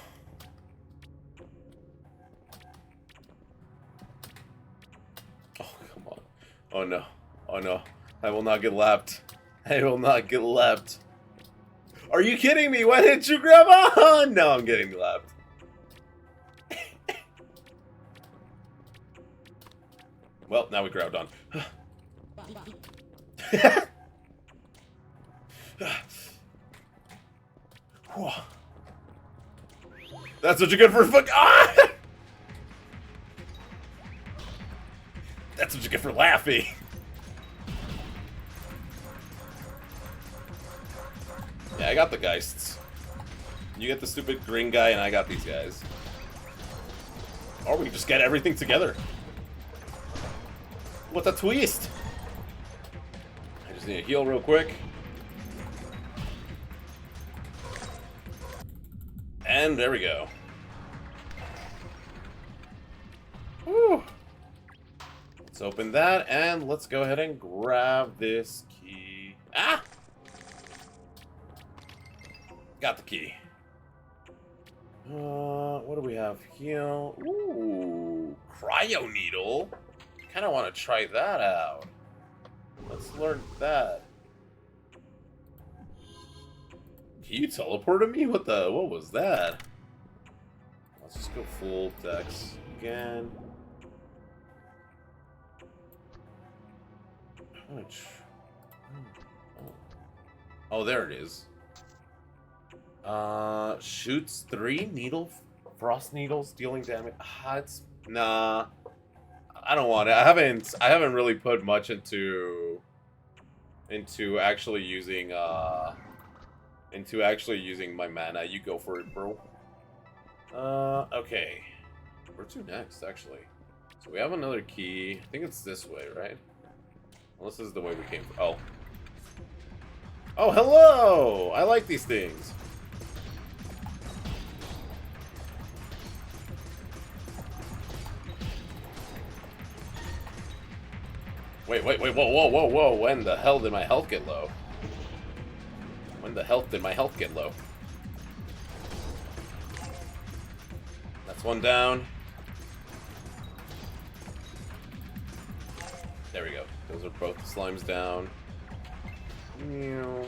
Oh no. Oh no. I will not get lapped. I will not get lapped. Are you kidding me? Why didn't you grab on? No, I'm getting lapped. Well, now we grabbed on. That's what you get for fuck. Ah! That's what you get for laughing. Yeah, I got the Geists. You get the stupid green guy, and I got these guys. Or we can just get everything together. What a twist! I just need to heal real quick. And there we go. Whew. Let's open that, and let's go ahead and grab this key. Ah! Got the key. What do we have here? Ooh, cryo needle. Kind of want to try that out. Let's learn that. Can you teleport me? What was that? Let's just go full Dex again. Oh, there it is. Shoots 3 needle frost needles dealing damage. Nah. I don't want it. I haven't really put much into actually using my mana. You go for it, bro. Okay. Where to next, actually? So we have another key. I think it's this way, right? Well, this is the way we came from. Oh. Oh, hello! I like these things. Wait, whoa. When the hell did my health get low? When the hell did my health get low? That's one down. There we go. Those are both slimes down. Meow.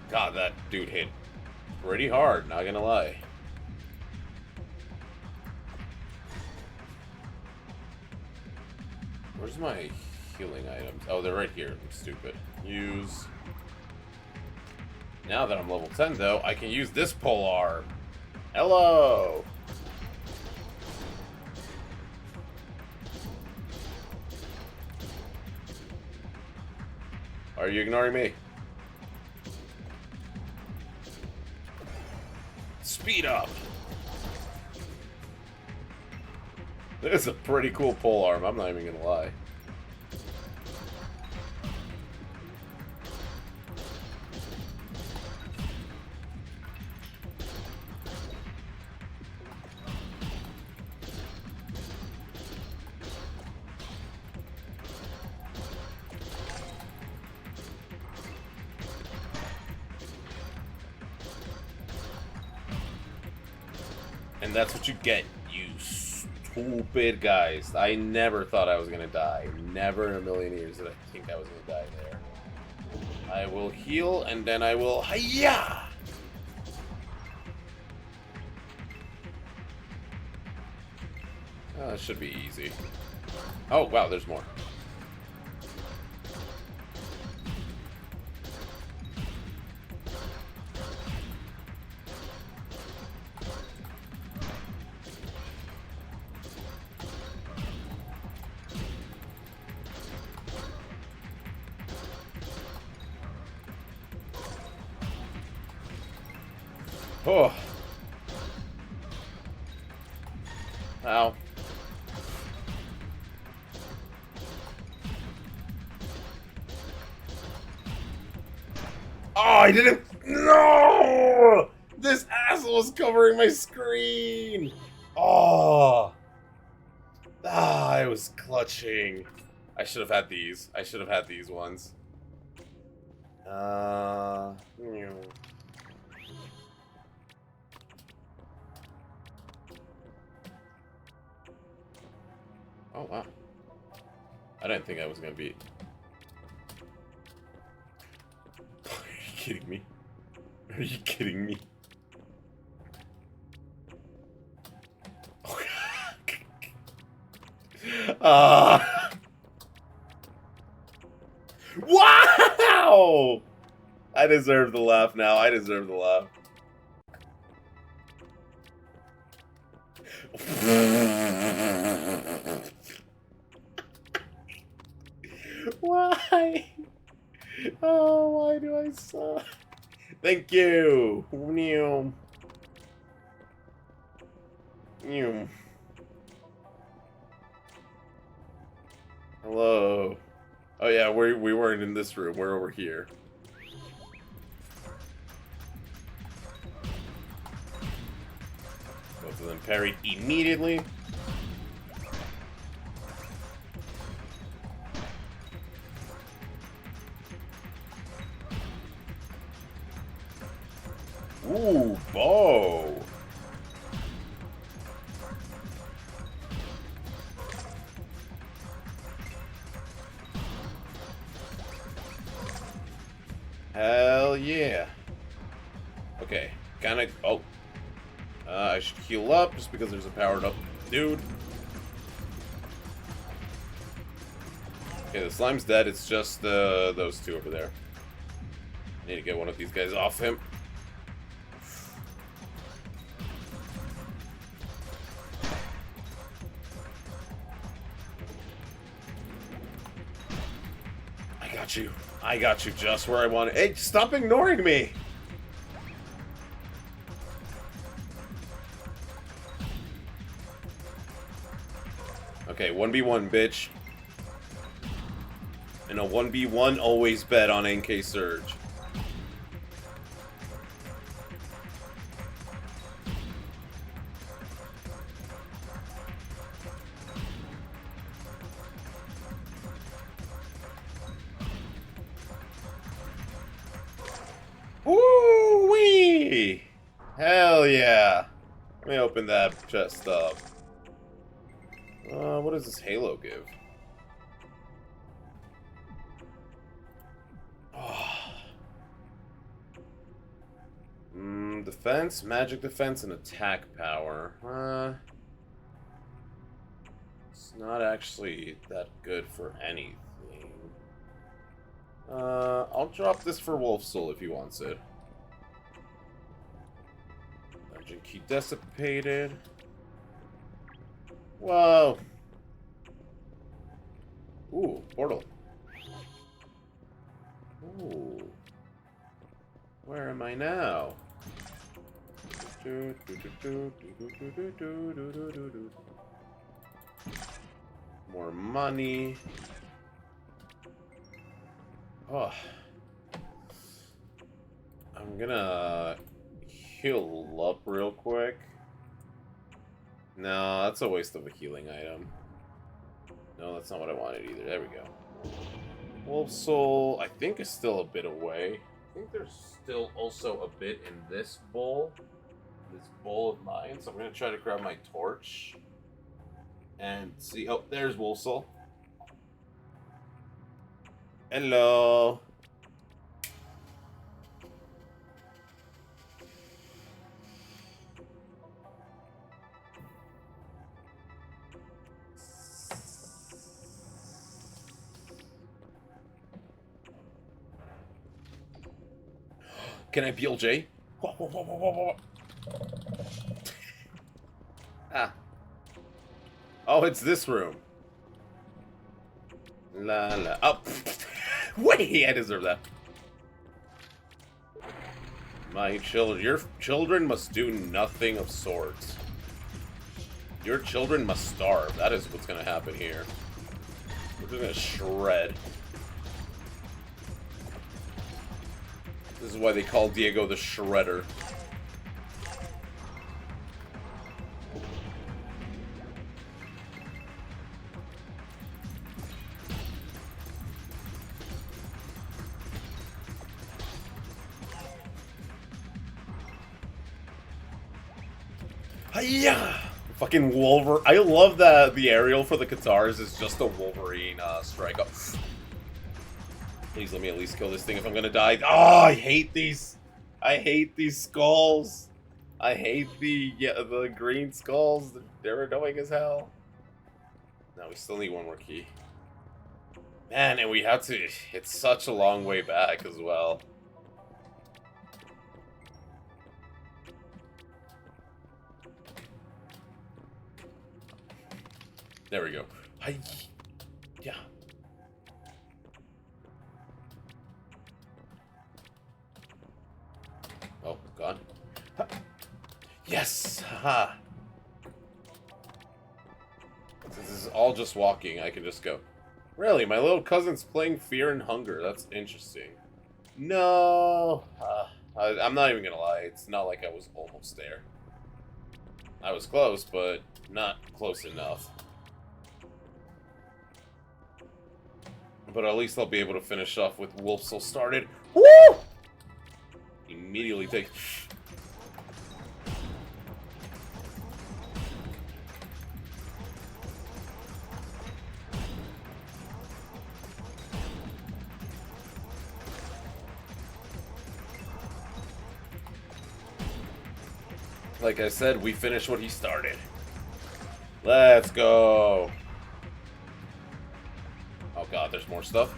God, that dude hit pretty hard, not gonna lie. Where's my healing items? Oh, they're right here. I'm stupid. Use. Now that I'm level 10, though, I can use this pole arm. Hello! Are you ignoring me? Speed up! This is a pretty cool pole arm, I'm not even gonna lie. And that's what you get, you stupid guys. I never thought I was gonna die. Never in a million years did I think I was gonna die there. I will heal, and then I will... Hiya! That should be easy. Oh, wow, there's more. Oh. Ow. Oh, I didn't. No! This asshole was covering my screen. Oh. Ah, I was clutching. I should have had these. I should have had these ones. Oh, wow. I didn't think I was gonna beat. Are you kidding me? Are you kidding me? Wow! I deserve the laugh now. I deserve the laugh. Why? Oh, why do I suck? Thank you. Hello. Oh yeah, we weren't in this room. We're over here. Both of them parried immediately. Ooh, bow. Hell yeah. Okay, kinda. Oh. I should heal up just because there's a powered up dude. Okay, the slime's dead. It's just those two over there. I need to get one of these guys off him. I got you just where I want it. Hey, stop ignoring me! Okay, 1v1, bitch. And a 1v1 always bet on NK Surge. Woo-wee! Hell yeah! Let me open that chest up. What does this halo give? Defense, magic defense, and attack power. It's not actually that good for anything. I'll drop this for Wolf Soul if he wants it. Legend key dissipated. Whoa. Ooh, portal. Ooh. Where am I now? More money. Oh. I'm gonna heal up real quick. No, that's a waste of a healing item. No, that's not what I wanted either. There we go. Wolf Soul, I think, is still a bit away. I think there's still also a bit in this bowl. This bowl of mine. So I'm going to try to grab my torch. And see. Oh, there's Wolf Soul. Hello. Can I BLJ? Ah. Oh, it's this room. La la. Oh. Wait, I deserve that. My children. Your children must do nothing of sorts. Your children must starve. That is what's going to happen here. We're just going to shred. This is why they call Diego the Shredder. Hiya! Fucking Wolverine. I love that the aerial for the Katars is just a Wolverine strike up. Please let me at least kill this thing if I'm gonna die. Oh, I hate these. I hate these skulls. I hate the green skulls. They're annoying as hell. No, we still need one more key. Man, and we have to. It's such a long way back as well. There we go. Yeah. Oh, gone. Yes! Haha! Since this is all just walking, I can just go. Really? My little cousin's playing Fear and Hunger. That's interesting. No! I'm not even gonna lie. It's not like I was almost there. I was close, but not close enough. But at least I'll be able to finish off with Wolf Soul started. Woo! Immediately take... Like I said, we finished what he started. Let's go. Oh god, there's more stuff.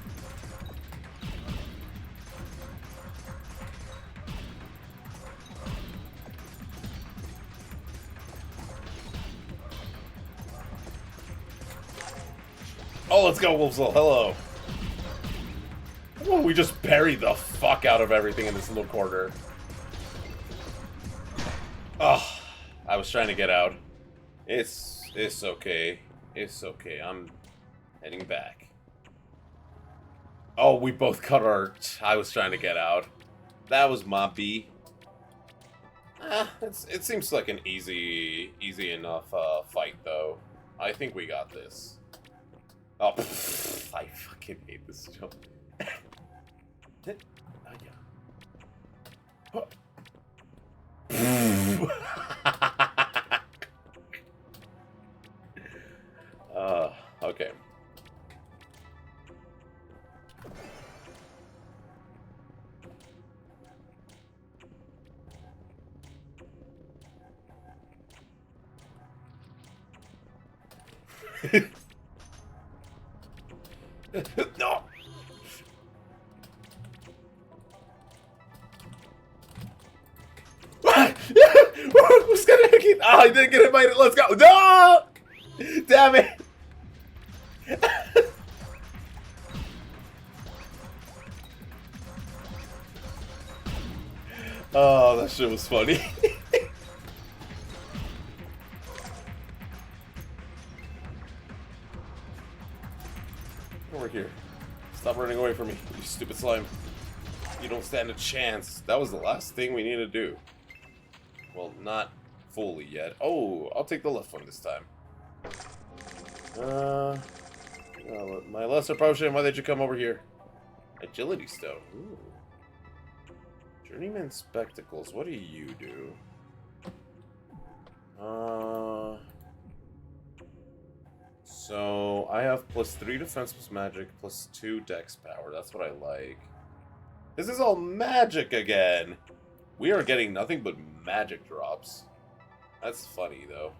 Oh, let's go, Wolfsoul. Hello. Oh, we just buried the fuck out of everything in this little corner. Oh, I was trying to get out. It's okay. It's okay. I'm heading back. Oh, we both cut our... I was trying to get out. That was my B. It seems like an easy enough fight, though. I think we got this. Oh, I fucking hate this jump. No! Who's gonna get... Oh, I didn't get invited. Let's go. No! Damn it. Oh, that shit was funny. Over here. Stop running away from me, you stupid slime. You don't stand a chance. That was the last thing we need to do. Well, not fully yet. Oh, I'll take the left one this time. Well, my lesser potion, why did you come over here? Agility stone. Ooh. Journeyman spectacles, what do you do? So I have +3 defense plus magic, +2 dex power. That's what I like. This is all magic again! We are getting nothing but magic drops. That's funny, though.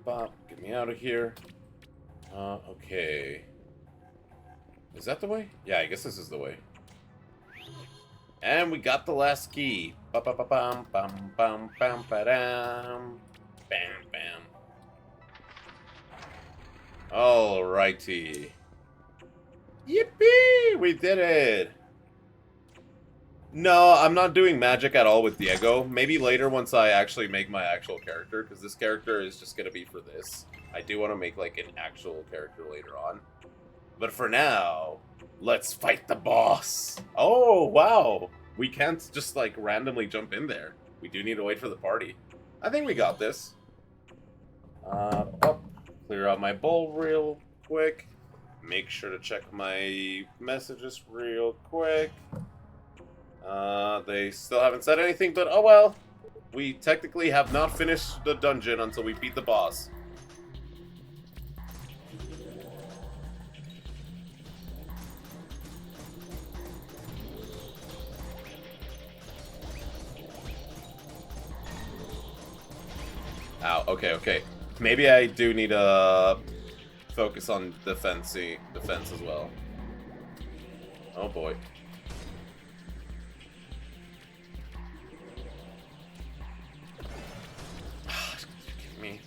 Bop, get me out of here. Okay. Is that the way? Yeah, I guess this is the way. And we got the last key. Ba-ba-ba-bam, bam, bam, bam, ba-dam. Bam, bam. Alrighty. Yippee! We did it! No, I'm not doing magic at all with Diego. Maybe later once I actually make my actual character, because this character is just going to be for this. I do want to make, like, an actual character later on. But for now, let's fight the boss! Oh, wow! We can't just, like, randomly jump in there. We do need to wait for the party. I think we got this. Clear out my bowl real quick. Make sure to check my messages real quick. They still haven't said anything, but oh well. We technically have not finished the dungeon until we beat the boss. Ow, okay. Maybe I do need to focus on defense as well. Oh boy. Me.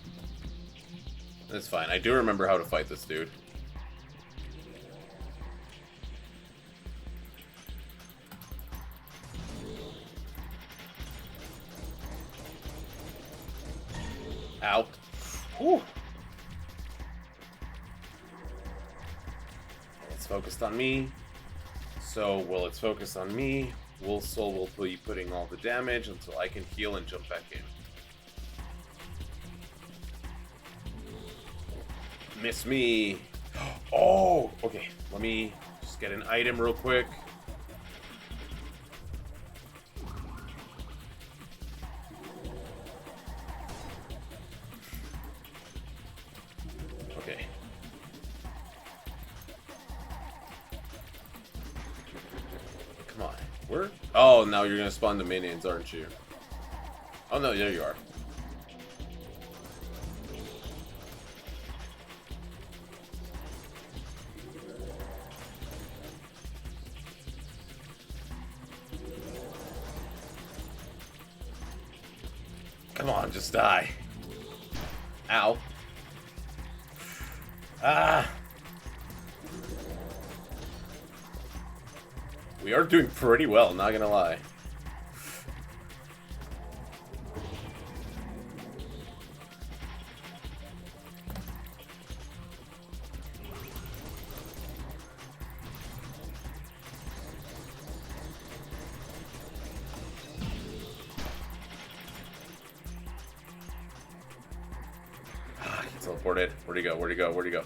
That's fine. I do remember how to fight this dude. Ow. Whew. It's focused on me. So, while it's focused on me, Soul will be putting all the damage until I can heal and jump back in. Miss me. Oh, okay. Let me just get an item real quick. Okay. Come on. Where? Oh, now you're gonna spawn the minions, aren't you? Oh no, there you are. Come on, just die. Ow. Ah. We are doing pretty well, not gonna lie. Teleported. Where'd he go? Where'd he go? Where'd he go?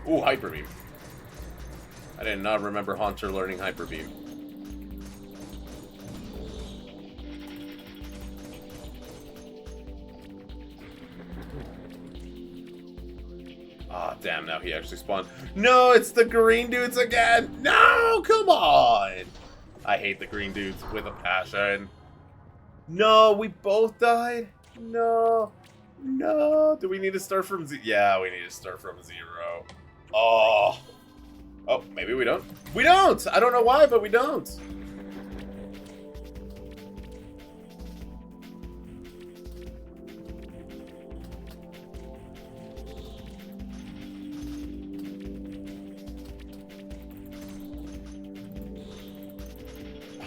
Ooh, Hyper Beam. I did not remember Haunter learning Hyper Beam. Ah, damn, now he actually spawned. No, it's the green dudes again! No, come on! I hate the green dudes with a passion. No, we both died? No. No. Do we need to start from zero? Yeah, we need to start from 0. Oh. Oh, maybe we don't. We don't! I don't know why, but we don't.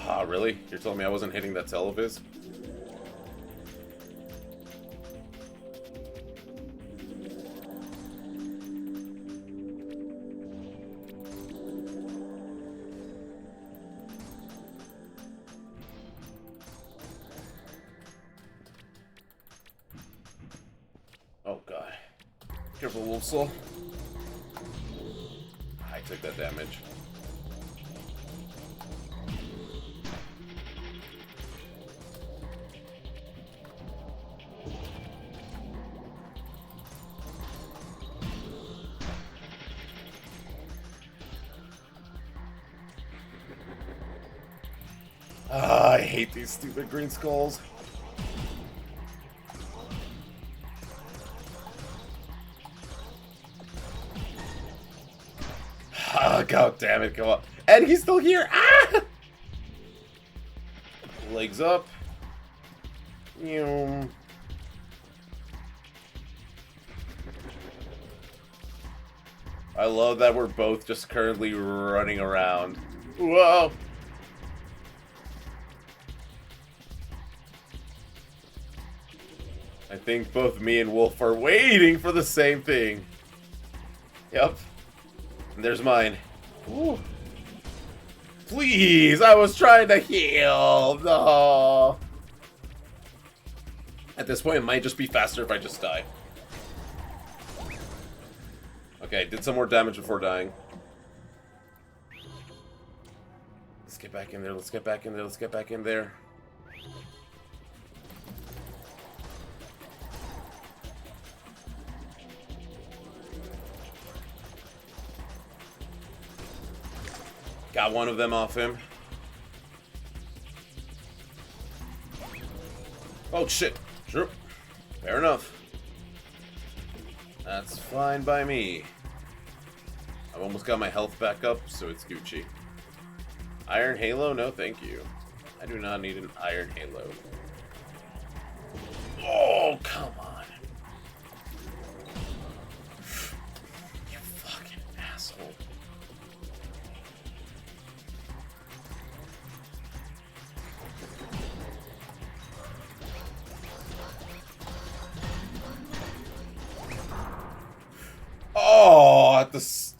Ah, really? You're telling me I wasn't hitting that televis? Oh god. Careful, Wolf Soul. I took that damage. Ah, I hate these stupid green skulls. Ah, god damn it, come on. And he's still here! Ah! Legs up. Ew. I love that we're both just currently running around. Whoa! I think both me and Wolf are waiting for the same thing. Yep. And there's mine. Ooh. Please, I was trying to heal. No. At this point, it might just be faster if I just die. Okay, did some more damage before dying. Let's get back in there. Let's get back in there. Let's get back in there. Got one of them off him. Oh, shit. Sure. Fair enough. That's fine by me. I've almost got my health back up, so it's Gucci. Iron Halo? No, thank you. I do not need an Iron Halo. Oh, come on. You fucking asshole. Oh, at the...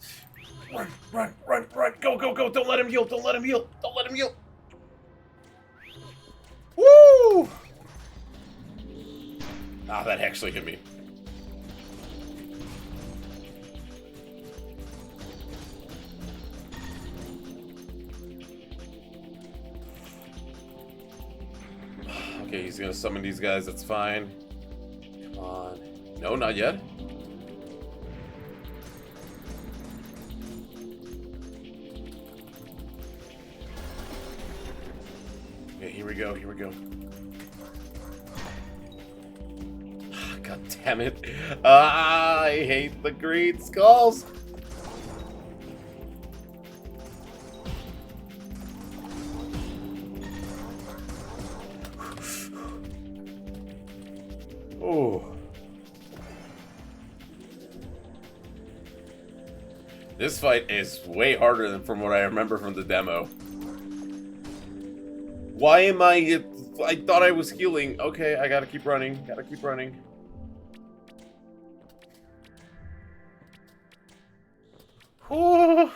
Run, run, run, run. Go, go, go. Don't let him heal. Don't let him heal. Don't let him heal. Woo! Ah, that actually hit me. Okay, he's gonna summon these guys. That's fine. Come on. No, not yet. Okay, here we go, here we go. God damn it. I hate the green skulls. Oh. This fight is way harder than from what I remember from the demo. Why am I thought I was healing. Okay, I gotta keep running. Gotta keep running. Whew.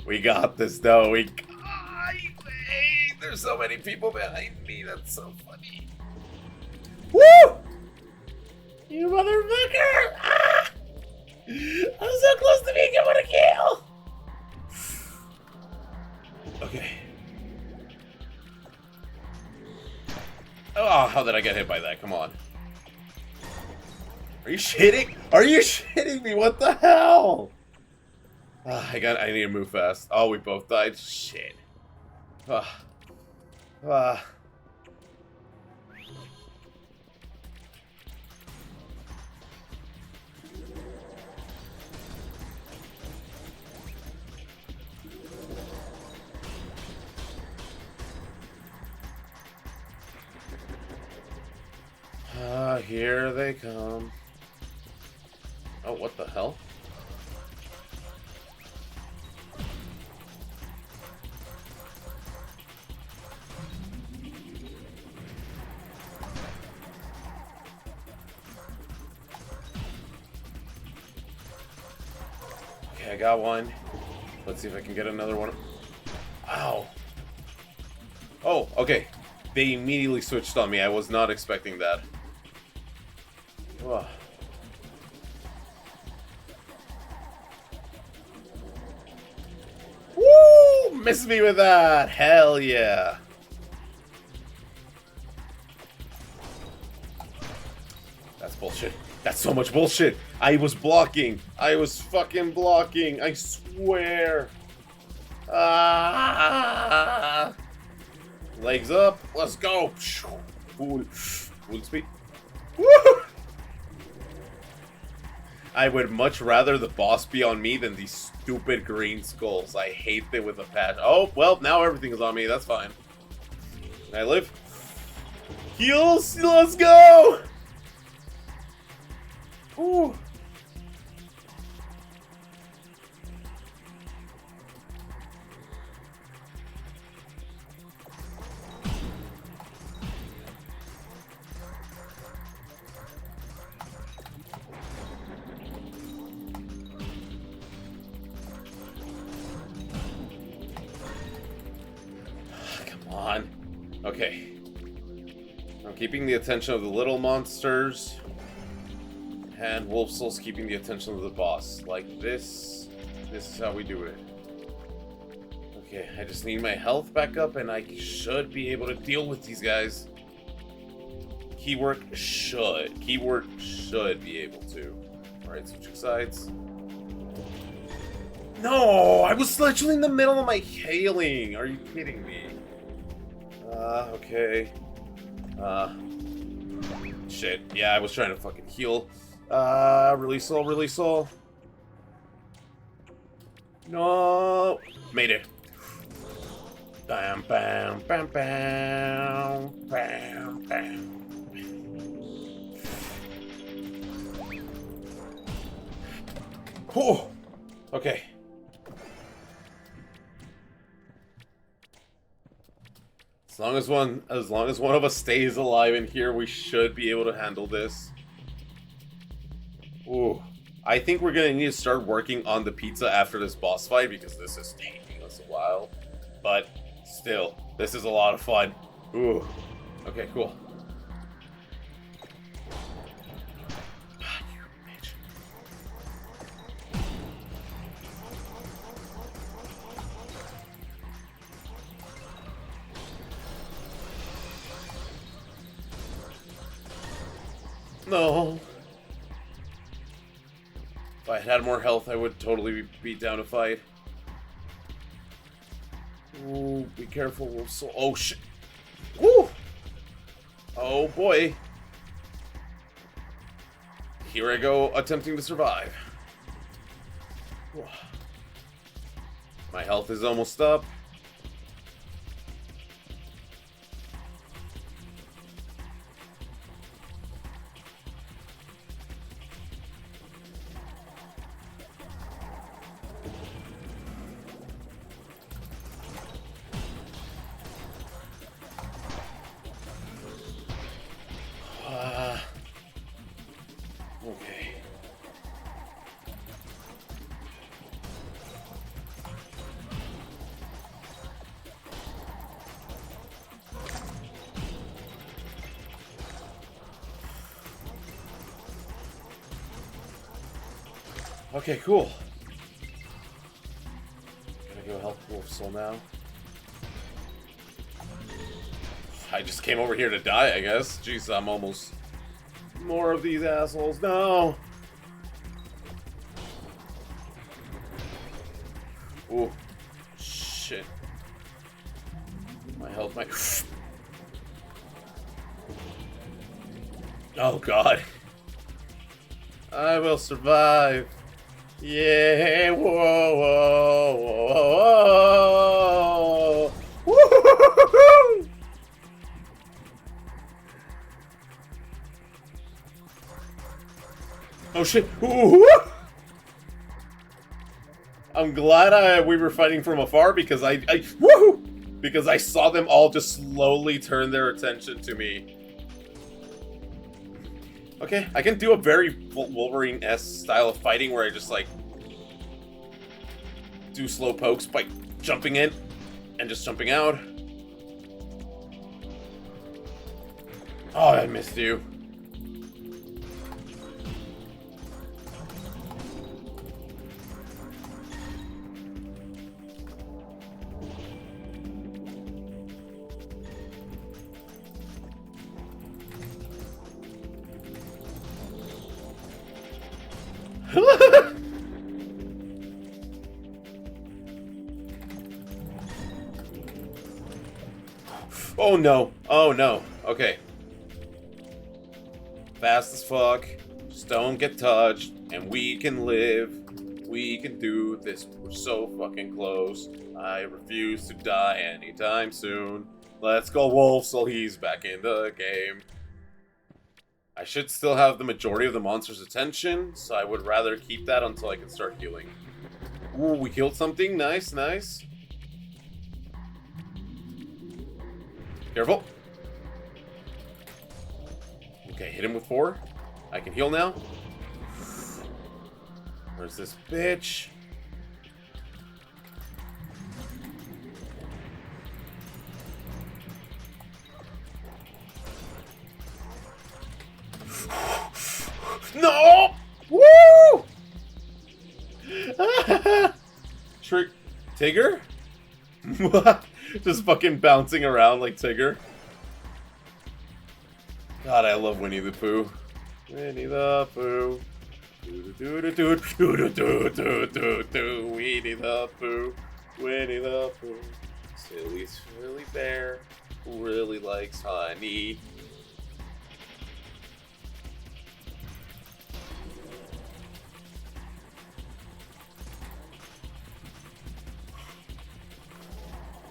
We got this, though. Wait, there's so many people behind me. That's so funny. Woo! You motherfucker! Ah! I'm so close to being able to kill. Okay. Oh, how did I get hit by that? Come on. Are you shitting? Are you shitting me? What the hell? I need to move fast. Oh, we both died. Shit. Here they come. Oh, what the hell? Okay, I got one. Let's see if I can get another one. Ow. Oh, okay. They immediately switched on me. I was not expecting that. Ugh. Woo! Miss me with that! Hell yeah! That's bullshit. That's so much bullshit! I was blocking! I was fucking blocking! I swear! Ah! Legs up! Let's go! Full speed. Woo! I would much rather the boss be on me than these stupid green skulls. I hate them with a passion. Oh, well, now everything is on me. That's fine. Can I live? Heals! Let's go! Ooh. On. Okay. I'm keeping the attention of the little monsters. And Wolf Soul's keeping the attention of the boss. Like this. This is how we do it. Okay, I just need my health back up and I should be able to deal with these guys. Keyword should. Keyword should be able to. Alright, switching sides. No! I was literally in the middle of my healing. Are you kidding me? Okay. Shit. Yeah, I was trying to fucking heal. Release soul, release soul. No! Made it. Bam, bam, bam, bam, bam, bam. Oh! Okay. As long as one of us stays alive in here, we should be able to handle this. Ooh. I think we're gonna need to start working on the pizza after this boss fight because this is taking us a while. But still, this is a lot of fun. Ooh. Okay, cool. No. If I had more health, I would totally be down to fight. Ooh, be careful, Wolf Soul. Oh, shit. Woo! Oh, boy. Here I go, attempting to survive. My health is almost up. Okay. Okay, cool. Gonna go help Wolf Soul now. I just came over here to die, I guess. Jeez, I'm almost... More of these assholes. No! Ooh. Shit. My health, my... Oh god. I will survive. Yeah, whoa, whoa, whoa, whoa. Woo-hoo-hoo-hoo-hoo! Oh shit. Ooh. I'm glad we were fighting from afar because I woohoo! Because I saw them all just slowly turn their attention to me. Okay, I can do a very Wolverine-esque style of fighting where I just, like, do slow pokes by jumping in and just jumping out. Oh, I missed you. Oh no. Oh no. Okay. Fast as fuck. Just don't get touched. And we can live. We can do this. We're so fucking close. I refuse to die anytime soon. Let's go Wolf so he's back in the game. I should still have the majority of the monster's attention, so I would rather keep that until I can start healing. Ooh, we killed something. Nice, nice. Careful. Okay, hit him with 4. I can heal now. Where's this bitch? No! Woo! Trick Tigger? Just fucking bouncing around like Tigger. God, I love Winnie the Pooh. Winnie the Pooh. Winnie the Pooh. Winnie the Pooh. Silly bear who really likes honey.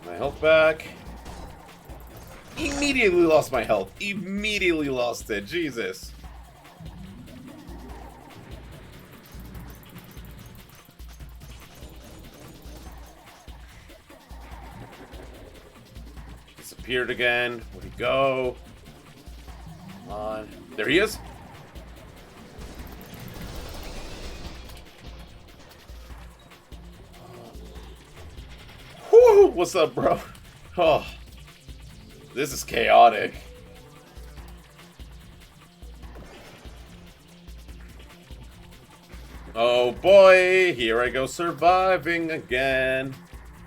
My health back. Immediately lost my health. Immediately lost it. Jesus. Disappeared again. Where'd he go? Come on. There he is. Woo! What's up, bro? Oh. This is chaotic. Oh boy, here I go surviving again.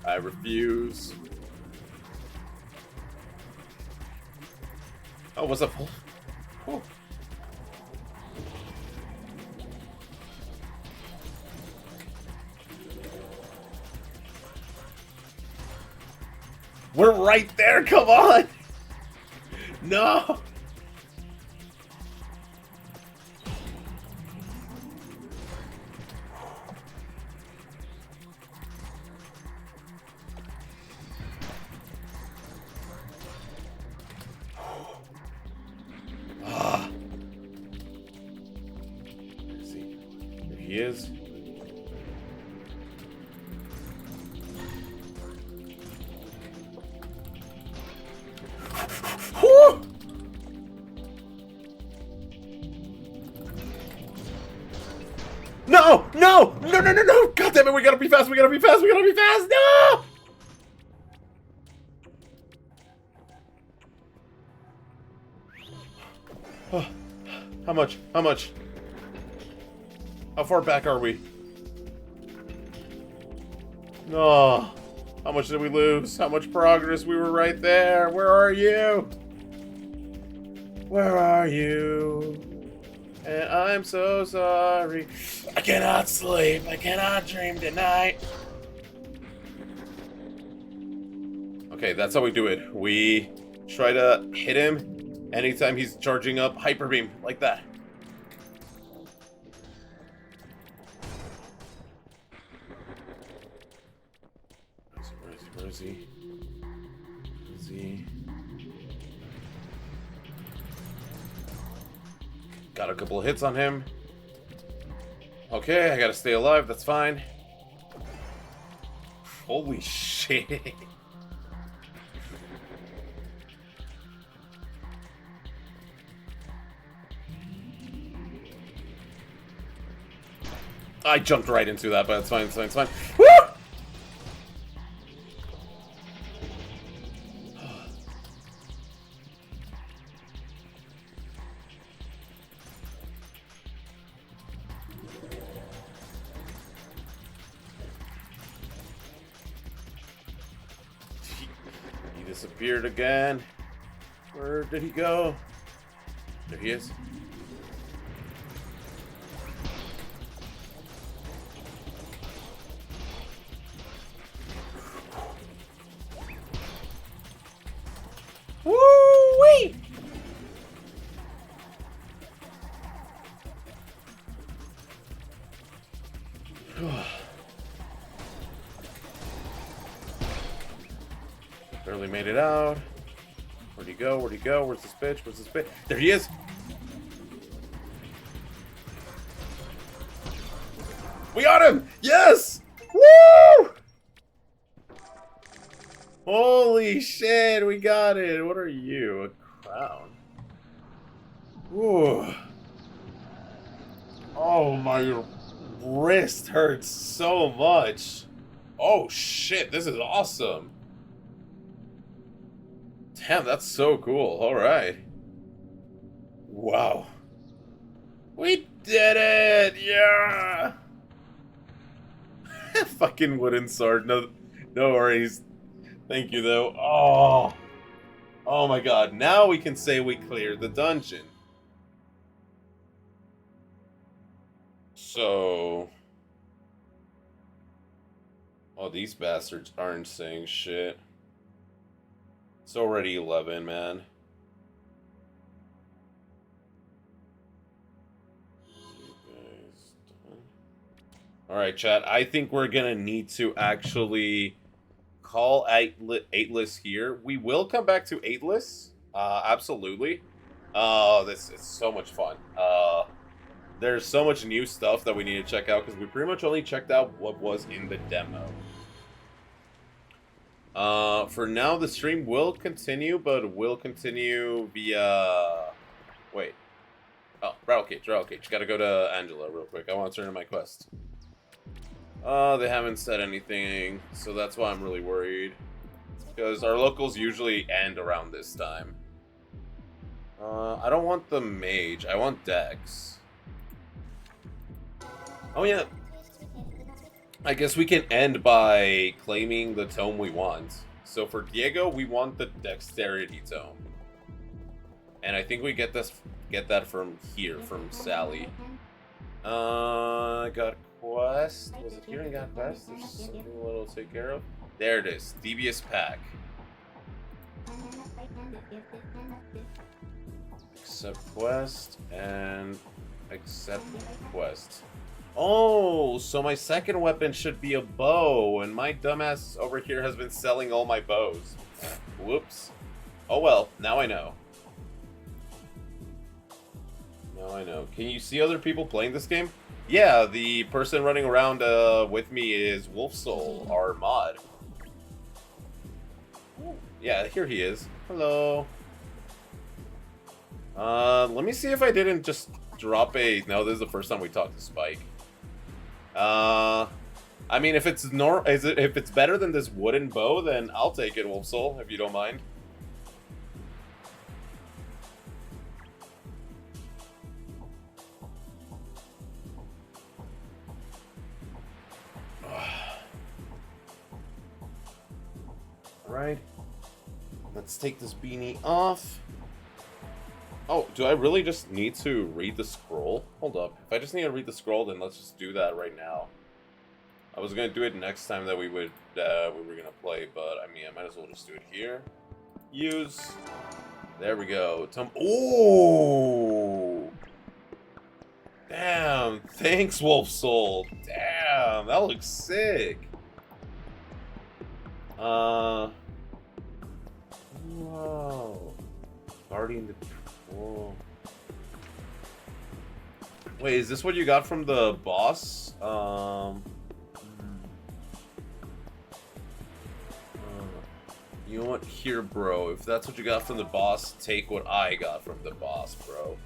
I refuse. Oh, what's up? Oh. We're right there, come on! No! Ah. Let's see. There he is. No! No! No, no, no, no! God damn it, we gotta be fast, we gotta be fast, we gotta be fast! No! Oh, how much? How much? How far back are we? No. How much did we lose? How much progress? We were right there. Where are you? Where are you? And I'm so sorry. I cannot sleep. I cannot dream tonight. Okay, that's how we do it. We try to hit him anytime he's charging up Hyper Beam like that. Where is he? Where is he? Got a couple of hits on him. Okay, I gotta stay alive, that's fine. Holy shit. I jumped right into that, but it's fine, it's fine, it's fine. Woo! He disappeared again. Where did he go? There he is. Woo-wee! Barely made it out. Where'd he go? Where'd he go? Where's this bitch? Where's this bitch? There he is! We got him! Yes! Woo! Holy shit, we got it! What are you? A crown? Ooh. Oh, my wrist hurts so much. Oh shit, this is awesome. Damn, that's so cool. Alright. Wow. We did it! Yeah! Fucking wooden sword. No worries. Thank you, though. Oh. Oh my god. Now we can say we cleared the dungeon. So... Oh, these bastards aren't saying shit. It's already 11, man. Alright, chat. I think we're gonna need to actually call 8less here. We will come back to 8less. Absolutely. This is so much fun. There's so much new stuff that we need to check out because we pretty much only checked out what was in the demo. For now, the stream will continue, but will continue via... Wait. Oh, Rattle Cage. Gotta go to Angela real quick. I want to turn in my quest. They haven't said anything, so that's why I'm really worried. Because our locals usually end around this time. I don't want the mage. I want Dex. Oh, yeah. I guess we can end by claiming the tome we want. So for Diego, we want the Dexterity tome. And I think we get that from here, from Sally. I got quest. Was it here in got quest? There's something a little to take care of. There it is. Devious Pack. Accept quest and accept quest. Oh, so my second weapon should be a bow, and my dumbass over here has been selling all my bows. Whoops. Oh well, now I know. Now I know. Can you see other people playing this game? Yeah, the person running around with me is Wolfsoul, our mod. Yeah, here he is. Hello. Let me see if I didn't just drop a... No, this is the first time we talked to Spike. I mean, if it's if it's better than this wooden bow, then I'll take it, Wolfsoul, if you don't mind. Right. Let's take this beanie off. Oh, do I really just need to read the scroll? Hold up. If I just need to read the scroll, then let's just do that right now. I was gonna do it next time that we were gonna play, but I mean, I might as well just do it here. Use. There we go. Ooh! Damn, thanks, Wolf Soul. Damn, that looks sick. Wow. Guardian the Whoa. Wait, is this what you got from the boss? You know what? Here, bro. If that's what you got from the boss, take what I got from the boss, bro.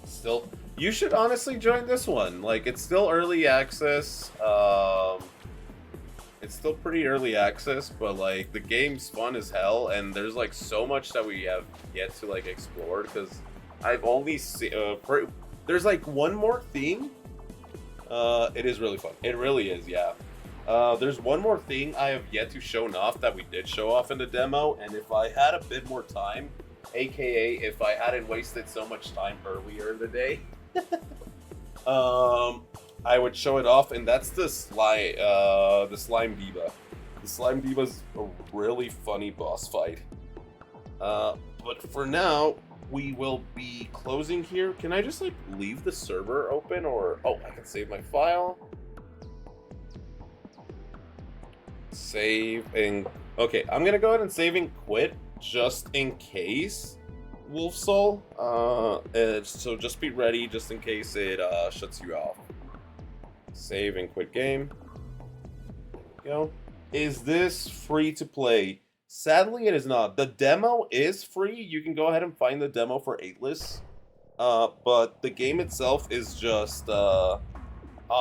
Still, you should honestly join this one. Like, it's still early access. It's still pretty early access, but like the game's fun as hell, and there's like so much that we have yet to like explore. Because I've only seen there's like one more thing. It is really fun. It really is, yeah. There's one more thing I have yet to show off that we did show off in the demo, and if I had a bit more time, aka if I hadn't wasted so much time earlier in the day, I would show it off, and that's the slime diva. The slime diva's a really funny boss fight. But for now, we will be closing here. Can I just like leave the server open, or oh, I can save my file. Save and okay, I'm gonna go ahead and save and quit just in case, Wolf Soul. So just be ready just in case it shuts you off. Save and quit game. There we go. Is this free to play? Sadly, it is not. The demo is free. You can go ahead and find the demo for 8less. But the game itself is just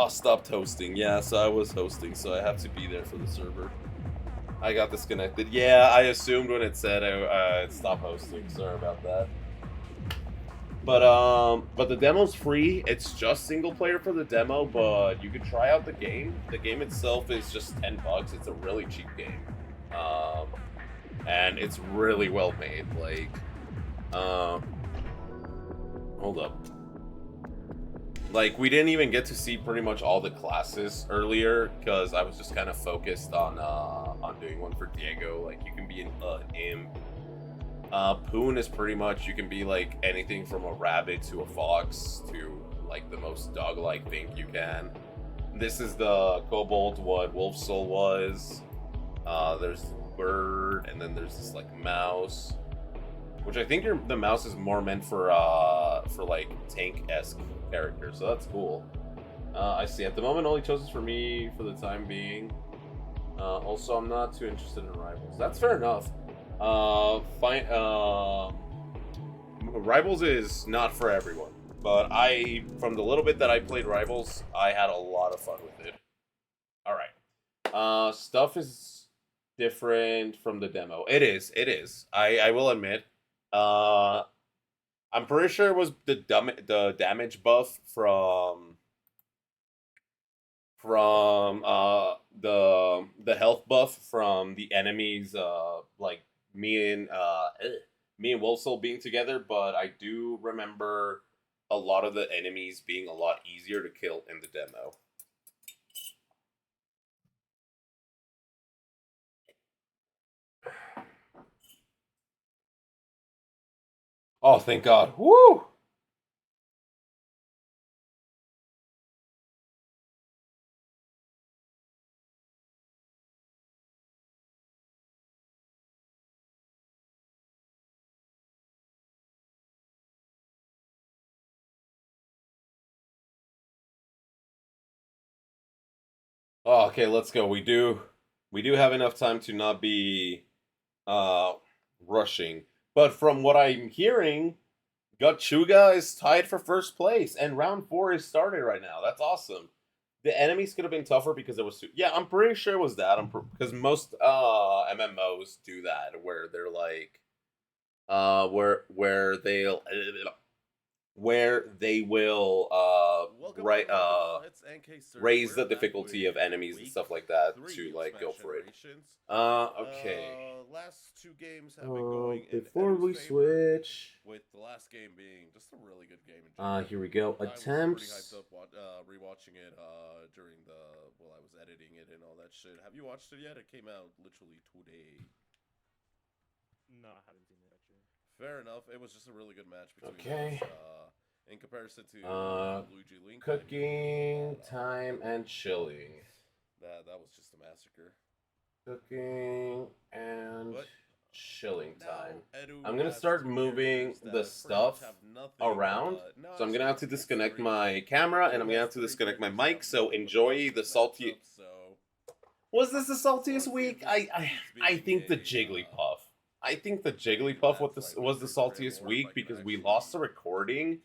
stopped hosting. Yeah, so I was hosting, so I have to be there for the server. I got disconnected. Yeah, I assumed when it said it stopped hosting. Sorry about that. But the demo's free. It's just single player for the demo, but you can try out the game. The game itself is just $10. It's a really cheap game. And it's really well made. Like, hold up. Like, we didn't even get to see pretty much all the classes earlier because I was just kind of focused on doing one for Diego. Like, you can be an imp. Poon is pretty much, you can be like anything from a rabbit to a fox to like the most dog-like thing you can. This is the kobold, what Wolf Soul was. There's the bird, and then there's this like mouse, which I think the mouse is more meant for like tank-esque characters, so that's cool. I see. At the moment, only choices for me for the time being. Also, I'm not too interested in rivals. That's fair enough. Rivals is not for everyone, but from the little bit that I played Rivals, I had a lot of fun with it. All right, stuff is different from the demo. It is. I will admit. I'm pretty sure it was the damage buff from the health buff from the enemies like me and Wolf Soul being together, but I do remember a lot of the enemies being a lot easier to kill in the demo. Oh, thank God. Woo! Oh, okay, let's go. We do have enough time to not be rushing. But from what I'm hearing, Gachuga is tied for first place, and round 4 is started right now. That's awesome. The enemies could have been tougher because it was too. Yeah, I'm pretty sure it was that. Because most MMOs do that, where they're like, where they'll where they will Welcome right everyone. It's NK Sir. raise We're the back difficulty with of enemies and week stuff like that 3 to of like go Smash for it. Generations. Okay. Last 2 games have been going in Before Edu's we favor, switch, with the last game being just a really good game in general. here we go. I was pretty Attempts. hyped up rewatching it during while I was editing it and all that shit. Have you watched it yet? It came out literally today. No, I haven't seen it actually. Fair enough. It was just a really good match between Okay. us, in comparison to Luigi Link. Cooking, time, and chilling. That was just a massacre. Cooking and chilling time. Edu I'm gonna has start two moving characters that the pretty stuff much have nothing, around. no, So I'm gonna have to actually, disconnect three. my camera and I'm gonna Edu have has to three disconnect my characters that mic. have So nothing enjoy but the salty. matchups, so Was this the saltiest Salty week? this I think the Jigglypuff. I think the Jigglypuff was the saltiest week because we lost the recording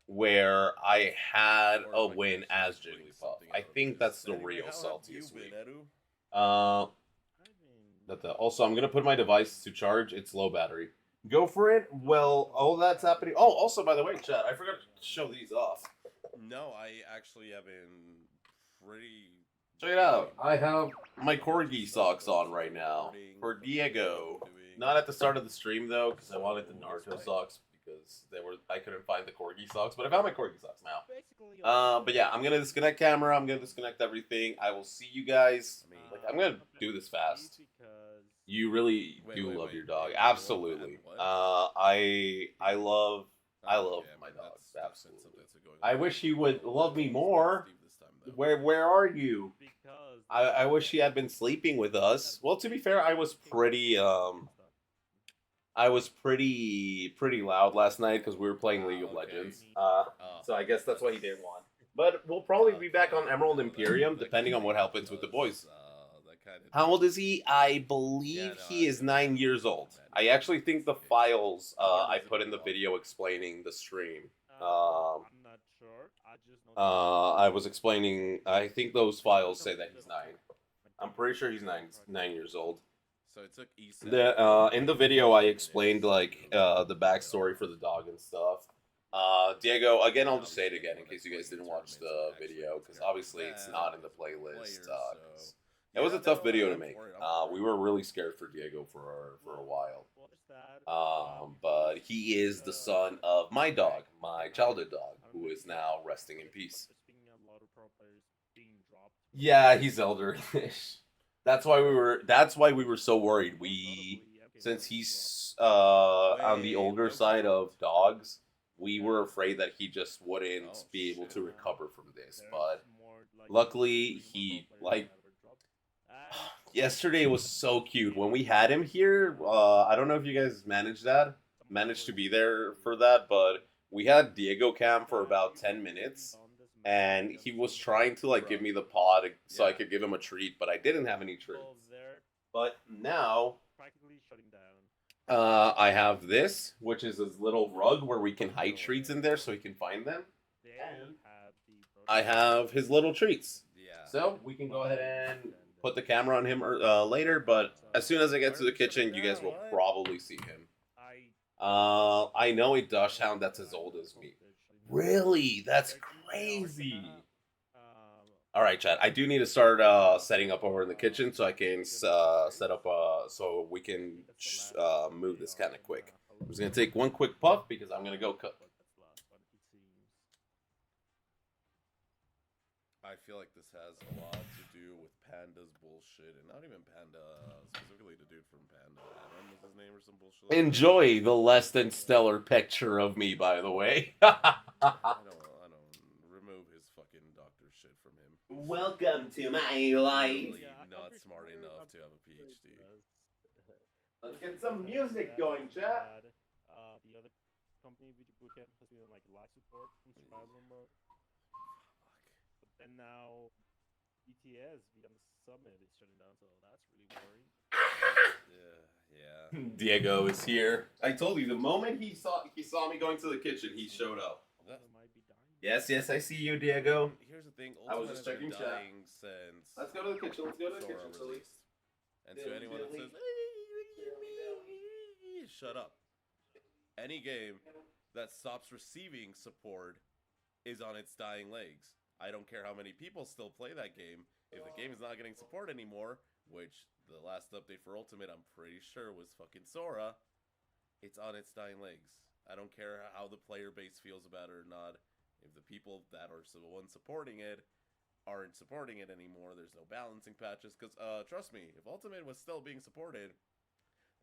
where I had a win as Jigglypuff. I think that's the real saltiest week. Also, I'm gonna put my device to charge. It's low battery. Go for it. Well, all that's happening. Oh, also, by the way, chat, I forgot to show these off. No, I actually have been pretty. Check it out. I have my corgi socks on right now for Diego. Not at the start of the stream though, because I wanted the Naruto socks because I couldn't find the corgi socks, but I found my corgi socks now. But yeah, I'm gonna disconnect camera. I'm gonna disconnect everything. I will see you guys. I'm gonna do this fast. You really do love your dog, absolutely. I love my dog, absolutely. I wish he would love me more. Where are you? I wish he had been sleeping with us. Well, to be fair, I was pretty loud last night because we were playing League of Legends. So I guess that's why he didn't want. But we'll probably be back on Emerald Imperium depending on what happens with the boys. How old is he? I believe he is 9 years old. I actually think the files I put in the video explaining the stream. I'm not sure. I just know. I was explaining. I think those files say that he's 9. I'm pretty sure he's 9 years old. So it took in the video, I explained like the backstory for the dog and stuff. Diego, again, I'll just say it again in case you guys didn't watch the video because obviously it's not in the playlist. It was a tough video to make. We were really scared for Diego for a while. But he is the son of my dog, my childhood dog, who is now resting in peace. Yeah, he's elderly-ish. That's why we were so worried. Since he's on the older side of dogs, we were afraid that he just wouldn't be able to recover from this. But luckily, he yesterday was so cute when we had him here. I don't know if you guys managed to be there for that, but we had Diego cam for about 10 minutes. And he was trying to give me the pod so I could give him a treat, but I didn't have any treats. But now, I have this, which is this little rug where we can hide treats in there so he can find them. And I have his little treats. So we can go ahead and put the camera on him later, but as soon as I get to the kitchen, you guys will probably see him. I know a Dachshund that's as old as me. Really? That's crazy. Alright, chat. I do need to start setting up over in the kitchen so I can set up so we can move this kind of quick. I'm just going to take one quick puff because I'm going to go cook. I feel like this has a lot to do with Panda's bullshit, and not even Panda, specifically the dude from Panda. Adam was his name or some bullshit. Enjoy the less than stellar picture of me, by the way. I don't remove his fucking doctor shit from him. Welcome to my life. Really not smart enough to have a PhD. Let's get some music going, chat. The other company bootcamp has been live support from survival mode. And now ETS via the summit is shutting down, so that's really worrying. Yeah. Diego is here. I told you the moment he saw me going to the kitchen, he showed up. Yes, I see you, Diego. Here's the thing. I was just checking chat. Since Let's go to the kitchen. Let's go to the kitchen, please. And to anyone that says, shut up. Any game that stops receiving support is on its dying legs. I don't care how many people still play that game. If the game is not getting support anymore, which the last update for Ultimate I'm pretty sure was fucking Sora, it's on its dying legs. I don't care how the player base feels about it or not. If the people that are the ones supporting it aren't supporting it anymore, there's no balancing patches. Because, trust me, if Ultimate was still being supported,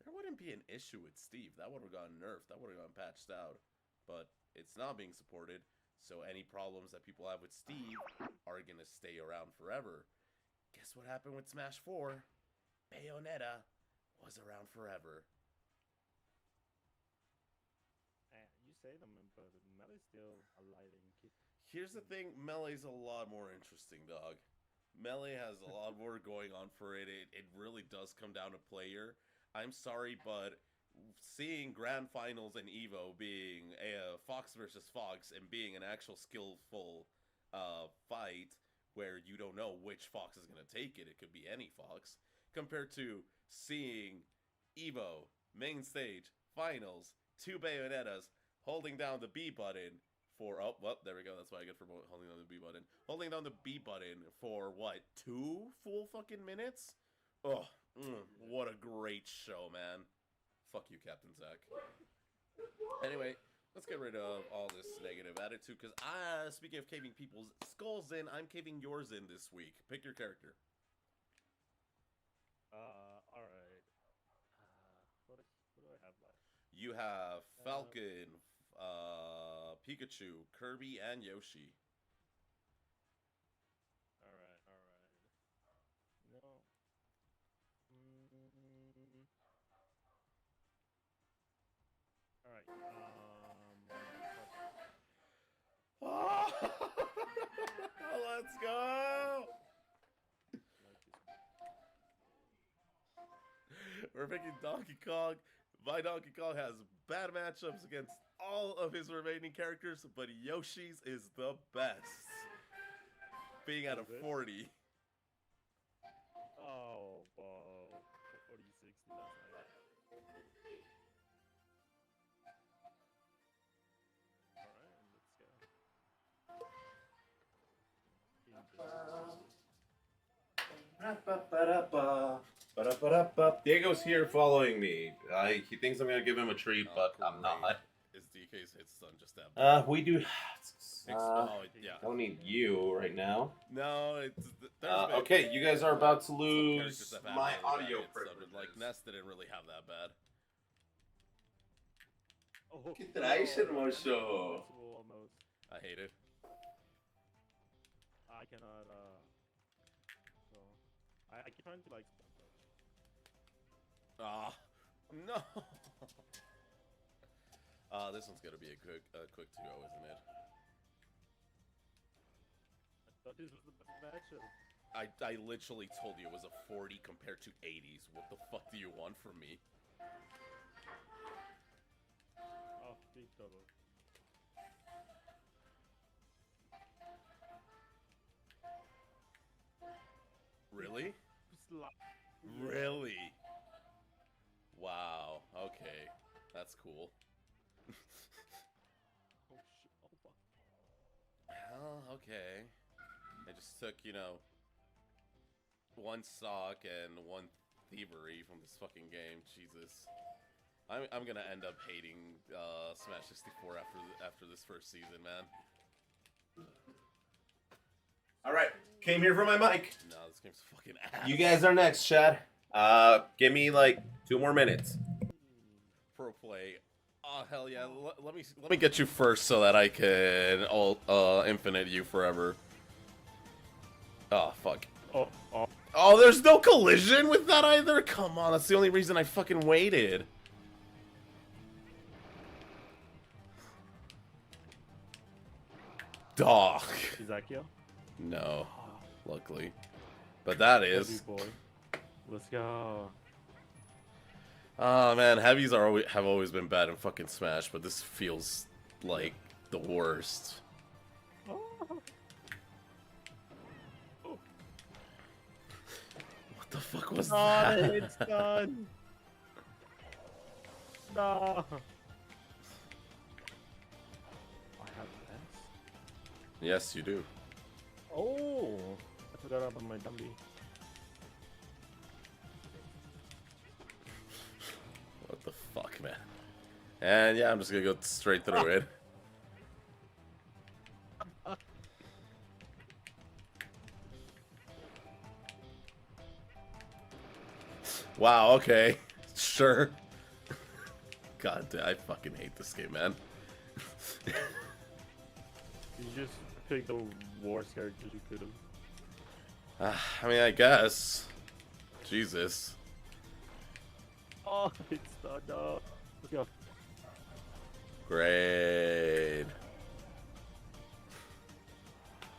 there wouldn't be an issue with Steve. That would have gotten nerfed. That would have gotten patched out. But it's not being supported, so any problems that people have with Steve are going to stay around forever. Guess what happened with Smash 4? Bayonetta was around forever. You say them, but Melee's still alive and keep. Here's the thing, Melee's a lot more interesting, dog. Melee has a lot more going on for it. It really does come down to player. I'm sorry, but seeing Grand Finals and EVO being a Fox versus Fox and being an actual skillful fight where you don't know which Fox is going to take it, it could be any Fox, compared to seeing EVO, main stage, finals, 2 Bayonettas, holding down the B button for, oh, well, there we go, that's what I get for holding down the B button. Holding down the B button for, what, 2 full fucking minutes? Oh, what a great show, man. Fuck you, Captain Zach. Anyway, let's get rid of all this negative attitude, because speaking of caving people's skulls in, I'm caving yours in this week. Pick your character. Alright. What do I have left? You have Falcon, Pikachu, Kirby, and Yoshi. Alright. No. Alright, let's go! We're picking Donkey Kong. My Donkey Kong has bad matchups against all of his remaining characters, but Yoshi's is the best. Being at a 40. Oh, 46, that's not bad. Diego's here following me. He thinks I'm gonna give him a treat, but I'm not. Is DK's hit stun just that? We do. Yeah. Don't need you right now. No, it's okay. You guys are about to lose my audio privilege. Like Ness didn't really have that bad. Que traes, hermoso? I hate it. I cannot. So I keep trying to like. No. This one's gonna be a quick to go, isn't it? I thought this was the best matchup. I literally told you it was a 40 compared to 80s. What the fuck do you want from me? Oh, big double. Really? Really? Wow. Okay. That's cool. Well, okay. I just took, one sock and one thievery from this fucking game. Jesus. I'm gonna end up hating Smash 64 after this first season, man. Alright, came here for my mic. No, this game's fucking ass. You guys are next, Chad. Give me like 2 more minutes. Pro play. Oh hell yeah! Let me get you first so that I can infinite you forever. Oh fuck. Oh, there's no collision with that either. Come on, that's the only reason I fucking waited. Dog. Is that kill? No, luckily, but that is. Boy. Let's go. Oh man, heavies have always been bad in fucking Smash, but this feels like the worst. Oh. What the fuck was that? It's done. No. Yes, you do. Oh, I forgot about my Dumby. What the fuck, man? And yeah, I'm just gonna go straight through it. Wow, okay. Sure. God damn, I fucking hate this game, man. You just picked the worst characters you could have. I mean, I guess. Jesus. Oh, it's not. Let's go. Great.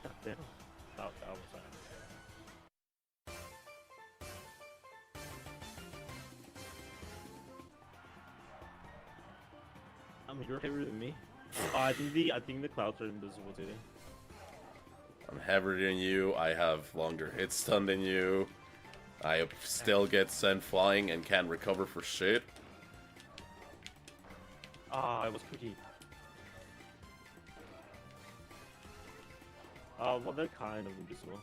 God damn. That was fast. I mean, you're heavier than me. Oh, I think the clouds are invisible today. I'm heavier than you. I have longer hit stun than you. I still get sent flying and can't recover for shit. Ah, it was tricky. Well, they're kind of invisible.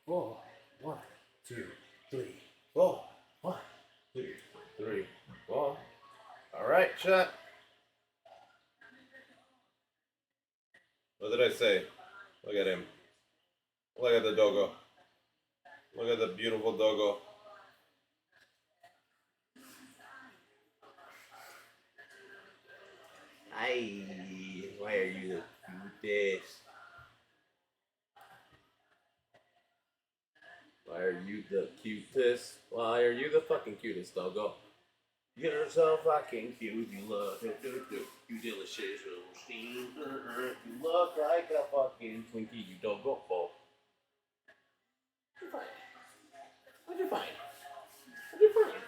Four, 1, 2, 3, 4, 1, 2, 3, 4. Alright, chat. What did I say? Look at him. Look at the doggo. Look at the beautiful doggo. Hi. Why are you the cutest? Why are you the cutest? Why are you the fucking cutest, doggo? You're so fucking cute. You look, you delicious little steam. You look like a fucking Twinkie. You doggo. What'd you find? What'd you find?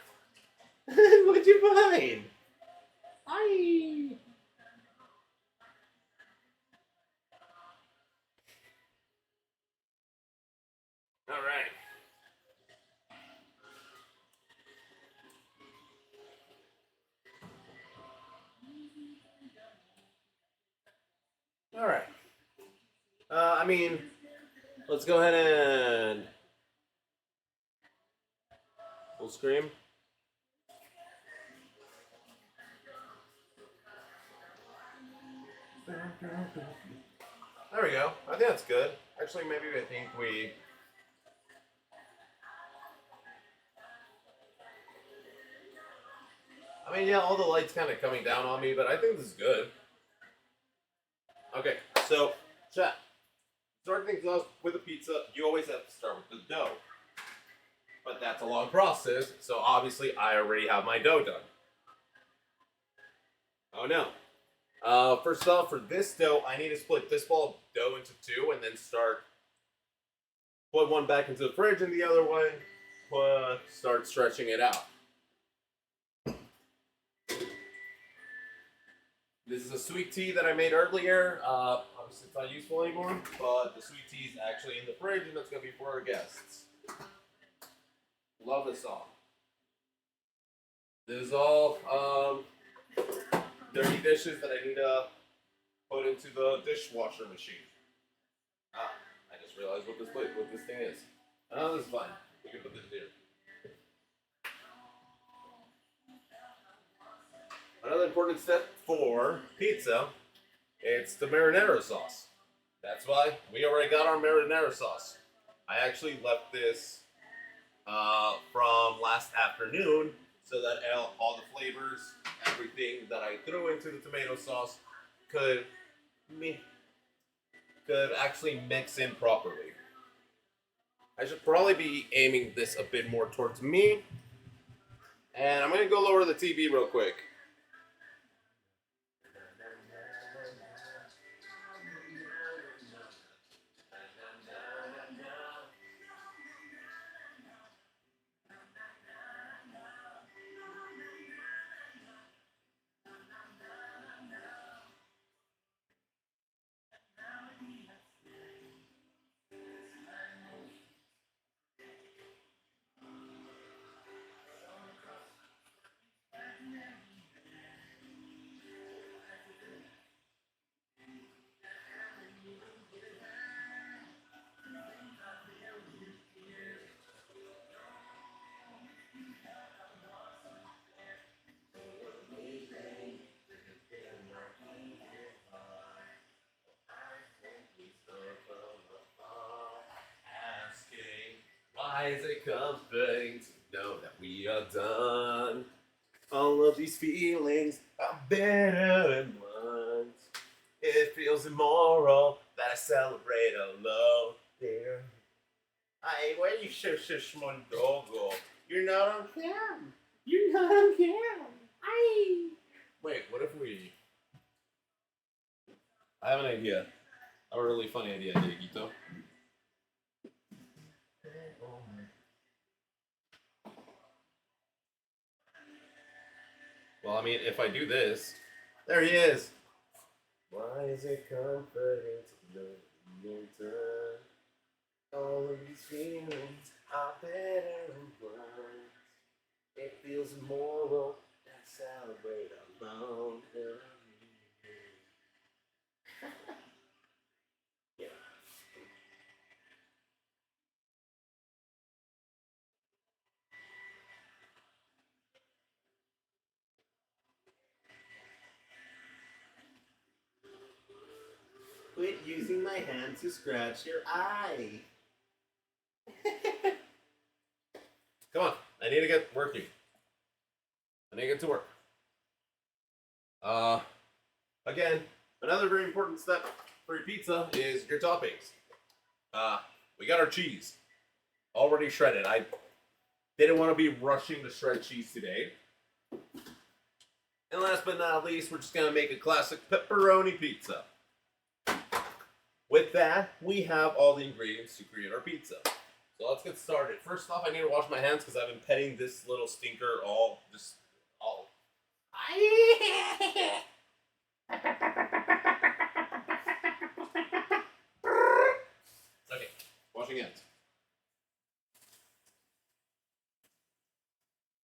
What'd you find? Hi. All right. All right. I mean, let's go ahead and full scream. There we go. I think that's good. Actually, maybe I think we. I mean, yeah, all the lights kind of coming down on me, but I think this is good. Okay, so, chat. Start things off with a pizza. You always have to start with the dough. But that's a long process, so obviously I already have my dough done. Oh no. First off, for this dough, I need to split this ball of dough into two and then put one back into the fridge and the other one, start stretching it out. This is a sweet tea that I made earlier. Obviously, it's not useful anymore, but the sweet tea is actually in the fridge, and that's going to be for our guests. Love this song. This is all dirty dishes that I need to put into the dishwasher machine. Ah, I just realized what this thing is. Oh, this is fine. We can put this here. Another important step for pizza, it's the marinara sauce. That's why we already got our marinara sauce. I actually left this from last afternoon so that all the flavors, everything that I threw into the tomato sauce could actually mix in properly. I should probably be aiming this a bit more towards me. And I'm going to go lower the TV real quick. Why is it comforting to know that we are done? All of these feelings are better in once. It feels immoral that I celebrate alone. There. Hey, where you shush mondogo? You're not on cam. You're not on cam. Aye. Wait, what if we... I have an idea. A really funny idea, Dieguito. Well, I mean, if I do this, there he is. Why is it comforting to know you're done? All of these feelings are better than once. It feels immoral to celebrate alone. Yeah. Quit using my hand to scratch your eye. Come on, I need to get working. I need to get to work. Again, another very important step for your pizza is your toppings. We got our cheese already shredded. I didn't want to be rushing to shred cheese today. And last but not least, we're just going to make a classic pepperoni pizza. With that, we have all the ingredients to create our pizza. So let's get started. First off, I need to wash my hands because I've been petting this little stinker all. Okay, washing hands.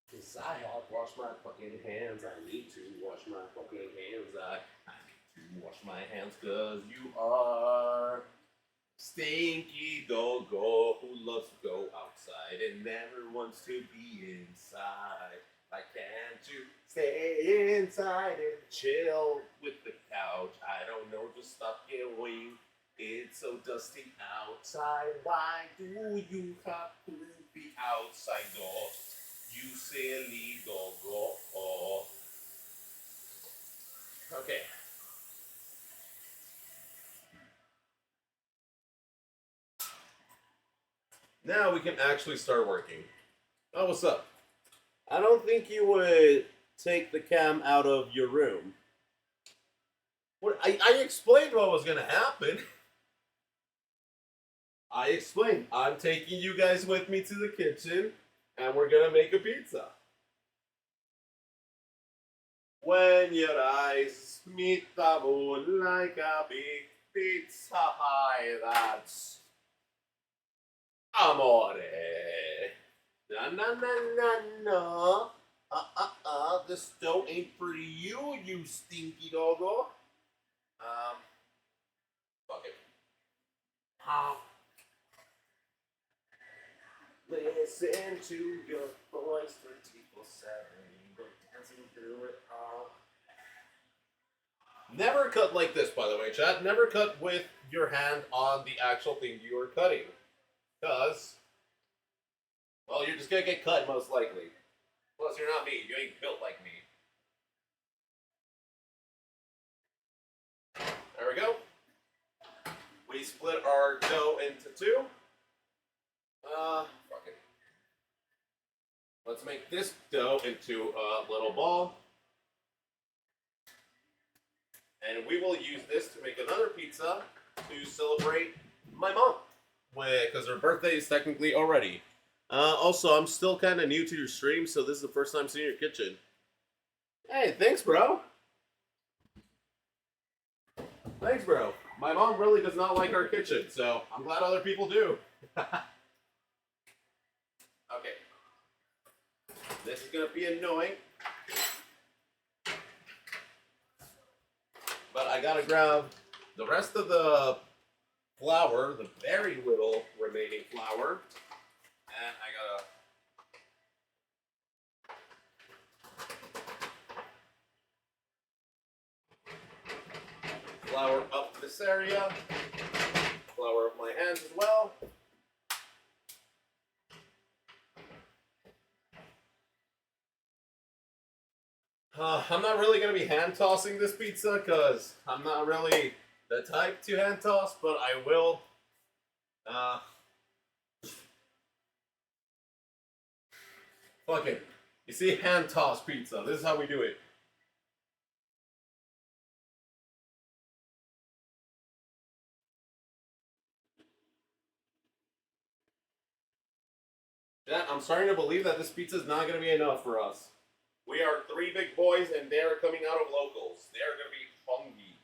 Because I have washed my fucking hands. I need to wash my fucking hands. I need to wash my hands because you are stinky doggo who loves to go outside and never wants to be inside. Why can't you stay inside and chill with the couch? I don't know, just stop going. It's so dusty outside. Why do you have to be outside, dog? You silly doggo. Okay. Now we can actually start working. Oh, what's up? I don't think you would take the cam out of your room. What? I explained what was going to happen. I explained. I'm taking you guys with me to the kitchen, and we're going to make a pizza. When your eyes meet the moon like a big pizza pie, that's amore. Na na na na na. This dough ain't for you, you stinky doggo. Fuck it. Listen to your voice 24/7. Go dancing through it all. Never cut like this, by the way, chat. Never cut with your hand on the actual thing you are cutting. Because, well, you're just gonna get cut most likely. Plus, you're not me. You ain't built like me. There we go. We split our dough into two. Fuck it. Let's make this dough into a little ball. And we will use this to make another pizza to celebrate my mom. Because her birthday is technically already. Also, I'm still kind of new to your stream, so this is the first time seeing your kitchen. Hey, thanks, bro. Thanks, bro. My mom really does not like our kitchen, so I'm glad other people do. Okay. This is going to be annoying. But I got to grab the rest of the flour, the very little remaining flour, and I got to flour up this area, flour up my hands as well. I'm not really going to be hand tossing this pizza because I'm not really the type to hand toss, but I will. Fuck it. You see, hand toss pizza. This is how we do it. Yeah, I'm starting to believe that this pizza is not going to be enough for us. We are three big boys, and they are coming out of locals. They are going to be hungry.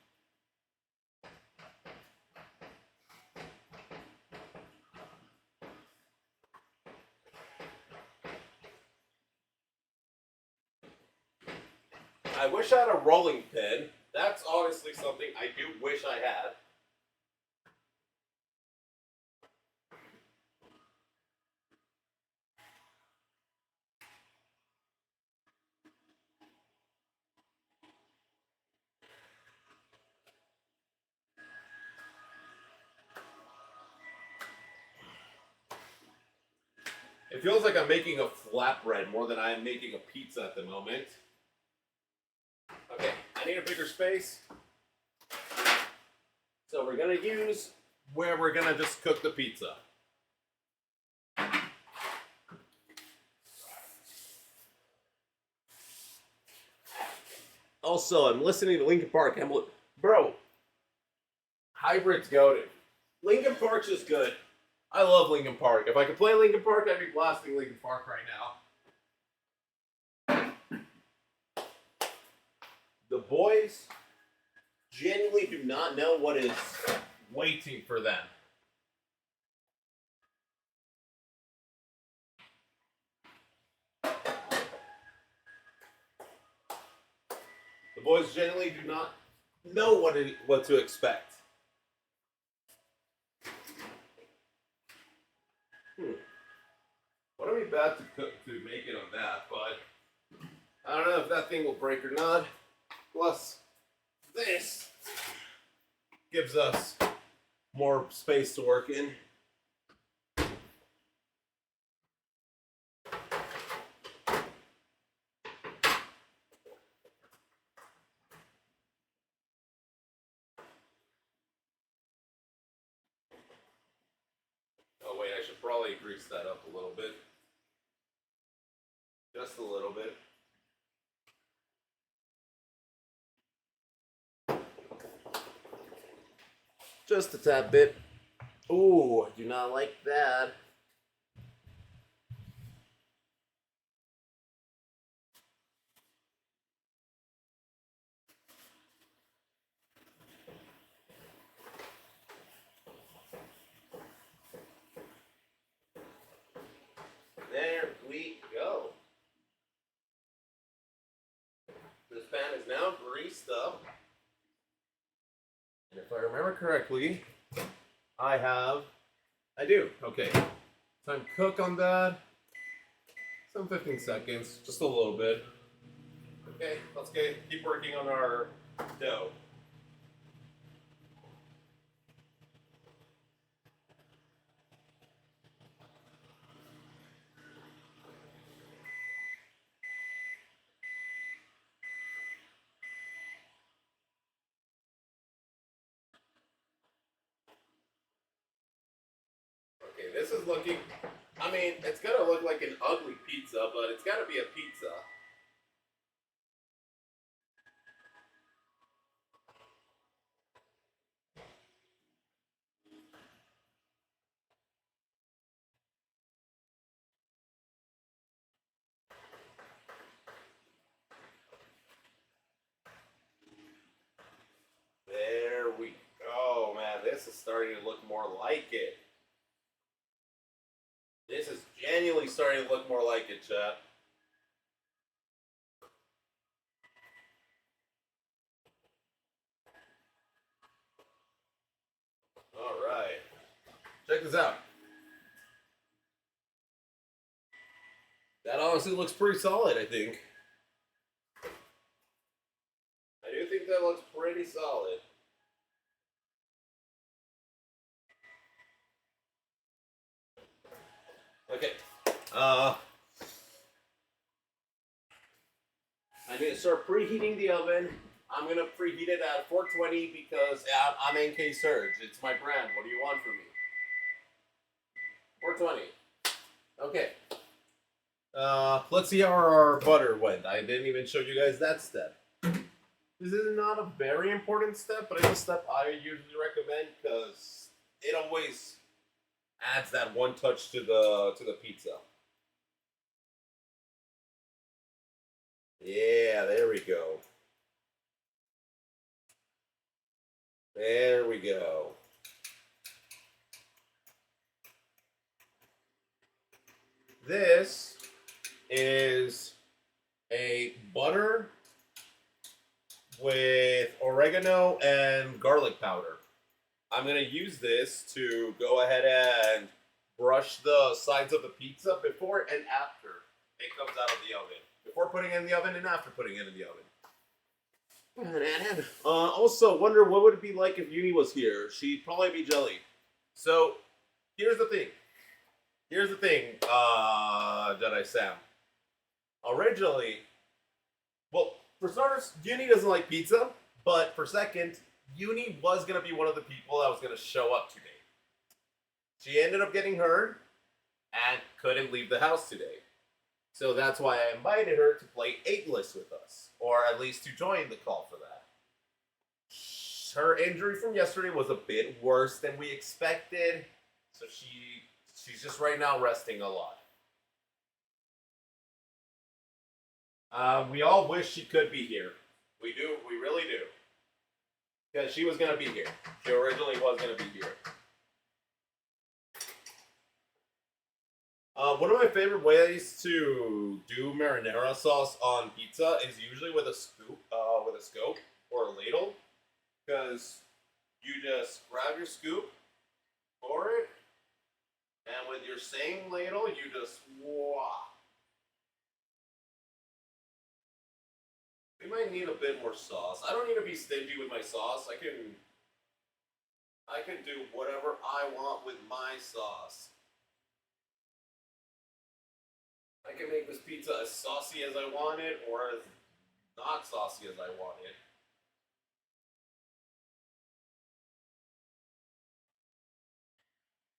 I wish I had a rolling pin. That's honestly something I do wish I had. It feels like I'm making a flatbread more than I am making a pizza at the moment. Okay, I need a bigger space. So we're going to use where we're going to just cook the pizza. Also, I'm listening to Linkin Park. Bro, Hybrid's goated. Linkin Park's just good. I love Linkin Park. If I could play Linkin Park, I'd be blasting Linkin Park right now. The boys genuinely do not know what is waiting for them. The boys genuinely do not know what to expect. What are we about to cook to make it on that? But I don't know if that thing will break or not. Plus, this gives us more space to work in. Oh wait, I should probably grease that up a little bit. Just a little bit. Just a tad bit. Ooh, I do not like that. pan is now greased up. And if I remember correctly, I do. Okay. Time cook on that. Some 15 seconds, just a little bit. Okay, let's keep working on our dough. Okay, this is looking, I mean, it's gonna look like an ugly pizza, but it's gotta be a pizza. There we go, man. This is starting to look more like it. This is genuinely starting to look more like it, chat. Alright. Check this out. That honestly looks pretty solid, I think. I do think that looks pretty solid. Okay. I need to start preheating the oven. I'm gonna preheat it at 420 because I'm NK Surge. It's my brand. What do you want from me? 420. Okay. Let's see how our butter went. I didn't even show you guys that step. This is not a very important step, but it's a step I usually recommend because it always adds that one touch to the pizza. Yeah, there we go. There we go. This is a butter with oregano and garlic powder. I'm going to use this to go ahead and brush the sides of the pizza before and after it comes out of the oven. Before putting it in the oven and after putting it in the oven. Also, wonder what would it be like if Uni was here? She'd probably be jelly. So, here's the thing. Here's the thing, Jedi Sam. Originally, well, for starters, Uni doesn't like pizza, but for second, Uni was going to be one of the people that was going to show up today. She ended up getting hurt and couldn't leave the house today. So that's why I invited her to play 8-list with us, or at least to join the call for that. Her injury from yesterday was a bit worse than we expected, so she's just right now resting a lot. We all wish she could be here. We do, we really do. Because she was going to be here. She originally was going to be here. One of my favorite ways to do marinara sauce on pizza is usually with a scoop, or a ladle, because you just grab your scoop, pour it, and with your same ladle, you just We might need a bit more sauce. I don't need to be stingy with my sauce. I can do whatever I want with my sauce. I can make this pizza as saucy as I want it, or as not saucy as I want it.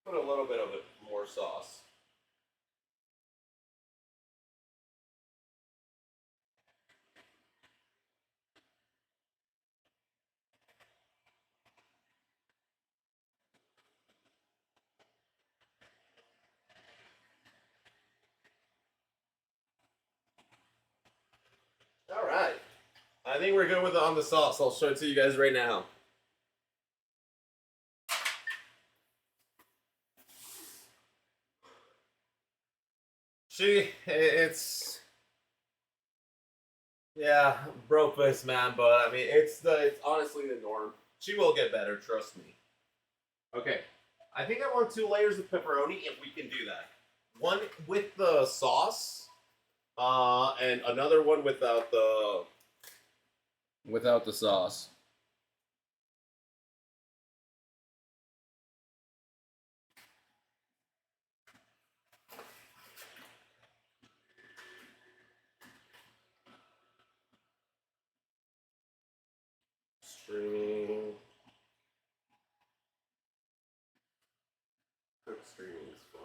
Put a little bit of it more sauce. All right. I think we're good with on the sauce. I'll show it to you guys right now. Yeah, broke this man, but I mean, it's honestly the norm. She will get better, trust me. Okay, I think I want 2 layers of pepperoni if we can do that. One with the sauce, and another one without the sauce. Streaming. Streaming is fun.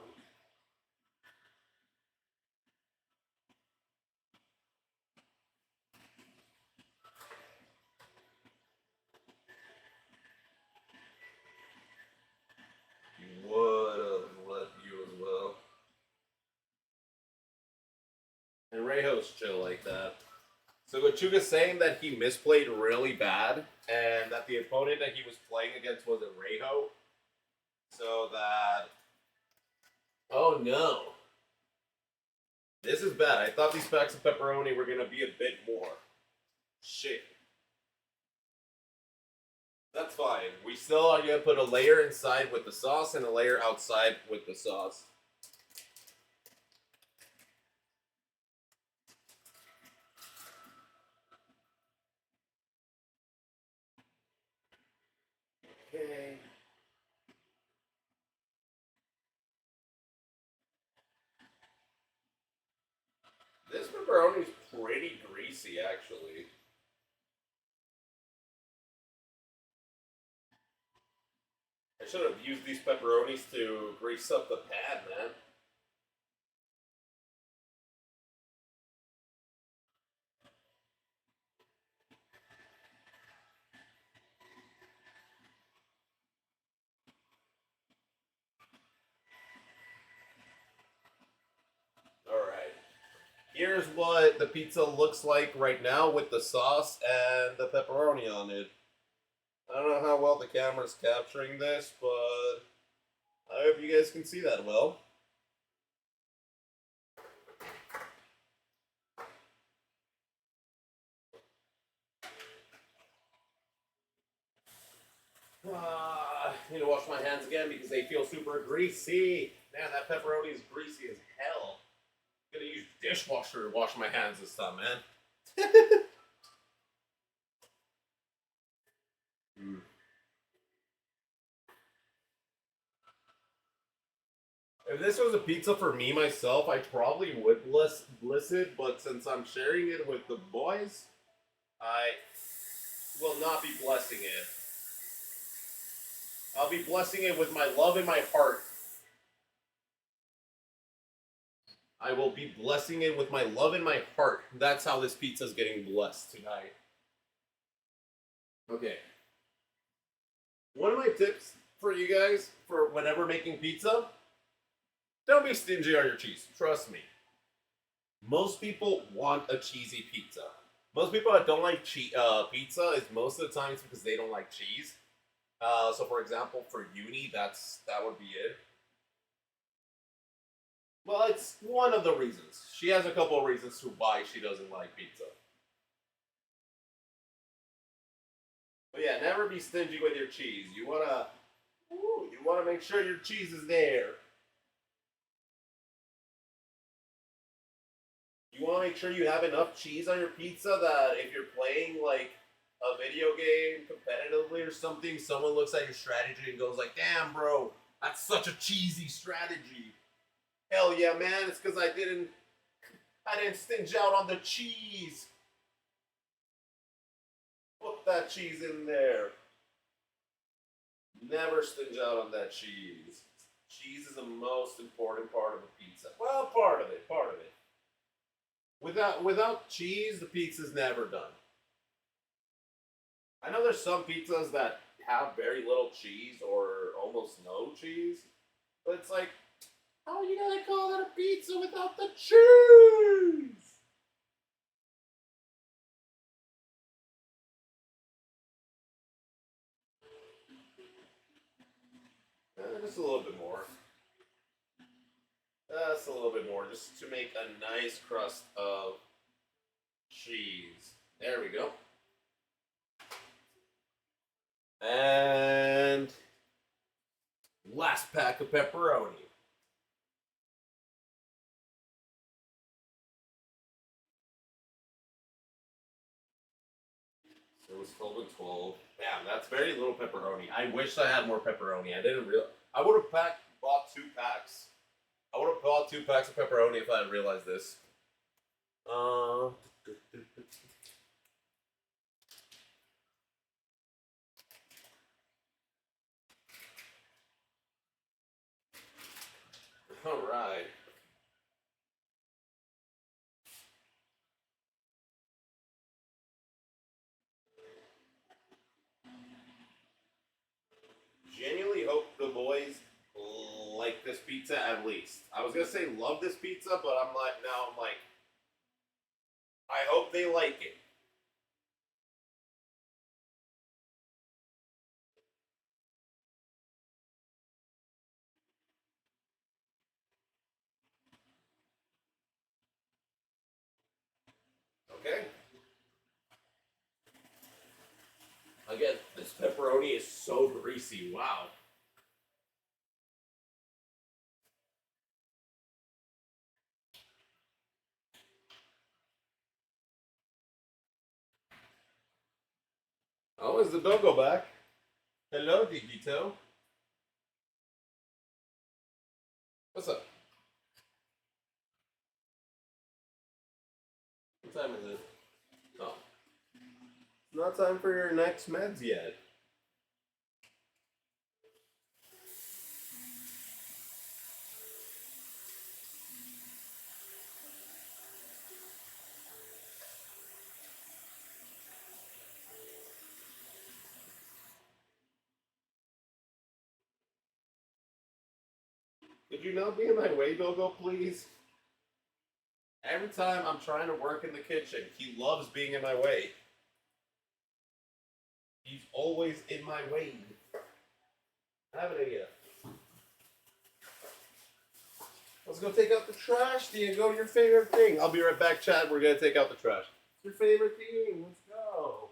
Would have let you as well. And Rejo's chill like that. So Gochuga's saying that he misplayed really bad, and that the opponent that he was playing against was a Rejo. So that... Oh no. This is bad. I thought these packs of pepperoni were going to be a bit more. Shit. That's fine. We still are going to put a layer inside with the sauce and a layer outside with the sauce. Okay. This pepperoni is pretty greasy, actually. I should have used these pepperonis to grease up the pad, man. Alright. Here's what the pizza looks like right now with the sauce and the pepperoni on it. I don't know how well the camera's capturing this, but I hope you guys can see that well. I need to wash my hands again because they feel super greasy. Man, that pepperoni is greasy as hell. I'm gonna use dishwasher to wash my hands this time, man. If this was a pizza for me myself, I probably would bliss it, but since I'm sharing it with the boys, I will not be blessing it. I'll be blessing it with my love in my heart. I will be blessing it with my love in my heart. That's how this pizza's getting blessed tonight. Okay. One of my tips for you guys for whenever making pizza, don't be stingy on your cheese. Trust me. Most people want a cheesy pizza. Most people that don't like pizza is most of the times because they don't like cheese. So for example, for Uni, that would be it. Well, it's one of the reasons. She has a couple of reasons to why she doesn't like pizza. But yeah, never be stingy with your cheese. You wanna make sure your cheese is there. You want to make sure you have enough cheese on your pizza that if you're playing like a video game competitively or something, someone looks at your strategy and goes like, "Damn, bro, that's such a cheesy strategy." Hell yeah, man! It's because I didn't stinge out on the cheese. Put that cheese in there. Never stinge out on that cheese. Cheese is the most important part of a pizza. Well, part of it. Without cheese, the pizza's never done. I know there's some pizzas that have very little cheese or almost no cheese, but it's like, how are you gonna call that a pizza without the cheese? Just a little bit more. Just a little bit more, just to make a nice crust of cheese. There we go. And last pack of pepperoni. So it was filled with 12. Damn, that's very little pepperoni. I wish I had more pepperoni. I didn't realize. I would have bought 2 packs. I would have bought 2 packs of pepperoni if I had realized this. All right. Genuinely hope the boys like this pizza at least. I was gonna say love this pizza, but I'm like, I hope they like it. Okay. Again, this pepperoni is so greasy. Wow. Oh, is the doggo back? Hello, Digito. What's up? What time is it? Oh. It's not time for your next meds yet. Could you not be in my way, Doggo, please? Every time I'm trying to work in the kitchen, he loves being in my way. He's always in my way. I have an idea. Let's go take out the trash, Diego. Your favorite thing. I'll be right back, Chad. We're gonna take out the trash. It's your favorite thing. Let's go.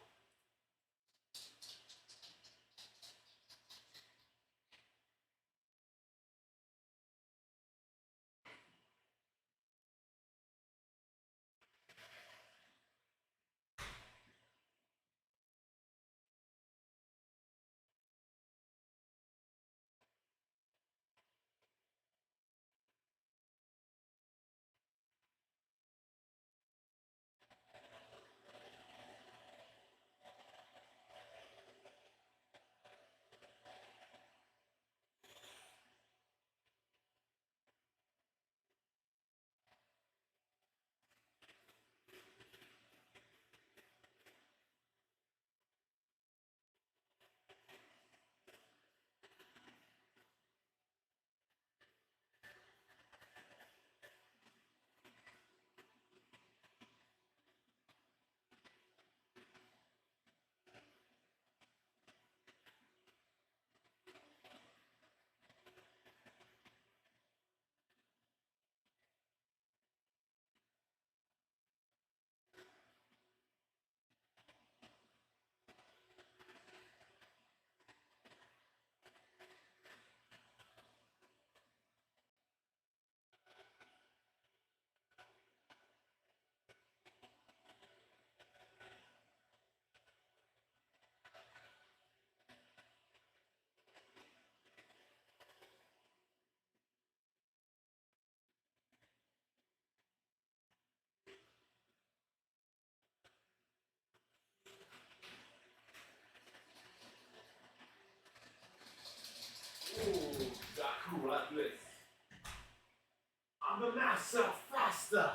I'm the master faster.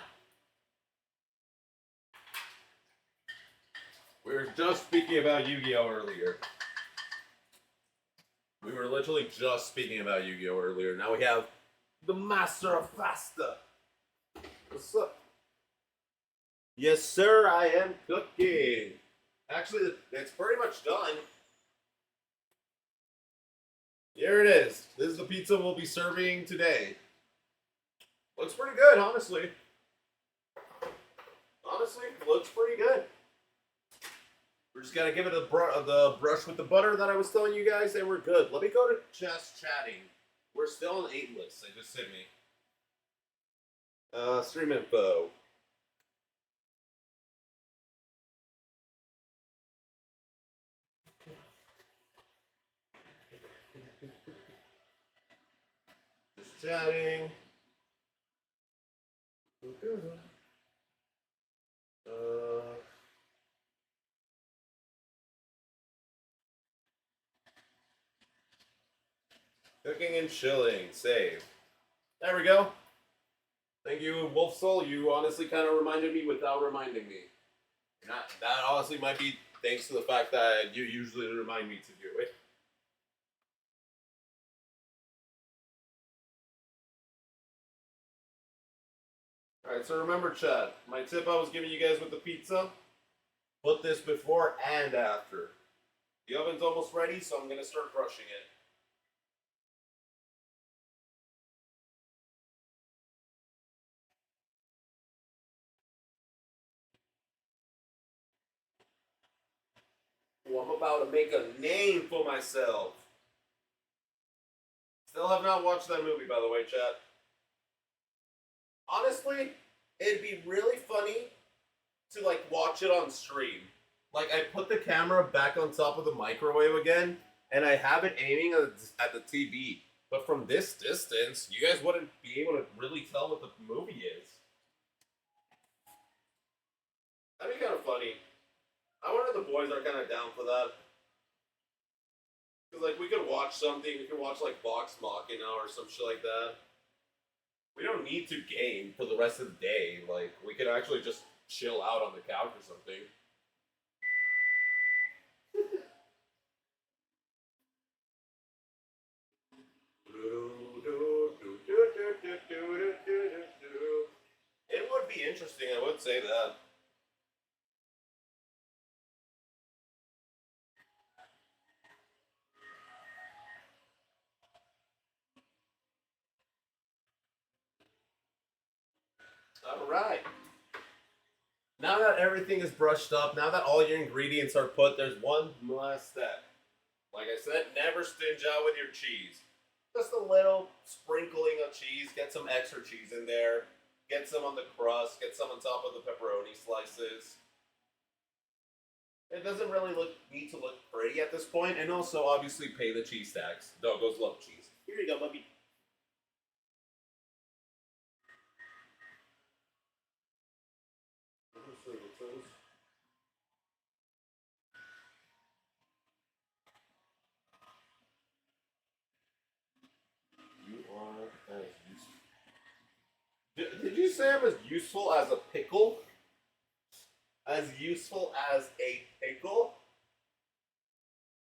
We were just speaking about Yu-Gi-Oh earlier. We were literally just speaking about Yu-Gi-Oh earlier. Now we have the master of faster. What's up? Yes, sir. I am cooking. Actually, it's pretty much done. Here it is. This is the pizza we'll be serving today. Looks pretty good, honestly. honestly, looks pretty good. We're just gotta give it the brush with the butter that I was telling you guys, and we're good. Let me go to just chatting. We're still on 8 lists. They just hit me. Stream info. Just chatting. Cooking and chilling. Save. There we go. Thank you, Wolf Soul. You honestly kind of reminded me without reminding me. That honestly might be thanks to the fact that you usually remind me to do it. Alright, so remember, Chad, my tip I was giving you guys with the pizza, put this before and after. The oven's almost ready, so I'm going to start brushing it. Oh, I'm about to make a name for myself. Still have not watched that movie, by the way, chat. Honestly, it'd be really funny to, like, watch it on stream. Like, I put the camera back on top of the microwave again, and I have it aiming at the TV. But from this distance, you guys wouldn't be able to really tell what the movie is. That'd be kind of funny. I wonder if the boys are kind of down for that. Because, like, we could watch something. We could watch, like, Vox Machina or some shit like that. We don't need to game for the rest of the day. Like, we could actually just chill out on the couch or something. It would be interesting, I would say that. Alright. Now that everything is brushed up, now that all your ingredients are put, there's one last step. Like I said, never stinge out with your cheese. Just a little sprinkling of cheese, get some extra cheese in there, get some on the crust, get some on top of the pepperoni slices. It doesn't really need to look pretty at this point, and also obviously pay the cheese tax. Doggos love cheese. Here you go, Bubby. You are as useful. Did you say I'm as useful as a pickle? As useful as a pickle?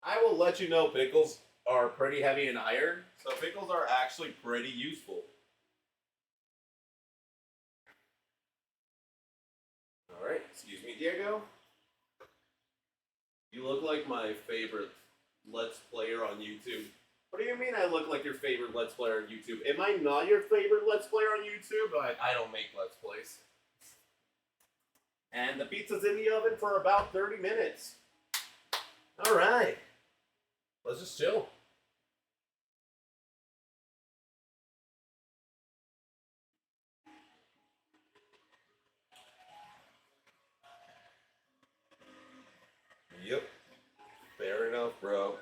I will let you know pickles are pretty heavy in iron, so pickles are actually pretty useful. Alright, excuse me, Diego. You look like my favorite Let's Player on YouTube. What do you mean I look like your favorite Let's Player on YouTube? Am I not your favorite Let's Player on YouTube? I don't make Let's Plays. And the pizza's in the oven for about 30 minutes. Alright. Let's just chill. Yep. Fair enough, bro.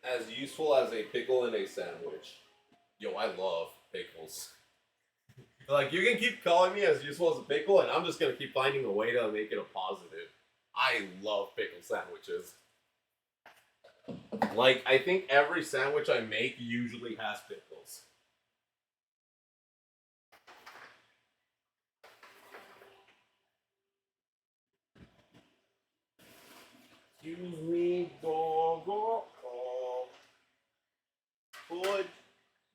As useful as a pickle in a sandwich. Yo, I love pickles. Like, you can keep calling me as useful as a pickle, and I'm just gonna keep finding a way to make it a positive. I love pickle sandwiches. Like, I think every sandwich I make usually has pickles. Excuse me, doggo. Could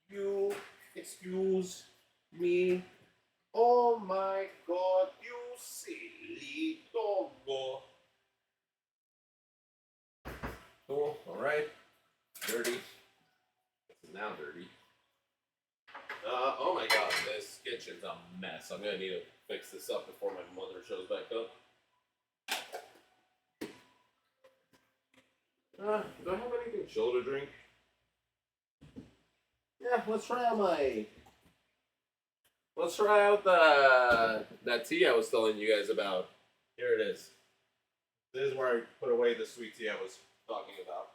you excuse me? Oh my god, you silly doggo. Cool, alright. dirty. It's now dirty. Oh my god, this kitchen's a mess. I'm gonna need to fix this up before my mother shows back up. Do I have anything chill to drink? Yeah, let's try out that tea I was telling you guys about. Here it is. This is where I put away the sweet tea I was talking about.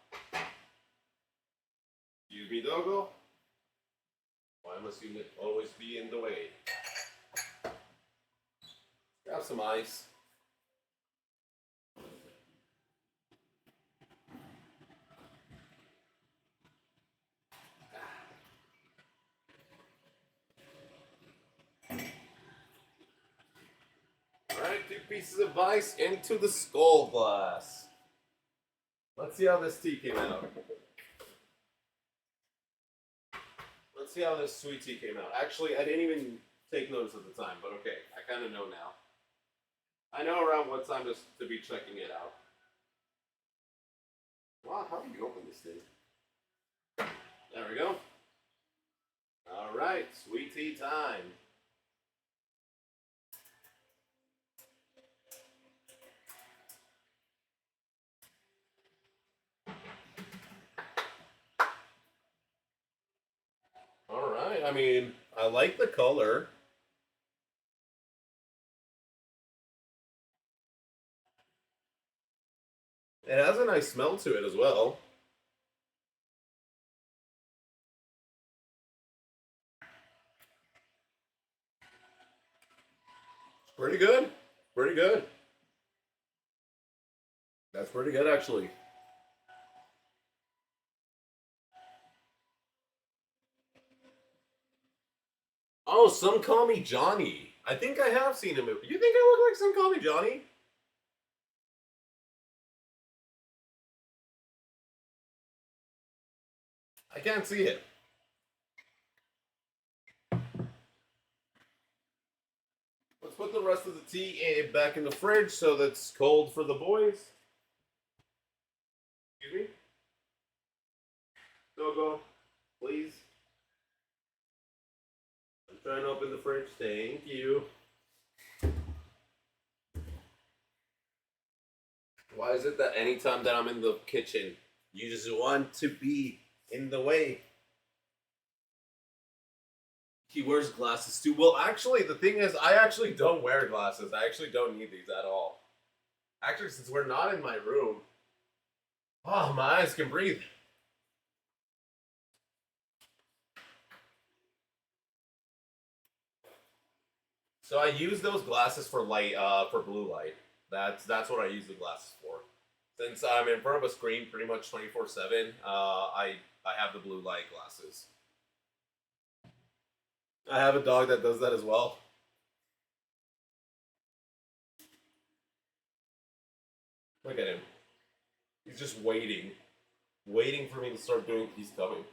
Excuse me, doggo. Why must you always be in the way? Grab some ice. Alright, 2 pieces of ice into the skull glass. Let's see how this tea came out. Let's see how this sweet tea came out. Actually, I didn't even take notice at the time, but okay, I kind of know now. I know around what time to be checking it out. Wow, how do you open this thing? There we go. Alright, sweet tea time. Alright, I mean, I like the color. It has a nice smell to it as well. Pretty good. Pretty good. That's pretty good, actually. Oh, Some Call Me Johnny. I think I have seen him. You think I look like Some Call Me Johnny? I can't see it. Let's put the rest of the tea back in the fridge so that's cold for the boys. Excuse me? Go, please. I'm trying to open the fridge. Thank you. Why is it that anytime that I'm in the kitchen, you just want to be in the way? He wears glasses too. Well, actually, the thing is, I actually don't wear glasses. I actually don't need these at all. Actually, since we're not in my room, oh, my eyes can breathe. So I use those glasses for light, for blue light. That's what I use the glasses for. Since I'm in front of a screen pretty much 24/7, I have the blue light glasses. I have a dog that does that as well. Look at him. He's just waiting. Waiting for me to start doing He's coming.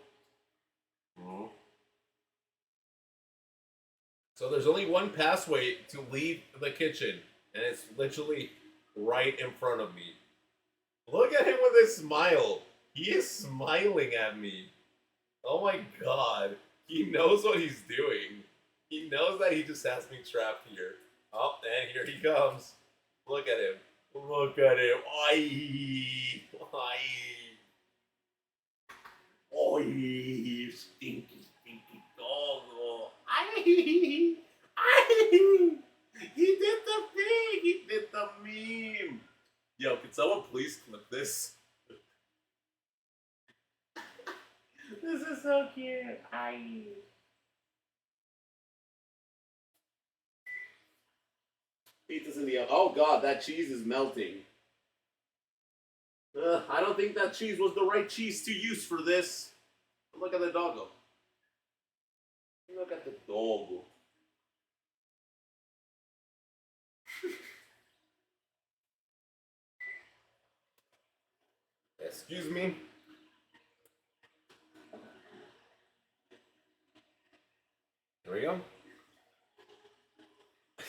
So there's only one passway to leave the kitchen, and it's literally right in front of me. Look at him with his smile. He is smiling at me. Oh my god. He knows what he's doing. He knows that he just has me trapped here. Oh, and here he comes. Look at him. Look at him. Oi! Oi! Oi! Stinky, stinky dog. Oi! Oi! He did the thing! He did the meme! Yo, can someone please clip this? This is so cute. Pizza's in the oven. Oh god, that cheese is melting. I don't think that cheese was the right cheese to use for this. Look at the doggo. Look at the doggo. Excuse me. There we go.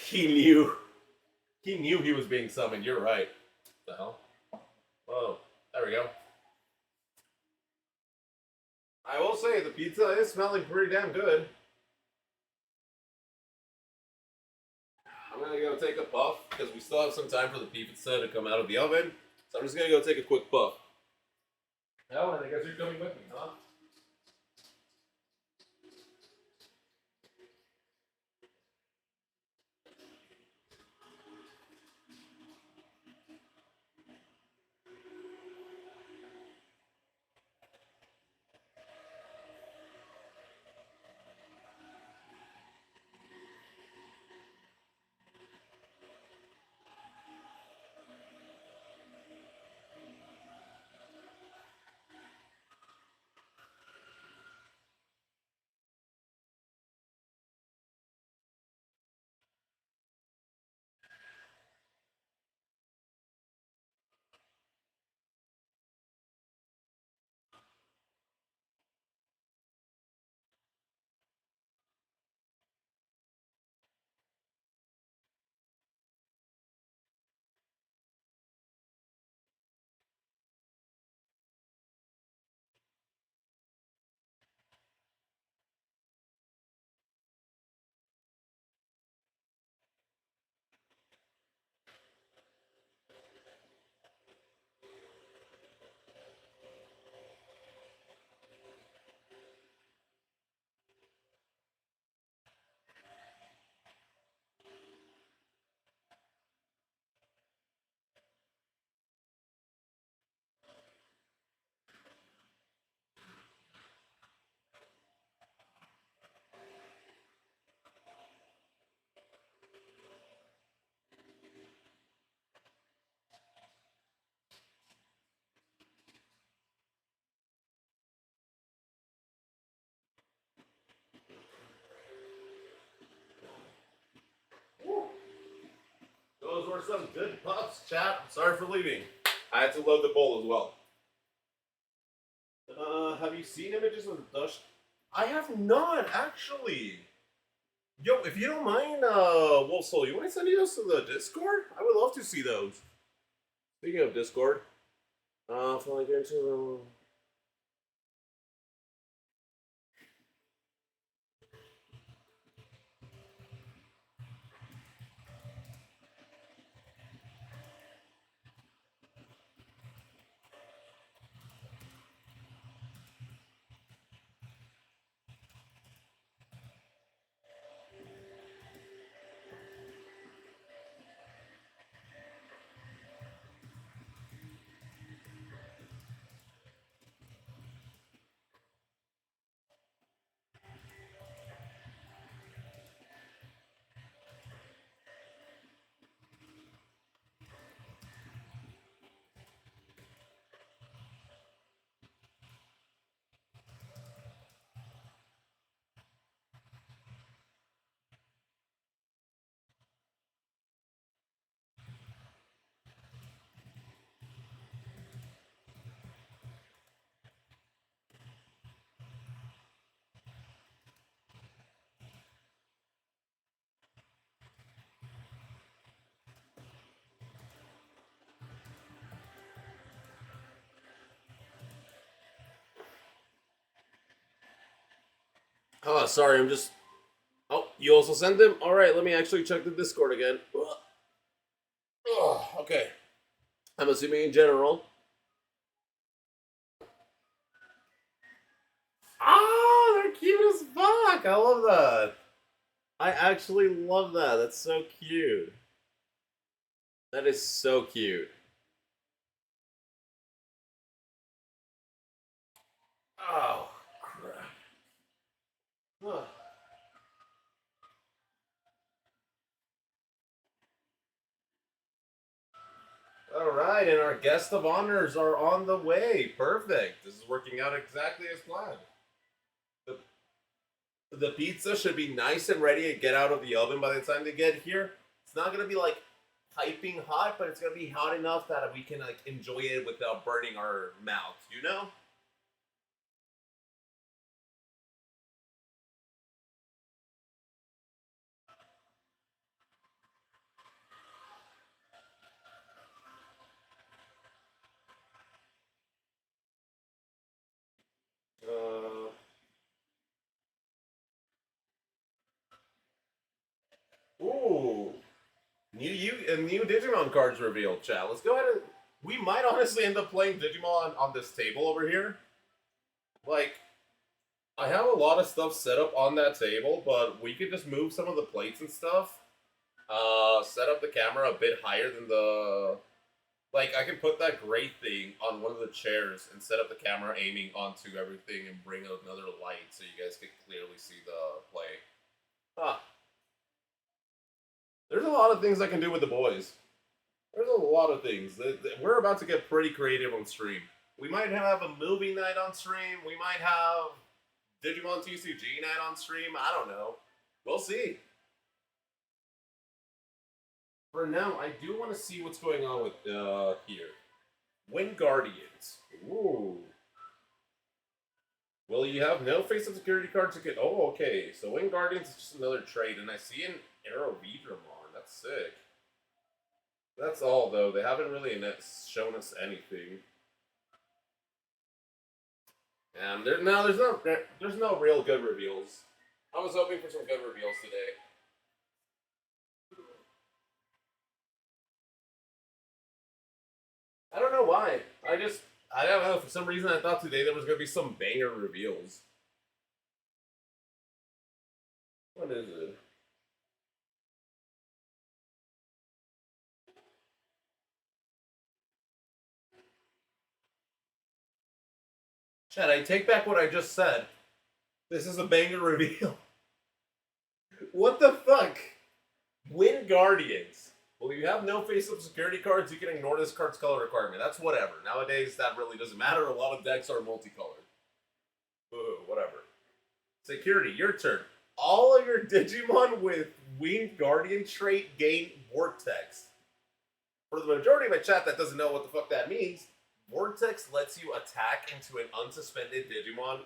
He knew. He knew he was being summoned. You're right. What the hell? Whoa. There we go. I will say the pizza is smelling pretty damn good. I'm gonna go take a puff because we still have some time for the pizza to come out of the oven. So I'm just gonna go take a quick puff. Oh, and I guess you're coming with me, huh? Those were some good puffs, chat. Sorry for leaving. I had to load the bowl as well. Have you seen images of the Dutch? I have not, actually. Yo, if you don't mind, Wolf Soul, you want to send those to the Discord? I would love to see those. Speaking of Discord, if I get into oh, sorry, I'm just... Oh, you also sent them? Alright, let me actually check the Discord again. Okay. I'm assuming in general. Ah, they're cute as fuck! I love that. I actually love that. That's so cute. That is so cute. Oh, crap. Huh. Alright, and our guest of honors are on the way. Perfect. This is working out exactly as planned. The pizza should be nice and ready to get out of the oven by the time they get here. It's not going to be like piping hot, but it's going to be hot enough that we can like enjoy it without burning our mouths, you know? Ooh. New Digimon cards revealed, chat. Let's go ahead and... We might honestly end up playing Digimon on this table over here. Like, I have a lot of stuff set up on that table, but we could just move some of the plates and stuff. Set up the camera a bit higher than the... Like, I can put that great thing on one of the chairs and set up the camera aiming onto everything and bring another light so you guys can clearly see the play. Huh. There's a lot of things I can do with the boys. There's a lot of things. We're about to get pretty creative on stream. We might have a movie night on stream. We might have Digimon TCG night on stream. I don't know. We'll see. For now, I do want to see what's going on with here. Wind Guardians. Ooh. Well, you have no face-up security cards to get. Oh, okay. So Wind Guardians is just another trade, and I see an Arrow Vidramon. That's sick. That's all, though. They haven't really shown us anything. And there's no real good reveals. I was hoping for some good reveals today. I don't know why. I don't know. For some reason, I thought today there was going to be some banger reveals. What is it? Chad, I take back what I just said. This is a banger reveal. What the fuck? Wind Guardians. Well, you have no face-up security cards, you can ignore this card's color requirement. That's whatever. Nowadays, that really doesn't matter. A lot of decks are multicolored. Ooh, whatever. Security, your turn. All of your Digimon with Winged Guardian trait gain Vortex. For the majority of my chat that doesn't know what the fuck that means, Vortex lets you attack into an unsuspended Digimon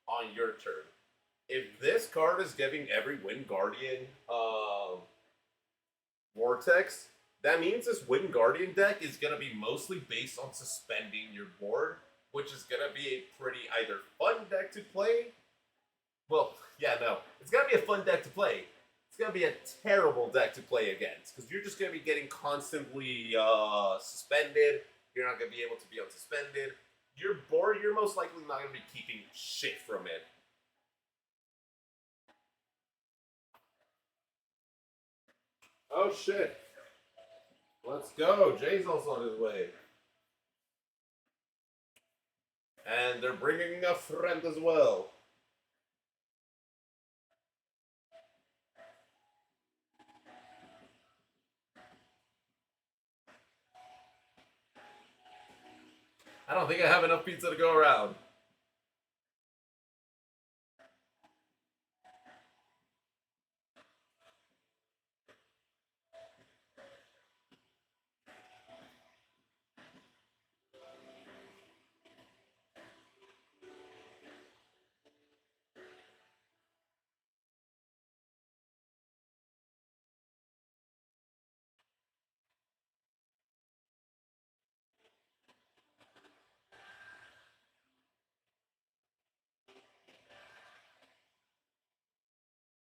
on your turn. If this card is giving every Wind Guardian Vortex, that means this Wind Guardian deck is going to be mostly based on suspending your board, which is going to be a pretty either fun deck to play. Well, yeah, no. It's going to be a fun deck to play. It's going to be a terrible deck to play against, because you're just going to be getting constantly suspended. You're not going to be able to be unsuspended. Your board, you're most likely not going to be keeping shit from it. Oh shit. Let's go. Jay's also on his way. And they're bringing a friend as well. I don't think I have enough pizza to go around.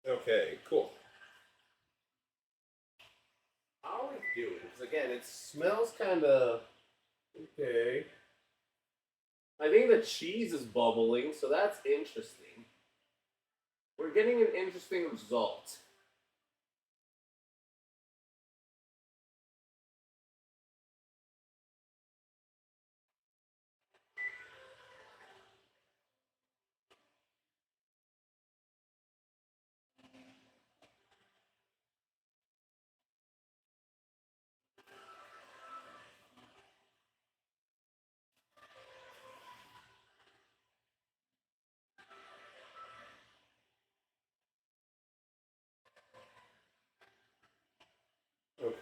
Okay, cool. How are we doing? Because again, it smells kind of... Okay. I think the cheese is bubbling, so that's interesting. We're getting an interesting result.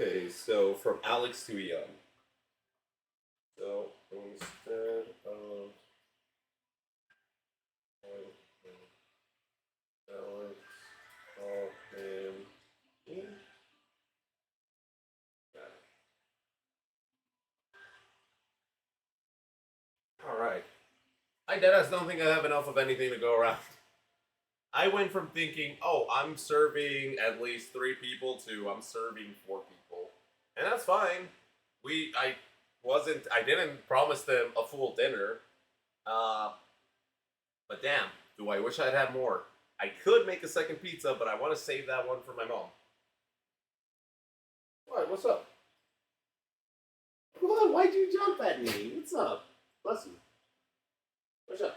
Okay, so from Alex to Ian. So instead of Alex, call him Ian. Alright. I deadass don't think I have enough of anything to go around. I went from thinking, oh, I'm serving at least 3 people to I'm serving 4 people. And that's fine. I didn't promise them a full dinner. But damn, do I wish I'd had more. I could make a second pizza, but I want to save that one for my mom. What? What's up? What? Why'd you jump at me? What's up? Bless you. What's up?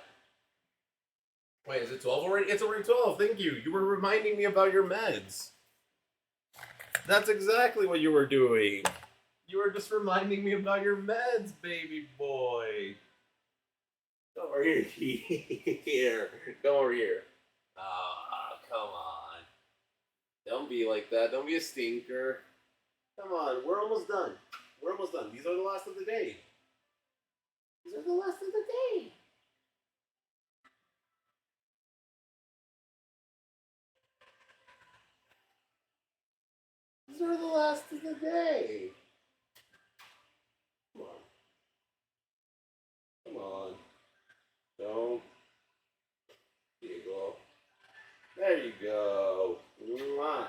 Wait, is it 12 already? It's already 12. Thank you. You were reminding me about your meds. That's exactly what you were doing. You were just reminding me about your meds, baby boy. Come over here. Come over here. Ah, come on. Don't be like that. Don't be a stinker. Come on, we're almost done. We're almost done. These are the last of the day. These are the last of the day. These are the last of the day. Come on. Come on. Don't giggle. There you go. Mwah.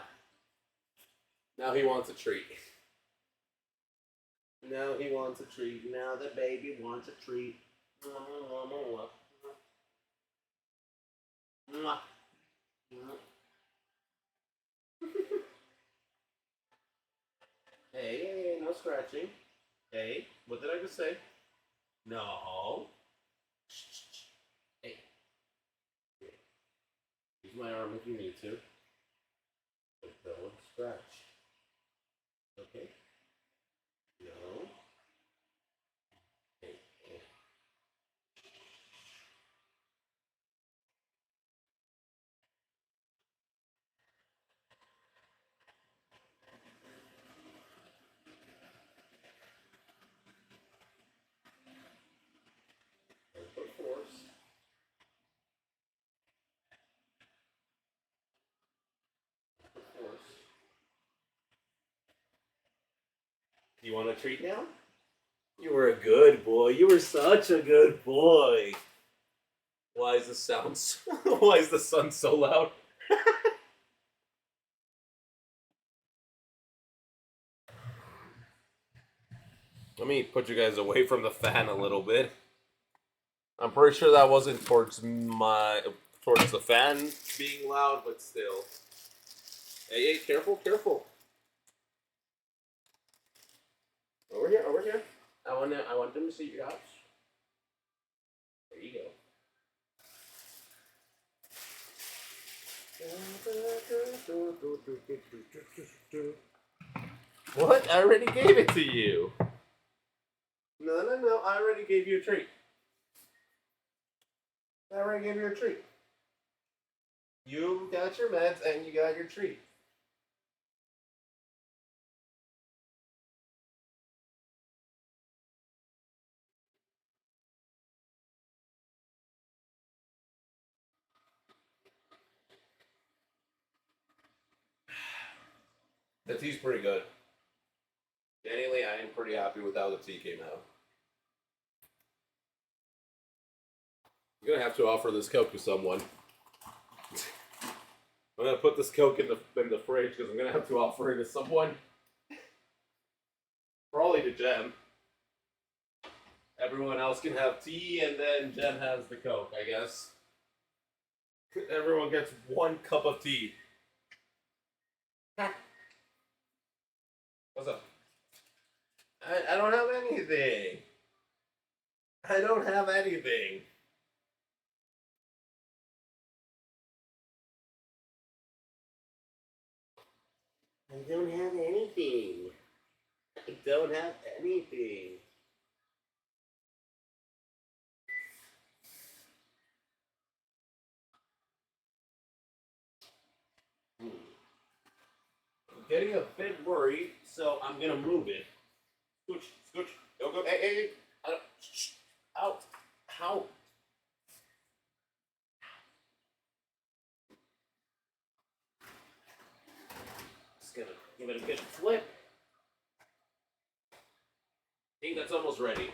Now he wants a treat. Now he wants a treat. Now the baby wants a treat. Mwah, mwah, mwah. Mwah. Hey, no scratching. Hey, what did I just say? No. Hey. Use my arm if you need to. But don't scratch. Okay? No. Hey, hey. Don't put force. You want a treat now? You were a good boy. You were such a good boy. Why is the sound so, why is the sun so loud? Let me put you guys away from the fan a little bit. I'm pretty sure that wasn't towards the fan being loud, but still. Hey, careful, careful. Over here, over here. I want them to see your house. There you go. What? I already gave it to you. No. I already gave you a treat. I already gave you a treat. You got your meds and you got your treat. The tea's pretty good. Genuinely, I am pretty happy with how the tea came out. I'm gonna have to offer this Coke to someone. I'm gonna put this Coke in the fridge because I'm gonna have to offer it to someone. Probably to Jem. Everyone else can have tea, and then Jem has the Coke, I guess. Everyone gets 1 cup of tea. What's up? I don't have anything. I don't have anything. I don't have anything. I don't have anything. I'm getting a bit worried, so I'm gonna move it. Scooch, scooch. Go. Hey. Out. How? Just gonna give it a good flip. I think that's almost ready.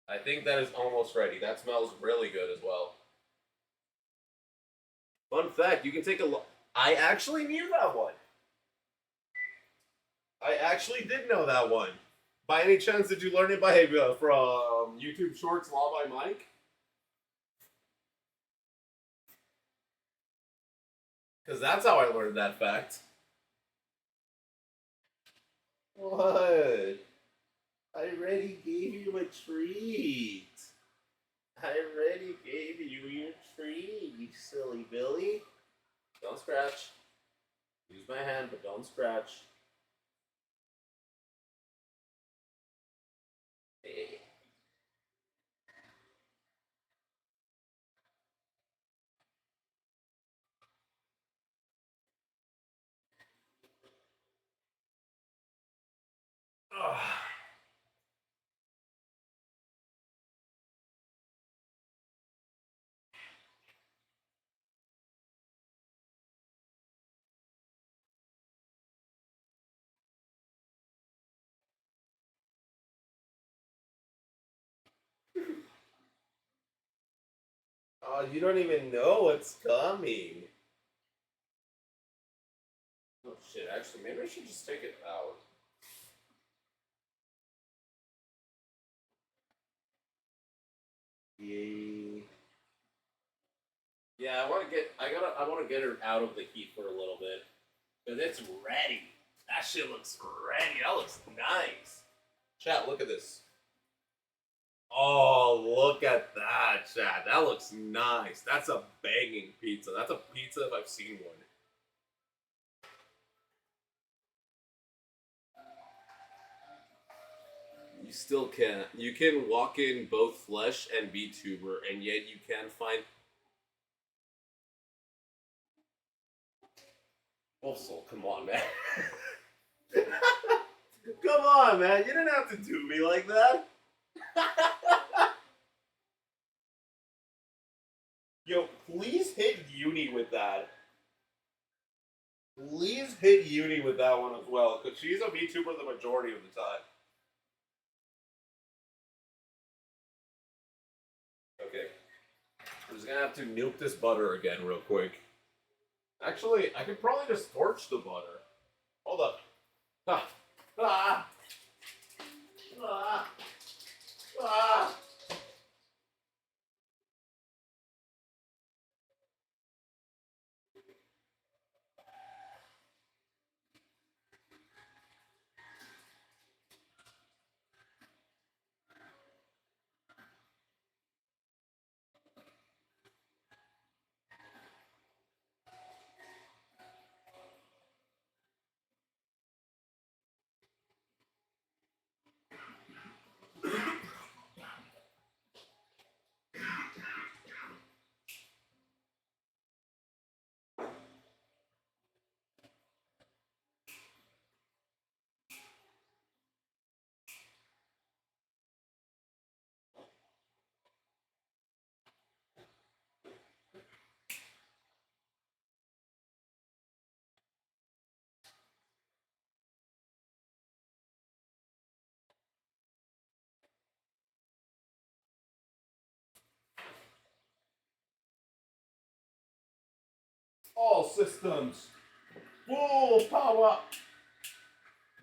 I think that is almost ready. That smells really good as well. Fun fact, you can take a I actually knew that one. I actually did know that one. By any chance, did you learn it from YouTube Shorts Law by Mike? Because that's how I learned that fact. What? I already gave you a treat. I already gave you your treat, you silly Billy. Don't scratch. Use my hand, but don't scratch. Hey. Oh, you don't even know what's coming. Oh shit, actually, maybe I should just take it out. Yay. Yeah, I want to get her out of the heat for a little bit. Because it's ready. That shit looks ready. That looks nice. Chat, look at this. Oh, look at that, chat. That looks nice. That's a banging pizza. That's a pizza if I've seen one. You still can't. You can walk in both flesh and VTuber, and yet you can't find. Also, come on, man. Come on, man. You didn't have to do me like that. Yo, please hit Uni with that. Please hit Uni with that one as well, because she's a VTuber the majority of the time. Okay. I'm just gonna have to nuke this butter again real quick. Actually, I could probably just torch the butter. Hold up. Ah. Ah. Ah. Ah. All systems. Full power.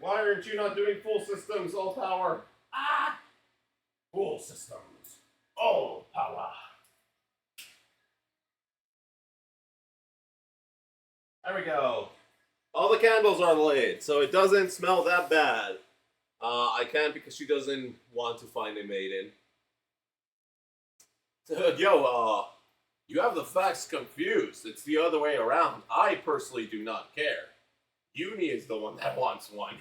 Why aren't you not doing full systems? All power. Ah! Full systems. All power. There we go. All the candles are lit, so it doesn't smell that bad. I can't because she doesn't want to find a maiden. Yo, you have the facts confused. It's the other way around. I personally do not care. Uni is the one that wants one.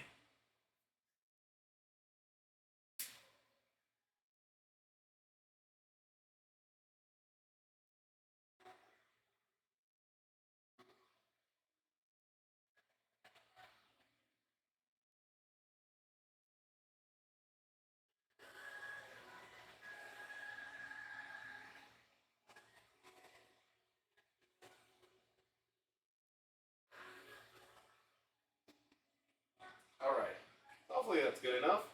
Alright. Hopefully that's good enough.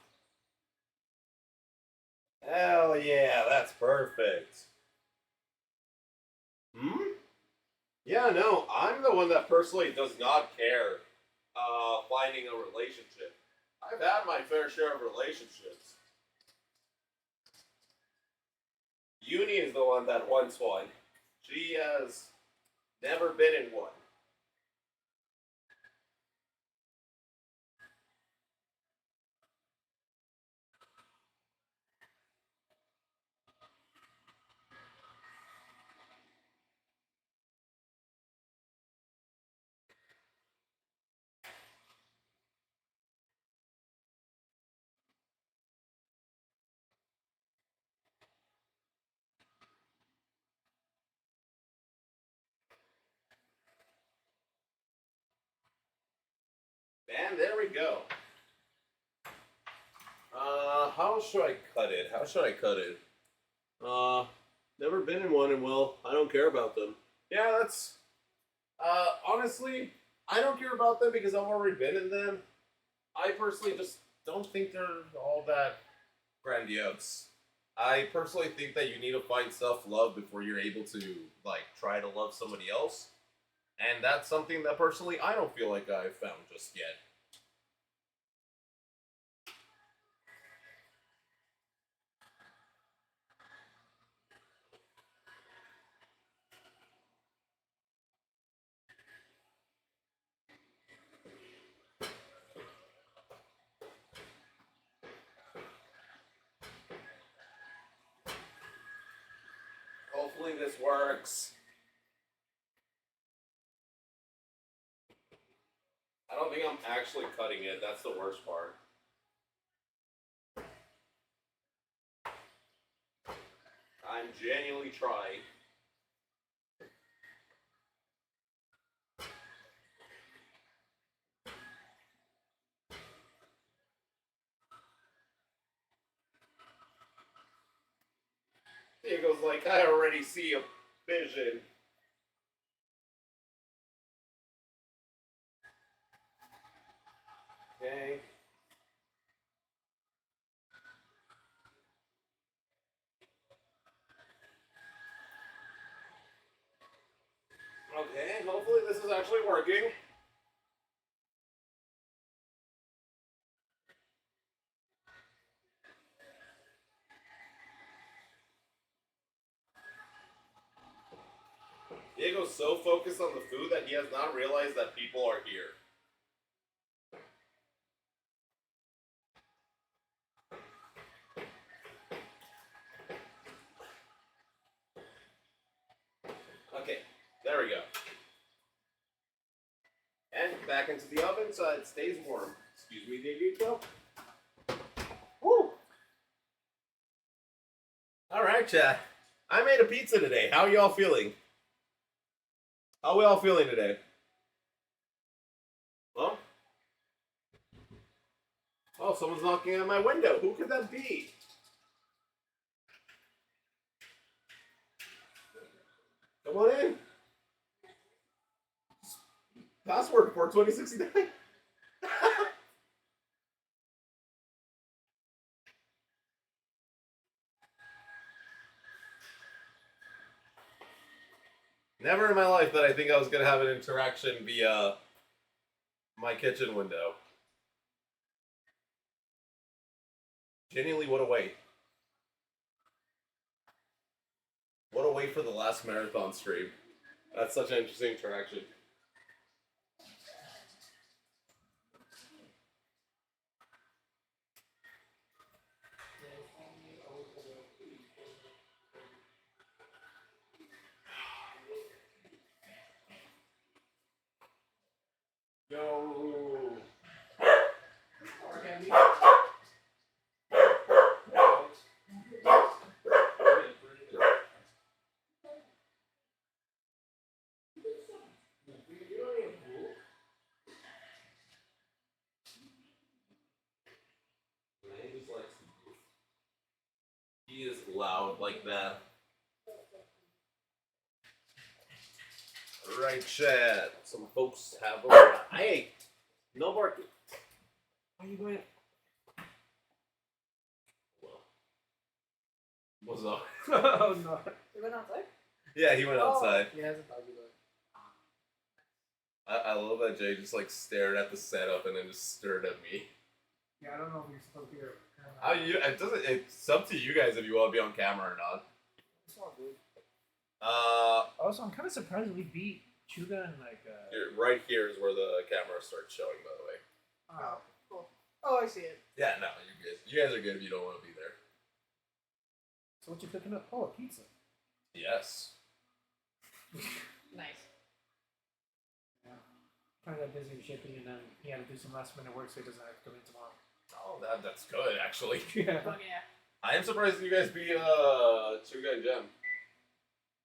Hell yeah, that's perfect. Hmm? Yeah, no, I'm the one that personally does not care finding a relationship. I've had my fair share of relationships. Uni is the one that wants one. She has never been in one. And there we go. How should I cut it? How should I cut it? Never been in one, and well, I don't care about them. Yeah, that's, honestly, I don't care about them because I've already been in them. I personally just don't think they're all that grandiose. I personally think that you need to find self-love before you're able to, like, try to love somebody else. And that's something that personally I don't feel like I've found just yet. Hopefully this works. I don't think I'm actually cutting it. That's the worst part. I'm genuinely trying. Diego's like, I already see a vision. Okay. Okay, hopefully this is actually working. Diego's so focused on the food that he has not realized that people are here. Okay, there we go. And back into the oven so it stays warm. Excuse me, Diego. Woo! Alright, chat. I made a pizza today. How are y'all feeling? How are we all feeling today? Well? Oh, someone's knocking at my window. Who could that be? Come on in. Password for 2069. Never in my life that I think I was going to have an interaction via my kitchen window. Genuinely, what a wait. What a wait for the last marathon stream. That's such an interesting interaction. Yo. He is loud like that. Right, chat. Some folks have a... Hey! No barking. Why are you going? What's up? Oh no. He went outside? Yeah, he went outside. He has a doggy bag. I love that Jay just like stared at the setup and then just stared at me. Yeah, I don't know if you're supposed to be here. It doesn't. It's up to you guys if you want to be on camera or not. It's all good. Also, I'm kind of surprised we beat Chuga and like. Right here is where the camera starts showing, by the way. Oh, cool. Oh, I see it. Yeah, no, you're good. You guys are good if you don't want to be there. So what you cooking up? Oh, a pizza. Yes. Nice. Yeah. Kind of got busy with shipping, and then he had to do some last minute work, so he doesn't have to come in tomorrow. Oh, that's good actually. Yeah. Oh, yeah. I am surprised you guys beat Chuga and Gem.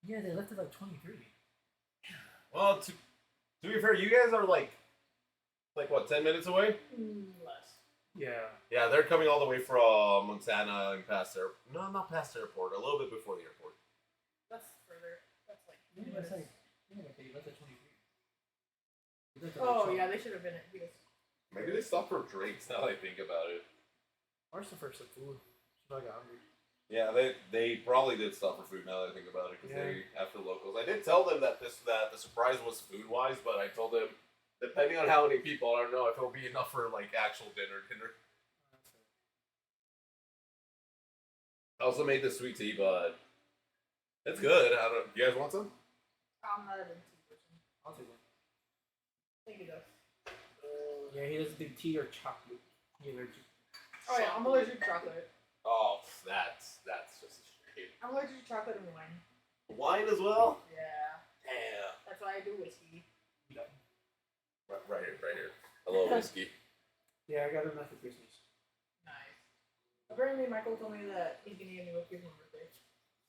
Yeah, they left at like 23. Well, to be fair, you guys are like what, 10 minutes away? Less. Yeah. Yeah, they're coming all the way from Montana and past there. No, not past the airport. A little bit before the airport. That's further. That's like. Yeah, that's like, they left at 23. Oh, yeah, they should have been at because. Maybe they stopped for drinks now that I think about it. Or some for some food. She probably got hungry. Yeah, they probably did stop for food now that I think about it because they after locals. I did tell them that the surprise was food wise, but I told them depending on how many people, I don't know if it'll be enough for like actual dinner. I also made the sweet tea, but it's good. I don't. You guys want some? I'm not a big tea person. I'll take one. Thank you, though. Yeah, he doesn't do tea or chocolate. He's allergic. Oh yeah, I'm allergic to chocolate. Oh, that's just a shame. I'm allergic to chocolate and wine. Wine as well? Yeah. Damn. That's why I do whiskey. Right here. I love whiskey. Yeah, I got enough for Christmas. Nice. Apparently, Michael told me that he's gonna get me whiskey for my birthday.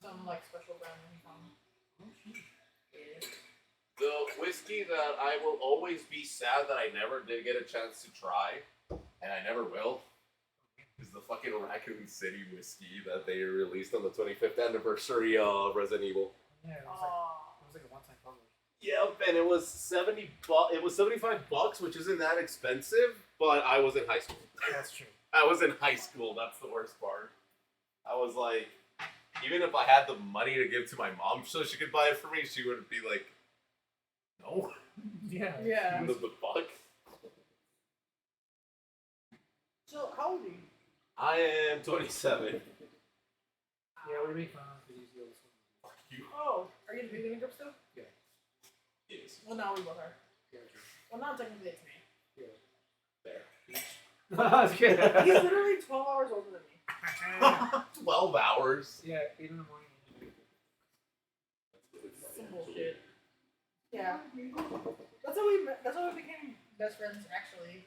Some like special brand that he found. Oh shit. Yeah. The whiskey that I will always be sad that I never did get a chance to try, and I never will, is the fucking Raccoon City whiskey that they released on the 25th anniversary of Resident Evil. Yeah, it was like a one-time publish. Yep, and it was It was $75, which isn't that expensive. But I was in high school. That's true. I was in high school. That's the worst part. I was like, even if I had the money to give to my mom so she could buy it for me, she would be like, no. Yeah. Yeah. The fuck. So how old are you? I am 27. Yeah, we make fun of because he's the oldest one. Fuck you. Oh, are you in the beginning group still? Yeah. Yes. Well, now we both are. Yeah, true. Well, now technically it's me. There. He's literally 12 hours older than me. 12 hours? Yeah, 8 in the morning. Some bullshit. Yeah. That's how we became best friends, actually.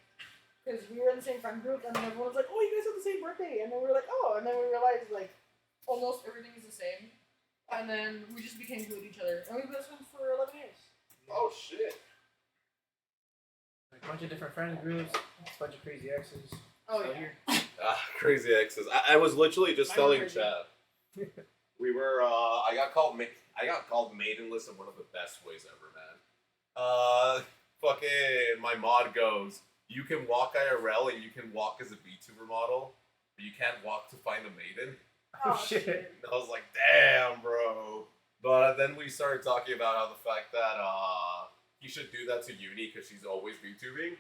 Because we were in the same friend group, and then everyone was like, "Oh, you guys have the same birthday," and then we were like, "Oh," and then we realized like almost everything is the same, and then we just became good with each other, and we've been best friends for 11 years. Oh shit. Like a bunch of different friend groups, a bunch of crazy exes. Oh yeah. Crazy exes. I was literally just Mine were telling crazy. Chad. We were. I got called maidenless in one of the best ways ever, man. Fucking my mod goes. You can walk IRL and you can walk as a VTuber model, but you can't walk to find a maiden. Oh shit. And I was like, damn, bro. But then we started talking about how the fact that he should do that to Uni because she's always VTubing.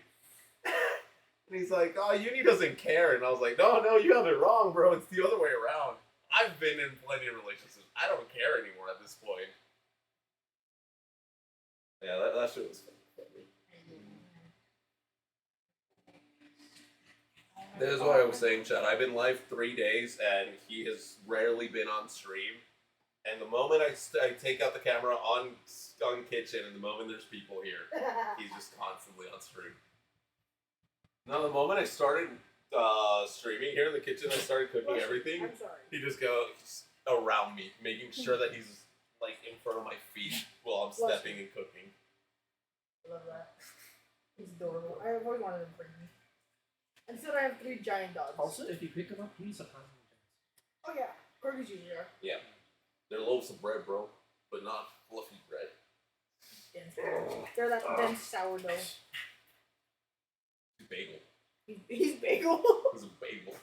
And he's like, oh, Uni doesn't care. And I was like, no, you have it wrong, bro. It's the other way around. I've been in plenty of relationships. I don't care anymore at this point. Yeah, that shit was funny. This is what I was saying, Chad. I've been live 3 days, and he has rarely been on stream. And the moment I take out the camera on kitchen, and the moment there's people here, he's just constantly on stream. Now, the moment I started streaming here in the kitchen, I started cooking everything. I'm sorry. He just goes around me, making sure that he's like in front of my feet while I'm stepping and cooking. I love that. He's adorable. I've always wanted him for me. Instead, I have 3 giant dogs. Also, if you pick them up, please surprise me. Oh yeah, corgis usually are. Yeah. They're loaves of bread, bro. But not fluffy bread. Dense. They're that dense sourdough. He's bagel. He's bagel. He's a bagel.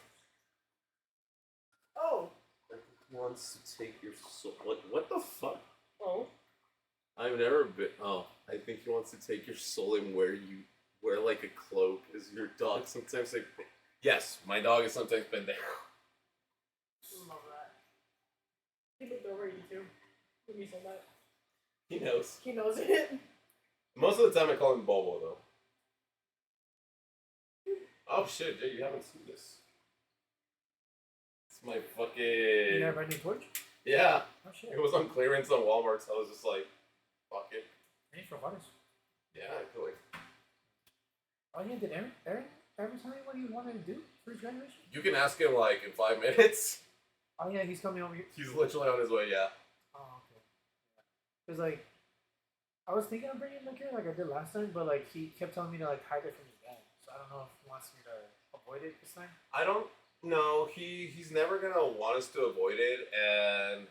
Oh. Wants to take your soul. What the fuck? Oh. I've never been. Oh, I think he wants to take your soul and wear like a cloak as your dog. Sometimes like, yes, my dog has sometimes been there. Love that. He looked over at you too when you said that. He knows. He knows it. Most of the time, I call him Bobo though. Oh shit, Jay, you haven't seen this. It's my fucking. You got a brand new torch? Yeah. Oh shit. It was on clearance on Walmart, so I was just like, fuck it. Hey, for what? Yeah, I feel like. Oh yeah, did Aaron ever tell you what he wanted to do for his graduation? You can ask him like in 5 minutes. Oh yeah, he's coming over here. He's literally on his way, yeah. Oh, okay. Cause like, I was thinking of bringing liquor like I did last time, but like he kept telling me to like hide it from his dad. So I don't know if he wants me to avoid it this time. I don't know. He's never gonna want us to avoid it, and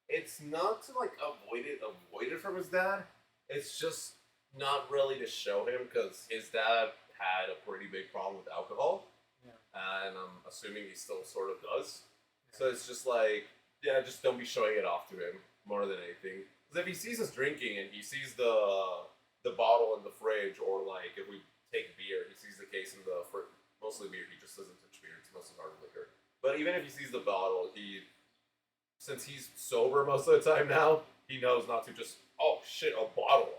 it's not to like avoid it from his dad. It's just not really to show him because his dad had a pretty big problem with alcohol, and I'm assuming he still sort of does. So it's just like, yeah, just don't be showing it off to him more than anything. Because if he sees us drinking and he sees the bottle in the fridge, or like if we take beer, he sees the case in the fridge. Mostly beer, he just doesn't touch beer. It's mostly hard liquor. But even if he sees the bottle, since he's sober most of the time now, he knows not to just, oh shit, a bottle.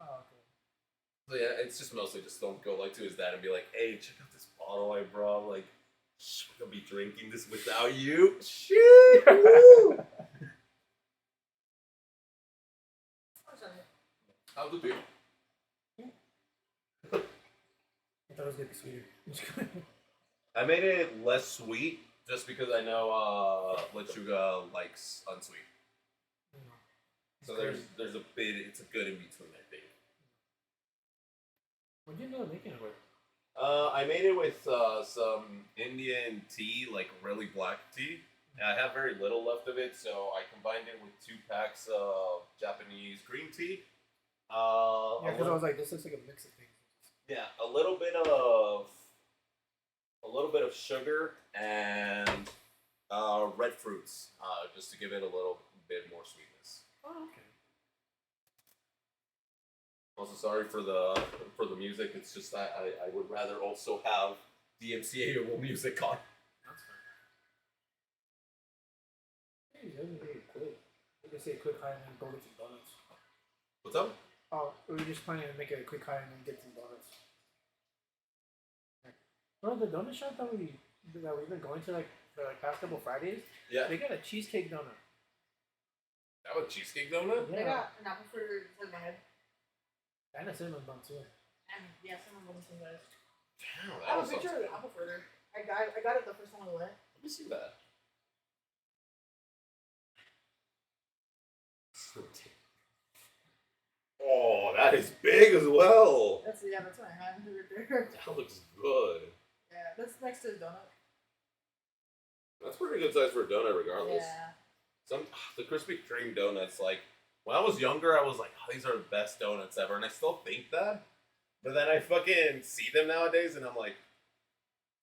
Oh, okay. So yeah, it's just mostly just don't go like to his dad and be like, hey, check out this bottle I brought. Like, we're gonna be drinking this without you. Shit! Woo! How's the beer? I thought it was gonna be sweeter. I made it less sweet just because I know Lechuga likes unsweet. So there's a bit, it's a good in between, I think. What did you end up making it with? I made it with some Indian tea, like really black tea. And I have very little left of it, so I combined it with 2 packs of Japanese green tea. Yeah, because I was like, this looks like a mix of things. Yeah, a little bit of sugar and red fruits, just to give it a little bit more sweetness. Oh, okay. Also, sorry for the music. It's just that I would rather also have DMCA music on. That's fine. Hey, you haven't made it quick. We can say a quick high and then go get some donuts. What's up? Oh, we were just planning to make it a quick high and then get some donuts. Bro, the donut shop that we've been going to like for like past couple Fridays, yeah, they got a cheesecake donut. That was a cheesecake donut? They got an apple fritter in my head. And a cinnamon bun too. And yeah, cinnamon buns and guys. Damn, I have a picture of the apple fritter. I got it the first time I went. Let me see that. Oh, that is big as well. That's my hand right there. That looks good. Yeah, that's next to the donut. That's pretty good size for a donut, regardless. Yeah. The Krispy Kreme donuts, like when I was younger, I was like, oh, these are the best donuts ever, and I still think that. But then I fucking see them nowadays, and I'm like,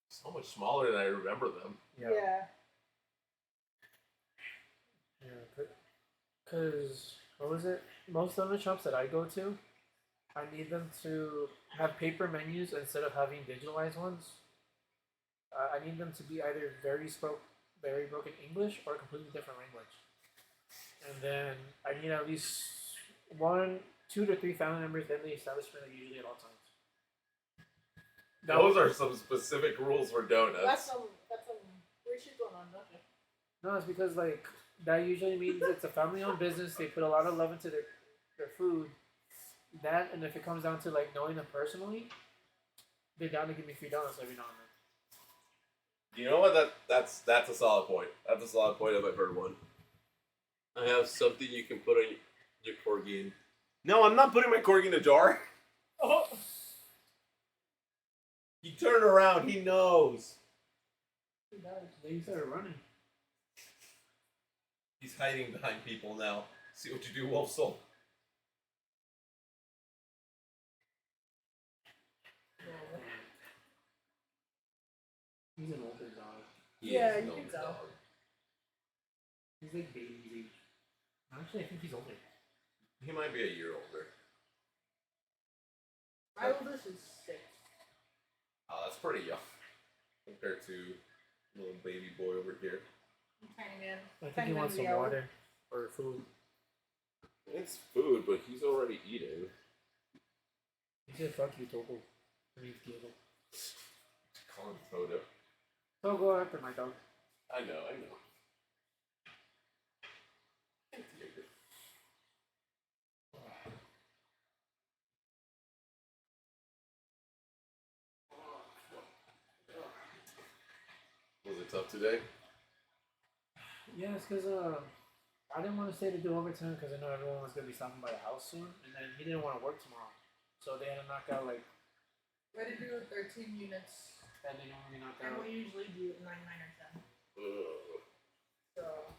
so much smaller than I remember them. Yeah. Because, what was it? Most donut shops that I go to, I need them to have paper menus instead of having digitalized ones. I need them to be either very broken English or a completely different language. And then I need at least 2 to 3 family members in the establishment, usually at all times. Those are some specific rules for donuts. That's some weird shit going on, don't you? No, it's because like that usually means it's a family-owned business. They put a lot of love into their food. That, and if it comes down to like knowing them personally, they're down to give me free donuts every now and then. You know what? That's a solid point. That's a solid point if I've heard one. I have something you can put on your corgi in. No, I'm not putting my corgi in a jar. Oh. He turned around. He knows. They started running. He's hiding behind people now. See what you do, Wolf Soul. He's an older dog. Yeah, you can tell. He's like baby age. Actually, I think he's older. He might be a year older. My oldest is 6. Oh, that's pretty young compared to little baby boy over here. Tiny man. I think he wants some water or food. It's food, but he's already eating. He said, "Fuck you, Togo." And he's giggle. Call him Toto. Togo after my dog. I know. Was it tough today? Yeah, it's because I didn't want to stay to do overtime because I know everyone was going to be stopping by the house soon, and then he didn't want to work tomorrow. So they had to knock out like... We had to do 13 units. And they normally knock And out... we usually do 9, 9, or 10. So...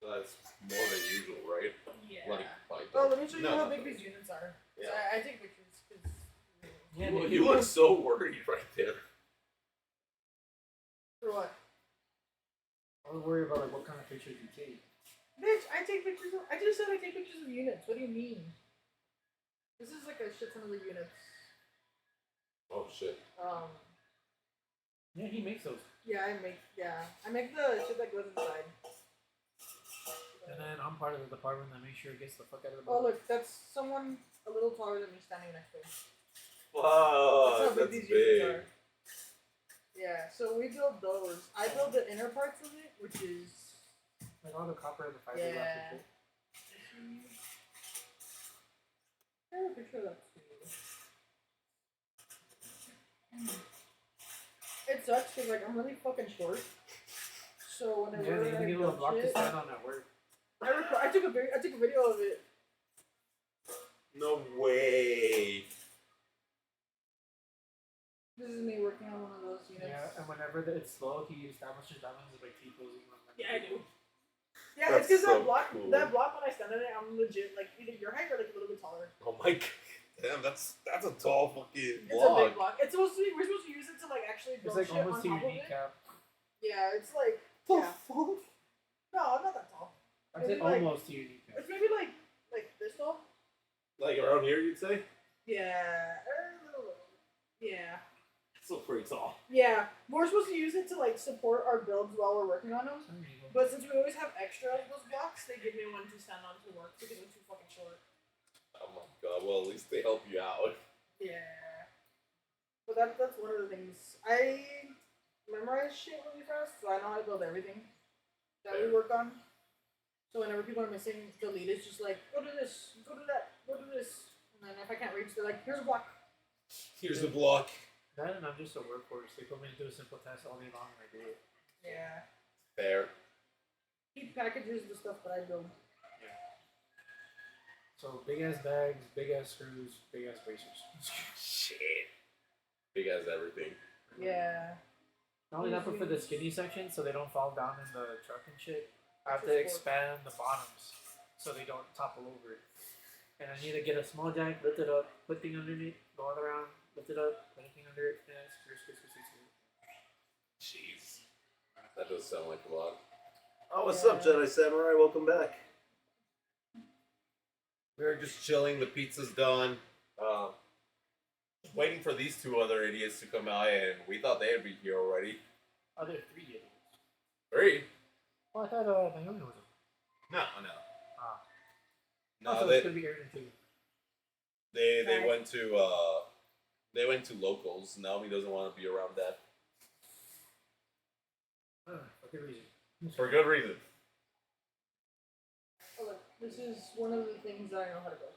That's more than usual, right? Yeah. Like Oh, let me show you how big these units are. Yeah. I take pictures. Yeah, you look so worried right there. For what? I was worried about like what kind of pictures you take. Bitch, I take pictures of... I just said I take pictures of units. What do you mean? This is like a shit ton of the units. Oh, shit. Yeah, he makes those. Yeah, I make the shit that goes inside. And then I'm part of the department that makes sure it gets the fuck out of the Oh, boat. look, that's someone a little taller than me standing next to me. Wow, That's how that's these big. units are. Yeah, so we build those. I build the inner parts of it, which is... Like all the copper and the fiber Yeah. left. I have a picture of that too. It sucks because like I'm really fucking short. So whenever Yeah, they I give you a build block to shit, stand on at work. I took a video of it. No way. This is me working on one of those units. Yeah, and whenever it's slow, he establishes diamonds by T-posing on them. Yeah, I do. Yeah, That's it's because so that block, cool. when I stand on it, I'm legit like either your height or like a little bit taller. Oh my god. Damn, that's a tall fucking It's a block. big block. It's supposed to be. We're supposed to use it to like actually It's build like shit almost to on your top of it. kneecap. Yeah, it's like The fuck? No, I'm not that tall. I said Maybe, like, almost to your kneecap. It's maybe like this tall. Like around here, you'd say? Yeah. Yeah. Still pretty tall. Yeah. We're supposed to use it to like support our builds while we're working on them. But since we always have extra of those blocks, they give me one to stand on to work because I'm too fucking short. Oh my god, well at least they help you out. Yeah. But that's one of the things. I memorize shit really fast, so I know how to build everything that we work on. So whenever people are missing, the lead is just like, go to this, go to that, go to this. And then if I can't reach, they're like, here's a block. Here's the block. That and I'm just a workhorse. They put me to do a simple task all day long and I do it. Yeah. Fair. He packages the stuff that I build. Yeah. So big ass bags, big ass screws, big ass bracers. Shit. Big as everything. Yeah. Not only that, but for the skinny section, so they don't fall down in the truck and shit, I have to expand the bottoms so they don't topple over. And I need to get a small jack, lift it up, put thing underneath, go all around, lift it up, put anything under it, and screw. Jeez. That does sound like a lot. Oh, what's up, Jedi Samurai? Welcome back. We're just chilling. The pizza's done. Just waiting for these two other idiots to come by, and we thought they'd be here already. Oh, there are 3 idiots. 3? Oh, I thought Naomi was them. No. Ah. No, so they it's gonna be Aaron too. they went to locals. Naomi doesn't want to be around that For good reason. for good reason. Oh, look, this is one of the things that I know how to build.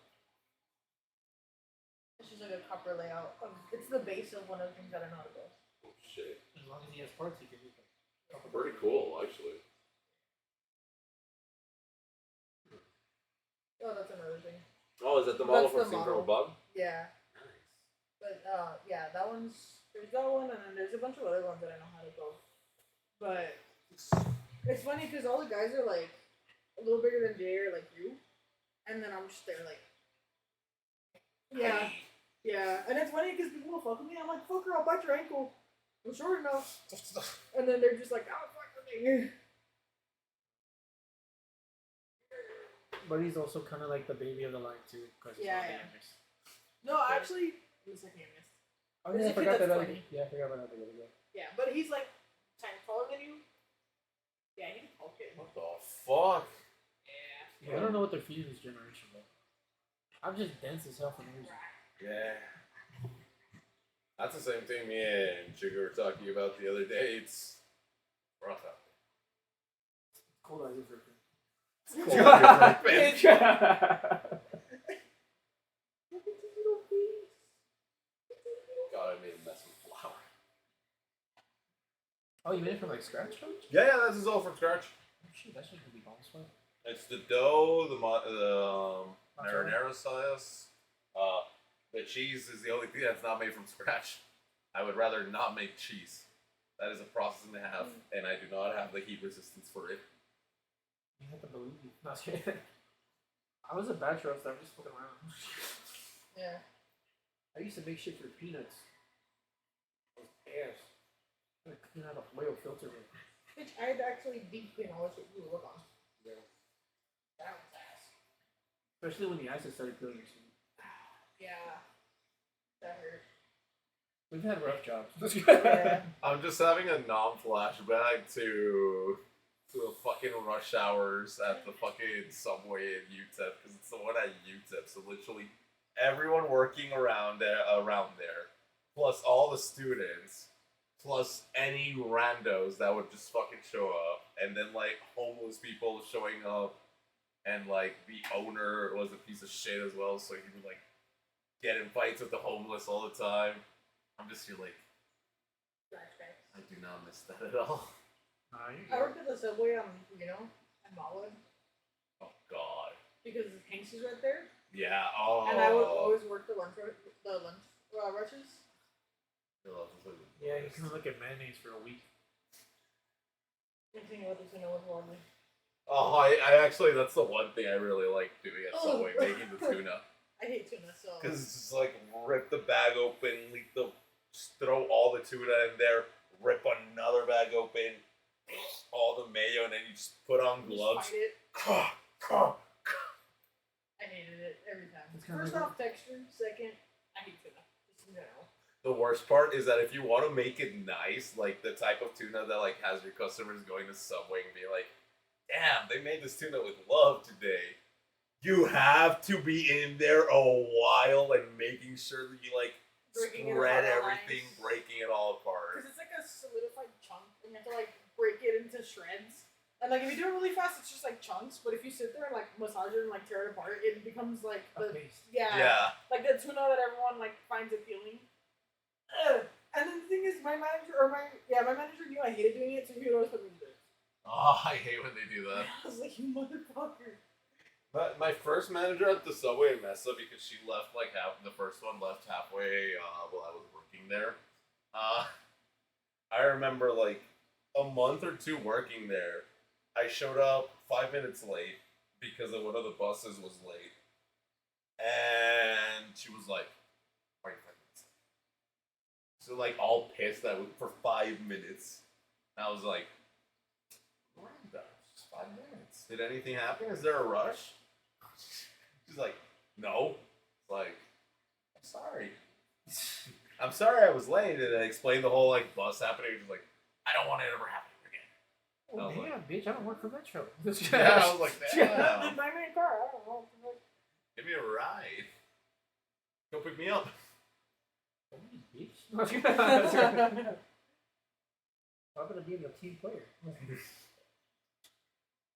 It's just like a copper layout. It's the base of one of the things that I know how to build. Oh shit. As long as he has parts, he can do them. Pretty cool, actually. Oh, that's another thing. Oh, is that the model That's from the Seen From model. Above? Yeah. But yeah, that one's there's that one, and then there's a bunch of other ones that I know how to build. But it's funny because all the guys are like a little bigger than Jay or like you, and then I'm just there like, yeah, and it's funny because people will fuck with me. I'm like, fucker, I'll bite your ankle. I'm short enough, and then they're just like, oh fuck with me. but he's also kind of like the baby of the line too, because he's Yeah, one of the yeah. youngest. No, actually, he's like youngest. Oh There's yeah, I a kid forgot that's that. Other, 20. yeah, I forgot about that the other day. Yeah, but he's like 10 taller than you. Yeah, he's a tall kid. What the fuck? Yeah. Yeah, I don't know what they're feeding this generation, but I'm just dense as hell for no reason. Yeah. That's the same thing me and Jigger were talking about the other day. It's rough out Cold as a freaking. there. Cold as a freaking. God, I made a mess with flour. Oh, you made it from like scratch, huh? Yeah, this is all from scratch. Oh, shit, that's just gonna be bomb sweat. It's the dough, the marinara sauce. The cheese is the only thing that's not made from scratch. I would rather not make cheese. That is a process and a half, and I do not have the heat resistance for it. You have to believe me. No, I was a batch roaster. I'm just fucking around. Yeah. I used to make shit for peanuts. Those ass. I clean out a whale filter. Which I had to actually deep clean all the shit we work on. Yeah. That was ass. Especially when the ice started killing us. Yeah. That hurt. We've had rough jobs. Yeah. I'm just having a non-flashback to the fucking rush hours at the fucking subway in UTEP, because it's the one at UTEP, so literally everyone working around there, plus all the students, plus any randos that would just fucking show up, and then like homeless people showing up, and like the owner was a piece of shit as well, so he would like get in fights with the homeless all the time. I'm just here like, I do not miss that at all. I worked at the subway on, at Malwood. Oh god. Because Hanks is right there. Yeah. Oh. And I would always work the lunch rushes. Yeah, you can look at mayonnaise for a week. Thinking about the tuna was horrible. Oh, I actually, that's the one thing I really like doing at Subway, making the tuna. I hate tuna, so. Because it's just like, rip the bag open, just throw all the tuna in there, rip another bag open, all the mayo, and then you just put on gloves. Just fight it. I hated it every time. First off, texture. Second, I hate tuna. Just in general. The worst part is that if you want to make it nice, like the type of tuna that like has your customers going to Subway and be like, damn, they made this tuna with love today. You have to be in there a while and making sure that you like spread everything, breaking it all apart. Because it's like a solidified chunk, and you have to like break it into shreds. And like if you do it really fast, it's just like chunks. But if you sit there and like massage it and like tear it apart, it becomes like the like the tuna that everyone like finds appealing. Ugh. And then the thing is, my manager knew I hated doing it, so he would always put me to do it. Oh, I hate when they do that. I was like, you motherfucker. But my first manager at the Subway in Mesa, because she left like the first one left halfway while I was working there. I remember like a month or two working there. I showed up 5 minutes late because of one of the buses was late. And she was like, why are you 5 minutes late? So like all pissed that for 5 minutes. And I was like, just 5 minutes. Did anything happen? Is there a rush? She's like, no. It's like, I'm sorry. I'm sorry I was late. And I explained the whole like bus happening. She's like, I don't want it to ever happen again. Oh damn, like, bitch! I don't work for Metro. Yeah, I was like, damn. Buy me a car. I don't know. Give me a ride. Go pick me up. Bitch. I'm gonna be a team player.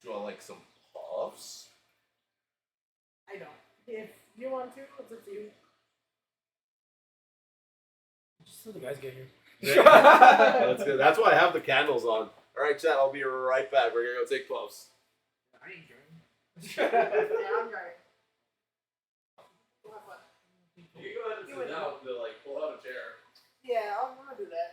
Do I like some puffs? I don't. If you want to, it's up to you. Just so the guys get here. That's good. That's why I have the candles on. Alright, chat, I'll be right back. We're gonna go take puffs. I ain't driving. Yeah, I'm driving. We'll have fun. You can go ahead and sit down to like pull out a chair. Yeah, I'm gonna do that.